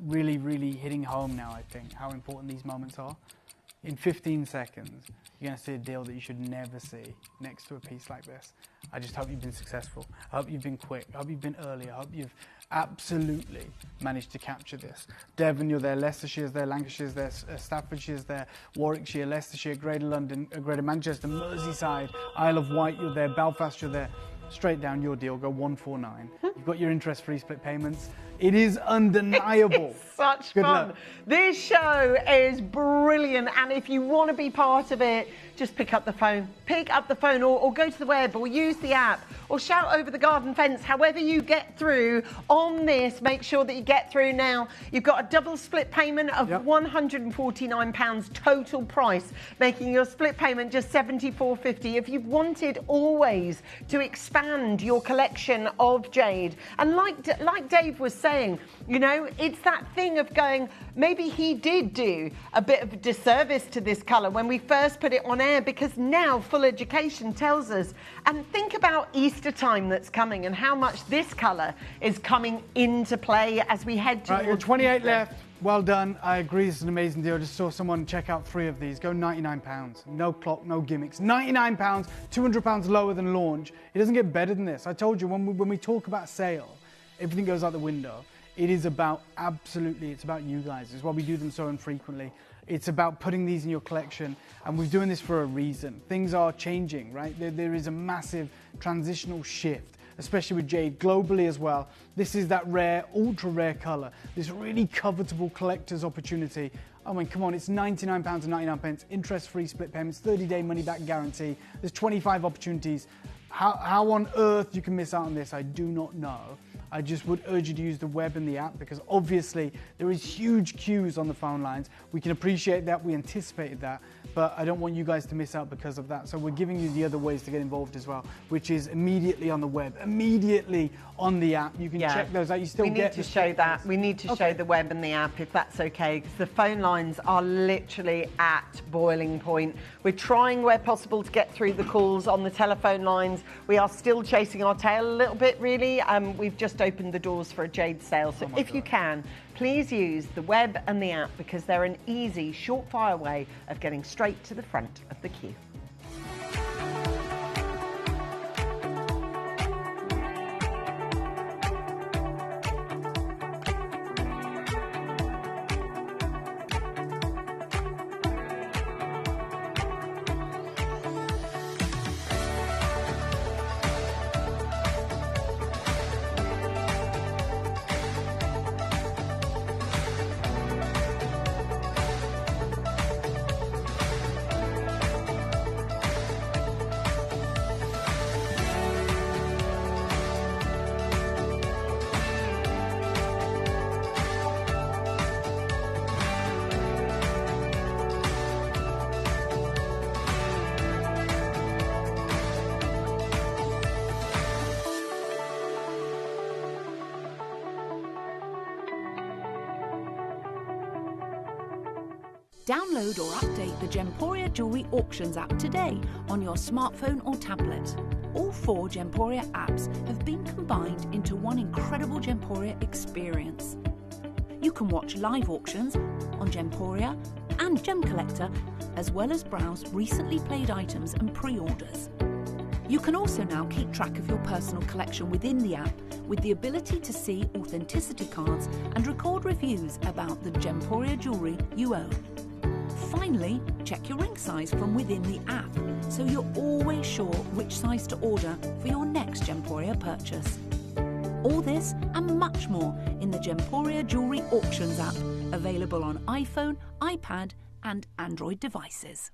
Really, really hitting home now, I think, how important these moments are. In 15 seconds, you're going to see a deal that you should never see next to a piece like this. I just hope you've been successful. I hope you've been quick. I hope you've been early. I hope you've absolutely managed to capture this. Devon, you're there. Leicestershire's there. Lancashire's there. Staffordshire's there. Warwickshire, Leicestershire, Greater London, Greater Manchester, Merseyside, Isle of Wight, you're there. Belfast, you're there. Straight down your deal, go 149. You've got your interest-free split payments. It is undeniable. It's such fun. This show is brilliant, and if you want to be part of it, just pick up the phone. Pick up the phone or go to the web or use the app or shout over the garden fence. However you get through on this, make sure that you get through now. You've got a double split payment of £149 total price, making your split payment just $74.50. If you've wanted always to expand your collection of jade, and like Dave was saying, you know, it's that thing of going, maybe he did do a bit of a disservice to this colour when we first put it on air, because now full education tells us, and think about Easter time that's coming and how much this colour is coming into play as we head towards... Right, 28 left. Well done. I agree, this is an amazing deal. I just saw someone check out 3 of these. Go £99. No clock, no gimmicks. £99, £200 lower than launch. It doesn't get better than this. I told you, when we talk about sale, everything goes out the window. It is about, absolutely, it's about you guys. It's why we do them so infrequently. It's about putting these in your collection, and we're doing this for a reason. Things are changing, right? There is a massive transitional shift, especially with jade, globally as well. This is that rare, ultra rare colour, this really covetable collector's opportunity. I mean, come on, it's £99.99, interest-free split payments, 30-day money-back guarantee. There's 25 opportunities. How on earth you can miss out on this, I do not know. I just would urge you to use the web and the app, because obviously there is huge queues on the phone lines. We can appreciate that, we anticipated that, but I don't want you guys to miss out because of that. So we're giving you the other ways to get involved as well, which is immediately on the web, immediately on the app. You can check those out. You still We need to show that. We need to show the web and the app, if that's okay, because the phone lines are literally at boiling point. We're trying where possible to get through the calls on the telephone lines. We are still chasing our tail a little bit, really. We've just opened the doors for a jade sale. So if you can, please use the web and the app, because they're an easy, short-fire way of getting straight to the front of the queue. Download or update the Gemporia Jewellery Auctions app today on your smartphone or tablet. All 4 Gemporia apps have been combined into one incredible Gemporia experience. You can watch live auctions on Gemporia and Gem Collector, as well as browse recently played items and pre-orders. You can also now keep track of your personal collection within the app with the ability to see authenticity cards and record reviews about the Gemporia jewellery you own. Finally, check your ring size from within the app, so you're always sure which size to order for your next Gemporia purchase. All this and much more in the Gemporia Jewellery Auctions app, available on iPhone, iPad and Android devices.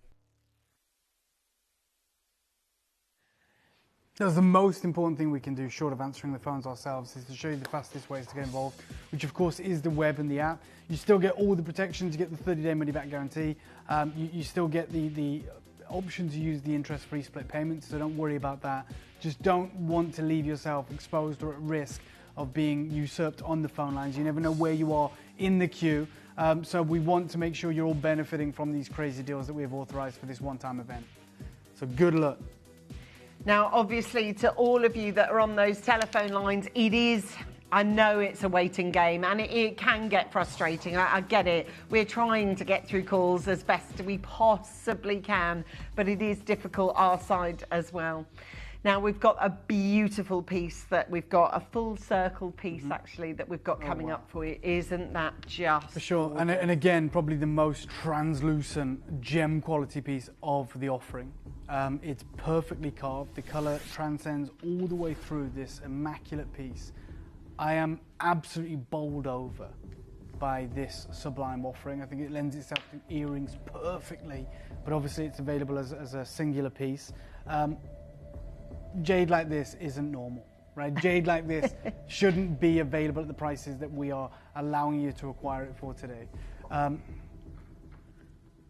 That's the most important thing we can do, short of answering the phones ourselves, is to show you the fastest ways to get involved, which of course is the web and the app. You still get all the protections, you get the 30-day money-back guarantee, you still get the option to use the interest-free split payments, so don't worry about that. Just don't want to leave yourself exposed or at risk of being usurped on the phone lines. You never know where you are in the queue, so we want to make sure you're all benefiting from these crazy deals that we have authorized for this one-time event. So good luck. Now, obviously, to all of you that are on those telephone lines, I know it's a waiting game and it can get frustrating. I get it. We're trying to get through calls as best we possibly can, but it is difficult our side as well. Now, we've got a beautiful piece that we've got, a full circle piece actually, that we've got coming up for you. Isn't that just for sure? And again, probably the most translucent gem quality piece of the offering. It's perfectly carved. The colour transcends all the way through this immaculate piece. I am absolutely bowled over by this sublime offering. I think it lends itself to earrings perfectly, but obviously it's available as a singular piece. Jade like this isn't normal, right? Jade like this shouldn't be available at the prices that we are allowing you to acquire it for today.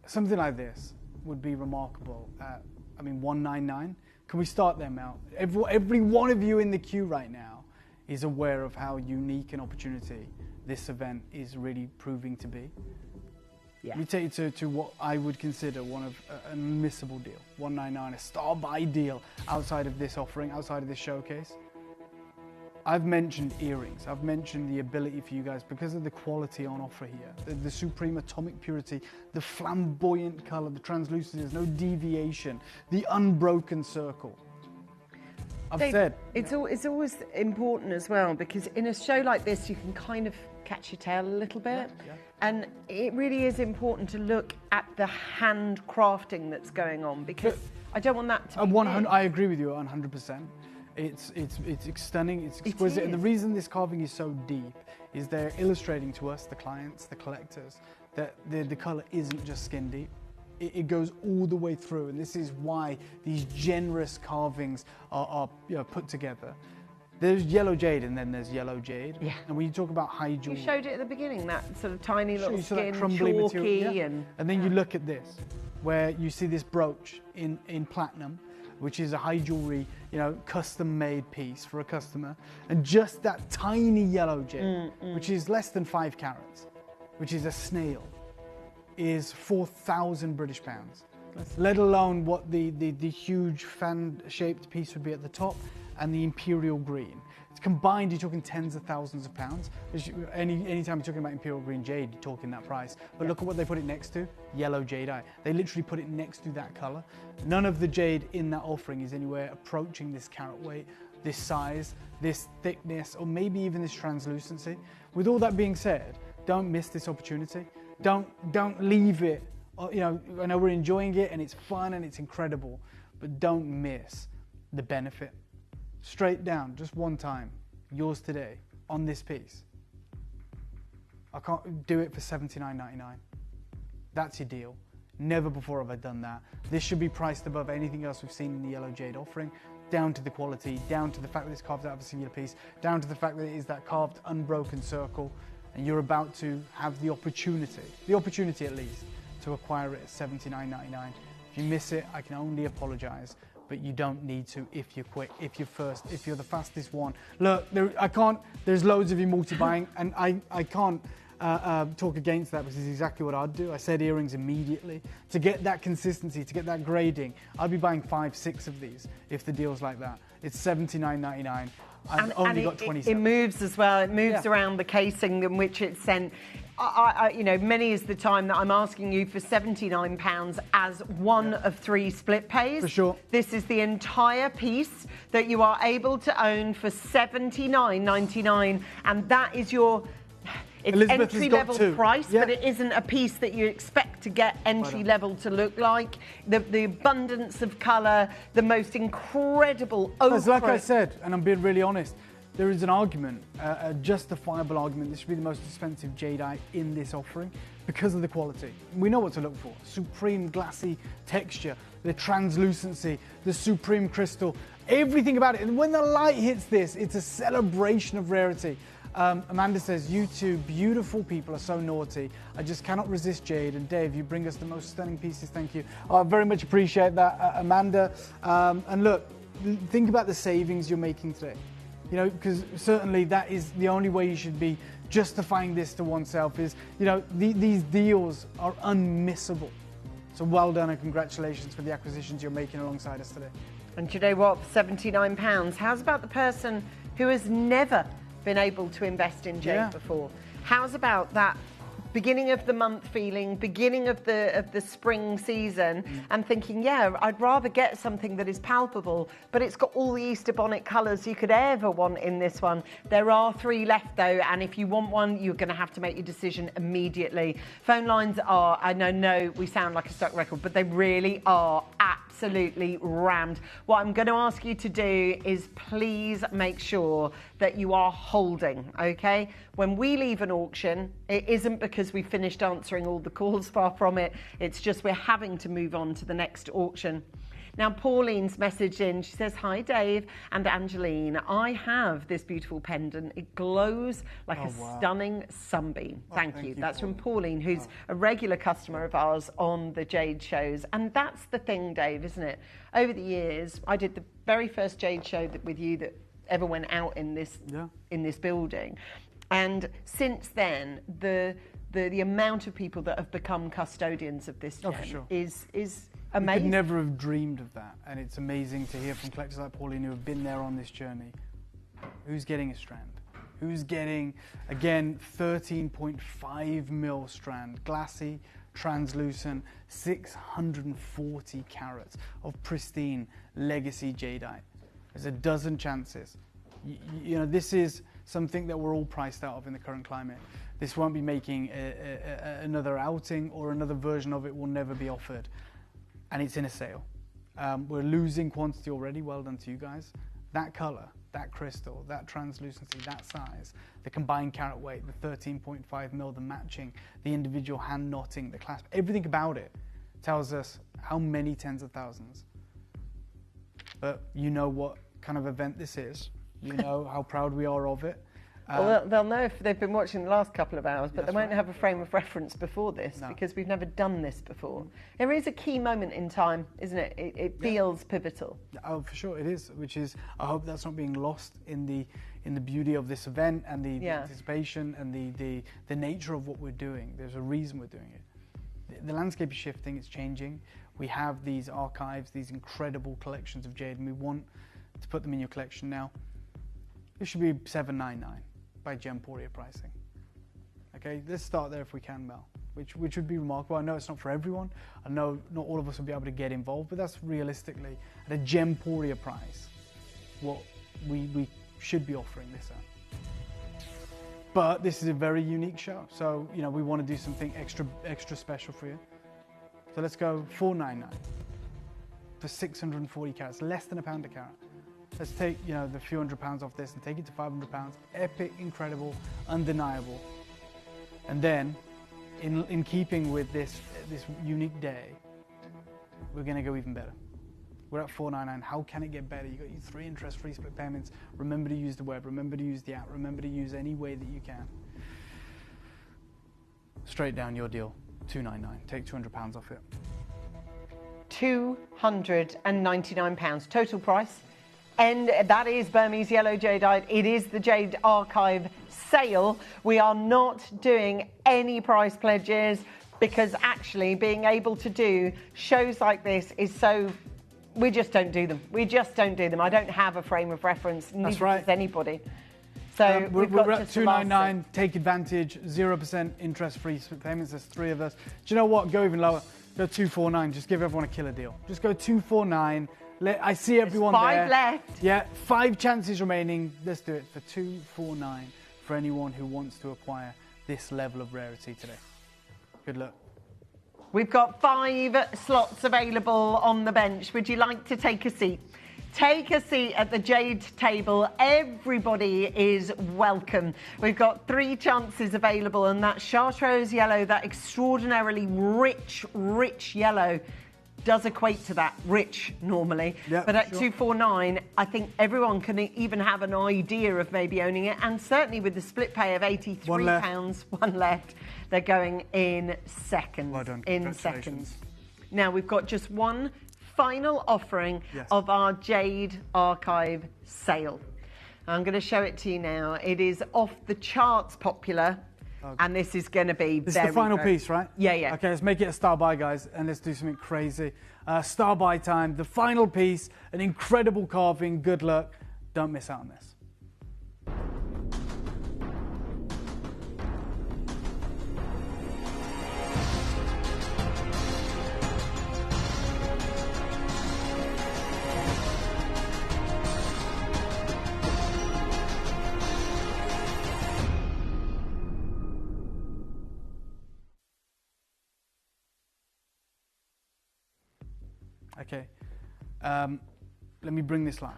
Something like this would be remarkable at, I mean, $199. Can we start them out? Every one of you in the queue right now is aware of how unique an opportunity this event is really proving to be. Yeah. Let me take you to what I would consider one of an unmissable deal. $199, a star buy deal outside of this offering, outside of this showcase. I've mentioned earrings. I've mentioned the ability for you guys, because of the quality on offer here, the supreme atomic purity, the flamboyant color, the translucency, there's no deviation, the unbroken circle. It's always important as well, because in a show like this, you can kind of catch your tail a little bit. Yeah. And it really is important to look at the hand crafting that's going on, because I don't want that to be I agree with you 100%. It's stunning, it's exquisite, and the reason this carving is so deep is they're illustrating to us, the clients, the collectors, that the colour isn't just skin deep. It goes all the way through, and this is why these generous carvings are put together. There's yellow jade and then there's yellow jade. Yeah. And when you talk about high jewelry, you showed it at the beginning, that sort of tiny little skin, crumbly chalky, material. Yeah. And then you look at this, where you see this brooch in platinum, which is a high jewelry, custom-made piece for a customer, and just that tiny yellow jade, which is less than 5 carats, which is a snail, is 4,000 British pounds. Let alone what the huge fan-shaped piece would be at the top, and the imperial green. It's combined, you're talking tens of thousands of pounds. Anytime you're talking about imperial green jade, you're talking that price. But look at what they put it next to, yellow jadeite. They literally put it next to that color. None of the jade in that offering is anywhere approaching this carat weight, this size, this thickness, or maybe even this translucency. With all that being said, don't miss this opportunity. Don't leave it. I know we're enjoying it and it's fun and it's incredible, but don't miss the benefit. Straight down, just one time, yours today, on this piece. I can't do it for $79.99. That's your deal. Never before have I done that. This should be priced above anything else we've seen in the yellow jade offering, down to the quality, down to the fact that it's carved out of a singular piece, down to the fact that it is that carved, unbroken circle, and you're about to have the opportunity at least, to acquire it at $79.99. If you miss it, I can only apologize. But you don't need to if you're quick, if you're first, if you're the fastest one. Look, there's loads of you multi-buying, and I can't talk against that, because it's exactly what I'd do. I said earrings immediately. To get that consistency, to get that grading, I'd be buying 5, 6 of these if the deal's like that. It's $79.99. I've only got 27. It moves as well. It moves around the casing in which it's sent. You know, many is the time that I'm asking you for £79 as one of 3 split pays. For sure. This is the entire piece that you are able to own for $79.99, and that is your... It's entry-level price, but it isn't a piece that you expect to get entry-level to look like. The abundance of colour, the most incredible ochre. Like I said, and I'm being really honest, there is an argument, a justifiable argument. This should be the most expensive jadeite in this offering because of the quality. We know what to look for. Supreme glassy texture, the translucency, the supreme crystal, everything about it. And when the light hits this, it's a celebration of rarity. Amanda says, you two beautiful people are so naughty. I just cannot resist jade. And Dave, you bring us the most stunning pieces. Thank you. I very much appreciate that, Amanda. And look, think about the savings you're making today. You know, because certainly that is the only way you should be justifying this to oneself is, you know, these deals are unmissable. So well done and congratulations for the acquisitions you're making alongside us today. And do you know what? £79. How's about the person who has never been able to invest in jade before? How's about that beginning of the month feeling, beginning of the spring season, and thinking, yeah, I'd rather get something that is palpable, but it's got all the Easter bonnet colours you could ever want in this one. There are 3 left though, and if you want one, you're going to have to make your decision immediately. Phone lines are, I know we sound like a stuck record, but they really are absolutely rammed. What I'm going to ask you to do is please make sure that you are holding, okay? When we leave an auction, it isn't because we finished answering all the calls, far from it. It's just we're having to move on to the next auction. Now, Pauline's messaged in. She says, hi, Dave and Angeline. I have this beautiful pendant. It glows like a stunning sunbeam. Thank you. That's from Pauline, who's a regular customer of ours on the Jade shows. And that's the thing, Dave, isn't it? Over the years, I did the very first Jade show with you that ever went out in this building. And since then, the amount of people that have become custodians of this gem is amazing. I could never have dreamed of that, and it's amazing to hear from collectors like Pauline who have been there on this journey. Who's getting a strand? Who's getting, again, 13.5 mil strand, glassy, translucent, 640 carats of pristine legacy jadeite. There's a dozen chances. You know, this is something that we're all priced out of in the current climate. This won't be making another outing, or another version of it will never be offered. And it's in a sale. We're losing quantity already. Well done to you guys. That color, that crystal, that translucency, that size, the combined carat weight, the 13.5 mil, the matching, the individual hand knotting, the clasp, everything about it tells us how many tens of thousands. But you know what kind of event this is. You know how proud we are of it. Well, they'll know if they've been watching the last couple of hours, but they won't have a frame of reference before this because we've never done this before. There is a key moment in time, isn't it? It feels pivotal. Oh, for sure it is. Which is, I hope that's not being lost in the beauty of this event and the anticipation and the nature of what we're doing. There's a reason we're doing it. The landscape is shifting. It's changing. We have these archives, these incredible collections of jade, and we want to put them in your collection now. It should be $7.99 by Gemporia pricing. Okay, let's start there if we can, Mel, which would be remarkable. I know it's not for everyone. I know not all of us will be able to get involved, but that's realistically at a Gemporia price what we should be offering this at. But this is a very unique show, so you know we want to do something extra special for you. So let's go $4.99 for 640 carats, less than £1 a carat. Let's take, you know, the few £100 off this and take it to £500. Epic, incredible, undeniable. And then, in keeping with this unique day, we're going to go even better. We're at $4.99. How can it get better? You've got your 3 interest-free split payments. Remember to use the web. Remember to use the app. Remember to use any way that you can. Straight down your deal. $2.99. Take £200 off it. £299. Total price And that is Burmese yellow jadeite. It is the Jade Archive sale. We are not doing any price pledges because actually being able to do shows like this is so... We just don't do them. We just don't do them. I don't have a frame of reference. Neither does anybody. So we're at 299. Take advantage. 0% interest-free payments. There's 3 of us. Do you know what? Go even lower. Go 249. Just give everyone a killer deal. Just go 249. I see everyone there. 5 left. Yeah, 5 chances remaining. Let's do it for 249 for anyone who wants to acquire this level of rarity today. Good luck. We've got 5 slots available on the bench. Would you like to take a seat? Take a seat at the Jade table. Everybody is welcome. We've got 3 chances available, and that chartreuse yellow, that extraordinarily rich yellow, does equate to that rich normally. Yep, but at 249, I think everyone can even have an idea of maybe owning it. And certainly with the split pay of £83, 1 left, they're going in seconds. Well done. In seconds. Now we've got just one final offering of our Jade Archive sale. I'm going to show it to you now. It is off the charts popular. And this is going to be This is the final piece, right? Yeah, yeah. Okay, let's make it a star buy, guys, and let's do something crazy. Star buy time, the final piece, an incredible carving. Good luck. Don't miss out on this. Okay, let me bring this live.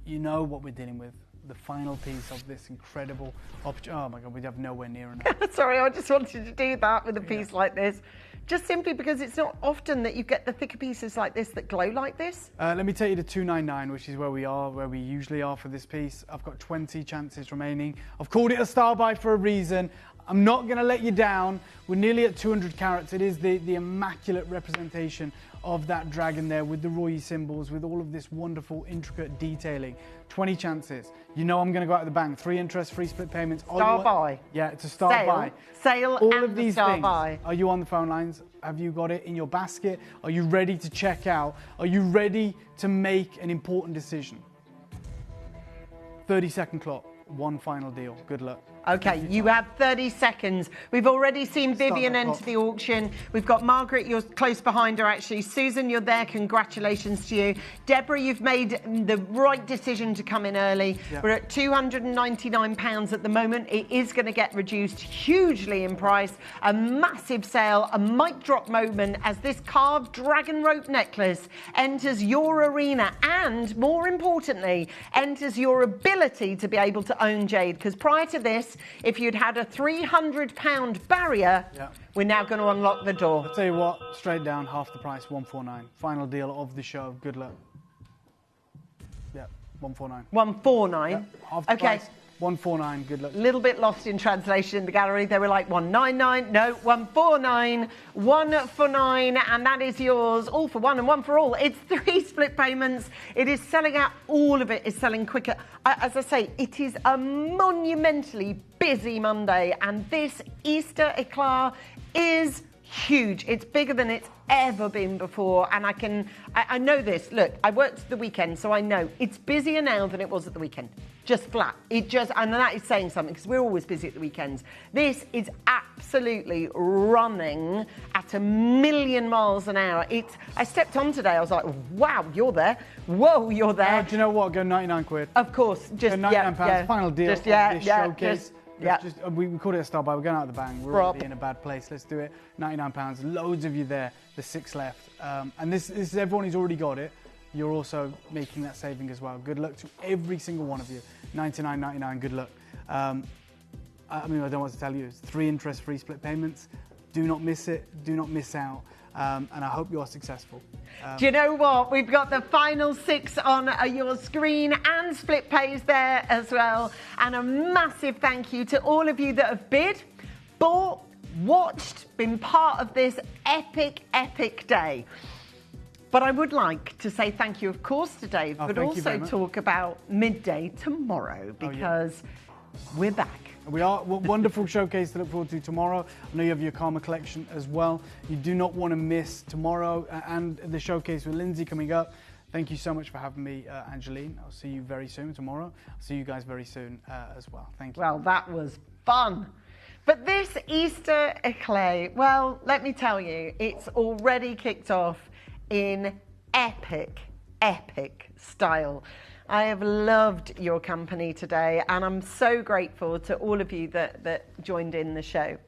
You know what we're dealing with. The final piece of this incredible opportunity. Oh my God, we have nowhere near enough. Sorry, I just wanted to do that with a piece like this. Just simply because it's not often that you get the thicker pieces like this that glow like this. Let me take you to 299, which is where we usually are for this piece. I've got 20 chances remaining. I've called it a star buy for a reason. I'm not going to let you down. We're nearly at 200 carats. It is the immaculate representation of that dragon there with the royal symbols, with all of this wonderful, intricate detailing. 20 chances. You know I'm going to go out of the bank. 3 interest-free split payments. Star buy. Yeah, it's a star buy. Sale all and of these star things. buy. Are you on the phone lines? Have you got it in your basket? Are you ready to check out? Are you ready to make an important decision? 30-second clock. One final deal. Good luck. Okay, you have 30 seconds. We've already seen Vivian enter the auction. We've got Margaret, you're close behind her actually. Susan, you're there. Congratulations to you. Deborah, you've made the right decision to come in early. Yep. We're at £299 at the moment. It is going to get reduced hugely in price. A massive sale, a mic drop moment as this carved dragon rope necklace enters your arena and, more importantly, enters your ability to be able to own jade. Because prior to this, if you'd had a £300 barrier, we're now going to unlock the door. I'll tell you what, straight down, half the price, 149. Final deal of the show. Good luck. Yeah, 149. 149? Yeah, half the price, 149. Good luck. A little bit lost in translation in the gallery. They were like 199. No, 149. 1 for 9, and that is yours. All for one and one for all. It's 3 split payments. It is selling out. All of it is selling quicker. As I say, it is a monumentally busy Monday, and this Easter eclat is huge. It's bigger than it's ever been before, and I know this. Look, I worked the weekend, so I know it's busier now than it was at the weekend. Just flat. And that is saying something because we're always busy at the weekends. This is absolutely running at 1,000,000 miles an hour. I stepped on today. I was like, wow, you're there. Whoa, you're there. Do you know what? Go 99 quid. Of course, just £99. Final deal. Just, this showcase. We called it a star buy. We're going out of the bang. We're already in a bad place. Let's do it. £99. Loads of you there. There's 6 left. And this is everyone who's already got it. You're also making that saving as well. Good luck to every single one of you. $99.99. Good luck. I mean, I don't want to tell you. It's 3 interest-free split payments. Do not miss it. Do not miss out. And I hope you are successful. Do you know what? We've got the final 6 on your screen and split pays there as well. And a massive thank you to all of you that have bid, bought, watched, been part of this epic, epic day. But I would like to say thank you, of course, to Dave, but thank you very also much. talk about midday tomorrow, because we're back. We are. Wonderful showcase to look forward to tomorrow. I know you have your Karma collection as well. You do not want to miss tomorrow and the showcase with Lindsay coming up. Thank you so much for having me, Angeline. I'll see you very soon tomorrow. I'll see you guys very soon as well. Thank you. Well, that was fun. But this Easter eclat, well, let me tell you, it's already kicked off in epic, epic style. I have loved your company today, and I'm so grateful to all of you that joined in the show.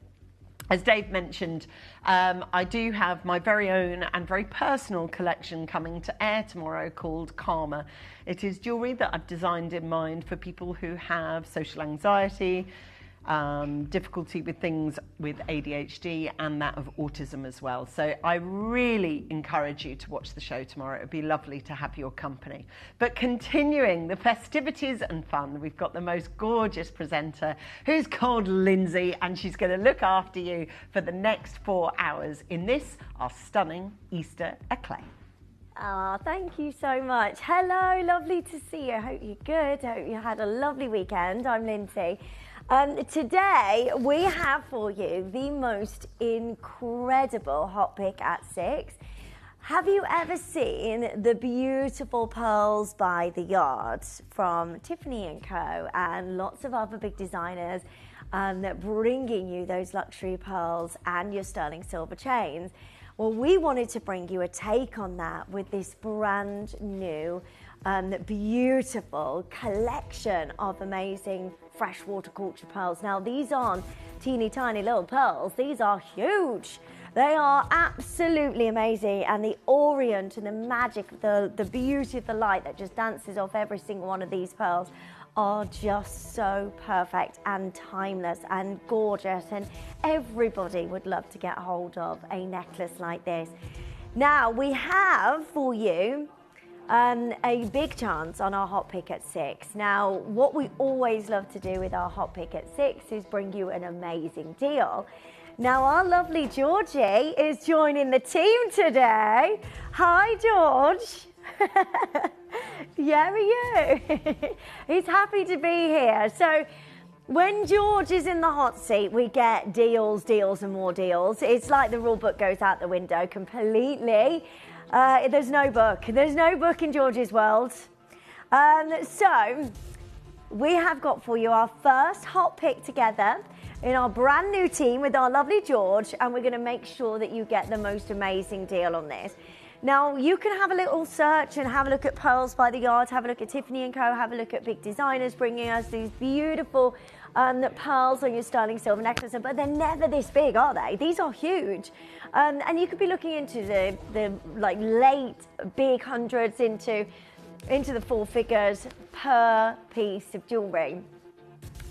As Dave mentioned, I do have my very own and very personal collection coming to air tomorrow called Karma. It is jewellery that I've designed in mind for people who have social anxiety, difficulty with things with ADHD and that of autism as well. So I really encourage you to watch the show tomorrow. It would be lovely to have your company. But continuing the festivities and fun, we've got the most gorgeous presenter who's called Lindsay, and she's going to look after you for the next 4 hours in this, our stunning Easter eclat. Oh, thank you so much. Hello, lovely to see you. I hope you're good. I hope you had a lovely weekend. I'm Lindsay. Today we have for you the most incredible hot pick at 6. Have you ever seen the beautiful pearls by the yard from Tiffany & Co and lots of other big designers bringing you those luxury pearls and your sterling silver chains? Well, we wanted to bring you a take on that with this brand new beautiful collection of amazing freshwater culture pearls. Now, these aren't teeny tiny little pearls, these are huge. They are absolutely amazing, and the orient and the magic, the beauty of the light that just dances off every single one of these pearls are just so perfect and timeless and gorgeous, and everybody would love to get hold of a necklace like this. Now, we have for you a big chance on our hot pick at 6. Now, what we always love to do with our hot pick at 6 is bring you an amazing deal. Now, our lovely Georgie is joining the team today. Hi, George. Yeah, are you? He's happy to be here. So when George is in the hot seat, we get deals, deals and more deals. It's like the rule book goes out the window completely. There's no book. There's no book in George's world. So we have got for you our first hot pick together in our brand new team with our lovely George, and we're going to make sure that you get the most amazing deal on this. Now, you can have a little search and have a look at Pearls by the Yard, have a look at Tiffany & Co, have a look at big designers bringing us these beautiful pearls on your sterling silver necklace, but they're never this big, are they? These are huge. And you could be looking into the like late big hundreds into the 4 figures per piece of jewellery.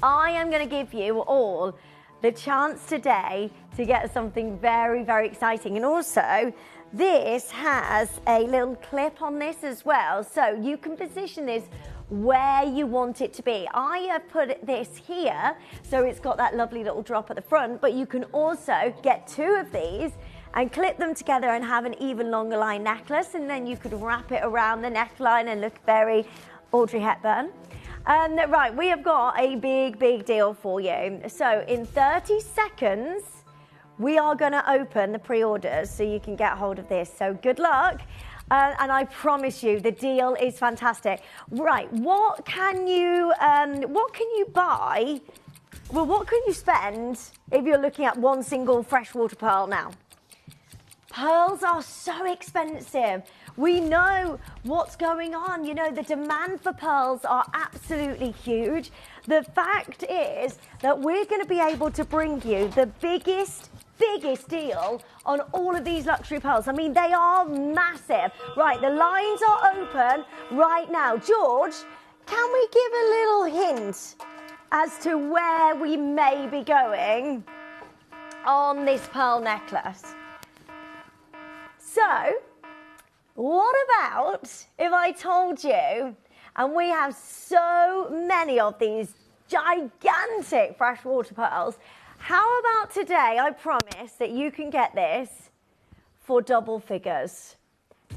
I am going to give you all the chance today to get something very, very exciting. And also, this has a little clip on this as well, so you can position this where you want it to be. I have put this here, so it's got that lovely little drop at the front, but you can also get 2 of these and clip them together and have an even longer line necklace, and then you could wrap it around the neckline and look very Audrey Hepburn. Right, we have got a big, big deal for you. So in 30 seconds, we are going to open the pre-orders so you can get hold of this. So good luck. And I promise you, the deal is fantastic. Right, what can you buy? Well, what can you spend if you're looking at one single freshwater pearl now? Pearls are so expensive. We know what's going on. You know, the demand for pearls are absolutely huge. The fact is that we're going to be able to bring you the biggest deal on all of these luxury pearls. I mean, they are massive. Right, the lines are open right now. George, can we give a little hint as to where we may be going on this pearl necklace? So, what about if I told you, and we have so many of these gigantic freshwater pearls, how about today I promise that you can get this for double figures?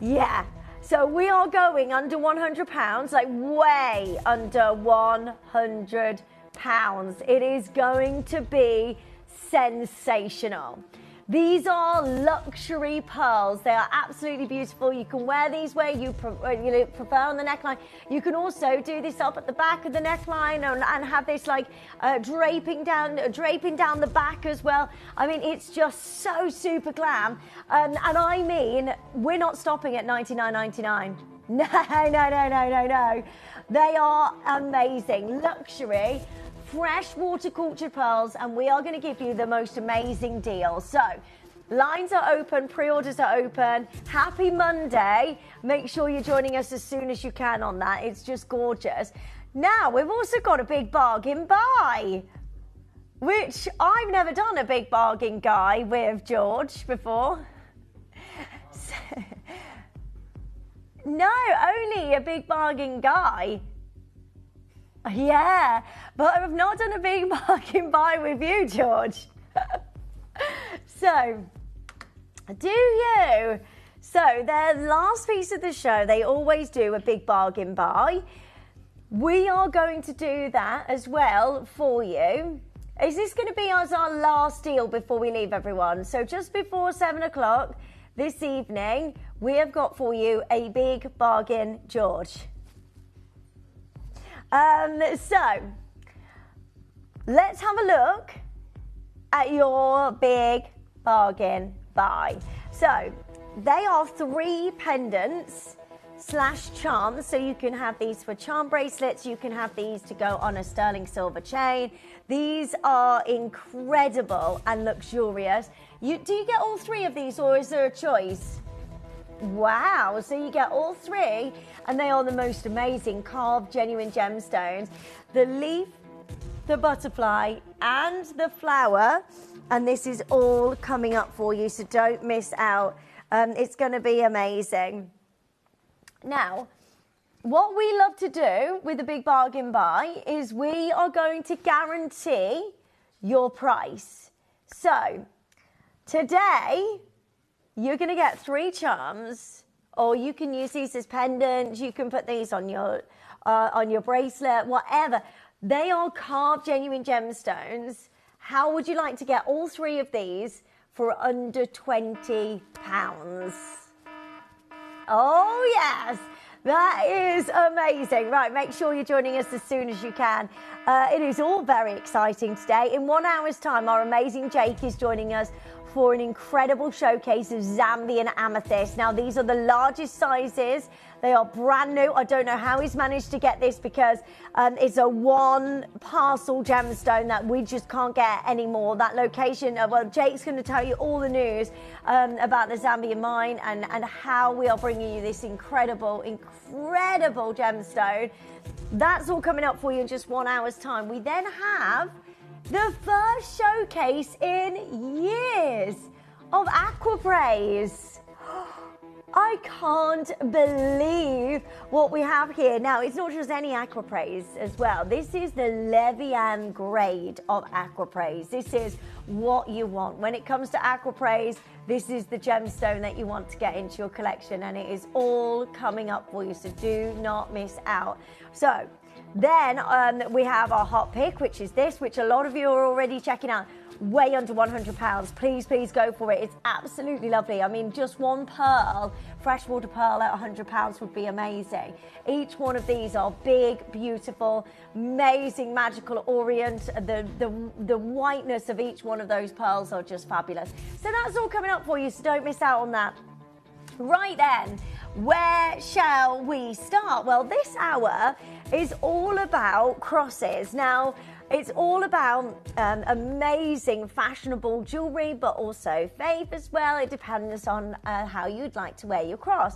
Yeah. So we are going under £100, like way under £100. It is going to be sensational. These are luxury pearls. They are absolutely beautiful. You can wear these where you prefer on the neckline. You can also do this up at the back of the neckline and have this like draping down the back as well. I mean, it's just so super glam. And I mean, we're not stopping at $99.99. No. They are amazing. Luxury. Freshwater cultured pearls, and we are going to give you the most amazing deal. So lines are open, pre-orders are open. Happy Monday. Make sure you're joining us as soon as you can on that. It's just gorgeous. Now we've also got a big bargain buy, which I've never done a big bargain guy with George before. No, only a big bargain guy. Yeah, but I've not done a big bargain buy with you, George. So, do you? So, their last piece of the show, they always do a big bargain buy. We are going to do that as well for you. Is this going to be our last deal before we leave, everyone? So, just before 7 o'clock this evening, we have got for you a big bargain, George. So, let's have a look at your big bargain buy. So, they are 3 pendants / charms. So you can have these for charm bracelets. You can have these to go on a sterling silver chain. These are incredible and luxurious. Do you get all 3 of these, or is there a choice? Wow, so you get all 3, and they are the most amazing carved genuine gemstones. The leaf, the butterfly, and the flower, and this is all coming up for you, so don't miss out. It's going to be amazing. Now, what we love to do with the big bargain buy is we are going to guarantee your price. So, today, you're going to get 3 charms, or you can use these as pendants. You can put these on your bracelet, whatever. They are carved genuine gemstones. How would you like to get all 3 of these for under £20? Oh, yes. That is amazing. Right, make sure you're joining us as soon as you can. It is all very exciting today. In 1 hour's time, our amazing Jake is joining us for an incredible showcase of Zambian amethyst. Now, these are the largest sizes. They are brand new. I don't know how he's managed to get this, because it's a 1 parcel gemstone that we just can't get anymore. That location, well, Jake's going to tell you all the news about the Zambian mine and how we are bringing you this incredible gemstone. That's all coming up for you in just 1 hour's time. We then have the first showcase in years of aquapraise. I can't believe what we have here. Now, it's not just any aquapraise as well. This is the Levian grade of aquapraise. This is what you want. When it comes to aquapraise, this is the gemstone that you want to get into your collection, and it is all coming up for you, so do not miss out. So, then we have our hot pick, which is this, which a lot of you are already checking out. Way under £100. Please go for it. It's absolutely lovely. I mean, just 1 pearl, freshwater pearl at £100 would be amazing. Each one of these are big, beautiful, amazing, magical orient. The whiteness of each one of those pearls are just fabulous. So that's all coming up for you, so don't miss out on that. Right then, where shall we start? Well, this hour is all about crosses. Now, it's all about amazing, fashionable jewellery, but also faith as well. It depends on how you'd like to wear your cross.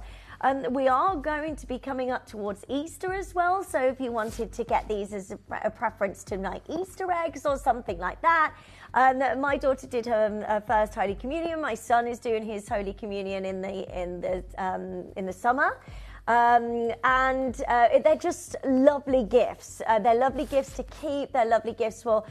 We are going to be coming up towards Easter as well, so if you wanted to get these as a preference to like Easter eggs or something like that. My daughter did her first Holy Communion. My son is doing his Holy Communion in the summer. They're just lovely gifts. They're lovely gifts to keep. They're lovely gifts for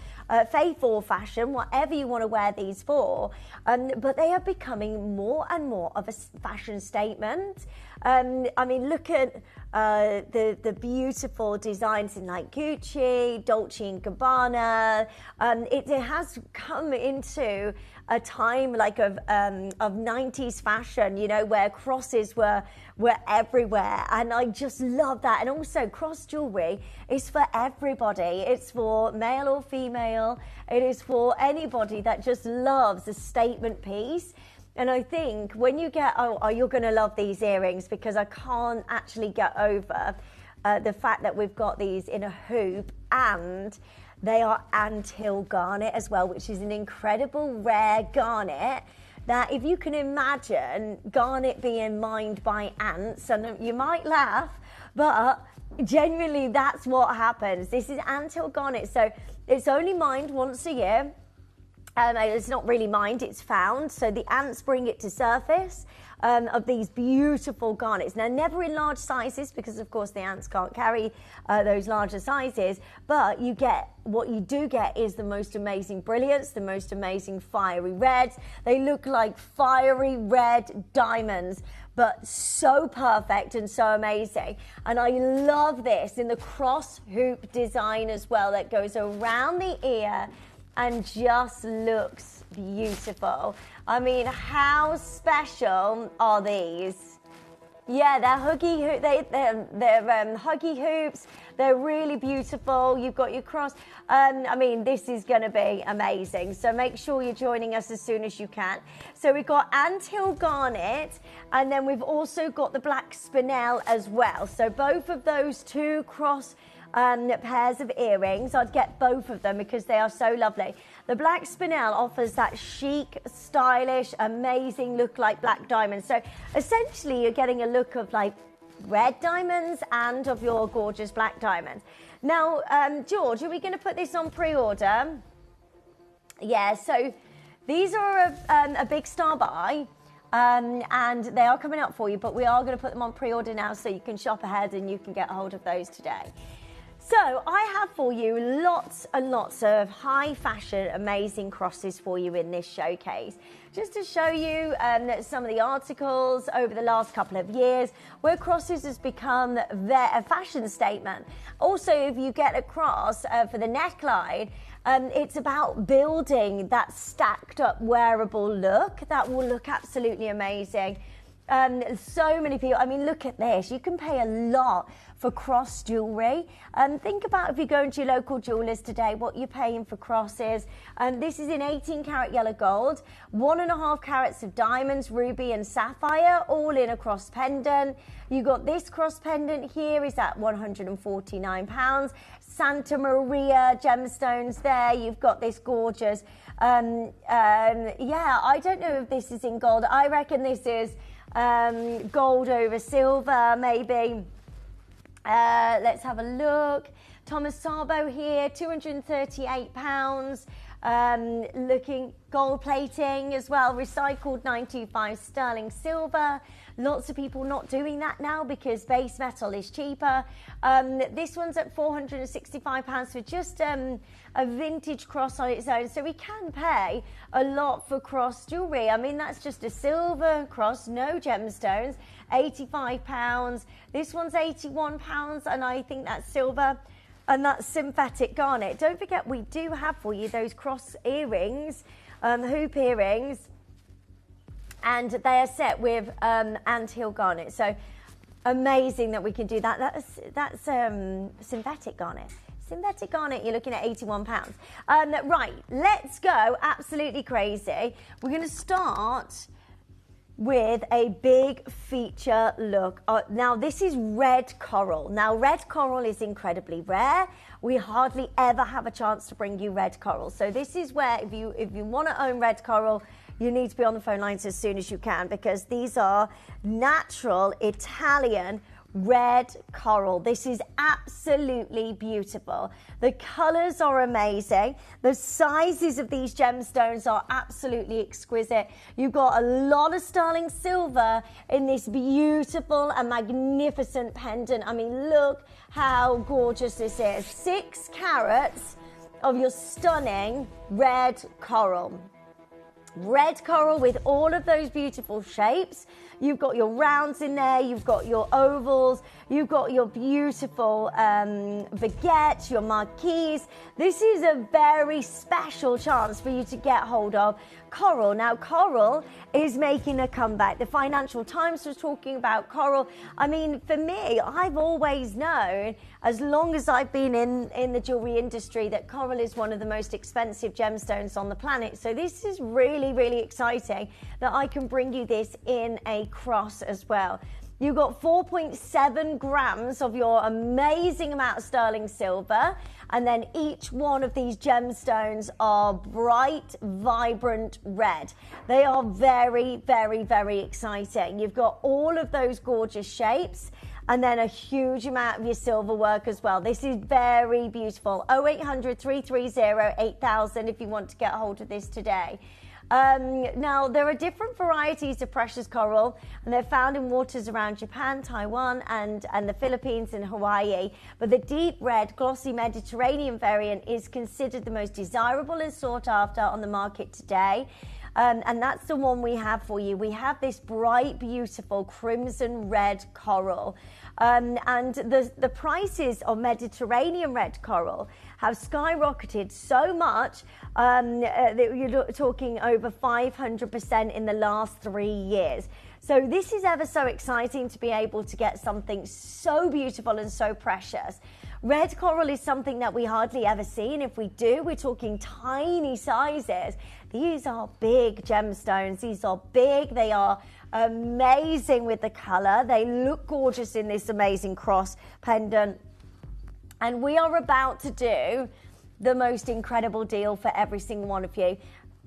faith or fashion, whatever you want to wear these for. But they are becoming more and more of a fashion statement. I mean, look at the beautiful designs in like Gucci, Dolce & Gabbana. It has come into a time like of 90s fashion, you know, where crosses were everywhere, and I just love that. And also, cross jewelry is for everybody. It's for male or female. It is for anybody that just loves a statement piece. And I think when you get, you're going to love these earrings, because I can't actually get over the fact that we've got these in a hoop, and they are anthill garnet as well, which is an incredible rare garnet that, if you can imagine garnet being mined by ants, and you might laugh, but genuinely that's what happens. This is anthill garnet, so it's only mined once a year. It's not really mined, it's found. So the ants bring it to surface of these beautiful garnets. Now, never in large sizes, because of course the ants can't carry those larger sizes, but what you do get is the most amazing brilliance, the most amazing fiery reds. They look like fiery red diamonds, but so perfect and so amazing. And I love this in the cross hoop design as well, that goes around the ear and just looks beautiful. I mean, how special are these? Yeah, they're huggy they're huggy hoops. They're really beautiful. You've got your cross. I mean, this is going to be amazing. So make sure you're joining us as soon as you can. So we've got anthill garnet, and then we've also got the black spinel as well. So both of those two cross pairs of earrings, I'd get both of them because they are so lovely. The black spinel offers that chic, stylish, amazing look like black diamonds. So essentially you're getting a look of like red diamonds and of your gorgeous black diamonds. Now, George, are we going to put this on pre-order? Yeah, so these are a big star buy. And they are coming up for you, but we are going to put them on pre-order now, so you can shop ahead and you can get hold of those today. So I have for you lots and lots of high fashion, amazing crosses for you in this showcase, just to show you some of the articles over the last couple of years where crosses has become a fashion statement. Also, if you get a cross for the neckline, it's about building that stacked up wearable look that will look absolutely amazing. So many people, I mean, look at this. You can pay a lot for cross jewellery. Think about, if you go into your local jewellers today, what you're paying for crosses. This is in 18 karat yellow gold, 1.5 carats of diamonds, ruby and sapphire, all in a cross pendant. You got this cross pendant here is at £149. Santa Maria gemstones there. You've got this gorgeous, yeah, I don't know if this is in gold. I reckon this is gold over silver, maybe. Let's have a look. Thomas Sabo here, £238. Looking gold plating as well, recycled 925 sterling silver. Lots of people not doing that now because base metal is cheaper. This one's at £465 for just a vintage cross on its own. So we can pay a lot for cross jewellery. I mean, that's just a silver cross, no gemstones, £85. This one's £81, and I think that's silver. And that's synthetic garnet. Don't forget, we do have for you those cross earrings, hoop earrings, and they are set with anthill garnet. So amazing that we can do that. That's synthetic garnet. Synthetic garnet, you're looking at £81. Right, let's go absolutely crazy. We're going to start with a big feature look. Now, this is red coral. Now, red coral is incredibly rare. We hardly ever have a chance to bring you red coral. So this is where, if you want to own red coral, you need to be on the phone lines as soon as you can, because these are natural Italian red coral. This is absolutely beautiful. The colors are amazing. The sizes of these gemstones are absolutely exquisite. You've got a lot of sterling silver in this beautiful and magnificent pendant. I mean, look how gorgeous this is. 6 carats of your stunning red coral. Red coral with all of those beautiful shapes. You've got your rounds in there, you've got your ovals, you've got your beautiful baguettes, your marquise. This is a very special chance for you to get hold of coral. Now, coral is making a comeback. The Financial Times was talking about coral. I mean, for me, I've always known, as long as I've been in the jewelry industry, that coral is one of the most expensive gemstones on the planet. So this is really, really exciting that I can bring you this in a cross as well. You've got 4.7 grams of your amazing amount of sterling silver, and then each one of these gemstones are bright, vibrant red. They are very, very, very exciting. You've got all of those gorgeous shapes, and then a huge amount of your silver work as well. This is very beautiful. 0800 330 8000 if you want to get a hold of this today. Now, there are different varieties of precious coral, and they're found in waters around Japan, Taiwan, and the Philippines and Hawaii. But the deep red, glossy Mediterranean variant is considered the most desirable and sought after on the market today. And that's the one we have for you. We have this bright, beautiful crimson red coral. And the prices of Mediterranean red coral have skyrocketed so much that you're talking over 500% in the last 3 years. So this is ever so exciting to be able to get something so beautiful and so precious. Red coral is something that we hardly ever see, and if we do, we're talking tiny sizes. These are big gemstones. These are big. They are amazing with the color. They look gorgeous in this amazing cross pendant. And we are about to do the most incredible deal for every single one of you.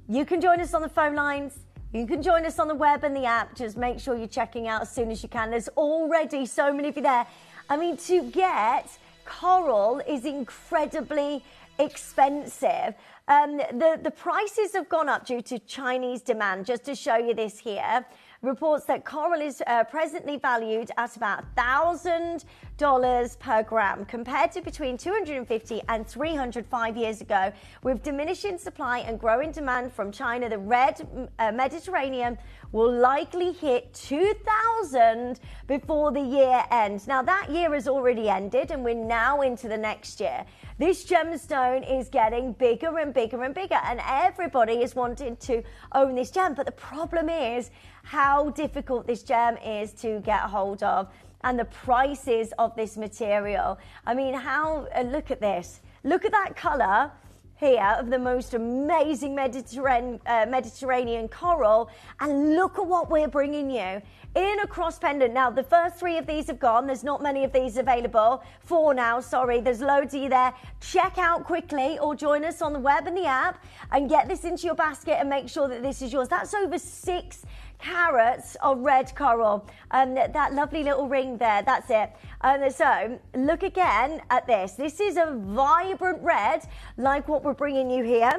You can join us on the phone lines. You can join us on the web and the app. Just make sure you're checking out as soon as you can. There's already so many of you there. I mean, to get coral is incredibly expensive. The prices have gone up due to Chinese demand. Just to show you this here, reports that coral is presently valued at about $1,000 per gram, compared to between 250 and 305 years ago. With diminishing supply and growing demand from China, the red Mediterranean will likely hit 2,000 before the year ends. Now, that year has already ended, and we're now into the next year. This gemstone is getting bigger and bigger and bigger, and everybody is wanting to own this gem. But the problem is how difficult this gem is to get a hold of, and the prices of this material. I mean, look at this. Look at that color here of the most amazing Mediterranean coral, and look at what we're bringing you in a cross pendant. Now, the first 3 of these have gone. There's not many of these available. 4 now, sorry. There's loads of you there. Check out quickly or join us on the web and the app and get this into your basket and make sure that this is yours. That's over 6 carats of red coral, and that lovely little ring there, that's it. So look again at this. This is a vibrant red, like what we're bringing you here.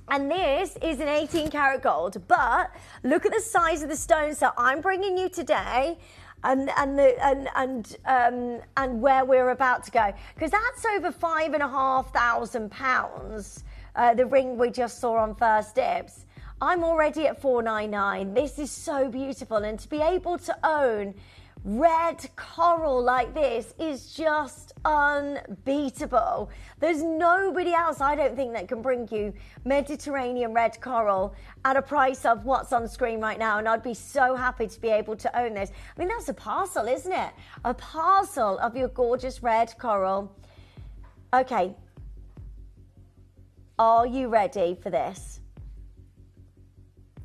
And this is an 18 karat gold, but look at the size of the stones that I'm bringing you today, and where we're about to go, because that's over £5,500. The ring we just saw on First Dibs. I'm already at $499. This is so beautiful, and to be able to own red coral like this is just unbeatable. There's nobody else, I don't think, that can bring you Mediterranean red coral at a price of what's on screen right now, and I'd be so happy to be able to own this. I mean, that's a parcel, isn't it? A parcel of your gorgeous red coral. Okay. Are you ready for this?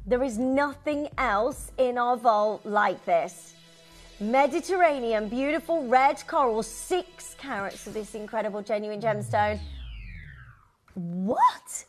There is nothing else in our vault like this. Mediterranean, beautiful red coral, 6 carats of this incredible genuine gemstone. What?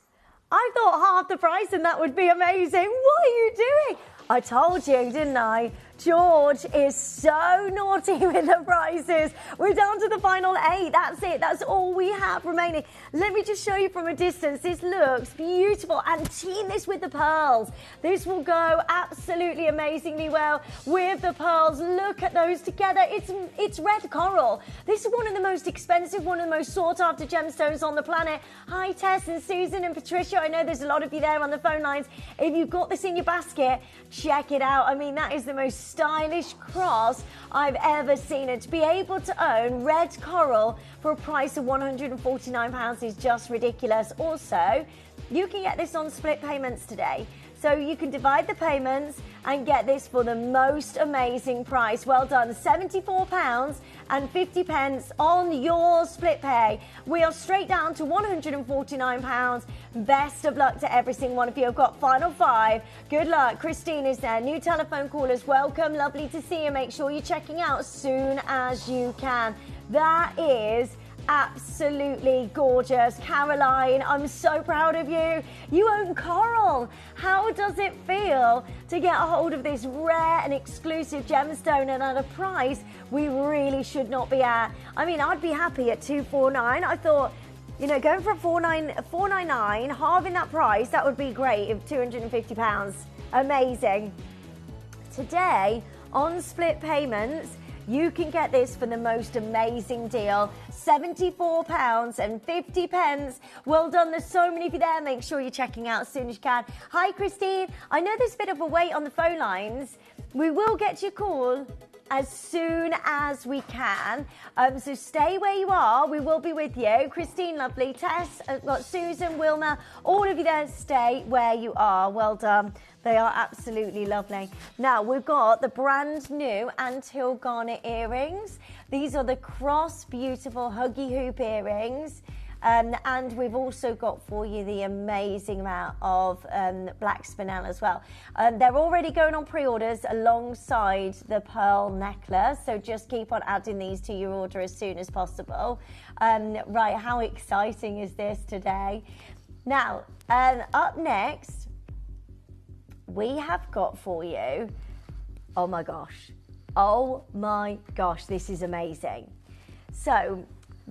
I thought half the price and that would be amazing. What are you doing? I told you, didn't I? George is so naughty with the prices. We're down to the final 8. That's it. That's all we have remaining. Let me just show you from a distance. This looks beautiful. And team this with the pearls. This will go absolutely amazingly well with the pearls. Look at those together. It's red coral. This is one of the most expensive, one of the most sought after gemstones on the planet. Hi, Tess and Susan and Patricia. I know there's a lot of you there on the phone lines. If you've got this in your basket, check it out. I mean, that is the most stylish cross I've ever seen. And to be able to own red coral for a price of £149 is just ridiculous. Also, you can get this on split payments today. So you can divide the payments and get this for the most amazing price. Well done, £74.50 on your split pay. We are straight down to £149. Best of luck to every single one of you. I've got final 5. Good luck. Christine is there. New telephone callers, welcome. Lovely to see you. Make sure you're checking out as soon as you can. That is absolutely gorgeous. Caroline, I'm so proud of you. You own coral. How does it feel to get a hold of this rare and exclusive gemstone and at a price we really should not be at? I mean, I'd be happy at $249. I thought, you know, going for $499, halving that price, that would be great. If £250, amazing. Today on split payments, you can get this for the most amazing deal, £74.50. Well done, there's so many of you there. Make sure you're checking out as soon as you can. Hi, Christine. I know there's a bit of a wait on the phone lines. We will get your call as soon as we can. So stay where you are. We will be with you. Christine, lovely. Tess, I've got Susan, Wilma, all of you there, stay where you are. Well done. They are absolutely lovely. Now, we've got the brand new anthill garnet earrings. These are the cross beautiful huggy hoop earrings. And we've also got for you the amazing amount of black spinel as well. They're already going on pre-orders alongside the pearl necklace, so just keep on adding these to your order as soon as possible. Right, how exciting is this today? Now, up next, we have got for you, oh my gosh, this is amazing. So,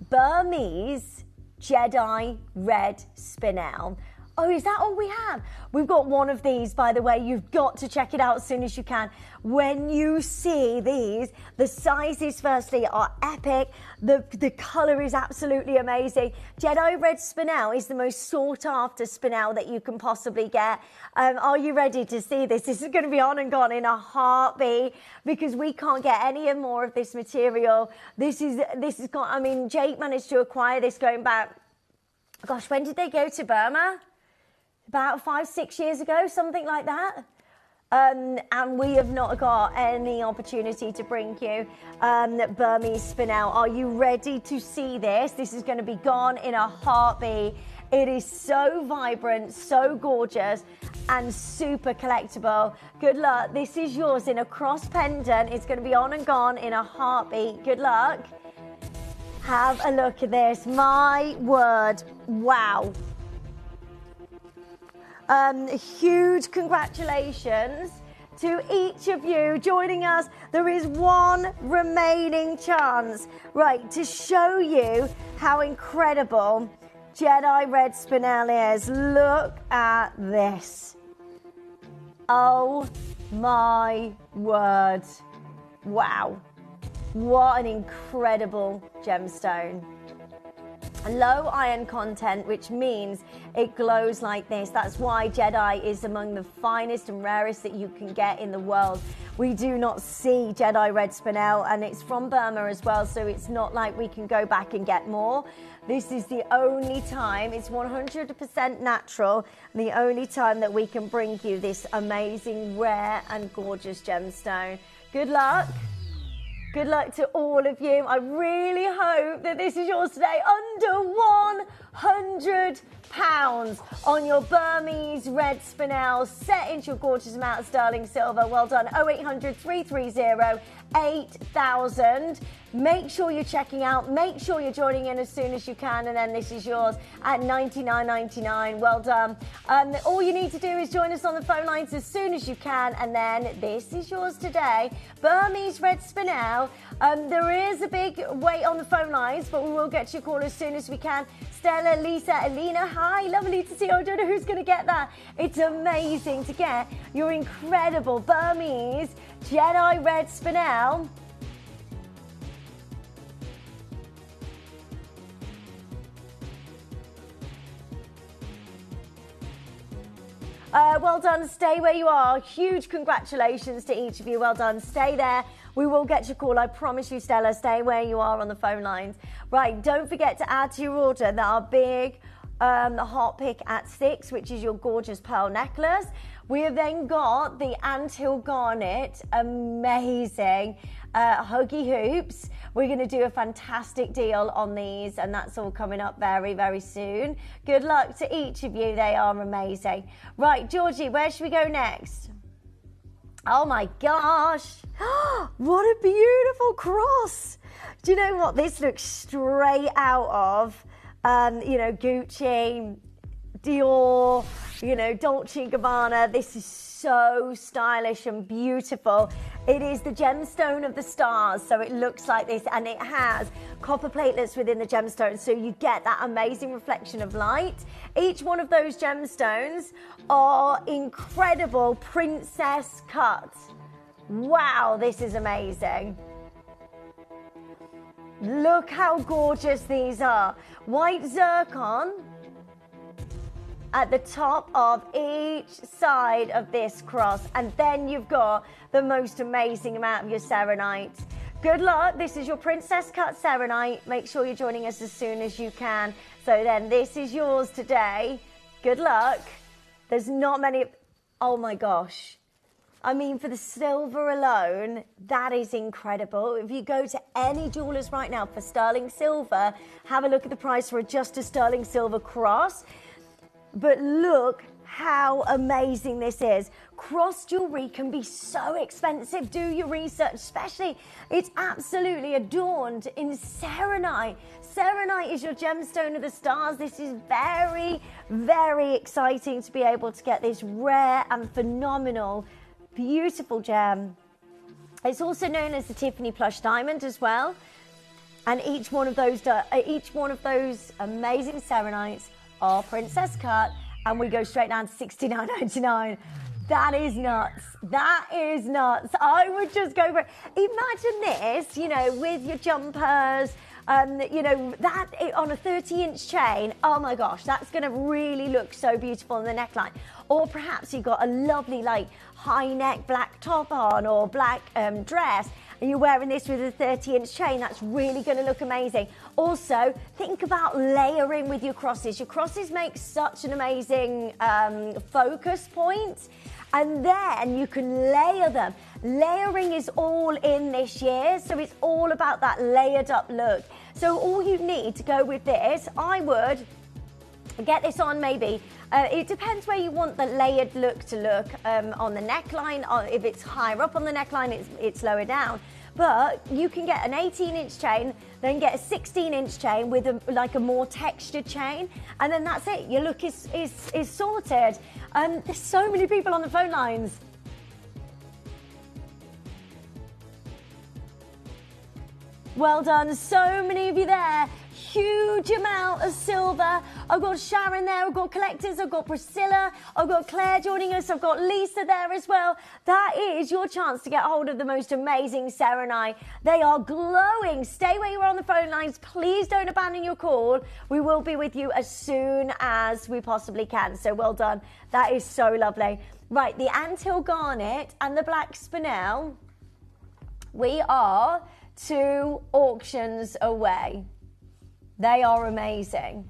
Burmese Jedi red spinel. Oh, is that all we have? We've got one of these, by the way. You've got to check it out as soon as you can. When you see these, the sizes firstly are epic. The colour is absolutely amazing. Jedi red spinel is the most sought after spinel that you can possibly get. Are you ready to see this? This is going to be on and gone in a heartbeat because we can't get any more of this material. This is got, I mean, Jake managed to acquire this going back, gosh, when did they go to Burma? About 5-6 years ago, something like that. And we have not got any opportunity to bring you Burmese spinel. Are you ready to see this? This is going to be gone in a heartbeat. It is so vibrant, so gorgeous, and super collectible. Good luck. This is yours in a cross pendant. It's going to be on and gone in a heartbeat. Good luck. Have a look at this. My word. Wow. Huge congratulations to each of you joining us. There is one remaining chance, right, to show you how incredible Jedi red spinel is. Look at this. Oh my word. Wow. What an incredible gemstone. Low iron content, which means it glows like this. That's why Jedi is among the finest and rarest that you can get in the world. We do not see Jedi red spinel, and it's from Burma as well, so it's not like we can go back and get more. This is the only time, it's 100% natural, the only time that we can bring you this amazing, rare and gorgeous gemstone. Good luck. Good luck to all of you. I really hope that this is yours today. Under £100 on your Burmese red spinel set into your gorgeous amount of sterling silver. Well done. 0800 330 8000. Make sure you're checking out. Make sure you're joining in as soon as you can, and then this is yours at $99.99. Well done. All you need to do is join us on the phone lines as soon as you can, and then this is yours today. Burmese red spinel. There is a big wait on the phone lines, but we will get your call as soon as we can. Stella, Lisa, Alina, hi, lovely to see you. I don't know who's going to get that. It's amazing to get your incredible Burmese Jedi red spinel. Well done. Stay where you are. Huge congratulations to each of you. Well done. Stay there. We will get your call. I promise you, Stella. Stay where you are on the phone lines. Right. Don't forget to add to your order that our big hot pick at 6, which is your gorgeous pearl necklace. We have then got the anthill garnet. Amazing. Huggy hoops. We're going to do a fantastic deal on these, and that's all coming up very, very soon. Good luck to each of you. They are amazing. Right, Georgie, where should we go next? Oh my gosh. What a beautiful cross. Do you know what? This looks straight out of, Gucci, Dior, Dolce & Gabbana. This is so stylish and beautiful. It is the gemstone of the stars, so it looks like this, and it has copper platelets within the gemstone, so you get that amazing reflection of light. Each one of those gemstones are incredible princess cuts. Wow, this is amazing. Look how gorgeous these are. White zircon at the top of each side of this cross, and then you've got the most amazing amount of your selenite. Good luck. This is your princess cut selenite. Make sure you're joining us as soon as you can. So then this is yours today. Good luck. There's not many. Oh my gosh. I mean, for the silver alone, that is incredible. If you go to any jewelers right now for sterling silver, have a look at the price for just a sterling silver cross. But look how amazing this is. Cross jewelry can be so expensive. Do your research, especially it's absolutely adorned in selenite. Selenite is your gemstone of the stars. This is very, very exciting to be able to get this rare and phenomenal, beautiful gem. It's also known as the Tiffany plush diamond as well. And each one of those amazing selenites are princess cut, and we go straight down to $69.99. That is nuts. That is nuts. I would just go for it. Imagine this, with your jumpers, that on a 30-inch chain. Oh my gosh, that's going to really look so beautiful in the neckline. Or perhaps you've got a lovely, high neck black top on, or black dress, and you're wearing this with a 30-inch chain. That's really going to look amazing. Also, think about layering with your crosses. Your crosses make such an amazing focus point, and then you can layer them. Layering is all in this year, so it's all about that layered up look. So all you need to go with this, I would get this on maybe. It depends where you want the layered look to look on the neckline. If it's higher up on the neckline, it's lower down. But you can get an 18-inch chain, then get a 16-inch chain with a more textured chain, and then that's it. Your look is sorted. There's so many people on the phone lines. Well done, so many of you there. Huge amount of silver. I've got Sharon there, I've got collectors, I've got Priscilla, I've got Claire joining us, I've got Lisa there as well. That is your chance to get hold of the most amazing selenite. They are glowing. Stay where you are on the phone lines. Please don't abandon your call. We will be with you as soon as we possibly can. So well done. That is so lovely. Right, the anthill garnet and the black spinel. We are 2 auctions away. They are amazing.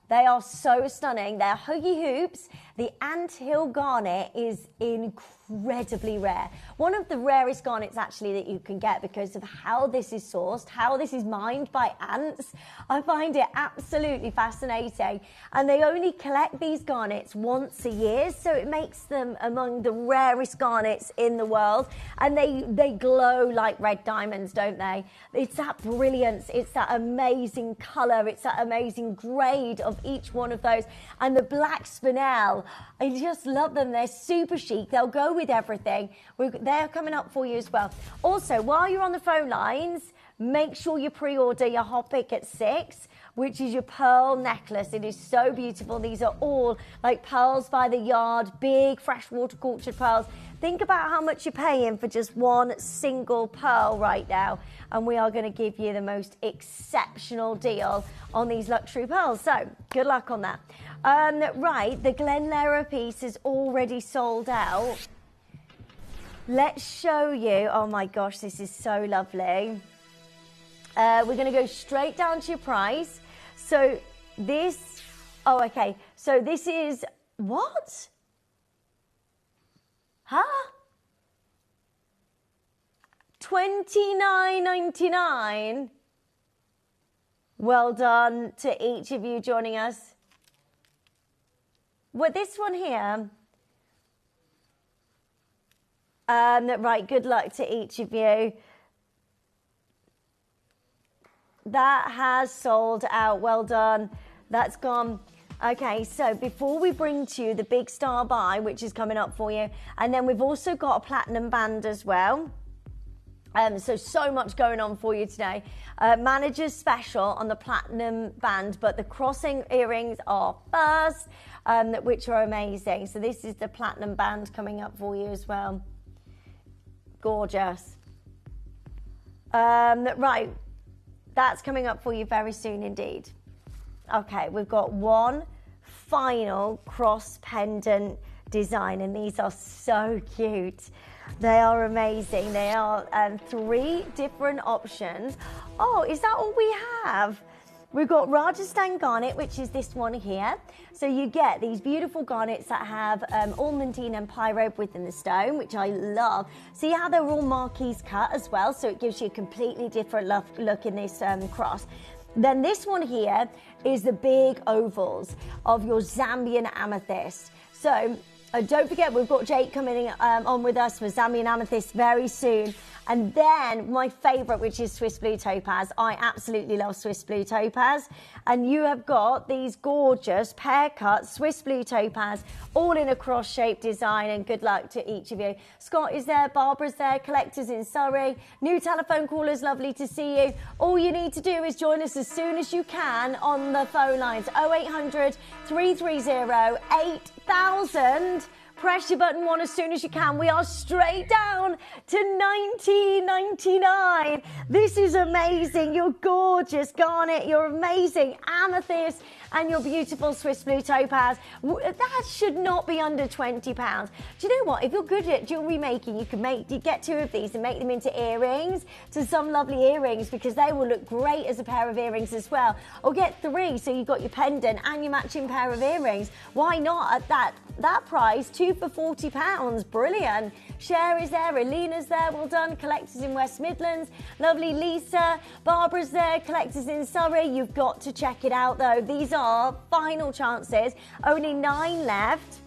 They are so stunning. They're huggy hoops. The anthill garnet is incredible. incredibly rare. One of the rarest garnets actually that you can get because of how this is sourced, how this is mined by ants. I find it absolutely fascinating. And they only collect these garnets once a year, so it makes them among the rarest garnets in the world. And they glow like red diamonds, don't they? It's that brilliance, it's that amazing colour, it's that amazing grade of each one of those. And the black spinel, I just love them. They're super chic. They'll go with everything. They're coming up for you as well. Also, while you're on the phone lines, make sure you pre-order your hot pick at 6, which is your pearl necklace. It is so beautiful. These are all like pearls by the yard, big freshwater cultured pearls. Think about how much you're paying for just one single pearl right now. And we are going to give you the most exceptional deal on these luxury pearls. So good luck on that. Right, the Glenlera piece is already sold out. Let's show you. Oh my gosh, this is so lovely. We're going to go straight down to your price. So this, oh, okay. So this is, what? Huh? $29.99. Well done to each of you joining us. Well, this one here. Right, good luck to each of you. That has sold out. Well done. That's gone. Okay, so before we bring to you the big star buy, which is coming up for you, and then we've also got a platinum band as well. So much going on for you today. Manager's special on the platinum band, but the crossing earrings are first, which are amazing. So this is the platinum band coming up for you as well. Gorgeous. Right, that's coming up for you very soon indeed. Okay, we've got one final cross pendant design, and these are so cute. They are amazing. They are 3 different options. Oh, is that all we have? We've got Rajasthan garnet, which is this one here. So you get these beautiful garnets that have ornamentin and pyrope within the stone, which I love. See how they're all marquise cut as well, so it gives you a completely different look in this cross. Then this one here is the big ovals of your Zambian amethyst. So don't forget, we've got Jade coming on with us for Zambian amethyst very soon. And then my favourite, which is Swiss blue topaz. I absolutely love Swiss blue topaz. And you have got these gorgeous pear cut Swiss blue topaz, all in a cross-shaped design. And good luck to each of you. Scott is there, Barbara's there, collectors in Surrey. New telephone callers, lovely to see you. All you need to do is join us as soon as you can on the phone lines. 0800 330 8000. Press your button 1 as soon as you can. We are straight down to $19.99. This is amazing. You're gorgeous garnet. You're amazing amethyst. And your beautiful Swiss blue topaz. That should not be under £20. Do you know what? If you're good at jewellery making, you get 2 of these and make them into earrings, to some lovely earrings, because they will look great as a pair of earrings as well. Or get 3, so you've got your pendant and your matching pair of earrings. Why not at that price? 2 for £40. Brilliant. Cher is there, Alina's there, well done. Collectors in West Midlands, lovely Lisa. Barbara's there, collectors in Surrey. You've got to check it out though. These are final chances, only 9 left.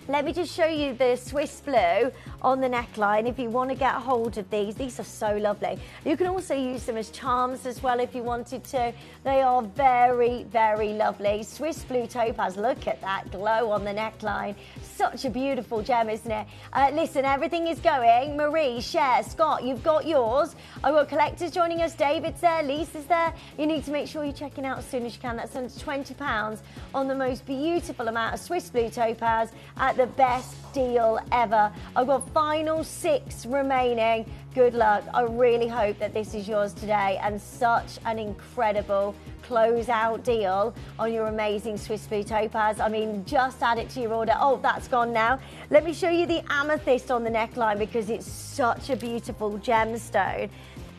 Let me just show you the Swiss blue on the neckline if you want to get a hold of these. These are so lovely. You can also use them as charms as well if you wanted to. They are very, very lovely. Swiss blue topaz, look at that glow on the neckline. Such a beautiful gem, isn't it? Listen, everything is going. Marie, Cher, Scott, you've got yours. I've got collectors joining us. David's there, Lisa's there. You need to make sure you're checking out as soon as you can. That's under £20 on the most beautiful amount of Swiss blue topaz at the best deal ever. I've got final 6 remaining. Good luck. I really hope that this is yours today, and such an incredible closeout deal on your amazing Swiss blue topaz. I mean, just add it to your order. Oh, that's gone now. Let me show you the amethyst on the neckline because it's such a beautiful gemstone.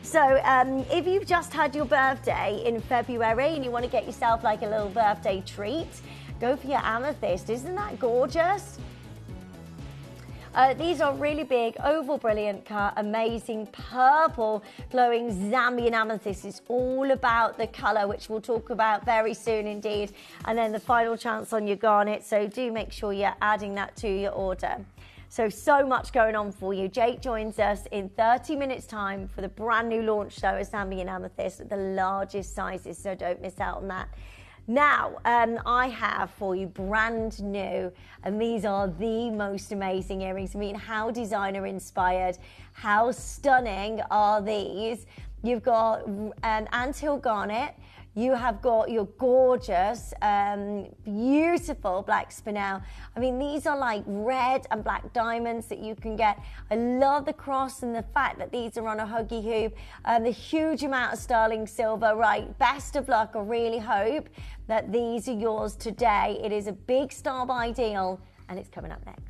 So if you've just had your birthday in February and you want to get yourself like a little birthday treat, go for your amethyst. Isn't that gorgeous? These are really big, oval, brilliant cut, amazing purple, glowing Zambian amethyst. It's all about the colour, which we'll talk about very soon indeed. And then the final chance on your garnet. So do make sure you're adding that to your order. So much going on for you. Jake joins us in 30 minutes time for the brand new launch show of Zambian amethyst, the largest sizes, so don't miss out on that. Now, I have for you brand new, and these are the most amazing earrings. I mean, how designer inspired, how stunning are these? You've got an anthill garnet. You have got your gorgeous, beautiful black spinel. I mean, these are like red and black diamonds that you can get. I love the cross and the fact that these are on a huggy hoop. The huge amount of sterling silver, right? Best of luck. I really hope that these are yours today. It is a big star buy deal, and it's coming up next.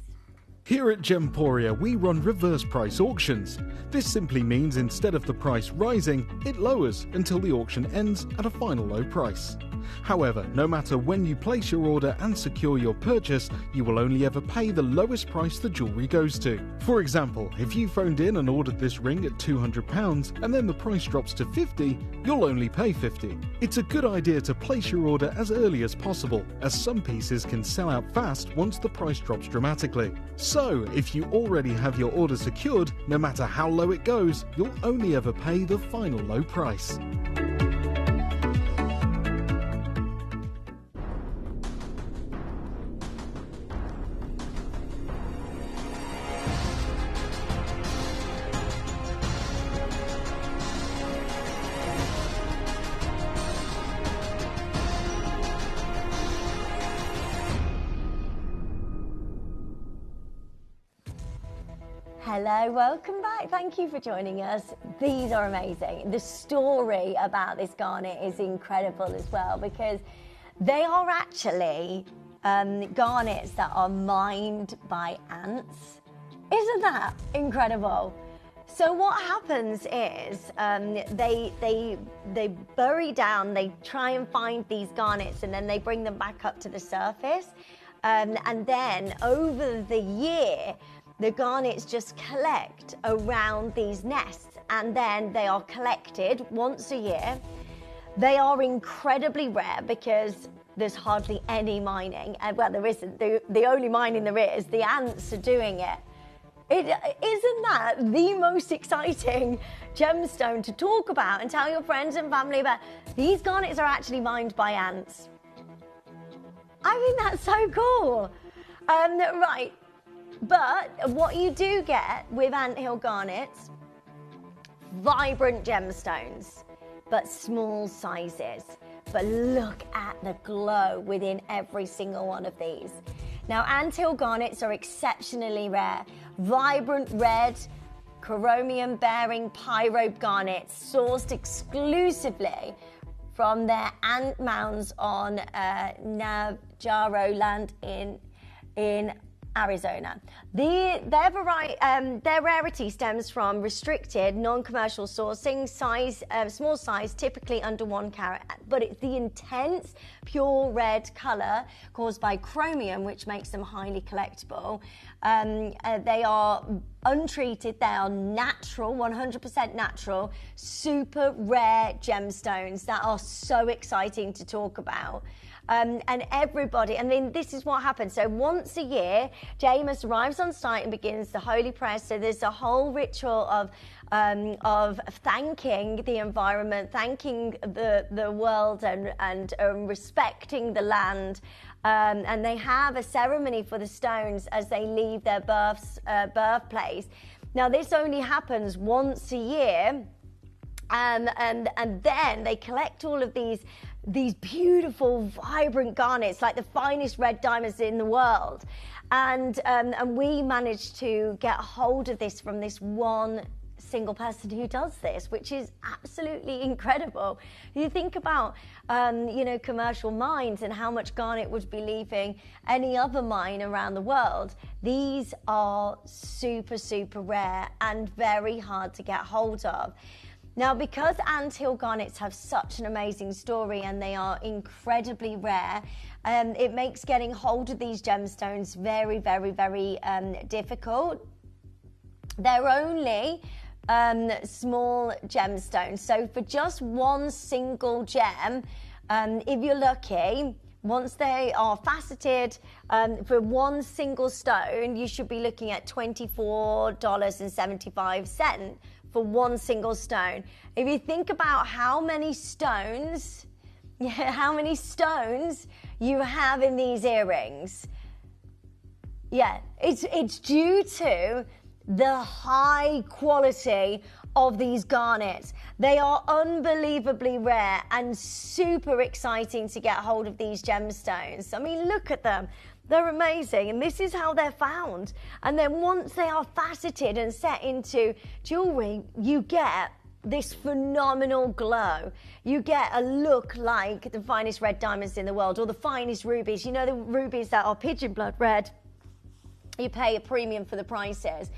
Here at Gemporia, we run reverse price auctions. This simply means instead of the price rising, it lowers until the auction ends at a final low price. However, no matter when you place your order and secure your purchase, you will only ever pay the lowest price the jewellery goes to. For example, if you phoned in and ordered this ring at £200 and then the price drops to £50, you'll only pay £50. It's a good idea to place your order as early as possible, as some pieces can sell out fast once the price drops dramatically. So, if you already have your order secured, no matter how low it goes, you'll only ever pay the final low price. Hello, welcome back. Thank you for joining us. These are amazing. The story about this garnet is incredible as well, because they are actually garnets that are mined by ants. Isn't that incredible? So what happens is they bury down, they try and find these garnets, and then they bring them back up to the surface. And then over the year, the garnets just collect around these nests, and then they are collected once a year. They are incredibly rare because there's hardly any mining. Well, there isn't. The only mining there is, the ants are doing it. Isn't that the most exciting gemstone to talk about and tell your friends and family about? These garnets are actually mined by ants. I think that's so cool. Right. But what you do get with anthill garnets, vibrant gemstones, but small sizes. But look at the glow within every single one of these. Now, anthill garnets are exceptionally rare. Vibrant red, chromium-bearing pyrope garnets sourced exclusively from their ant mounds on Navajo land in Arizona. Their rarity stems from restricted, non-commercial sourcing, small size, typically under 1 carat, but it's the intense, pure red color caused by chromium, which makes them highly collectible. They are untreated, they are natural, 100% natural, super rare gemstones that are so exciting to talk about. And everybody, and then this is what happens. So once a year, Jameis arrives on site and begins the holy press. So there's a whole ritual of thanking the environment, thanking the world, and respecting the land. And they have a ceremony for the stones as they leave their birthplace. Now, this only happens once a year. And then they collect all of these beautiful, vibrant garnets, like the finest red diamonds in the world. And we managed to get a hold of this from this one single person who does this, which is absolutely incredible. You think about, commercial mines and how much garnet would be leaving any other mine around the world. These are super, super rare and very hard to get hold of. Now, because anthill garnets have such an amazing story and they are incredibly rare, it makes getting hold of these gemstones very, very, very difficult. They're only small gemstones. So for just one single gem, if you're lucky, once they are faceted, for one single stone, you should be looking at $24.75 for one single stone. If you think about how many stones you have in these earrings, it's due to the high quality of these garnets. They are unbelievably rare and super exciting to get hold of these gemstones. I mean, look at them. They're amazing, and this is how they're found. And then once they are faceted and set into jewelry, you get this phenomenal glow. You get a look like the finest red diamonds in the world, or the finest rubies. You know, the rubies that are pigeon blood red. You pay a premium for the prices.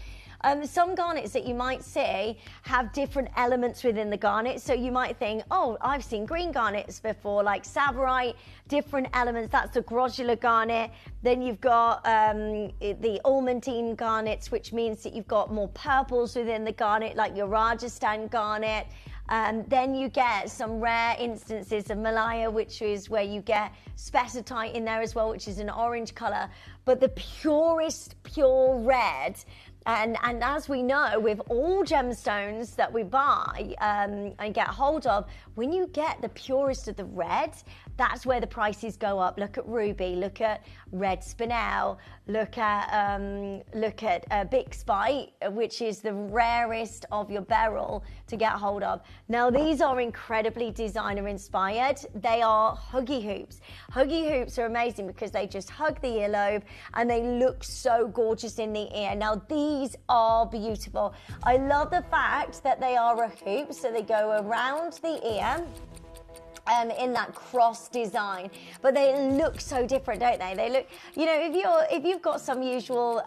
Some garnets that you might see have different elements within the garnet. So you might think, oh, I've seen green garnets before, like Savorite, different elements. That's the grosular garnet. Then you've got the almandine garnets, which means that you've got more purples within the garnet, like your Rajasthan garnet. Then you get some rare instances of Malaya, which is where you get spessartite in there as well, which is an orange color. But the purest pure red, and as we know, with all gemstones that we buy and get hold of, when you get the purest of the red, that's where the prices go up. Look at ruby, look at red spinel, look at bixbyite, which is the rarest of your beryl to get hold of. Now, these are incredibly designer inspired. They are huggy hoops. Huggy hoops are amazing because they just hug the earlobe and they look so gorgeous in the ear. Now, these are beautiful. I love the fact that they are a hoop, so they go around the ear. In that cross design, but they look so different, don't they? They look, you know, if you've got some usual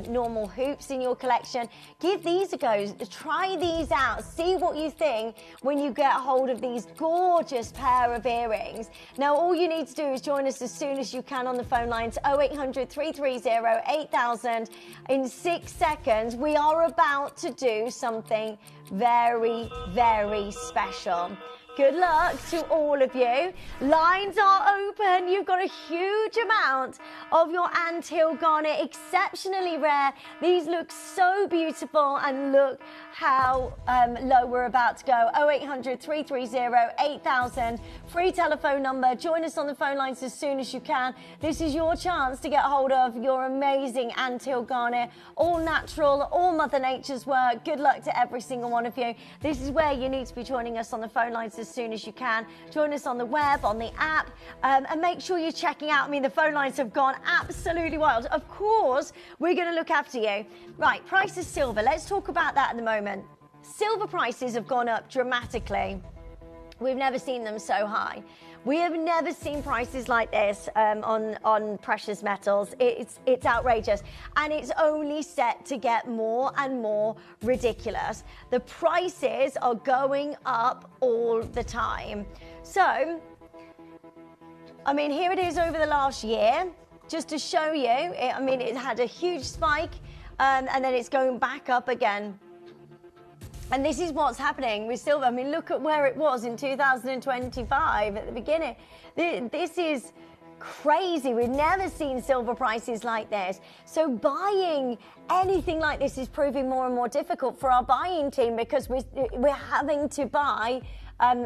normal hoops in your collection, give these a go. Try these out. See what you think when you get hold of these gorgeous pair of earrings. Now, all you need to do is join us as soon as you can on the phone lines 0800 330 8000. In 6 seconds, we are about to do something very, very special. Good luck to all of you. Lines are open. You've got a huge amount of your anthill garnet, exceptionally rare. These look so beautiful, and look how low we're about to go. 0800 330 8000. Free telephone number. Join us on the phone lines as soon as you can. This is your chance to get hold of your amazing anthill garnet. All natural, all Mother Nature's work. Good luck to every single one of you. This is where you need to be joining us on the phone lines as soon as you can. Join us on the web, on the app, and make sure you're checking out. I mean, the phone lines have gone absolutely wild. Of course, we're going to look after you. Right, price of silver. Let's talk about that at the moment. Silver prices have gone up dramatically. We've never seen them so high. We have never seen prices like this on precious metals. It's outrageous, and it's only set to get more and more ridiculous. The prices are going up all the time. So, I mean, here it is over the last year, just to show you. I mean, it had a huge spike, and then it's going back up again. And this is what's happening with silver. I mean, look at where it was in 2025 at the beginning. This is crazy. We've never seen silver prices like this. So buying anything like this is proving more and more difficult for our buying team, because we're having to buy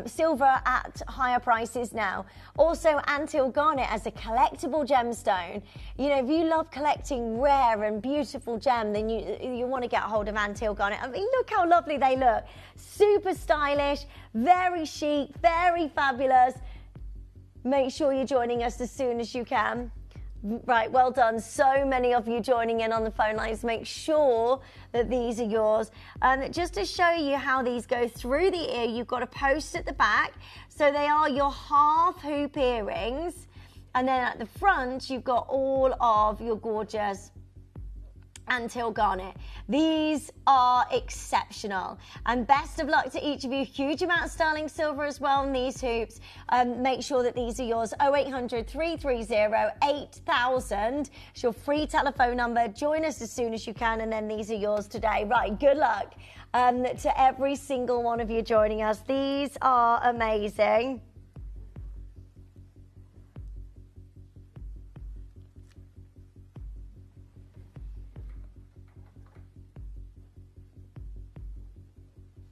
silver at higher prices now. Also, anthill garnet as a collectible gemstone. You know, if you love collecting rare and beautiful gem, then you want to get a hold of anthill garnet. I mean, look how lovely they look. Super stylish, very chic, very fabulous. Make sure you're joining us as soon as you can. Right, well done. So many of you joining in on the phone lines. Make sure that these are yours. Just to show you how these go through the ear, you've got a post at the back. So they are your half hoop earrings. And then at the front, you've got all of your gorgeous Anthill garnet. These are exceptional, and best of luck to each of you. Huge amount of sterling silver as well in these hoops. Make sure that these are yours. 0800 330 8000. It's your free telephone number. Join us as soon as you can, and then these are yours today. Right, good luck to every single one of you joining us. These are amazing.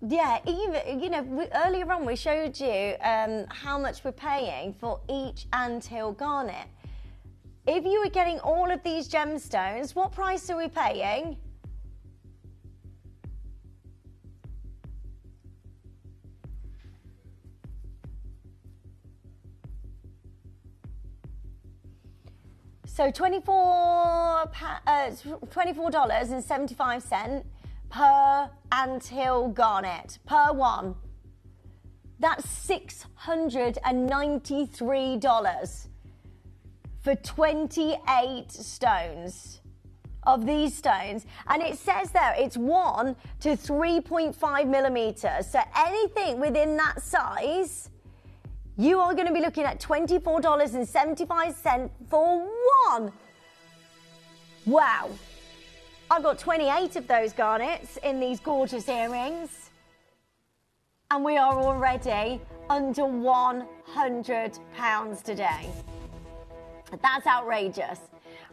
Yeah, even, you know, earlier on we showed you how much we're paying for each anthill garnet. If you were getting all of these gemstones, what price are we paying? So $24.75 per anthill garnet, per one. That's $693 for 28 stones of these stones. And it says there it's 1 to 3.5 millimeters. So anything within that size, you are going to be looking at $24.75 for one. Wow. I've got 28 of those garnets in these gorgeous earrings. And we are already under £100 today. That's outrageous.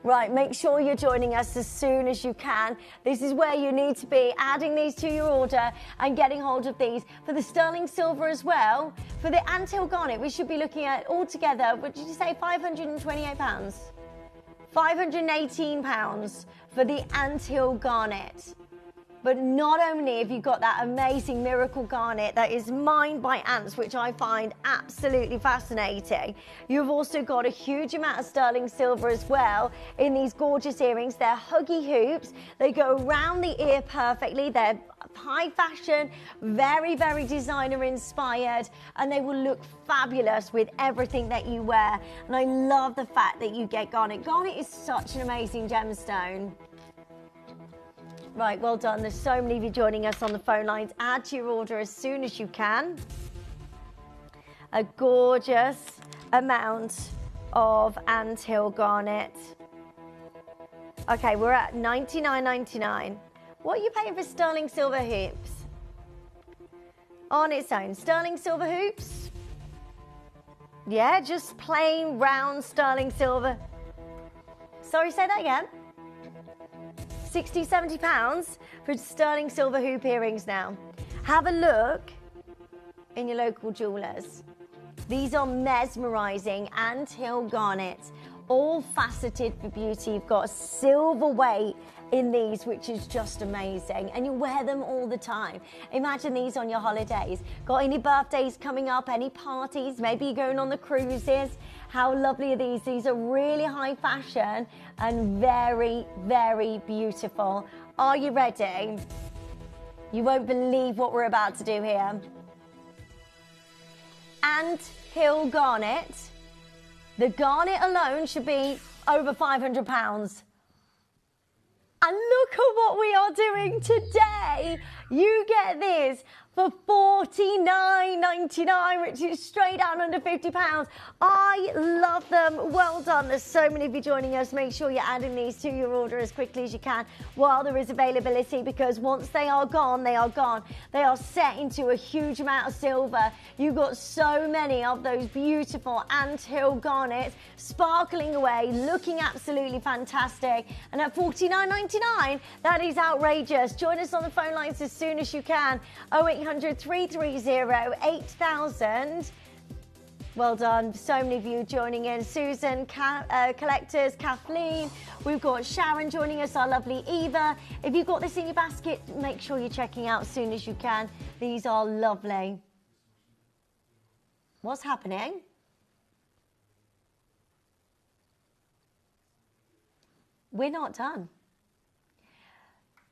Right, make sure you're joining us as soon as you can. This is where you need to be, adding these to your order and getting hold of these. For the sterling silver as well, for the anthill garnet, we should be looking at altogether, what did you say, £528? £518 for the anthill garnet. But not only have you got that amazing miracle garnet that is mined by ants, which I find absolutely fascinating, you've also got a huge amount of sterling silver as well in these gorgeous earrings. They're huggy hoops. They go around the ear perfectly. They're high fashion, very, very designer inspired, and they will look fabulous with everything that you wear. And I love the fact that you get garnet. Garnet is such an amazing gemstone. Right, well done. There's so many of you joining us on the phone lines. Add to your order as soon as you can. A gorgeous amount of anthill garnet. Okay, we're at $99.99. What are you paying for sterling silver hoops? On its own, sterling silver hoops? Yeah, just plain round sterling silver. Sorry, say that again. £60, £70 for sterling silver hoop earrings now. Have a look in your local jewellers. These are mesmerising anthill garnets, all faceted for beauty. You've got a silver weight in these, which is just amazing, and you wear them all the time. Imagine these on your holidays. Got any birthdays coming up, any parties, maybe you're going on the cruises. How lovely are these? These are really high fashion and very, very beautiful. Are you ready? You won't believe what we're about to do here. Anthill garnet. The garnet alone should be over £500. And look at what we are doing today. You get this for $49.99, which is straight down under £50. I love them. Well done. There's so many of you joining us. Make sure you're adding these to your order as quickly as you can while there is availability, because once they are gone, they are gone. They are set into a huge amount of silver. You've got so many of those beautiful anthill garnets sparkling away, looking absolutely fantastic. And at $49.99, that is outrageous. Join us on the phone lines as soon as you can. 0800 330 8000. Well done. So many of you joining in. Susan, collectors, Kathleen. We've got Sharon joining us, our lovely Eva. If you've got this in your basket, make sure you're checking out as soon as you can. These are lovely. What's happening? We're not done.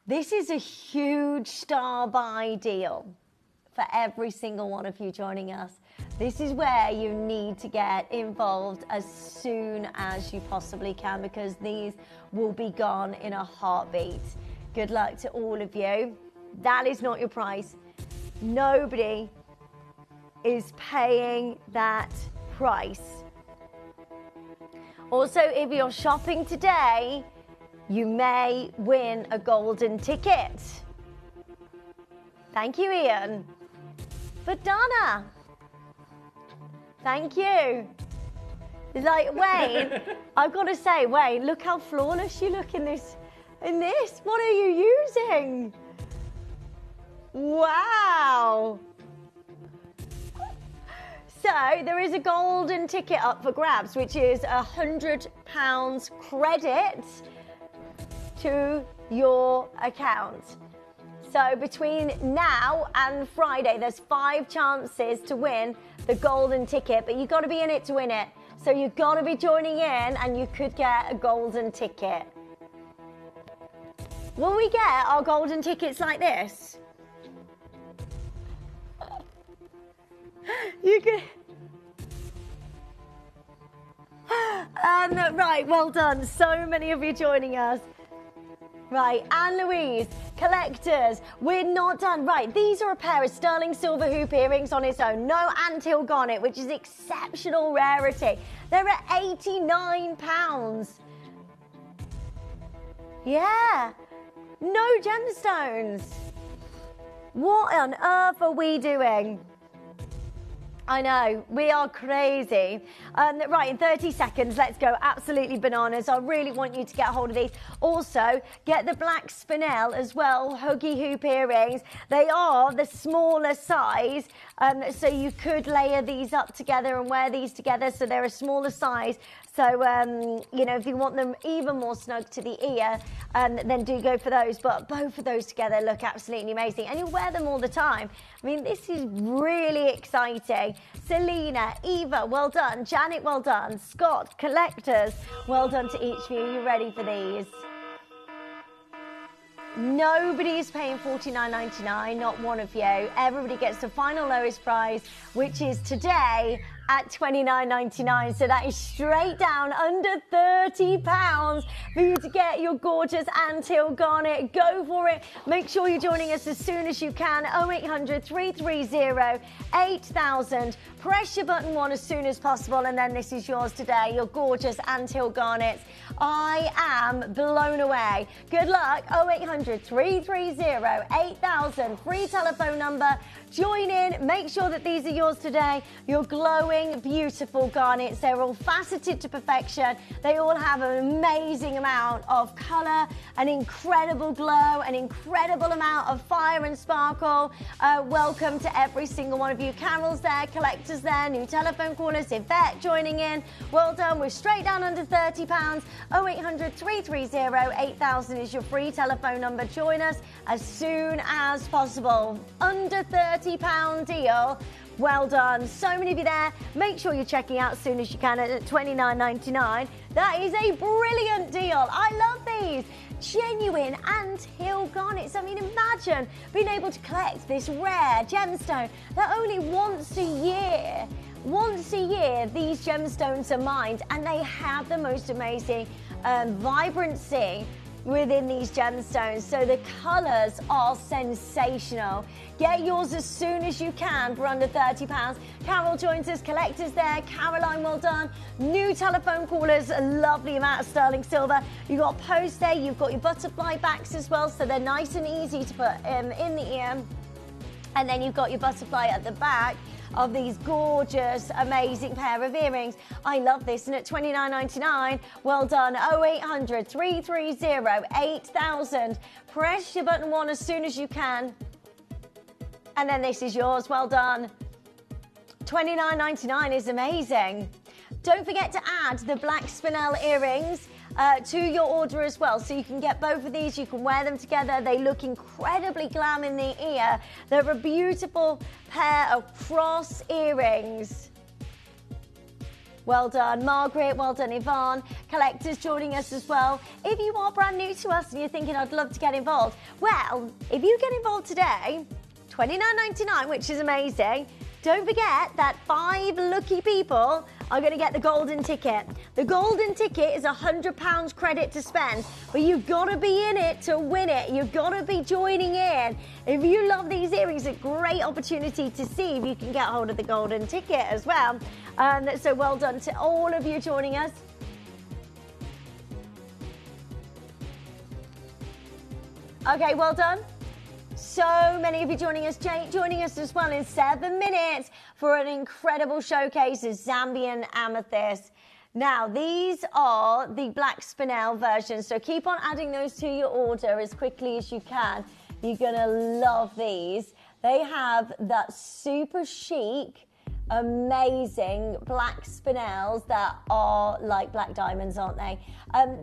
This is a huge star buy deal for every single one of you joining us. This is where you need to get involved as soon as you possibly can, because these will be gone in a heartbeat. Good luck to all of you. That is not your price. Nobody is paying that price. Also, if you're shopping today, you may win a golden ticket. Thank you, Ian. But Donna, thank you. Like, Wayne, I've got to say, Wayne, look how flawless you look in this. What are you using? Wow. So there is a golden ticket up for grabs, which is £100 credit to your account. So between now and Friday, there's 5 chances to win the golden ticket, but you've got to be in it to win it. So you've got to be joining in and you could get a golden ticket. Will we get our golden tickets like this? You can... Right, well done. So many of you joining us. Right, Anne-Louise, collectors, we're not done. Right, these are a pair of sterling silver hoop earrings on its own. No anthill garnet, which is exceptional rarity. They're at £89. Yeah, no gemstones. What on earth are we doing? I know, we are crazy. Right, in 30 seconds, let's go absolutely bananas. I really want you to get a hold of these. Also, get the black spinel as well, huggy hoop earrings. They are the smaller size, so you could layer these up together and wear these together, so they're a smaller size. So, you know, if you want them even more snug to the ear, then do go for those. But both of those together look absolutely amazing. And you wear them all the time. I mean, this is really exciting. Selena, Eva, well done. Janet, well done. Scott, collectors, well done to each of you. You ready for these? Nobody is paying $49.99, not one of you. Everybody gets the final lowest price, which is today at $29.99. So that is straight down under £30 for you to get your gorgeous anthill garnet. Go for it. Make sure you're joining us as soon as you can. 0800 330 8000. Press your button 1 as soon as possible, and then this is yours today, your gorgeous anthill garnets. I am blown away. Good luck. 0800 330 8000. Free telephone number. Join in. Make sure that these are yours today. Your glowing, beautiful garnets. They're all faceted to perfection. They all have an amazing amount of colour, an incredible glow, an incredible amount of fire and sparkle. Welcome to every single one of you. Carol's there, collectors there, new telephone callers, Yvette joining in. Well done. We're straight down under £30. 0800 330 8000 is your free telephone number. Join us as soon as possible. Under £30 deal. Well done. So many of you there. Make sure you're checking out as soon as you can at $29.99. That is a brilliant deal. I love these. Genuine anthill garnets. I mean, imagine being able to collect this rare gemstone that only once a year. Once a year, these gemstones are mined, and they have the most amazing vibrancy within these gemstones. So the colours are sensational. Get yours as soon as you can for under £30. Carol joins us, collectors there. Caroline, well done. New telephone callers, a lovely amount of sterling silver. You've got post there, you've got your butterfly backs as well, so they're nice and easy to put in the ear. And then you've got your butterfly at the back of these gorgeous, amazing pair of earrings. I love this, and at $29.99, well done. 0800 330 8000. Press your button 1 as soon as you can. And then this is yours, well done. $29.99 is amazing. Don't forget to add the black spinel earrings to your order as well, so you can get both of these. You can wear them together. They look incredibly glam in the ear. They're a beautiful pair of cross earrings. Well done, Margaret. Well done, Yvonne. Collectors joining us as well. If you are brand new to us and you're thinking, I'd love to get involved, well, if you get involved today, $29.99, which is amazing. Don't forget that 5 lucky people are going to get the golden ticket. The golden ticket is £100 credit to spend, but you've got to be in it to win it. You've got to be joining in. If you love these earrings, a great opportunity to see if you can get hold of the golden ticket as well. So well done to all of you joining us. Okay, well done. So many of you joining us. Jade joining us as well in 7 minutes for an incredible showcase of Zambian amethyst. Now, these are the black spinel versions, so keep on adding those to your order as quickly as you can. You're gonna love these. They have that super chic, amazing black spinels that are like black diamonds, aren't they?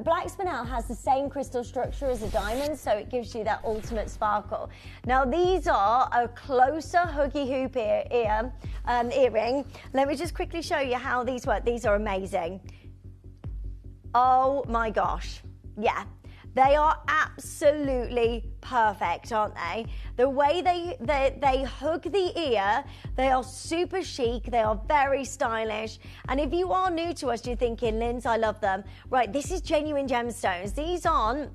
Black spinel has the same crystal structure as a diamond, so it gives you that ultimate sparkle. Now, these are a closer huggy hoop earring. Let me just quickly show you how these work. These are amazing. Oh my gosh. Yeah. They are absolutely perfect, aren't they? The way they hug the ear, they are super chic, they are very stylish. And if you are new to us, you're thinking, Linz, I love them. Right, this is genuine gemstones. These aren't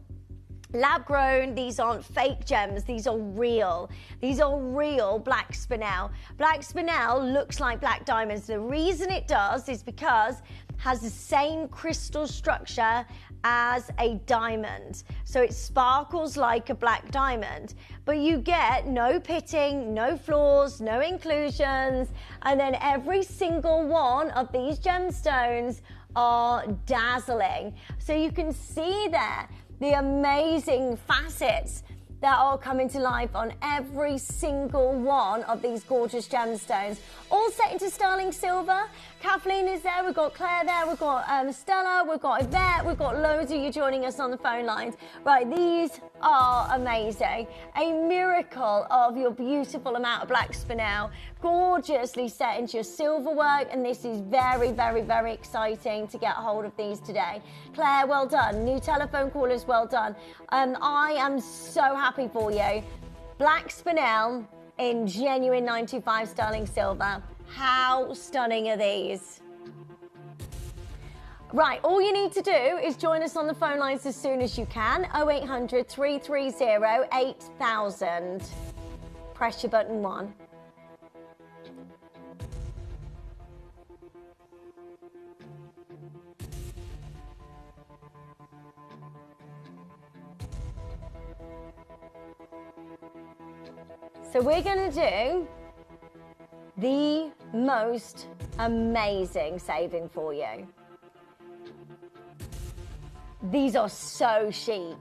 lab grown, these aren't fake gems, these are real. These are real black spinel. Black spinel looks like black diamonds. The reason it does is because it has the same crystal structure as a diamond. So it sparkles like a black diamond, but you get no pitting, no flaws, no inclusions, and then every single one of these gemstones are dazzling. So you can see there the amazing facets that are coming to life on every single one of these gorgeous gemstones, all set into sterling silver. Kathleen is there, we've got Claire there, we've got Stella, we've got Yvette, we've got loads of you joining us on the phone lines. Right, these are amazing. A miracle of your beautiful amount of black spinel, gorgeously set into your silver work, and this is very, very, very exciting to get hold of these today. Claire, well done. New telephone callers, well done. I am so happy for you. Black spinel in genuine 925 sterling silver. How stunning are these? Right, all you need to do is join us on the phone lines as soon as you can. 0800 330 8000. Press your button 1. So we're going to do the most amazing saving for you. These are so chic.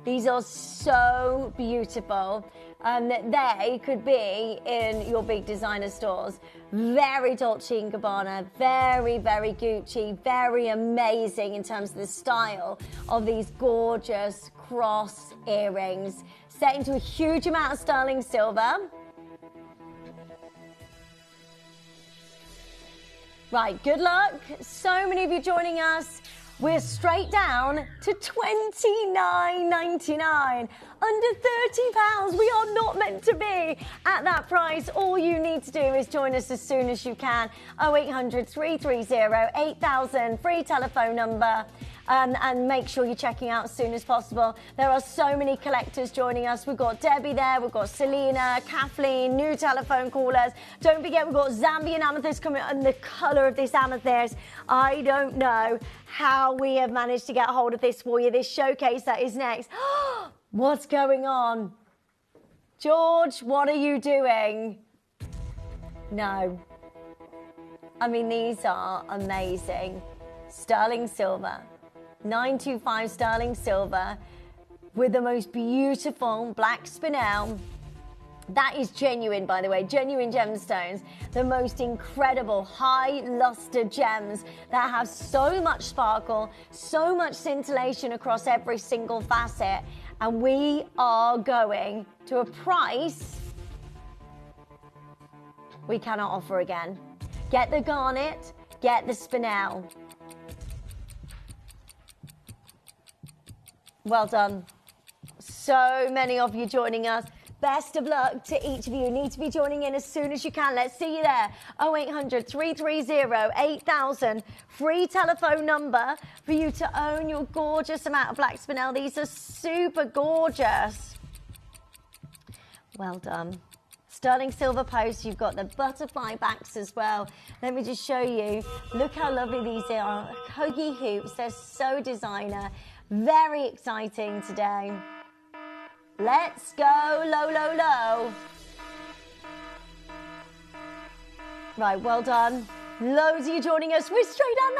These are so beautiful. They could be in your big designer stores. Very Dolce & Gabbana, very, very Gucci, very amazing in terms of the style of these gorgeous cross earrings, set into a huge amount of sterling silver. Right, good luck. So many of you joining us. We're straight down to $29.99. Under £30. We are not meant to be at that price. All you need to do is join us as soon as you can. 0800 330 8000, free telephone number. And make sure you're checking out as soon as possible. There are so many collectors joining us. We've got Debbie there, we've got Selena, Kathleen, new telephone callers. Don't forget, we've got Zambian amethyst coming, and the colour of this amethyst, I don't know how we have managed to get hold of this for you. This showcase that is next. What's going on? George, what are you doing? No. I mean, these are amazing. Sterling silver. 925 sterling silver with the most beautiful black spinel. That is genuine, by the way, genuine gemstones. The most incredible high luster gems that have so much sparkle, so much scintillation across every single facet. And we are going to a price we cannot offer again. Get the garnet, get the spinel. Well done. So many of you joining us. Best of luck to each of you. You need to be joining in as soon as you can. Let's see you there. 0800 330 8000. Free telephone number for you to own your gorgeous amount of black spinel. These are super gorgeous. Well done. Sterling silver posts. You've got the butterfly backs as well. Let me just show you. Look how lovely these are. Huggy hoops. They're so designer. Very exciting today. Let's go low, low, low. Right, well done. Loads of you joining us. We're straight on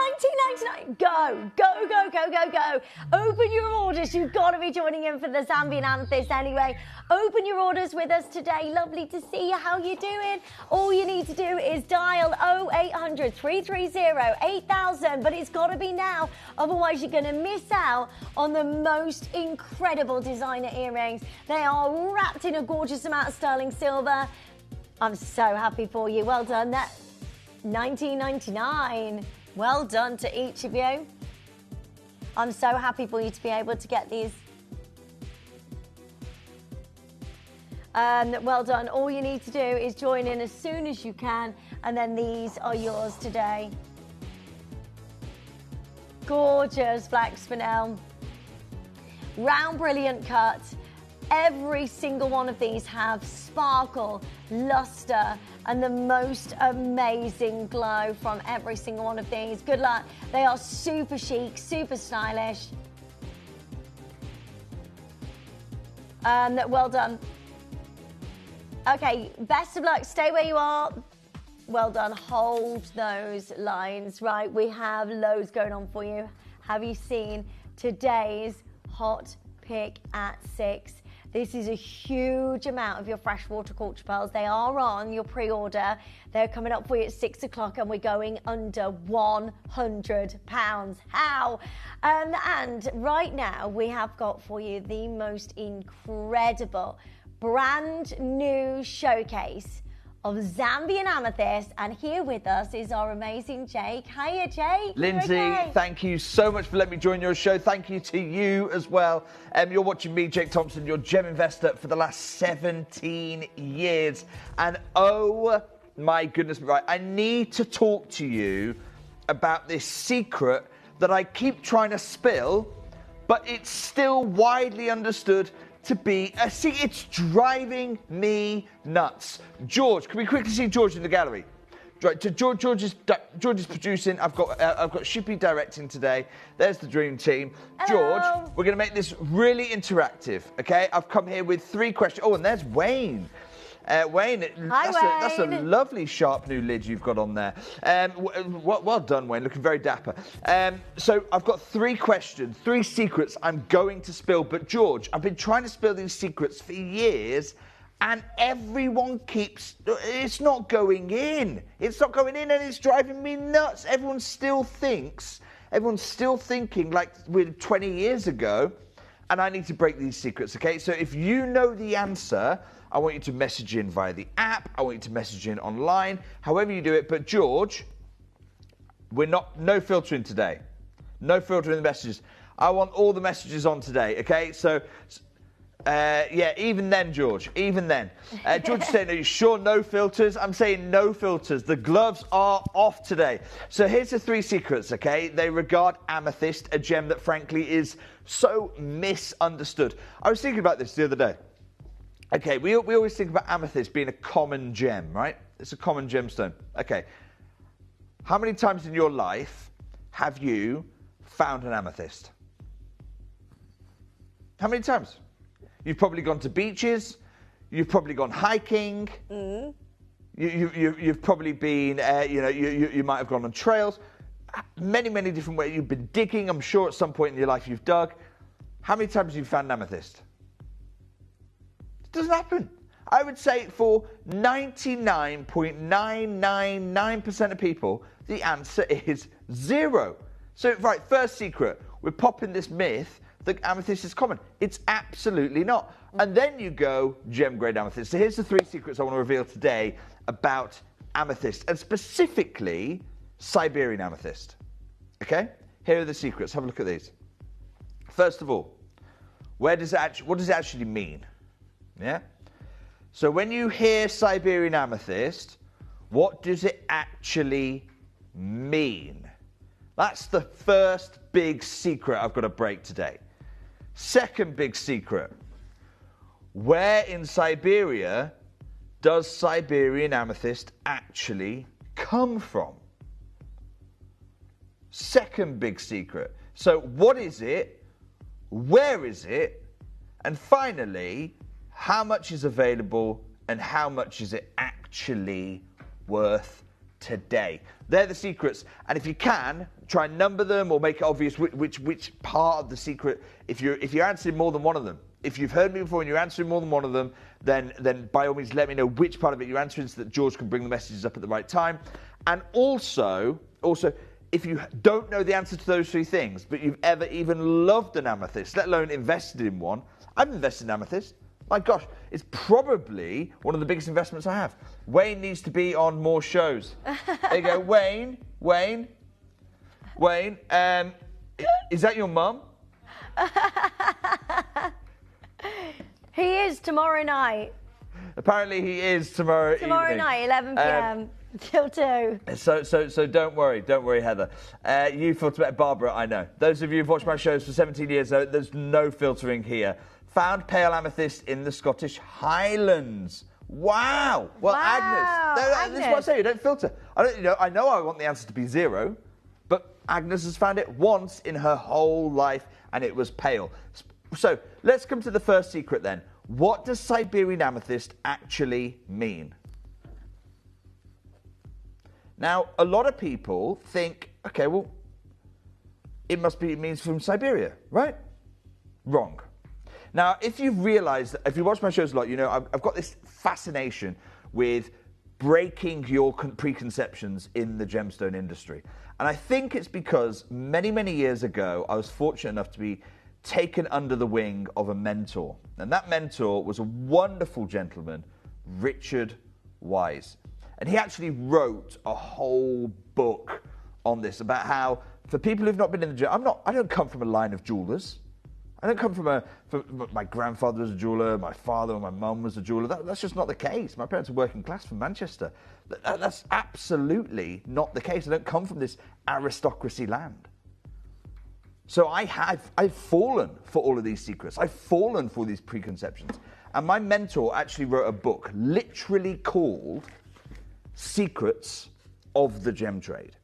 1999. Go, go, go, go, go, go. Open your orders. You've got to be joining in for the Zambian Amethyst anyway. Open your orders with us today. Lovely to see you. How you doing? All you need to do is dial 0800 330 8000. But it's got to be now. Otherwise, you're going to miss out on the most incredible designer earrings. They are wrapped in a gorgeous amount of sterling silver. I'm so happy for you. Well done. That $19.99. Well done to each of you. I'm so happy for you to be able to get these. Well done. All you need to do is join in as soon as you can, and then these are yours today. Gorgeous black spinel. Round brilliant cut. Every single one of these have sparkle, luster, and the most amazing glow from every single one of these. Good luck. They are super chic, super stylish. Well done. Okay, best of luck. Stay where you are. Well done. Hold those lines. Right, we have loads going on for you. Have you seen today's hot pick at 6? This is a huge amount of your freshwater culture pearls. They are on your pre-order. They're coming up for you at 6 o'clock, and we're going under £100. How? And right now we have got for you the most incredible brand new showcase of Zambian Amethyst, and here with us is our amazing Jake. Hiya, Jake. Lindsay, okay? Thank you so much for letting me join your show. Thank you to you as well. You're watching me, Jake Thompson, your gem investor for the last 17 years. And oh my goodness, right, I need to talk to you about this secret that I keep trying to spill, but it's still widely understood to be a secret. It's driving me nuts. George, can we quickly see George in the gallery? Right, to George is producing. I've got Shippy directing today. There's the dream team. Hello. George, we're going to make this really interactive. Okay, I've come here with 3 questions. Oh, and there's Wayne. Wayne, that's a lovely sharp new lid you've got on there. Well done, Wayne, looking very dapper. So I've got 3 questions, 3 secrets I'm going to spill. But George, I've been trying to spill these secrets for years, and everyone it's not going in. It's not going in, and it's driving me nuts. Everyone still thinking like we're 20 years ago, and I need to break these secrets, okay? So if you know the answer, I want you to message in via the app. I want you to message in online, however you do it. But George, no filtering today. No filtering the messages. I want all the messages on today, okay? So, yeah, even then, George, even then. George is saying, are you sure no filters? I'm saying no filters. The gloves are off today. So here's the 3 secrets, okay? They regard amethyst, a gem that frankly is so misunderstood. I was thinking about this the other day. Okay, we always think about amethyst being a common gem, right? It's a common gemstone. Okay. How many times in your life have you found an amethyst? How many times? You've probably gone to beaches. You've probably gone hiking. You've probably been, you might have gone on trails. Many, many different ways. You've been digging. I'm sure at some point in your life you've dug. How many times have you found an amethyst? Doesn't happen. I would say for 99.999% of people, the answer is 0. So, right, first secret, we're popping this myth that amethyst is common. It's absolutely not. And then you go gem grade amethyst. So here's the 3 secrets I want to reveal today about amethyst, and specifically Siberian amethyst. Okay? Here are the secrets. Have a look at these. First of all, what does it actually mean? Yeah? So when you hear Siberian amethyst, what does it actually mean? That's the first big secret I've got to break today. Second big secret. Where in Siberia does Siberian amethyst actually come from? Second big secret. So what is it? Where is it? And finally, how much is available and how much is it actually worth today? They're the secrets. And if you can, try and number them or make it obvious which part of the secret, if you're answering more than one of them. If you've heard me before and you're answering more than one of them, then by all means let me know which part of it you're answering so that George can bring the messages up at the right time. And also, if you don't know the answer to those three things, but you've ever even loved an amethyst, let alone invested in one, I've invested in amethyst. My gosh, it's probably one of the biggest investments I have. Wayne needs to be on more shows. There you go, Wayne, is that your mum? He is tomorrow night. Apparently he is tomorrow evening. Night, 11 p.m. till 2. So don't worry, Heather. You filter better, Barbara, I know. Those of you who've watched my shows for 17 years, there's no filtering here. Found pale amethyst in the Scottish Highlands. Wow. Well, Agnes. This is what I say, you don't filter. I know I want the answer to be 0, but Agnes has found it once in her whole life, and it was pale. So let's come to the first secret then. What does Siberian amethyst actually mean? Now, a lot of people think, okay, well, it means from Siberia, right? Wrong. Now, if you've realized, if you watch my shows a lot, you know I've got this fascination with breaking your preconceptions in the gemstone industry. And I think it's because many, many years ago, I was fortunate enough to be taken under the wing of a mentor. And that mentor was a wonderful gentleman, Richard Wise. And he actually wrote a whole book on this about how, for people who've not been in the gem, I don't come from a line of jewelers. I don't come from my grandfather was a jeweler, my father and my mum was a jeweler. That's just not the case. My parents are working class from Manchester. That's absolutely not the case. I don't come from this aristocracy land. So I've fallen for all of these secrets. I've fallen for these preconceptions. And my mentor actually wrote a book literally called Secrets of the Gem Trade.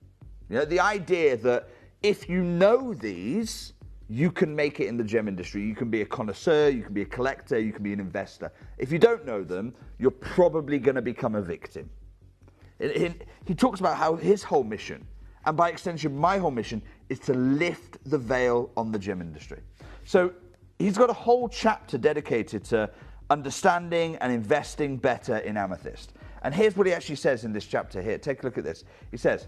You know, the idea that if you know these, you can make it in the gem industry. You can be a connoisseur, you can be a collector, you can be an investor. If you don't know them, you're probably going to become a victim. He talks about how his whole mission, and by extension my whole mission, is to lift the veil on the gem industry. So he's got a whole chapter dedicated to understanding and investing better in amethyst. And here's what he actually says in this chapter here. Take a look at this. He says,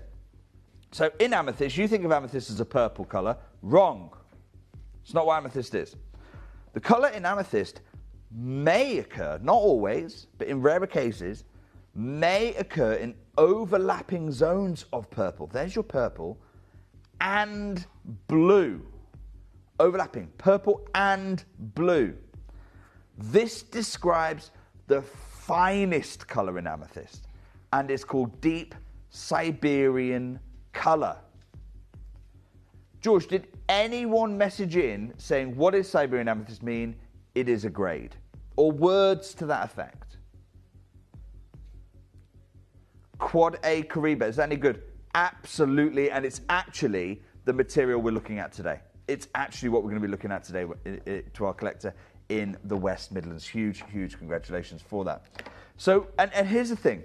so in amethyst, you think of amethyst as a purple color. Wrong. It's not what amethyst is. The color in amethyst may occur, not always, but in rarer cases, may occur in overlapping zones of purple. There's your purple and blue. Overlapping, purple and blue. This describes the finest color in amethyst and is called deep Siberian color. George, did anyone message in saying, what does Siberian amethyst mean? It is a grade. Or words to that effect? Quad A Kariba, is that any good? Absolutely, and it's actually the material we're looking at today. It's actually what we're going to be looking at today to our collector in the West Midlands. Huge, huge congratulations for that. So, and here's the thing.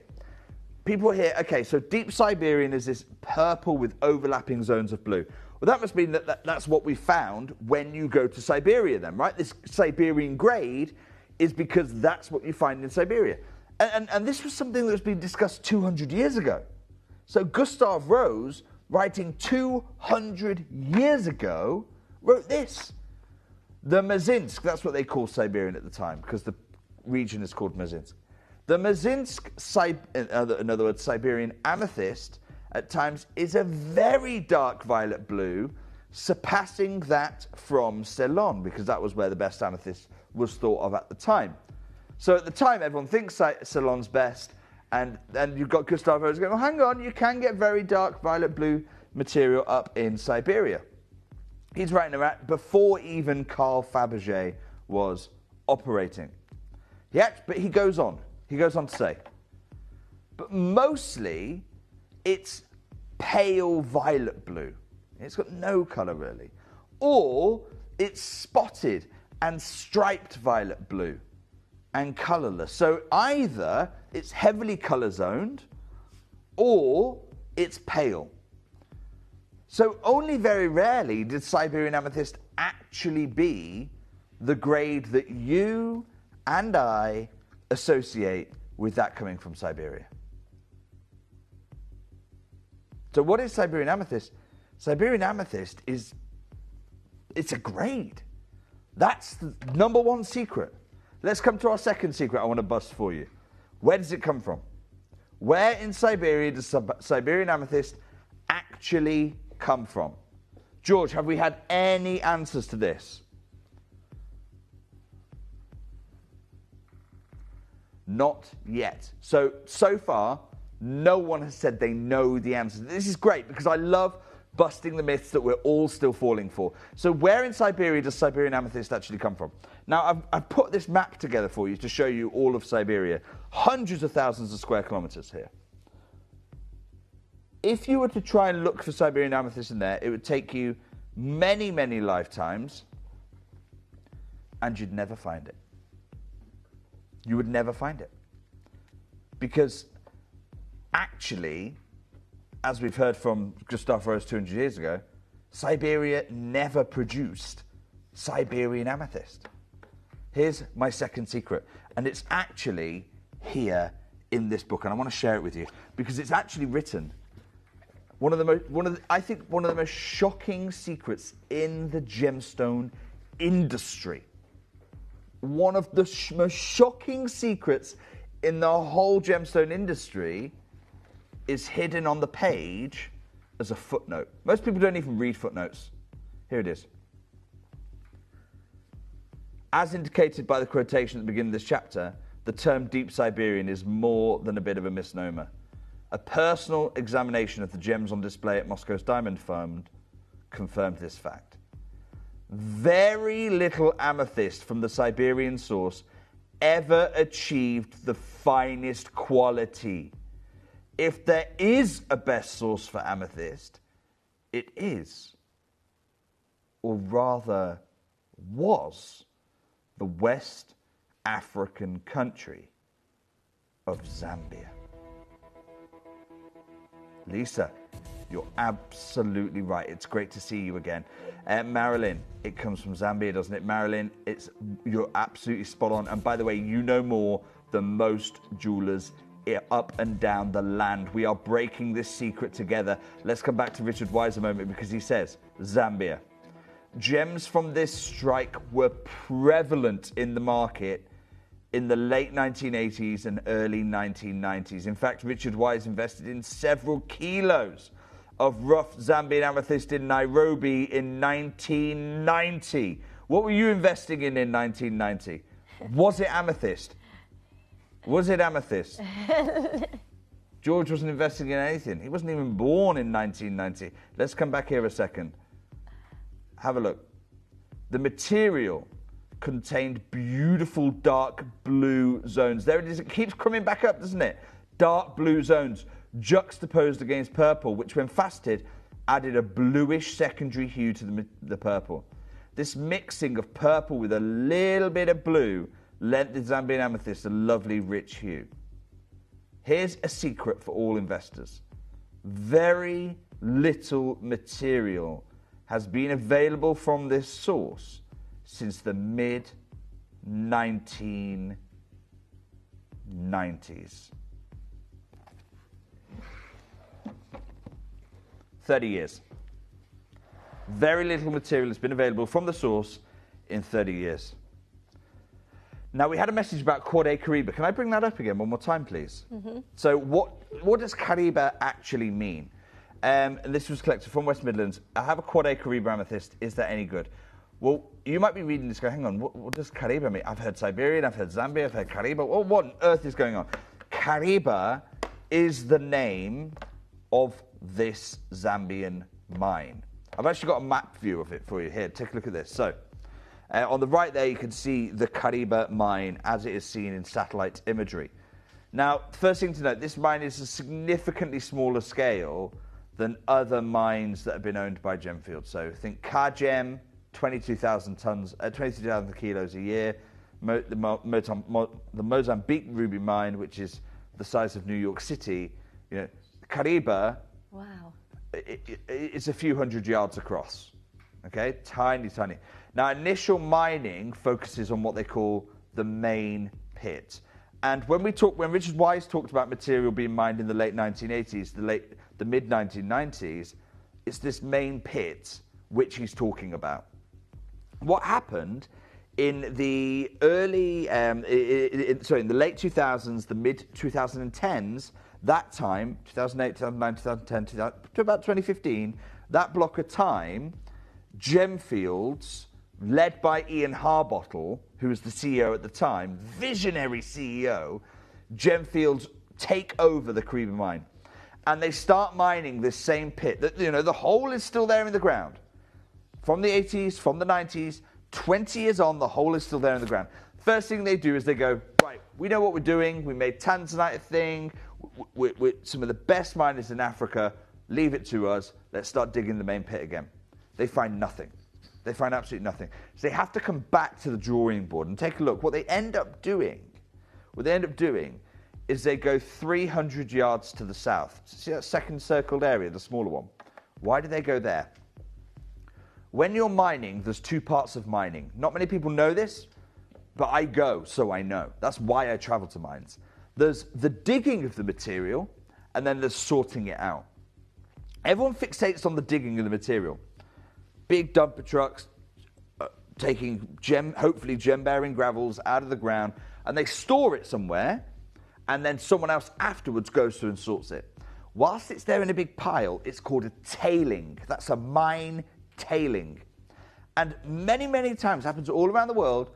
People here, okay, so deep Siberian is this purple with overlapping zones of blue. Well, that must mean that's what we found when you go to Siberia then, right? This Siberian grade is because that's what you find in Siberia. And this was something that was being discussed 200 years ago. So Gustav Rose, writing 200 years ago, wrote this. The Mazinsk, that's what they call Siberian at the time, because the region is called Mazinsk. The Mazinsk, in other words, Siberian amethyst, at times is a very dark violet blue, surpassing that from Ceylon, because that was where the best amethyst was thought of at the time. So at the time, everyone thinks Ceylon's best, and you've got Gustave Rose going, well, hang on, you can get very dark violet blue material up in Siberia. He's writing about before even Carl Fabergé was operating. But he goes on to say, but mostly it's pale violet blue. It's got no colour really. Or it's spotted and striped violet blue and colourless. So either it's heavily colour zoned or it's pale. So only very rarely did Siberian amethyst actually be the grade that you and I associate with that coming from Siberia. So what is Siberian amethyst? Siberian amethyst it's a grade. That's the number one secret. Let's come to our second secret I want to bust for you. Where does it come from? Where in Siberia does Siberian amethyst actually come from? George, have we had any answers to this? Not yet. So far, no one has said they know the answer. This is great because I love busting the myths that we're all still falling for. So where in Siberia does Siberian amethyst actually come from? Now, I've put this map together for you to show you all of Siberia. Hundreds of thousands of square kilometers here. If you were to try and look for Siberian amethyst in there, it would take you many, many lifetimes, and you'd never find it. You would never find it. Because actually, as we've heard from Gustave Rose 200 years ago, Siberia never produced Siberian amethyst. Here's my second secret, and it's actually here in this book, and I want to share it with you because it's actually written. I think one of the most shocking secrets in the gemstone industry. One of the most shocking secrets in the whole gemstone industry is hidden on the page as a footnote. Most people don't even read footnotes. Here it is. As indicated by the quotation at the beginning of this chapter, the term Deep Siberian is more than a bit of a misnomer. A personal examination of the gems on display at Moscow's Diamond Fund confirmed this fact. Very little amethyst from the Siberian source ever achieved the finest quality. If there is a best source for amethyst, it is, or rather was, the West African country of Zambia. Lisa, you're absolutely right. It's great to see you again. Marilyn, it comes from Zambia, doesn't it? Marilyn, you're absolutely spot on. And by the way, you know more than most jewelers up and down the land. We are breaking this secret together. Let's come back to Richard Wise a moment because he says, Zambia. Gems from this strike were prevalent in the market in the late 1980s and early 1990s. In fact, Richard Wise invested in several kilos of rough Zambian amethyst in Nairobi in 1990. What were you investing in 1990? Was it amethyst? Was it amethyst? George wasn't investing in anything. He wasn't even born in 1990. Let's come back here a second. Have a look. The material contained beautiful dark blue zones. There it is. It keeps coming back up, doesn't it? Dark blue zones juxtaposed against purple, which when faceted added a bluish secondary hue to the purple. This mixing of purple with a little bit of blue lent the Zambian amethyst a lovely rich hue. Here's a secret for all investors. Very little material has been available from this source since the mid-1990s. 30 years. Very little material has been available from the source in 30 years. Now, we had a message about Quad-A Caribe. Can I bring that up again one more time, please? Mm-hmm. So what does Caribe actually mean? And this was collected from West Midlands. I have a Quad-A Caribe amethyst. Is that any good? Well, you might be reading this going, hang on, what does Kariba mean? I've heard Siberian, I've heard Zambia, I've heard Kariba. Well, what on earth is going on? Kariba is the name of this Zambian mine. I've actually got a map view of it for you here. Take a look at this. So, on the right there, you can see the Kariba mine as it is seen in satellite imagery. Now, first thing to note, this mine is a significantly smaller scale than other mines that have been owned by Gemfield. So think Kagem, 22,000 tons, 22,000 kilos a year. The Mozambique ruby mine, which is the size of New York City. You know, Kariba, wow, it's a few hundred yards across. Okay, tiny, tiny. Now, initial mining focuses on what they call the main pit. And when Richard Wise talked about material being mined in the late 1980s, the mid 1990s, it's this main pit which he's talking about. What happened in the early, in the late 2000s, the mid 2010s, that time, 2008, 2009, 2010, to about 2015, that block of time, Gemfields, led by Ian Harbottle, who was the CEO at the time, visionary CEO, Gemfields take over the Kariba mine. And they start mining this same pit. The hole is still there in the ground. From the 80s, from the 90s, 20 years on, the hole is still there in the ground. First thing they do is they go, right, we know what we're doing. We made Tanzanite a thing. We're some of the best miners in Africa. Leave it to us. Let's start digging the main pit again. They find nothing. They find absolutely nothing. So they have to come back to the drawing board and take a look. What they end up doing is they go 300 yards to the south. See that second circled area, the smaller one? Why do they go there? When you're mining, there's two parts of mining. Not many people know this, but I go, so I know. That's why I travel to mines. There's the digging of the material, and then there's sorting it out. Everyone fixates on the digging of the material. Big dumper trucks taking hopefully gem-bearing gravels out of the ground, and they store it somewhere, and then someone else afterwards goes through and sorts it. Whilst it's there in a big pile, it's called a tailing. That's a mine tailing. And many, many times, happens all around the world,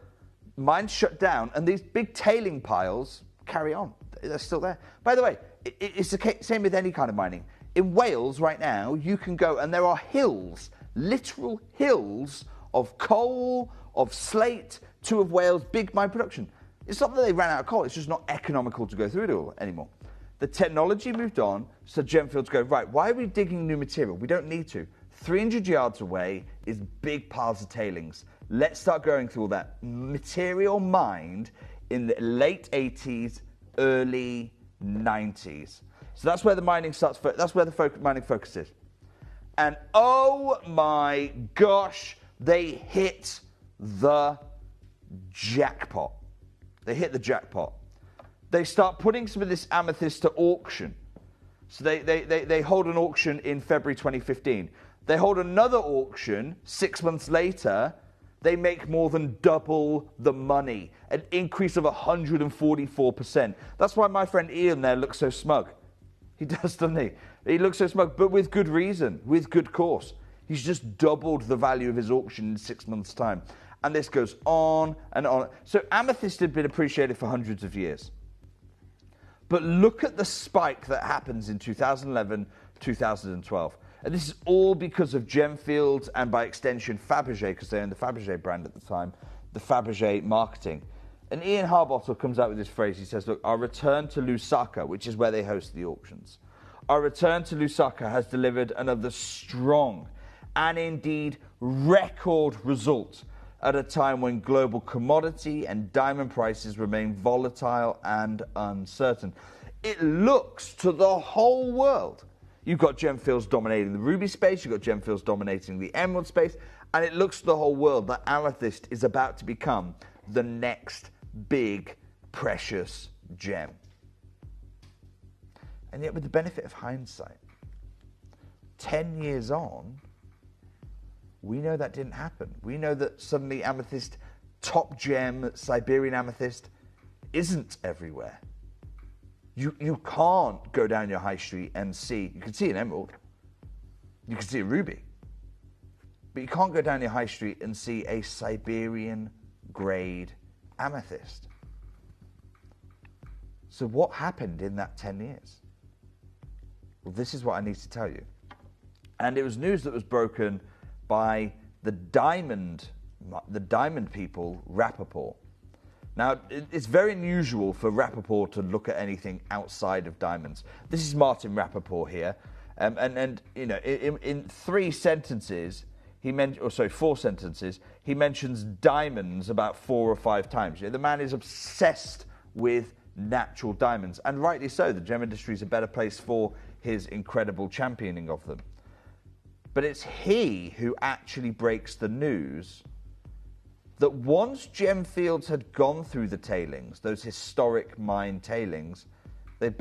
mines shut down, and these big tailing piles carry on. They're still there. By the way, it's the same with any kind of mining. In Wales right now, you can go, and there are hills, literal hills of coal, of slate, two of Wales, big mine production. It's not that they ran out of coal, it's just not economical to go through it all anymore. The technology moved on, so Gemfields go, right, why are we digging new material? We don't need to. 300 yards away is big piles of tailings. Let's start going through all that material mined in the late 80s, early 90s. So that's where the mining starts, that's where the mining focus is. And oh my gosh, they hit the jackpot. They hit the jackpot. They start putting some of this amethyst to auction. So they hold an auction in February 2015. They hold another auction 6 months later. They make more than double the money, an increase of 144%. That's why my friend Ian there looks so smug. He does, doesn't he? He looks so smug, but with good reason, with good cause. He's just doubled the value of his auction in 6 months' time. And this goes on and on. So amethyst had been appreciated for hundreds of years. But look at the spike that happens in 2011, 2012. And this is all because of Gemfields and by extension Fabergé, because they owned the Fabergé brand at the time, the Fabergé marketing. And Ian Harbottle comes out with this phrase. He says, look, our return to Lusaka, which is where they host the auctions, our return to Lusaka has delivered another strong and indeed record result at a time when global commodity and diamond prices remain volatile and uncertain. It looks to the whole world. You've got Gemfields dominating the ruby space, you've got Gemfields dominating the emerald space, and it looks to the whole world that amethyst is about to become the next big precious gem. And yet with the benefit of hindsight, 10 years on, we know that didn't happen. We know that suddenly amethyst, top gem, Siberian amethyst, isn't everywhere. You can't go down your high street and see, you can see an emerald, you can see a ruby, but you can't go down your high street and see a Siberian grade amethyst. So what happened in that 10 years? Well, this is what I need to tell you. And it was news that was broken by the diamond people, Rappaport. Now, it's very unusual for Rappaport to look at anything outside of diamonds. This is Martin Rappaport here. And you know, in 4 sentences, he mentions diamonds about 4 or 5 times. You know, the man is obsessed with natural diamonds, and rightly so. The gem industry is a better place for his incredible championing of them. But it's he who actually breaks the news that once Gemfields had gone through the tailings, those historic mine tailings, I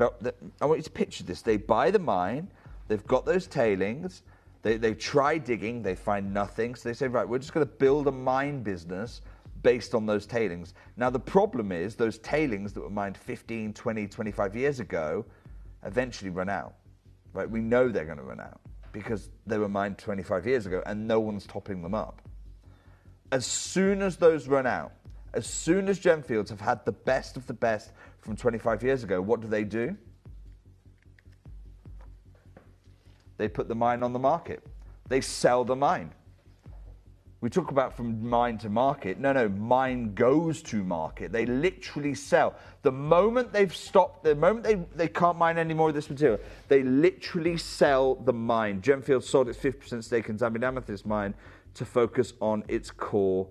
want you to picture this. They buy the mine, they've got those tailings, they try digging, they find nothing, so they say, right, we're just going to build a mine business based on those tailings. Now, the problem is those tailings that were mined 15, 20, 25 years ago eventually run out. Right? We know they're going to run out because they were mined 25 years ago and no one's topping them up. As soon as those run out, as soon as Gemfields have had the best of the best from 25 years ago, what do? They put the mine on the market. They sell the mine. We talk about from mine to market. No, mine goes to market. They literally sell. The moment they've stopped, the moment they can't mine any more of this material, they literally sell the mine. Gemfields sold its 50% stake in Zambian Amethyst mine to focus on its core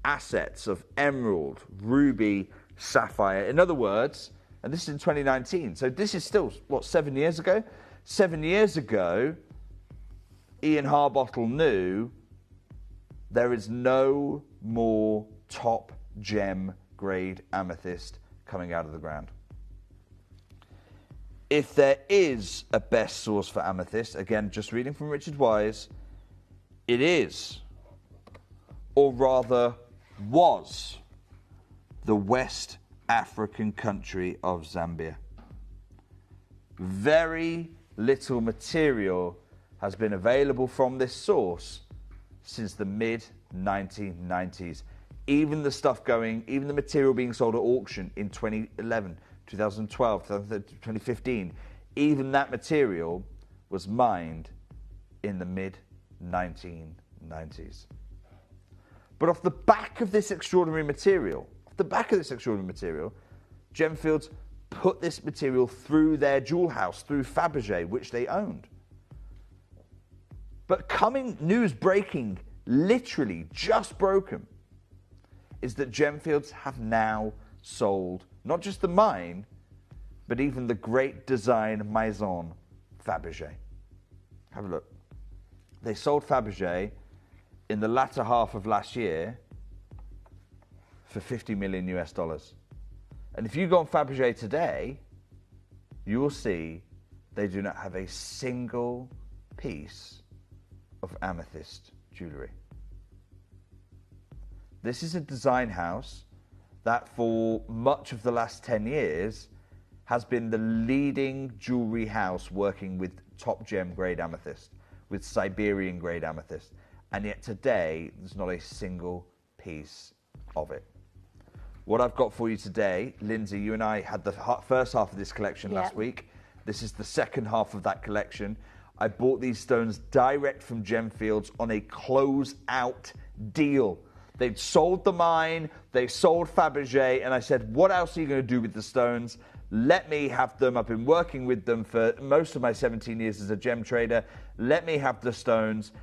assets of emerald, ruby, sapphire. In other words, and this is in 2019, so this is still, 7 years ago? 7 years ago, Ian Harbottle knew there is no more top gem grade amethyst coming out of the ground. If there is a best source for amethyst, again, just reading from Richard Wise, it is, or rather was, the West African country of Zambia. Very little material has been available from this source since the mid-1990s. Even the material being sold at auction in 2011, 2012, 2015, even that material was mined in the mid-1990s. But off the back of this extraordinary material, Gemfields put this material through their jewel house, through Fabergé, which they owned. But news breaking, literally just broken, is that Gemfields have now sold not just the mine, but even the great design maison Fabergé. Have a look. They sold Fabergé in the latter half of last year for $50 million US. And if you go on Fabergé today, you will see they do not have a single piece of amethyst jewellery. This is a design house that for much of the last 10 years has been the leading jewellery house working with top gem grade amethyst, with Siberian grade amethyst, and yet today there's not a single piece of it. What I've got for you today, Lindsay, you and I had the first half of this collection last week. This is the second half of that collection. I bought these stones direct from Gemfields on a close-out deal. They'd sold the mine, they sold Fabergé, and I said, what else are you going to do with the stones? Let me have them. I've been working with them for most of my 17 years as a gem trader. Let me have the stones.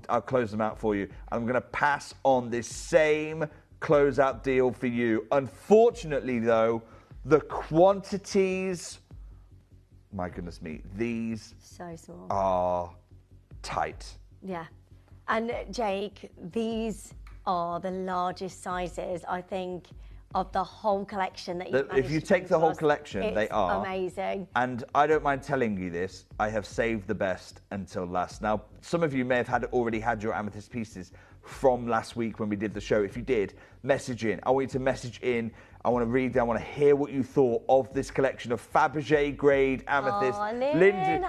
I'll close them out for you. I'm going to pass on this same closeout deal for you. Unfortunately, though, the quantities, my goodness me, these so small are tight. Yeah. And Jake, these are the largest sizes, I think, of the whole collection that you've If you take the whole collection, they are amazing. And I don't mind telling you this, I have saved the best until last. Now, some of you may have already had your amethyst pieces from last week when we did the show. If you did, message in. I want you to message in. I want to read. I want to hear what you thought of this collection of Fabergé grade amethyst. Oh, Lynn,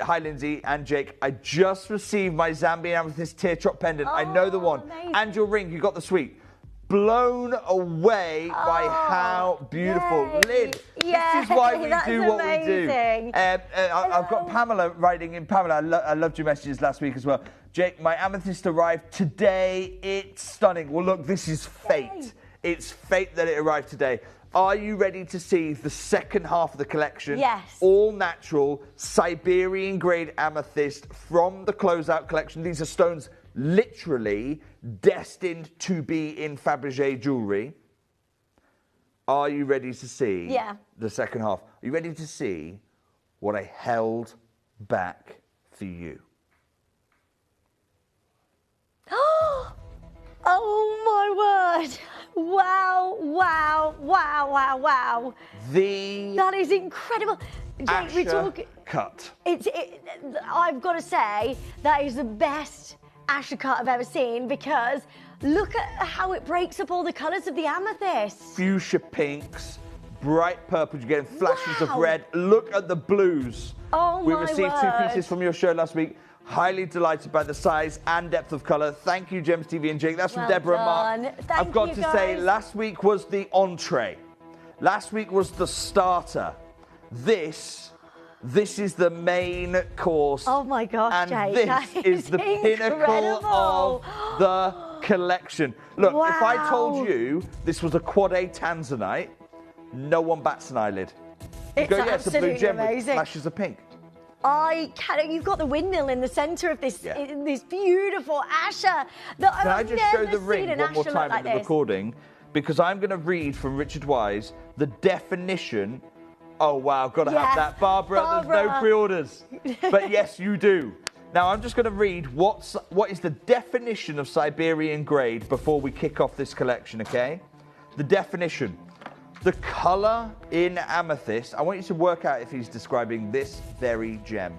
hi, Lindsay and Jake. I just received my Zambian amethyst teardrop pendant. I know the one. Amazing. And your ring. You got the suite. Blown away by how beautiful. Yay. Lynn, Yay, this is why we that's do what we do. amazing. I've got Pamela writing in. Pamela, I loved your messages last week as well. Jake, my amethyst arrived today. It's stunning. Well, look, this is fate. Yay. It's fate that it arrived today. Are you ready to see the second half of the collection? Yes. All natural Siberian grade amethyst from the closeout collection. These are stones literally destined to be in Fabergé jewellery. Are you ready to see the second half? Are you ready to see what I held back for you? Oh my word! Wow, wow, wow, wow, wow. That is incredible. Jake, we're talking cut. I've got to say, that is the best Asher cut I've ever seen, because look at how it breaks up all the colours of the amethyst. Fuchsia pinks, bright purples, you're getting flashes of red. Look at the blues. Oh we my received word. 2 pieces from your show last week. Highly delighted by the size and depth of colour. Thank you, Gems TV and Jake. That's from Well Deborah and done. Mark. Thank I've got you, to say, guys. last week was the entree. Last week was the starter. This is the main course. Oh my gosh, and Jake, this that is the pinnacle incredible. of the collection. Look, if I Wow. told you this was a quad A tanzanite, no one bats an eyelid. You It's go, yeah, it's a blue absolutely gem with amazing. flashes of pink. You've got the windmill in the centre of this this beautiful Asher. Can I just show the ring one more time like in the this. recording? Because I'm going to read from Richard Wise the definition. Oh, wow, got to have that. Barbara, there's no pre-orders. But yes, you do. Now, I'm just going to read what is the definition of Siberian grade before we kick off this collection, okay? The definition. The colour in amethyst, I want you to work out if he's describing this very gem.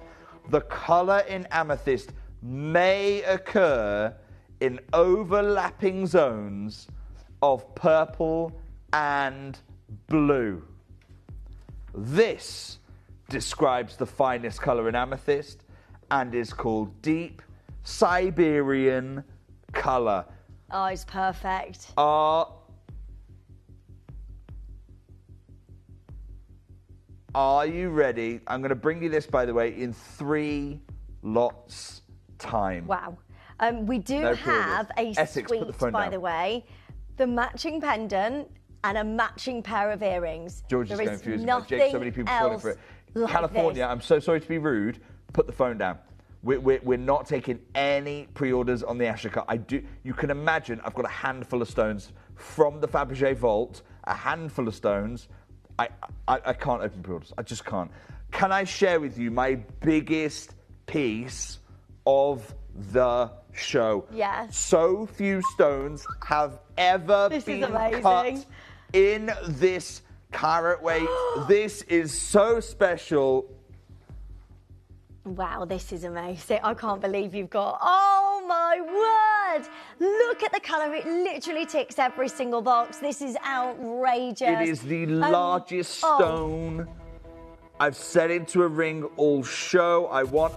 The colour in amethyst may occur in overlapping zones of purple and blue. This describes the finest colour in amethyst and is called deep Siberian colour. Oh, it's perfect. Are you ready? I'm going to bring you this, by the way, in 3 lots time. Wow. We do No have a pre-orders. Essex, put the suite, phone by down. the way, the matching pendant and a matching pair of earrings. George is There going furious. nothing Jake, so many people falling for it. like California, this. I'm so sorry to be rude. Put the phone down. We're not taking any pre-orders on the Asher cut. You can imagine I've got a handful of stones from the Fabergé vault, a handful of stones. I can't open pre-orders. I just can't. Can I share with you my biggest piece of the show? Yes. So few stones have ever been cut in this carat weight. This is so special. Wow, this is amazing. I can't believe you've got... Oh, my word! Look at the colour. It literally ticks every single box. This is outrageous. It is the largest stone I've set into a ring all show. I want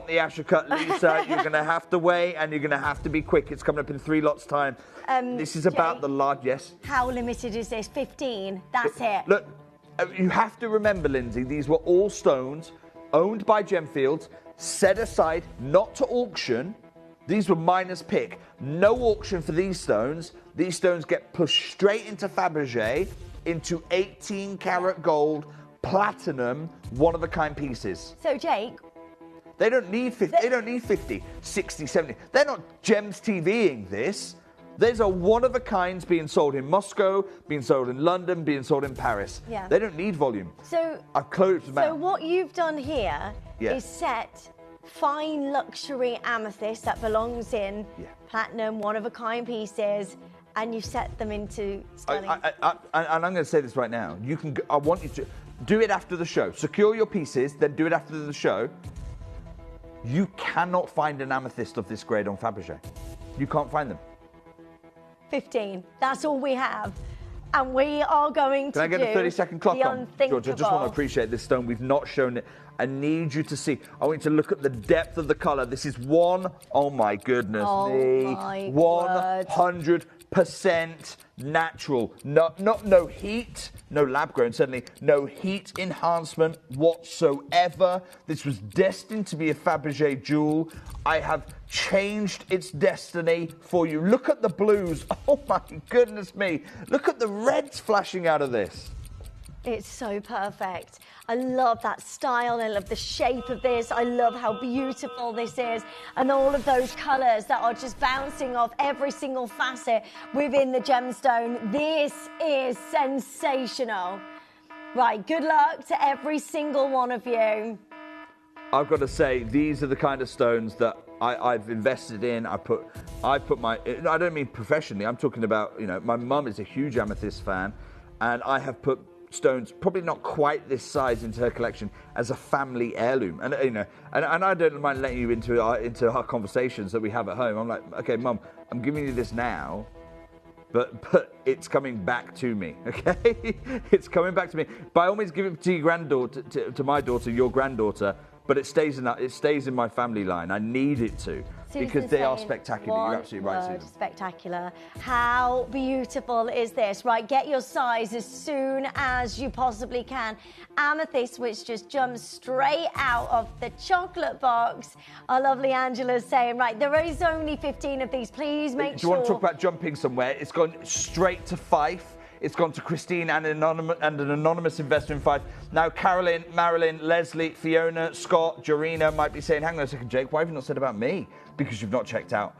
the Asher cut, Lisa. You're going to have to wait and you're going to have to be quick. It's coming up in 3 lots time. This is about the large... Yes? How limited is this? 15. That's it. Look, you have to remember, Lindsay, these were all stones owned by Gemfields, set aside not to auction. These were miners' pick. No auction for these stones. These stones get pushed straight into Fabergé, into 18 karat gold, platinum, one-of-a-kind pieces. So, Jake... They don't need 50, they don't need 50, 60, 70. They're not Gems TVing this. These are one-of-a-kinds being sold in Moscow, being sold in London, being sold in Paris. Yeah. They don't need volume. So, I've closed them out. So what you've done here is set fine luxury amethyst that belongs in platinum, one-of-a-kind pieces, and you've set them into stunning... And I'm going to say this right now. I want you to do it after the show. Secure your pieces, then do it after the show. You cannot find an amethyst of this grade on Fabergé. You can't find them. 15. That's all we have. And we are going to Can I get a 30-second clock the on? unthinkable. George, I just want to appreciate this stone. We've not shown it. I need you to see. I want you to look at the depth of the colour. This is oh my goodness me. My 100% natural. No heat, no lab grown, certainly no heat enhancement whatsoever. This was destined to be a Fabergé jewel. I have changed its destiny for you. Look at the blues. Oh my goodness me. Look at the reds flashing out of this. It's so perfect. I love that style. I love the shape of this. I love how beautiful this is. And all of those colours that are just bouncing off every single facet within the gemstone. This is sensational. Right, good luck to every single one of you. I've got to say, these are the kind of stones that I've invested in. I put my, I don't mean professionally, I'm talking about, you know, my mum is a huge amethyst fan, and I have put stones, probably not quite this size, into her collection as a family heirloom. And you know, and I don't mind letting you into our conversations that we have at home. I'm like, okay, Mum, I'm giving you this now, but it's coming back to me, okay? It's coming back to me. By all means, give it to your granddaughter, to my daughter, your granddaughter. But it stays in my family line. I need it to, because they are spectacular. You're absolutely right, Susan. Spectacular. How beautiful is this? Right, get your size as soon as you possibly can. Amethyst, which just jumps straight out of the chocolate box. Our lovely Angela's saying, right, there is only 15 of these. Please make sure. Do you want to talk about jumping somewhere? It's gone straight to Fife. It's gone to Christine and an anonymous investor in Fife. Now, Carolyn, Marilyn, Leslie, Fiona, Scott, Jorina might be saying, hang on a second, Jake, why have you not said about me? Because you've not checked out.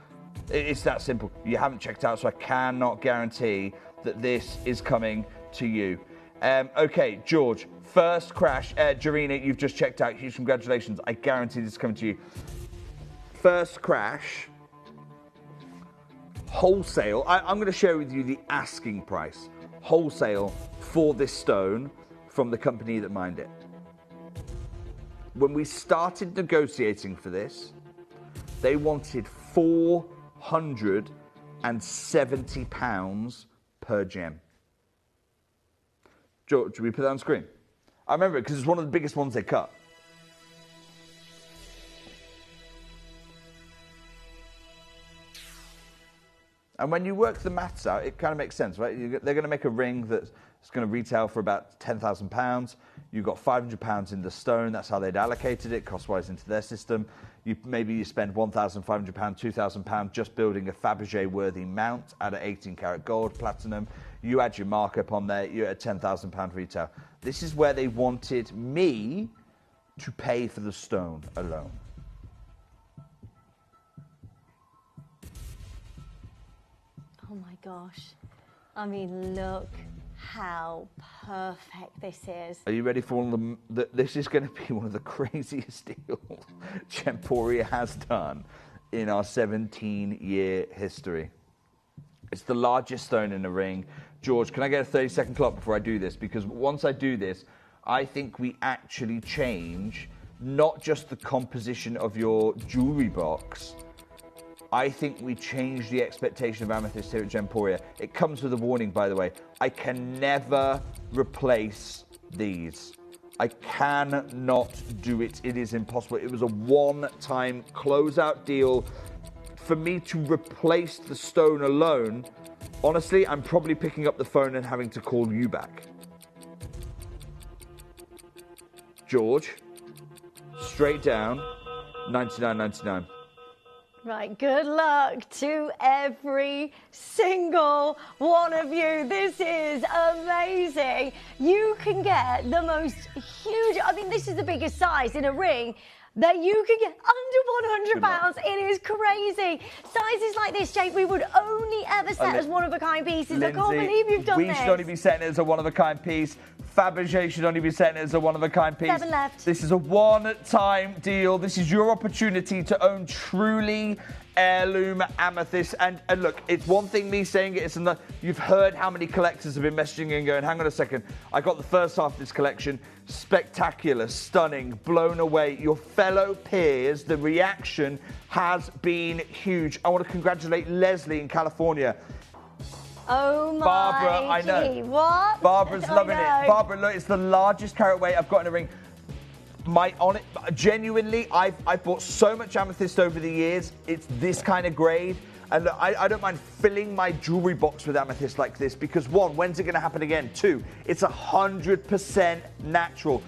It's that simple. You haven't checked out, so I cannot guarantee that this is coming to you. Okay, George, first crash. Jorina, you've just checked out. Huge congratulations. I guarantee this is coming to you. First crash. Wholesale. I'm going to share with you the asking price. Wholesale for this stone from the company that mined it. When we started negotiating for this, they wanted £470 per gem. George, should we put that on screen? I remember it because it's one of the biggest ones they cut. And when you work the maths out, it kind of makes sense, right? They're going to make a ring that's going to retail for about £10,000. You've got £500 in the stone. That's how they'd allocated it, cost-wise, into their system. Maybe you spend £1,500, £2,000 just building a Fabergé-worthy mount out of 18-karat gold, platinum. You add your markup on there, you're at £10,000 retail. This is where they wanted me to pay for the stone alone. Oh my gosh. I mean, look how perfect this is. Are you ready for one of them? This is going to be one of the craziest deals Gemporia has done in our 17-year history. It's the largest stone in the ring. George, can I get a 30-second clock before I do this? Because once I do this, I think we actually change not just the composition of your jewelry box, I think we change the expectation of amethyst here at Gemporia. It comes with a warning, by the way. I can never replace these. I cannot do it. It is impossible. It was a one-time closeout deal. For me to replace the stone alone, honestly, I'm probably picking up the phone and having to call you back. George, straight down, $99.99. Right, good luck to every single one of you. This is amazing. You can get the most huge, I mean, this is the biggest size in a ring that you can get under £100. It is crazy. Sizes like this, Jake, we would only ever set as one-of-a-kind pieces. Lindsay, I can't believe you've done this. We should only be setting it as a one-of-a-kind piece. Fabergé should only be setting it as a one-of-a-kind piece. 7 left. This is a one-time deal. This is your opportunity to own truly heirloom amethyst. And look, it's one thing me saying it, it's another. You've heard how many collectors have been messaging and going, hang on a second, I got the first half of this collection. Spectacular, stunning, blown away. Your fellow peers, the reaction has been huge. I want to congratulate Leslie in California. Oh my Barbara, I know. gee, what? Barbara's loving it. Barbara, look, it's the largest carat weight I've got in a ring. Genuinely, I've bought so much amethyst over the years. It's this kind of grade. And look, I don't mind filling my jewelry box with amethyst like this because one, when's it going to happen again? Two, it's 100% natural.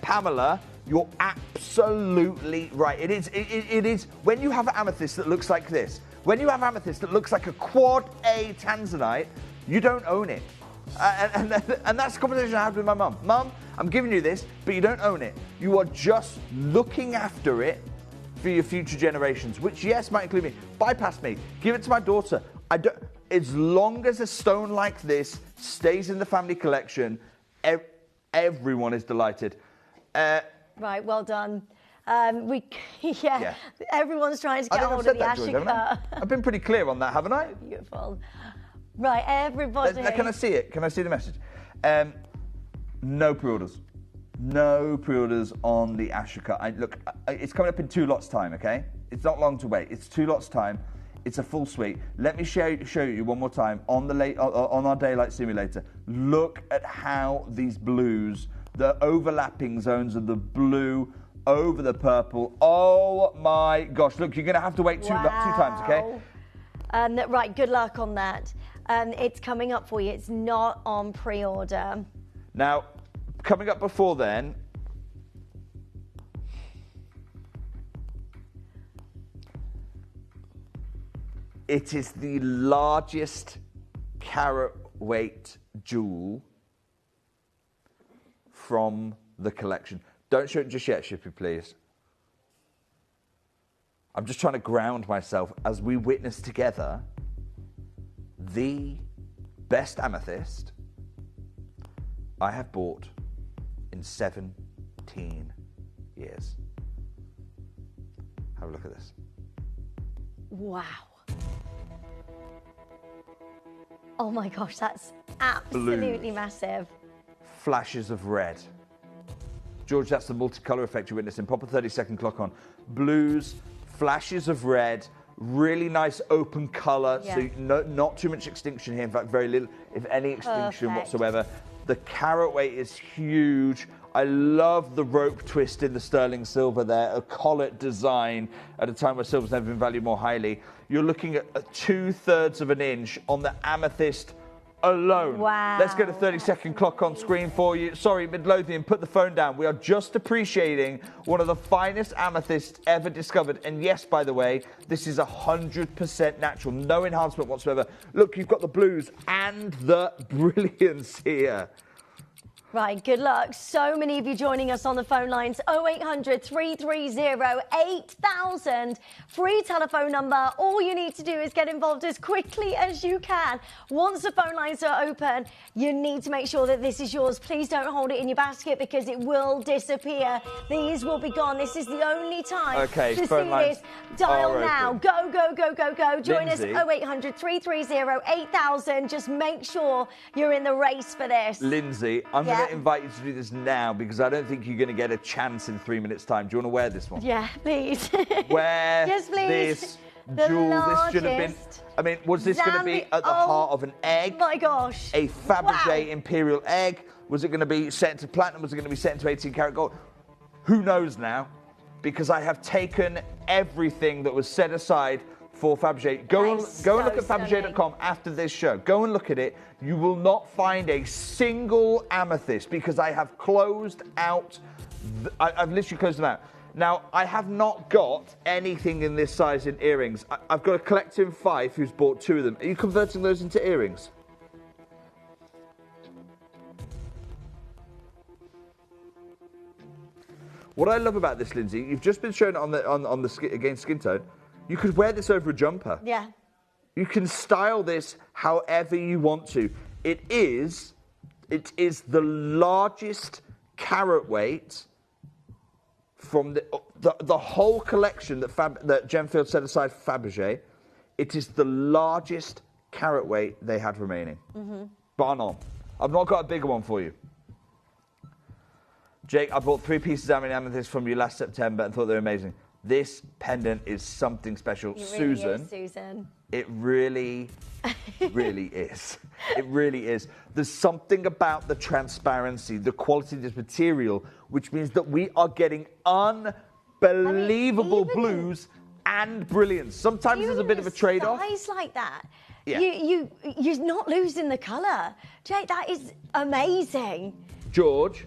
Pamela, you're absolutely right. It is. When you have amethyst that looks like this, when you have amethyst that looks like a quad A tanzanite, you don't own it. And that's the conversation I had with my mum. Mum, I'm giving you this, but you don't own it. You are just looking after it for your future generations, which, yes, might include me. Bypass me. Give it to my daughter. As long as a stone like this stays in the family collection, everyone is delighted. Right, well done. Yeah, everyone's trying to get hold of the Ashika. I've been pretty clear on that, haven't I? Beautiful. Right, everybody. Can I see it? Can I see the message? No pre-orders. No pre-orders on the Ashika. Look, it's coming up in 2 lots time, okay? It's not long to wait. It's 2 lots time. It's a full suite. Let me show you one more time on our daylight simulator. Look at how these blues, the overlapping zones of the blue over the purple. Oh my gosh! Look, you're going to have to wait two times, okay? Right, good luck on that. It's coming up for you. It's not on pre-order. Now, coming up before then, it is the largest carat weight jewel from the collection. Don't show it just yet, Shippy, please. I'm just trying to ground myself as we witness together the best amethyst I have bought in 17 years. Have a look at this. Wow. Oh my gosh, that's absolutely massive. Flashes of red. George, that's the multicolour effect you're witnessing. Pop a 30-second clock on. Blues, flashes of red, really nice open colour, so not too much extinction here. In fact, very little, if any extinction whatsoever. The carat weight is huge. I love the rope twist in the sterling silver there, a collet design at a time where silver's never been valued more highly. You're looking at 2/3 of an inch on the amethyst alone. Wow. Let's get a 30-second clock on screen for you. Sorry, Midlothian, put the phone down. We are just appreciating one of the finest amethysts ever discovered. And yes, by the way, this is 100% natural. No enhancement whatsoever. Look, you've got the blues and the brilliance here. Right, good luck. So many of you joining us on the phone lines. 0800 330 8000. Free telephone number. All you need to do is get involved as quickly as you can. Once the phone lines are open, you need to make sure that this is yours. Please don't hold it in your basket because it will disappear. These will be gone. This is the only time to see this. Dial now. Go, go, go, go, go. Join Lindsay, us 0800 330 8000. Just make sure you're in the race for this. Lindsay, I'm going to invite you to do this now because I don't think you're going to get a chance in 3 minutes' time. Do you want to wear this one? Yeah, please. Wear yes, please. this jewel. This should have been. I mean, was this going to be at the heart of an egg? My gosh. A Fabergé imperial egg? Was it going to be set into platinum? Was it going to be set into 18 karat gold? Who knows now? Because I have taken everything that was set aside for Fabergé. Go and look at Fabergé.com after this show. Go and look at it. You will not find a single amethyst because I have closed out. I've literally closed them out. Now, I have not got anything in this size in earrings. I've got a collector in Fife who's bought 2 of them. Are you converting those into earrings? What I love about this, Lindsay, you've just been shown it on the skin, against skin tone. You could wear this over a jumper. Yeah. You can style this however you want to. It is the largest carat weight from The whole collection that Gemfield set aside for Fabergé, it is the largest carat weight they had remaining. Bar none. I've not got a bigger one for you. Jake, I bought 3 pieces of amethyst from you last September and thought they were amazing. This pendant is something special. It Susan. really is, Susan. It really, really is. It really is. There's something about the transparency, the quality of this material, which means that we are getting unbelievable blues and brilliance. Sometimes there's a bit of a trade-off. Size like that. Yeah. You're not losing the colour. Jake, that is amazing. George,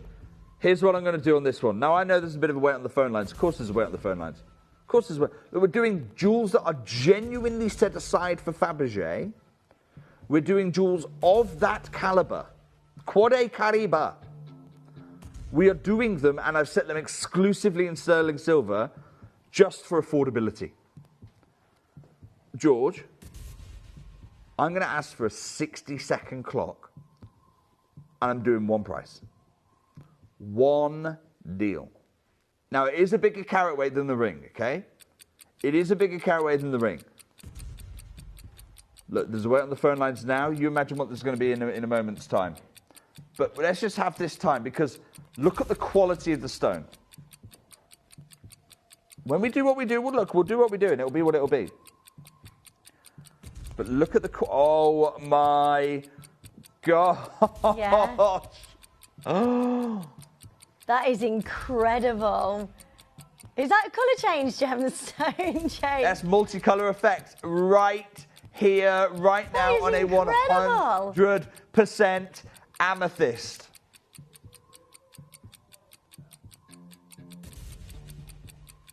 here's what I'm going to do on this one. Now, I know there's a bit of a weight on the phone lines. Of course there's a weight on the phone lines. Of course there's a weight. We're doing jewels that are genuinely set aside for Fabergé. We're doing jewels of that calibre. Quade Caribe. We are doing them, and I've set them exclusively in sterling silver just for affordability. George, I'm going to ask for a 60-second clock, and I'm doing one price. One deal. Now, it is a bigger carat weight than the ring, okay? It is a bigger carat weight than the ring. Look, there's a weight on the phone lines now. You imagine what there's going to be in a moment's time. But let's just have this time, because look at the quality of the stone. When we do what we do, we'll do what we do, and it'll be what it'll be. But look at the... Oh, my gosh. Yeah. Oh. That is incredible. Is that a colour change, Gemstone, Jake? That's multicolour effect right here, right now on a 100% amethyst.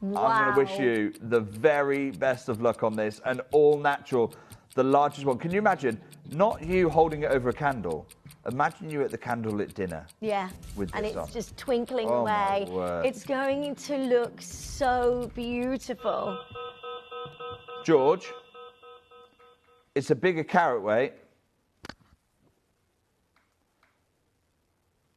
Wow. I'm going to wish you the very best of luck on this, and all natural, the largest one. Can you imagine, not you holding it over a candle, imagine you at the candlelit dinner. Yeah, with this and it's on. just twinkling Oh, away. my word. It's going to look so beautiful. George, it's a bigger carat weight.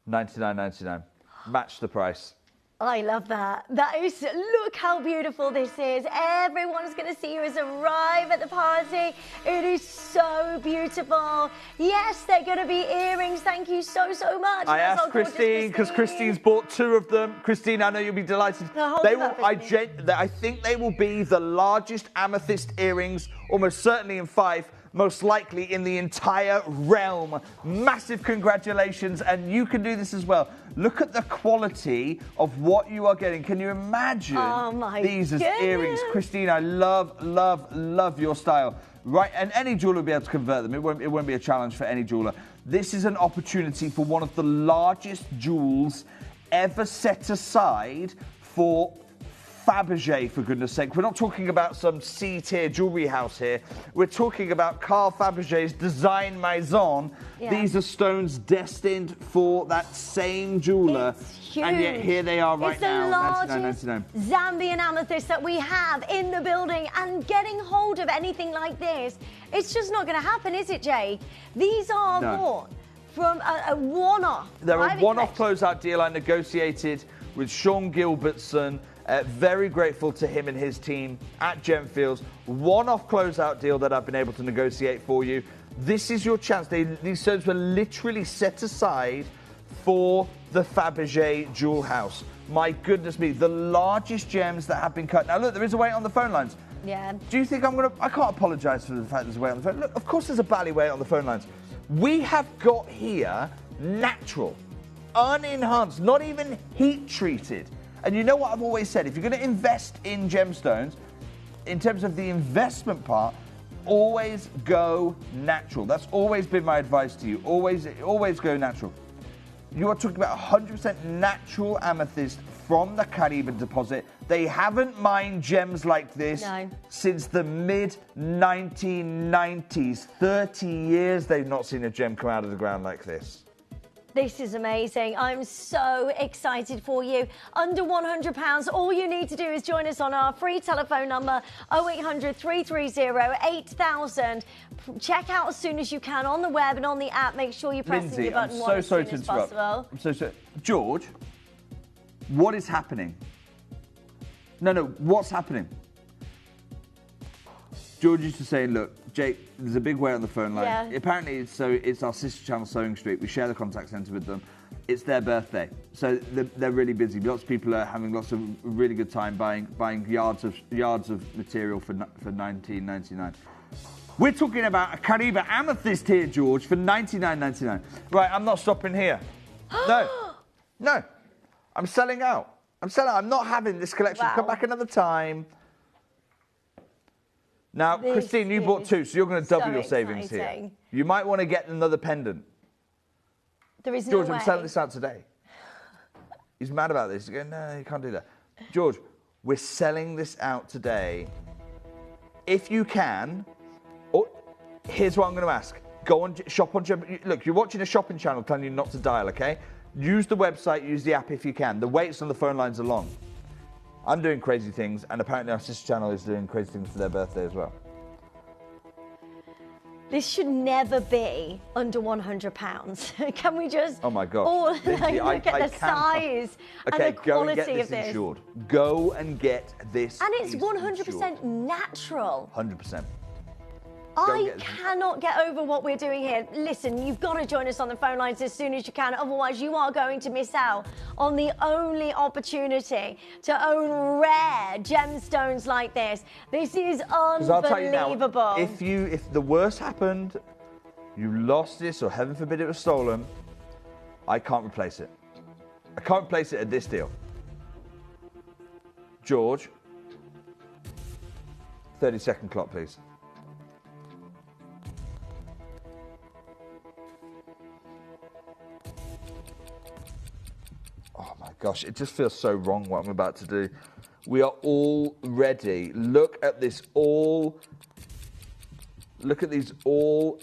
$99.99. Match the price. I love that. That is, look how beautiful this is. Everyone's going to see you as arrive at the party. It is so beautiful. Yes, they're going to be earrings. Thank you so, so much. I asked Christine, because Christine's bought 2 of them. Christine, I know you'll be delighted. I think they will be the largest amethyst earrings, almost certainly in Fife, most likely in the entire realm. Massive congratulations, and you can do this as well. Look at the quality of what you are getting. Can you imagine these as earrings? Christine, I love, love, love your style. Right, and any jeweler will be able to convert them. It won't be a challenge for any jeweler. This is an opportunity for one of the largest jewels ever set aside for Fabergé, for goodness sake. We're not talking about some C-tier jewellery house here. We're talking about Carl Fabergé's design maison. Yeah. These are stones destined for that same jeweller. And yet here they are right now, $99.99. Zambian amethyst that we have in the building, and getting hold of anything like this, it's just not going to happen, is it, Jake? These are bought from a one-off. They're a one-off closeout deal I negotiated with Sean Gilbertson. Very grateful to him and his team at Gemfields. One-off closeout deal that I've been able to negotiate for you. This is your chance. These stones were literally set aside for the Fabergé jewel house. My goodness me, the largest gems that have been cut. Now look, there is a weight on the phone lines. Yeah. Do you think I can't apologise for the fact there's a weight on the phone. Look, of course there's a bally weight on the phone lines. We have got here natural, unenhanced, not even heat treated. And you know what I've always said, if you're going to invest in gemstones, in terms of the investment part, always go natural. That's always been my advice to you. Always go natural. You are talking about 100% natural amethyst from the Caribe deposit. They haven't mined gems like this since the mid-1990s. 30 years they've not seen a gem come out of the ground like this. This is amazing. I'm so excited for you. Under £100, all you need to do is join us on our free telephone number, 0800 330 8000. Check out as soon as you can on the web and on the app. Make sure you're pressing Lindsay, your button I'm as soon as possible. I'm so sorry. George, what is happening? No, what's happening? George used to say, look, Jake, there's a big wait on the phone line. Yeah. Apparently, it's our sister channel, Sewing Street. We share the contact centre with them. It's their birthday, so they're really busy. Lots of people are having lots of really good time buying yards of material for $19.99. We're talking about a Caribe amethyst here, George, for $99.99. Right, I'm not stopping here. No, I'm selling out. I'm not having this collection. Come back another time. Now, Christine, you bought 2, so you're going to double your savings here. You might want to get another pendant. There is George, no way. I'm selling this out today. He's mad about this. He's going, no, you can't do that. George, we're selling this out today. If you can, here's what I'm going to ask. Go on, shop on Gemporia. Look, you're watching a shopping channel telling you not to dial, okay? Use the website, use the app if you can. The waits on the phone lines are long. I'm doing crazy things, and apparently our sister channel is doing crazy things for their birthday as well. This should never be under £100. Can we just? Oh my gosh! All, Lindsay, look at the size and the quality of this. Insured. Go and get this. And it's 100% natural. 100%. I cannot get over what we're doing here. Listen, you've got to join us on the phone lines as soon as you can. Otherwise, you are going to miss out on the only opportunity to own rare gemstones like this. This is unbelievable. I'll tell you now, if the worst happened, you lost this, or heaven forbid it was stolen, I can't replace it. I can't replace it at this deal. George, 30-second clock, please. Oh my gosh, it just feels so wrong what I'm about to do. We are all ready. Look at these all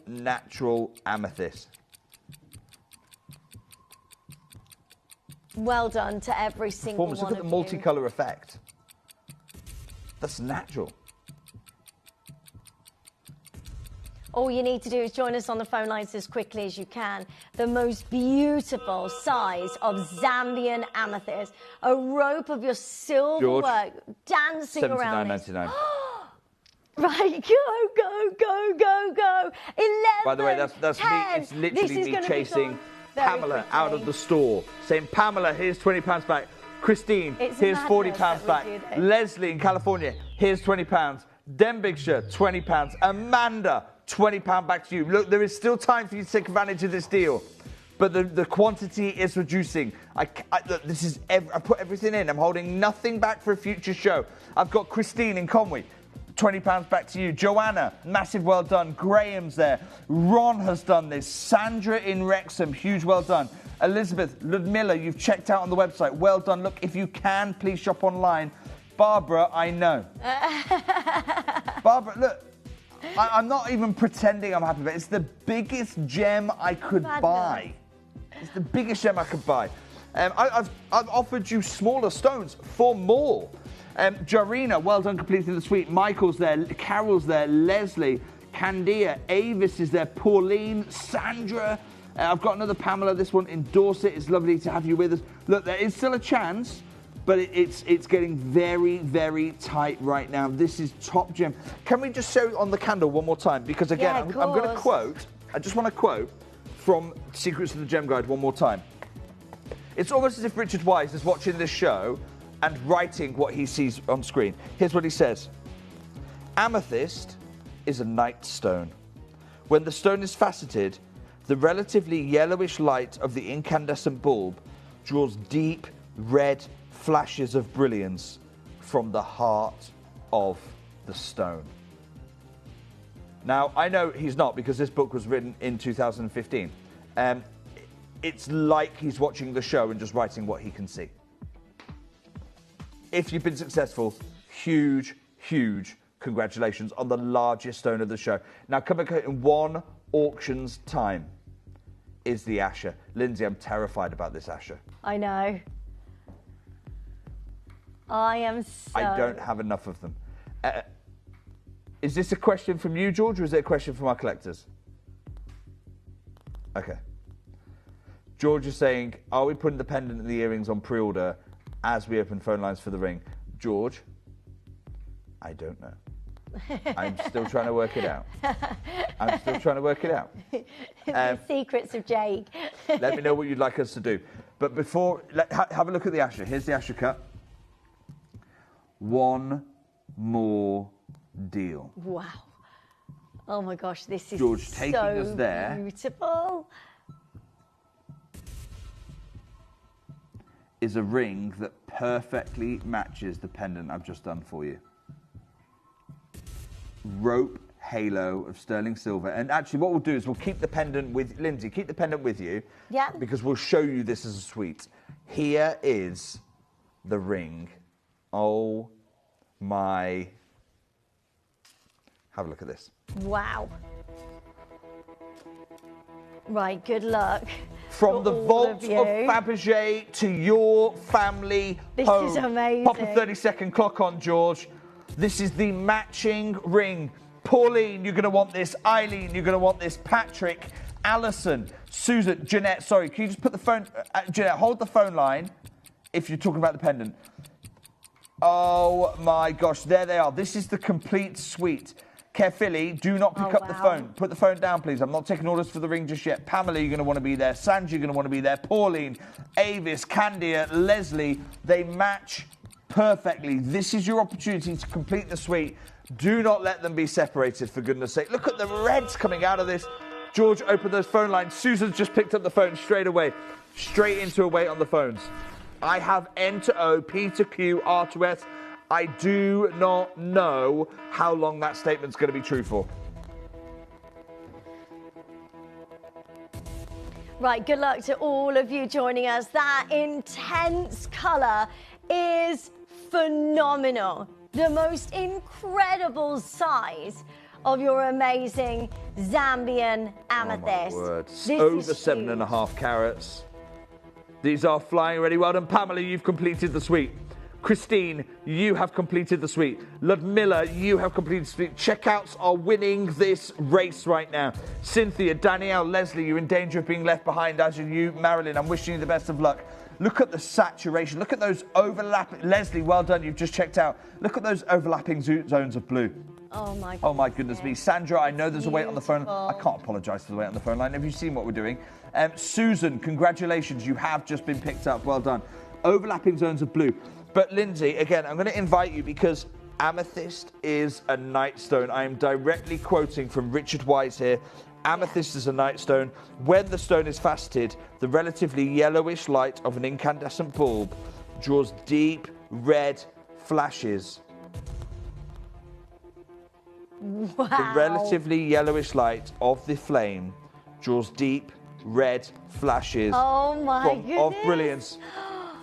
natural amethysts. Well done to every single one of you. Look at the multicolour effect. That's natural. All you need to do is join us on the phone lines as quickly as you can. The most beautiful size of Zambian amethyst. A rope of your silver work dancing around it. $79.99. Right, go. 11. By the way, that's 10. me. It's literally me chasing Pamela out of the store, saying, Pamela, here's £20 back. Christine, here's £40 back. Leslie in California, here's £20. Denbighshire, £20. Amanda, £20 back to you. Look, there is still time for you to take advantage of this deal, but the quantity is reducing. Look, this is I put everything in. I'm holding nothing back for a future show. I've got Christine in Conway, £20 back to you. Joanna, massive well done. Graham's there. Ron has done this. Sandra in Wrexham, huge well done. Elizabeth, Ludmilla, you've checked out on the website. Well done. Look, if you can, please shop online. Barbara, I know. Barbara, look. I'm not even pretending I'm happy about it. It's the biggest gem I could buy. It's the biggest gem I could buy. I've offered you smaller stones for more. Jarina, well done, completing the suite. Michael's there. Carol's there. Leslie, Candia, Avis is there. Pauline, Sandra. I've got another Pamela. This one in Dorset. It's lovely to have you with us. Look, there is still a chance, but it's getting very, very tight right now. This is top gem. Can we just show on the candle one more time? Because again, I'm going to quote. I just want to quote from Secrets of the Gem Guide one more time. It's almost as if Richard Wise is watching this show and writing what he sees on screen. Here's what he says. Amethyst is a night stone. When the stone is faceted, the relatively yellowish light of the incandescent bulb draws deep red flashes of brilliance from the heart of the stone. Now, I know he's not, because this book was written in 2015. It's like he's watching the show and just writing what he can see. If you've been successful, huge, huge congratulations on the largest stone of the show. Now, coming in one auction's time is the Asher. Lindsay, I'm terrified about this Asher. I know. I am so... I don't have enough of them. Is this a question from you, George, or is it a question from our collectors? Okay. George is saying, are we putting the pendant and the earrings on pre-order as we open phone lines for the ring? George, I don't know. I'm still trying to work it out. The secrets of Jake. Let me know what you'd like us to do. But before, have a look at the Asher. Here's the Asher cut. One more deal. Wow. Oh my gosh, this is George, taking us there. Beautiful. Is a ring that perfectly matches the pendant I've just done for you. Rope halo of sterling silver. And actually what we'll do is we'll keep the pendant with Lindsay, keep the pendant with you. Yeah. Because we'll show you this as a suite. Here is the ring. Oh my. Have a look at this. Wow. Right, good luck. From the vault of Fabergé to your family home. This is amazing. Pop a 30-second clock on, George. This is the matching ring. Pauline, you're going to want this. Eileen, you're going to want this. Patrick, Alison, Susan, Jeanette. Sorry, can you just put the phone... Jeanette, hold the phone line if you're talking about the pendant. Oh, my gosh. There they are. This is the complete suite. Carefully, do not pick up the phone. Put the phone down, please. I'm not taking orders for the ring just yet. Pamela, you're going to want to be there. Sandra, you're going to want to be there. Pauline, Avis, Candia, Leslie. They match perfectly. This is your opportunity to complete the suite. Do not let them be separated, for goodness sake. Look at the reds coming out of this. George, open those phone lines. Susan's just picked up the phone straight away. Straight into a wait on the phones. I have N to O, P to Q, R to S. I do not know how long that statement's going to be true for. Right, good luck to all of you joining us. That intense colour is phenomenal. The most incredible size of your amazing Zambian amethyst. Oh my word. This Over is 7.5 carats. These are flying ready. Well done, Pamela, you've completed the suite. Christine, you have completed the suite. Ludmilla, you have completed the suite. Checkouts are winning this race right now. Cynthia, Danielle, Leslie, you're in danger of being left behind, as are you. Marilyn, I'm wishing you the best of luck. Look at the saturation. Look at those overlapping... Leslie, well done. You've just checked out. Look at those overlapping zones of blue. Oh, my goodness. Oh, my goodness me. Sandra, I know there's a wait on the phone. I can't apologise for the wait on the phone line. Have you seen what we're doing? Susan, congratulations. You have just been picked up. Well done. Overlapping zones of blue. But, Lindsay, again, I'm going to invite you because amethyst is a night stone. I am directly quoting from Richard Wise here. Amethyst is a night stone. When the stone is faceted, the relatively yellowish light of an incandescent bulb draws deep red flashes. Wow. The relatively yellowish light of the flame draws deep red flashes of brilliance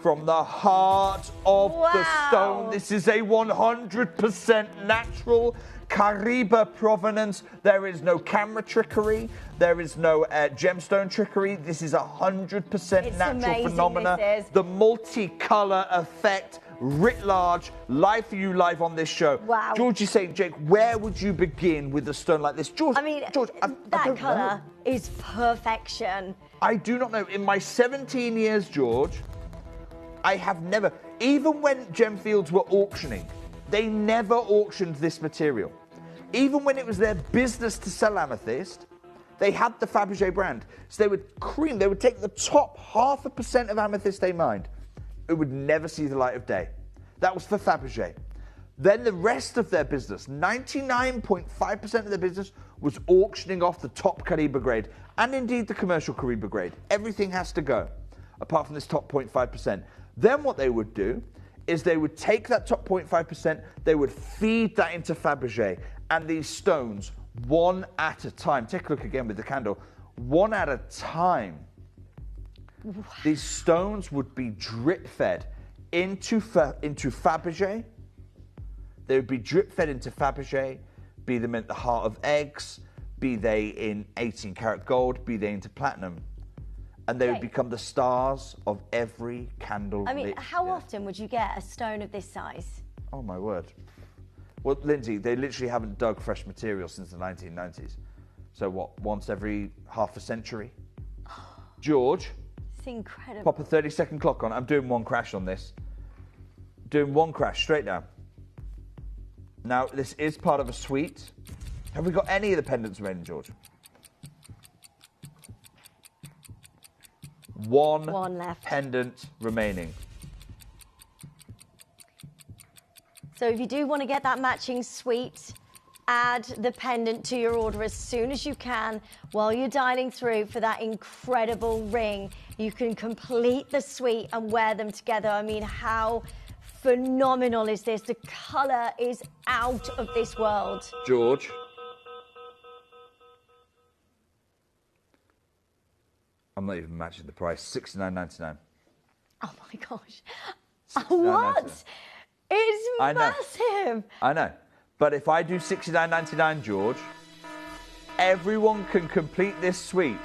from the heart of the stone. This is a 100% natural Caribe provenance. There is no camera trickery. There is no gemstone trickery. This is 100% natural phenomena. The multicolour effect writ large, live for you live on this show. Wow. George is saying, Jake, where would you begin with a stone like this? George, I mean, George, that colour is perfection. I do not know. In my 17 years, George, I have never, even when Gemfields were auctioning, they never auctioned this material. Even when it was their business to sell amethyst, they had the Fabergé brand. So they would take the top 0.5% of amethyst they mined. It would never see the light of day. That was for Fabergé. Then the rest of their business, 99.5% of their business, was auctioning off the top Caribe grade, and indeed the commercial Caribe grade. Everything has to go, apart from this top 0.5%. Then what they would do is they would take that top 0.5%, they would feed that into Fabergé, and these stones, one at a time, take a look again with the candle, one at a time, these stones would be drip fed into Fabergé. They would be drip fed into Fabergé, be them at the heart of eggs, be they in 18 karat gold, be they into platinum. And they would become the stars of every candle. I mean, how often would you get a stone of this size? Oh, my word. Well, Lindsay, they literally haven't dug fresh material since the 1990s. So what, once every half a century? George? It's incredible. Pop a 30-second clock on. I'm doing one crash on this. Doing one crash, straight down. Now, this is part of a suite. Have we got any of the pendants remaining, George? One left. Pendant remaining. So if you do want to get that matching suite, add the pendant to your order as soon as you can while you're dialing through for that incredible ring. You can complete the suite and wear them together. I mean, how phenomenal is this? The colour is out of this world. George. I'm not even matching the price. $69.99. Oh my gosh. What? It's massive. I know. But if I do $69.99, George, everyone can complete this suite.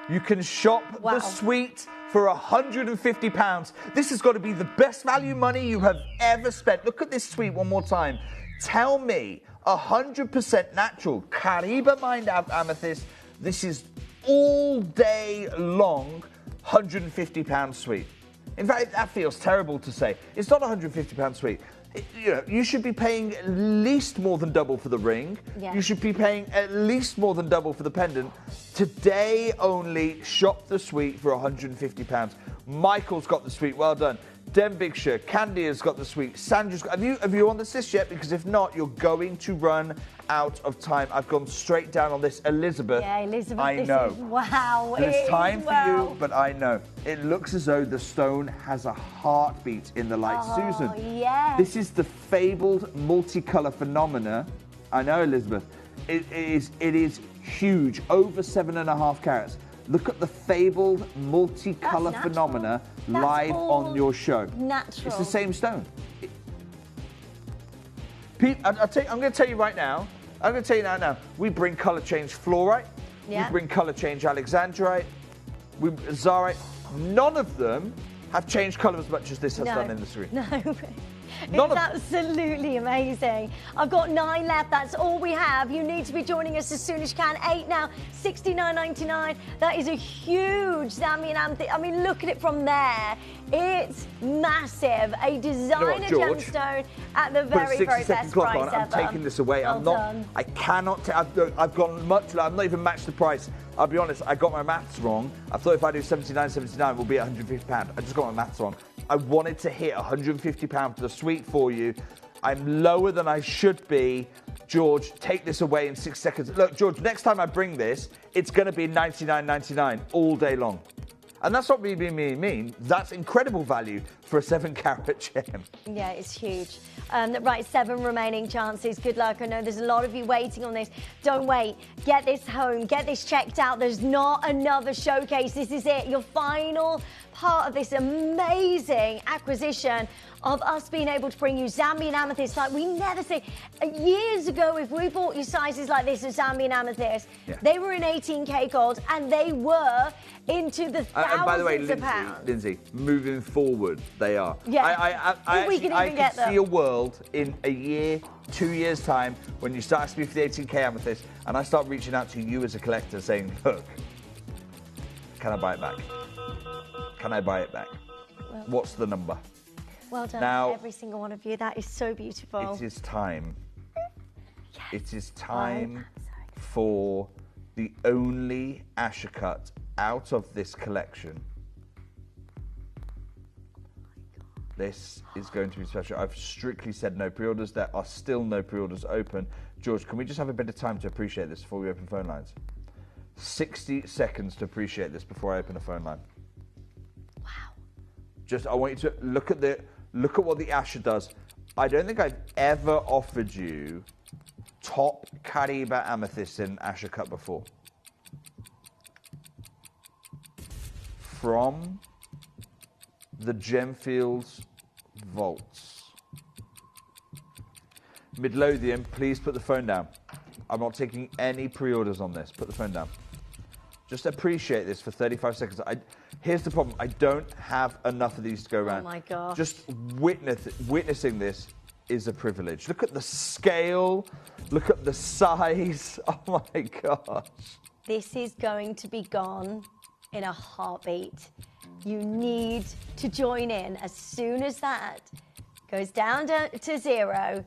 You can shop the suite for £150. This has got to be the best value money you have ever spent. Look at this suite one more time. Tell me, 100% natural, Caribe mined amethyst. This is all day long, £150 suite. In fact, that feels terrible to say. It's not a £150 suite. You should be paying at least more than double for the ring. Yeah. You should be paying at least more than double for the pendant. Today only, shop the suite for £150. Michael's got the suite. Well done. Denbighshire, Candy has got the suite. Sandra's got. Have you on this list yet? Because if not, you're going to run out of time. I've gone straight down on this. Elizabeth. Yeah, Elizabeth. I know. Wow. There's time for you, but I know. It looks as though the stone has a heartbeat in the light. Susan. Yeah. This is the fabled multicolour phenomena. I know, Elizabeth. It is huge. Over 7.5 carats. Look at the fabled multicolour phenomena live on your show. Natural. It's the same stone. Pete, I'm going to tell you right now. I'm going to tell you now. We bring colour change fluorite. Yeah. We bring colour change alexandrite. Zarite. None of them have changed colour as much as this has done in the screen. No. It's absolutely amazing. I've got 9 left. That's all we have. You need to be joining us as soon as you can. 8 now, $69.99. That is a huge Zambian amethyst. I mean, look at it from there. It's massive. A designer gemstone at the very, very best price ever. I'm taking this away. I cannot. I've gone much. I'm not even matched the price. I'll be honest. I got my maths wrong. I thought if I do $79.79, we'll be at £150. I just got my maths wrong. I wanted to hit £150 for the suite for you. I'm lower than I should be. George, take this away in 6 seconds. Look, George, next time I bring this, it's going to be $99.99 all day long. And that's not me being mean. That's incredible value for a 7-carat gem. Yeah, it's huge. Right, 7 remaining chances. Good luck. I know there's a lot of you waiting on this. Don't wait. Get this home. Get this checked out. There's not another showcase. This is it. Your final part of this amazing acquisition of us being able to bring you Zambian amethyst like we never see. Years ago, if we bought you sizes like this of Zambian amethyst, they were in 18K gold and they were into the thousands and by the way, of pounds. Lindsay, moving forward, they are. Yeah. I can see a world in a year, 2 years' time when you start asking me for the 18K amethyst and I start reaching out to you as a collector saying, look, can I buy it back? Can I buy it back? Well, what's the number? Well done, now, every single one of you. That is so beautiful. It is time. It is time for the only Ashercut out of this collection. This is going to be special. I've strictly said no pre-orders. There are still no pre-orders open. George, can we just have a bit of time to appreciate this before we open phone lines? 60 seconds to appreciate this before I open a phone line. Just, I want you to look at what the Asher does. I don't think I've ever offered you top Caribe amethyst in Asher Cut before. From the Gemfields vaults. Midlothian, please put the phone down. I'm not taking any pre-orders on this. Put the phone down. Just appreciate this for 35 seconds. Here's the problem. I don't have enough of these to go around. Oh my gosh. Just witnessing this is a privilege. Look at the scale. Look at the size. Oh my gosh. This is going to be gone in a heartbeat. you need to join in. As soon as that goes down to zero,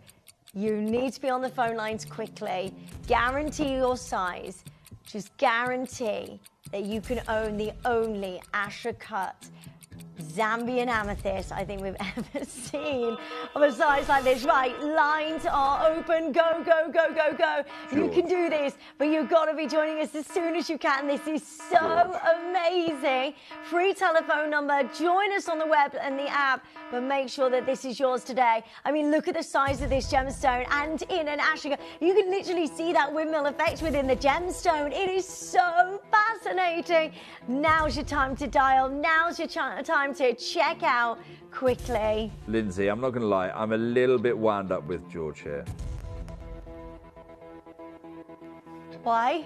you need to be on the phone lines quickly. Guarantee your size. Just guarantee that you can own the only Asher cut Zambian amethyst I think we've ever seen of a size like this. Right, lines are open. Go, go, go, go, go. You can do this, but you've got to be joining us as soon as you can. This is so amazing. Free telephone number. Join us on the web and the app, but make sure that this is yours today. I mean, look at the size of this gemstone, and in an Asher, you can literally see that windmill effect within the gemstone. It is so fascinating. Now's your time to dial. Now's your time to check out quickly. Lindsay, I'm not going to lie, I'm a little bit wound up with George here. Why?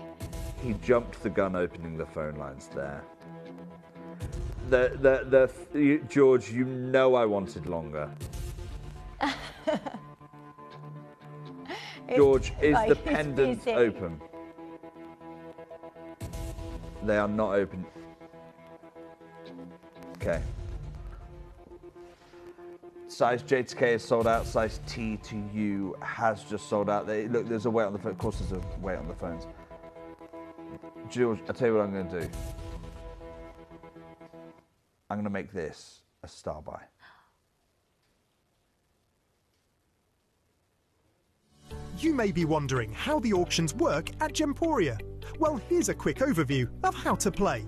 He jumped the gun opening the phone lines there. George, you know I wanted longer. George, is the pendant open? They are not open. Okay. Size J to K is sold out. Size T to U has just sold out. Look, there's a weight on the phone. Of course, there's a weight on the phones. George, I'll tell you what I'm going to do. I'm going to make this a star buy. You may be wondering how the auctions work at Gemporia. Well, here's a quick overview of how to play.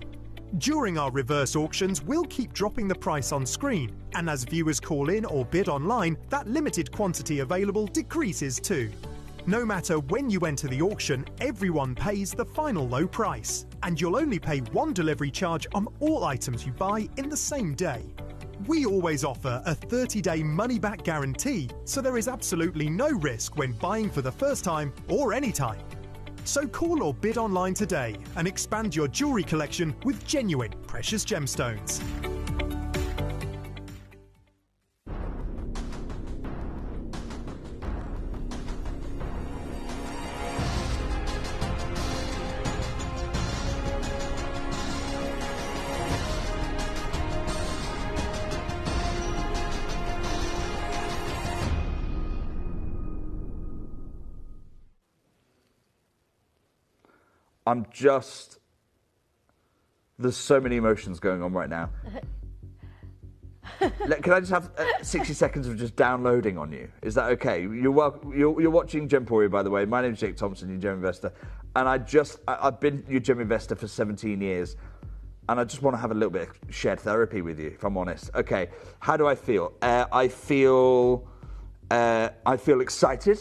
During our reverse auctions, we'll keep dropping the price on screen, and as viewers call in or bid online, that limited quantity available decreases too. No matter when you enter the auction, everyone pays the final low price, and you'll only pay one delivery charge on all items you buy in the same day. We always offer a 30-day money-back guarantee, so there is absolutely no risk when buying for the first time or any time. So call or bid online today and expand your jewellery collection with genuine precious gemstones. There's so many emotions going on right now. Can I just have 60 seconds of just downloading on you? Is that okay? You're watching Gemporia, by the way. My name is Jake Thompson, your Gem Investor. And I've been your Gem Investor for 17 years. And I just want to have a little bit of shared therapy with you, if I'm honest. Okay, how do I feel? I feel excited.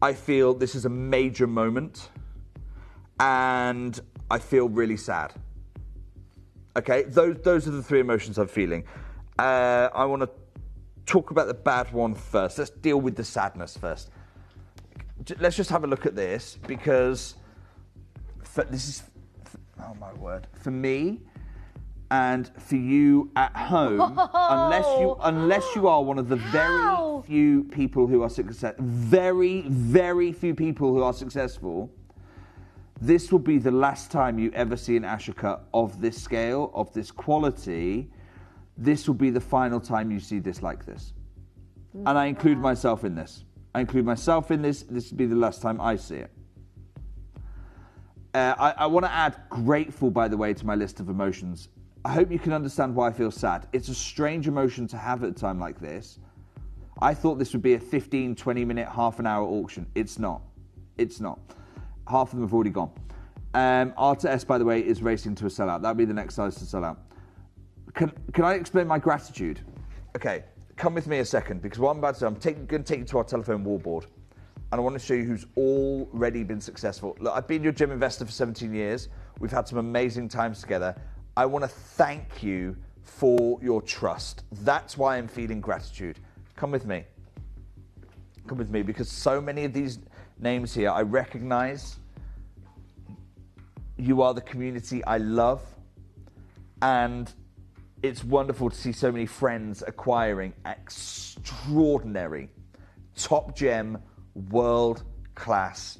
I feel this is a major moment. And I feel really sad. Okay, those are the three emotions I'm feeling. I want to talk about the bad one first. Let's deal with the sadness first. Let's just have a look at this, because this is, oh my word, for me and for you at home, unless you are one of the very few people who are successful, very few people who are successful. This will be the last time you ever see an Asher cut of this scale, of this quality. This will be the final time you see this like this. And I include myself in this. This will be the last time I see it. I want to add grateful, by the way, to my list of emotions. I hope you can understand why I feel sad. It's a strange emotion to have at a time like this. I thought this would be a 15, 20-minute, half an hour auction. It's not. Half of them have already gone. R to S, by the way, is racing to a sellout. That'll be the next size to sell out. Can I explain my gratitude? Okay, come with me a second, because what I'm about to do, I'm going to take you to our telephone wallboard, and I want to show you who's already been successful. Look, I've been your Gem Investor for 17 years. We've had some amazing times together. I want to thank you for your trust. That's why I'm feeling gratitude. Come with me. Come with me, because so many of these names here I recognize. You are the community I love, and it's wonderful to see so many friends acquiring extraordinary, top gem, world-class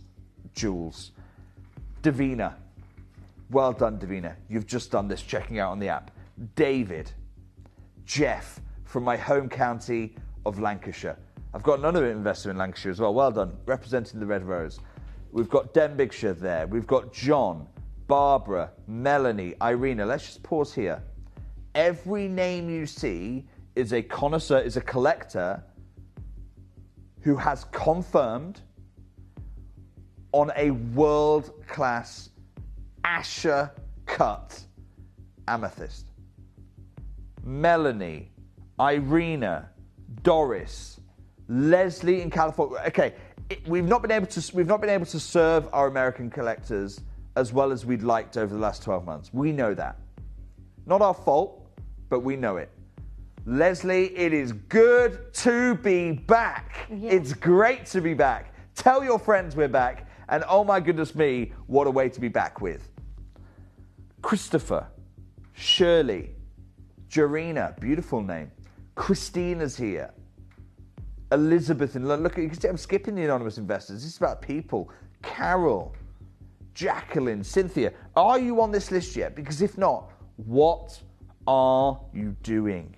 jewels. Davina, Well done, Davina. You've just done this, checking out on the app. David, Jeff, from my home county of Lancashire. I've got another investor in Lancashire as well. Well done, representing the Red Rose. We've got Denbighshire there. We've got John, Barbara, Melanie, Irina. Let's just pause here. Every name you see is a connoisseur, is a collector who has confirmed on a world-class Asher cut amethyst. Melanie, Irina, Doris, Leslie in California. Okay, we've not been able to serve our American collectors as well as we'd liked over the last 12 months. We know that. Not our fault, but we know it. Leslie, it is good to be back. Yeah. It's great to be back. Tell your friends we're back. And oh my goodness me, what a way to be back with. Christopher, Shirley, Jarina, beautiful name. Christina's here. Elizabeth, and look, you can see I'm skipping the anonymous investors. This is about people. Carol, Jacqueline, Cynthia. Are you on this list yet? Because if not, what are you doing?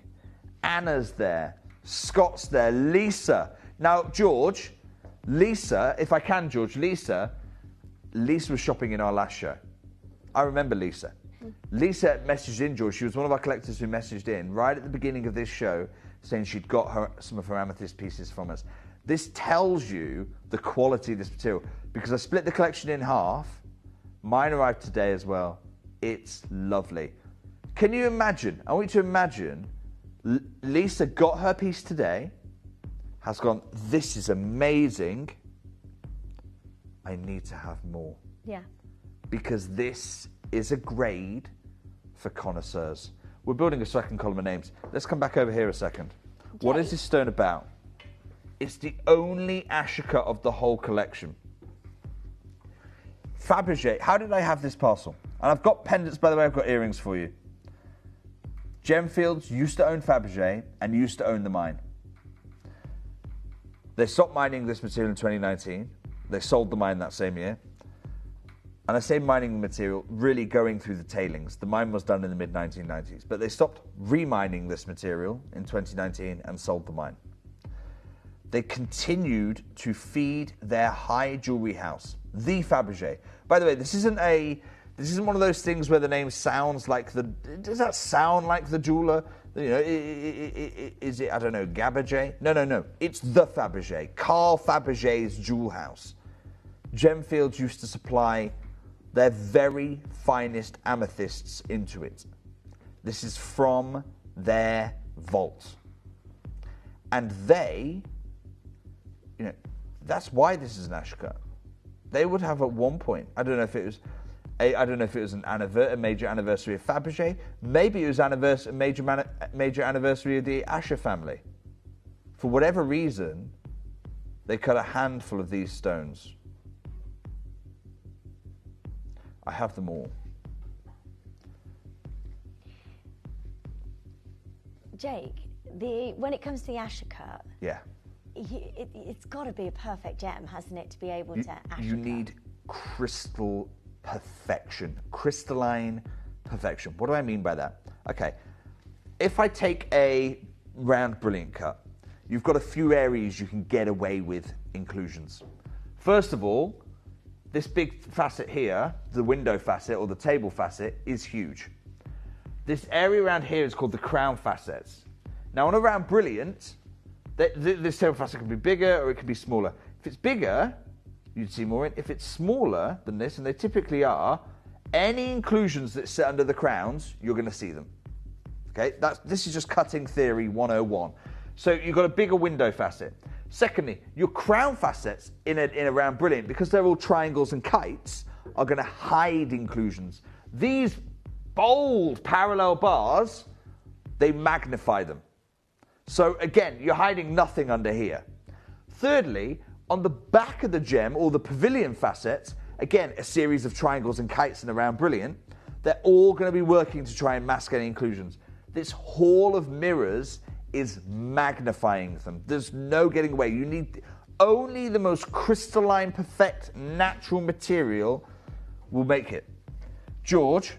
Anna's there. Scott's there. Lisa. Now, George, Lisa, if I can, George, Lisa was shopping in our last show. I remember Lisa. Lisa messaged in, George. She was one of our collectors who messaged in right at the beginning of this show saying she'd got some of her amethyst pieces from us. This tells you the quality of this material because I split the collection in half. Mine arrived today as well. It's lovely. Can you imagine? I want you to imagine Lisa got her piece today, has gone, this is amazing. I need to have more. Yeah. Because this is a grade for connoisseurs. We're building a second column of names. Let's come back over here a second. Okay. What is this stone about? It's the only Ashoka of the whole collection. Fabergé. How did I have this parcel? And I've got pendants, by the way, I've got earrings for you. Gemfields used to own Fabergé and used to own the mine. They stopped mining this material in 2019. They sold the mine that same year. And I say mining material, really going through the tailings. The mine was done in the mid-1990s, but they stopped remining this material in 2019 and sold the mine. They continued to feed their high jewelry house, the Fabergé. By the way, this isn't one of those things where the name sounds like the. Does that sound like the jeweler? You know, is it? I don't know, Gabergé? No. It's the Fabergé, Carl Fabergé's jewel house. Gemfields used to supply their very finest amethysts into it. This is from their vault. And they, you know, that's why this is an Ashoka. They would have at one point, I don't know if it was a major anniversary of Fabergé, maybe it was a major anniversary of the Asher family. For whatever reason, they cut a handful of these stones. I have them all. Jake, when it comes to the Ashoka, yeah, it's got to be a perfect gem, hasn't it, to be able to Ashoka? You need crystal perfection, crystalline perfection. What do I mean by that? Okay, if I take a round brilliant cut, you've got a few areas you can get away with inclusions. First of all, this big facet here, the window facet or the table facet, is huge. This area around here is called the crown facets. Now on a round brilliant, this table facet can be bigger or it can be smaller. If it's bigger, you'd see more in. If it's smaller than this, and they typically are, any inclusions that sit under the crowns, you're going to see them. Okay, this is just cutting theory 101. So you've got a bigger window facet. Secondly, your crown facets in a round brilliant, because they're all triangles and kites, are going to hide inclusions. These bold parallel bars, they magnify them. So again, you're hiding nothing under here. Thirdly, on the back of the gem, or the pavilion facets, again, a series of triangles and kites in a round brilliant, they're all going to be working to try and mask any inclusions. This hall of mirrors is magnifying them. There's no getting away. You need only the most crystalline, perfect, natural material will make it. George.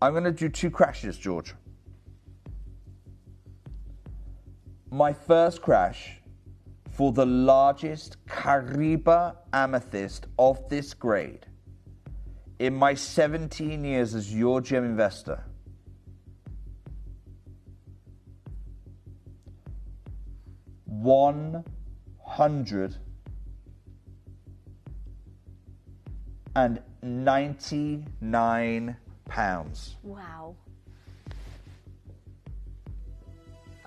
I'm going to do 2 crashes, George. My first crash for the largest Cariba amethyst of this grade in my 17 years as your gem investor. £199. Wow.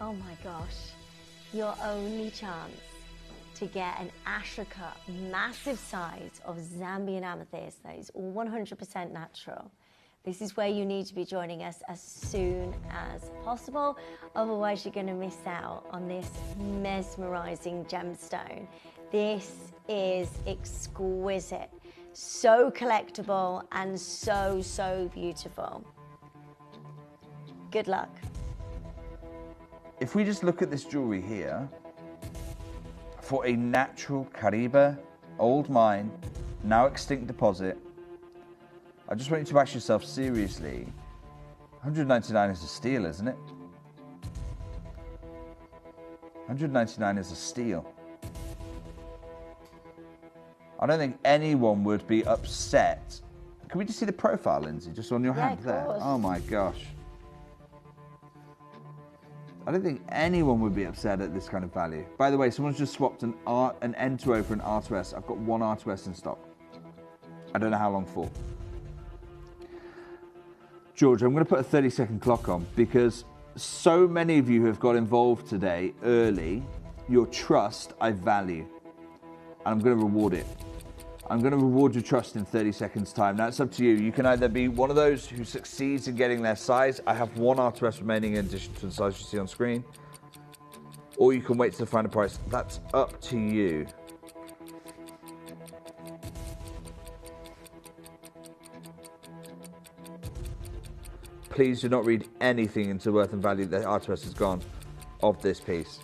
Oh my gosh. Your only chance to get an Ashoka massive size of Zambian amethyst that is all 100% natural. This is where you need to be joining us as soon as possible. Otherwise, you're going to miss out on this mesmerizing gemstone. This is exquisite, so collectible and so, so beautiful. Good luck. If we just look at this jewelry here, for a natural Cariba, old mine, now extinct deposit, I just want you to ask yourself seriously, 199 is a steal, isn't it? 199 is a steal. I don't think anyone would be upset. Can we just see the profile, Lindsay, just on your hand there? Oh my gosh. I don't think anyone would be upset at this kind of value. By the way, someone's just swapped an N2O for an R2S. I've got one R2S in stock. I don't know how long for. George, I'm going to put a 30-second clock on because so many of you have got involved today early. Your trust, I value. And I'm going to reward it. I'm going to reward your trust in 30 seconds time. Now it's up to you. You can either be one of those who succeeds in getting their size. I have one R2S remaining in addition to the size you see on screen. Or you can wait to the final price. That's up to you. Please do not read anything into worth and value that R2S has gone of this piece.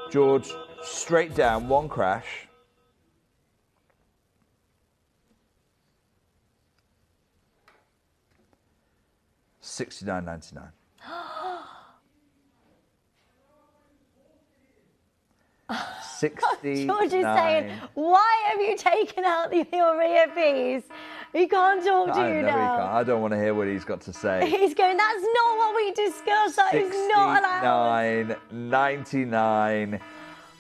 George, straight down, one crash. $69.99. George is saying, why have you taken out the Urea piece? He can't talk to you now. I don't want to hear what he's got to say. He's going, that's not what we discussed. That is not allowed. $69.99.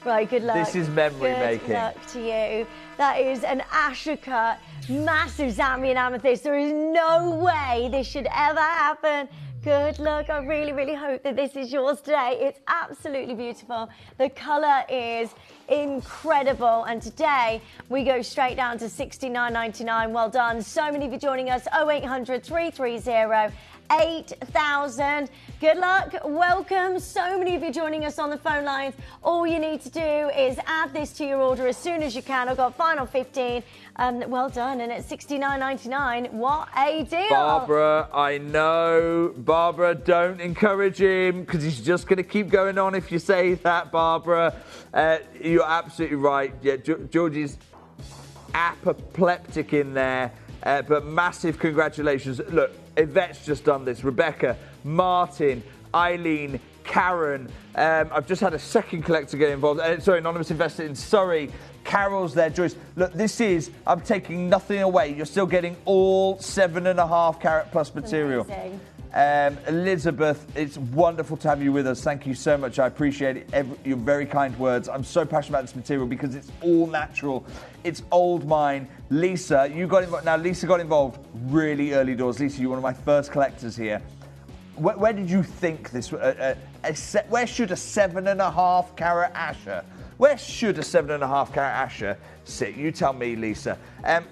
Right, good luck. This is memory making. Good luck to you. That is an Ashoka massive Zambian amethyst. There is no way this should ever happen. Good luck. I really, really hope that this is yours today. It's absolutely beautiful. The colour is incredible. And today we go straight down to $69.99. Well done. So many of you joining us. 0800 330 8,000. Good luck. Welcome. So many of you joining us on the phone lines. All you need to do is add this to your order as soon as you can. I've got final 15. Well done. And at $69.99, what a deal. Barbara, I know. Barbara, don't encourage him because he's just going to keep going on if you say that, Barbara. You're absolutely right. Yeah, George is apoplectic in there. But massive congratulations. Look, Yvette's just done this. Rebecca, Martin, Eileen, Karen. I've just had a second collector get involved. Sorry, anonymous investor in Surrey. Carol's there, Joyce. Look, this is, I'm taking nothing away. You're still getting all 7.5 carat plus material. Amazing. Elizabeth, it's wonderful to have you with us. Thank you so much. I appreciate it. Your very kind words. I'm so passionate about this material because it's all natural. It's old mine. Lisa, you got involved. Now, Lisa got involved really early doors. Lisa, you're one of my first collectors here. Where did you think this? Where should a 7.5 carat Asher? Where should a 7.5 carat Asher sit? You tell me, Lisa.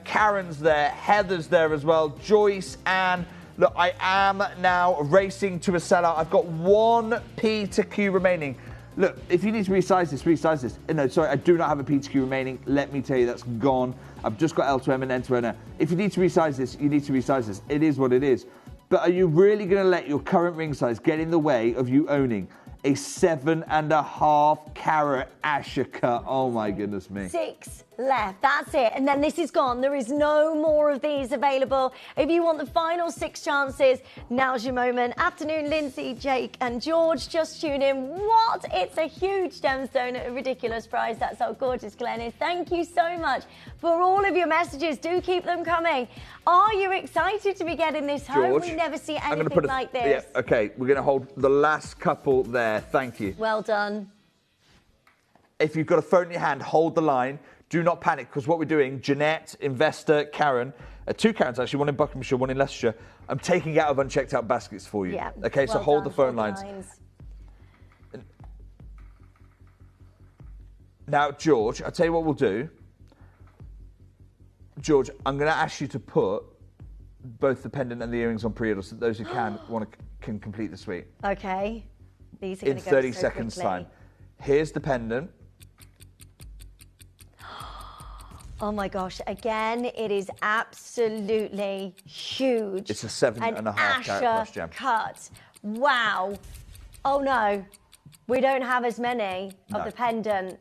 Karen's there. Heather's there as well. Joyce, Anne. Look, I am now racing to a sellout. I've got one P to Q remaining. Look, if you need to resize this, resize this. No, sorry, I do not have a P to Q remaining. Let me tell you, that's gone. I've just got L to M and N to N. If you need to resize this, you need to resize this. It is what it is. But are you really going to let your current ring size get in the way of you owning a 7.5 carat Asher cut? Oh my goodness me. 6 left. That's it. And then this is gone. There is no more of these available. If you want the final 6 chances, now's your moment. Afternoon, Lindsay, Jake, and George. Just tune in. What? It's a huge gemstone at a ridiculous price. That's how gorgeous Glenn is. Thank you so much for all of your messages. Do keep them coming. Are you excited to be getting this home? George, We never see I'm gonna anything put like this. Yeah, okay, we're going to hold the last couple there. Thank you. Well done. If you've got a phone in your hand, hold the line. Do not panic, because what we're doing, Jeanette, investor, Karen, 2 Karens actually, one in Buckinghamshire, one in Leicestershire. I'm taking out of unchecked out baskets for you. Yeah. Okay, so well hold done, the phone hold lines. Now, George, I'll tell you what we'll do. George, I'm going to ask you to put both the pendant and the earrings on pre-order so that those who can complete the suite. Okay. These are In going to go 30 so seconds' quickly. time. Here's the pendant. Oh my gosh, again, it is absolutely huge. It's a 7.5 carat plus gem. Cut. Wow. Oh no, we don't have as many of the pendant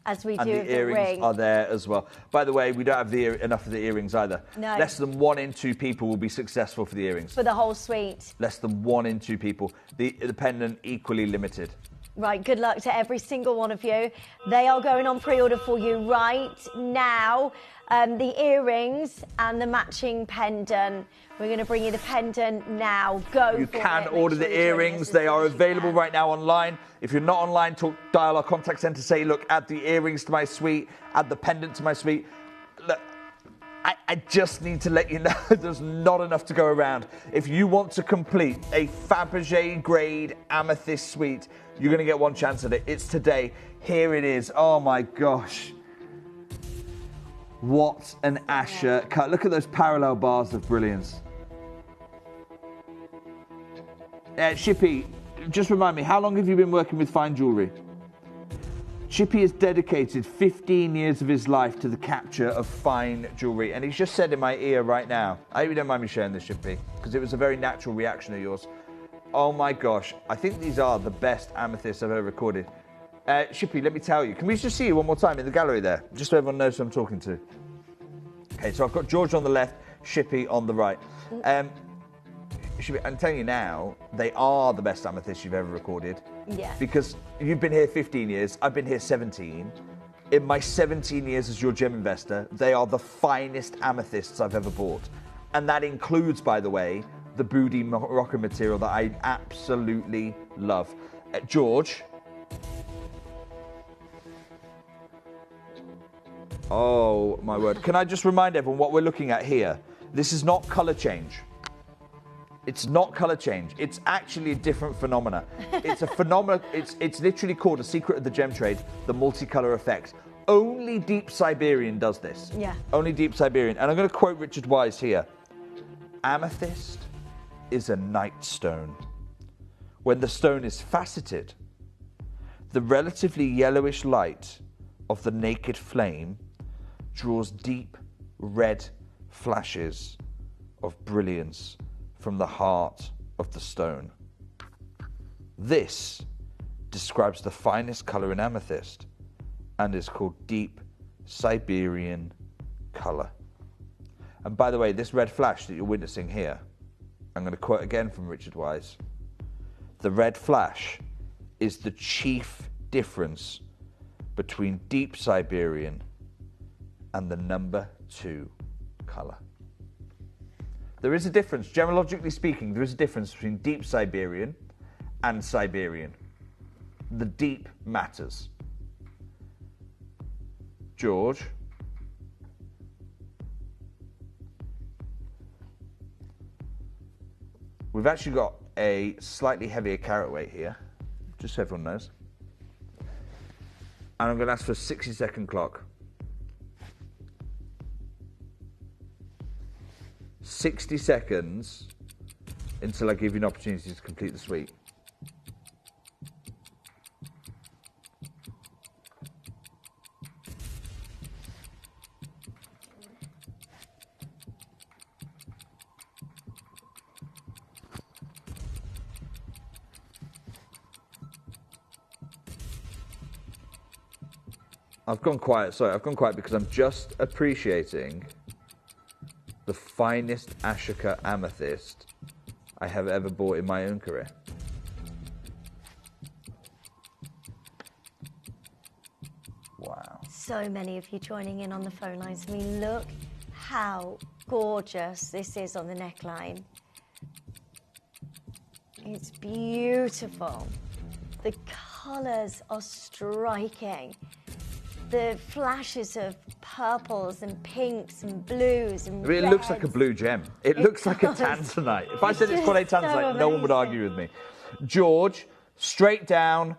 as we And do the of the earrings ring. are there as well. By the way, we don't have enough of the earrings either. No. Less than 1 in 2 people will be successful for the earrings. For the whole suite. Less than 1 in 2 people. The pendant equally limited. Right, good luck to every single one of you. They are going on pre-order for you right now. The earrings and the matching pendant. We're going to bring you the pendant now. Go You for can it. order Make the sure you join us earrings. as They soon are as you available can. right now online. If you're not online, dial our contact centre. Say, look, add the earrings to my suite. Add the pendant to my suite. Look, I just need to let you know there's not enough to go around. If you want to complete a Fabergé grade amethyst suite, you're going to get 1 chance at it. It's today. Here it is. Oh my gosh. What an Asher cut. Look at those parallel bars of brilliance. Shippy, just remind me, how long have you been working with fine jewellery? Shippy has dedicated 15 years of his life to the capture of fine jewellery, and he's just said in my ear right now, I hope you don't mind me sharing this, Shippy, because it was a very natural reaction of yours. Oh my gosh, I think these are the best amethysts I've ever recorded. Shippy, let me tell you, can we just see you one more time in the gallery there, just so everyone knows who I'm talking to? Okay, so I've got George on the left, Shippy on the right. Shippy, I'm telling you now, they are the best amethysts you've ever recorded. Yeah. Because you've been here 15 years, I've been here 17. In my 17 years as your gem investor, they are the finest amethysts I've ever bought. And that includes, by the way, the Booty Moroccan material that I absolutely love. George. Oh, my word. Can I just remind everyone what we're looking at here? This is not colour change. It's not colour change. It's actually a different phenomena. It's a phenomenon. It's literally called a secret of the gem trade, the multicolour effect. Only Deep Siberian does this. Yeah. Only Deep Siberian. And I'm going to quote Richard Wise here. Amethyst is a night stone. When the stone is faceted, the relatively yellowish light of the naked flame draws deep red flashes of brilliance from the heart of the stone. This describes the finest colour in amethyst and is called Deep Siberian colour. And by the way, this red flash that you're witnessing here, I'm going to quote again from Richard Wise. The red flash is the chief difference between Deep Siberian and the number 2 colour. There is a difference, gemologically speaking, there is a difference between Deep Siberian and Siberian. The deep matters. George. We've actually got a slightly heavier carat weight here, just so everyone knows. And I'm going to ask for a 60-second clock. 60 seconds until I give you an opportunity to complete the suite. I've gone quiet. Sorry, I've gone quiet because I'm just appreciating the finest Ashoka amethyst I have ever bought in my own career. Wow. So many of you joining in on the phone lines. I mean, look how gorgeous this is on the neckline. It's beautiful. The colours are striking. The flashes of purples and pinks and blues and It looks like a blue gem. It looks like a tanzanite. If I said it's called a tanzanite, no one would argue with me. George, straight down,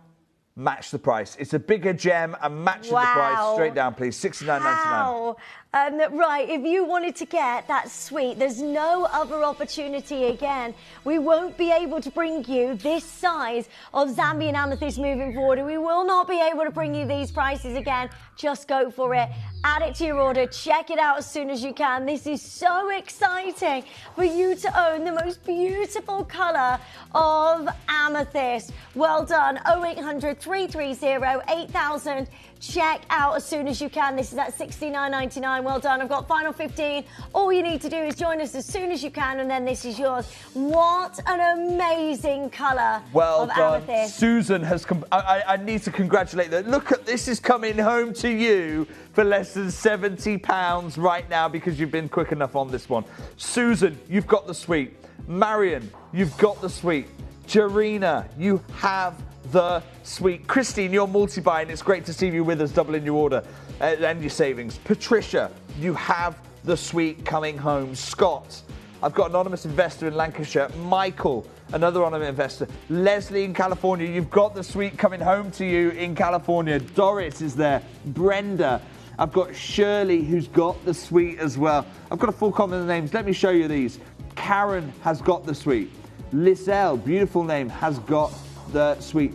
match the price. It's a bigger gem and matching the price. Straight down, please. $69.99. Wow. Right, if you wanted to get that sweet, there's no other opportunity again. We won't be able to bring you this size of Zambian amethyst moving forward. We will not be able to bring you these prices again. Just go for it. Add it to your order. Check it out as soon as you can. This is so exciting for you to own the most beautiful colour of amethyst. Well done. 0800 330 8000. Check out as soon as you can. This is at $69.99. Well done. I've got final 15. All you need to do is join us as soon as you can, and then this is yours. What an amazing colour of amethyst. Susan has come. I need to congratulate them. Look at this, is coming home to you for less than £70 right now because you've been quick enough on this one. Susan, you've got the sweet. Marion, you've got the sweet. Jarina, you have the sweet. Christine, you're multi-buying. It's great to see you with us, doubling your order and your savings. Patricia, you have the sweet coming home. Scott, I've got anonymous investor in Lancashire. Michael, another anonymous investor. Leslie in California, you've got the sweet coming home to you in California. Doris is there. Brenda. I've got Shirley, who's got the sweet as well. I've got a full complement of names. Let me show you these. Karen has got the sweet. Lizelle, beautiful name, has got the sweet.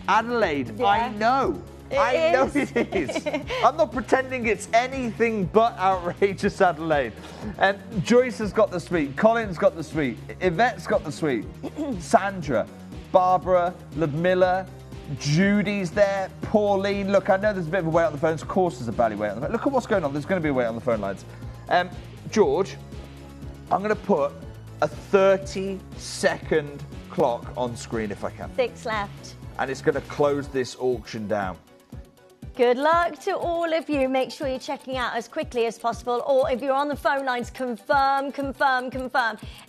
Adelaide, yeah. I know it is. I'm not pretending it's anything but outrageous, Adelaide. And Joyce has got the sweet. Colin's got the sweet. Yvette's got the sweet. Sandra, Barbara, Ludmilla, Judy's there. Pauline, look, I know there's a bit of a wait on the phones. Of course there's a belly wait on the phone. Look at what's going on. There's going to be a wait on the phone lines. George, I'm going to put a 30-second clock on screen if I can. 6 left. And it's going to close this auction down. Good luck to all of you. Make sure you're checking out as quickly as possible. Or if you're on the phone lines, confirm.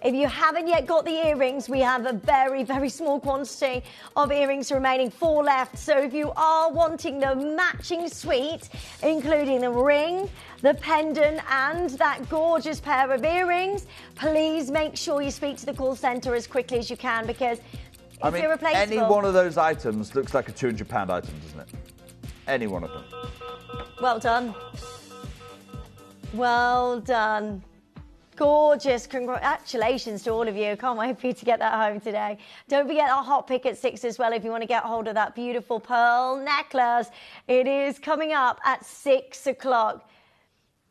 If you haven't yet got the earrings, we have a very, very small quantity of earrings remaining. 4 left. So if you are wanting the matching suite, including the ring, the pendant, and that gorgeous pair of earrings, please make sure you speak to the call centre as quickly as you can, because it's irreplaceable. Any one of those items looks like a £200 item, doesn't it? Any one of them. Well done. Well done. Gorgeous. Congratulations to all of you. Can't wait for you to get that home today. Don't forget our hot pick at 6 as well if you want to get hold of that beautiful pearl necklace. It is coming up at 6 o'clock.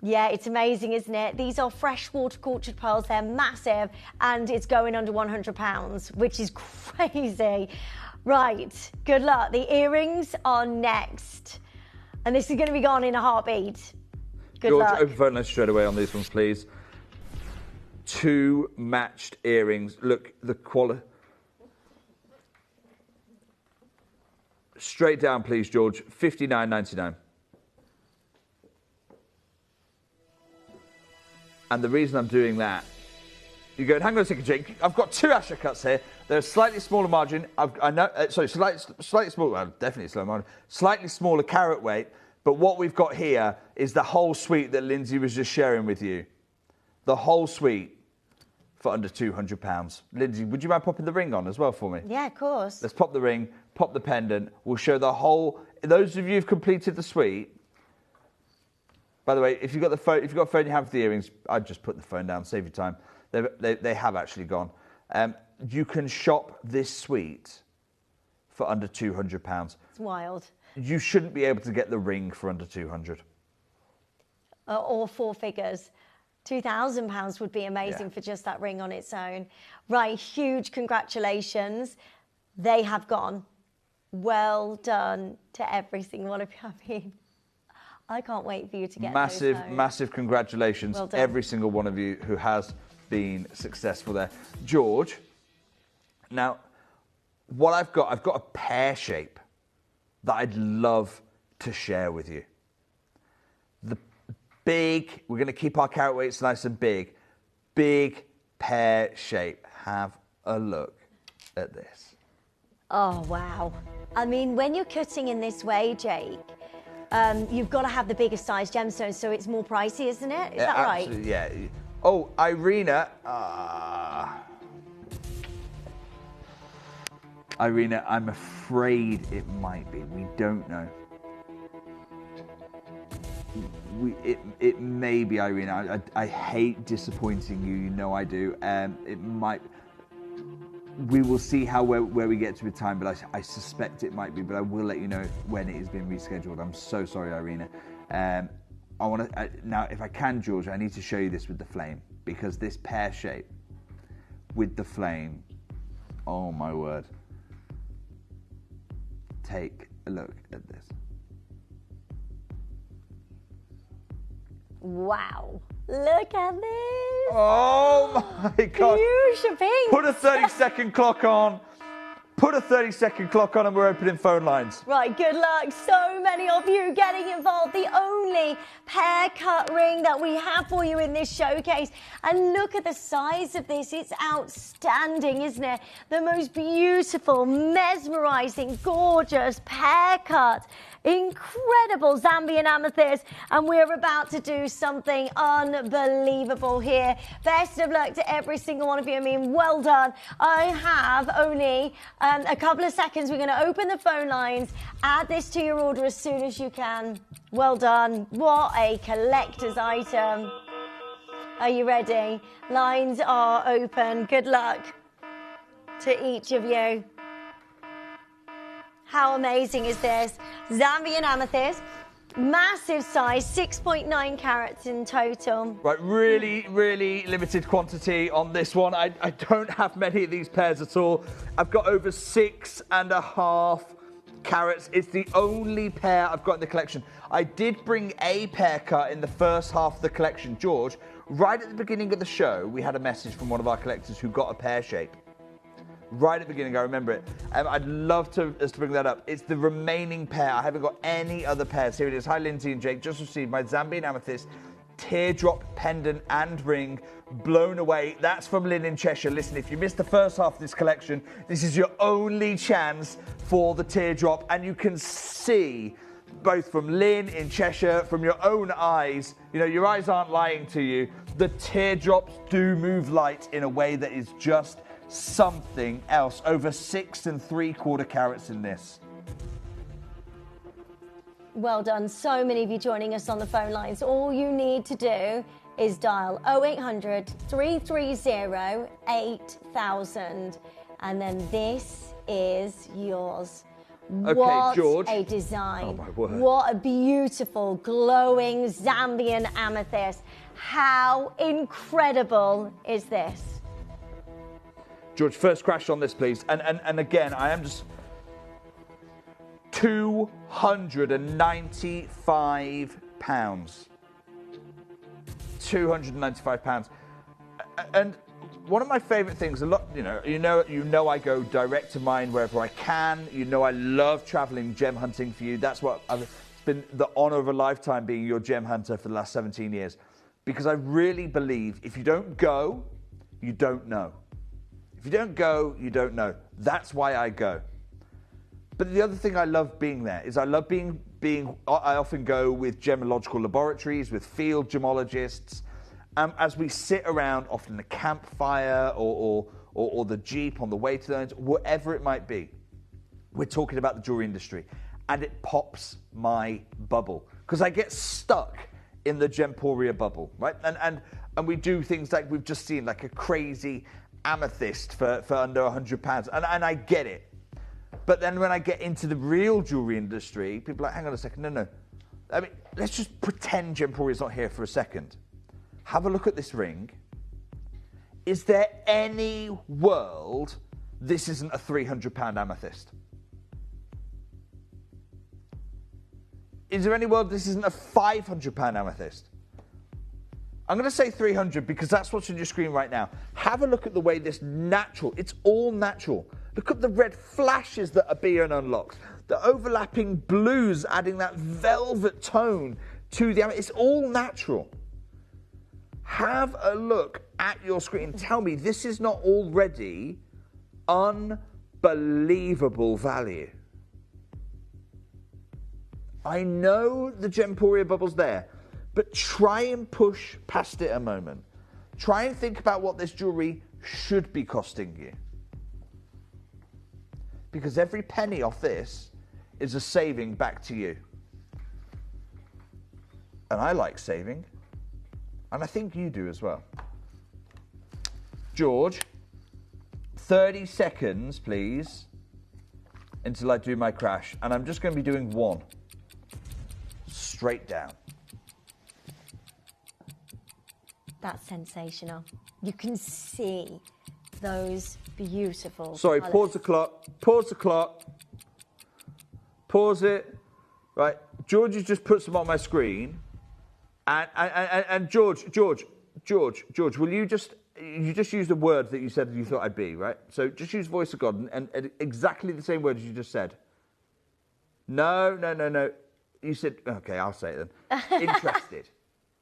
Yeah, it's amazing, isn't it? These are freshwater cultured pearls. They're massive, and it's going under £100, which is crazy. Right, good luck. The earrings are next. And this is going to be gone in a heartbeat. Good luck. George, open phone lines straight away on these ones, please. 2 matched earrings. Look, the quality. Straight down, please, George. $59.99. And the reason I'm doing that, you go, hang on a second, Jake. I've got 2 Asher cuts here. They're a slightly smaller margin. Slightly smaller, well, definitely smaller margin. Slightly smaller carat weight. But what we've got here is the whole suite that Lindsay was just sharing with you. The whole suite for under £200. Lindsay, would you mind popping the ring on as well for me? Yeah, of course. Let's pop the ring, pop the pendant. We'll show the whole. Those of you who've completed the suite. By the way, if you've got a phone you have for the earrings, I'd just put the phone down, save you time. They have actually gone. You can shop this suite for under £200. It's wild. You shouldn't be able to get the ring for under £200. Or 4 figures. £2,000 would be amazing for just that ring on its own. Right, huge congratulations. They have gone. Well done to every single one of you. I mean, I can't wait for you to get massive, those home. massive congratulations, Well done. every single one of you who has been successful there. George, now, what I've got a pear shape that I'd love to share with you. The big, we're going to keep our carat weights nice and big pear shape. Have a look at this. Oh, wow. I mean, when you're cutting in this way, Jake, you've got to have the biggest size gemstones, so it's more pricey, isn't it? Is that right? Absolutely, yeah. Oh, Irina. Irina, I'm afraid it might be. We don't know. It may be, Irina. I hate disappointing you. You know I do. It might. We will see where we get to with time, but I suspect it might be. But I will let you know when it is being rescheduled. I'm so sorry, Irina. I want to now, if I can, George, I need to show you this with the flame, because this pear shape with the flame. Oh my word! Take a look at this. Wow. Look at this. Oh my God. Fuchsia pink. Put a 30-second clock on. Put a 30-second clock on and we're opening phone lines. Right, good luck. So many of you getting involved. The only pear cut ring that we have for you in this showcase. And look at the size of this. It's outstanding, isn't it? The most beautiful, mesmerizing, gorgeous pear cut. Incredible Zambian amethyst, and we're about to do something unbelievable here. Best of luck to every single one of you. I mean, well done. I have only a couple of seconds. We're going to open the phone lines. Add this to your order as soon as you can. Well done. What a collector's item. Are you ready? Lines are open. Good luck to each of you. How amazing is this? Zambian amethyst, massive size, 6.9 carats in total. Right, really, really limited quantity on this one. I don't have many of these pairs at all. I've got over 6.5 carats. It's the only pair I've got in the collection. I did bring a pear cut in the first half of the collection. George, right at the beginning of the show, we had a message from one of our collectors who got a pear shape. Right at the beginning, I remember it. I'd love us to bring that up. It's the remaining pair. I haven't got any other pairs. Here it is. Hi, Lindsay and Jake. Just received my Zambian amethyst teardrop pendant and ring. Blown away. That's from Lynn in Cheshire. Listen, if you missed the first half of this collection, this is your only chance for the teardrop. And you can see, both from Lynn in Cheshire, from your own eyes, you know, your eyes aren't lying to you. The teardrops do move light in a way that is just something else. Over 6.75 carats in this. Well done. So many of you joining us on the phone lines. All you need to do is dial 0800 330 8000 and then this is yours. Okay, what George. a design. Oh, my word. What a beautiful, glowing Zambian amethyst. How incredible is this? George, first crash on this, please. And again, I am just... £295. £295. And one of my favourite things, you know, I go direct to mine wherever I can. You know, I love travelling gem hunting for you. That's what it's been the honour of a lifetime being your gem hunter for the last 17 years. Because I really believe if you don't go, you don't know. If you don't go, you don't know. That's why I go. But the other thing I love being there is I love being. I often go with gemological laboratories, with field gemologists, as we sit around, often the campfire or the Jeep on the way to the ends, whatever it might be. We're talking about the jewelry industry, and it pops my bubble because I get stuck in the Gemporia bubble, right? And we do things like we've just seen, like a crazy amethyst for under £100, and I get it. But then when I get into the real jewelry industry, people are like, hang on a second, no. I mean, let's just pretend Gemporia's not here for a second. Have a look at this ring. Is there any world this isn't a £300 amethyst? Is there any world this isn't a £500 amethyst? I'm going to say 300 because that's what's on your screen right now. Have a look at the way this natural, it's all natural. Look at the red flashes that are being unlocked. The overlapping blues adding that velvet tone to the amethyst. It's all natural. Have a look at your screen. Tell me this is not already unbelievable value. I know the Gemporia bubble's there, but try and push past it a moment. Try and think about what this jewellery should be costing you. Because every penny off this is a saving back to you. And I like saving. And I think you do as well. George, 30 seconds, please, until I do my crash. And I'm just going to be doing one. Straight down. That's sensational. You can see those beautiful Sorry, colours. pause the clock. Pause the clock. Pause it. Right, George has just put some on my screen. And George, will you just used a word that you said you thought I'd be, right? So just use voice of God and exactly the same word as you just said. No. You said, okay, I'll say it then. Interested.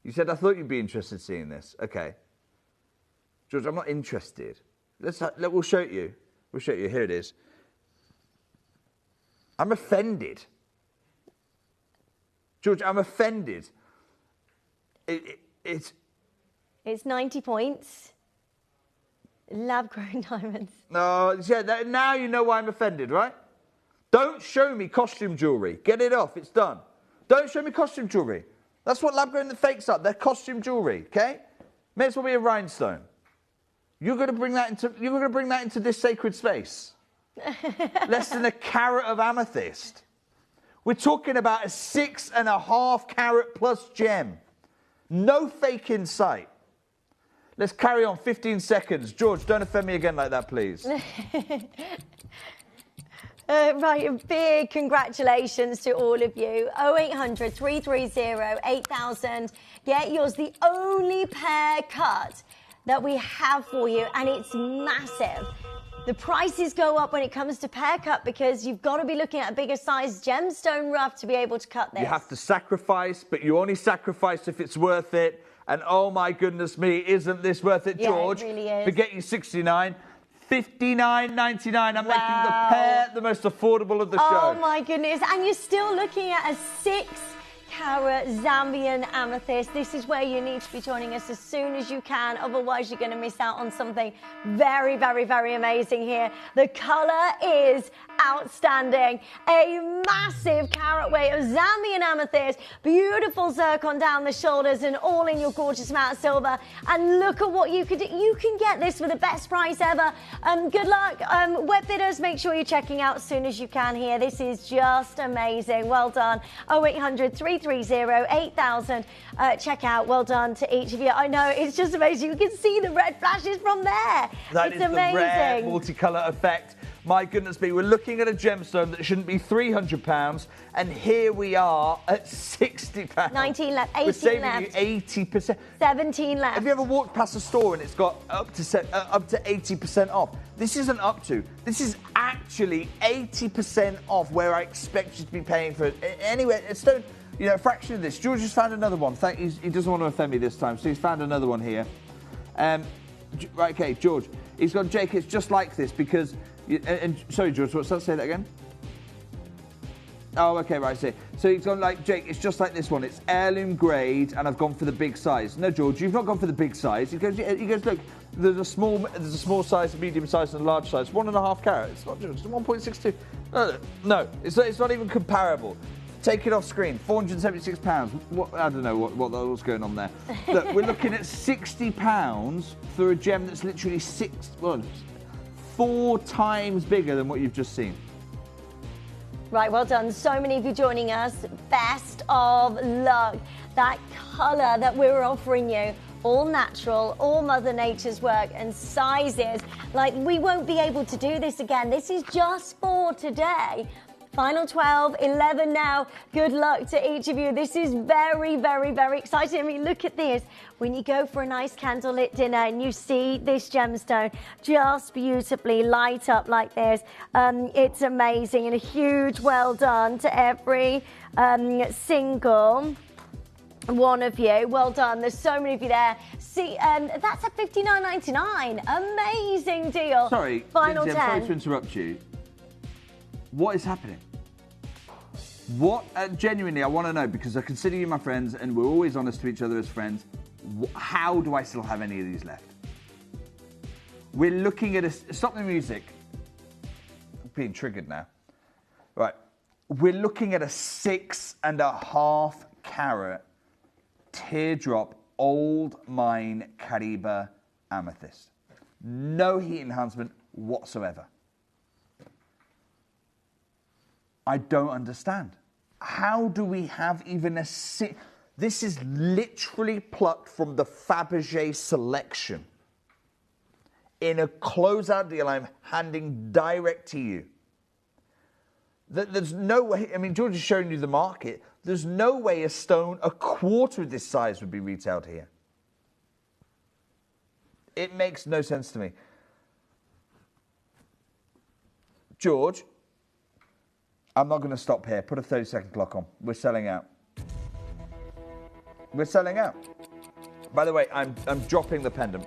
You said, I thought you'd be interested in seeing this. Okay. George, I'm not interested. We'll show it you. We'll show it you. Here it is. I'm offended. George, I'm offended. It's 90 points. Lab-grown diamonds. No, yeah, now you know why I'm offended, right? Don't show me costume jewellery. Get it off. It's done. Don't show me costume jewellery. That's what lab-grown the fakes are. They're costume jewellery, okay? May as well be a rhinestone. You're going to bring that into this sacred space. Less than a carat of amethyst. We're talking about a 6.5 carat plus gem. No fake in sight. Let's carry on. 15 seconds. George, don't offend me again like that, please. Right, a big congratulations to all of you. 0800 330 8000. Get yours. The only pair cut that we have for you, and it's massive. The prices go up when it comes to pair cut because you've got to be looking at a bigger size gemstone rough to be able to cut this. You have to sacrifice, but you only sacrifice if it's worth it. And oh my goodness me, isn't this worth it, George? Yeah, it really is. Forget you 69. $59.99. I'm making the pair the most affordable of the show. Oh my goodness. And you're still looking at a 6-carat Zambian amethyst. This is where you need to be joining us as soon as you can. Otherwise, you're going to miss out on something very, very, very amazing here. The colour is outstanding. A massive carat weight of Zambian amethyst. Beautiful zircon down the shoulders and all in your gorgeous matte silver. And look at what you could do. You can get this for the best price ever. Good luck. Web bidders, make sure you're checking out as soon as you can here. This is just amazing. Well done. 0800 330 8000. Check out. Well done to each of you. I know, it's just amazing. You can see the red flashes from there. That is amazing. The rare multicolour effect. My goodness me, we're looking at a gemstone that shouldn't be £300, and here we are at £60. 19 left, 18 we're saving left. you 80%. 17 left. Have you ever walked past a store and it's got up to 80% off? This isn't up to. This is actually 80% off where I expect you to be paying for it. Anyway, it's don't, a fraction of this. George has found another one. He doesn't want to offend me this time, so he's found another one here. Right, okay, George. He's got, Jake, it's just like this because... sorry, George, what's that? Say that again. Oh, okay, right, I see. So he's gone like, Jake, it's just like this one. It's heirloom grade, and I've gone for the big size. No, George, you've not gone for the big size. He goes, look, there's a small size, a medium size, and a large size. 1.5 carat. It's not, George, it's 1.62. No, it's not even comparable. Take it off screen. £476. I don't know what was going on there. Look, we're looking at £60 for a gem that's literally 4 times bigger than what you've just seen. Right, well done. So many of you joining us. Best of luck. That colour that we're offering you, all natural, all Mother Nature's work, and sizes. Like, we won't be able to do this again. This is just for today. Final 12, 11 now. Good luck to each of you. This is very, very, very exciting. I mean, look at this. When you go for a nice candlelit dinner and you see this gemstone just beautifully light up like this, it's amazing. And a huge well done to every single one of you. Well done. There's so many of you there. See, that's at $59.99. Amazing deal. Sorry, Final Lindsay, 10. I'm sorry to interrupt you. What is happening? What, genuinely, I want to know, because I consider you my friends and we're always honest to each other as friends. How do I still have any of these left? We're looking at a... Stop the music. I'm being triggered now. Right. We're looking at a 6.5 carat teardrop old mine Caribe amethyst. No heat enhancement whatsoever. I don't understand. How do we have even a... This is literally plucked from the Fabergé selection. In a closeout deal I'm handing direct to you. There's no way... I mean, George is showing you the market. There's no way a stone a quarter of this size would be retailed here. It makes no sense to me. George... I'm not going to stop here. Put a 30-second clock on. We're selling out. We're selling out. By the way, I'm dropping the pendant.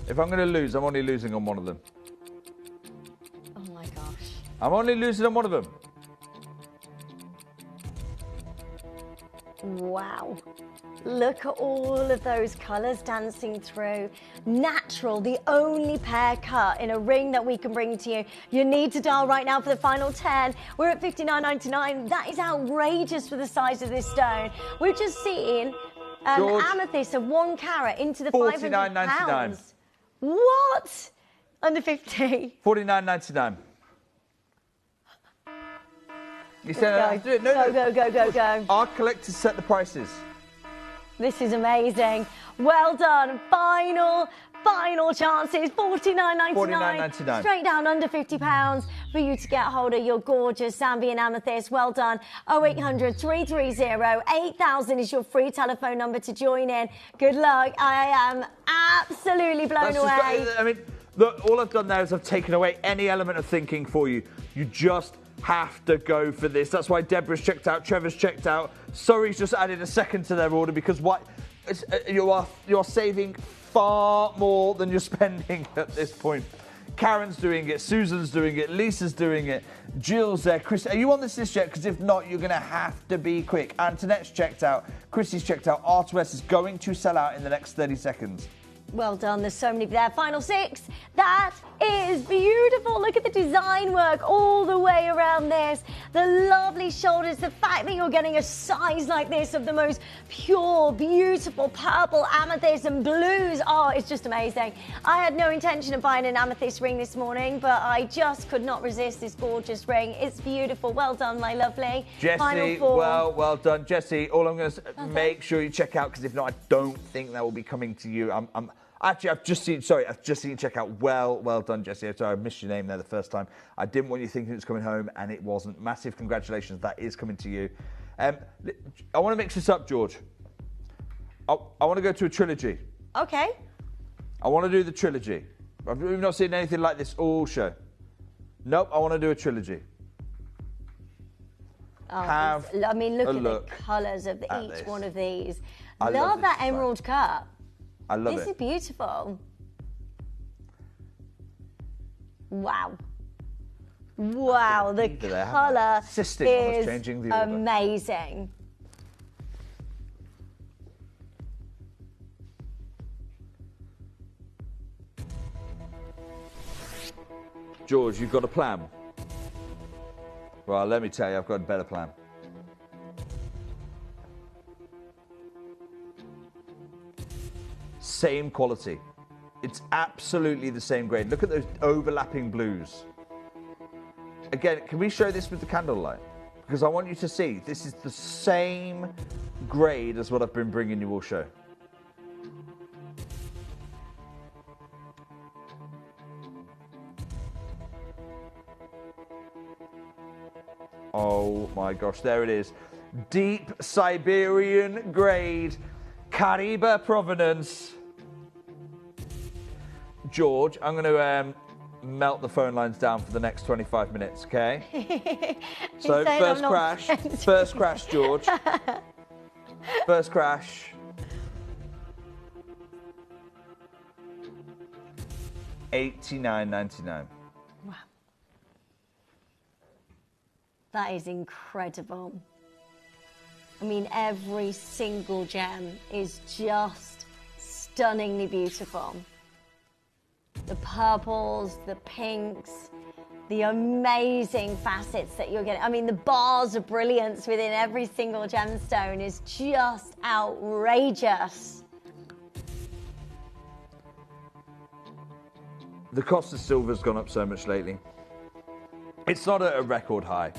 If I'm going to lose, I'm only losing on one of them. Oh my gosh. I'm only losing on one of them. Wow. Look at all of those colours dancing through. Natural, the only pear cut in a ring that we can bring to you. You need to dial right now for the final 10. We're at $59.99. That is outrageous for the size of this stone. We're just seeing an amethyst of 1 carat into the £500. What? Under 50. $49.99. You said I do it. No, Go. Our collectors set the prices. This is amazing. Well done. Final chances. $49.99. Straight down under £50 for you to get hold of your gorgeous Zambian amethyst. Well done. 0800 330 8000 is your free telephone number to join in. Good luck. I am absolutely blown away. I mean, look, all I've done now is I've taken away any element of thinking for you. You just have to go for this. That's why Deborah's checked out, Trevor's checked out. Surrey's just added a second to their order because you're saving far more than you're spending at this point. Karen's doing it, Susan's doing it, Lisa's doing it, Jill's there, Chris. Are you on this list yet? Because if not, you're going to have to be quick. Antoinette's checked out, Chrissy's checked out, R2S is going to sell out in the next 30 seconds. Well done. There's so many there. Final 6. That is beautiful. Look at the design work all the way around this. The lovely shoulders. The fact that you're getting a size like this of the most pure, beautiful purple amethyst and blues. Oh, it's just amazing. I had no intention of buying an amethyst ring this morning, but I just could not resist this gorgeous ring. It's beautiful. Well done, my lovely. Jesse, well done. Jesse, all I'm going to make sure you check out, because if not, I don't think that will be coming to you. Actually, I've just seen you check out. Well done, Jesse. Sorry, I missed your name there the first time. I didn't want you thinking it was coming home, and it wasn't. Massive congratulations. That is coming to you. I want to mix this up, George. I want to go to a trilogy. Okay. I want to do the trilogy. We've not seen anything like this all show. Nope, I want to do a trilogy. Look at the colours of each one of these. Love that emerald cut. I love it. This is beautiful. Wow. Wow, the colour is amazing. George, you've got a plan. Well, let me tell you, I've got a better plan. Same quality. It's absolutely the same grade. Look at those overlapping blues. Again, can we show this with the candlelight? Because I want you to see, this is the same grade as what I've been bringing you all show. my gosh, there it is. Deep Siberian grade, Caribe provenance. George, I'm going to melt the phone lines down for the next 25 minutes, okay? So first crash, George. First crash. $89.99. Wow. That is incredible. I mean, every single gem is just stunningly beautiful. The purples, the pinks, the amazing facets that you're getting. I mean, the bars of brilliance within every single gemstone is just outrageous. The cost of silver's gone up so much lately. It's not at a record high.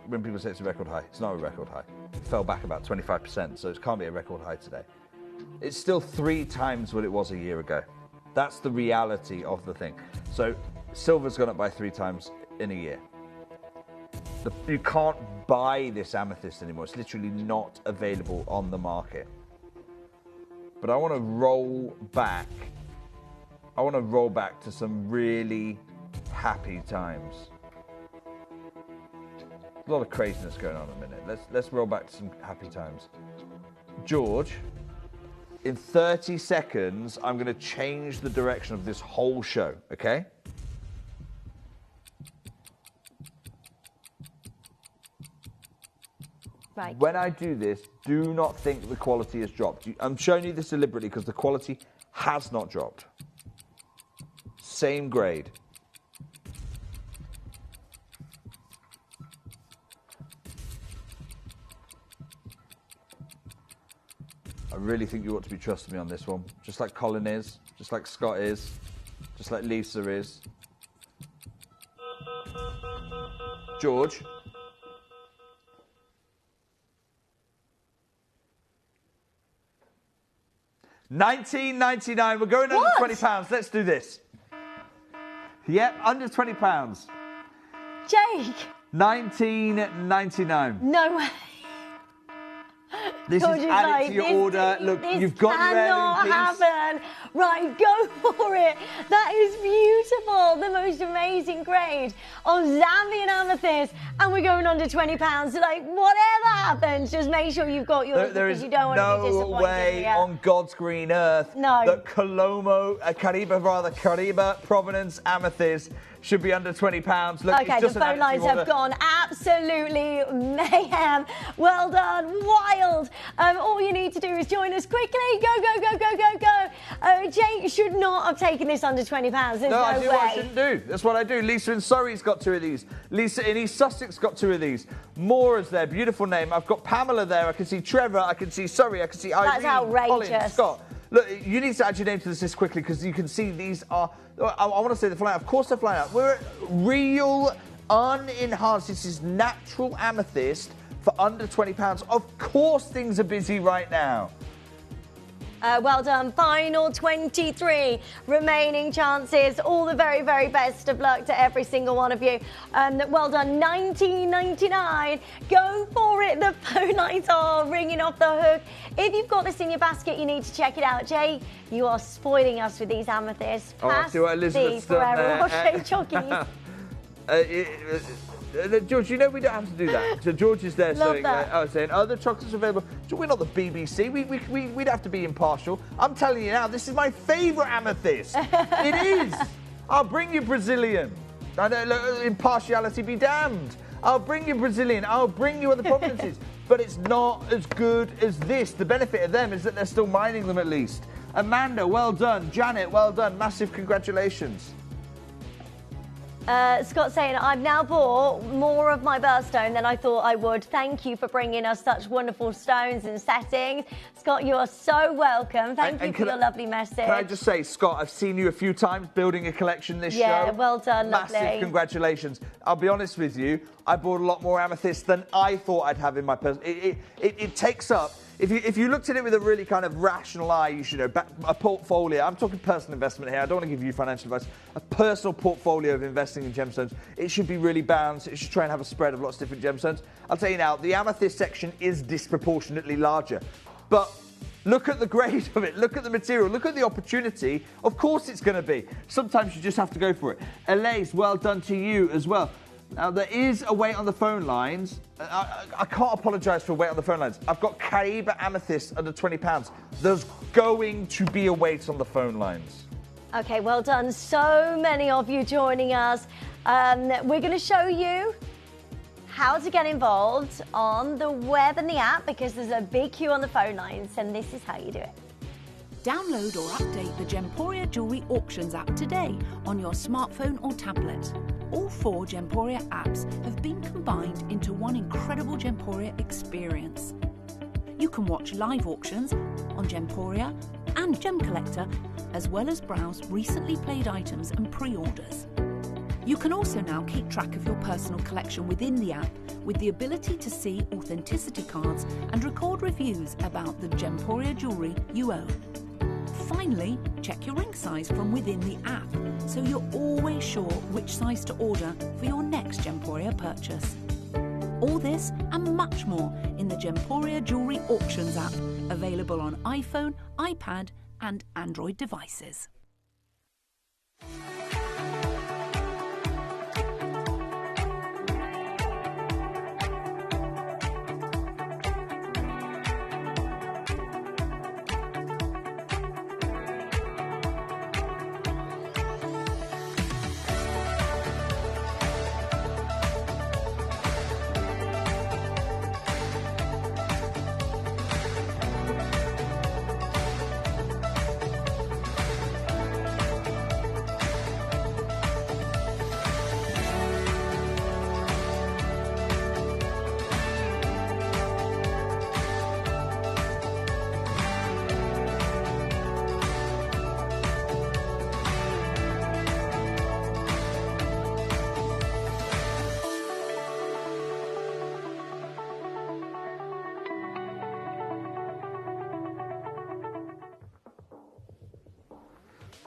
When people say it's a record high, it's not a record high. It fell back about 25%, so it can't be a record high today. It's still 3 times what it was a year ago. That's the reality of the thing. So silver's gone up by 3 times in a year. You can't buy this amethyst anymore. It's literally not available on the market. But I want to roll back. I want to roll back to some really happy times. A lot of craziness going on in a minute. Let's roll back to some happy times. George, in 30 seconds, I'm going to change the direction of this whole show, okay? Right. When I do this, do not think the quality has dropped. I'm showing you this deliberately because the quality has not dropped. Same grade. I really think you ought to be trusting me on this one. Just like Colin is, just like Scott is, just like Lisa is. George. $19.99. We're going under £20. Let's do this. Yep, under £20. Jake. $19.99. No way. This is added to your order. Look, you've got your heirloom piece. Happen. Right, go for it. That is beautiful. The most amazing grade of Zambian amethyst. And we're going under £20. So, like, whatever happens, just make sure you've got yours because you don't want to be disappointed. No way on God's green earth that Caribe provenance amethyst should be under £20. Look, okay, the phone lines have gone absolutely mayhem. Well done, wild. All you need to do is join us quickly. Go, go, go, go, go, go. Jake should not have taken this under £20. There's no way. I do what I shouldn't do. That's what I do. Lisa in Surrey's got 2 of these. Lisa in East Sussex got 2 of these. Maura's there, beautiful name. I've got Pamela there. I can see Trevor. I can see Surrey. I can see Irene. That's outrageous. Colin, Scott. Look, you need to add your name to this list quickly because you can see these are... I want to say they're flying out. Of course they're flying out. We're at real, unenhanced. This is natural amethyst for under £20. Of course things are busy right now. Well done. Final 23 remaining chances. All the very, very best of luck to every single one of you. Well done. $19.99. Go for it. The phone lines are ringing off the hook. If you've got this in your basket, you need to check it out. Jay, you are spoiling us with these amethysts. I see what Elizabeth's done there. George, you know we don't have to do that. So George is there saying, oh, the chocolate's available. We're not the BBC. We'd have to be impartial. I'm telling you now, this is my favourite amethyst. It is. I'll bring you Brazilian. I know, look, impartiality be damned. I'll bring you Brazilian. I'll bring you other provinces. But it's not as good as this. The benefit of them is that they're still mining them at least. Amanda, well done. Janet, well done. Massive congratulations. Scott saying, I've now bought more of my birthstone than I thought I would. Thank you for bringing us such wonderful stones and settings. Scott, you are so welcome. Thank you for your lovely message. Can I just say, Scott, I've seen you a few times building a collection this show. Yeah, well done, lovely. Massive congratulations. I'll be honest with you, I bought a lot more amethyst than I thought I'd have in my person. It takes up if you looked at it with a really kind of rational eye, you should know a portfolio. I'm talking personal investment here. I don't want to give you financial advice. A personal portfolio of investing in gemstones. It should be really balanced. It should try and have a spread of lots of different gemstones. I'll tell you now, the amethyst section is disproportionately larger, but look at the grade of it. Look at the material. Look at the opportunity. Of course, it's going to be. Sometimes you just have to go for it. Elise, well done to you as well. Now, there is a wait on the phone lines. I can't apologise for a wait on the phone lines. I've got Caribe Amethyst under £20. There's going to be a wait on the phone lines. Okay, well done. So many of you joining us. We're going to show you how to get involved on the web and the app because there's a big queue on the phone lines, and this is how you do it. Download or update the Gemporia Jewellery Auctions app today on your smartphone or tablet. All 4 Gemporia apps have been combined into one incredible Gemporia experience. You can watch live auctions on Gemporia and Gem Collector, as well as browse recently played items and pre-orders. You can also now keep track of your personal collection within the app with the ability to see authenticity cards and record reviews about the Gemporia jewellery you own. Finally, check your ring size from within the app so you're always sure which size to order for your next Gemporia purchase. All this and much more in the Gemporia Jewellery Auctions app, available on iPhone, iPad and Android devices.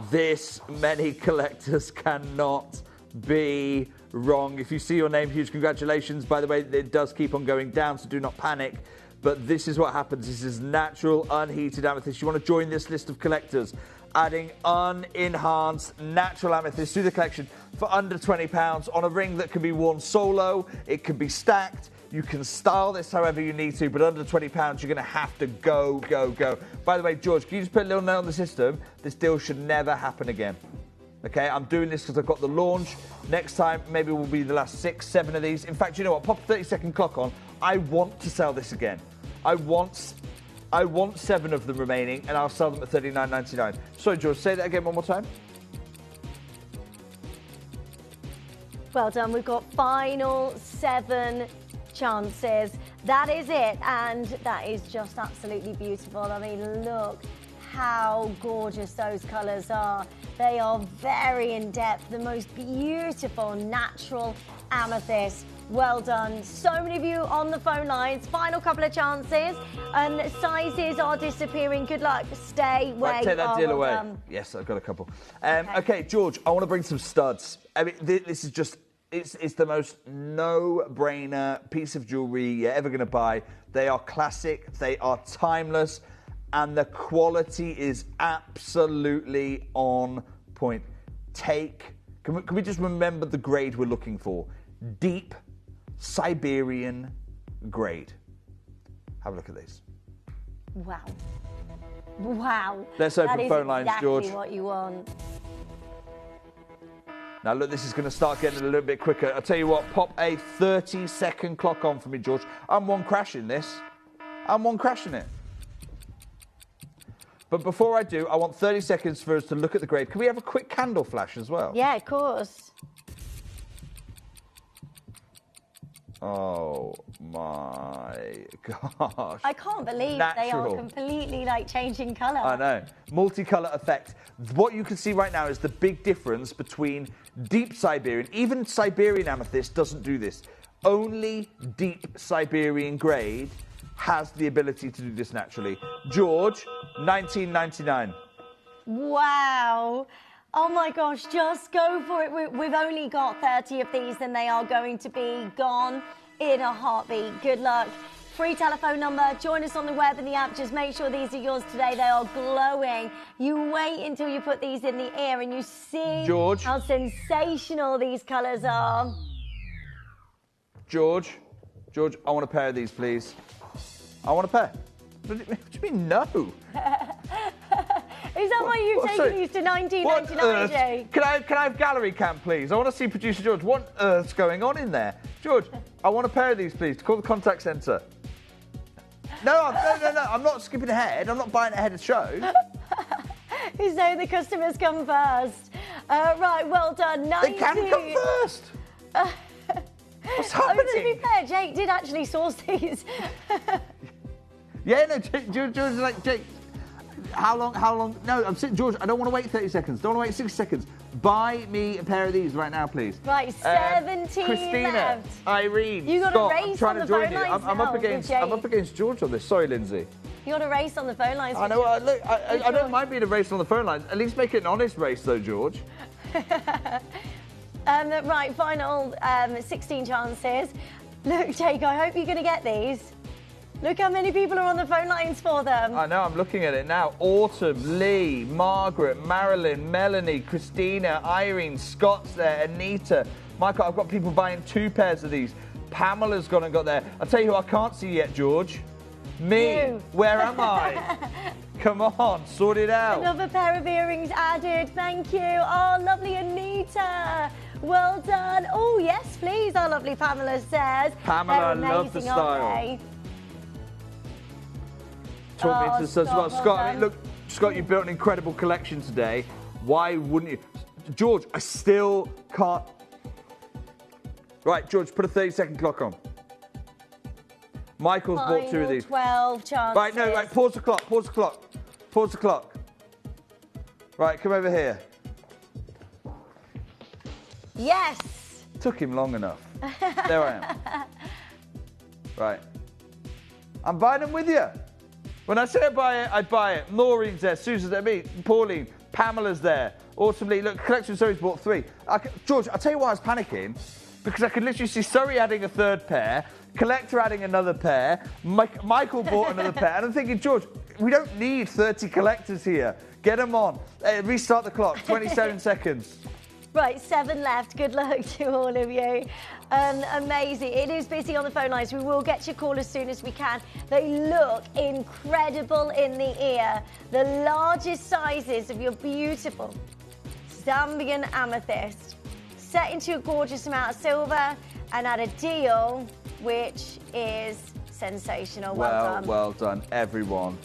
This many collectors cannot be wrong. If you see your name, huge congratulations. By the way, it does keep on going down, so do not panic. But this is what happens. This is natural, unheated amethyst. You want to join this list of collectors, adding unenhanced natural amethyst to the collection for under £20 on a ring that can be worn solo. It can be stacked. You can style this however you need to, but under £20, you're going to have to go. By the way, George, can you just put a little note on the system? This deal should never happen again. Okay, I'm doing this because I've got the launch. Next time, maybe we'll be the last 6, 7 of these. In fact, you know what? Pop a 30-second clock on. I want to sell this again. I want 7 of them remaining, and I'll sell them at $39.99. Sorry, George, say that again one more time. Well done. We've got final 7 chances. That is it, and that is just absolutely beautiful. I mean, look how gorgeous those colours are. They are very in-depth, the most beautiful natural amethyst. Well done. So many of you on the phone lines. Final couple of chances, and sizes are disappearing. Good luck. Stay where you are. Take that deal away. Yes, I've got a couple. Okay, George, I want to bring some studs. I mean, this is just... It's the most no-brainer piece of jewellery you're ever going to buy. They are classic, they are timeless, and the quality is absolutely on point. Can we just remember the grade we're looking for? Deep Siberian grade. Have a look at these. Wow. Wow. Let's open phone lines, George. That is exactly what you want. Now, look, this is going to start getting a little bit quicker. I'll tell you what, pop a 30-second clock on for me, George. I'm one crashing this. I'm one crashing it. But before I do, I want 30 seconds for us to look at the grade. Can we have a quick candle flash as well? Yeah, of course. Oh, my gosh. I can't believe they are completely, changing colour. I know. Multicolour effect. What you can see right now is the big difference between deep Siberian. Even Siberian amethyst doesn't do this. Only deep Siberian grade has the ability to do this naturally. George, $19.99. Wow. Oh my gosh, just go for it. We've only got 30 of these and they are going to be gone in a heartbeat. Good luck. Free telephone number. Join us on the web and the app. Just make sure these are yours today. They are glowing. You wait until you put these in the ear and you see George. how sensational these colours are. George, I want a pair of these, please. I want a pair. What do you mean, no? Is that why you've taken these to $19.99, Jay? Can I have gallery cam, please? I want to see producer George. What earth's going on in there? George, I want a pair of these, please. Call the contact centre. No, I'm not skipping ahead. I'm not buying it ahead of show. You say the customers come first. Right, well done. 19. They can come first. What's happening? To be fair, Jake did actually source these. Yeah, no, George is like, Jake, how long? No, I'm sitting, George, I don't want to wait 30 seconds. Don't want to wait 60 seconds. Buy me a pair of these right now, please. Right, 17 Christina, left. Irene, You got Scott, a race I'm trying on to the join phone you. lines I'm up against George on this. Sorry, Lindsay. You got a race on the phone lines. I know. Look, I don't mind being a race on the phone lines. At least make it an honest race, though, George. Right, final 16 chances. Look, Jake, I hope you're going to get these. Look how many people are on the phone lines for them. I know, I'm looking at it now. Autumn, Lee, Margaret, Marilyn, Melanie, Christina, Irene, Scott's there, Anita. Michael, I've got people buying 2 pairs of these. Pamela's gone and got there. I'll tell you who I can't see yet, George. Me. You. Where am I? Come on, sort it out. Another pair of earrings added. Thank you. Oh, lovely Anita. Well done. Oh, yes, please, our lovely Pamela says. Pamela, I love the amazing, style. aren't they? Talk me to the Scott, Scott, I mean, look, Scott, you built an incredible collection today. Why wouldn't you? George, I still can't. Right, George, put a 30-second clock on. Michael's bought 2 of these. 12 chances. Right, no, right, pause the clock. Pause the clock. Right, come over here. Yes. Took him long enough. There I am. Right. I'm buying them with you. When I say I buy it. Maureen's there, Susan's there, me, Pauline, Pamela's there. Autumn Lee, look, Collection Surrey's bought 3. George, I'll tell you why I was panicking. Because I could literally see Surrey adding a 3rd pair, Collector adding another pair, Michael bought another pair. And I'm thinking, George, we don't need 30 collectors here. Get them on. Restart the clock, 27 seconds. Right, 7 left. Good luck to all of you. Amazing. It is busy on the phone lines. We will get your call as soon as we can. They look incredible in the ear. The largest sizes of your beautiful Zambian amethyst set into a gorgeous amount of silver and at a deal which is sensational. Well done, everyone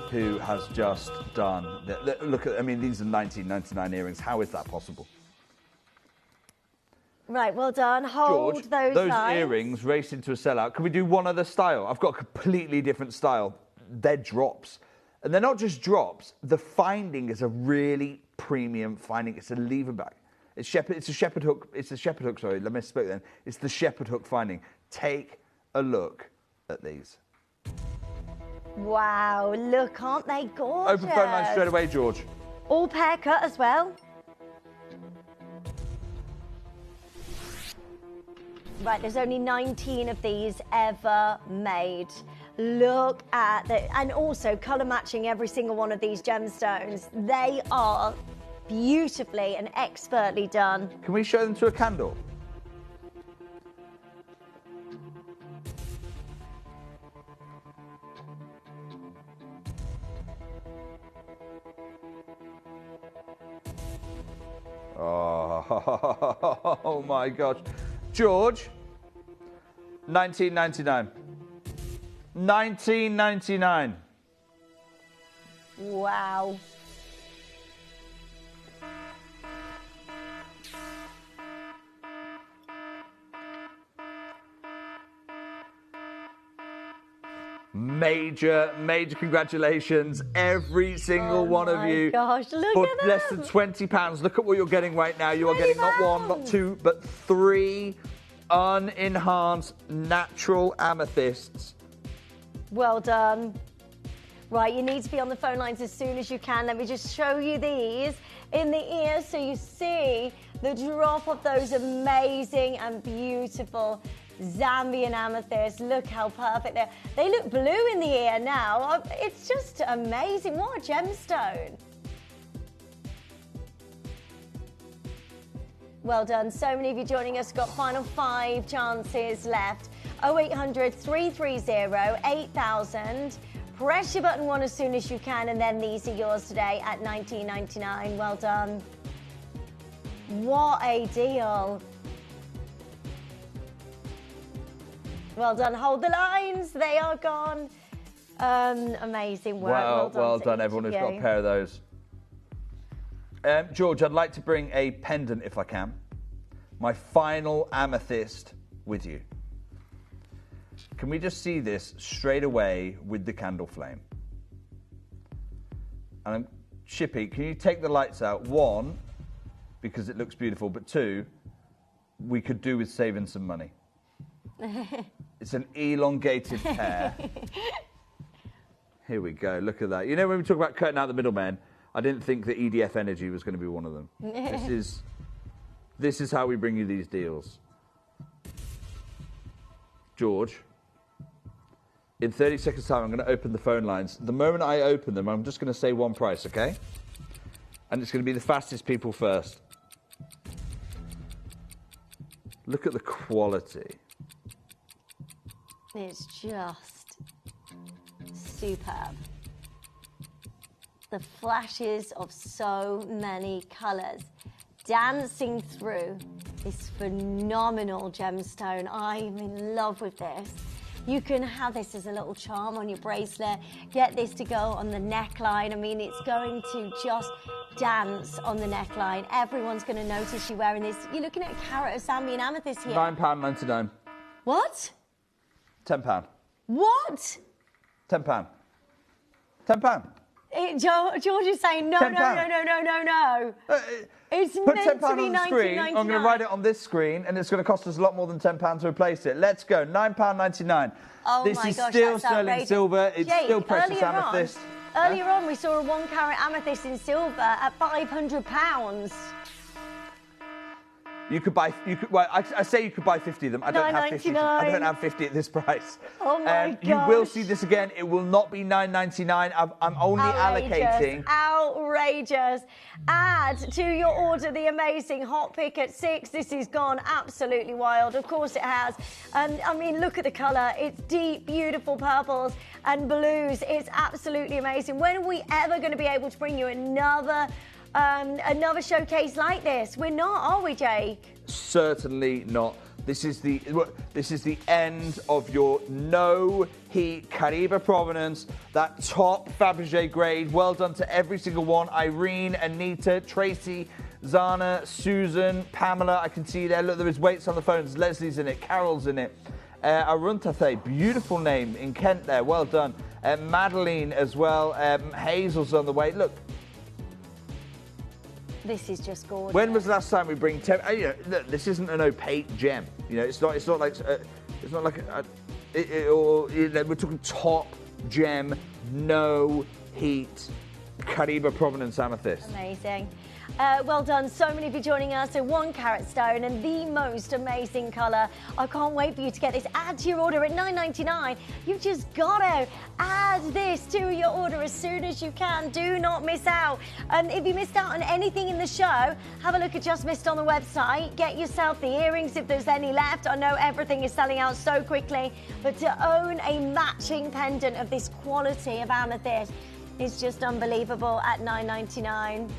who has just done. Look at, I mean, these are 19.99 earrings. How is that possible? Right, well done. Hold George, those lines. Earrings race into a sellout. Can we do one other style? I've got a completely different style. They're drops. And they're not just drops. The finding is a really premium finding. It's a lever back. It's a shepherd hook. It's a shepherd hook, sorry. Let me misspoke then. It's the shepherd hook finding. Take a look at these. Wow, look, aren't they gorgeous? Open phone line straight away, George. All pair cut as well. Right, there's only 19 of these ever made. Look at that. And also colour matching every single one of these gemstones. They are beautifully and expertly done. Can we show them to a candle? Oh my gosh. George, 19.99. 19.99. Wow. Major congratulations, every single one of you. Gosh, look for at them. less than £20. Look at what you're getting right now. You are getting not 1, not 2, but 3 unenhanced natural amethysts Well done. Right, you need to be on the phone lines as soon as you can. Let me just show you these in the ear so you see the drop of those amazing and beautiful Zambian amethysts. Look how perfect they are. They look blue in the ear now. It's just amazing. What a gemstone. Well done. So many of you joining us. Got final 5 chances left. 0800 330 8000. Press your button 1 as soon as you can, and then these are yours today at $19.99. Well done. What a deal. Well done. Hold the lines. They are gone. Amazing work. Well done, everyone who's got a pair of those. George, I'd like to bring a pendant if I can. My final amethyst with you. Can we just see this straight away with the candle flame? And Chippy, can you take the lights out? 1, because it looks beautiful, but 2, we could do with saving some money. It's an elongated pear. Here we go, look at that. You know, when we talk about cutting out the middleman, I didn't think that EDF Energy was going to be one of them. This is how we bring you these deals. George, in 30 seconds time, I'm going to open the phone lines. The moment I open them, I'm just going to say one price, okay? And it's going to be the fastest people first. Look at the quality. It's just superb. The flashes of so many colours dancing through this phenomenal gemstone. I'm in love with this. You can have this as a little charm on your bracelet, get this to go on the neckline. I mean, it's going to just dance on the neckline. Everyone's going to notice you wearing this. You're looking at a carat of Zambian amethyst here. £9.99. What? £10. What? £10. £10. George is saying no. It's Put meant £10 to be on the screen. I'm going to write it on this screen, and it's going to cost us a lot more than £10 to replace it. Let's go. £9.99. Oh this my is gosh, still that's sterling outrageous. silver. It's Jake, still precious amethyst. Earlier on, we saw a 1 carat amethyst in silver at £500. Well, I say you could buy 50 of them. I don't have 50. I don't have 50 at this price. Oh my You gosh. will see this again. It will not be $9.99. I'm only allocating. Outrageous. Add to your order the amazing hot pick at 6. This has gone absolutely wild. Of course it has. I mean, look at the colour. It's deep, beautiful purples and blues. It's absolutely amazing. When are we ever going to be able to bring you another showcase like this? We're not, are we, Jake? Certainly not. This is the end of your no heat Caribe provenance, that top Fabergé grade. Well done to every single one. Irene, Anita, Tracy, Zana, Susan, Pamela. I can see there. Look, there is weights on the phones. Leslie's in it. Carol's in it. Aruntathe, beautiful name in Kent there. Well done. Madeline as well. Hazel's on the way. Look. This is just gorgeous. When was the last time we bring? Look, this isn't an opaque gem. You know, it's not like we're talking top gem, no heat, Caribe provenance amethyst. Amazing. Well done. So many of you joining us. A 1 carat stone and the most amazing colour. I can't wait for you to get this. Add to your order at $9.99. You've just got to add this to your order as soon as you can. Do not miss out. If you missed out on anything in the show, have a look at Just Missed on the website. Get yourself the earrings if there's any left. I know everything is selling out so quickly, but to own a matching pendant of this quality of amethyst is just unbelievable at $9.99.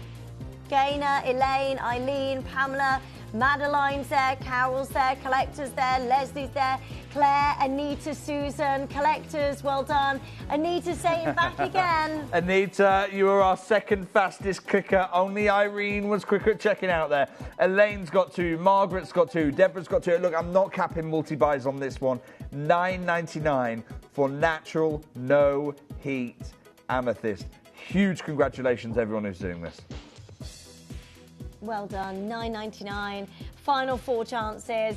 Gaynor, Elaine, Eileen, Pamela, Madeline's there, Carol's there, Collector's there, Leslie's there, Claire, Anita, Susan, Collectors, well done. Anita saying back again. Anita, you are our second fastest clicker. Only Irene was quicker at checking out there. Elaine's got 2, Margaret's got 2, Deborah's got 2. Look, I'm not capping multi-buys on this one. $9.99 for natural, no heat amethyst. Huge congratulations, everyone who's doing this. Well done, $9.99. Final 4 chances.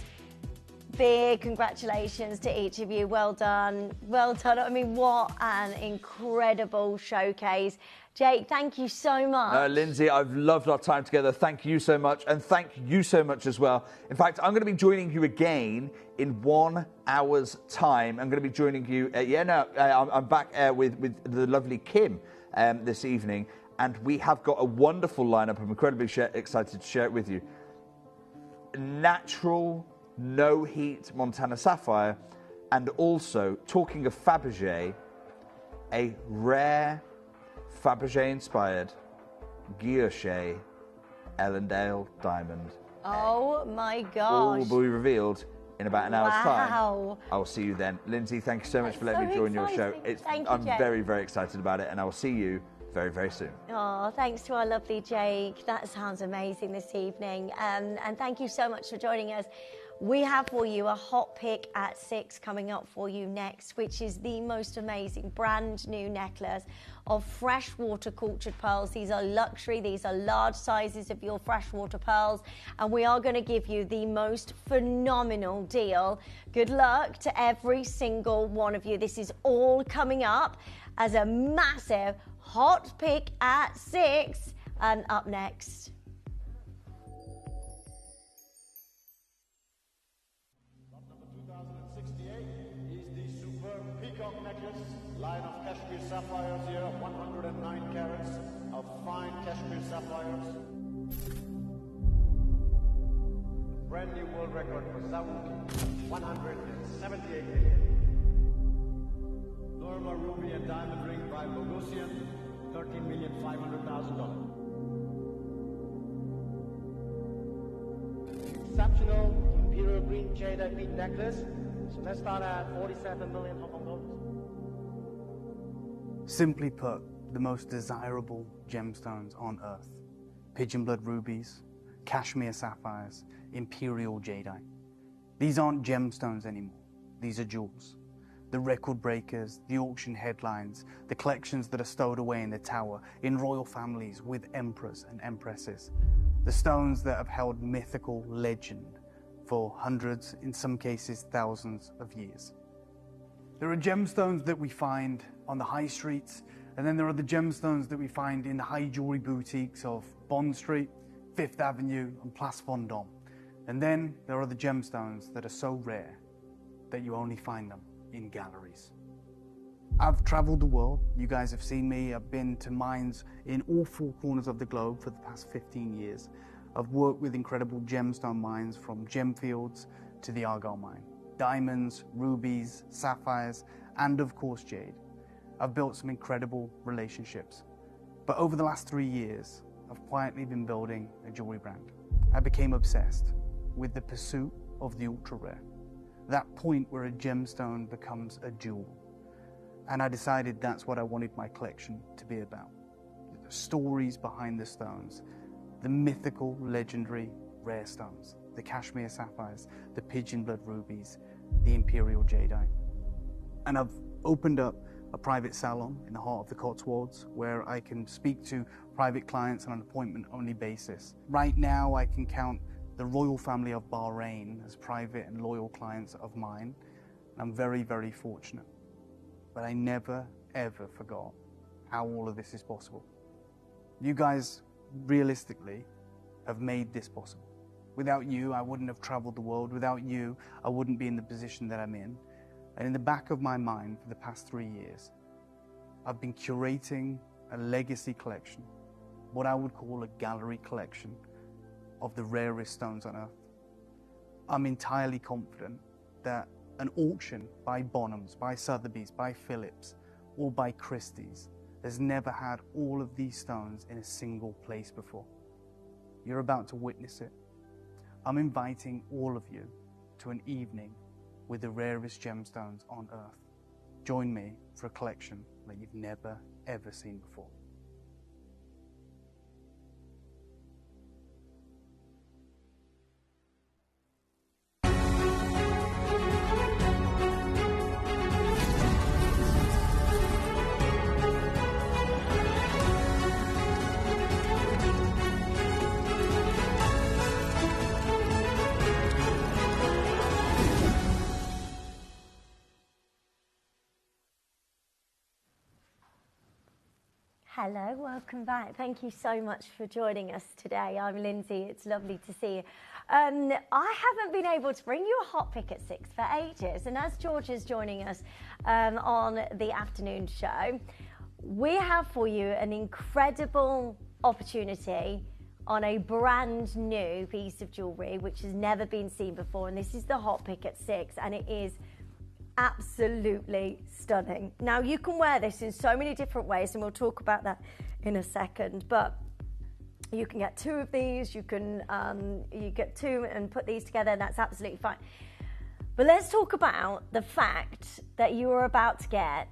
big congratulations to each of you. Well done. Well done. I mean, what an incredible showcase. Jake, thank you so much. Lindsay, I've loved our time together. Thank you so much. And thank you so much as well. In fact, I'm going to be joining you again in 1 hour's time. I'm going to be joining you. I'm back with the lovely Kim this evening. And we have got a wonderful lineup. I'm incredibly excited to share it with you. Natural, no heat Montana Sapphire. And also, talking of Fabergé, a rare Fabergé-inspired Guilloche Ellendale diamond. Oh my gosh. All will be revealed in about an hour's time. Wow. I'll see you then. Lindsay, thank you so much for letting me join your show. I'm very, very excited about it, and I will see you very, very soon. Oh, thanks to our lovely Jake. That sounds amazing this evening. And thank you so much for joining us. We have for you a hot pick at 6 coming up for you next, which is the most amazing brand new necklace of freshwater cultured pearls. These are luxury. These are large sizes of your freshwater pearls. And we are going to give you the most phenomenal deal. Good luck to every single one of you. This is all coming up as a massive hot pick at 6. And up next. Line of Kashmir sapphires here, 109 carats of fine Kashmir sapphires. Brand new world record for Zawuki, 178 million. Norma ruby and diamond ring by Bogosian, $13,500,000. Exceptional imperial green Jadeite necklace. So let's start at 47 million Hong Kong dollars. Simply put, the most desirable gemstones on earth. Pigeon blood rubies, cashmere sapphires, imperial jadeite. These aren't gemstones anymore. These are jewels. The record breakers, the auction headlines, the collections that are stowed away in the tower, in royal families with emperors and empresses. The stones that have held mythical legend for hundreds, in some cases thousands of years. There are gemstones that we find on the high streets, and then there are the gemstones that we find in the high jewelry boutiques of Bond Street, Fifth Avenue, and Place Vendôme. And then there are the gemstones that are so rare that you only find them in galleries. I've traveled the world. You guys have seen me. I've been to mines in all 4 corners of the globe for the past 15 years. I've worked with incredible gemstone mines from Gemfields to the Argyle mine. Diamonds, rubies, sapphires, and of course jade. I've built some incredible relationships. But over the last 3 years, I've quietly been building a jewelry brand. I became obsessed with the pursuit of the ultra rare. That point where a gemstone becomes a jewel. And I decided that's what I wanted my collection to be about. The stories behind the stones, the mythical, legendary, rare stones, the cashmere sapphires, the pigeon blood rubies, the imperial jadeite. And I've opened up a private salon in the heart of the Cotswolds where I can speak to private clients on an appointment-only basis. Right now, I can count the royal family of Bahrain as private and loyal clients of mine. And I'm very, very fortunate. But I never, ever forgot how all of this is possible. You guys, realistically, have made this possible. Without you, I wouldn't have traveled the world. Without you, I wouldn't be in the position that I'm in. And in the back of my mind for the past 3 years, I've been curating a legacy collection, what I would call a gallery collection of the rarest stones on earth. I'm entirely confident that an auction by Bonhams, by Sotheby's, by Phillips, or by Christie's has never had all of these stones in a single place before. You're about to witness it. I'm inviting all of you to an evening with the rarest gemstones on earth. Join me for a collection that you've never, ever seen before. Hello, welcome back. Thank you so much for joining us today. I'm Lindsay. It's lovely to see you. I haven't been able to bring you a hot pick at 6 for ages, and as George is joining us on the afternoon show, we have for you an incredible opportunity on a brand new piece of jewellery which has never been seen before, and this is the hot pick at 6, and it is absolutely stunning. Now, you can wear this in so many different ways, and we'll talk about that in a second, but you can get 2 of these, you get 2 and put these together, and that's absolutely fine. But let's talk about the fact that you are about to get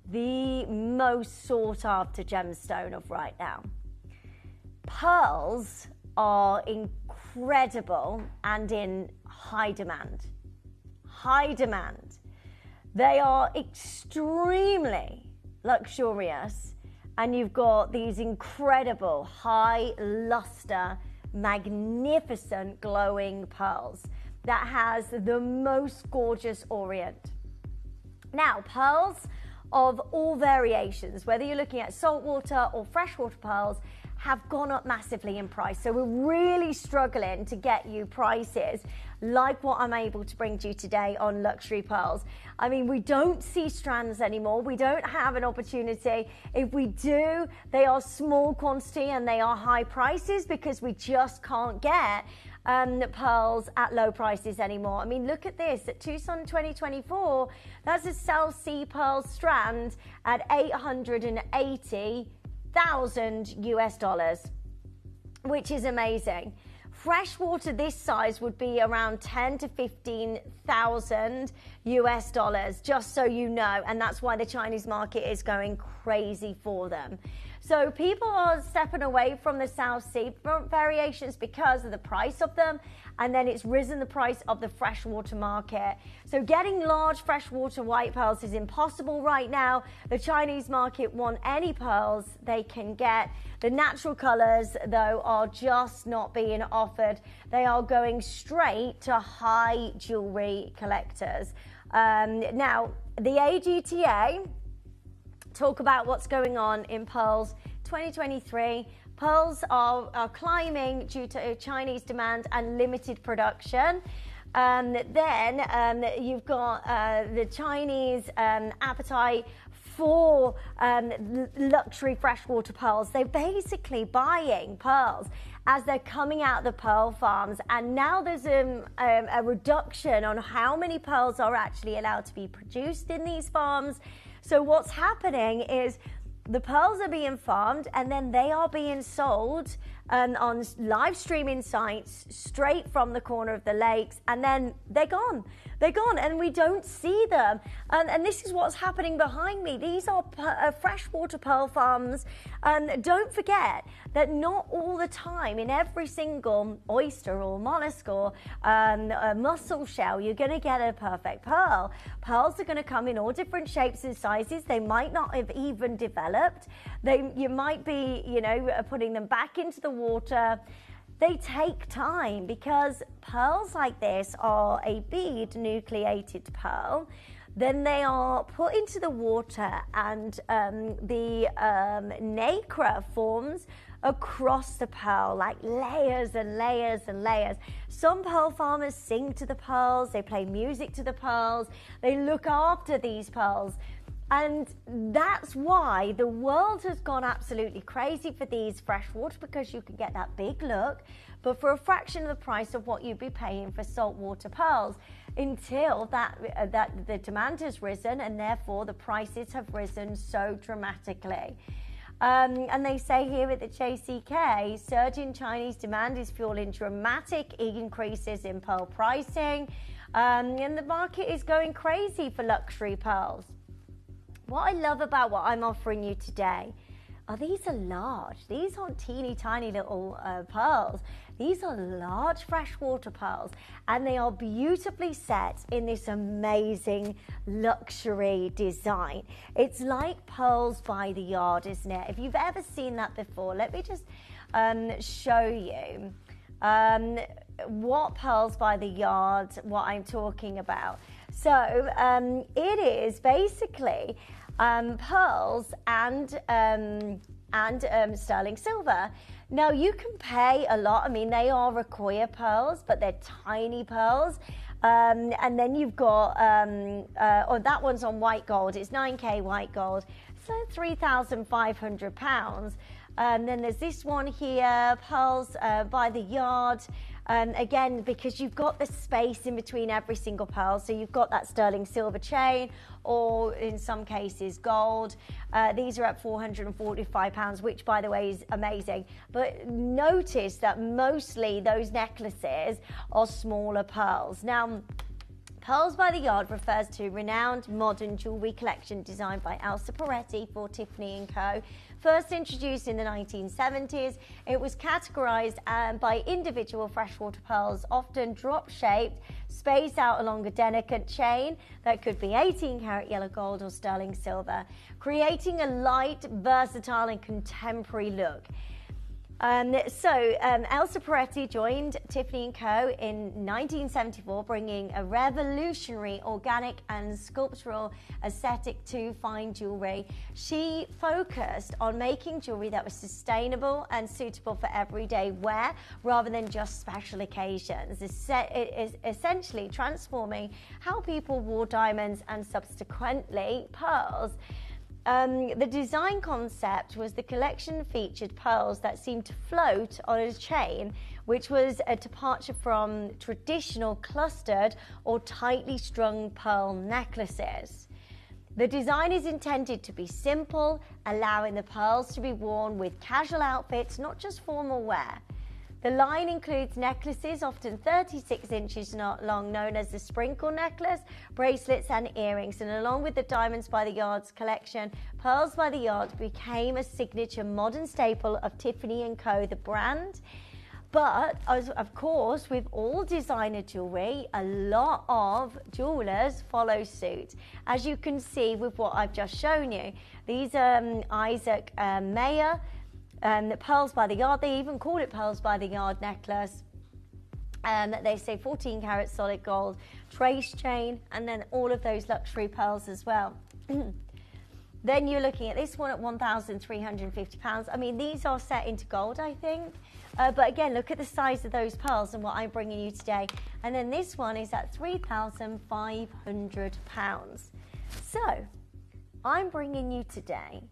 the most sought after gemstone of right now. Pearls are incredible and in high demand. High demand. They are extremely luxurious, and you've got these incredible high luster, magnificent glowing pearls that has the most gorgeous orient. Now, pearls of all variations, whether you're looking at saltwater or freshwater pearls, have gone up massively in price. So we're really struggling to get you prices like what I'm able to bring to you today on luxury pearls. I mean, we don't see strands anymore. We don't have an opportunity. If we do, they are small quantity and they are high prices because we just can't get pearls at low prices anymore. I mean, look at this. At Tucson 2024, that's a Cell C pearl strand at $880,000 US, which is amazing. Freshwater this size would be around 10 to 15,000 US dollars, just so you know, and that's why the Chinese market is going crazy for them. So people are stepping away from the South Sea variations because of the price of them, and then it's risen the price of the freshwater market. So getting large freshwater white pearls is impossible right now. The Chinese market want any pearls they can get. The natural colors, though, are just not being offered. They are going straight to high jewelry collectors. Now, the AGTA talk about what's going on in pearls 2023. Pearls are climbing due to Chinese demand and limited production. Then you've got the Chinese appetite for luxury freshwater pearls. They're basically buying pearls as they're coming out of the pearl farms, and now there's a reduction on how many pearls are actually allowed to be produced in these farms. So what's happening is the pearls are being farmed and then they are being sold on live streaming sites straight from the corner of the lakes, and then they're gone. They're gone and we don't see them. And this is what's happening behind me. These are freshwater pearl farms. And don't forget that not all the time in every single oyster or mollusk or a mussel shell, you're going to get a perfect pearl. Pearls are going to come in all different shapes and sizes. They might not have even developed. You might be, putting them back into the water. They take time because pearls like this are a bead nucleated pearl. Then they are put into the water and the nacre forms across the pearl, like layers and layers and layers. Some pearl farmers sing to the pearls, they play music to the pearls, they look after these pearls. And that's why the world has gone absolutely crazy for these freshwater, because you can get that big look, but for a fraction of the price of what you'd be paying for saltwater pearls, until that the demand has risen and therefore the prices have risen so dramatically. And they say here at the JCK, surge in Chinese demand is fueling dramatic increases in pearl pricing, and the market is going crazy for luxury pearls. What I love about what I'm offering you today are these are large. These aren't teeny tiny little pearls. These are large freshwater pearls, and they are beautifully set in this amazing luxury design. It's like pearls by the yard, isn't it? If you've ever seen that before, let me just show you what pearls by the yard, what I'm talking about. So it is basically pearls and sterling silver. Now you can pay a lot. I mean, they are Rakoya pearls, but they're tiny pearls. And then you've got, that one's on white gold. It's 9K white gold. So £3,500. Then there's this one here, pearls by the yard. Again, because you've got the space in between every single pearl. So you've got that sterling silver chain, or in some cases gold. These are at £445, which by the way is amazing. But notice that mostly those necklaces are smaller pearls. Now, Pearls by the Yard refers to renowned modern jewellery collection designed by Elsa Peretti for Tiffany & Co. First introduced in the 1970s, it was categorised by individual freshwater pearls, often drop-shaped, spaced out along a delicate chain that could be 18-karat yellow gold or sterling silver, creating a light, versatile and contemporary look. Elsa Peretti joined Tiffany & Co. in 1974, bringing a revolutionary organic and sculptural aesthetic to fine jewellery. She focused on making jewellery that was sustainable and suitable for everyday wear rather than just special occasions. It is essentially transforming how people wore diamonds and subsequently pearls. The design concept was the collection featured pearls that seemed to float on a chain, which was a departure from traditional clustered or tightly strung pearl necklaces. The design is intended to be simple, allowing the pearls to be worn with casual outfits, not just formal wear. The line includes necklaces, often 36 inches long, known as the sprinkle necklace, bracelets and earrings. And along with the Diamonds by the Yard's collection, Pearls by the Yard became a signature modern staple of Tiffany & Co., the brand. But, of course, with all designer jewellery, a lot of jewellers follow suit. As you can see with what I've just shown you, these Isaac Mayer, the Pearls by the Yard, they even call it Pearls by the Yard necklace. They say 14 karat solid gold, trace chain, and then all of those luxury pearls as well. Then you're looking at this one at £1,350. I mean, these are set into gold, I think. But again, look at the size of those pearls and what I'm bringing you today. And then this one is at £3,500. So, I'm bringing you today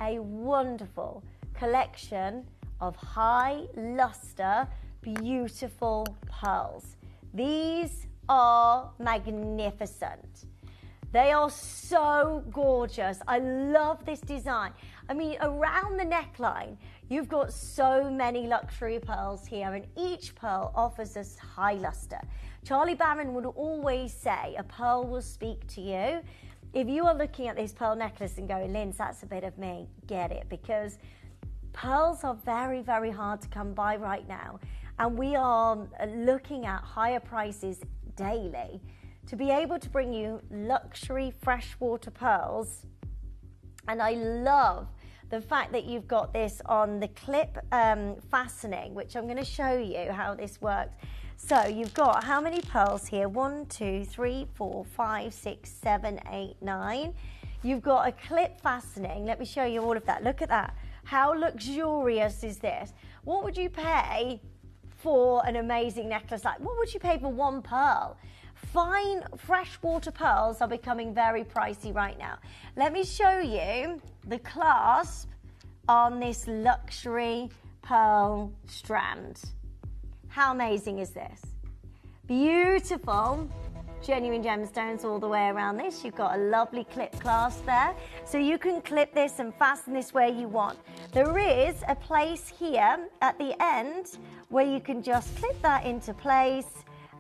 a wonderful collection of high luster, beautiful pearls. These are magnificent. They are so gorgeous. I love this design. I mean, around the neckline, you've got so many luxury pearls here, and each pearl offers us high luster. Charlie Barron would always say, a pearl will speak to you. If you are looking at this pearl necklace and going, Linz, that's a bit of me, get it, because pearls are very, very hard to come by right now, and we are looking at higher prices daily. To be able to bring you luxury freshwater pearls, and I love the fact that you've got this on the clip fastening, which I'm going to show you how this works. So you've got how many pearls here? 1, 2, 3, 4, 5, 6, 7, 8, 9. You've got a clip fastening. Let me show you all of that. Look at that. How luxurious is this? What would you pay for an amazing necklace like? What would you pay for one pearl? Fine freshwater pearls are becoming very pricey right now. Let me show you the clasp on this luxury pearl strand. How amazing is this? Beautiful, genuine gemstones all the way around this. You've got a lovely clip clasp there. So you can clip this and fasten this where you want. There is a place here at the end where you can just clip that into place,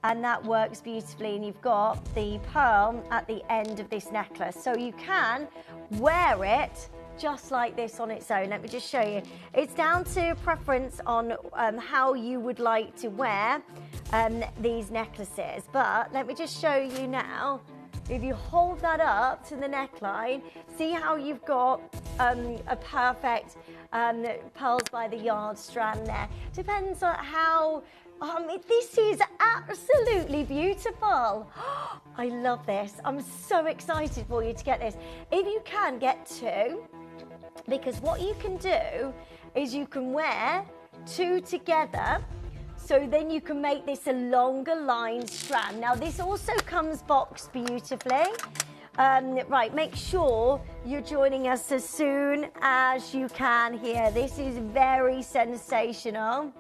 and that works beautifully, and you've got the pearl at the end of this necklace. So you can wear it just like this on its own. Let me just show you. It's down to preference on how you would like to wear these necklaces. But let me just show you now. If you hold that up to the neckline, see how you've got a perfect Pearls by the Yard strand there. Depends on how This is absolutely beautiful. I love this. I'm so excited for you to get this. If you can, get two, because what you can do is you can wear two together, so then you can make this a longer line strand. Now, this also comes boxed beautifully. Right, make sure you're joining us as soon as you can here. This is very sensational.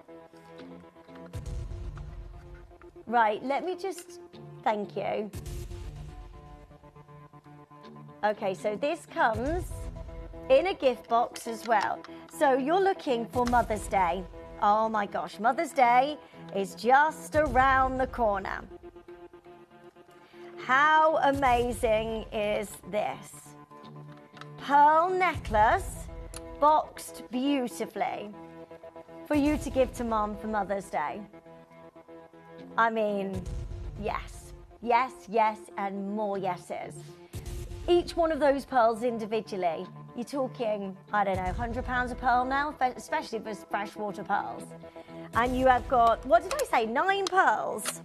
Right, let me just, thank you. Okay, so this comes in a gift box as well. So you're looking for Mother's Day. Oh my gosh, Mother's Day is just around the corner. How amazing is this? Pearl necklace, boxed beautifully, for you to give to Mom for Mother's Day. I mean, yes, yes, yes, and more yeses. Each one of those pearls individually, you're talking, I don't know, £100 a pearl now, especially for freshwater pearls. And you have got, what did I say, 9 pearls?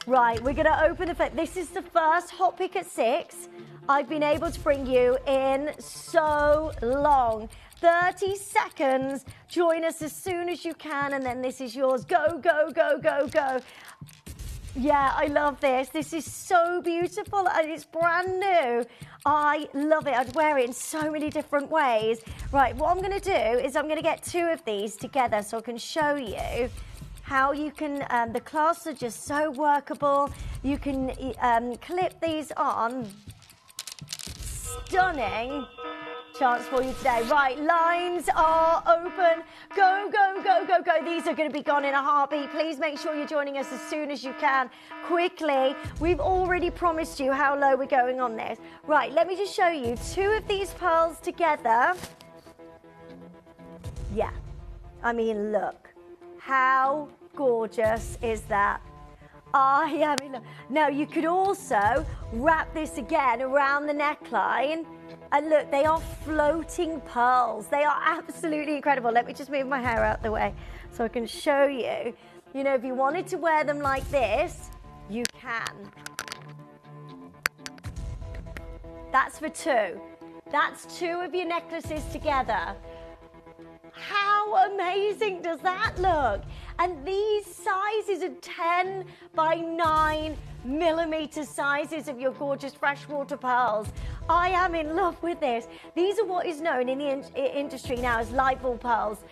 Right, we're gonna open the, this is the first hot pick at 6 I've been able to bring you in so long. 30 seconds, join us as soon as you can, and then this is yours. Go, go, go, go, go. Yeah, I love this. This is so beautiful and it's brand new. I love it. I'd wear it in so many different ways. Right, what I'm gonna do is I'm gonna get 2 of these together so I can show you how you can, the clasps are just so workable. You can clip these on. Stunning chance for you today. Right, lines are open. Go, go, go, go, go. These are going to be gone in a heartbeat. Please make sure you're joining us as soon as you can. Quickly, we've already promised you how low we're going on this. Right, let me just show you 2 of these pearls together. Yeah, I mean, look, how gorgeous is that? I am in love. Now, you could also wrap this again around the neckline. And look, they are floating pearls. They are absolutely incredible. Let me just move my hair out the way so I can show you. You know, if you wanted to wear them like this, you can. That's for 2. That's 2 of your necklaces together. How amazing does that look? And these sizes are 10 by 9 millimeter sizes of your gorgeous freshwater pearls. I am in love with this. These are what is known in the industry now as light bulb pearls.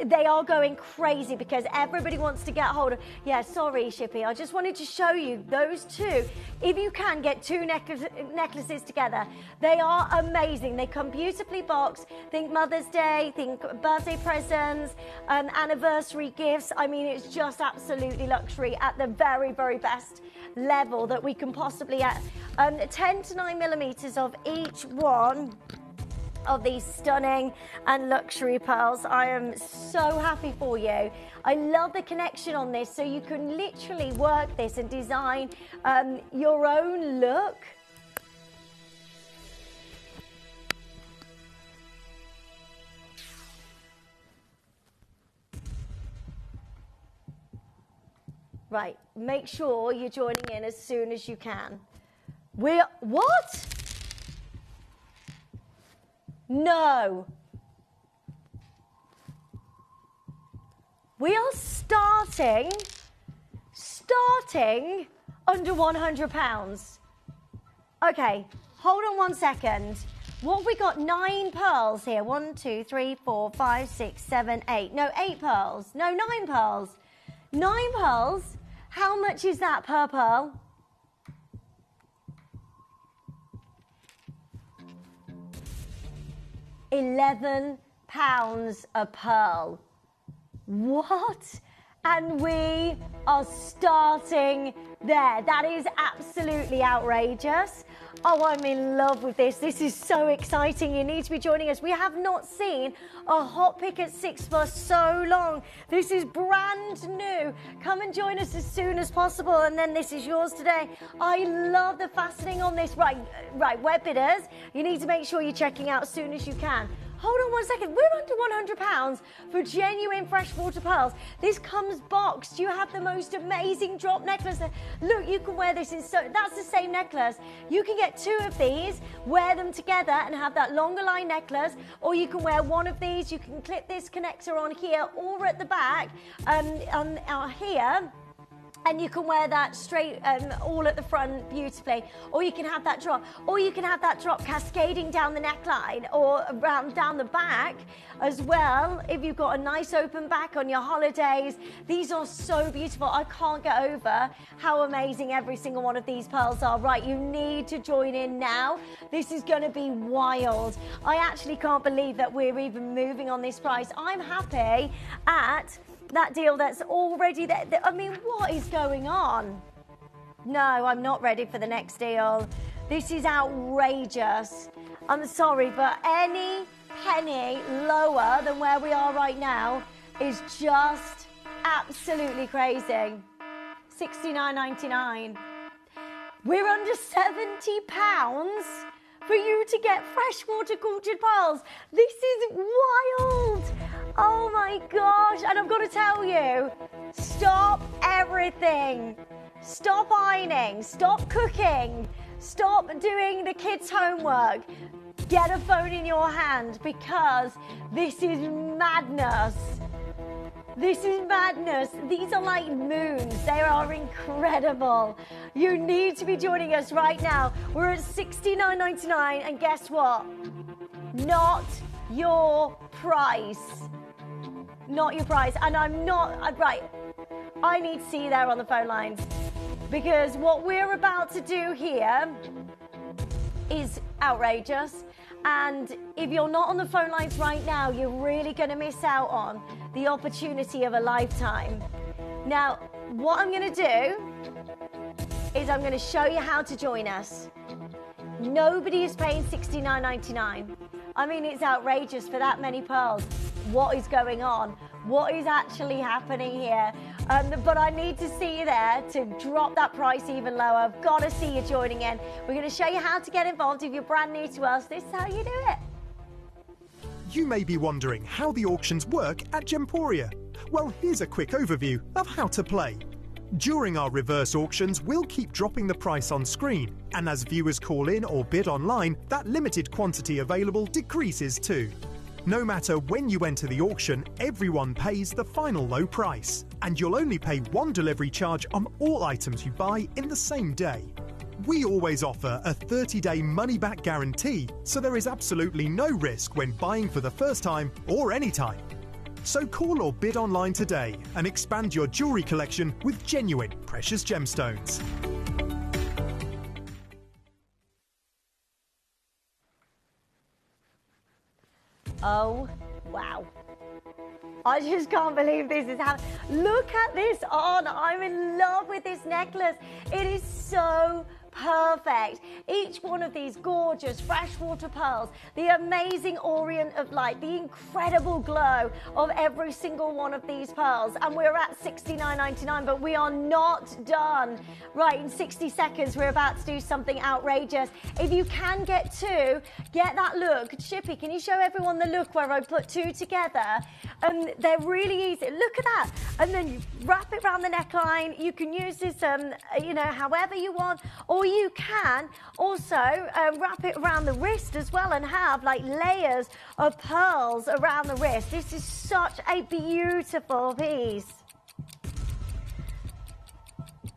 They are going crazy because everybody wants to get hold of. Yeah, sorry, Shippy. I just wanted to show you those 2. If you can get 2 necklaces together, they are amazing. They come beautifully boxed. Think Mother's Day, think birthday presents, anniversary gifts. I mean, it's just absolutely luxury at the very, very best level that we can possibly at. 10 to 9 millimeters of each one of these stunning and luxury pearls. I am so happy for you. I love the connection on this, so you can literally work this and design your own look. Right, make sure you're joining in as soon as you can. What? No. We are starting under £100. Okay, hold on one second. What have we got? 9 pearls here. 1, 2, 3, 4, 5, 6, 7, 8. No, 8 pearls. No, 9 pearls. 9 pearls. How much is that per pearl? £11 a pearl. What? And we are starting there. That is absolutely outrageous. Oh, I'm in love with this. This is so exciting. You need to be joining us. We have not seen a hot pick at 6 for so long. This is brand new. Come and join us as soon as possible, and then this is yours today. I love the fastening on this. Right, web bidders, you need to make sure you're checking out as soon as you can. Hold on 1 second. We're under £100 for genuine freshwater pearls. This comes boxed. You have the most amazing drop necklace. Look, you can wear this in that's the same necklace. You can get 2 of these, wear them together and have that longer line necklace, or you can wear 1 of these. You can clip this connector on here or at the back here. And you can wear that straight all at the front beautifully, or you can have that drop, or you can have that drop cascading down the neckline or around down the back as well. If you've got a nice open back on your holidays, these are so beautiful. I can't get over how amazing every single one of these pearls are. Right, you need to join in now. This is going to be wild. I actually can't believe that we're even moving on this price. I'm happy at that deal that's already there. I mean, what is going on? No, I'm not ready for the next deal. This is outrageous. I'm sorry, but any penny lower than where we are right now is just absolutely crazy. $69.99. We're under £70 for you to get freshwater cultured pearls. This is wild. Oh my gosh, and I've got to tell you, stop everything. Stop ironing, stop cooking, stop doing the kids' homework. Get a phone in your hand because this is madness. This is madness. These are like moons. They are incredible. You need to be joining us right now. We're at $69.99 and guess what? Not your price. Not your price. And I'm not, right, I need to see you there on the phone lines because what we're about to do here is outrageous. And if you're not on the phone lines right now, you're really going to miss out on the opportunity of a lifetime. Now, what I'm going to do is I'm going to show you how to join us. Nobody is paying $69.99. I mean, it's outrageous for that many pearls. What is going on? What is actually happening here? But I need to see you there to drop that price even lower. I've got to see you joining in. We're going to show you how to get involved. If you're brand new to us, this is how you do it. You may be wondering how the auctions work at Gemporia. Well, here's a quick overview of how to play. During our reverse auctions, we'll keep dropping the price on screen, and as viewers call in or bid online, that limited quantity available decreases too. No matter when you enter the auction, everyone pays the final low price, and you'll only pay 1 delivery charge on all items you buy in the same day. We always offer a 30-day money-back guarantee, so there is absolutely no risk when buying for the first time or any time. So call or bid online today and expand your jewellery collection with genuine precious gemstones. Oh, wow. I just can't believe this is happening. Look at this on. I'm in love with this necklace. It is so perfect. Each one of these gorgeous freshwater pearls, the amazing orient of light, the incredible glow of every single one of these pearls. And we're at $69.99, but we are not done. Right, in 60 seconds, we're about to do something outrageous. If you can get 2, get that look. Shippy, can you show everyone the look where I put 2 together? They're really easy. Look at that. And then you wrap it around the neckline. You can use this, however you want, or you can also wrap it around the wrist as well and have like layers of pearls around the wrist. This is such a beautiful piece.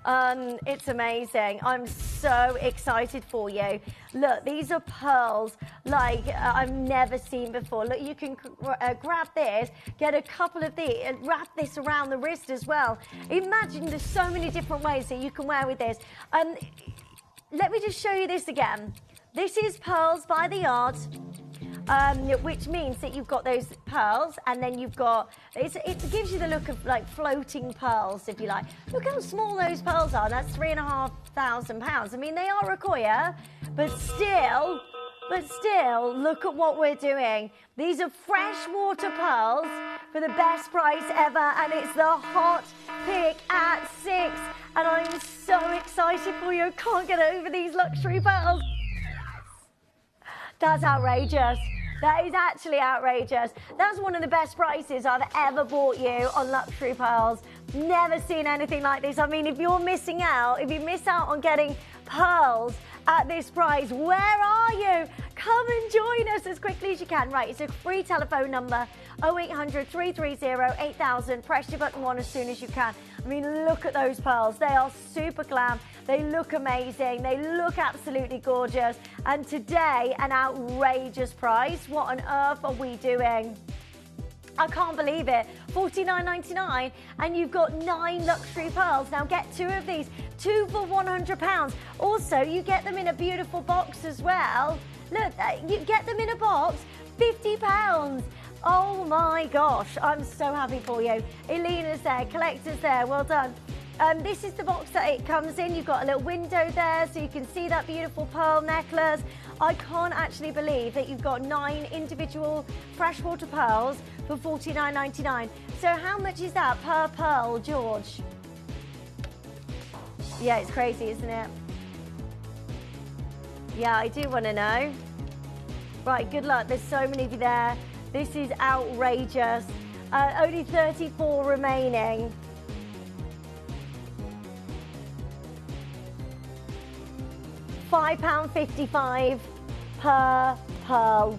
It's amazing. I'm so excited for you. Look, these are pearls like I've never seen before. Look, you can grab this, get a couple of these, and wrap this around the wrist as well. Imagine there's so many different ways that you can wear with this. Let me just show you this again. This is Pearls by the Yard. which means that you've got those pearls, and then you've got, it gives you the look of like floating pearls, if you like. Look how small those pearls are. That's £3,500. I mean, they are Rakoya, but still, look at what we're doing. These are freshwater pearls for the best price ever, and it's the hot pick at 6. And I'm so excited for you. I can't get over these luxury pearls. That's outrageous. That is actually outrageous. That's one of the best prices I've ever bought you on luxury pearls. Never seen anything like this. I mean, if you're missing out, if you miss out on getting pearls at this price, where are you? Come and join us as quickly as you can. Right, it's a free telephone number, 0800 330 8000. Press your button 1 as soon as you can. I mean, look at those pearls. They are super glam. They look amazing. They look absolutely gorgeous. And today, an outrageous price. What on earth are we doing? I can't believe it. $49.99, and you've got 9 luxury pearls. Now get 2 of these, 2 for £100. Also, you get them in a beautiful box as well. Look, you get them in a box, £50. Oh my gosh, I'm so happy for you. Elena's there, Collector's there, well done. This is the box that it comes in. You've got a little window there so you can see that beautiful pearl necklace. I can't actually believe that you've got 9 individual freshwater pearls for $49.99. So how much is that per pearl, George? Yeah, it's crazy, isn't it? Yeah, I do want to know. Right, good luck. There's so many of you there. This is outrageous. Only 34 remaining. £5.55 per pearl.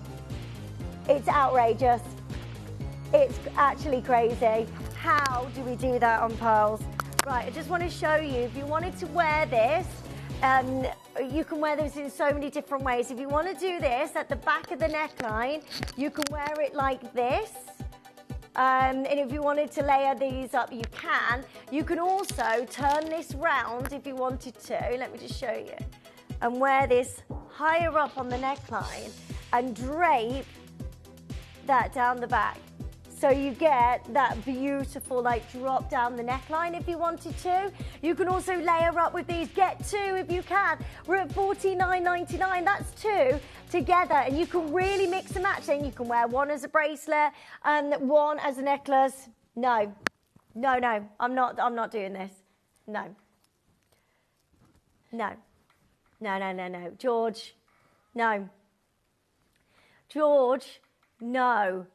It's outrageous. It's actually crazy. How do we do that on pearls? Right, I just want to show you, if you wanted to wear this, you can wear this in so many different ways. If you want to do this at the back of the neckline, you can wear it like this. And if you wanted to layer these up, you can. You can also turn this round if you wanted to. Let me just show you. And wear this higher up on the neckline and drape that down the back. So you get that beautiful like drop down the neckline if you wanted to. You can also layer up with these. Get 2 if you can. We're at $49.99. That's 2 together, and you can really mix and match. Then you can wear one as a bracelet and one as a necklace. No, I'm not doing this. No. George, no. George, no.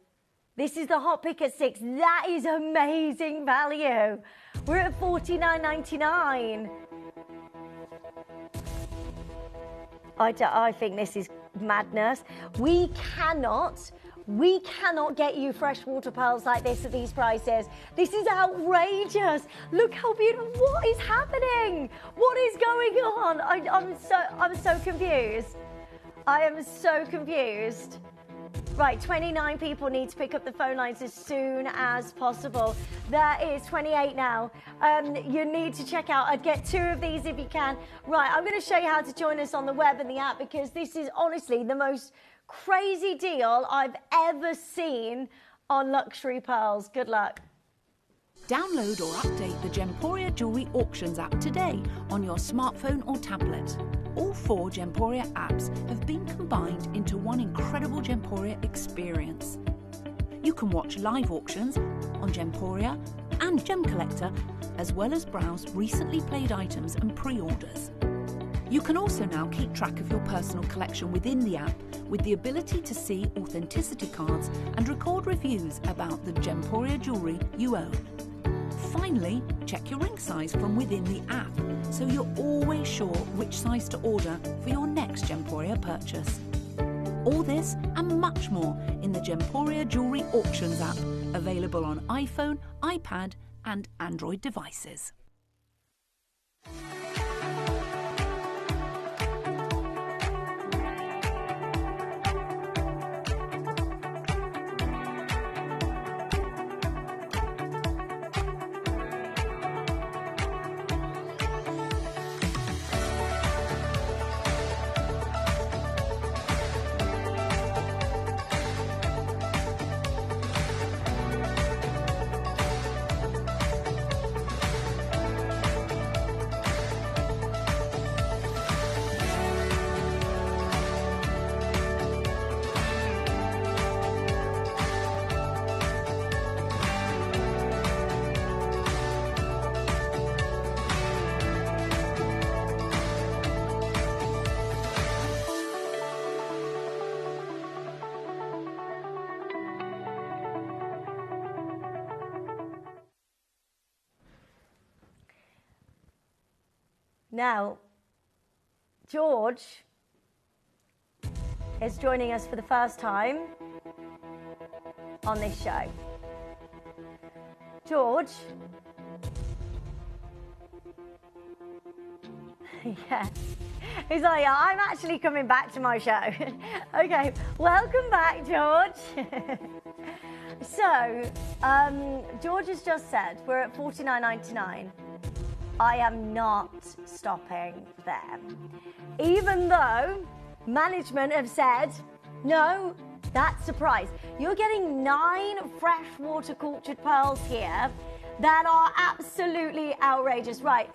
This is the hot pick at 6. That is amazing value. We're at $49.99. I think this is madness. We cannot get you freshwater pearls like this at these prices. This is outrageous. Look how beautiful. What is happening? What is going on? I'm so confused. I am so confused. Right, 29 people need to pick up the phone lines as soon as possible. That is 28 now. You need to check out. I'd get 2 of these if you can. Right, I'm going to show you how to join us on the web and the app, because this is honestly the most crazy deal I've ever seen on luxury pearls. Good luck. Download or update the Gemporia Jewellery Auctions app today on your smartphone or tablet. All 4 Gemporia apps have been combined into one incredible Gemporia experience. You can watch live auctions on Gemporia and Gem Collector, as well as browse recently played items and pre-orders. You can also now keep track of your personal collection within the app, with the ability to see authenticity cards and record reviews about the Gemporia jewellery you own. Finally, check your ring size from within the app, so you're always sure which size to order for your next Gemporia purchase. All this and much more in the Gemporia Jewellery Auctions app, available on iPhone, iPad and Android devices. Now, George is joining us for the first time on this show. George. Yeah. He's like, yeah, I'm actually coming back to my show. Okay, welcome back, George. So, George has just said we're at $49.99. I am not stopping there. Even though management have said, no, that's a price. You're getting 9 freshwater cultured pearls here that are absolutely outrageous. Right,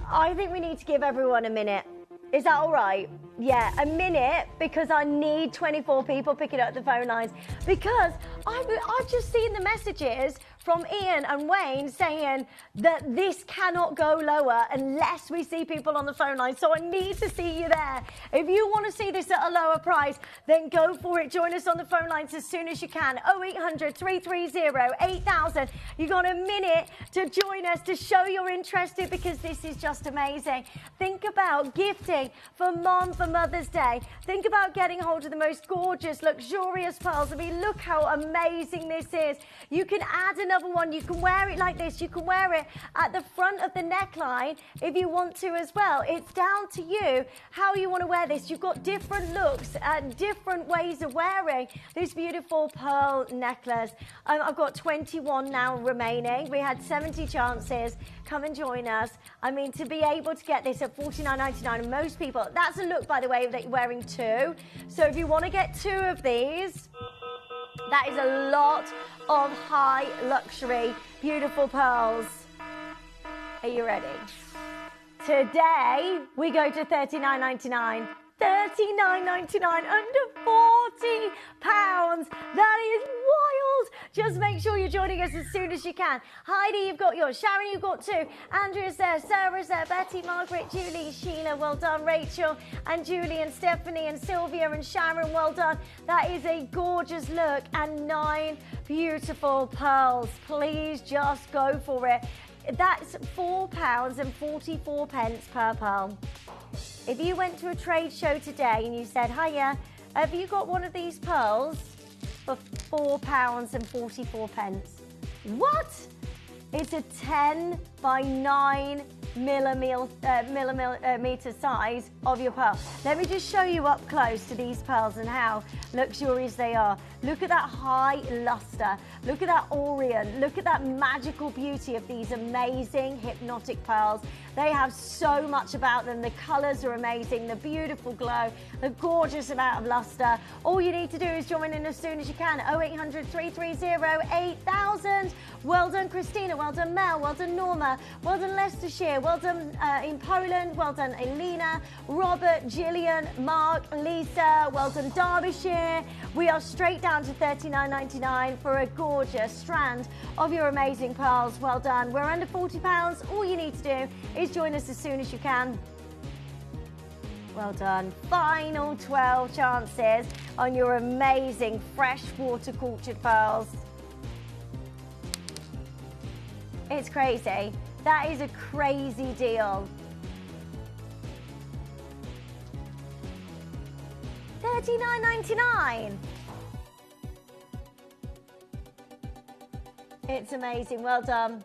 I think we need to give everyone a minute. Is that all right? Yeah, a minute, because I need 24 people picking up the phone lines, because I've just seen the messages from Ian and Wayne saying that this cannot go lower unless we see people on the phone line. So I need to see you there. If you want to see this at a lower price, then go for it. Join us on the phone lines as soon as you can. 0800 330 8000. You got a minute to join us, to show you're interested, because this is just amazing. Think about gifting for Mom for Mother's Day. Think about getting hold of the most gorgeous, luxurious pearls. I mean, look how amazing this is. You can add another one. You can wear it like this. You can wear it at the front of the neckline if you want to as well. It's down to you how you want to wear this. You've got different looks and different ways of wearing this beautiful pearl necklace. I've got 21 now remaining. We had 70 chances. Come and join us. I mean, to be able to get this at $49.99, most people, that's a look, by the way, that you're wearing 2. So if you want to get 2 of these, that is a lot of high luxury, beautiful pearls. Are you ready? Today, we go to $39.99. $39.99, under £40. That is wild. Just make sure you're joining us as soon as you can. Heidi, you've got yours. Sharon, you've got 2. Andrea's there. Sarah's there. Betty, Margaret, Julie, Sheila, well done. Rachel and Julie and Stephanie and Sylvia and Sharon, well done. That is a gorgeous look, and 9 beautiful pearls. Please just go for it. That's £4.44 per pearl. If you went to a trade show today and you said, hiya, have you got one of these pearls for £4.44? What? It's a 10 by 9 millimeter size of your pearl. Let me just show you up close to these pearls and how luxurious they are. Look at that high luster. Look at that orient. Look at that magical beauty of these amazing hypnotic pearls. They have so much about them. The colors are amazing, the beautiful glow, the gorgeous amount of luster. All you need to do is join in as soon as you can. 0800 330 8000. Well done, Christina. Well done, Mel. Well done, Norma. Well done, Leicestershire. Well done in Poland. Well done, Elena, Robert, Gillian, Mark, Lisa. Well done, Derbyshire. We are straight down to $39.99 for a gorgeous strand of your amazing pearls. Well done. We're under £40. All you need to do is join us as soon as you can. Well done. Final 12 chances on your amazing freshwater cultured pearls. It's crazy. That is a crazy deal. $39.99. It's amazing. Well done.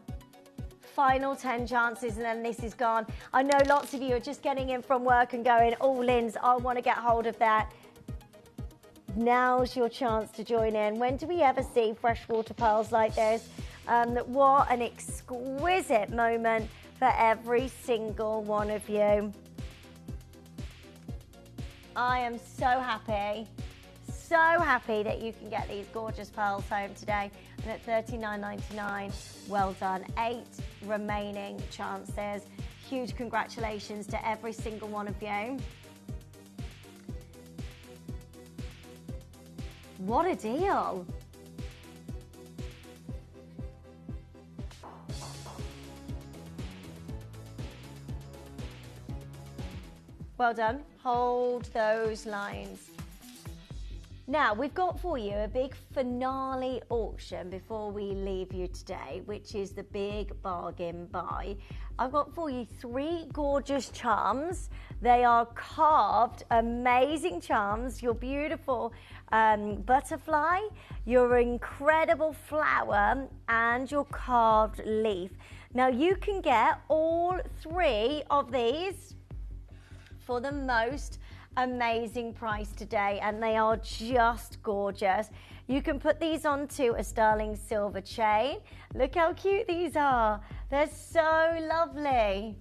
Final 10 chances and then this is gone. I know lots of you are just getting in from work and going, oh, Linz, I want to get hold of that. Now's your chance to join in. When do we ever see freshwater pearls like this? What an exquisite moment for every single one of you. I am so happy that you can get these gorgeous pearls home today. And at $39.99, well done. 8 remaining chances. Huge congratulations to every single one of you. What a deal. Well done. Hold those lines. Now, we've got for you a big finale auction before we leave you today, which is the big bargain buy. I've got for you 3 gorgeous charms. They are carved, amazing charms. Your beautiful butterfly, your incredible flower, and your carved leaf. Now, you can get all 3 of these for the most amazing price today, and they are just gorgeous. You can put these onto a sterling silver chain. Look how cute these are. They're so lovely.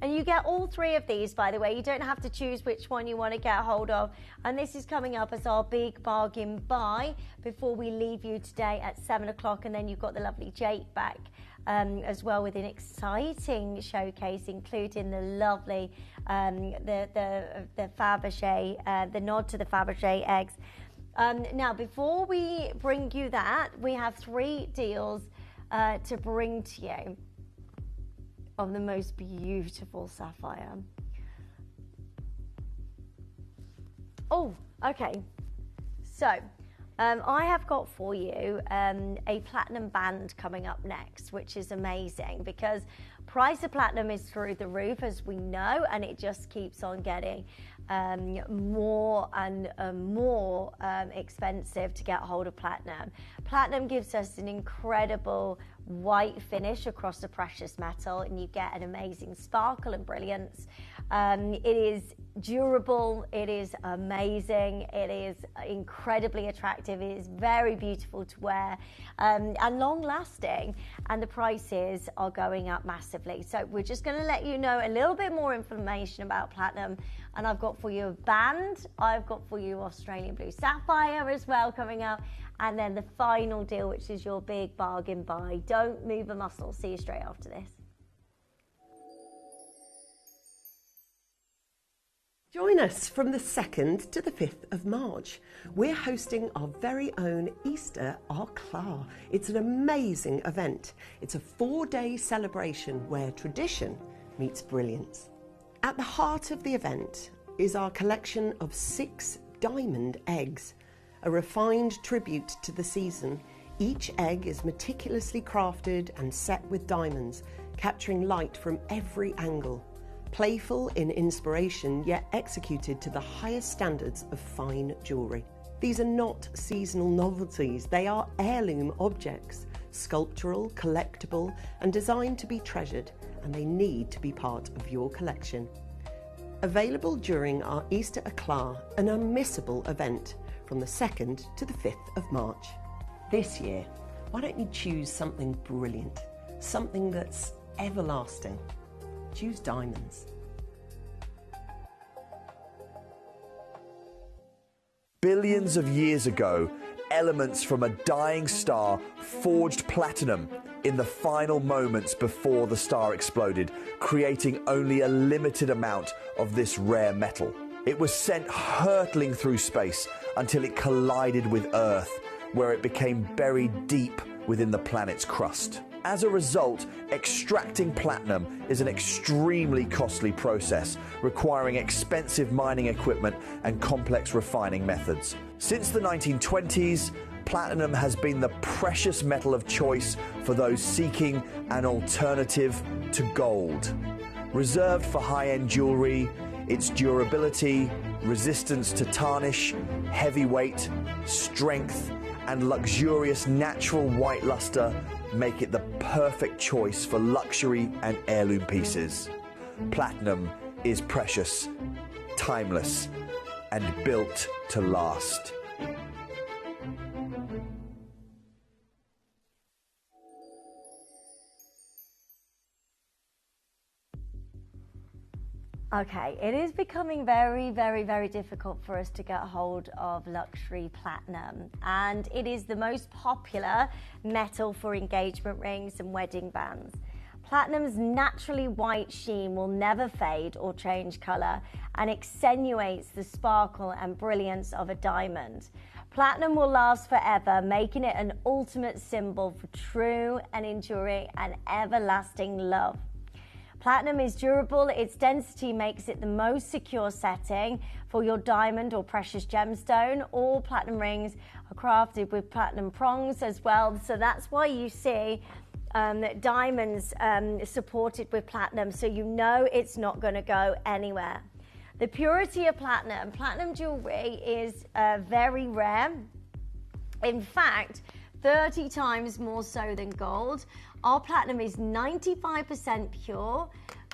And you get all 3 of these, by the way. You don't have to choose which one you want to get hold of. And this is coming up as our big bargain buy before we leave you today at 7 o'clock. And then you've got the lovely Jade back as well, with an exciting showcase, including the lovely the Fabergé, the nod to the Fabergé eggs. Now, before we bring you that, we have 3 deals to bring to you of the most beautiful sapphire. Oh, okay. So, I have got for you a platinum band coming up next, which is amazing because price of platinum is through the roof, as we know, and it just keeps on getting more and more expensive to get hold of platinum. Platinum gives us an incredible white finish across the precious metal, and you get an amazing sparkle and brilliance. It is durable, it is amazing, it is incredibly attractive, it is very beautiful to wear, and long lasting, and the prices are going up massively. So we're just going to let you know a little bit more information about platinum, and I've got for you a band, I've got for you Australian blue sapphire as well coming up, and then the final deal, which is your big bargain buy. Don't move a muscle. See you straight after this. Join us from the 2nd to the 5th of March. We're hosting our very own Easter Art Class. It's an amazing event. It's a 4-day celebration where tradition meets brilliance. At the heart of the event is our collection of 6 diamond eggs, a refined tribute to the season. Each egg is meticulously crafted and set with diamonds, capturing light from every angle. Playful in inspiration, yet executed to the highest standards of fine jewellery. These are not seasonal novelties, they are heirloom objects, sculptural, collectible, and designed to be treasured, and they need to be part of your collection. Available during our Easter Eclat, an unmissable event from the 2nd to the 5th of March. This year, why don't you choose something brilliant, something that's everlasting? Choose diamonds. Billions of years ago, elements from a dying star forged platinum in the final moments before the star exploded, creating only a limited amount of this rare metal. It was sent hurtling through space until it collided with Earth, where it became buried deep within the planet's crust. As a result, extracting platinum is an extremely costly process, requiring expensive mining equipment and complex refining methods. Since the 1920s, platinum has been the precious metal of choice for those seeking an alternative to gold. Reserved for high-end jewelry, its durability, resistance to tarnish, heavy weight, strength, and luxurious natural white luster make it the perfect choice for luxury and heirloom pieces. Platinum is precious, timeless, and built to last. Okay, it is becoming very, very, very difficult for us to get hold of luxury platinum, and it is the most popular metal for engagement rings and wedding bands. Platinum's naturally white sheen will never fade or change colour and accentuates the sparkle and brilliance of a diamond. Platinum will last forever, making it an ultimate symbol for true and enduring and everlasting love. Platinum is durable. Its density makes it the most secure setting for your diamond or precious gemstone. All platinum rings are crafted with platinum prongs as well. So that's why you see diamonds supported with platinum. So you know it's not going to go anywhere. The purity of platinum jewelry is very rare. In fact, 30 times more so than gold. Our platinum is 95% pure,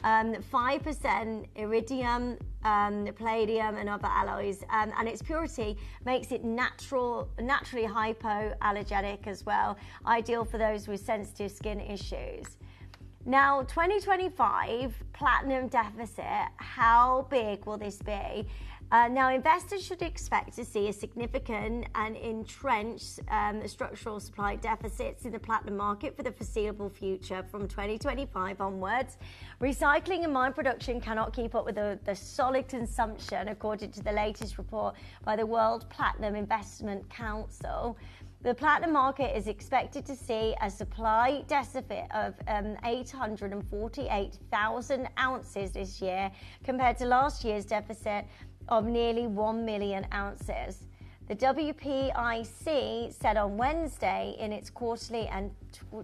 5% iridium, palladium and other alloys, and its purity makes it naturally hypoallergenic as well, ideal for those with sensitive skin issues. Now, 2025 platinum deficit, how big will this be? Now, investors should expect to see a significant and entrenched structural supply deficits in the platinum market for the foreseeable future from 2025 onwards. Recycling and mine production cannot keep up with the solid consumption, according to the latest report by the World Platinum Investment Council. The platinum market is expected to see a supply deficit of 848,000 ounces this year, compared to last year's deficit of nearly 1 million ounces. The WPIC said on Wednesday in its quarterly and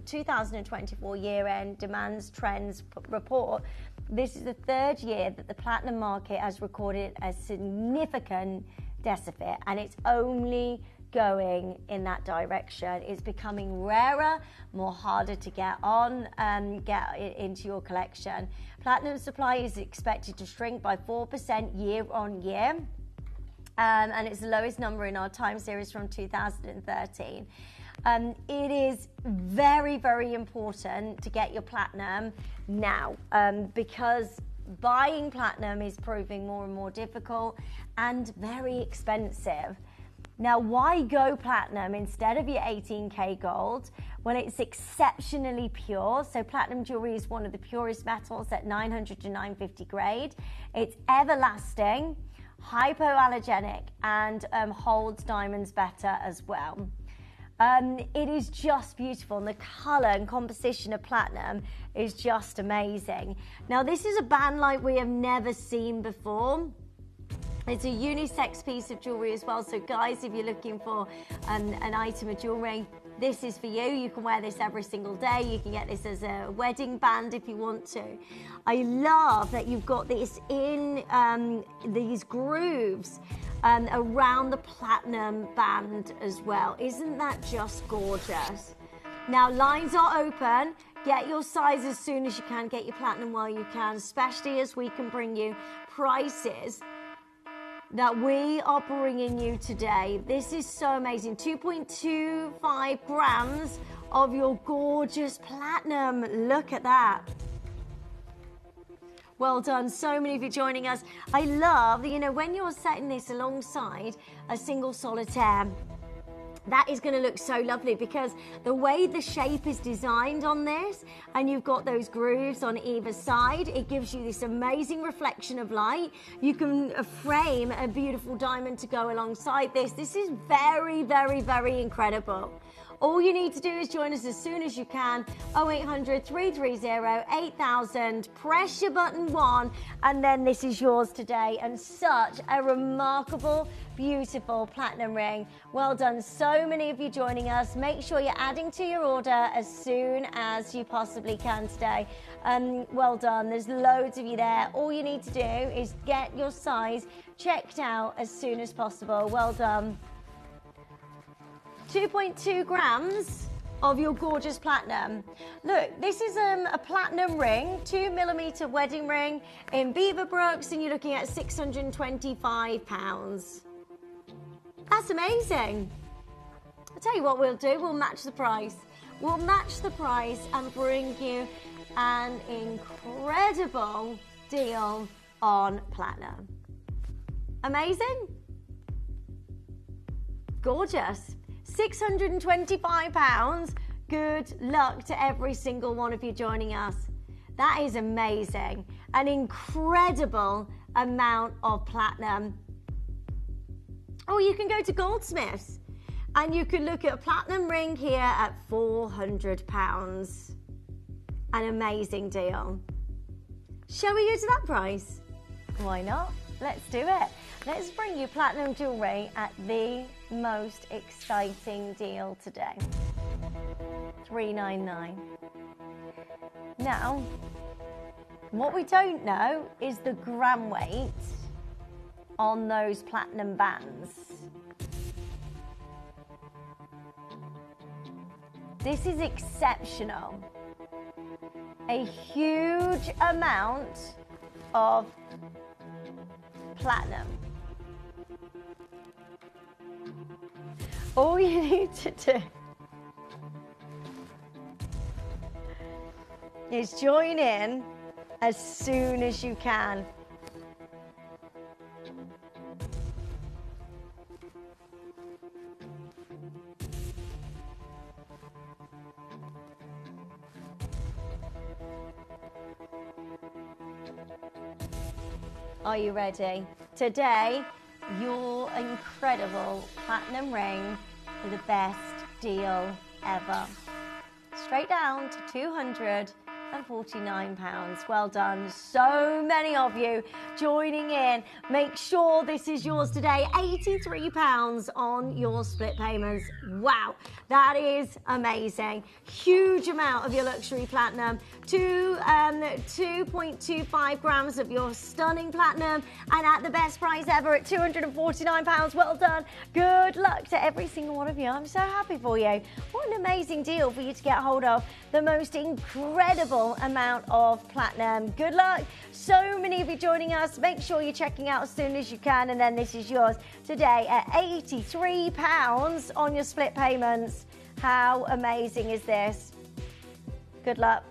2024 year-end demands trends report, this is the third year that the platinum market has recorded a significant deficit, and it's only going in that direction. It's becoming rarer, more harder to get into your collection. Platinum supply is expected to shrink by 4% year on year, and it's the lowest number in our time series from 2013. It is very, very important to get your platinum now, because buying platinum is proving more and more difficult and very expensive. Now, why go platinum instead of your 18K gold? Well, it's exceptionally pure. So platinum jewelry is one of the purest metals at 900 to 950 grade. It's everlasting, hypoallergenic, and holds diamonds better as well. It is just beautiful, and the color and composition of platinum is just amazing. Now, this is a band like we have never seen before. It's a unisex piece of jewelry as well. So guys, if you're looking for an item of jewelry, this is for you. You can wear this every single day. You can get this as a wedding band if you want to. I love that you've got this in these grooves around the platinum band as well. Isn't that just gorgeous? Now, lines are open. Get your size as soon as you can. Get your platinum while you can, especially as we can bring you prices that we are bringing you today. This is so amazing. 2.25 grams of your gorgeous platinum. Look at that. Well done. So many of you joining us. I love, when you're setting this alongside a single solitaire, that is going to look so lovely, because the way the shape is designed on this, and you've got those grooves on either side, it gives you this amazing reflection of light. You can frame a beautiful diamond to go alongside this. This is very, very, very incredible. All you need to do is join us as soon as you can. 0800 330 8000. Press your button 1, and then this is yours today. And such a remarkable, beautiful platinum ring. Well done. So many of you joining us. Make sure you're adding to your order as soon as you possibly can today. Well done. There's loads of you there. All you need to do is get your size checked out as soon as possible. Well done. 2.2 grams of your gorgeous platinum. Look, this is a platinum ring, 2mm wedding ring in Beaverbrooks, and you're looking at £625. That's amazing. I'll tell you what we'll do, we'll match the price. We'll match the price and bring you an incredible deal on platinum. Amazing? Gorgeous. £625. Good luck to every single one of you joining us. That is amazing. An incredible amount of platinum. Oh, you can go to Goldsmiths and you can look at a platinum ring here at £400. An amazing deal. Shall we go to that price? Why not? Let's do it. Let's bring you platinum jewellery at the most exciting deal today. $399. Now, what we don't know is the gram weight on those platinum bands. This is exceptional. A huge amount of platinum. All you need to do is join in as soon as you can. Are you ready? Today, your incredible platinum ring for the best deal ever. Straight down to £249. Well done. So many of you joining in. Make sure this is yours today. £83 on your split payments. Wow, that is amazing. Huge amount of your luxury platinum. 2.25 grams of your stunning platinum, and at the best price ever at £249. Well done. Good luck to every single one of you. I'm so happy for you. What an amazing deal for you to get hold of. The most incredible amount of platinum. Good luck. So many of you joining us. Make sure you're checking out as soon as you can, and then this is yours today at £83 on your split payments. How amazing is this? Good luck.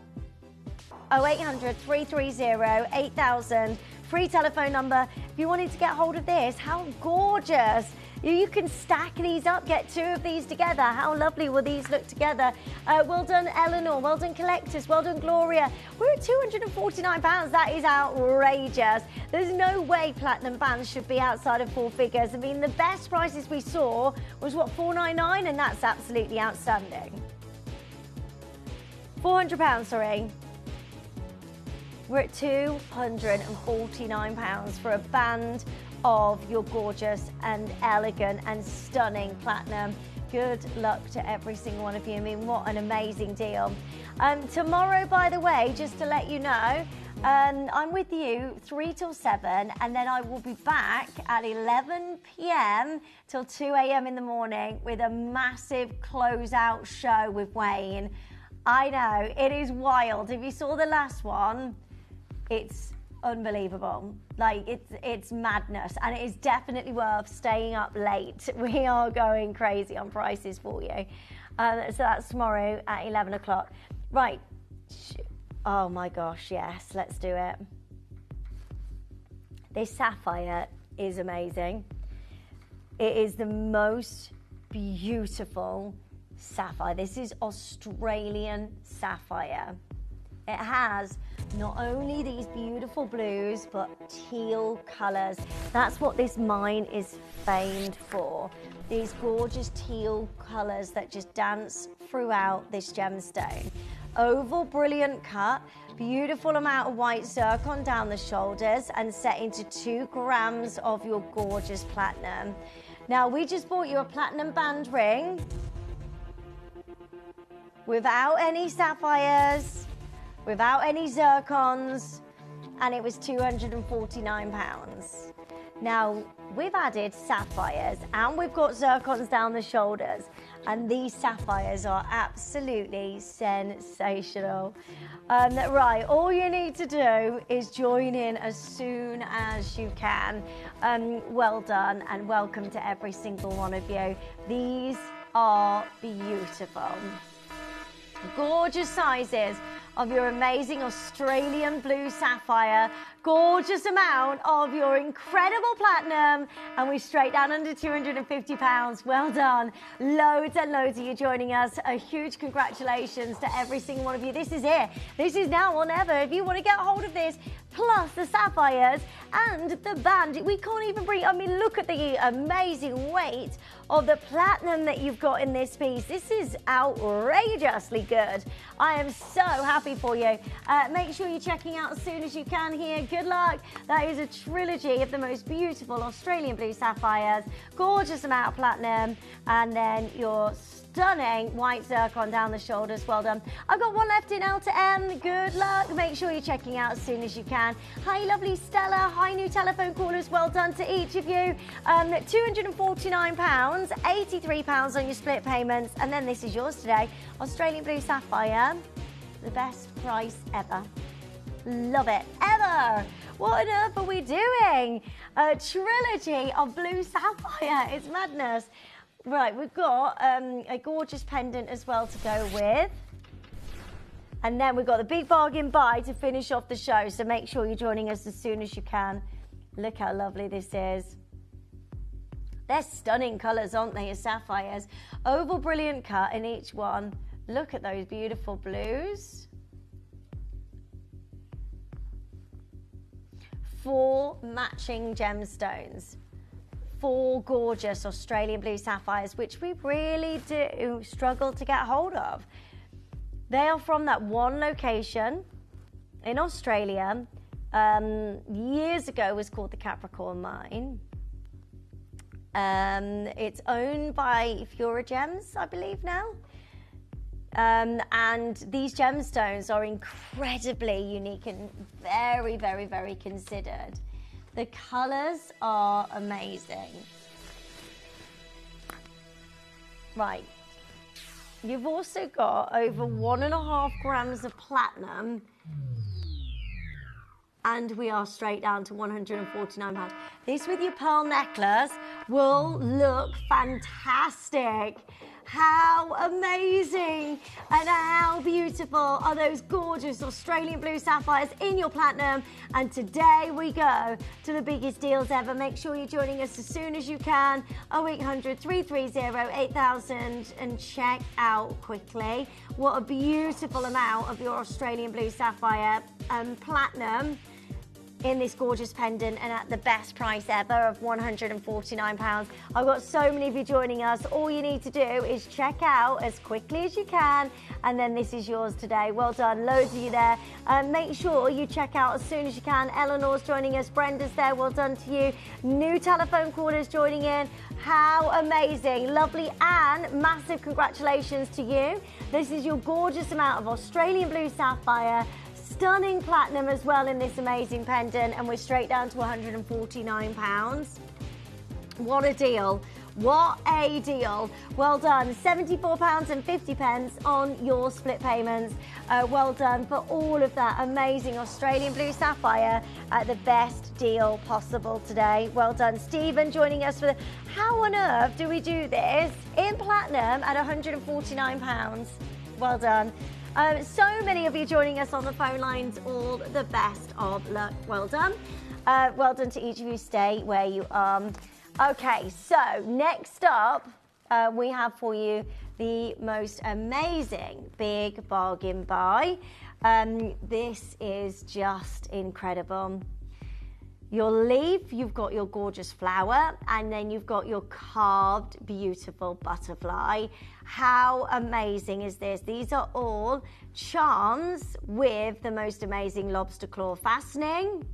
0800 330 8000, free telephone number. If you wanted to get hold of this, how gorgeous. You can stack these up, get two of these together. How lovely will these look together? Well done, Eleanor. Well done, Collectors. Well done, Gloria. We're at £249. That is outrageous. There's no way platinum bands should be outside of four figures. I mean, the best prices we saw was, what, $499? And that's absolutely outstanding. £400, sorry. We're at £249 for a band of your gorgeous and elegant and stunning platinum. Good luck to every single one of you. I mean, what an amazing deal. Tomorrow, by the way, just to let you know, I'm with you 3 till 7, and then I will be back at 11 p.m. till 2 a.m. in the morning with a massive closeout show with Wayne. I know, it is wild. If you saw the last one, it's unbelievable. Like, it's madness, and it is definitely worth staying up late. We are going crazy on prices for you. So that's tomorrow at 11 o'clock. Right. Oh my gosh, yes, let's do it. This sapphire is amazing. It is the most beautiful sapphire. This is Australian sapphire. It has not only these beautiful blues, but teal colours. That's what this mine is famed for. These gorgeous teal colours that just dance throughout this gemstone. Oval, brilliant cut, beautiful amount of white zircon down the shoulders, and set into 2 grams of your gorgeous platinum. Now, we just bought you a platinum band ring without any sapphires, without any zircons, and it was £249. Now, we've added sapphires and we've got zircons down the shoulders, and these sapphires are absolutely sensational. Right, all you need to do is join in as soon as you can. Well done, and welcome to every single one of you. These are beautiful. Gorgeous sizes of your amazing Australian blue sapphire, gorgeous amount of your incredible platinum, and we're straight down under £250. Well done. Loads and loads of you joining us. A huge congratulations to every single one of you. This is it. This is now or never. If you want to get hold of this, plus the sapphires and the band, we can't even bring, I mean, look at the amazing weight of the platinum that you've got in this piece. This is outrageously good. I am so happy happy for you. Make sure you're checking out as soon as you can here. Good luck. That is a trilogy of the most beautiful Australian blue sapphires, gorgeous amount of platinum, and then your stunning white zircon down the shoulders. Well done. I've got one left in L to M. Good luck. Make sure you're checking out as soon as you can. Hi, lovely Stella. Hi, new telephone callers. Well done to each of you. £249, £83 on your split payments. And then this is yours today. Australian blue sapphire. The best price ever. Love it. Ever. What on earth are we doing? A trilogy of blue sapphire. It's madness. Right, we've got a gorgeous pendant as well to go with. And then we've got the big bargain buy to finish off the show. So make sure you're joining us as soon as you can. Look how lovely this is. They're stunning colours, aren't they, as sapphires? Oval brilliant cut in each one. Look at those beautiful blues. 4 matching gemstones. 4 gorgeous Australian blue sapphires, which we really do struggle to get hold of. They are from that one location in Australia. Years ago was called the Capricorn Mine. It's owned by Gems, I believe now. And these gemstones are incredibly unique and very, very, very considered. The colours are amazing. Right. You've also got over 1.5 grams of platinum. And we are straight down to £149. This with your pearl necklace will look fantastic. How amazing and how beautiful are those gorgeous Australian blue sapphires in your platinum. And today we go to the biggest deals ever. Make sure you're joining us as soon as you can. 0800 330 8000 and check out quickly what a beautiful amount of your Australian blue sapphire platinum in this gorgeous pendant and at the best price ever of £149. I've got so many of you joining us. All you need to do is check out as quickly as you can, and then this is yours today. Well done, loads of you there. Make sure you check out as soon as you can. Eleanor's joining us, Brenda's there, well done to you. New telephone callers joining in. How amazing, lovely Anne, massive congratulations to you. This is your gorgeous amount of Australian blue sapphire, stunning platinum as well in this amazing pendant, and we're straight down to £149. What a deal. What a deal. Well done. £74.50 on your split payments. Well done for all of that amazing Australian blue sapphire at the best deal possible today. Well done. Stephen joining us for the... How on earth do we do this in platinum at £149? Well done. So many of you joining us on the phone lines. All the best of luck. Well done. Well done to each of you. Stay where you are. Okay, so next up, we have for you the most amazing big bargain buy. This is just incredible. Your leaf, you've got your gorgeous flower, and then you've got your carved, beautiful butterfly. How amazing is this? These are all charms with the most amazing lobster claw fastening.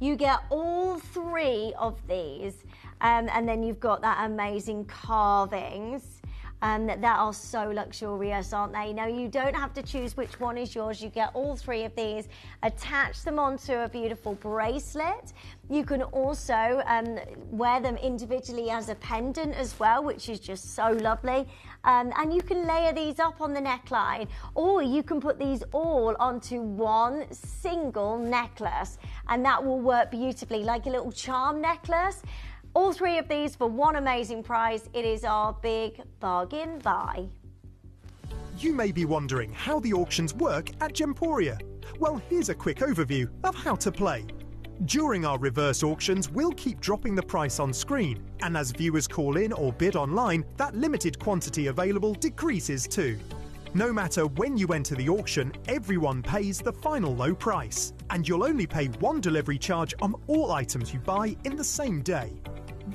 You get all 3 of these, and then you've got that amazing carvings. That are so luxurious, aren't they? Now, you don't have to choose which one is yours. You get all 3 of these, attach them onto a beautiful bracelet. You can also wear them individually as a pendant as well, which is just so lovely. And you can layer these up on the neckline, or you can put these all onto one single necklace, and that will work beautifully, like a little charm necklace. All 3 of these for one amazing price. It is our big bargain buy. You may be wondering how the auctions work at Gemporia. Well, here's a quick overview of how to play. During our reverse auctions, we'll keep dropping the price on screen, and as viewers call in or bid online, that limited quantity available decreases too. No matter when you enter the auction, everyone pays the final low price, and you'll only pay one delivery charge on all items you buy in the same day.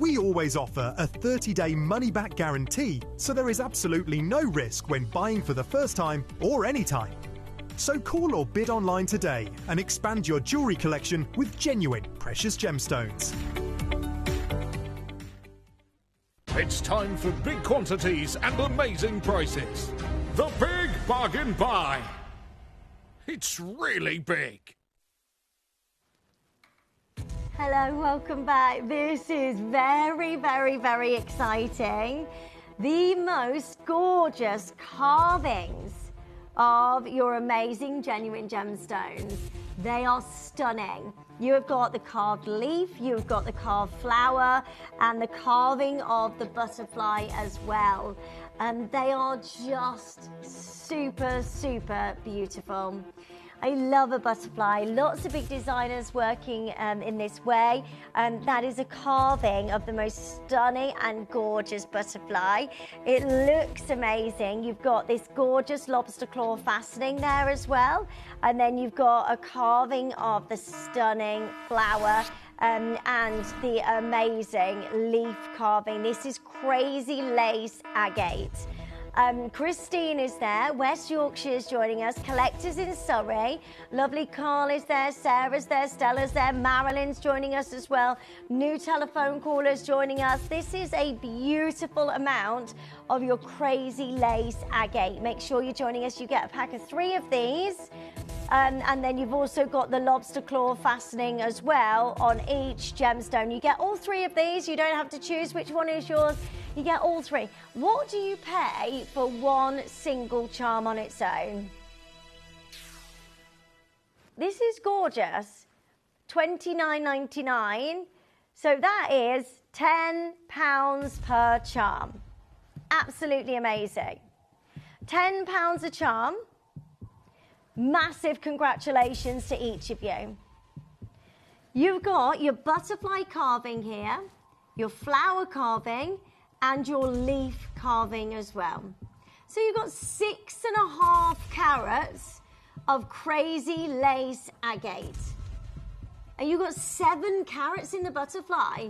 We always offer a 30-day money-back guarantee, so there is absolutely no risk when buying for the first time or any time. So call or bid online today and expand your jewellery collection with genuine precious gemstones. It's time for big quantities and amazing prices. The Big Bargain Buy. It's really big. Hello, welcome back. This is very, very, very exciting. The most gorgeous carvings of your amazing genuine gemstones. They are stunning. You have got the carved leaf, you've got the carved flower, and the carving of the butterfly as well. And they are just super, super beautiful. I love a butterfly. Lots of big designers working in this way. That is a carving of the most stunning and gorgeous butterfly. It looks amazing. You've got this gorgeous lobster claw fastening there as well. And then you've got a carving of the stunning flower and the amazing leaf carving. This is crazy lace agate. Christine is there, West Yorkshire is joining us, Collectors in Surrey, lovely Carl is there, Sarah's there, Stella's there, Marilyn's joining us as well, new telephone callers joining us. This is a beautiful amount of your crazy lace agate. Make sure you're joining us, you get a pack of 3 of these. And then you've also got the lobster claw fastening as well on each gemstone. You get all 3 of these, you don't have to choose which one is yours. You get all 3. What do you pay for one single charm on its own? This is gorgeous. $29.99. So that is £10 per charm. Absolutely amazing. £10 a charm. Massive congratulations to each of you. You've got your butterfly carving here, your flower carving, and your leaf carving as well. So you've got 6.5 carats of crazy lace agate. And you've got 7 carats in the butterfly,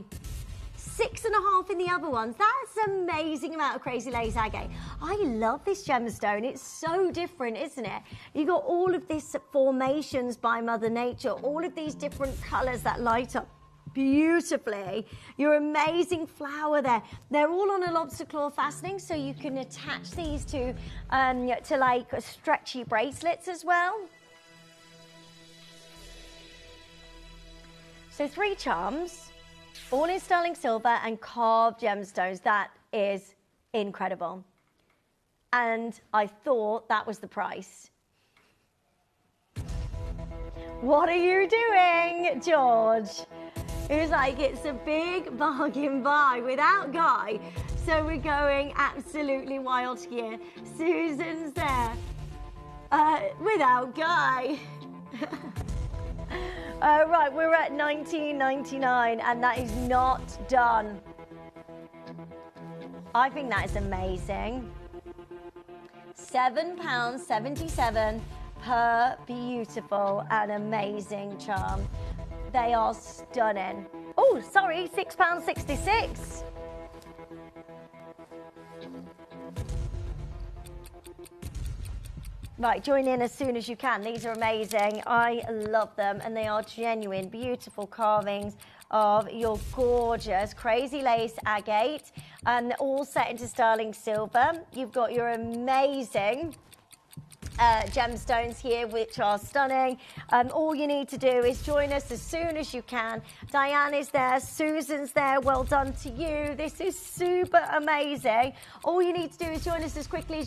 6.5 in the other ones. That's an amazing amount of crazy lace agate. I love this gemstone. It's so different, isn't it? You've got all of these formations by Mother Nature, all of these different colours that light up beautifully. Your amazing flower there. They're all on a lobster claw fastening, so you can attach these to like stretchy bracelets as well. So 3 charms, all in sterling silver and carved gemstones. That is incredible. And I thought that was the price. What are you doing, George? He was like, it's a big bargain buy without Guy. So we're going absolutely wild here. Susan's there. Without Guy. Right, we're at $19.99 and that is not done. I think that is amazing. £7.77 per beautiful and amazing charm. They are stunning. Oh, sorry, £6.66. Right, join in as soon as you can. These are amazing. I love them, and they are genuine, beautiful carvings of your gorgeous crazy lace agate, and all set into sterling silver. You've got your amazing gemstones here, which are stunning. All you need to do is join us as soon as you can. Diane is there, Susan's there. Well done to you. This is super amazing. All you need to do is join us as quickly as you